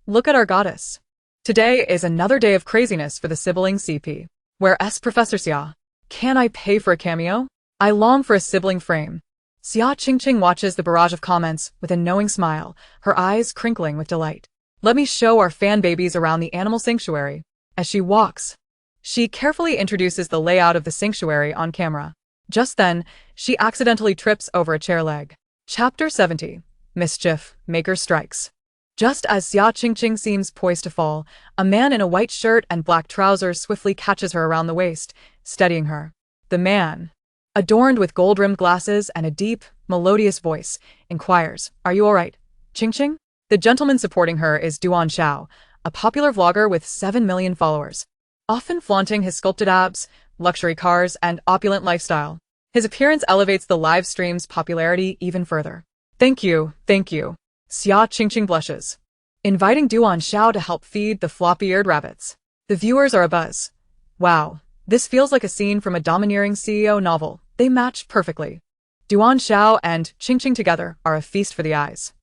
Look at our goddess. Today is another day of craziness for the sibling CP. Where's Professor Xia? Can I pay for a cameo? I long for a sibling frame. Xia Qingqing watches the barrage of comments with a knowing smile, her eyes crinkling with delight. Let me show our fan babies around the animal sanctuary. As she walks, she carefully introduces the layout of the sanctuary on camera. Just then, she accidentally trips over a chair leg. Chapter 70. Mischief Maker Strikes. Just as Xia Qingqing seems poised to fall, a man in a white shirt and black trousers swiftly catches her around the waist, steadying her. The man, adorned with gold-rimmed glasses and a deep, melodious voice, inquires, Are you all right, Qingqing? The gentleman supporting her is Duan Xiao, a popular vlogger with 7 million followers, often flaunting his sculpted abs, luxury cars, and opulent lifestyle. His appearance elevates the live stream's popularity even further. Thank you, Xia Qingqing blushes, inviting Duan Xiao to help feed the floppy-eared rabbits. The viewers are abuzz. Wow, this feels like a scene from a domineering CEO novel. They match perfectly. Duan Xiao and Qingqing together are a feast for the eyes.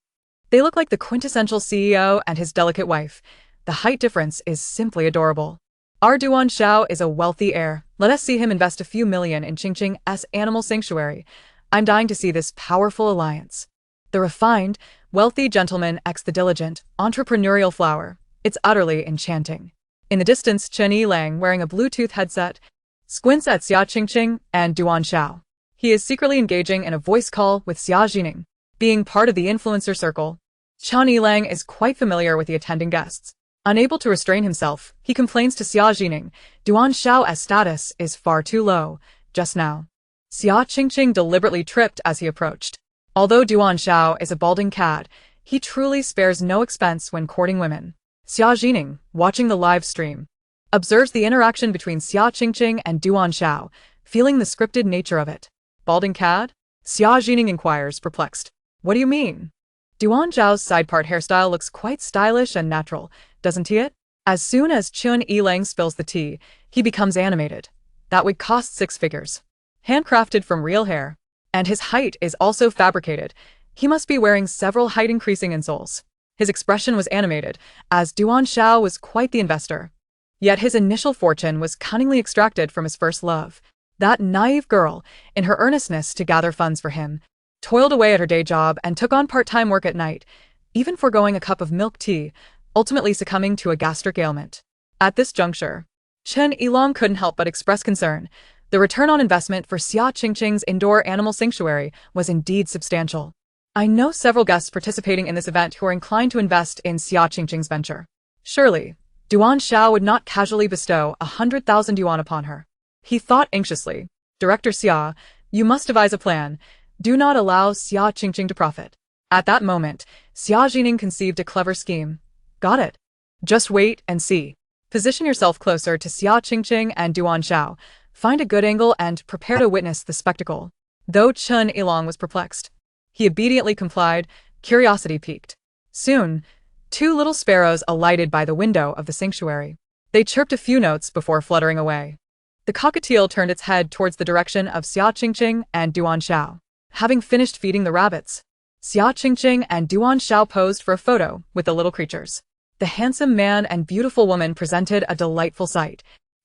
They look like the quintessential CEO and his delicate wife. The height difference is simply adorable. Our Duan Xiao is a wealthy heir. Let us see him invest a few million in Qingqing's animal sanctuary. I'm dying to see this powerful alliance. The refined, wealthy gentleman ex the diligent, entrepreneurial flower. It's utterly enchanting. In the distance, Chen Yilang, wearing a Bluetooth headset, squints at Xia Qingqing and Duan Xiao. He is secretly engaging in a voice call with Xia Zhi Ning. Being part of the influencer circle, Chen Yilang is quite familiar with the attending guests. Unable to restrain himself, he complains to Xia Zhi Ning. Duan Xiao's status is far too low, just now. Xia Qingqing deliberately tripped as he approached. Although Duan Xiao is a balding cad, he truly spares no expense when courting women. Xia Zhi Ning, watching the live stream, observes the interaction between Xia Qingqing and Duan Xiao, feeling the scripted nature of it. Balding cad? Xia Zhi Ning inquires, perplexed. What do you mean? Duan Xiao's side part hairstyle looks quite stylish and natural, doesn't he it? As soon as Chun Yilang spills the tea, he becomes animated. That wig costs 6 figures. Handcrafted from real hair. And his height is also fabricated. He must be wearing several height-increasing insoles. His expression was animated, as Duan Shao was quite the investor. Yet his initial fortune was cunningly extracted from his first love. That naive girl, in her earnestness to gather funds for him, toiled away at her day job and took on part-time work at night, even foregoing a cup of milk tea, ultimately succumbing to a gastric ailment. At this juncture, Chen Yilong couldn't help but express concern. The return on investment for Xia Qingqing's indoor animal sanctuary was indeed substantial. I know several guests participating in this event who are inclined to invest in Xia Qingqing's venture. Surely, Duan Shao would not casually bestow 100,000 yuan upon her. He thought anxiously. Director Xia, you must devise a plan. Do not allow Xia Qingqing to profit. At that moment, Xia Zhi Ning conceived a clever scheme. Got it. Just wait and see. Position yourself closer to Xia Qingqing and Duan Shao. Find a good angle and prepare to witness the spectacle. Though Chun Yilong was perplexed, he obediently complied, curiosity piqued. Soon, 2 little sparrows alighted by the window of the sanctuary. They chirped a few notes before fluttering away. The cockatiel turned its head towards the direction of Xia Qingqing and Duan Shao. Having finished feeding the rabbits, Xia Qingqing and Duan Shao posed for a photo with the little creatures. The handsome man and beautiful woman presented a delightful sight,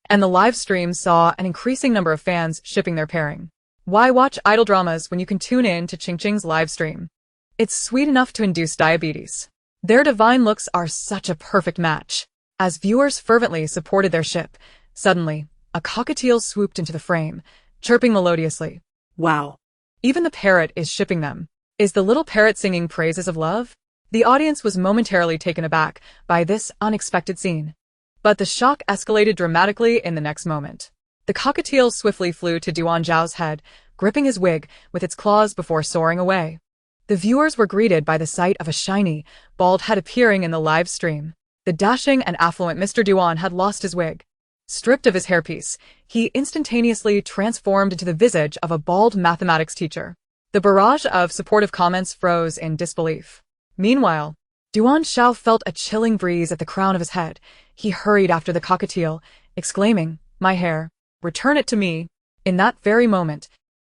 and the live stream saw an increasing number of fans shipping their pairing. Why watch idle dramas when you can tune in to Qingqing's live stream? It's sweet enough to induce diabetes. Their divine looks are such a perfect match. As viewers fervently supported their ship, suddenly, a cockatiel swooped into the frame, chirping melodiously. Wow. Even the parrot is shipping them. Is the little parrot singing praises of love? The audience was momentarily taken aback by this unexpected scene. But the shock escalated dramatically in the next moment. The cockatiel swiftly flew to Duan Zhao's head, gripping his wig with its claws before soaring away. The viewers were greeted by the sight of a shiny, bald head appearing in the live stream. The dashing and affluent Mr. Duan had lost his wig. Stripped of his hairpiece, he instantaneously transformed into the visage of a bald mathematics teacher. The barrage of supportive comments froze in disbelief. Meanwhile, Duan Shao felt a chilling breeze at the crown of his head. He hurried after the cockatiel, exclaiming, "My hair, return it to me." In that very moment,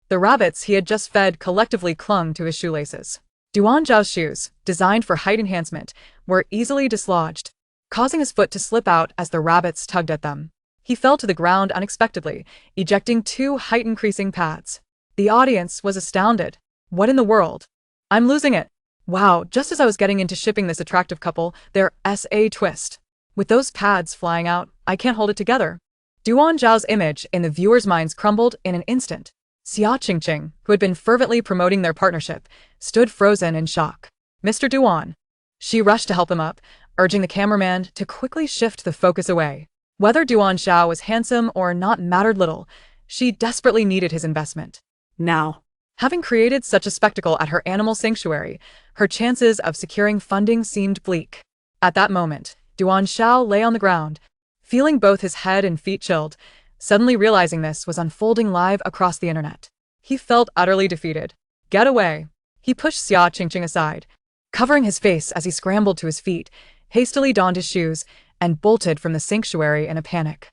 the rabbits he had just fed collectively clung to his shoelaces. Duan Zhao's shoes, designed for height enhancement, were easily dislodged, causing his foot to slip out as the rabbits tugged at them. He fell to the ground unexpectedly, ejecting 2 height-increasing pads. The audience was astounded. What in the world? I'm losing it. Wow, just as I was getting into shipping this attractive couple, their SA twist. With those pads flying out, I can't hold it together. Duan Zhao's image in the viewers' minds crumbled in an instant. Xia Qingqing, who had been fervently promoting their partnership, stood frozen in shock. Mr. Duan. She rushed to help him up, urging the cameraman to quickly shift the focus away. Whether Duan Shao was handsome or not mattered little, she desperately needed his investment. Now, having created such a spectacle at her animal sanctuary, her chances of securing funding seemed bleak. At that moment, Duan Shao lay on the ground, feeling both his head and feet chilled, suddenly realizing this was unfolding live across the internet. He felt utterly defeated. Get away. He pushed Xia Qingqing aside, covering his face as he scrambled to his feet, hastily donned his shoes, and bolted from the sanctuary in a panic.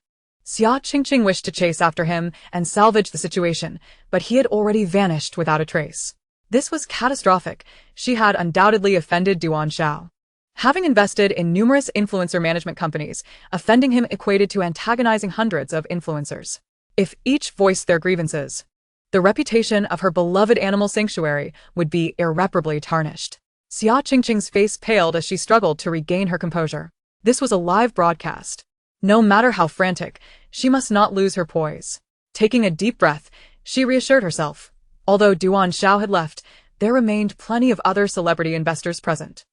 Xia Qingqing wished to chase after him and salvage the situation, but he had already vanished without a trace. This was catastrophic. She had undoubtedly offended Duan Shao. Having invested in numerous influencer management companies, offending him equated to antagonizing hundreds of influencers. If each voiced their grievances, the reputation of her beloved animal sanctuary would be irreparably tarnished. Xia Qingqing's face paled as she struggled to regain her composure. This was a live broadcast. No matter how frantic, she must not lose her poise. Taking a deep breath, she reassured herself. Although Duan Shao had left, there remained plenty of other celebrity investors present.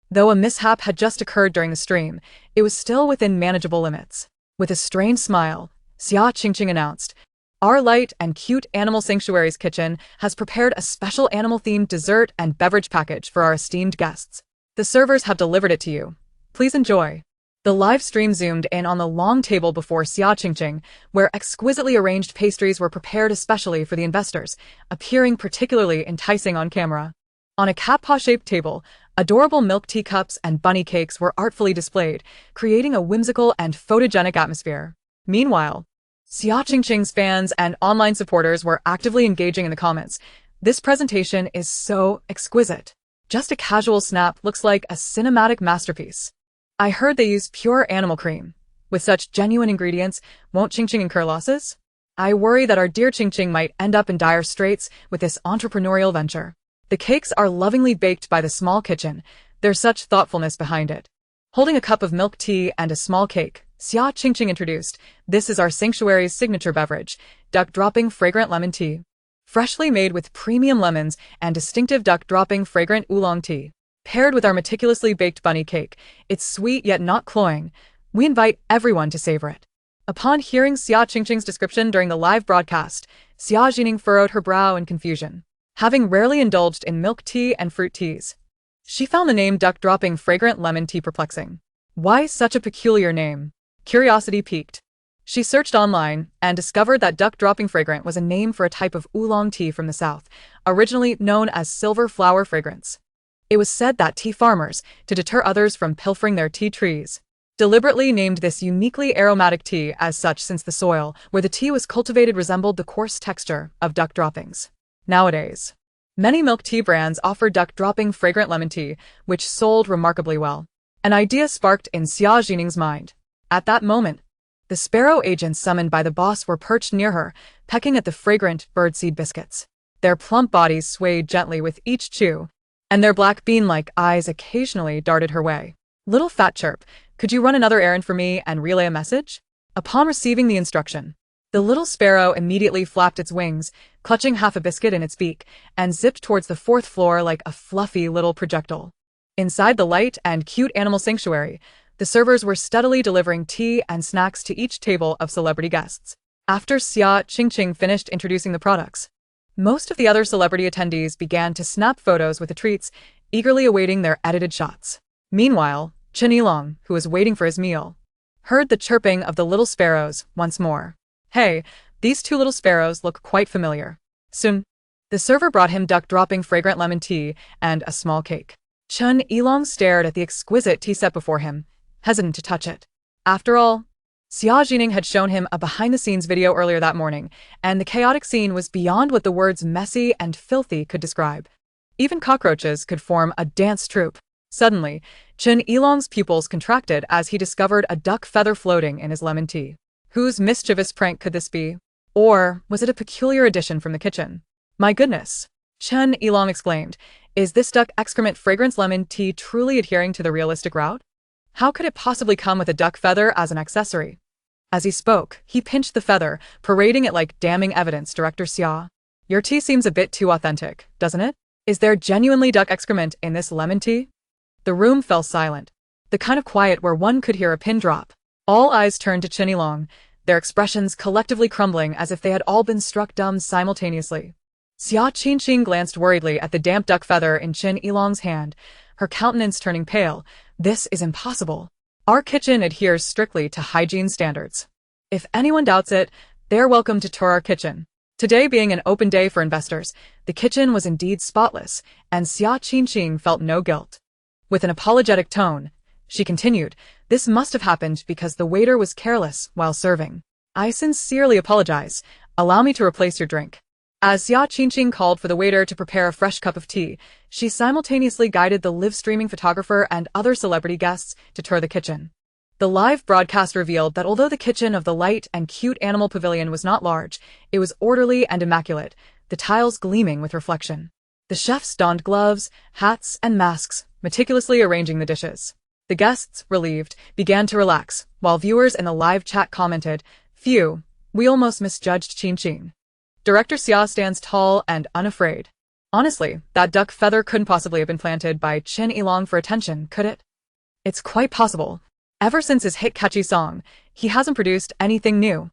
Though a mishap had just occurred during the stream, it was still within manageable limits. With a strained smile, Xia Qingqing announced, "Our light and cute animal sanctuary's kitchen has prepared a special animal-themed dessert and beverage package for our esteemed guests. The servers have delivered it to you. Please enjoy." The live stream zoomed in on the long table before Xia Qingqing, where exquisitely arranged pastries were prepared especially for the investors, appearing particularly enticing on camera. On a cat paw-shaped table, Adorable milk teacups and bunny cakes were artfully displayed, creating a whimsical and photogenic atmosphere. Meanwhile, Xia Qingqing's fans and online supporters were actively engaging in the comments. This presentation is so exquisite. Just a casual snap looks like a cinematic masterpiece. I heard they use pure animal cream. With such genuine ingredients, won't Qingqing incur losses? I worry that our dear Qingqing might end up in dire straits with this entrepreneurial venture. The cakes are lovingly baked by the small kitchen. There's such thoughtfulness behind it. Holding a cup of milk tea and a small cake, Xia Qingqing introduced, "This is our sanctuary's signature beverage, duck-dropping fragrant lemon tea. Freshly made with premium lemons and distinctive duck-dropping fragrant oolong tea. Paired with our meticulously baked bunny cake, it's sweet yet not cloying. We invite everyone to savor it." Upon hearing Xia Qingqing's description during the live broadcast, Xia Zhi Ning furrowed her brow in confusion. Having rarely indulged in milk tea and fruit teas, she found the name duck-dropping fragrant lemon tea perplexing. Why such a peculiar name? Curiosity piqued. She searched online and discovered that duck-dropping fragrant was a name for a type of oolong tea from the south, originally known as silver flower fragrance. It was said that tea farmers, to deter others from pilfering their tea trees, deliberately named this uniquely aromatic tea as such since the soil where the tea was cultivated resembled the coarse texture of duck droppings. Nowadays, many milk tea brands offer duck-dropping fragrant lemon tea, which sold remarkably well. An idea sparked in Xia Zhi Ning's mind. At that moment, the sparrow agents summoned by the boss were perched near her, pecking at the fragrant birdseed biscuits. Their plump bodies swayed gently with each chew, and their black bean-like eyes occasionally darted her way. "Little fat chirp, could you run another errand for me and relay a message?" Upon receiving the instruction, the little sparrow immediately flapped its wings, clutching half a biscuit in its beak, and zipped towards the fourth floor like a fluffy little projectile. Inside the light and cute animal sanctuary, the servers were steadily delivering tea and snacks to each table of celebrity guests. After Xia Qingqing finished introducing the products, most of the other celebrity attendees began to snap photos with the treats, eagerly awaiting their edited shots. Meanwhile, Chen Yilong, who was waiting for his meal, heard the chirping of the little sparrows once more. "Hey, these two little sparrows look quite familiar." Soon, the server brought him duck-dropping fragrant lemon tea and a small cake. Chen Yilong stared at the exquisite tea set before him, hesitant to touch it. After all, Xia Zhi Ning had shown him a behind-the-scenes video earlier that morning, and the chaotic scene was beyond what the words messy and filthy could describe. Even cockroaches could form a dance troupe. Suddenly, Chen Yilong's pupils contracted as he discovered a duck feather floating in his lemon tea. Whose mischievous prank could this be? Or was it a peculiar addition from the kitchen? "My goodness!" Chen Yilong exclaimed. "Is this duck excrement fragrance lemon tea truly adhering to the realistic route? How could it possibly come with a duck feather as an accessory?" As he spoke, he pinched the feather, parading it like damning evidence. "Director Xia, your tea seems a bit too authentic, doesn't it? Is there genuinely duck excrement in this lemon tea?" The room fell silent, the kind of quiet where one could hear a pin drop. All eyes turned to Chen Yilong, their expressions collectively crumbling as if they had all been struck dumb simultaneously. Xia Qingqing glanced worriedly at the damp duck feather in Chen Yilong's hand, her countenance turning pale. "This is impossible. Our kitchen adheres strictly to hygiene standards. If anyone doubts it, they're welcome to tour our kitchen." Today being an open day for investors, the kitchen was indeed spotless, and Xia Qingqing felt no guilt. With an apologetic tone, she continued, "This must have happened because the waiter was careless while serving. I sincerely apologize. Allow me to replace your drink." As Xia Qingqing called for the waiter to prepare a fresh cup of tea, she simultaneously guided the live-streaming photographer and other celebrity guests to tour the kitchen. The live broadcast revealed that although the kitchen of the light and cute animal pavilion was not large, it was orderly and immaculate, the tiles gleaming with reflection. The chefs donned gloves, hats, and masks, meticulously arranging the dishes. The guests, relieved, began to relax, while viewers in the live chat commented, "Phew, we almost misjudged Qingqing. Director Xia stands tall and unafraid." Honestly, that duck feather couldn't possibly have been planted by Chen Yilong for attention, could it? It's quite possible. Ever since his hit catchy song, he hasn't produced anything new.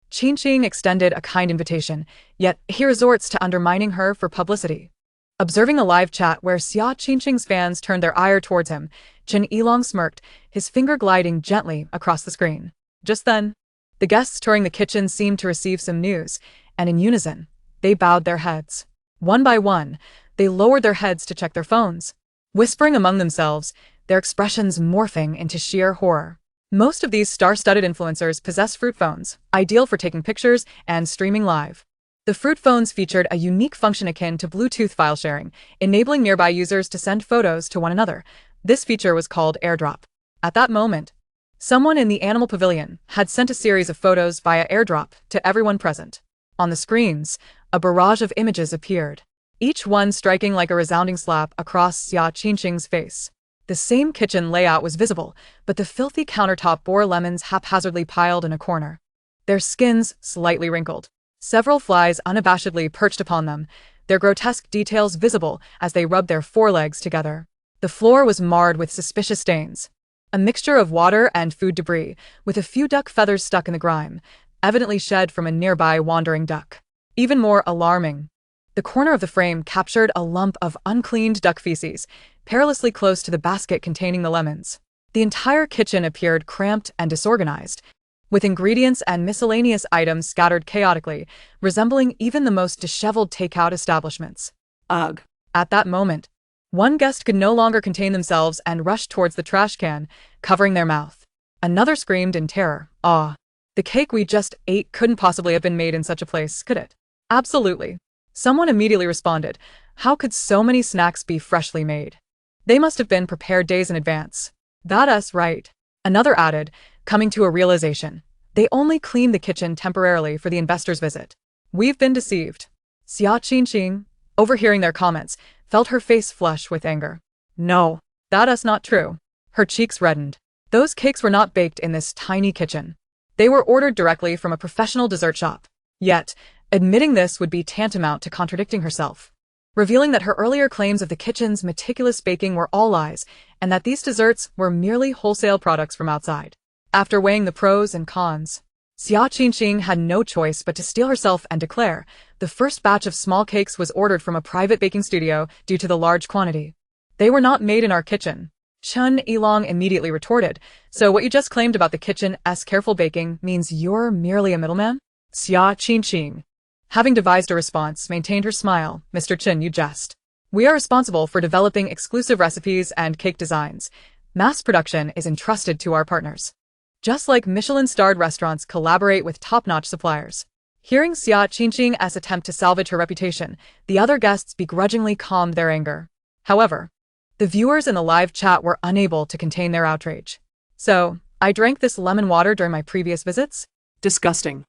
Qingqing extended a kind invitation, yet he resorts to undermining her for publicity. Observing the live chat where Xia Qingqing's fans turned their ire towards him, Chen Yilong smirked, his finger gliding gently across the screen. Just then, the guests touring the kitchen seemed to receive some news, and in unison, they bowed their heads. One by one, they lowered their heads to check their phones. whispering among themselves, their expressions morphing into sheer horror. Most of these star-studded influencers possess fruit phones, ideal for taking pictures and streaming live. The fruit phones featured a unique function akin to Bluetooth file sharing, enabling nearby users to send photos to one another. This feature was called airdrop. At that moment, someone in the animal pavilion had sent a series of photos via airdrop to everyone present. On the screens, a barrage of images appeared, each one striking like a resounding slap across Xia Zhi Ning's face. The same kitchen layout was visible, but the filthy countertop bore lemons haphazardly piled in a corner, their skins slightly wrinkled. Several flies unabashedly perched upon them, their grotesque details visible as they rubbed their forelegs together. The floor was marred with suspicious stains, a mixture of water and food debris, with a few duck feathers stuck in the grime, evidently shed from a nearby wandering duck. Even more alarming, the corner of the frame captured a lump of uncleaned duck feces, perilously close to the basket containing the lemons. The entire kitchen appeared cramped and disorganized, with ingredients and miscellaneous items scattered chaotically, resembling even the most disheveled takeout establishments. Ugh. At that moment, one guest could no longer contain themselves and rushed towards the trash can, covering their mouth. Another screamed in terror. "Ah, the cake we just ate couldn't possibly have been made in such a place, could it?" "Absolutely." Someone immediately responded. "How could so many snacks be freshly made? They must have been prepared days in advance." "That's right." Another added, coming to a realization. "They only cleaned the kitchen temporarily for the investor's visit. We've been deceived." Xia Zhi Ning, overhearing their comments, felt her face flush with anger. "No, that's not true." Her cheeks reddened. Those cakes were not baked in this tiny kitchen. They were ordered directly from a professional dessert shop. Yet, admitting this would be tantamount to contradicting herself, revealing that her earlier claims of the kitchen's meticulous baking were all lies, and that these desserts were merely wholesale products from outside. After weighing the pros and cons, Xia Zhi Ning had no choice but to steel herself and declare, the first batch of small cakes was ordered from a private baking studio due to the large quantity. They were not made in our kitchen. Chen Yilong immediately retorted, "So what you just claimed about the kitchen's careful baking means you're merely a middleman?" Xia Zhi Ning, having devised a response, maintained her smile. "Mr. Chen, you jest. We are responsible for developing exclusive recipes and cake designs. Mass production is entrusted to our partners, just like Michelin-starred restaurants collaborate with top-notch suppliers." Hearing Xia Zhi Ning's attempt to salvage her reputation, the other guests begrudgingly calmed their anger. However, the viewers in the live chat were unable to contain their outrage. "So, I drank this lemon water during my previous visits? Disgusting.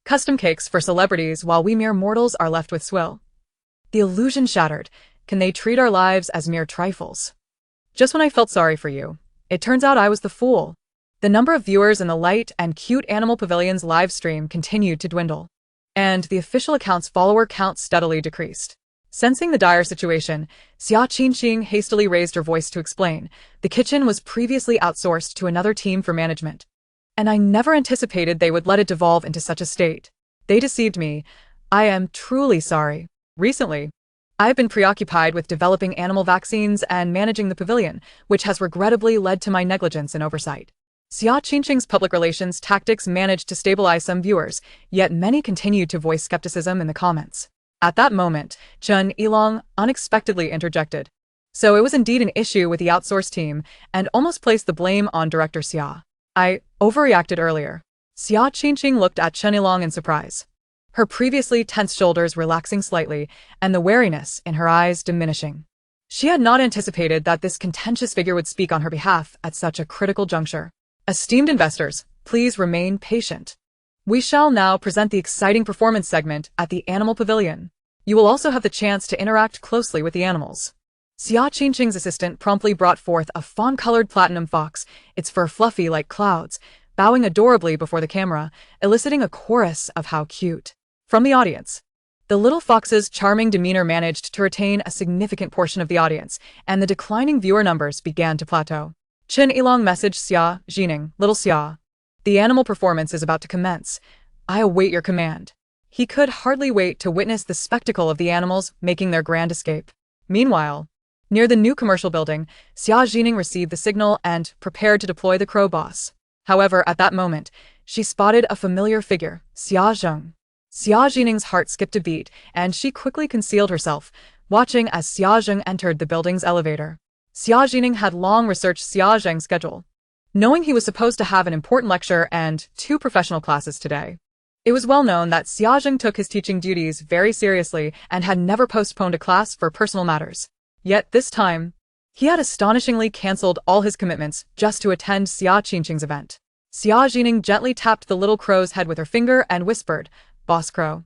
Custom cakes for celebrities while we mere mortals are left with swill. The illusion shattered. Can they treat our lives as mere trifles? Just when I felt sorry for you, it turns out I was the fool." The number of viewers in the Light and Cute Animal Pavilion's live stream continued to dwindle, and the official account's follower count steadily decreased. Sensing the dire situation, Xia Zhi Ning hastily raised her voice to explain, "The kitchen was previously outsourced to another team for management, and I never anticipated they would let it devolve into such a state. They deceived me. I am truly sorry. Recently, I've been preoccupied with developing animal vaccines and managing the pavilion, which has regrettably led to my negligence and oversight." Xia Zhi Ning's public relations tactics managed to stabilize some viewers, yet many continued to voice skepticism in the comments. At that moment, Chen Yilong unexpectedly interjected. "So it was indeed an issue with the outsourced team, and almost placed the blame on Director Xia. I overreacted earlier." Xia Zhi Ning looked at Chen Yilong in surprise, her previously tense shoulders relaxing slightly, and the wariness in her eyes diminishing. She had not anticipated that this contentious figure would speak on her behalf at such a critical juncture. "Esteemed investors, please remain patient. We shall now present the exciting performance segment at the Animal Pavilion. You will also have the chance to interact closely with the animals." Xia Zhi Ning's assistant promptly brought forth a fawn-colored platinum fox, its fur fluffy like clouds, bowing adorably before the camera, eliciting a chorus of how cute from the audience. The little fox's charming demeanor managed to retain a significant portion of the audience, and the declining viewer numbers began to plateau. Chen Yilong messaged Xia Zhi Ning, "Little Xia, the animal performance is about to commence. I await your command." He could hardly wait to witness the spectacle of the animals making their grand escape. Meanwhile, near the new commercial building, Xia Zhi Ning received the signal and prepared to deploy the crow boss. However, at that moment, she spotted a familiar figure, Xia Zheng. Xia Zhi Ning's heart skipped a beat, and she quickly concealed herself, watching as Xia Zheng entered the building's elevator. Xia Zhi Ning had long researched Xia Zheng's schedule, knowing he was supposed to have an important lecture and 2 professional classes today. It was well known that Xia Zheng took his teaching duties very seriously and had never postponed a class for personal matters. Yet this time, he had astonishingly cancelled all his commitments just to attend Xia Qingqing's event. Xia Zhi Ning gently tapped the little crow's head with her finger and whispered, "Boss Crow,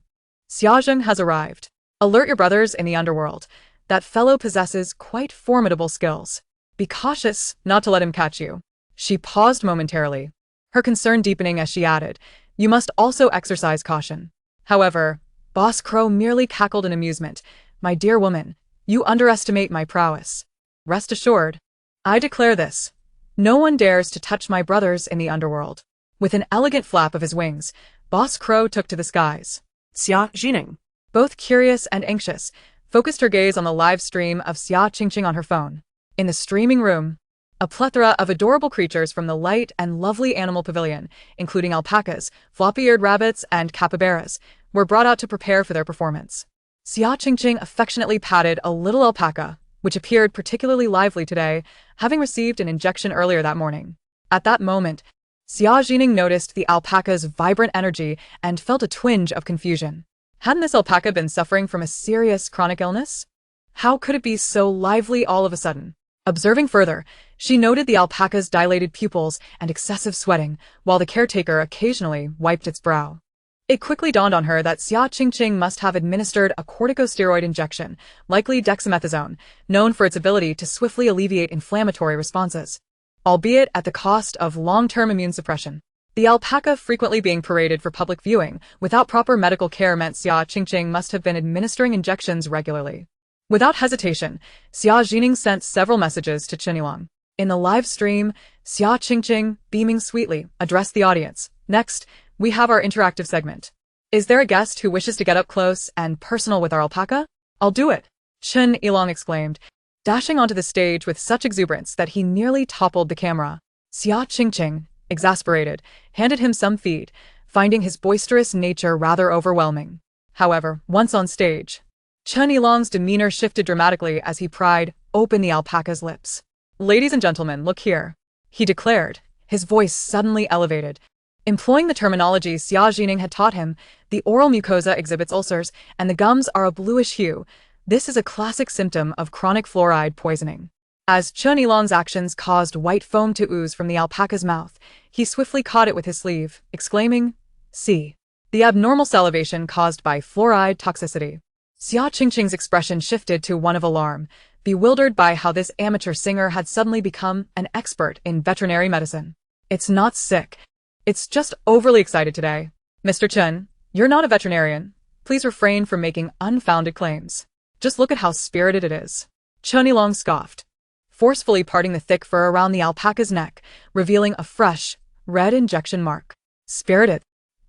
Xia Zheng has arrived. Alert your brothers in the underworld. That fellow possesses quite formidable skills. Be cautious not to let him catch you." She paused momentarily, her concern deepening as she added, "You must also exercise caution." However, Boss Crow merely cackled in amusement. "My dear woman, you underestimate my prowess. Rest assured, I declare this. No one dares to touch my brothers in the underworld." With an elegant flap of his wings, Boss Crow took to the skies. Xia Zhi Ning, Both curious and anxious, focused her gaze on the live stream of Xia Qingqing on her phone. In the streaming room, a plethora of adorable creatures from the light and lovely animal pavilion, including alpacas, floppy-eared rabbits, and capybaras, were brought out to prepare for their performance. Xia Qingqing affectionately patted a little alpaca, which appeared particularly lively today, having received an injection earlier that morning. At that moment, Xia Zhi Ning noticed the alpaca's vibrant energy and felt a twinge of confusion. Hadn't this alpaca been suffering from a serious chronic illness? How could it be so lively all of a sudden? Observing further, she noted the alpaca's dilated pupils and excessive sweating, while the caretaker occasionally wiped its brow. It quickly dawned on her that Xia Qingqing must have administered a corticosteroid injection, likely dexamethasone, known for its ability to swiftly alleviate inflammatory responses, albeit at the cost of long-term immune suppression. The alpaca frequently being paraded for public viewing without proper medical care meant Xia Qingqing must have been administering injections regularly. Without hesitation, Xia Zhi Ning sent several messages to Chen Yilong. In the live stream, Xia Qingqing, beaming sweetly, addressed the audience. "Next, we have our interactive segment. Is there a guest who wishes to get up close and personal with our alpaca? I'll do it," Chen Yilong exclaimed, dashing onto the stage with such exuberance that he nearly toppled the camera. Xia Qingqing, exasperated, handed him some feed, finding his boisterous nature rather overwhelming. However, once on stage, Chen Yilong's demeanor shifted dramatically as he pried open the alpaca's lips. "Ladies and gentlemen, look here," he declared, his voice suddenly elevated. Employing the terminology Xia Zhi Ning had taught him, the oral mucosa exhibits ulcers, and the gums are a bluish hue. This is a classic symptom of chronic fluoride poisoning. As Chen Yilong's actions caused white foam to ooze from the alpaca's mouth, he swiftly caught it with his sleeve, exclaiming, "See." The abnormal salivation caused by fluoride toxicity. Xia Qingqing's expression shifted to one of alarm, bewildered by how this amateur singer had suddenly become an expert in veterinary medicine. "It's not sick. It's just overly excited today. Mr. Chen, you're not a veterinarian. Please refrain from making unfounded claims. Just look at how spirited it is." Chen Yilong scoffed, forcefully parting the thick fur around the alpaca's neck, revealing a fresh, red injection mark. "Spirited."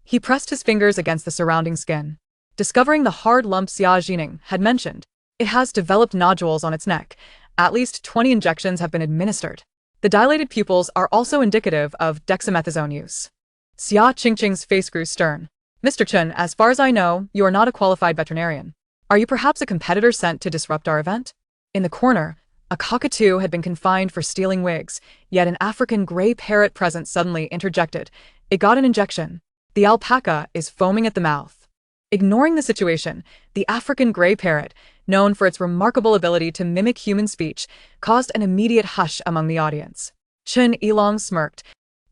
He pressed his fingers against the surrounding skin, discovering the hard lump Xia Zhi Ning had mentioned. "It has developed nodules on its neck. At least 20 injections have been administered. The dilated pupils are also indicative of dexamethasone use." Xia Qingqing's face grew stern. "Mr. Chen, as far as I know, you are not a qualified veterinarian. Are you perhaps a competitor sent to disrupt our event?" In the corner, a cockatoo had been confined for stealing wigs, yet an African gray parrot present suddenly interjected. "It got an injection. The alpaca is foaming at the mouth." Ignoring the situation, the African gray parrot, known for its remarkable ability to mimic human speech, caused an immediate hush among the audience. Chen Yilong smirked.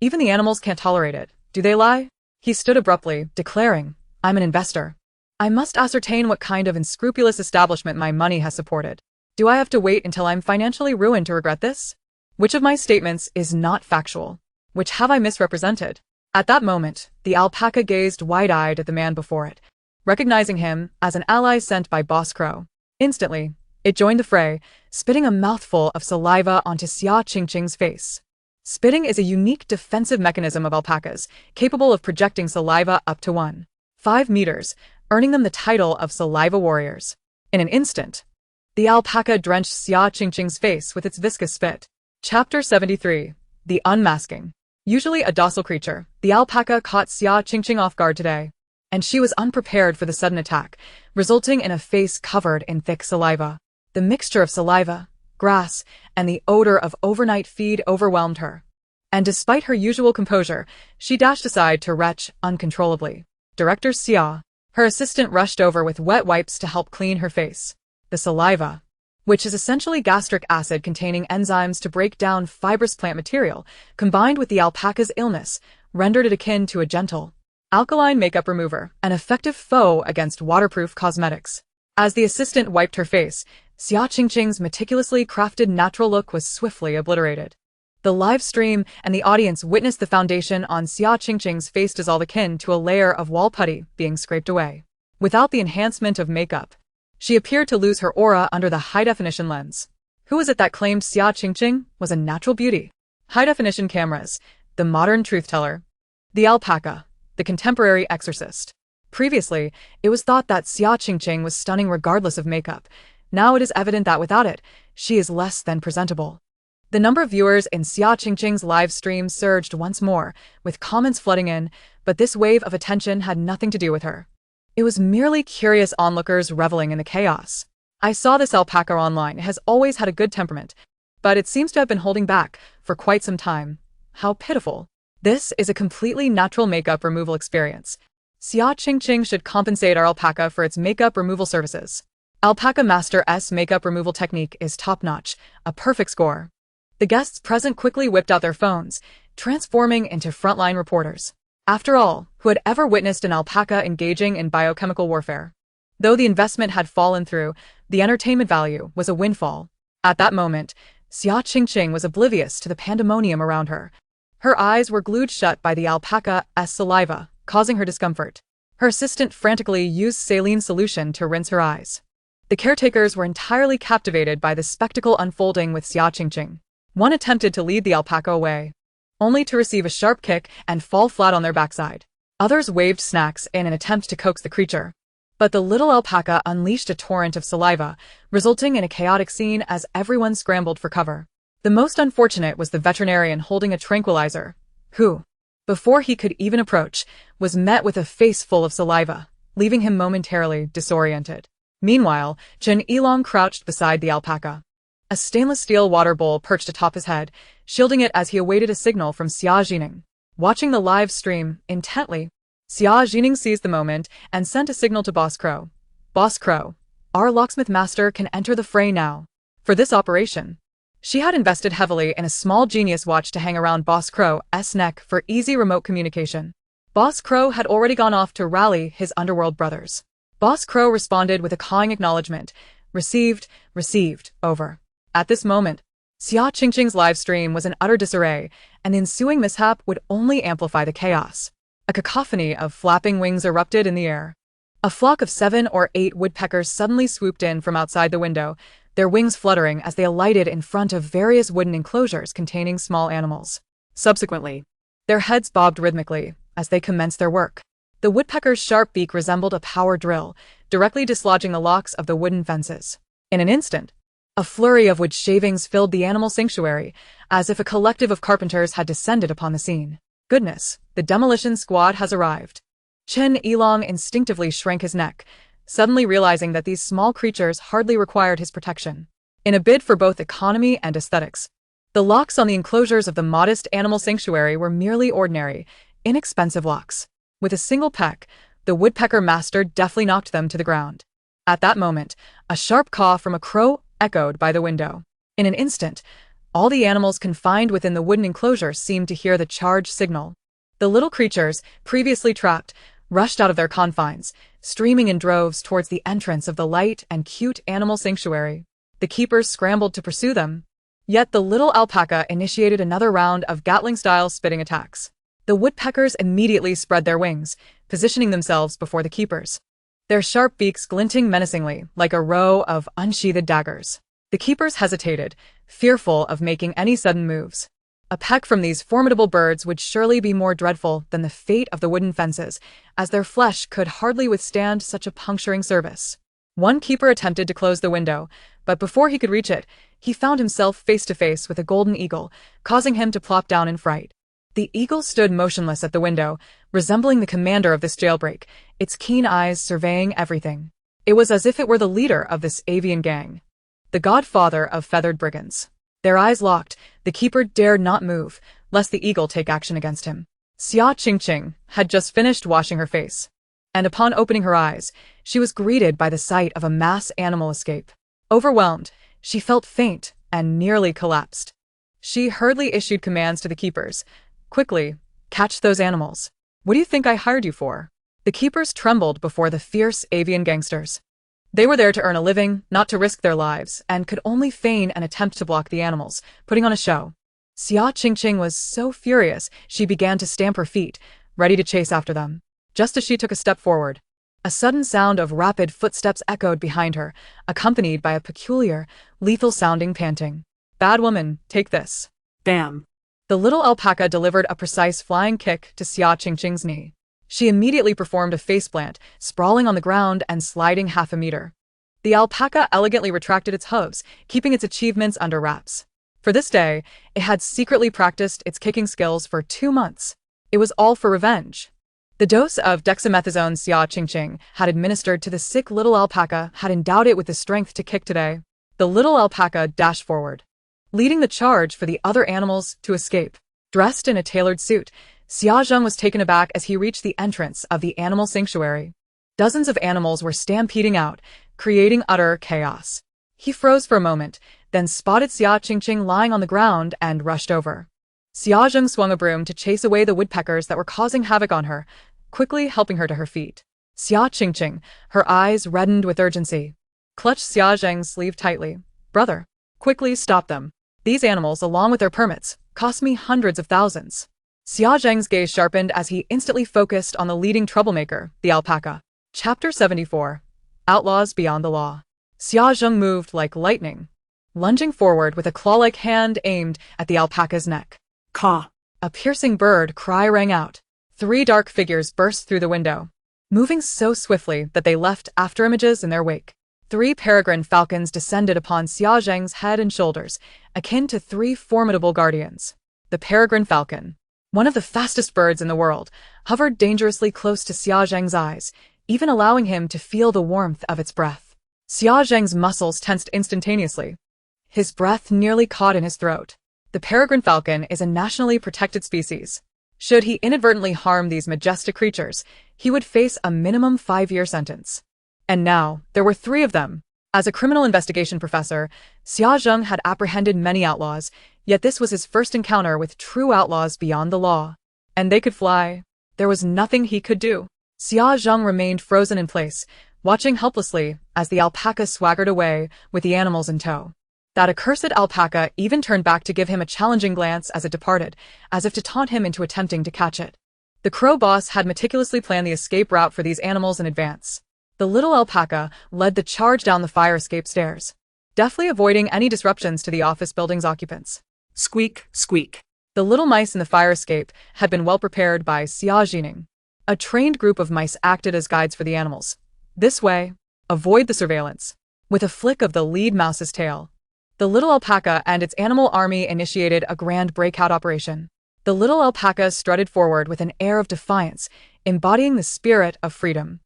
"Even the animals can't tolerate it, do they lie?" He stood abruptly, declaring, "I'm an investor. I must ascertain what kind of unscrupulous establishment my money has supported. Do I have to wait until I'm financially ruined to regret this? Which of my statements is not factual? Which have I misrepresented?" At that moment, the alpaca gazed wide-eyed at the man before it, recognizing him as an ally sent by Boss Crow. Instantly, it joined the fray, spitting a mouthful of saliva onto Xia Qingqing's face. Spitting is a unique defensive mechanism of alpacas, capable of projecting saliva up to 1.5 meters, earning them the title of saliva warriors. In an instant, the alpaca drenched Xia Qingqing's face with its viscous spit. Chapter 73. The Unmasking. Usually a docile creature, the alpaca caught Xia Qingqing off guard today, and she was unprepared for the sudden attack, resulting in a face covered in thick saliva. The mixture of saliva, grass, and the odor of overnight feed overwhelmed her. And despite her usual composure, she dashed aside to retch uncontrollably. Director Xia. Her assistant rushed over with wet wipes to help clean her face. The saliva, which is essentially gastric acid containing enzymes to break down fibrous plant material, combined with the alpaca's illness, rendered it akin to a gentle, alkaline makeup remover, an effective foe against waterproof cosmetics. As the assistant wiped her face, Xia Qingqing's meticulously crafted natural look was swiftly obliterated. The live stream and the audience witnessed the foundation on Xia Qingqing's face dissolve akin to a layer of wall putty being scraped away. Without the enhancement of makeup, she appeared to lose her aura under the high-definition lens. Who was it that claimed Xia Qingqing was a natural beauty? High-definition cameras, the modern truth-teller, the alpaca, the contemporary exorcist. Previously, it was thought that Xia Qingqing was stunning regardless of makeup. Now it is evident that without it, she is less than presentable. The number of viewers in Xia Qingqing's live stream surged once more, with comments flooding in, but this wave of attention had nothing to do with her. It was merely curious onlookers reveling in the chaos. I saw this alpaca online. It has always had a good temperament, but it seems to have been holding back for quite some time. How pitiful. This is a completely natural makeup removal experience. Xia Qingqing should compensate our alpaca for its makeup removal services. Alpaca Master's makeup removal technique is top-notch, a perfect score. The guests present quickly whipped out their phones, transforming into frontline reporters. After all, who had ever witnessed an alpaca engaging in biochemical warfare? Though the investment had fallen through, the entertainment value was a windfall. At that moment, Xia Qingqing was oblivious to the pandemonium around her. Her eyes were glued shut by the alpaca's saliva, causing her discomfort. Her assistant frantically used saline solution to rinse her eyes. The caretakers were entirely captivated by the spectacle unfolding with Xia Qingqing. One attempted to lead the alpaca away, only to receive a sharp kick and fall flat on their backside. Others waved snacks in an attempt to coax the creature. But the little alpaca unleashed a torrent of saliva, resulting in a chaotic scene as everyone scrambled for cover. The most unfortunate was the veterinarian holding a tranquilizer, who, before he could even approach, was met with a face full of saliva, leaving him momentarily disoriented. Meanwhile, Chen Yilong crouched beside the alpaca. A stainless steel water bowl perched atop his head, shielding it as he awaited a signal from Xia Zhi Ning. Watching the live stream intently, Xia Zhi Ning seized the moment and sent a signal to Boss Crow. Boss Crow, our locksmith master can enter the fray now. For this operation, she had invested heavily in a small genius watch to hang around Boss Crow's neck for easy remote communication. Boss Crow had already gone off to rally his underworld brothers. Boss Crow responded with a cawing acknowledgement. Received, over. At this moment, Xia Qingqing's live stream was in utter disarray, and the ensuing mishap would only amplify the chaos. A cacophony of flapping wings erupted in the air. A flock of 7 or 8 woodpeckers suddenly swooped in from outside the window, their wings fluttering as they alighted in front of various wooden enclosures containing small animals. Subsequently, their heads bobbed rhythmically as they commenced their work. The woodpecker's sharp beak resembled a power drill, directly dislodging the locks of the wooden fences. In an instant, a flurry of wood shavings filled the animal sanctuary, as if a collective of carpenters had descended upon the scene. Goodness, the demolition squad has arrived. Chen Yilong instinctively shrank his neck, suddenly realizing that these small creatures hardly required his protection. In a bid for both economy and aesthetics, the locks on the enclosures of the modest animal sanctuary were merely ordinary, inexpensive locks. With a single peck, the woodpecker master deftly knocked them to the ground. At that moment, a sharp caw from a crow echoed by the window. In an instant, all the animals confined within the wooden enclosure seemed to hear the charge signal. The little creatures, previously trapped, rushed out of their confines, streaming in droves towards the entrance of the light and cute animal sanctuary. The keepers scrambled to pursue them. Yet the little alpaca initiated another round of Gatling-style spitting attacks. The woodpeckers immediately spread their wings, positioning themselves before the keepers, their sharp beaks glinting menacingly like a row of unsheathed daggers. The keepers hesitated, fearful of making any sudden moves. A peck from these formidable birds would surely be more dreadful than the fate of the wooden fences, as their flesh could hardly withstand such a puncturing service. One keeper attempted to close the window, but before he could reach it, he found himself face to face with a golden eagle, causing him to plop down in fright. The eagle stood motionless at the window, resembling the commander of this jailbreak, its keen eyes surveying everything. It was as if it were the leader of this avian gang. the godfather of feathered brigands. Their eyes locked, the keeper dared not move, lest the eagle take action against him. Xia Zhi Ning had just finished washing her face, and upon opening her eyes, she was greeted by the sight of a mass animal escape. Overwhelmed, she felt faint and nearly collapsed. She hurriedly issued commands to the keepers. Quickly, catch those animals. What do you think I hired you for? The keepers trembled before the fierce avian gangsters. They were there to earn a living, not to risk their lives, and could only feign an attempt to block the animals, putting on a show. Xia Zhi Ning was so furious, she began to stamp her feet, ready to chase after them. Just as she took a step forward, a sudden sound of rapid footsteps echoed behind her, accompanied by a peculiar, lethal-sounding panting. Bad woman, take this. Bam. The little alpaca delivered a precise flying kick to Xia Zhi Ning's knee. She immediately performed a faceplant, sprawling on the ground and sliding half a meter. The alpaca elegantly retracted its hooves, keeping its achievements under wraps. For this day, it had secretly practiced its kicking skills for 2 months. It was all for revenge. The dose of dexamethasone Xia Zhi Ning had administered to the sick little alpaca had endowed it with the strength to kick today. The little alpaca dashed forward, leading the charge for the other animals to escape. Dressed in a tailored suit, Xia Zheng was taken aback as he reached the entrance of the animal sanctuary. Dozens of animals were stampeding out, creating utter chaos. He froze for a moment, then spotted Xia Zhi Ning lying on the ground and rushed over. Xia Zheng swung a broom to chase away the woodpeckers that were causing havoc on her, quickly helping her to her feet. Xia Zhi Ning, her eyes reddened with urgency, clutched Xia Zheng's sleeve tightly. Brother, quickly stop them. These animals, along with their permits, cost me hundreds of thousands. Xia Zheng's gaze sharpened as he instantly focused on the leading troublemaker, the alpaca. Chapter 74. Outlaws Beyond the Law. Xia Zheng moved like lightning, lunging forward with a claw-like hand aimed at the alpaca's neck. Caw. A piercing bird cry rang out. 3 dark figures burst through the window, moving so swiftly that they left afterimages in their wake. 3 peregrine falcons descended upon Xia Zheng's head and shoulders, akin to 3 formidable guardians. The peregrine falcon, one of the fastest birds in the world, hovered dangerously close to Xia Zheng's eyes, even allowing him to feel the warmth of its breath. Xia Zheng's muscles tensed instantaneously. His breath nearly caught in his throat. The peregrine falcon is a nationally protected species. Should he inadvertently harm these majestic creatures, he would face a minimum 5-year sentence. And now, there were 3 of them. As a criminal investigation professor, Xia Zheng had apprehended many outlaws, yet this was his first encounter with true outlaws beyond the law. And they could fly. There was nothing he could do. Xia Zheng remained frozen in place, watching helplessly as the alpaca swaggered away with the animals in tow. That accursed alpaca even turned back to give him a challenging glance as it departed, as if to taunt him into attempting to catch it. The crow boss had meticulously planned the escape route for these animals in advance. The little alpaca led the charge down the fire escape stairs, deftly avoiding any disruptions to the office building's occupants. Squeak, squeak. The little mice in the fire escape had been well prepared by Xia Zhi Ning. A trained group of mice acted as guides for the animals. This way, avoid the surveillance. With a flick of the lead mouse's tail, the little alpaca and its animal army initiated a grand breakout operation. The little alpaca strutted forward with an air of defiance, embodying the spirit of freedom.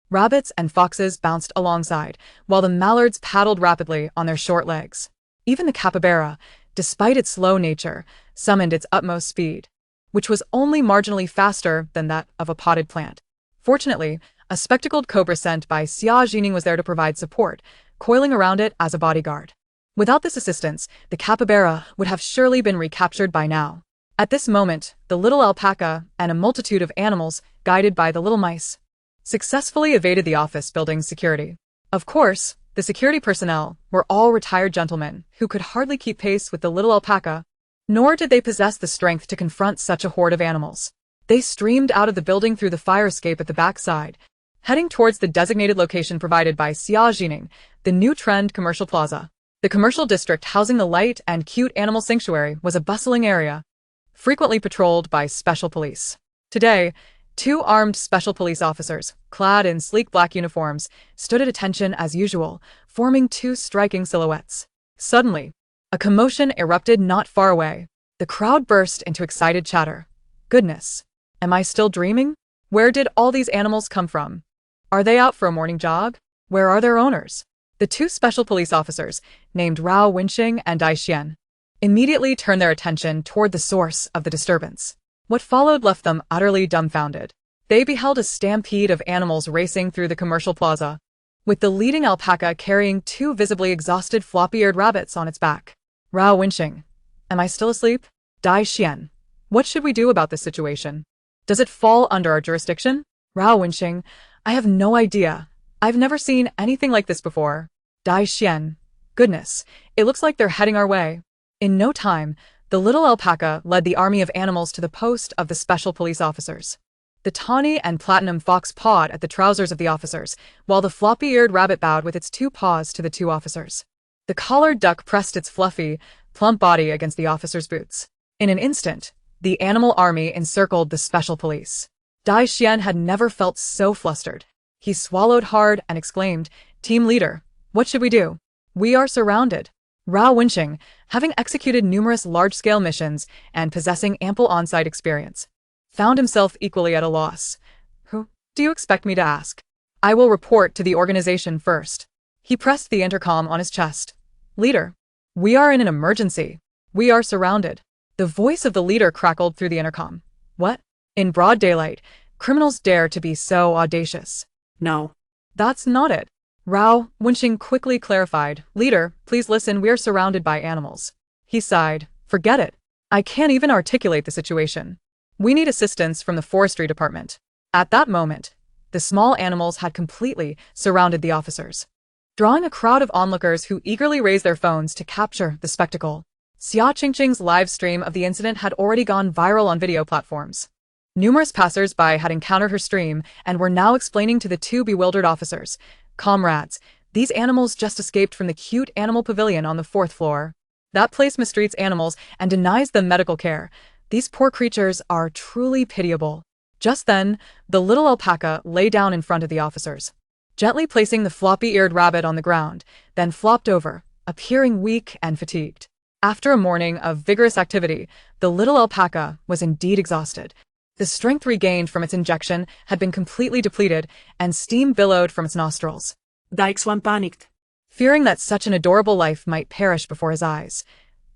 Rabbits and foxes bounced alongside, while the mallards paddled rapidly on their short legs. Even the capybara, despite its slow nature, summoned its utmost speed, which was only marginally faster than that of a potted plant. Fortunately, a spectacled cobra sent by Xia Zhi Ning was there to provide support, coiling around it as a bodyguard. Without this assistance, the capybara would have surely been recaptured by now. At this moment, the little alpaca and a multitude of animals, guided by the little mice, successfully evaded the office building's security. Of course, the security personnel were all retired gentlemen who could hardly keep pace with the little alpaca, nor did they possess the strength to confront such a horde of animals. They streamed out of the building through the fire escape at the backside, heading towards the designated location provided by Xia Zhi Ning, the new trend commercial plaza. The commercial district housing the light and cute animal sanctuary was a bustling area, frequently patrolled by special police. Today, 2 armed special police officers, clad in sleek black uniforms, stood at attention as usual, forming 2 striking silhouettes. Suddenly, a commotion erupted not far away. The crowd burst into excited chatter. Goodness, am I still dreaming? Where did all these animals come from? Are they out for a morning jog? Where are their owners? The two special police officers, named Rao Wenxing and Dai Xian, immediately turned their attention toward the source of the disturbance. What followed left them utterly dumbfounded. They beheld a stampede of animals racing through the commercial plaza, with the leading alpaca carrying two visibly exhausted floppy-eared rabbits on its back. Rao Wenxing, am I still asleep? Dai Xian, what should we do about this situation? Does it fall under our jurisdiction? Rao Wenxing, I have no idea. I've never seen anything like this before. Dai Xian, goodness, it looks like they're heading our way. In no time, the little alpaca led the army of animals to the post of the special police officers. The tawny and platinum fox pawed at the trousers of the officers, while the floppy-eared rabbit bowed with its two paws to the two officers. The collared duck pressed its fluffy, plump body against the officers' boots. In an instant, the animal army encircled the special police. Dai Xian had never felt so flustered. He swallowed hard and exclaimed, "Team leader, what should we do? We are surrounded." Rao Wenxing, having executed numerous large-scale missions and possessing ample on-site experience, found himself equally at a loss. Who do you expect me to ask? I will report to the organization first. He pressed the intercom on his chest. Leader, we are in an emergency. We are surrounded. The voice of the leader crackled through the intercom. What? In broad daylight, criminals dare to be so audacious. No. That's not it. Rao Wenxing quickly clarified. Leader, please listen, we are surrounded by animals. He sighed. Forget it. I can't even articulate the situation. We need assistance from the forestry department. At that moment, the small animals had completely surrounded the officers, drawing a crowd of onlookers who eagerly raised their phones to capture the spectacle. Xia Qingqing's live stream of the incident had already gone viral on video platforms. Numerous passers-by had encountered her stream and were now explaining to the two bewildered officers, "Comrades, these animals just escaped from the cute animal pavilion on the 4th floor. That place mistreats animals and denies them medical care. These poor creatures are truly pitiable." Just then, the little alpaca lay down in front of the officers, gently placing the floppy-eared rabbit on the ground, then flopped over, appearing weak and fatigued. After a morning of vigorous activity, the little alpaca was indeed exhausted. The strength regained from its injection had been completely depleted, and steam billowed from its nostrils. Dai Xian panicked, fearing that such an adorable life might perish before his eyes.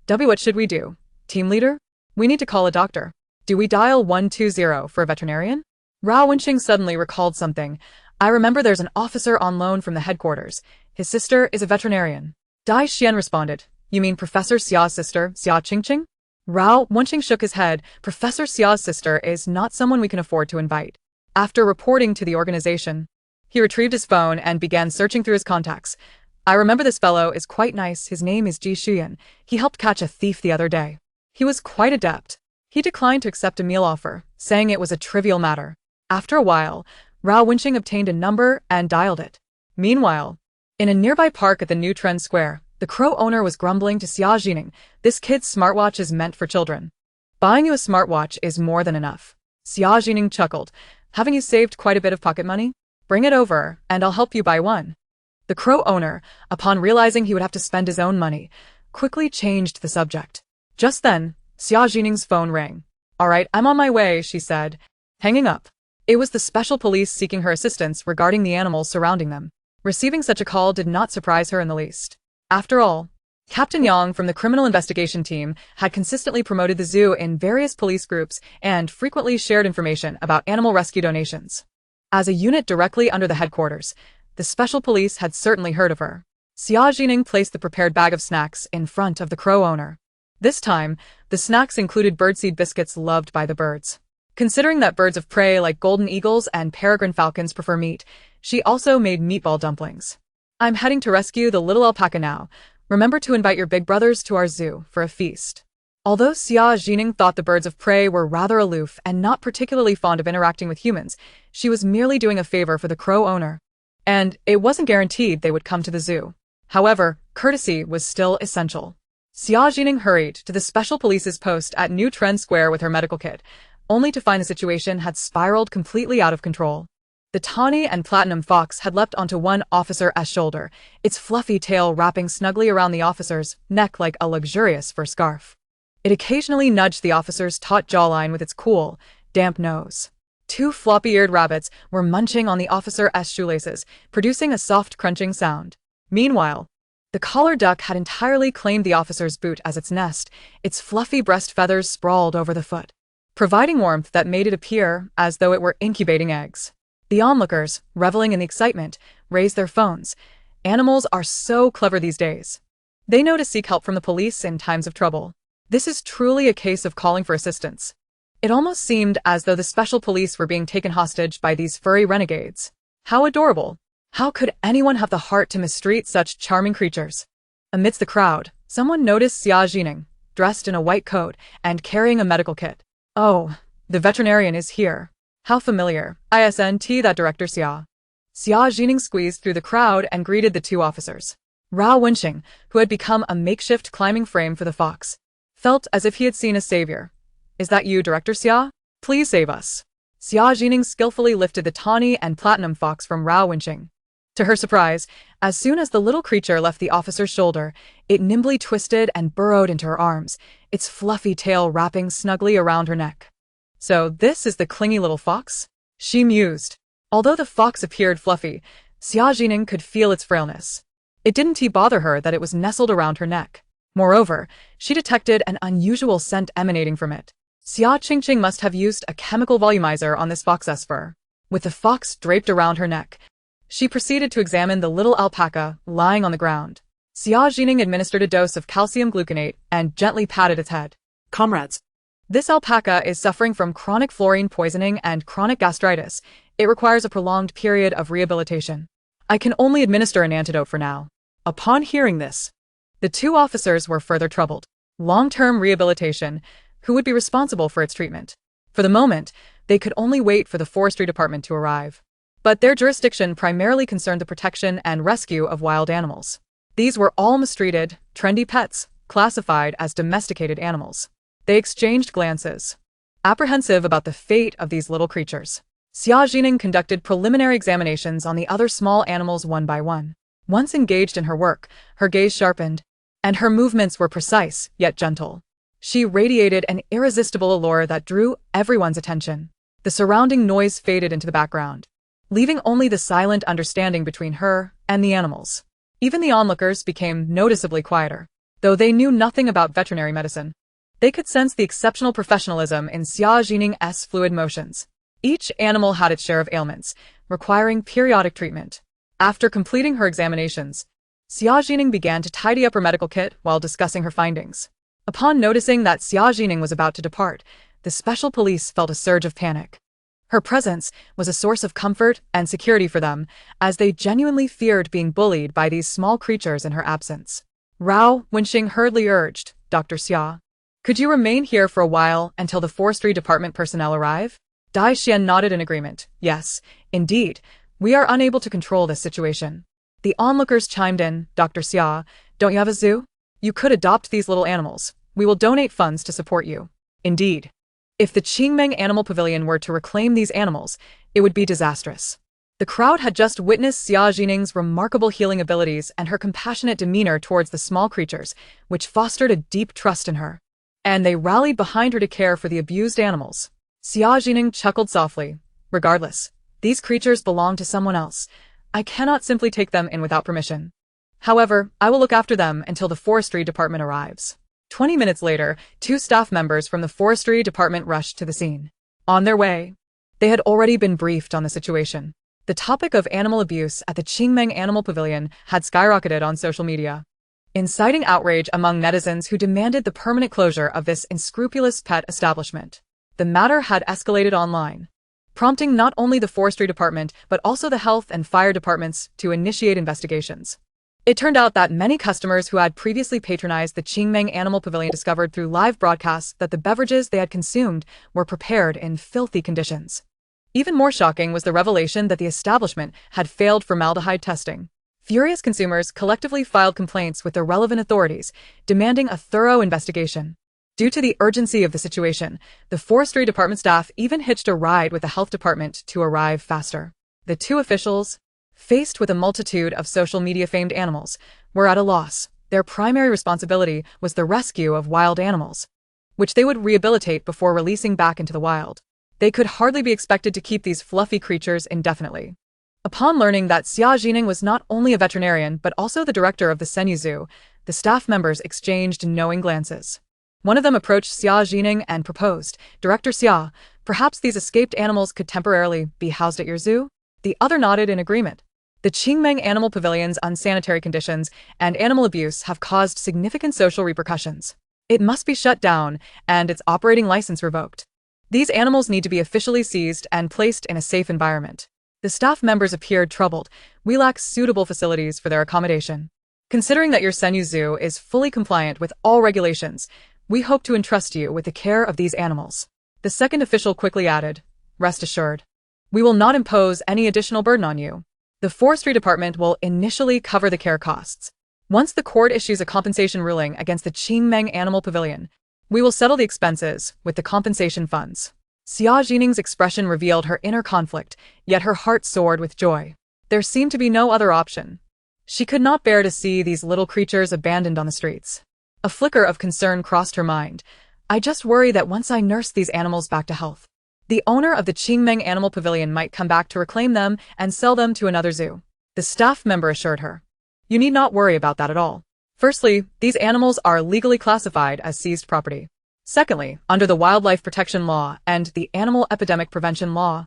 What should we do? Team leader? We need to call a doctor. Do we dial 120 for a veterinarian? Rao Wenxing suddenly recalled something. I remember there's an officer on loan from the headquarters. His sister is a veterinarian. Dai Xian responded. You mean Professor Xia's sister, Xia Qingqing? Rao Wenxing shook his head. Professor Xia's sister is not someone we can afford to invite. After reporting to the organization, he retrieved his phone and began searching through his contacts. I remember this fellow is quite nice. His name is Ji Shuyan. He helped catch a thief the other day. He was quite adept. He declined to accept a meal offer, saying it was a trivial matter. After a while, Rao Wenxing obtained a number and dialed it. Meanwhile, in a nearby park at the New Trend Square, the crow owner was grumbling to Xia Zhi Ning, "This kid's smartwatch is meant for children. Buying you a smartwatch is more than enough." Xia Zhi Ning chuckled. "Haven't you saved quite a bit of pocket money? Bring it over, and I'll help you buy one." The crow owner, upon realizing he would have to spend his own money, quickly changed the subject. Just then, Xia Zhi Ning's phone rang. "All right, I'm on my way," she said, hanging up. It was the special police seeking her assistance regarding the animals surrounding them. Receiving such a call did not surprise her in the least. After all, Captain Yang from the criminal investigation team had consistently promoted the zoo in various police groups and frequently shared information about animal rescue donations. As a unit directly under the headquarters, the special police had certainly heard of her. Xia Zhi Ning placed the prepared bag of snacks in front of the crow owner. This time, the snacks included birdseed biscuits loved by the birds. Considering that birds of prey like golden eagles and peregrine falcons prefer meat, she also made meatball dumplings. "I'm heading to rescue the little alpaca now. Remember to invite your big brothers to our zoo for a feast." Although Xia Zhi Ning thought the birds of prey were rather aloof and not particularly fond of interacting with humans, she was merely doing a favor for the crow owner. And it wasn't guaranteed they would come to the zoo. However, courtesy was still essential. Xia Zhi Ning hurried to the special police's post at New Trend Square with her medical kit, only to find the situation had spiraled completely out of control. The tawny and platinum fox had leapt onto one officer's shoulder, its fluffy tail wrapping snugly around the officer's neck like a luxurious fur scarf. It occasionally nudged the officer's taut jawline with its cool, damp nose. Two floppy-eared rabbits were munching on the officer's shoelaces, producing a soft crunching sound. Meanwhile, the collar duck had entirely claimed the officer's boot as its nest, its fluffy breast feathers sprawled over the foot, providing warmth that made it appear as though it were incubating eggs. The onlookers, reveling in the excitement, raised their phones. Animals are so clever these days. They know to seek help from the police in times of trouble. This is truly a case of calling for assistance. It almost seemed as though the special police were being taken hostage by these furry renegades. How adorable! How could anyone have the heart to mistreat such charming creatures? Amidst the crowd, someone noticed Xia Zhi Ning, dressed in a white coat and carrying a medical kit. Oh, the veterinarian is here. How familiar. Isn't that Director Xia? Xia Zhi Ning squeezed through the crowd and greeted the two officers. Rao Wenxing, who had become a makeshift climbing frame for the fox, felt as if he had seen a savior. Is that you, Director Xia? Please save us. Xia Zhi Ning skillfully lifted the tawny and platinum fox from Rao Wenxing. To her surprise, as soon as the little creature left the officer's shoulder, it nimbly twisted and burrowed into her arms, its fluffy tail wrapping snugly around her neck. So this is the clingy little fox? She mused. Although the fox appeared fluffy, Xia Zhi Ning could feel its frailness. It didn't bother her that it was nestled around her neck. Moreover, she detected an unusual scent emanating from it. Xia Qingqing must have used a chemical volumizer on this fox's fur. With the fox draped around her neck, she proceeded to examine the little alpaca lying on the ground. Xia Zhi Ning administered a dose of calcium gluconate and gently patted its head. Comrades, This alpaca is suffering from chronic fluorine poisoning and chronic gastritis. It requires a prolonged period of rehabilitation. I can only administer an antidote for now. upon hearing this, The two officers were further troubled. Long-term rehabilitation. Who would be responsible for its treatment? For the moment, they could only wait for the forestry department to arrive. But their jurisdiction primarily concerned the protection and rescue of wild animals. These were all mistreated, trendy pets, classified as domesticated animals. They exchanged glances, apprehensive about the fate of these little creatures. Xia Zhi Ning conducted preliminary examinations on the other small animals one by one. Once engaged in her work, her gaze sharpened, and her movements were precise yet gentle. She radiated an irresistible allure that drew everyone's attention. The surrounding noise faded into the background, leaving only the silent understanding between her and the animals. Even the onlookers became noticeably quieter. Though they knew nothing about veterinary medicine, they could sense the exceptional professionalism in Xia Zhi Ning's fluid motions. Each animal had its share of ailments, requiring periodic treatment. After completing her examinations, Xia Zhi Ning began to tidy up her medical kit while discussing her findings. Upon noticing that Xia Zhi Ning was about to depart, the special police felt a surge of panic. Her presence was a source of comfort and security for them, as they genuinely feared being bullied by these small creatures in her absence. Rao Wenxing hurriedly urged, Dr. Xia, could you remain here for a while until the forestry department personnel arrive? Dai Xian nodded in agreement. Yes, indeed, we are unable to control this situation. The onlookers chimed in. Dr. Xia, don't you have a zoo? You could adopt these little animals. We will donate funds to support you. Indeed. If the Qingmeng Animal Pavilion were to reclaim these animals, it would be disastrous. The crowd had just witnessed Xia Zhi Ning's remarkable healing abilities and her compassionate demeanor towards the small creatures, which fostered a deep trust in her. And they rallied behind her to care for the abused animals. Xia Zhi Ning chuckled softly. Regardless, these creatures belong to someone else. I cannot simply take them in without permission. However, I will look after them until the forestry department arrives. 20 minutes later, two staff members from the forestry department rushed to the scene. On their way, they had already been briefed on the situation. The topic of animal abuse at the Qingmeng Animal Pavilion had skyrocketed on social media, inciting outrage among netizens who demanded the permanent closure of this unscrupulous pet establishment. The matter had escalated online, prompting not only the forestry department but also the health and fire departments to initiate investigations. It turned out that many customers who had previously patronized the Qingmeng Animal Pavilion discovered through live broadcasts that the beverages they had consumed were prepared in filthy conditions. Even more shocking was the revelation that the establishment had failed formaldehyde testing. Furious consumers collectively filed complaints with the relevant authorities, demanding a thorough investigation. Due to the urgency of the situation, the forestry department staff even hitched a ride with the health department to arrive faster. The two officials, faced with a multitude of social media-famed animals, were at a loss. Their primary responsibility was the rescue of wild animals, which they would rehabilitate before releasing back into the wild. They could hardly be expected to keep these fluffy creatures indefinitely. Upon learning that Xia Zhi Ning was not only a veterinarian but also the director of the Senyu Zoo, the staff members exchanged knowing glances. One of them approached Xia Zhi Ning and proposed, "Director Xia, perhaps these escaped animals could temporarily be housed at your zoo?" The other nodded in agreement. The Qingmeng Animal Pavilion's unsanitary conditions and animal abuse have caused significant social repercussions. It must be shut down and its operating license revoked. These animals need to be officially seized and placed in a safe environment. The staff members appeared troubled. "We lack suitable facilities for their accommodation. Considering that your Senyu Zoo is fully compliant with all regulations, we hope to entrust you with the care of these animals." The second official quickly added, "Rest assured, we will not impose any additional burden on you. The forestry department will initially cover the care costs. Once the court issues a compensation ruling against the Qingmeng Animal Pavilion, we will settle the expenses with the compensation funds." Xia Zhi Ning's expression revealed her inner conflict, yet her heart soared with joy. There seemed to be no other option. She could not bear to see these little creatures abandoned on the streets. A flicker of concern crossed her mind. "I just worry that once I nurse these animals back to health, the owner of the Qingmeng Animal Pavilion might come back to reclaim them and sell them to another zoo." The staff member assured her, "You need not worry about that at all. Firstly, these animals are legally classified as seized property. Secondly, under the Wildlife Protection Law and the Animal Epidemic Prevention Law,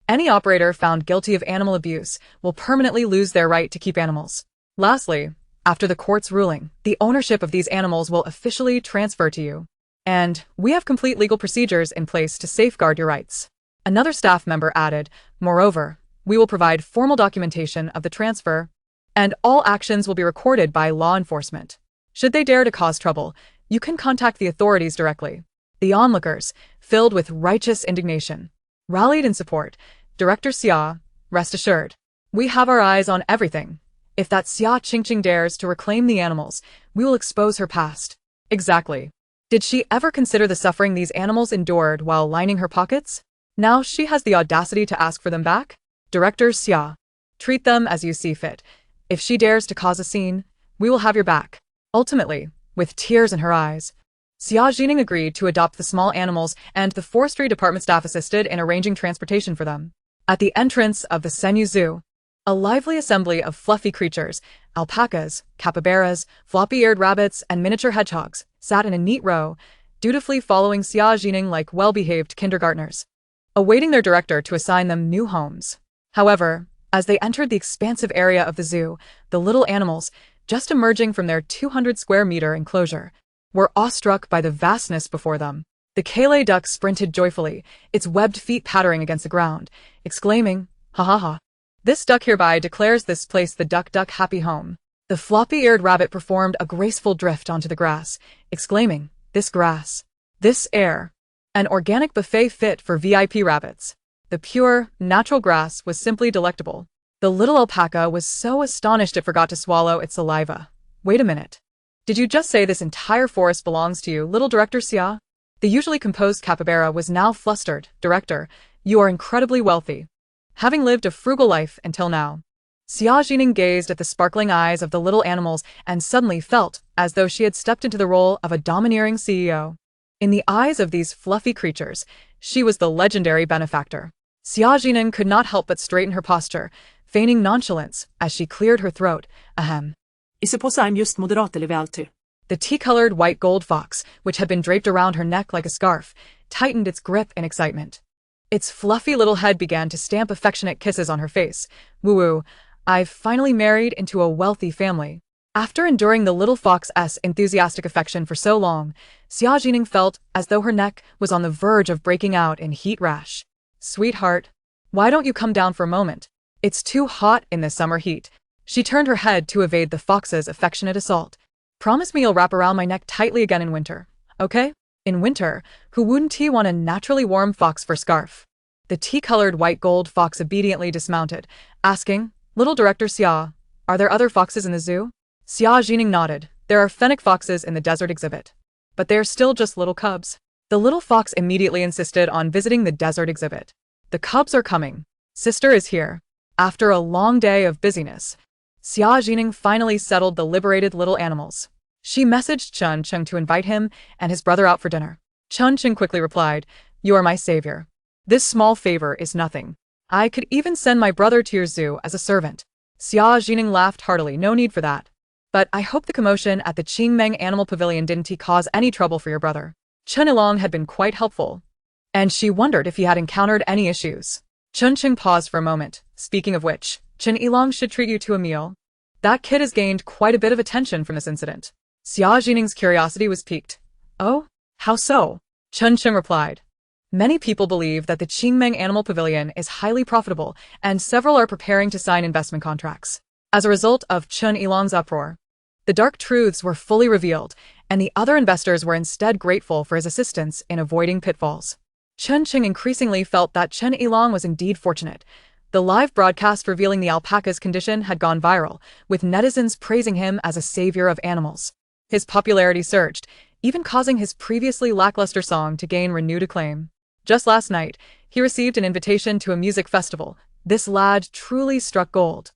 any operator found guilty of animal abuse will permanently lose their right to keep animals. Lastly, after the court's ruling, the ownership of these animals will officially transfer to you. And we have complete legal procedures in place to safeguard your rights." Another staff member added, "Moreover, we will provide formal documentation of the transfer, and all actions will be recorded by law enforcement. Should they dare to cause trouble, you can contact the authorities directly." The onlookers, filled with righteous indignation, rallied in support. "Director Xia, rest assured, we have our eyes on everything. If that Xia Qingqing dares to reclaim the animals, we will expose her past." Exactly. Did she ever consider the suffering these animals endured while lining her pockets? Now she has the audacity to ask for them back? "Director Xia, treat them as you see fit. If she dares to cause a scene, we will have your back." Ultimately, with tears in her eyes, Xia Zhi Ning agreed to adopt the small animals, and the forestry department staff assisted in arranging transportation for them. At the entrance of the Senyu Zoo, a lively assembly of fluffy creatures, alpacas, capybaras, floppy-eared rabbits, and miniature hedgehogs, sat in a neat row, dutifully following Xia Zhi Ning like well-behaved kindergartners, awaiting their director to assign them new homes. However, as they entered the expansive area of the zoo, the little animals, just emerging from their 200-square-meter enclosure, were awestruck by the vastness before them. The Kale duck sprinted joyfully, its webbed feet pattering against the ground, exclaiming, "Ha ha ha. This duck hereby declares this place the duck happy home." The floppy-eared rabbit performed a graceful drift onto the grass, exclaiming, "This grass, this air, an organic buffet fit for VIP rabbits." The pure, natural grass was simply delectable. The little alpaca was so astonished it forgot to swallow its saliva. "Wait a minute. Did you just say this entire forest belongs to you, little Director Xia?" The usually composed capybara was now flustered. "Director, you are incredibly wealthy, having lived a frugal life until now." Xia Zhi Ning gazed at the sparkling eyes of the little animals and suddenly felt as though she had stepped into the role of a domineering CEO. In the eyes of these fluffy creatures, she was the legendary benefactor. Xia Zhi Ning could not help but straighten her posture, feigning nonchalance as she cleared her throat. "Ahem. Isa po sa just moderat eller väl till. The tea-colored white gold fox, which had been draped around her neck like a scarf, tightened its grip in excitement. Its fluffy little head began to stamp affectionate kisses on her face. "Woo-woo, I've finally married into a wealthy family." After enduring the little fox's enthusiastic affection for so long, Xia Zhi Ning felt as though her neck was on the verge of breaking out in heat rash. "Sweetheart, why don't you come down for a moment? It's too hot in this summer heat." She turned her head to evade the fox's affectionate assault. "Promise me you'll wrap around my neck tightly again in winter, okay?" In winter, who wouldn't he want a naturally warm fox fur scarf? The tea-colored white gold fox obediently dismounted, asking, "Little Director Xia, are there other foxes in the zoo?" Xia Zhi Ning nodded. "There are fennec foxes in the desert exhibit, but they are still just little cubs." The little fox immediately insisted on visiting the desert exhibit. "The cubs are coming. Sister is here." After a long day of busyness, Xia Zhi Ning finally settled the liberated little animals. She messaged Chun Chung to invite him and his brother out for dinner. Chun Chung quickly replied, "You are my savior. This small favor is nothing." I could even send my brother to your zoo as a servant. Xia Zhi Ning laughed heartily. No need for that. But I hope the commotion at the Qingmeng Animal Pavilion didn't cause any trouble for your brother. Chen Yilong had been quite helpful, and she wondered if he had encountered any issues. Chen Qing paused for a moment. Speaking of which, Chen Yilong should treat you to a meal. That kid has gained quite a bit of attention from this incident. Xia Zhi Ning's curiosity was piqued. Oh? How so? Chen Qing replied. Many people believe that the Qingmeng Animal Pavilion is highly profitable, and several are preparing to sign investment contracts. As a result of Chen Yilong's uproar, the dark truths were fully revealed, and the other investors were instead grateful for his assistance in avoiding pitfalls. Chen Qing increasingly felt that Chen Yilong was indeed fortunate. The live broadcast revealing the alpaca's condition had gone viral, with netizens praising him as a savior of animals. His popularity surged, even causing his previously lackluster song to gain renewed acclaim. Just last night, he received an invitation to a music festival. This lad truly struck gold.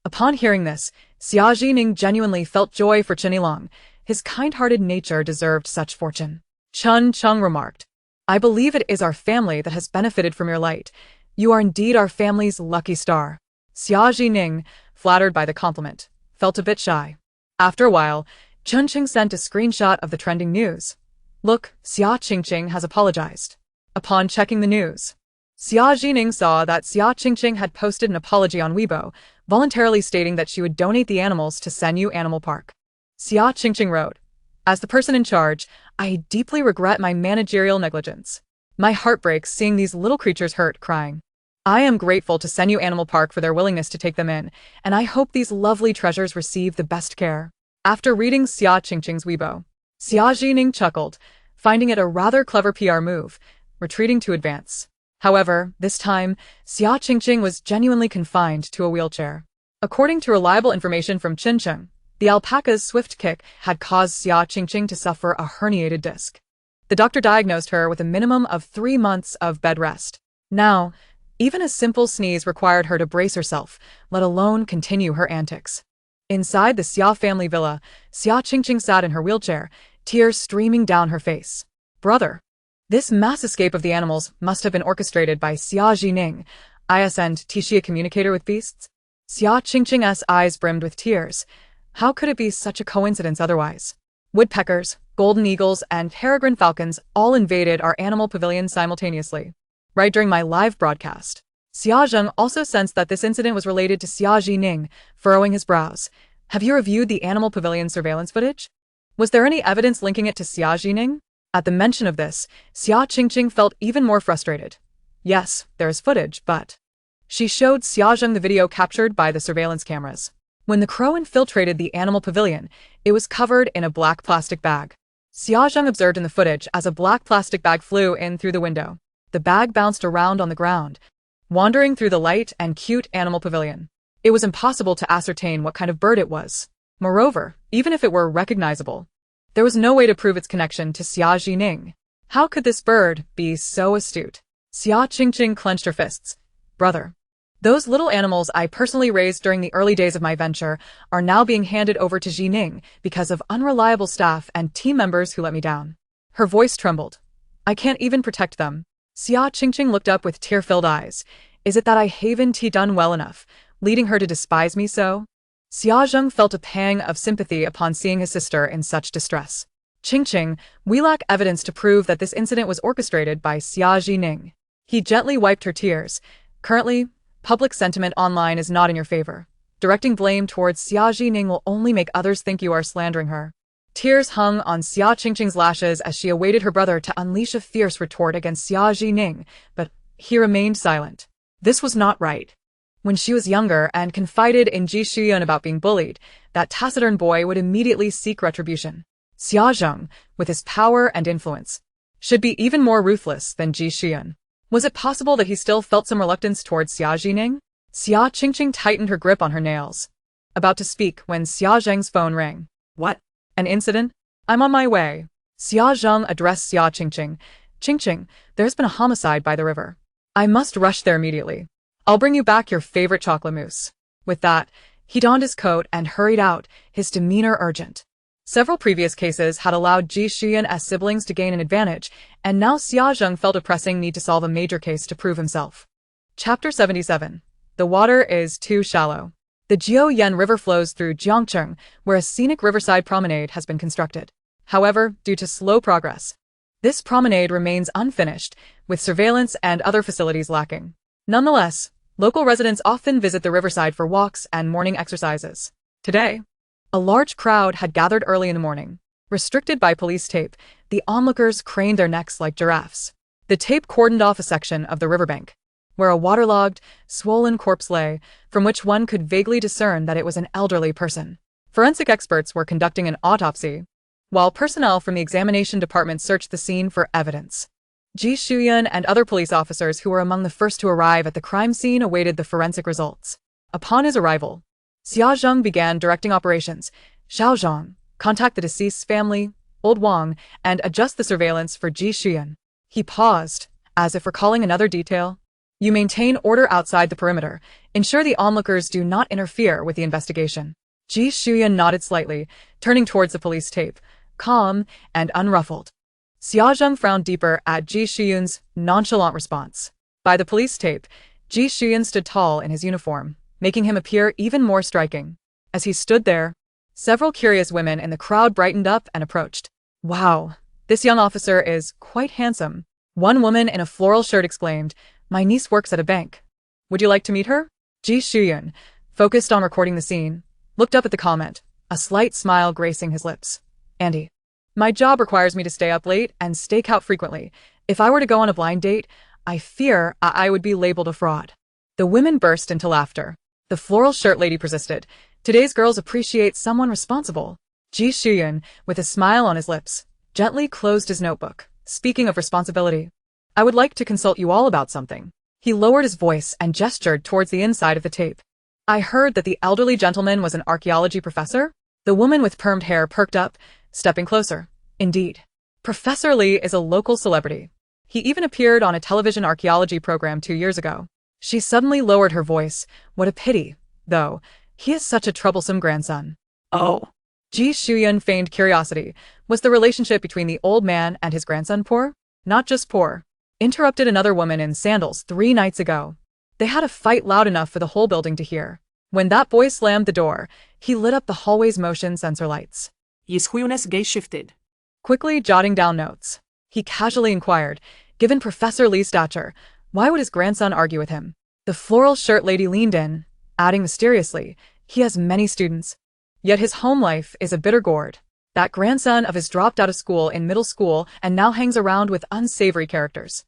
Upon hearing this, Xia Zhi Ning genuinely felt joy for Chen Yilong. His kind-hearted nature deserved such fortune. Chen Qing remarked, I believe it is our family that has benefited from your light. You are indeed our family's lucky star. Xia Zhi Ning, flattered by the compliment, felt a bit shy. After a while, Chen Qing sent a screenshot of the trending news. Look, Xia Qingqing has apologized. Upon checking the news, Xia Zhi Ning saw that Xia Qingqing had posted an apology on Weibo, voluntarily stating that she would donate the animals to Senyu Animal Park. Xia Qingqing wrote, As the person in charge, I deeply regret my managerial negligence. My heart breaks seeing these little creatures hurt, crying. I am grateful to Senyu Animal Park for their willingness to take them in, and I hope these lovely treasures receive the best care. After reading Xia Qingqing's Weibo, Xia Zhi Ning chuckled, finding it a rather clever PR move, retreating to advance. However, this time, Xia Qingqing was genuinely confined to a wheelchair. According to reliable information from Qin Cheng, the alpaca's swift kick had caused Xia Qingqing to suffer a herniated disc. The doctor diagnosed her with a minimum of 3 months of bed rest. Now, even a simple sneeze required her to brace herself, let alone continue her antics. Inside the Xia family villa, Xia Qingqing sat in her wheelchair, tears streaming down her face. Brother. This mass escape of the animals must have been orchestrated by Xia Zhi Ning, ISN Tixia communicator with beasts. Xia Qingqing's eyes brimmed with tears. How could it be such a coincidence otherwise? Woodpeckers, golden eagles, and peregrine falcons all invaded our animal pavilion simultaneously. Right during my live broadcast, Xia Zheng also sensed that this incident was related to Xia Zhi Ning, furrowing his brows. Have you reviewed the animal pavilion surveillance footage? Was there any evidence linking it to Xia Zhi Ning? At the mention of this, Xia Qingqing felt even more frustrated. Yes, there is footage, but... She showed Xia Zheng the video captured by the surveillance cameras. When the crow infiltrated the animal pavilion, it was covered in a black plastic bag. Xia Zheng observed in the footage as a black plastic bag flew in through the window. The bag bounced around on the ground, wandering through the light and cute animal pavilion. It was impossible to ascertain what kind of bird it was. Moreover, even if it were recognizable, there was no way to prove its connection to Xia Zhi Ning. How could this bird be so astute? Xia Qingqing clenched her fists. Brother. Those little animals I personally raised during the early days of my venture are now being handed over to Zhi Ning because of unreliable staff and team members who let me down. Her voice trembled. I can't even protect them. Xia Qingqing looked up with tear-filled eyes. Is it that I haven't done well enough, leading her to despise me so? Xia Zheng felt a pang of sympathy upon seeing his sister in such distress. Qingqing, we lack evidence to prove that this incident was orchestrated by Xia Zhi Ning. He gently wiped her tears. Currently, public sentiment online is not in your favor. Directing blame towards Xia Zhi Ning will only make others think you are slandering her. Tears hung on Xia Qingqing's lashes as she awaited her brother to unleash a fierce retort against Xia Zhi Ning, but he remained silent. This was not right. When she was younger and confided in Ji Xian about being bullied, that taciturn boy would immediately seek retribution. Xia Zheng, with his power and influence, should be even more ruthless than Ji Xian. Was it possible that he still felt some reluctance towards Xia Zhi Ning? Xia Qingqing tightened her grip on her nails, about to speak when Xia Zheng's phone rang. What? An incident? I'm on my way. Xia Zheng addressed Xia Qingqing. Qingqing, there's been a homicide by the river. I must rush there immediately. I'll bring you back your favorite chocolate mousse. With that, he donned his coat and hurried out, his demeanor urgent. Several previous cases had allowed Ji Xian as siblings to gain an advantage, and now Xia Zheng felt a pressing need to solve a major case to prove himself. Chapter 77. The water is too shallow. The Jiuyan River flows through Jiangcheng, where a scenic riverside promenade has been constructed. However, due to slow progress, this promenade remains unfinished, with surveillance and other facilities lacking. Nonetheless, local residents often visit the riverside for walks and morning exercises. Today, a large crowd had gathered early in the morning. Restricted by police tape, the onlookers craned their necks like giraffes. The tape cordoned off a section of the riverbank, where a waterlogged, swollen corpse lay, from which one could vaguely discern that it was an elderly person. Forensic experts were conducting an autopsy, while personnel from the examination department searched the scene for evidence. Ji Shuyan and other police officers who were among the first to arrive at the crime scene awaited the forensic results. Upon his arrival, Xia Zhi Ning began directing operations. Xiao Zhang, contact the deceased's family, Old Wang, and adjust the surveillance for Ji Shuyan. He paused, as if recalling another detail. You maintain order outside the perimeter. Ensure the onlookers do not interfere with the investigation. Ji Shuyan nodded slightly, turning towards the police tape, calm and unruffled. Xia Zheng frowned deeper at Ji Shuyan's nonchalant response. By the police tape, Ji Shuyan stood tall in his uniform, making him appear even more striking. As he stood there, several curious women in the crowd brightened up and approached. Wow, this young officer is quite handsome. One woman in a floral shirt exclaimed, "My niece works at a bank. Would you like to meet her?" Ji Shuyan, focused on recording the scene, looked up at the comment, a slight smile gracing his lips. "Andy, my job requires me to stay up late and stake out frequently. If I were to go on a blind date, I fear I would be labeled a fraud." The women burst into laughter. The floral shirt lady persisted. Today's girls appreciate someone responsible. Ji Shuyan, with a smile on his lips, gently closed his notebook. Speaking of responsibility, I would like to consult you all about something. He lowered his voice and gestured towards the inside of the tape. I heard that the elderly gentleman was an archaeology professor. The woman with permed hair perked up, stepping closer. Indeed. Professor Lee is a local celebrity. He even appeared on a television archaeology program 2 years ago. She suddenly lowered her voice. What a pity, though. He is such a troublesome grandson. Oh. Ji Shuyan feigned curiosity. Was the relationship between the old man and his grandson poor? Not just poor. Interrupted another woman in sandals 3 nights ago. They had a fight loud enough for the whole building to hear. When that boy slammed the door, he lit up the hallway's motion sensor lights. Is Huyun's gaze shifted? Quickly jotting down notes, he casually inquired, given Professor Lee's stature, why would his grandson argue with him? The floral shirt lady leaned in, adding mysteriously, he has many students. Yet his home life is a bitter gourd. That grandson of his dropped out of school in middle school and now hangs around with unsavory characters.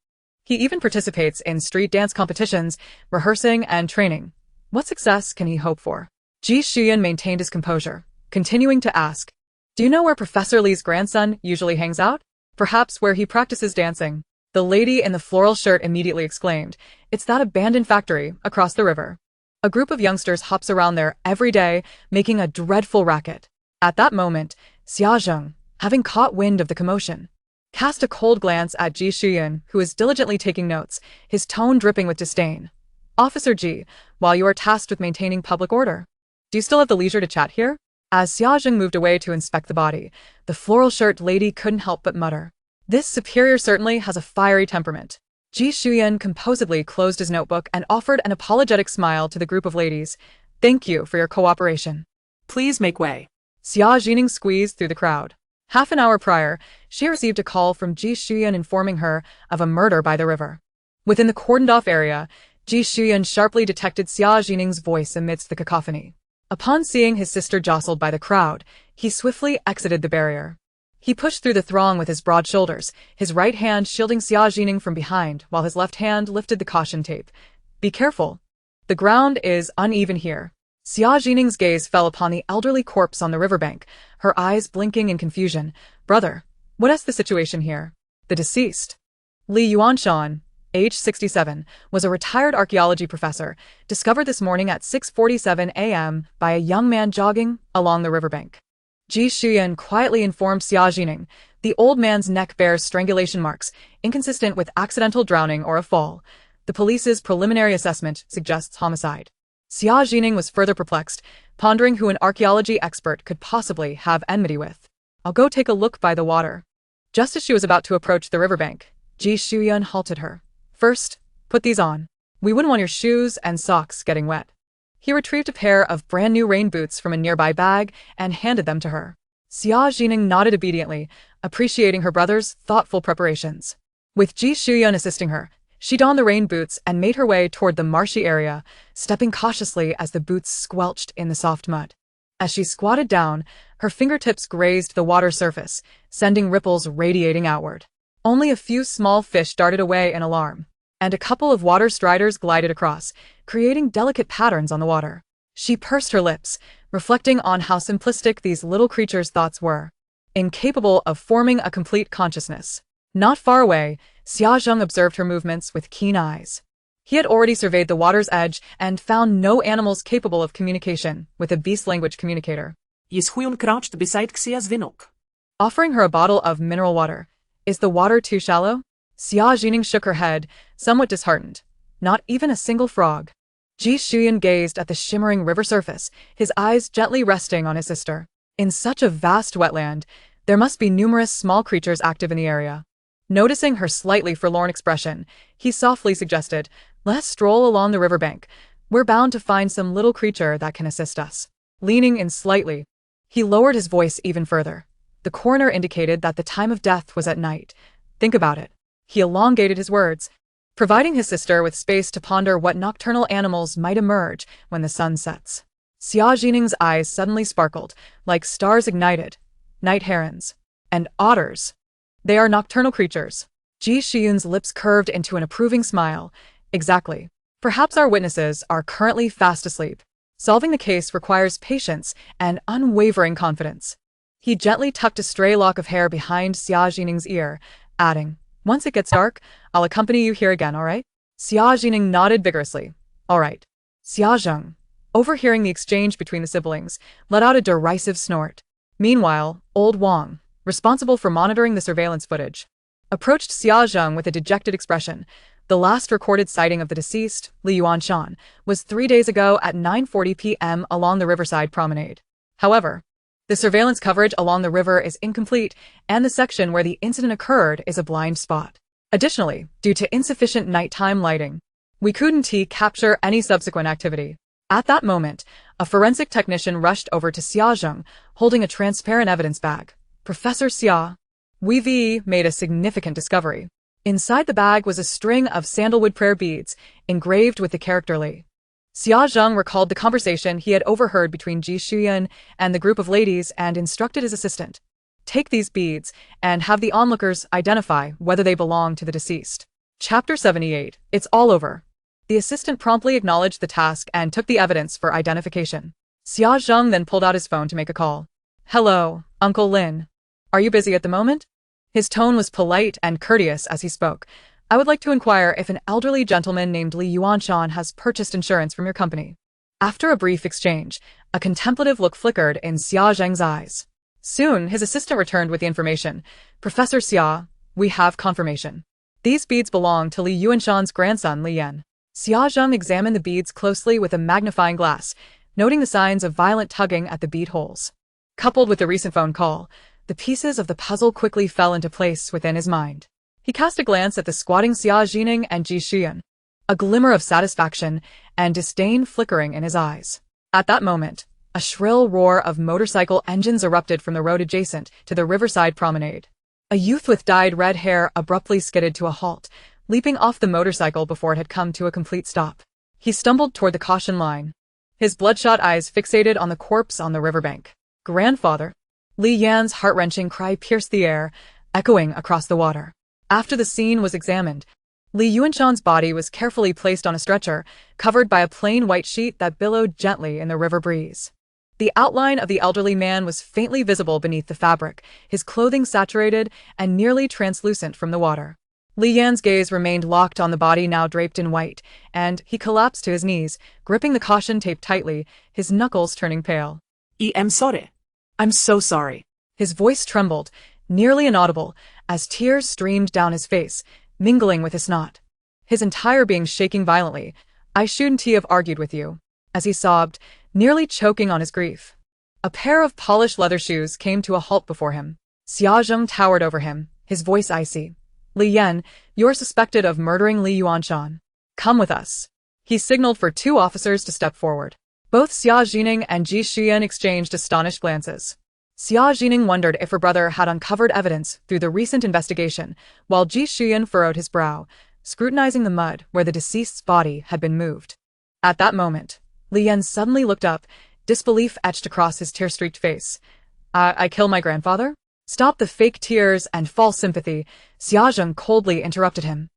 He even participates in street dance competitions, rehearsing and training. What success can he hope for? Ji Shuyan maintained his composure, continuing to ask, do you know where Professor Lee's grandson usually hangs out? Perhaps where he practices dancing. The lady in the floral shirt immediately exclaimed, it's that abandoned factory across the river. A group of youngsters hops around there every day, making a dreadful racket. At that moment, Xia Zhi Ning, having caught wind of the commotion, cast a cold glance at Ji Shuyan, who was diligently taking notes, his tone dripping with disdain. Officer Ji, while you are tasked with maintaining public order, do you still have the leisure to chat here? As Xia Zhi Ning moved away to inspect the body, the floral shirt lady couldn't help but mutter, this superior certainly has a fiery temperament. Ji Shuyan composedly closed his notebook and offered an apologetic smile to the group of ladies. Thank you for your cooperation. Please make way. Xia Zhi Ning squeezed through the crowd. Half an hour prior, she received a call from Ji Shuyan informing her of a murder by the river. Within the cordoned-off area, Ji Shuyan sharply detected Xia Zhi Ning's voice amidst the cacophony. Upon seeing his sister jostled by the crowd, he swiftly exited the barrier. He pushed through the throng with his broad shoulders, his right hand shielding Xia Zhi Ning from behind, while his left hand lifted the caution tape. Be careful. The ground is uneven here. Xia Zhi Ning's gaze fell upon the elderly corpse on the riverbank, her eyes blinking in confusion. Brother, what is the situation here? The deceased, Li Yuanshan, age 67, was a retired archaeology professor, discovered this morning at 6:47 a.m. by a young man jogging along the riverbank. Ji Shuyan quietly informed Xia Zhi Ning, the old man's neck bears strangulation marks, inconsistent with accidental drowning or a fall. The police's preliminary assessment suggests homicide. Xia Zhi Ning was further perplexed, pondering who an archaeology expert could possibly have enmity with. I'll go take a look by the water. Just as she was about to approach the riverbank, Ji Shuyan halted her. First, put these on. We wouldn't want your shoes and socks getting wet. He retrieved a pair of brand-new rain boots from a nearby bag and handed them to her. Xia Zhi Ning nodded obediently, appreciating her brother's thoughtful preparations. With Ji Shuyun assisting her, she donned the rain boots and made her way toward the marshy area, stepping cautiously as the boots squelched in the soft mud. As she squatted down, her fingertips grazed the water surface, sending ripples radiating outward. Only a few small fish darted away in alarm, and a couple of water striders glided across, creating delicate patterns on the water. She pursed her lips, reflecting on how simplistic these little creatures' thoughts were, incapable of forming a complete consciousness. Not far away, Xia Zheng observed her movements with keen eyes. He had already surveyed the water's edge and found no animals capable of communication with a beast language communicator. Yishuyun crouched beside Xia Zhi Ning. Offering her a bottle of mineral water. Is the water too shallow? Xia Zhi Ning shook her head, somewhat disheartened. Not even a single frog. Ji Shuyun gazed at the shimmering river surface, his eyes gently resting on his sister. In such a vast wetland, there must be numerous small creatures active in the area. Noticing her slightly forlorn expression, he softly suggested, "Let's stroll along the riverbank. We're bound to find some little creature that can assist us." Leaning in slightly, he lowered his voice even further. The coroner indicated that the time of death was at night. Think about it. He elongated his words, providing his sister with space to ponder what nocturnal animals might emerge when the sun sets. Xia Zhi Ning's eyes suddenly sparkled, like stars ignited. Night herons. And otters. They are nocturnal creatures. Ji Shuyun's lips curved into an approving smile. Exactly. Perhaps our witnesses are currently fast asleep. Solving the case requires patience and unwavering confidence. He gently tucked a stray lock of hair behind Xia Zhi Ning's ear, adding, "Once it gets dark, I'll accompany you here again, all right?" Xia Zhi Ning nodded vigorously. All right. Xia Zheng, overhearing the exchange between the siblings, let out a derisive snort. Meanwhile, old Wang, responsible for monitoring the surveillance footage, approached Xia Zheng with a dejected expression. The last recorded sighting of the deceased, Li Yuanshan, was 3 days ago at 9:40 p.m. along the riverside promenade. However, the surveillance coverage along the river is incomplete, and the section where the incident occurred is a blind spot. Additionally, due to insufficient nighttime lighting, we couldn't capture any subsequent activity. At that moment, a forensic technician rushed over to Xia Zheng, holding a transparent evidence bag. "Professor Xia, we've made a significant discovery." Inside the bag was a string of sandalwood prayer beads, engraved with the character Li. Xia Zheng recalled the conversation he had overheard between Ji Shuyun and the group of ladies and instructed his assistant. "Take these beads and have the onlookers identify whether they belong to the deceased." Chapter 78. It's all over. The assistant promptly acknowledged the task and took the evidence for identification. Xia Zheng then pulled out his phone to make a call. "Hello, Uncle Lin. Are you busy at the moment?" His tone was polite and courteous as he spoke. "I would like to inquire if an elderly gentleman named Li Yuanshan has purchased insurance from your company." After a brief exchange, a contemplative look flickered in Xia Zheng's eyes. Soon, his assistant returned with the information. "Professor Xia, we have confirmation. These beads belong to Li Yuanshan's grandson, Li Yan." Xia Zheng examined the beads closely with a magnifying glass, noting the signs of violent tugging at the bead holes. Coupled with the recent phone call, the pieces of the puzzle quickly fell into place within his mind. He cast a glance at the squatting Xia Zhi Ning and Ji Shuyun, a glimmer of satisfaction and disdain flickering in his eyes. At that moment, a shrill roar of motorcycle engines erupted from the road adjacent to the riverside promenade. A youth with dyed red hair abruptly skidded to a halt, leaping off the motorcycle before it had come to a complete stop. He stumbled toward the caution line, his bloodshot eyes fixated on the corpse on the riverbank. "Grandfather!" Li Yan's heart-wrenching cry pierced the air, echoing across the water. After the scene was examined, Li Yuanshan's body was carefully placed on a stretcher, covered by a plain white sheet that billowed gently in the river breeze. The outline of the elderly man was faintly visible beneath the fabric, his clothing saturated and nearly translucent from the water. Li Yan's gaze remained locked on the body now draped in white, and he collapsed to his knees, gripping the caution tape tightly, his knuckles turning pale. I'm sorry. I'm so sorry." His voice trembled, nearly inaudible, as tears streamed down his face, mingling with his snot. His entire being shaking violently. "I shouldn't have argued with you," as he sobbed, nearly choking on his grief. A pair of polished leather shoes came to a halt before him. Xia Zheng towered over him, his voice icy. "Li Yan, you're suspected of murdering Li Yuanshan. Come with us." He signaled for two officers to step forward. Both Xia Zhi Ning and Ji Xian exchanged astonished glances. Xia Zhi Ning wondered if her brother had uncovered evidence through the recent investigation, while Ji Xian furrowed his brow, scrutinizing the mud where the deceased's body had been moved. At that moment, Li Yan suddenly looked up, disbelief etched across his tear-streaked face. I killed my grandfather? Stop the fake tears and false sympathy, Xia Zheng coldly interrupted him.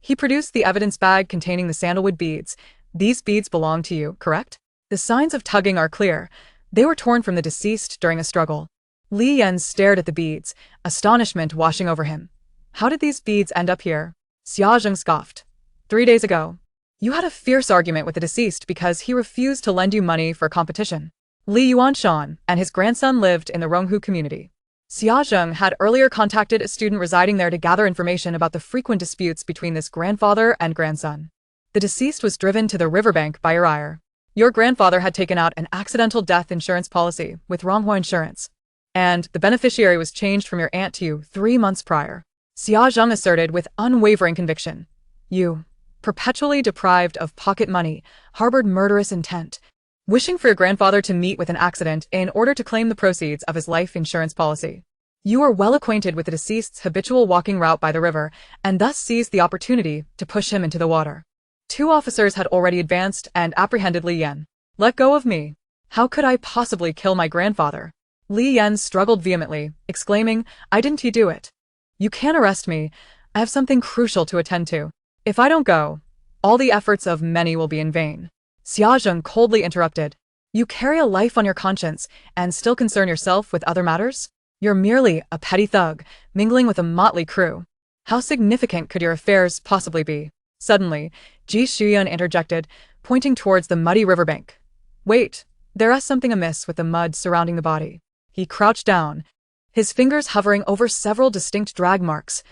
He produced the evidence bag containing the sandalwood beads. These beads belong to you, correct? The signs of tugging are clear. They were torn from the deceased during a struggle. Li Yan stared at the beads, astonishment washing over him. How did these beads end up here? Xia Zheng scoffed. 3 days ago, you had a fierce argument with the deceased because he refused to lend you money for competition. Li Yuanshan and his grandson lived in the Ronghu community. Xia Zheng had earlier contacted a student residing there to gather information about the frequent disputes between this grandfather and grandson. The deceased was driven to the riverbank by your ire. Your grandfather had taken out an accidental death insurance policy with Ronghua Insurance, and the beneficiary was changed from your aunt to you 3 months prior. Xia Zheng asserted with unwavering conviction. You, perpetually deprived of pocket money, harbored murderous intent, wishing for your grandfather to meet with an accident in order to claim the proceeds of his life insurance policy. You were well acquainted with the deceased's habitual walking route by the river, and thus seized the opportunity to push him into the water. 2 officers had already advanced and apprehended Li Yan. Let go of me. How could I possibly kill my grandfather? Li Yan struggled vehemently, exclaiming, I didn't do it. You can't arrest me. I have something crucial to attend to. If I don't go, all the efforts of many will be in vain. Xia Zheng coldly interrupted. You carry a life on your conscience and still concern yourself with other matters? You're merely a petty thug, mingling with a motley crew. How significant could your affairs possibly be? Suddenly, Ji Xian interjected, pointing towards the muddy riverbank. Wait, there is something amiss with the mud surrounding the body. He crouched down, his fingers hovering over several distinct drag marks.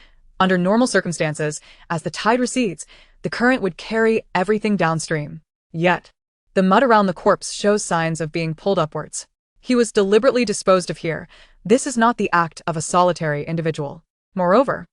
Under normal circumstances, as the tide recedes, the current would carry everything downstream. Yet, the mud around the corpse shows signs of being pulled upwards. He was deliberately disposed of here. This is not the act of a solitary individual. Moreover,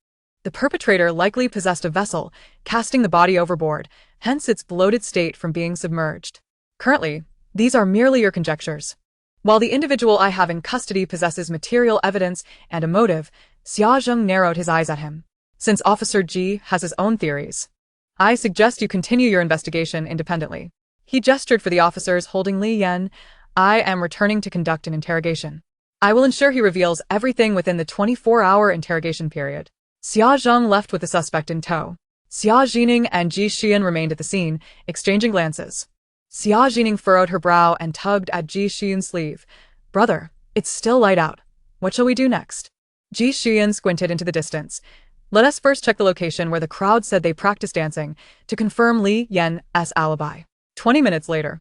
the perpetrator likely possessed a vessel, casting the body overboard, hence its bloated state from being submerged. Currently, these are merely your conjectures. While the individual I have in custody possesses material evidence and a motive, Xia Zheng narrowed his eyes at him. Since Officer Ji has his own theories, I suggest you continue your investigation independently. He gestured for the officers holding Li Yan. I am returning to conduct an interrogation. I will ensure he reveals everything within the 24-hour interrogation period. Xia Zheng left with the suspect in tow. Xia Zhi Ning and Ji Xian remained at the scene, exchanging glances. Xia Zhi Ning furrowed her brow and tugged at Ji Xian's sleeve. Brother, it's still light out. What shall we do next? Ji Xian squinted into the distance. Let us first check the location where the crowd said they practiced dancing to confirm Li Yan's alibi. 20 minutes later,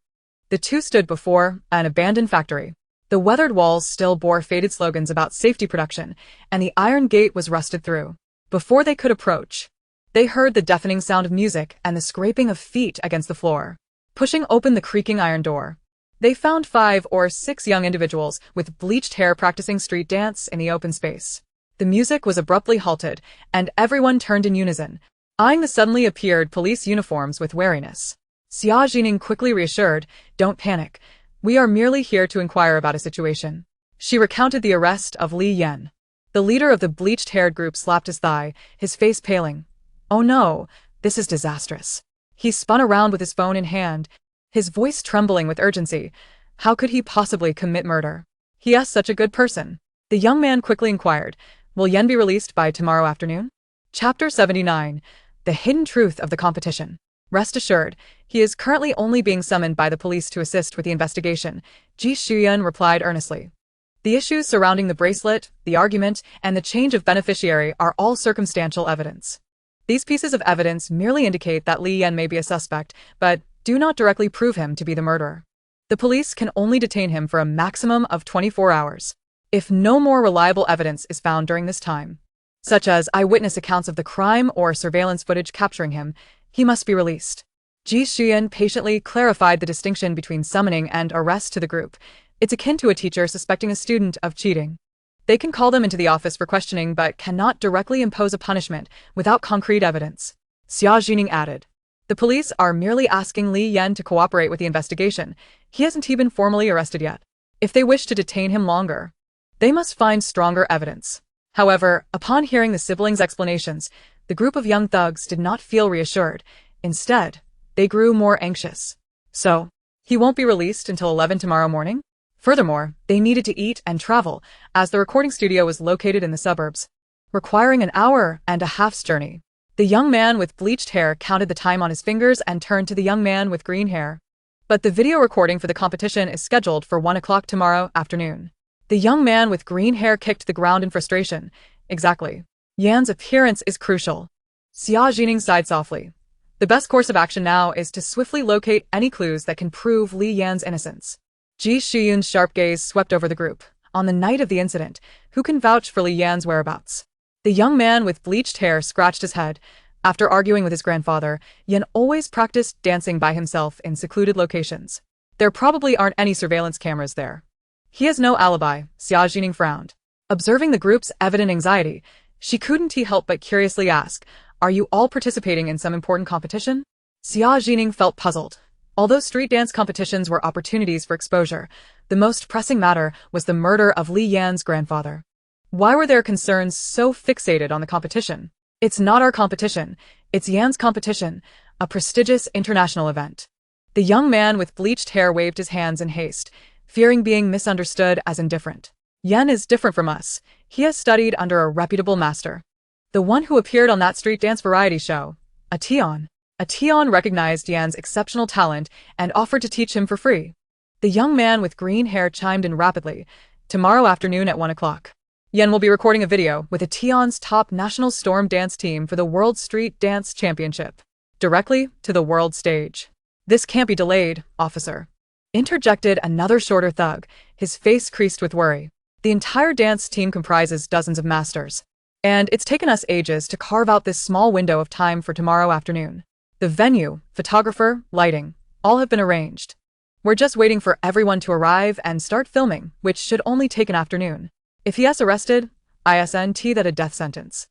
the two stood before an abandoned factory. The weathered walls still bore faded slogans about safety production, and the iron gate was rusted through. Before they could approach, they heard the deafening sound of music and the scraping of feet against the floor. Pushing open the creaking iron door, they found 5 or 6 young individuals with bleached hair practicing street dance in the open space. The music was abruptly halted, and everyone turned in unison, eyeing the suddenly appeared police uniforms with wariness. Xia Zhi Ning quickly reassured, Don't panic. We are merely here to inquire about a situation. She recounted the arrest of Li Yan. The leader of the bleached-haired group slapped his thigh, his face paling. Oh no, this is disastrous. He spun around with his phone in hand, his voice trembling with urgency. How could he possibly commit murder? He is such a good person. The young man quickly inquired, Will Yan be released by tomorrow afternoon? Chapter 79. The Hidden Truth of the Competition. Rest assured, he is currently only being summoned by the police to assist with the investigation, Ji Xian replied earnestly. The issues surrounding the bracelet, the argument, and the change of beneficiary are all circumstantial evidence. These pieces of evidence merely indicate that Li Yan may be a suspect, but do not directly prove him to be the murderer. The police can only detain him for a maximum of 24 hours. If no more reliable evidence is found during this time, such as eyewitness accounts of the crime or surveillance footage capturing him, he must be released. Ji Xian patiently clarified the distinction between summoning and arrest to the group. It's akin to a teacher suspecting a student of cheating. They can call them into the office for questioning but cannot directly impose a punishment without concrete evidence. Xia Zhi Ning added. The police are merely asking Li Yan to cooperate with the investigation. He hasn't even formally arrested yet. If they wish to detain him longer, they must find stronger evidence. However, upon hearing the siblings' explanations, the group of young thugs did not feel reassured. Instead, they grew more anxious. So, he won't be released until 11 tomorrow morning? Furthermore, they needed to eat and travel, as the recording studio was located in the suburbs, requiring an hour and a half's journey. The young man with bleached hair counted the time on his fingers and turned to the young man with green hair. But the video recording for the competition is scheduled for 1 o'clock tomorrow afternoon. The young man with green hair kicked the ground in frustration. Exactly. Yan's appearance is crucial. Xia Zhi Ning sighed softly. The best course of action now is to swiftly locate any clues that can prove Li Yan's innocence. Ji Shiyun's sharp gaze swept over the group. On the night of the incident, who can vouch for Li Yan's whereabouts? The young man with bleached hair scratched his head. After arguing with his grandfather, Yan always practiced dancing by himself in secluded locations. There probably aren't any surveillance cameras there. He has no alibi, Xia Zhi Ning frowned. Observing the group's evident anxiety, she couldn't help but curiously ask, "Are you all participating in some important competition?" Xia Zhi Ning felt puzzled. Although street dance competitions were opportunities for exposure, the most pressing matter was the murder of Li Yan's grandfather. Why were their concerns so fixated on the competition? It's not our competition, it's Yan's competition, a prestigious international event. The young man with bleached hair waved his hands in haste, fearing being misunderstood as indifferent. Yan is different from us. He has studied under a reputable master. The one who appeared on that street dance variety show. A Tion. A Tion recognized Yan's exceptional talent and offered to teach him for free. The young man with green hair chimed in rapidly. Tomorrow afternoon at 1 o'clock. Yan will be recording a video with a Tion's top national storm dance team for the World Street Dance Championship. Directly to the world stage. This can't be delayed, officer. Interjected another shorter thug, his face creased with worry. The entire dance team comprises dozens of masters. And it's taken us ages to carve out this small window of time for tomorrow afternoon. The venue, photographer, lighting, all have been arranged. We're just waiting for everyone to arrive and start filming, which should only take an afternoon. If he gets arrested, isn't that a death sentence?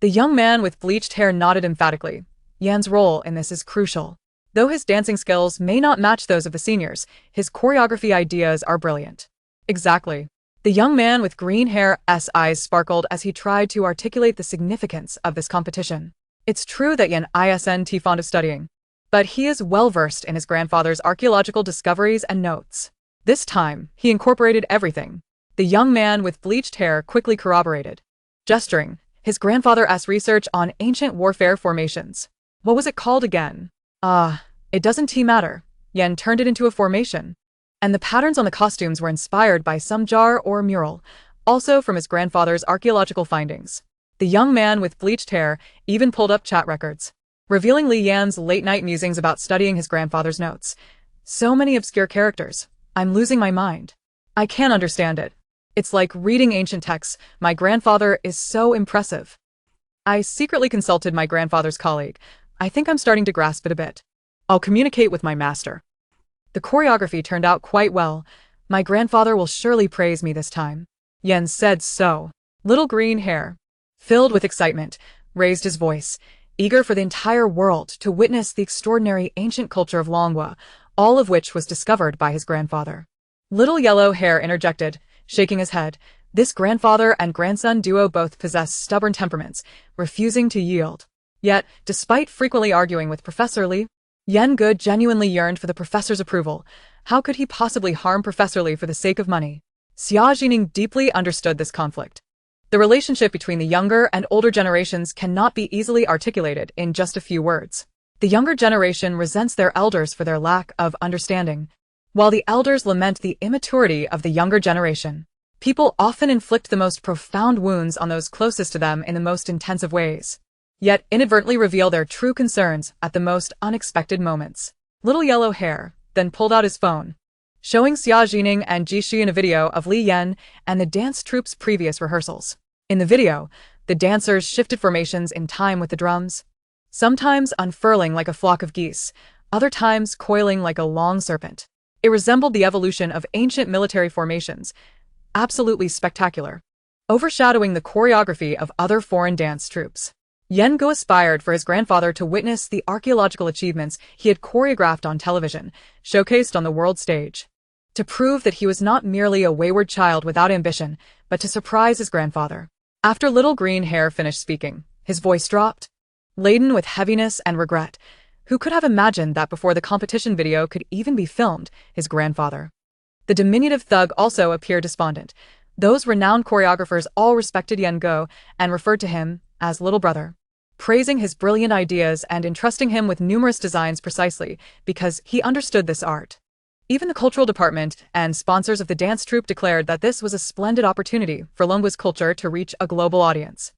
The young man with bleached hair nodded emphatically. Yan's role in this is crucial. Though his dancing skills may not match those of the seniors, his choreography ideas are brilliant. Exactly. The young man with green hair's eyes sparkled as he tried to articulate the significance of this competition. It's true that Yan isn't fond of studying, but he is well-versed in his grandfather's archaeological discoveries and notes. This time, he incorporated everything. The young man with bleached hair quickly corroborated. Gesturing, his grandfather's research on ancient warfare formations. What was it called again? It doesn't matter. Yan turned it into a formation. And the patterns on the costumes were inspired by some jar or mural, also from his grandfather's archaeological findings. The young man with bleached hair even pulled up chat records, revealing Li Yan's late-night musings about studying his grandfather's notes. So many obscure characters. I'm losing my mind. I can't understand it. It's like reading ancient texts. My grandfather is so impressive. I secretly consulted my grandfather's colleague. I think I'm starting to grasp it a bit. I'll communicate with my master. The choreography turned out quite well. My grandfather will surely praise me this time. Yan said so. Little green hair, filled with excitement, raised his voice, eager for the entire world to witness the extraordinary ancient culture of Longhua, all of which was discovered by his grandfather. Little yellow hair interjected, shaking his head. This grandfather and grandson duo both possess stubborn temperaments, refusing to yield. Yet, despite frequently arguing with Professor Li, Yan Ge genuinely yearned for the professor's approval. How could he possibly harm Professor Li for the sake of money? Xia Zhi Ning deeply understood this conflict. The relationship between the younger and older generations cannot be easily articulated in just a few words. The younger generation resents their elders for their lack of understanding, while the elders lament the immaturity of the younger generation. People often inflict the most profound wounds on those closest to them in the most intensive ways, yet inadvertently reveal their true concerns at the most unexpected moments. Little yellow hair then pulled out his phone, showing Xia Zhi Ning and Ji Shiyun a video of Li Yan and the dance troupe's previous rehearsals. In the video, the dancers shifted formations in time with the drums, sometimes unfurling like a flock of geese, other times coiling like a long serpent. It resembled the evolution of ancient military formations, absolutely spectacular, overshadowing the choreography of other foreign dance troupes. Yen Go aspired for his grandfather to witness the archaeological achievements he had choreographed on television, showcased on the world stage. To prove that he was not merely a wayward child without ambition, but to surprise his grandfather. After little green hair finished speaking, his voice dropped, laden with heaviness and regret. Who could have imagined that before the competition video could even be filmed, his grandfather? The diminutive thug also appeared despondent. Those renowned choreographers all respected Yen Go and referred to him as little brother, praising his brilliant ideas and entrusting him with numerous designs precisely because he understood this art. Even the cultural department and sponsors of the dance troupe declared that this was a splendid opportunity for Lungwa's culture to reach a global audience.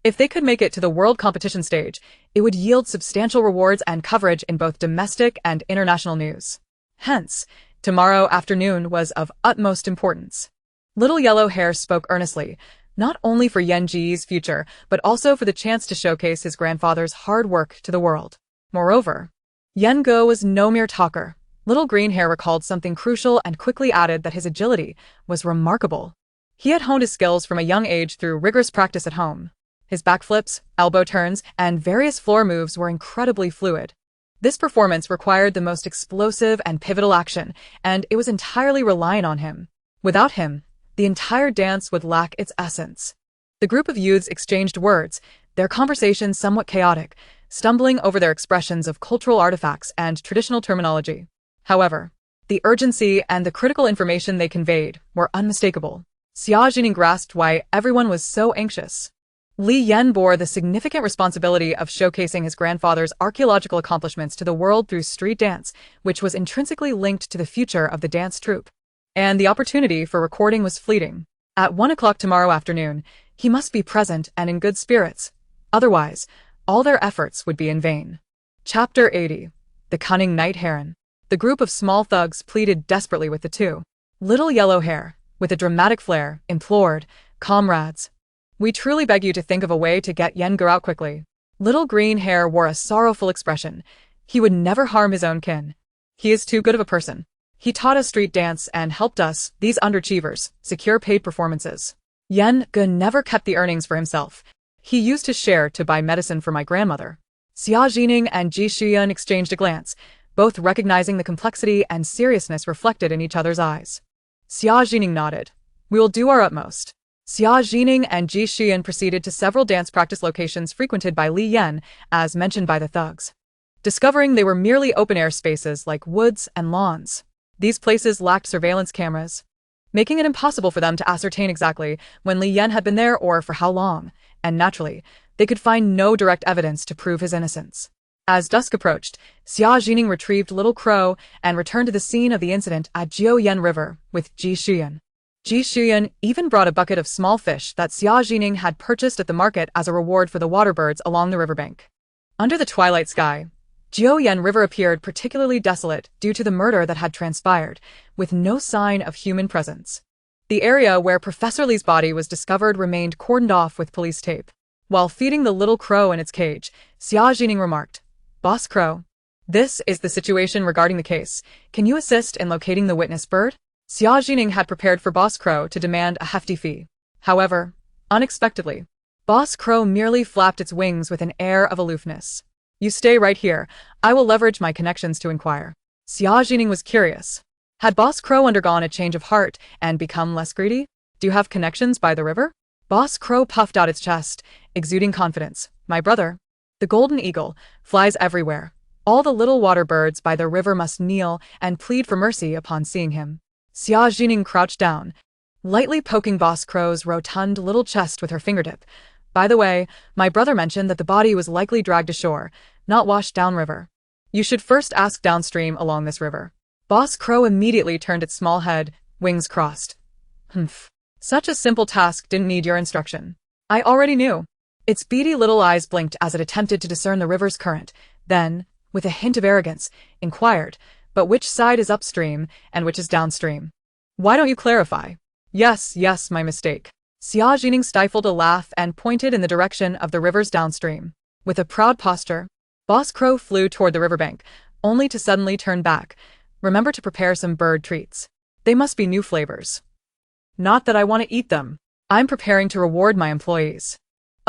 If they could make it to the world competition stage, it would yield substantial rewards and coverage in both domestic and international news. Hence, tomorrow afternoon was of utmost importance. Little Yellow Hair spoke earnestly, not only for Yen Ji's future, but also for the chance to showcase his grandfather's hard work to the world. Moreover, Yen Go was no mere talker. Little Green Hair recalled something crucial and quickly added that his agility was remarkable. He had honed his skills from a young age through rigorous practice at home. His backflips, elbow turns, and various floor moves were incredibly fluid. This performance required the most explosive and pivotal action, and it was entirely reliant on him. Without him, the entire dance would lack its essence. The group of youths exchanged words, their conversation somewhat chaotic, stumbling over their expressions of cultural artifacts and traditional terminology. However, the urgency and the critical information they conveyed were unmistakable. Xia Zhi Ning grasped why everyone was so anxious. Li Yen bore the significant responsibility of showcasing his grandfather's archaeological accomplishments to the world through street dance, which was intrinsically linked to the future of the dance troupe. And the opportunity for recording was fleeting. At 1 o'clock tomorrow afternoon, he must be present and in good spirits. Otherwise, all their efforts would be in vain. Chapter 80. The Cunning Night Heron. The group of small thugs pleaded desperately with the two. Little Yellow Hair, with a dramatic flair, implored, "Comrades, we truly beg you to think of a way to get Yen Go out quickly." Little Green Hair wore a sorrowful expression. He would never harm his own kin. He is too good of a person. He taught us street dance and helped us, these underachievers, secure paid performances. Yen Go never kept the earnings for himself. He used his share to buy medicine for my grandmother. Xia Zhi Ning and Ji Shuyan exchanged a glance, both recognizing the complexity and seriousness reflected in each other's eyes. Xia Zhi Ning nodded. "We will do our utmost." Xia Zhi Ning and Ji Shuyan proceeded to several dance practice locations frequented by Li Yen, as mentioned by the thugs. Discovering they were merely open-air spaces like woods and lawns. These places lacked surveillance cameras, making it impossible for them to ascertain exactly when Li Yen had been there or for how long, and naturally, they could find no direct evidence to prove his innocence. As dusk approached, Xia Zhi Ning retrieved Little Crow and returned to the scene of the incident at Jiuyan River with Ji Shuyan. Ji Shuyan even brought a bucket of small fish that Xia Zhi Ning had purchased at the market as a reward for the water birds along the riverbank. Under the twilight sky, Jiuyan River appeared particularly desolate due to the murder that had transpired, with no sign of human presence. The area where Professor Li's body was discovered remained cordoned off with police tape. While feeding the little crow in its cage, Xia Zhi Ning remarked, "Boss Crow, this is the situation regarding the case. Can you assist in locating the witness bird?" Xia Zhi Ning had prepared for Boss Crow to demand a hefty fee. However, unexpectedly, Boss Crow merely flapped its wings with an air of aloofness. "You stay right here. I will leverage my connections to inquire." Xia Zhi Ning was curious. Had Boss Crow undergone a change of heart and become less greedy? "Do you have connections by the river?" Boss Crow puffed out its chest, exuding confidence. "My brother, the golden eagle, flies everywhere. All the little water birds by the river must kneel and plead for mercy upon seeing him." Xia Zhi Ning crouched down, lightly poking Boss Crow's rotund little chest with her fingertip. "By the way, my brother mentioned that the body was likely dragged ashore, not washed downriver. You should first ask downstream along this river." Boss Crow immediately turned its small head, wings crossed. "Humph. Such a simple task didn't need your instruction. I already knew." Its beady little eyes blinked as it attempted to discern the river's current, then, with a hint of arrogance, inquired, "But which side is upstream and which is downstream? Why don't you clarify?" Yes, my mistake." Xia Zhi Ning stifled a laugh and pointed in the direction of the river's downstream. With a proud posture, Boss Crow flew toward the riverbank, only to suddenly turn back. "Remember to prepare some bird treats. They must be new flavors." "Not that I want to eat them. I'm preparing to reward my employees."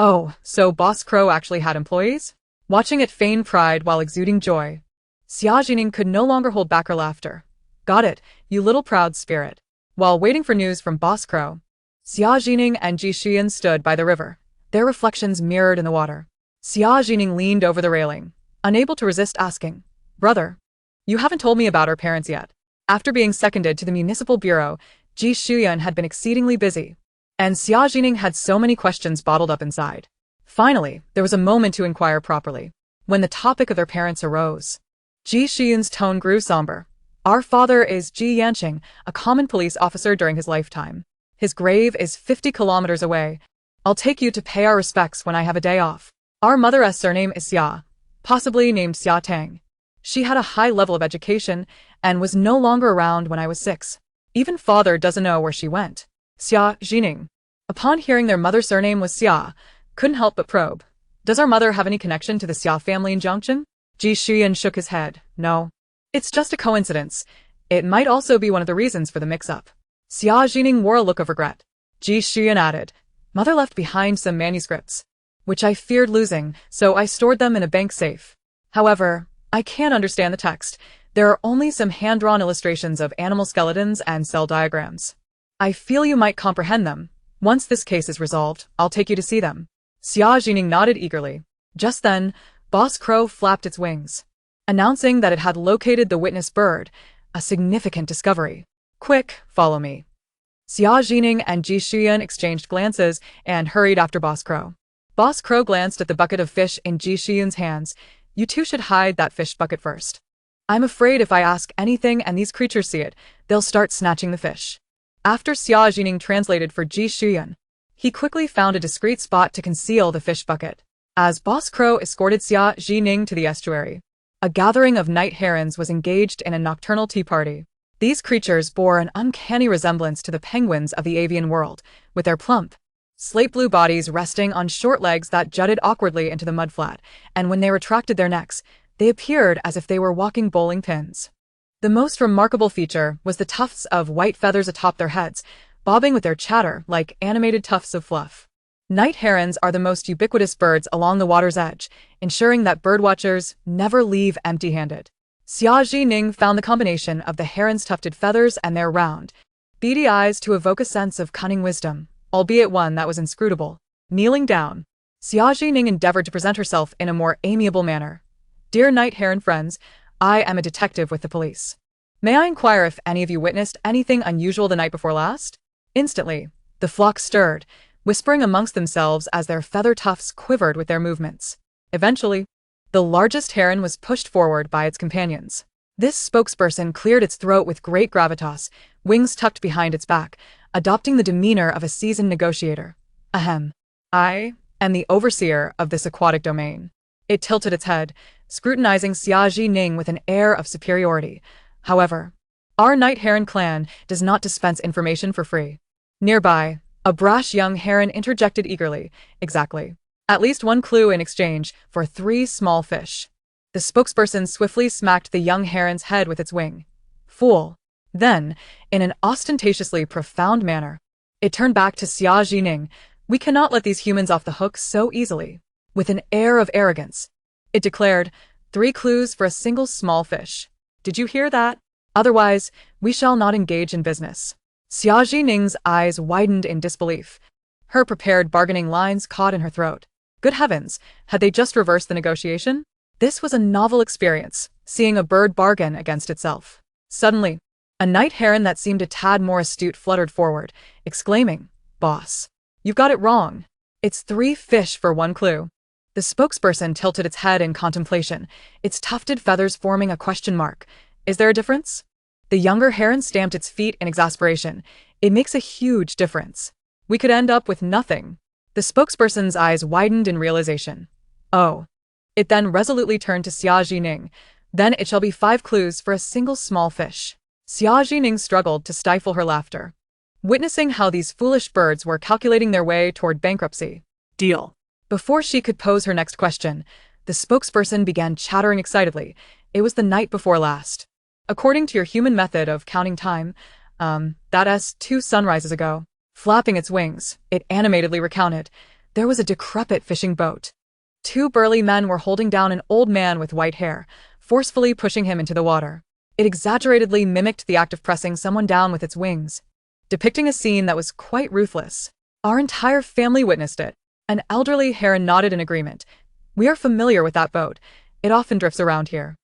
Oh, so Boss Crow actually had employees? Watching it feign pride while exuding joy, Xia Zhi Ning could no longer hold back her laughter. Got it, you little proud spirit. While waiting for news from Boss Crow, Xia Zhi Ning and Ji Xian stood by the river, their reflections mirrored in the water. Xia Zhi Ning leaned over the railing, unable to resist asking, "Brother, you haven't told me about our parents yet." After being seconded to the municipal bureau, Ji Xian had been exceedingly busy, and Xia Zhi Ning had so many questions bottled up inside. Finally, there was a moment to inquire properly. When the topic of their parents arose, Ji Xian's tone grew somber. "Our father is Ji Yanqing, a common police officer during his lifetime. His grave is 50 kilometers away. I'll take you to pay our respects when I have a day off. Our mother's surname is Xia, possibly named Xia Tang. She had a high level of education and was no longer around when I was 6. Even father doesn't know where she went." Xia Zhi Ning, upon hearing their mother's surname was Xia, couldn't help but probe. "Does our mother have any connection to the Xia family in Jiangchen?" Ji Xian shook his head. "No. It's just a coincidence. It might also be one of the reasons for the mix-up." Xia Zhi Ning wore a look of regret. Ji Xian added, "Mother left behind some manuscripts, which I feared losing, so I stored them in a bank safe. However, I can't understand the text. There are only some hand-drawn illustrations of animal skeletons and cell diagrams. I feel you might comprehend them. Once this case is resolved, I'll take you to see them." Xia Zhi Ning nodded eagerly. Just then, Boss Crow flapped its wings, announcing that it had located the witness bird, a significant discovery. "Quick, follow me." Xia Zhi Ning and Ji Xian exchanged glances and hurried after Boss Crow. Boss Crow glanced at the bucket of fish in Ji Xian's hands. "You two should hide that fish bucket first. I'm afraid if I ask anything and these creatures see it, they'll start snatching the fish." After Xia Zhi Ning translated for Ji Xian, he quickly found a discreet spot to conceal the fish bucket. As Boss Crow escorted Xia Zhi Ning to the estuary, a gathering of night herons was engaged in a nocturnal tea party. These creatures bore an uncanny resemblance to the penguins of the avian world, with their plump, slate-blue bodies resting on short legs that jutted awkwardly into the mudflat, and when they retracted their necks, they appeared as if they were walking bowling pins. The most remarkable feature was the tufts of white feathers atop their heads, bobbing with their chatter like animated tufts of fluff. Night herons are the most ubiquitous birds along the water's edge, ensuring that birdwatchers never leave empty-handed. Xia Zhi Ning found the combination of the heron's tufted feathers and their round, beady eyes to evoke a sense of cunning wisdom, albeit one that was inscrutable. Kneeling down, Xia Zhi Ning endeavored to present herself in a more amiable manner. "Dear night heron friends, I am a detective with the police. May I inquire if any of you witnessed anything unusual the night before last?" Instantly, the flock stirred, whispering amongst themselves as their feather tufts quivered with their movements. Eventually, the largest heron was pushed forward by its companions. This spokesperson cleared its throat with great gravitas, wings tucked behind its back, adopting the demeanor of a seasoned negotiator. "Ahem. I am the overseer of this aquatic domain." It tilted its head, scrutinizing Xia Zhi Ning with an air of superiority. "However, our night heron clan does not dispense information for free." Nearby, a brash young heron interjected eagerly. "Exactly. At least one clue in exchange for 3 small fish." The spokesperson swiftly smacked the young heron's head with its wing. "Fool." Then, in an ostentatiously profound manner, it turned back to Xia Zhi Ning. "We cannot let these humans off the hook so easily." With an air of arrogance, it declared, 3 clues for a single small fish. Did you hear that? Otherwise, we shall not engage in business." Xia Zhi Ning's eyes widened in disbelief. Her prepared bargaining lines caught in her throat. Good heavens, had they just reversed the negotiation? This was a novel experience, seeing a bird bargain against itself. Suddenly, a night heron that seemed a tad more astute fluttered forward, exclaiming, "Boss, you've got it wrong. It's 3 fish for 1 clue." The spokesperson tilted its head in contemplation, its tufted feathers forming a question mark. "Is there a difference?" The younger heron stamped its feet in exasperation. "It makes a huge difference. We could end up with nothing." The spokesperson's eyes widened in realization. "Oh." It then resolutely turned to Xia Zhi Ning. "Then it shall be 5 clues for a single small fish." Xia Zhi Ning struggled to stifle her laughter, witnessing how these foolish birds were calculating their way toward bankruptcy. Deal. Before she could pose her next question, the spokesperson began chattering excitedly. "It was the night before last. According to your human method of counting time, that's 2 sunrises ago." Flapping its wings, it animatedly recounted. there was a decrepit fishing boat. Two burly men were holding down an old man with white hair, forcefully pushing him into the water. It exaggeratedly mimicked the act of pressing someone down with its wings, depicting a scene that was quite ruthless. Our entire family witnessed it. An elderly heron nodded in agreement. We are familiar with that boat. It often drifts around here.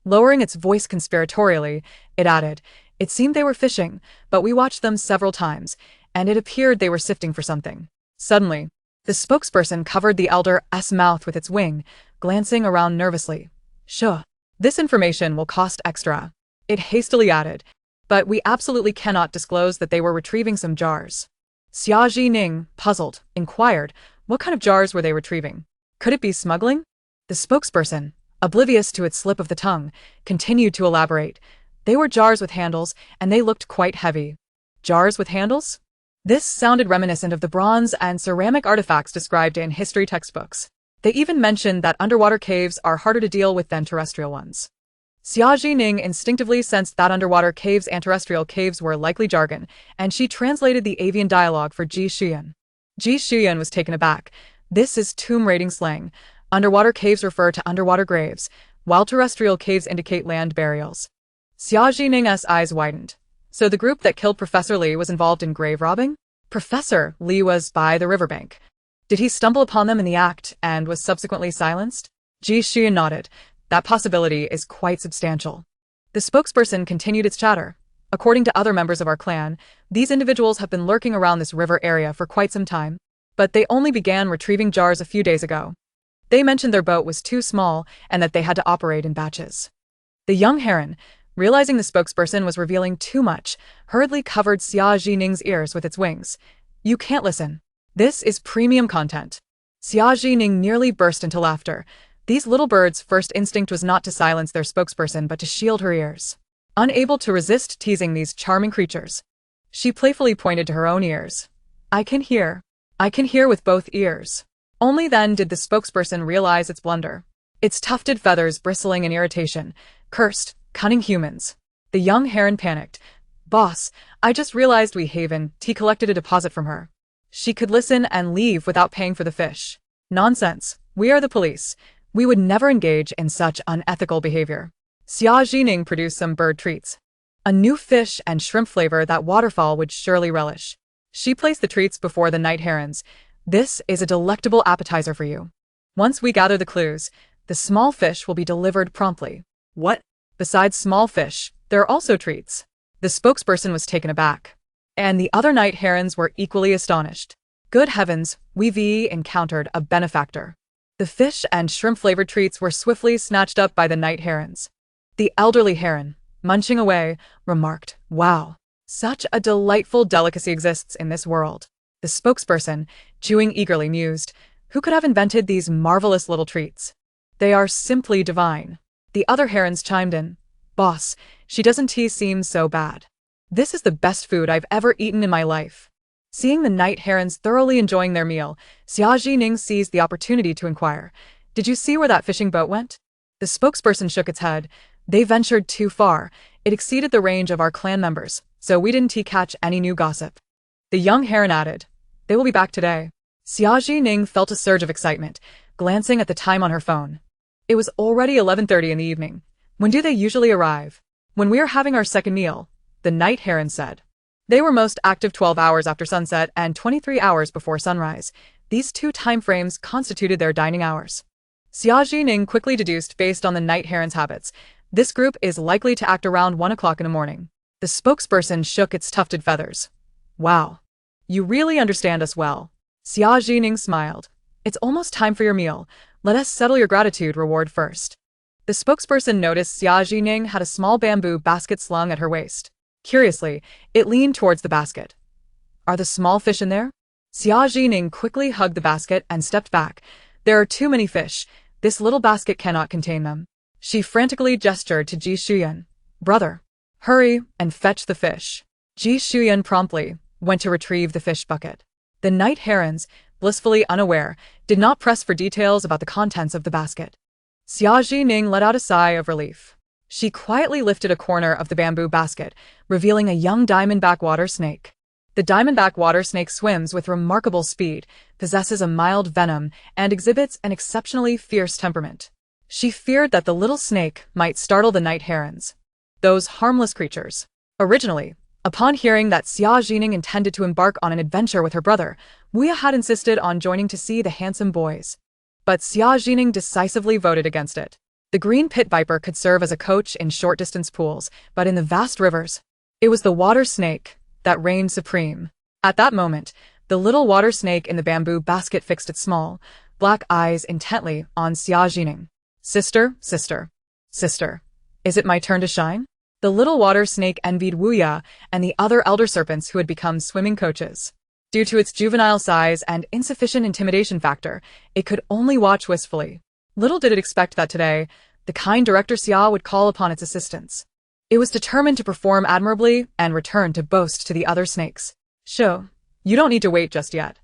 Lowering its voice conspiratorially, it added, it seemed they were fishing, but we watched them several times, and it appeared they were sifting for something. Suddenly, the spokesperson covered the elder's mouth with its wing, glancing around nervously. Sure. This information will cost extra. It hastily added, but we absolutely cannot disclose that they were retrieving some jars. Xia Zhi Ning, puzzled, inquired, what kind of jars were they retrieving? Could it be smuggling? The spokesperson, oblivious to its slip of the tongue, continued to elaborate. They were jars with handles, and they looked quite heavy. Jars with handles? This sounded reminiscent of the bronze and ceramic artifacts described in history textbooks. They even mentioned that underwater caves are harder to deal with than terrestrial ones. Xia Zhi Ning instinctively sensed that underwater caves and terrestrial caves were likely jargon, and she translated the avian dialogue for Ji Xuyan. Ji Xuyan was taken aback. This is tomb raiding slang. Underwater caves refer to underwater graves, while terrestrial caves indicate land burials. Xia Zhi Ning's eyes widened. So the group that killed Professor Li was involved in grave robbing? Professor Li was by the riverbank. Did he stumble upon them in the act and was subsequently silenced? Ji Xuyan nodded. That possibility is quite substantial. The spokesperson continued its chatter. According to other members of our clan, these individuals have been lurking around this river area for quite some time, but they only began retrieving jars a few days ago. They mentioned their boat was too small and that they had to operate in batches. The young heron, realizing the spokesperson was revealing too much, hurriedly covered Xia Zhi Ning's ears with its wings. You can't listen. This is premium content. Xia Zhi Ning nearly burst into laughter. These little birds' first instinct was not to silence their spokesperson but to shield her ears. Unable to resist teasing these charming creatures, she playfully pointed to her own ears. I can hear with both ears. Only then did the spokesperson realize its blunder. Its tufted feathers bristling in irritation. Cursed, cunning humans. The young heron panicked. Boss, I just realized we haven't collected a deposit from her. She could listen and leave without paying for the fish. Nonsense. We are the police. We would never engage in such unethical behavior. Xia Zhi Ning produced some bird treats. A new fish and shrimp flavor that Waterfall would surely relish. She placed the treats before the night herons. This is a delectable appetizer for you. Once we gather the clues, the small fish will be delivered promptly. What? Besides small fish, there are also treats. The spokesperson was taken aback. And the other night herons were equally astonished. Good heavens, we've encountered a benefactor. The fish and shrimp-flavored treats were swiftly snatched up by the night herons. The elderly heron, munching away, remarked, Wow, such a delightful delicacy exists in this world. The spokesperson, chewing eagerly, mused, Who could have invented these marvelous little treats? They are simply divine. The other herons chimed in, Boss, she doesn't seem so bad. This is the best food I've ever eaten in my life. Seeing the night herons thoroughly enjoying their meal, Xia Zhi Ning seized the opportunity to inquire, Did you see where that fishing boat went? The spokesperson shook its head. They ventured too far. It exceeded the range of our clan members, so we didn't catch any new gossip. The young heron added, They will be back today. Xia Zhi Ning felt a surge of excitement, glancing at the time on her phone. It was already 11:30 in the evening. When do they usually arrive? When we are having our second meal, the night heron said. They were most active 12 hours after sunset and 23 hours before sunrise. These two time frames constituted their dining hours. Xia Zhi Ning quickly deduced based on the night heron's habits. This group is likely to act around 1 o'clock in the morning. The spokesperson shook its tufted feathers. Wow. You really understand us well. Xia Zhi Ning smiled. It's almost time for your meal. Let us settle your gratitude reward first. The spokesperson noticed Xia Zhi Ning had a small bamboo basket slung at her waist. Curiously, it leaned towards the basket. Are the small fish in there? Xia Zhi Ning quickly hugged the basket and stepped back. There are too many fish. This little basket cannot contain them. She frantically gestured to Ji Xuyan. Brother, hurry and fetch the fish. Ji Xuyan promptly went to retrieve the fish bucket. The night herons, blissfully unaware, did not press for details about the contents of the basket. Xia Zhi Ning let out a sigh of relief. She quietly lifted a corner of the bamboo basket, revealing a young diamondback water snake. The diamondback water snake swims with remarkable speed, possesses a mild venom, and exhibits an exceptionally fierce temperament. She feared that the little snake might startle the night herons, those harmless creatures. Originally, upon hearing that Xia Zhi Ning intended to embark on an adventure with her brother, Wuya had insisted on joining to see the handsome boys. But Xia Zhi Ning decisively voted against it. The green pit viper could serve as a coach in short-distance pools, but in the vast rivers, it was the water snake that reigned supreme. At that moment, the little water snake in the bamboo basket fixed its small, black eyes intently on Xia Zhi Ning. Sister, sister, sister, is it my turn to shine? The little water snake envied Wuya and the other elder serpents who had become swimming coaches. Due to its juvenile size and insufficient intimidation factor, it could only watch wistfully. Little did it expect that today, the kind director Xia would call upon its assistance. It was determined to perform admirably and return to boast to the other snakes. "Sho, you don't need to wait just yet.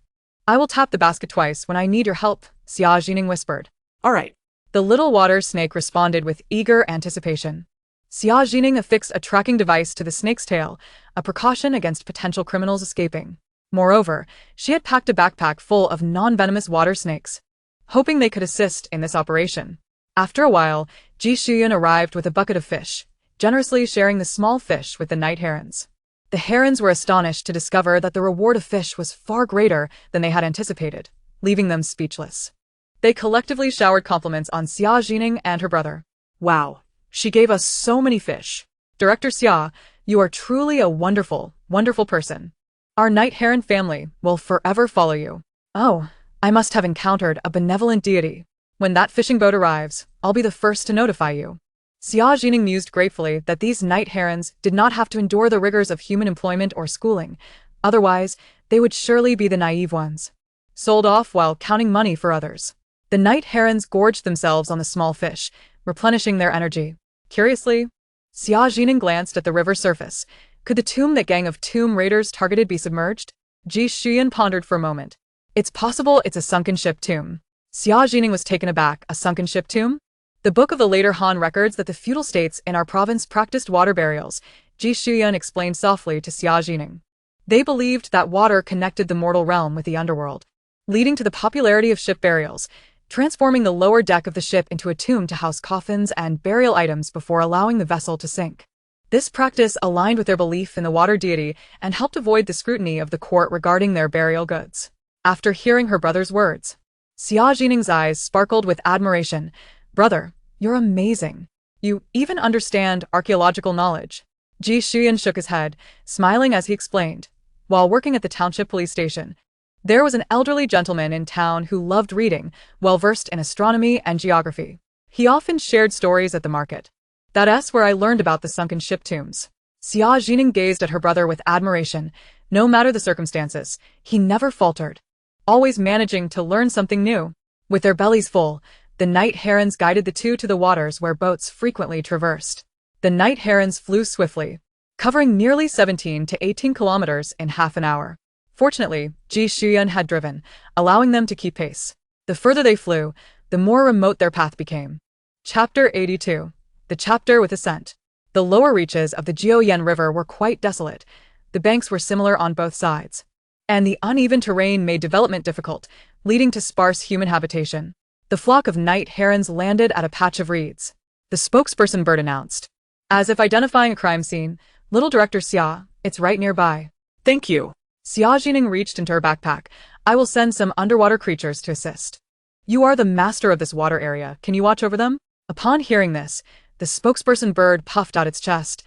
I will tap the basket twice when I need your help," Xia Zhi Ning whispered. All right. The little water snake responded with eager anticipation. Xia Zhi Ning affixed a tracking device to the snake's tail, a precaution against potential criminals escaping. Moreover, she had packed a backpack full of non-venomous water snakes, hoping they could assist in this operation. After a while, Ji Shuyan arrived with a bucket of fish, generously sharing the small fish with the night herons. The herons were astonished to discover that the reward of fish was far greater than they had anticipated, leaving them speechless. They collectively showered compliments on Xia Zhi Ning and her brother. Wow, she gave us so many fish. Director Xia, you are truly a wonderful, wonderful person. Our night heron family will forever follow you. Oh, I must have encountered a benevolent deity. When that fishing boat arrives, I'll be the first to notify you. Xia Zhi Ning mused gratefully that these night herons did not have to endure the rigors of human employment or schooling. Otherwise, they would surely be the naive ones, sold off while counting money for others. The night herons gorged themselves on the small fish, replenishing their energy. Curiously, Xia Zhi Ning glanced at the river surface. Could the tomb that gang of tomb raiders targeted be submerged? Ji Shuyan pondered for a moment. It's possible it's a sunken ship tomb. Xia Zhi Ning was taken aback. A sunken ship tomb? The book of the later Han records that the feudal states in our province practiced water burials, Ji Shuyan explained softly to Xia Zhi Ning. They believed that water connected the mortal realm with the underworld, leading to the popularity of ship burials, transforming the lower deck of the ship into a tomb to house coffins and burial items before allowing the vessel to sink. This practice aligned with their belief in the water deity and helped avoid the scrutiny of the court regarding their burial goods. After hearing her brother's words, Xia Zhi Ning's eyes sparkled with admiration. Brother, you're amazing. You even understand archaeological knowledge. Ji Shuyan shook his head, smiling as he explained. While working at the township police station, there was an elderly gentleman in town who loved reading, well-versed in astronomy and geography. He often shared stories at the market. That's where I learned about the sunken ship tombs. Xia Zhi Ning gazed at her brother with admiration. No matter the circumstances, he never faltered, always managing to learn something new. With their bellies full, the night herons guided the two to the waters where boats frequently traversed. The night herons flew swiftly, covering nearly 17 to 18 kilometers in half an hour. Fortunately, Ji Shuyan had driven, allowing them to keep pace. The further they flew, the more remote their path became. Chapter 82. The chapter with ascent. The lower reaches of the Jiuyan River were quite desolate. The banks were similar on both sides, and the uneven terrain made development difficult, leading to sparse human habitation. The flock of night herons landed at a patch of reeds. The spokesperson bird announced. As if identifying a crime scene, little director Xia, it's right nearby. Thank you. Xia Zhi Ning reached into her backpack. I will send some underwater creatures to assist. You are the master of this water area. Can you watch over them? Upon hearing this, the spokesperson bird puffed out its chest.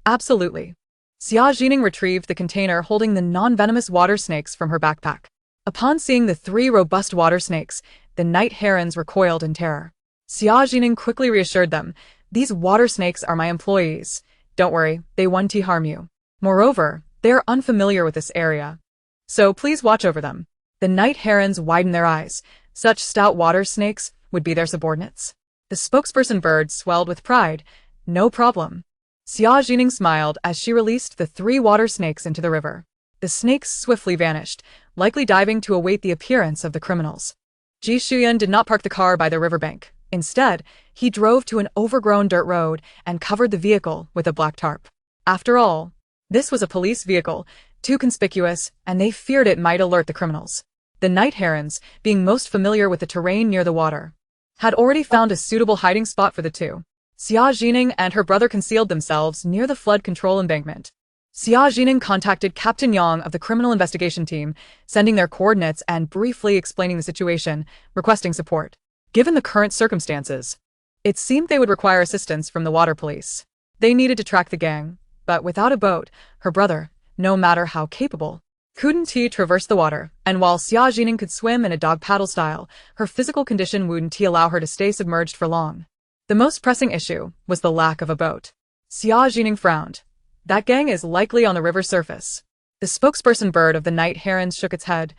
Absolutely. Xia Zhi Ning retrieved the container holding the non-venomous water snakes from her backpack. Upon seeing the three robust water snakes, the night herons recoiled in terror. Xia Zhi Ning quickly reassured them. These water snakes are my employees. Don't worry, they won't harm you. Moreover, they are unfamiliar with this area, so please watch over them. The night herons widened their eyes. Such stout water snakes would be their subordinates. The spokesperson bird swelled with pride. No problem. Xia Zhi Ning smiled as she released the three water snakes into the river. The snakes swiftly vanished, likely diving to await the appearance of the criminals. Ji Shuyan did not park the car by the riverbank. Instead, he drove to an overgrown dirt road and covered the vehicle with a black tarp. After all, This was a police vehicle, too conspicuous, and they feared it might alert the criminals. The night herons, being most familiar with the terrain near the water, had already found a suitable hiding spot for the two. Xia Zhi Ning and her brother concealed themselves near the flood control embankment. Xia Zhi Ning contacted Captain Yang of the criminal investigation team, sending their coordinates and briefly explaining the situation, requesting support. Given the current circumstances, it seemed they would require assistance from the water police. They needed to track the gang, but without a boat, her brother, no matter how capable, couldn't he traverse the water, and while Xia Zhi Ning could swim in a dog paddle style, her physical condition wouldn't allow her to stay submerged for long. The most pressing issue was the lack of a boat. Xia Zhi Ning frowned. That gang is likely on the river's surface. The spokesperson bird of the night herons shook its head.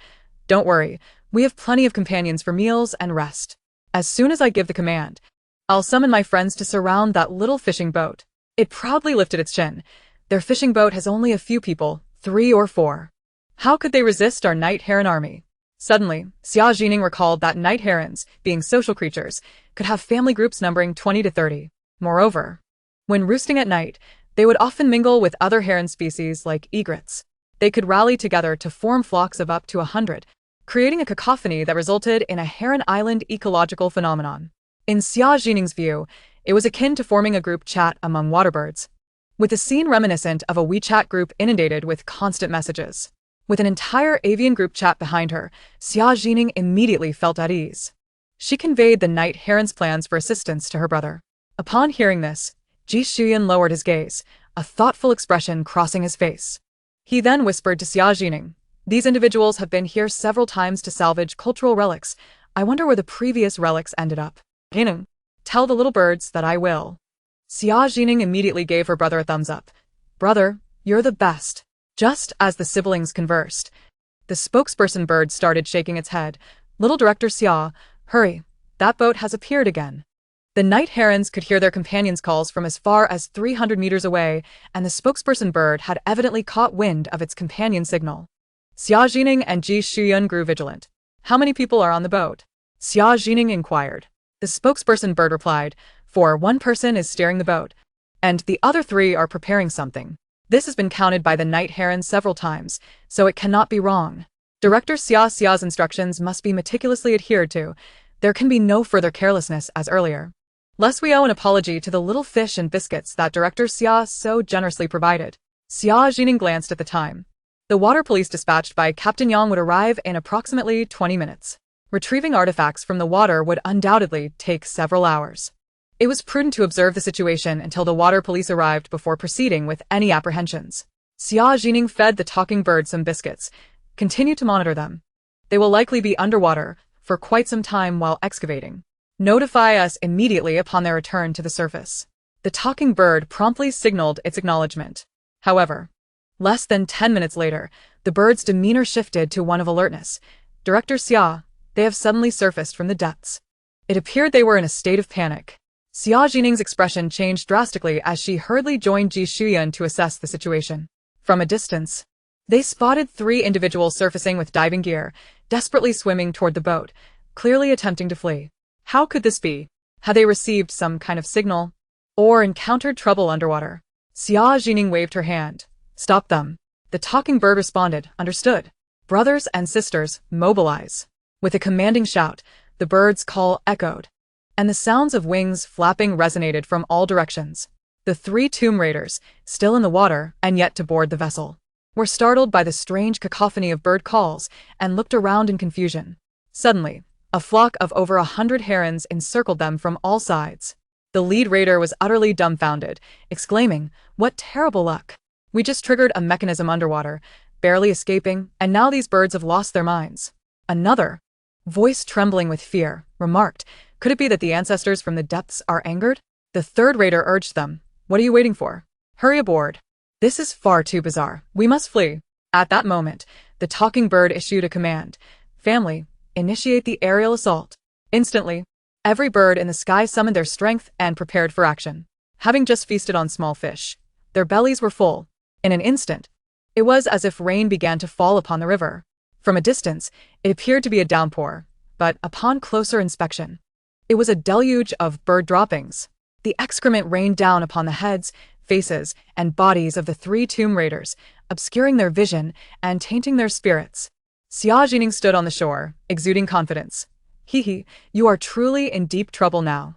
Don't worry, we have plenty of companions for meals and rest. As soon as I give the command, I'll summon my friends to surround that little fishing boat. It proudly lifted its chin. Their fishing boat has only a few people, 3 or 4. How could they resist our night heron army? Suddenly, Xia Zhi Ning recalled that night herons, being social creatures, could have family groups numbering 20 to 30. Moreover, when roosting at night, they would often mingle with other heron species like egrets. They could rally together to form flocks of up to 100, creating a cacophony that resulted in a heron island ecological phenomenon. In Xia Zhi Ning's view, it was akin to forming a group chat among waterbirds, with a scene reminiscent of a WeChat group inundated with constant messages. With an entire avian group chat behind her, Xia Zhi Ning immediately felt at ease. She conveyed the night heron's plans for assistance to her brother. Upon hearing this, Ji Shuyan lowered his gaze, a thoughtful expression crossing his face. He then whispered to Xia Zhi Ning, "These individuals have been here several times to salvage cultural relics. I wonder where the previous relics ended up." "Ning, tell the little birds that I will." Xia Zhi Ning immediately gave her brother a thumbs up. "Brother, you're the best." Just as the siblings conversed, the spokesperson bird started shaking its head. "Little Director Xia, hurry, that boat has appeared again." The night herons could hear their companions' calls from as far as 300 meters away, and the spokesperson bird had evidently caught wind of its companion signal. Xia Zhi Ning and Ji Shuyun grew vigilant. "How many people are on the boat?" Xia Zhi Ning inquired. The spokesperson bird replied, "One person is steering the boat, and the other 3 are preparing something. This has been counted by the night heron several times, so it cannot be wrong. Director Xia's instructions must be meticulously adhered to. There can be no further carelessness as earlier. Lest we owe an apology to the little fish and biscuits that Director Xia so generously provided." Xia Zhi Ning glanced at the time. The water police dispatched by Captain Yang would arrive in approximately 20 minutes. Retrieving artifacts from the water would undoubtedly take several hours. It was prudent to observe the situation until the water police arrived before proceeding with any apprehensions. Xia Zhi Ning fed the talking bird some biscuits. "Continue to monitor them. They will likely be underwater for quite some time while excavating. Notify us immediately upon their return to the surface." The talking bird promptly signaled its acknowledgement. However, less than 10 minutes later, the bird's demeanor shifted to one of alertness. "Director Xia, they have suddenly surfaced from the depths." It appeared they were in a state of panic. Xia Zhi Ning's expression changed drastically as she hurriedly joined Ji Shuyan to assess the situation. From a distance, they spotted 3 individuals surfacing with diving gear, desperately swimming toward the boat, clearly attempting to flee. How could this be? Had they received some kind of signal? Or encountered trouble underwater? Xia Zhi Ning waved her hand. "Stop them." The talking bird responded, "Understood. Brothers and sisters, mobilize." With a commanding shout, the bird's call echoed, and the sounds of wings flapping resonated from all directions. The 3 tomb raiders, still in the water and yet to board the vessel, were startled by the strange cacophony of bird calls and looked around in confusion. Suddenly, a flock of over 100 herons encircled them from all sides. The lead raider was utterly dumbfounded, exclaiming, "What terrible luck! We just triggered a mechanism underwater, barely escaping, and now these birds have lost their minds." Another, voice trembling with fear, remarked, "Could it be that the ancestors from the depths are angered?" The third raider urged them, "What are you waiting for? Hurry aboard. This is far too bizarre. We must flee." At that moment, the talking bird issued a command. "Family, initiate the aerial assault." Instantly, every bird in the sky summoned their strength and prepared for action. Having just feasted on small fish, their bellies were full. In an instant, it was as if rain began to fall upon the river. From a distance, it appeared to be a downpour, but upon closer inspection, it was a deluge of bird droppings. The excrement rained down upon the heads, faces, and bodies of the three tomb raiders, obscuring their vision and tainting their spirits. Xia Zhi Ning stood on the shore, exuding confidence. "Hee hee, you are truly in deep trouble now."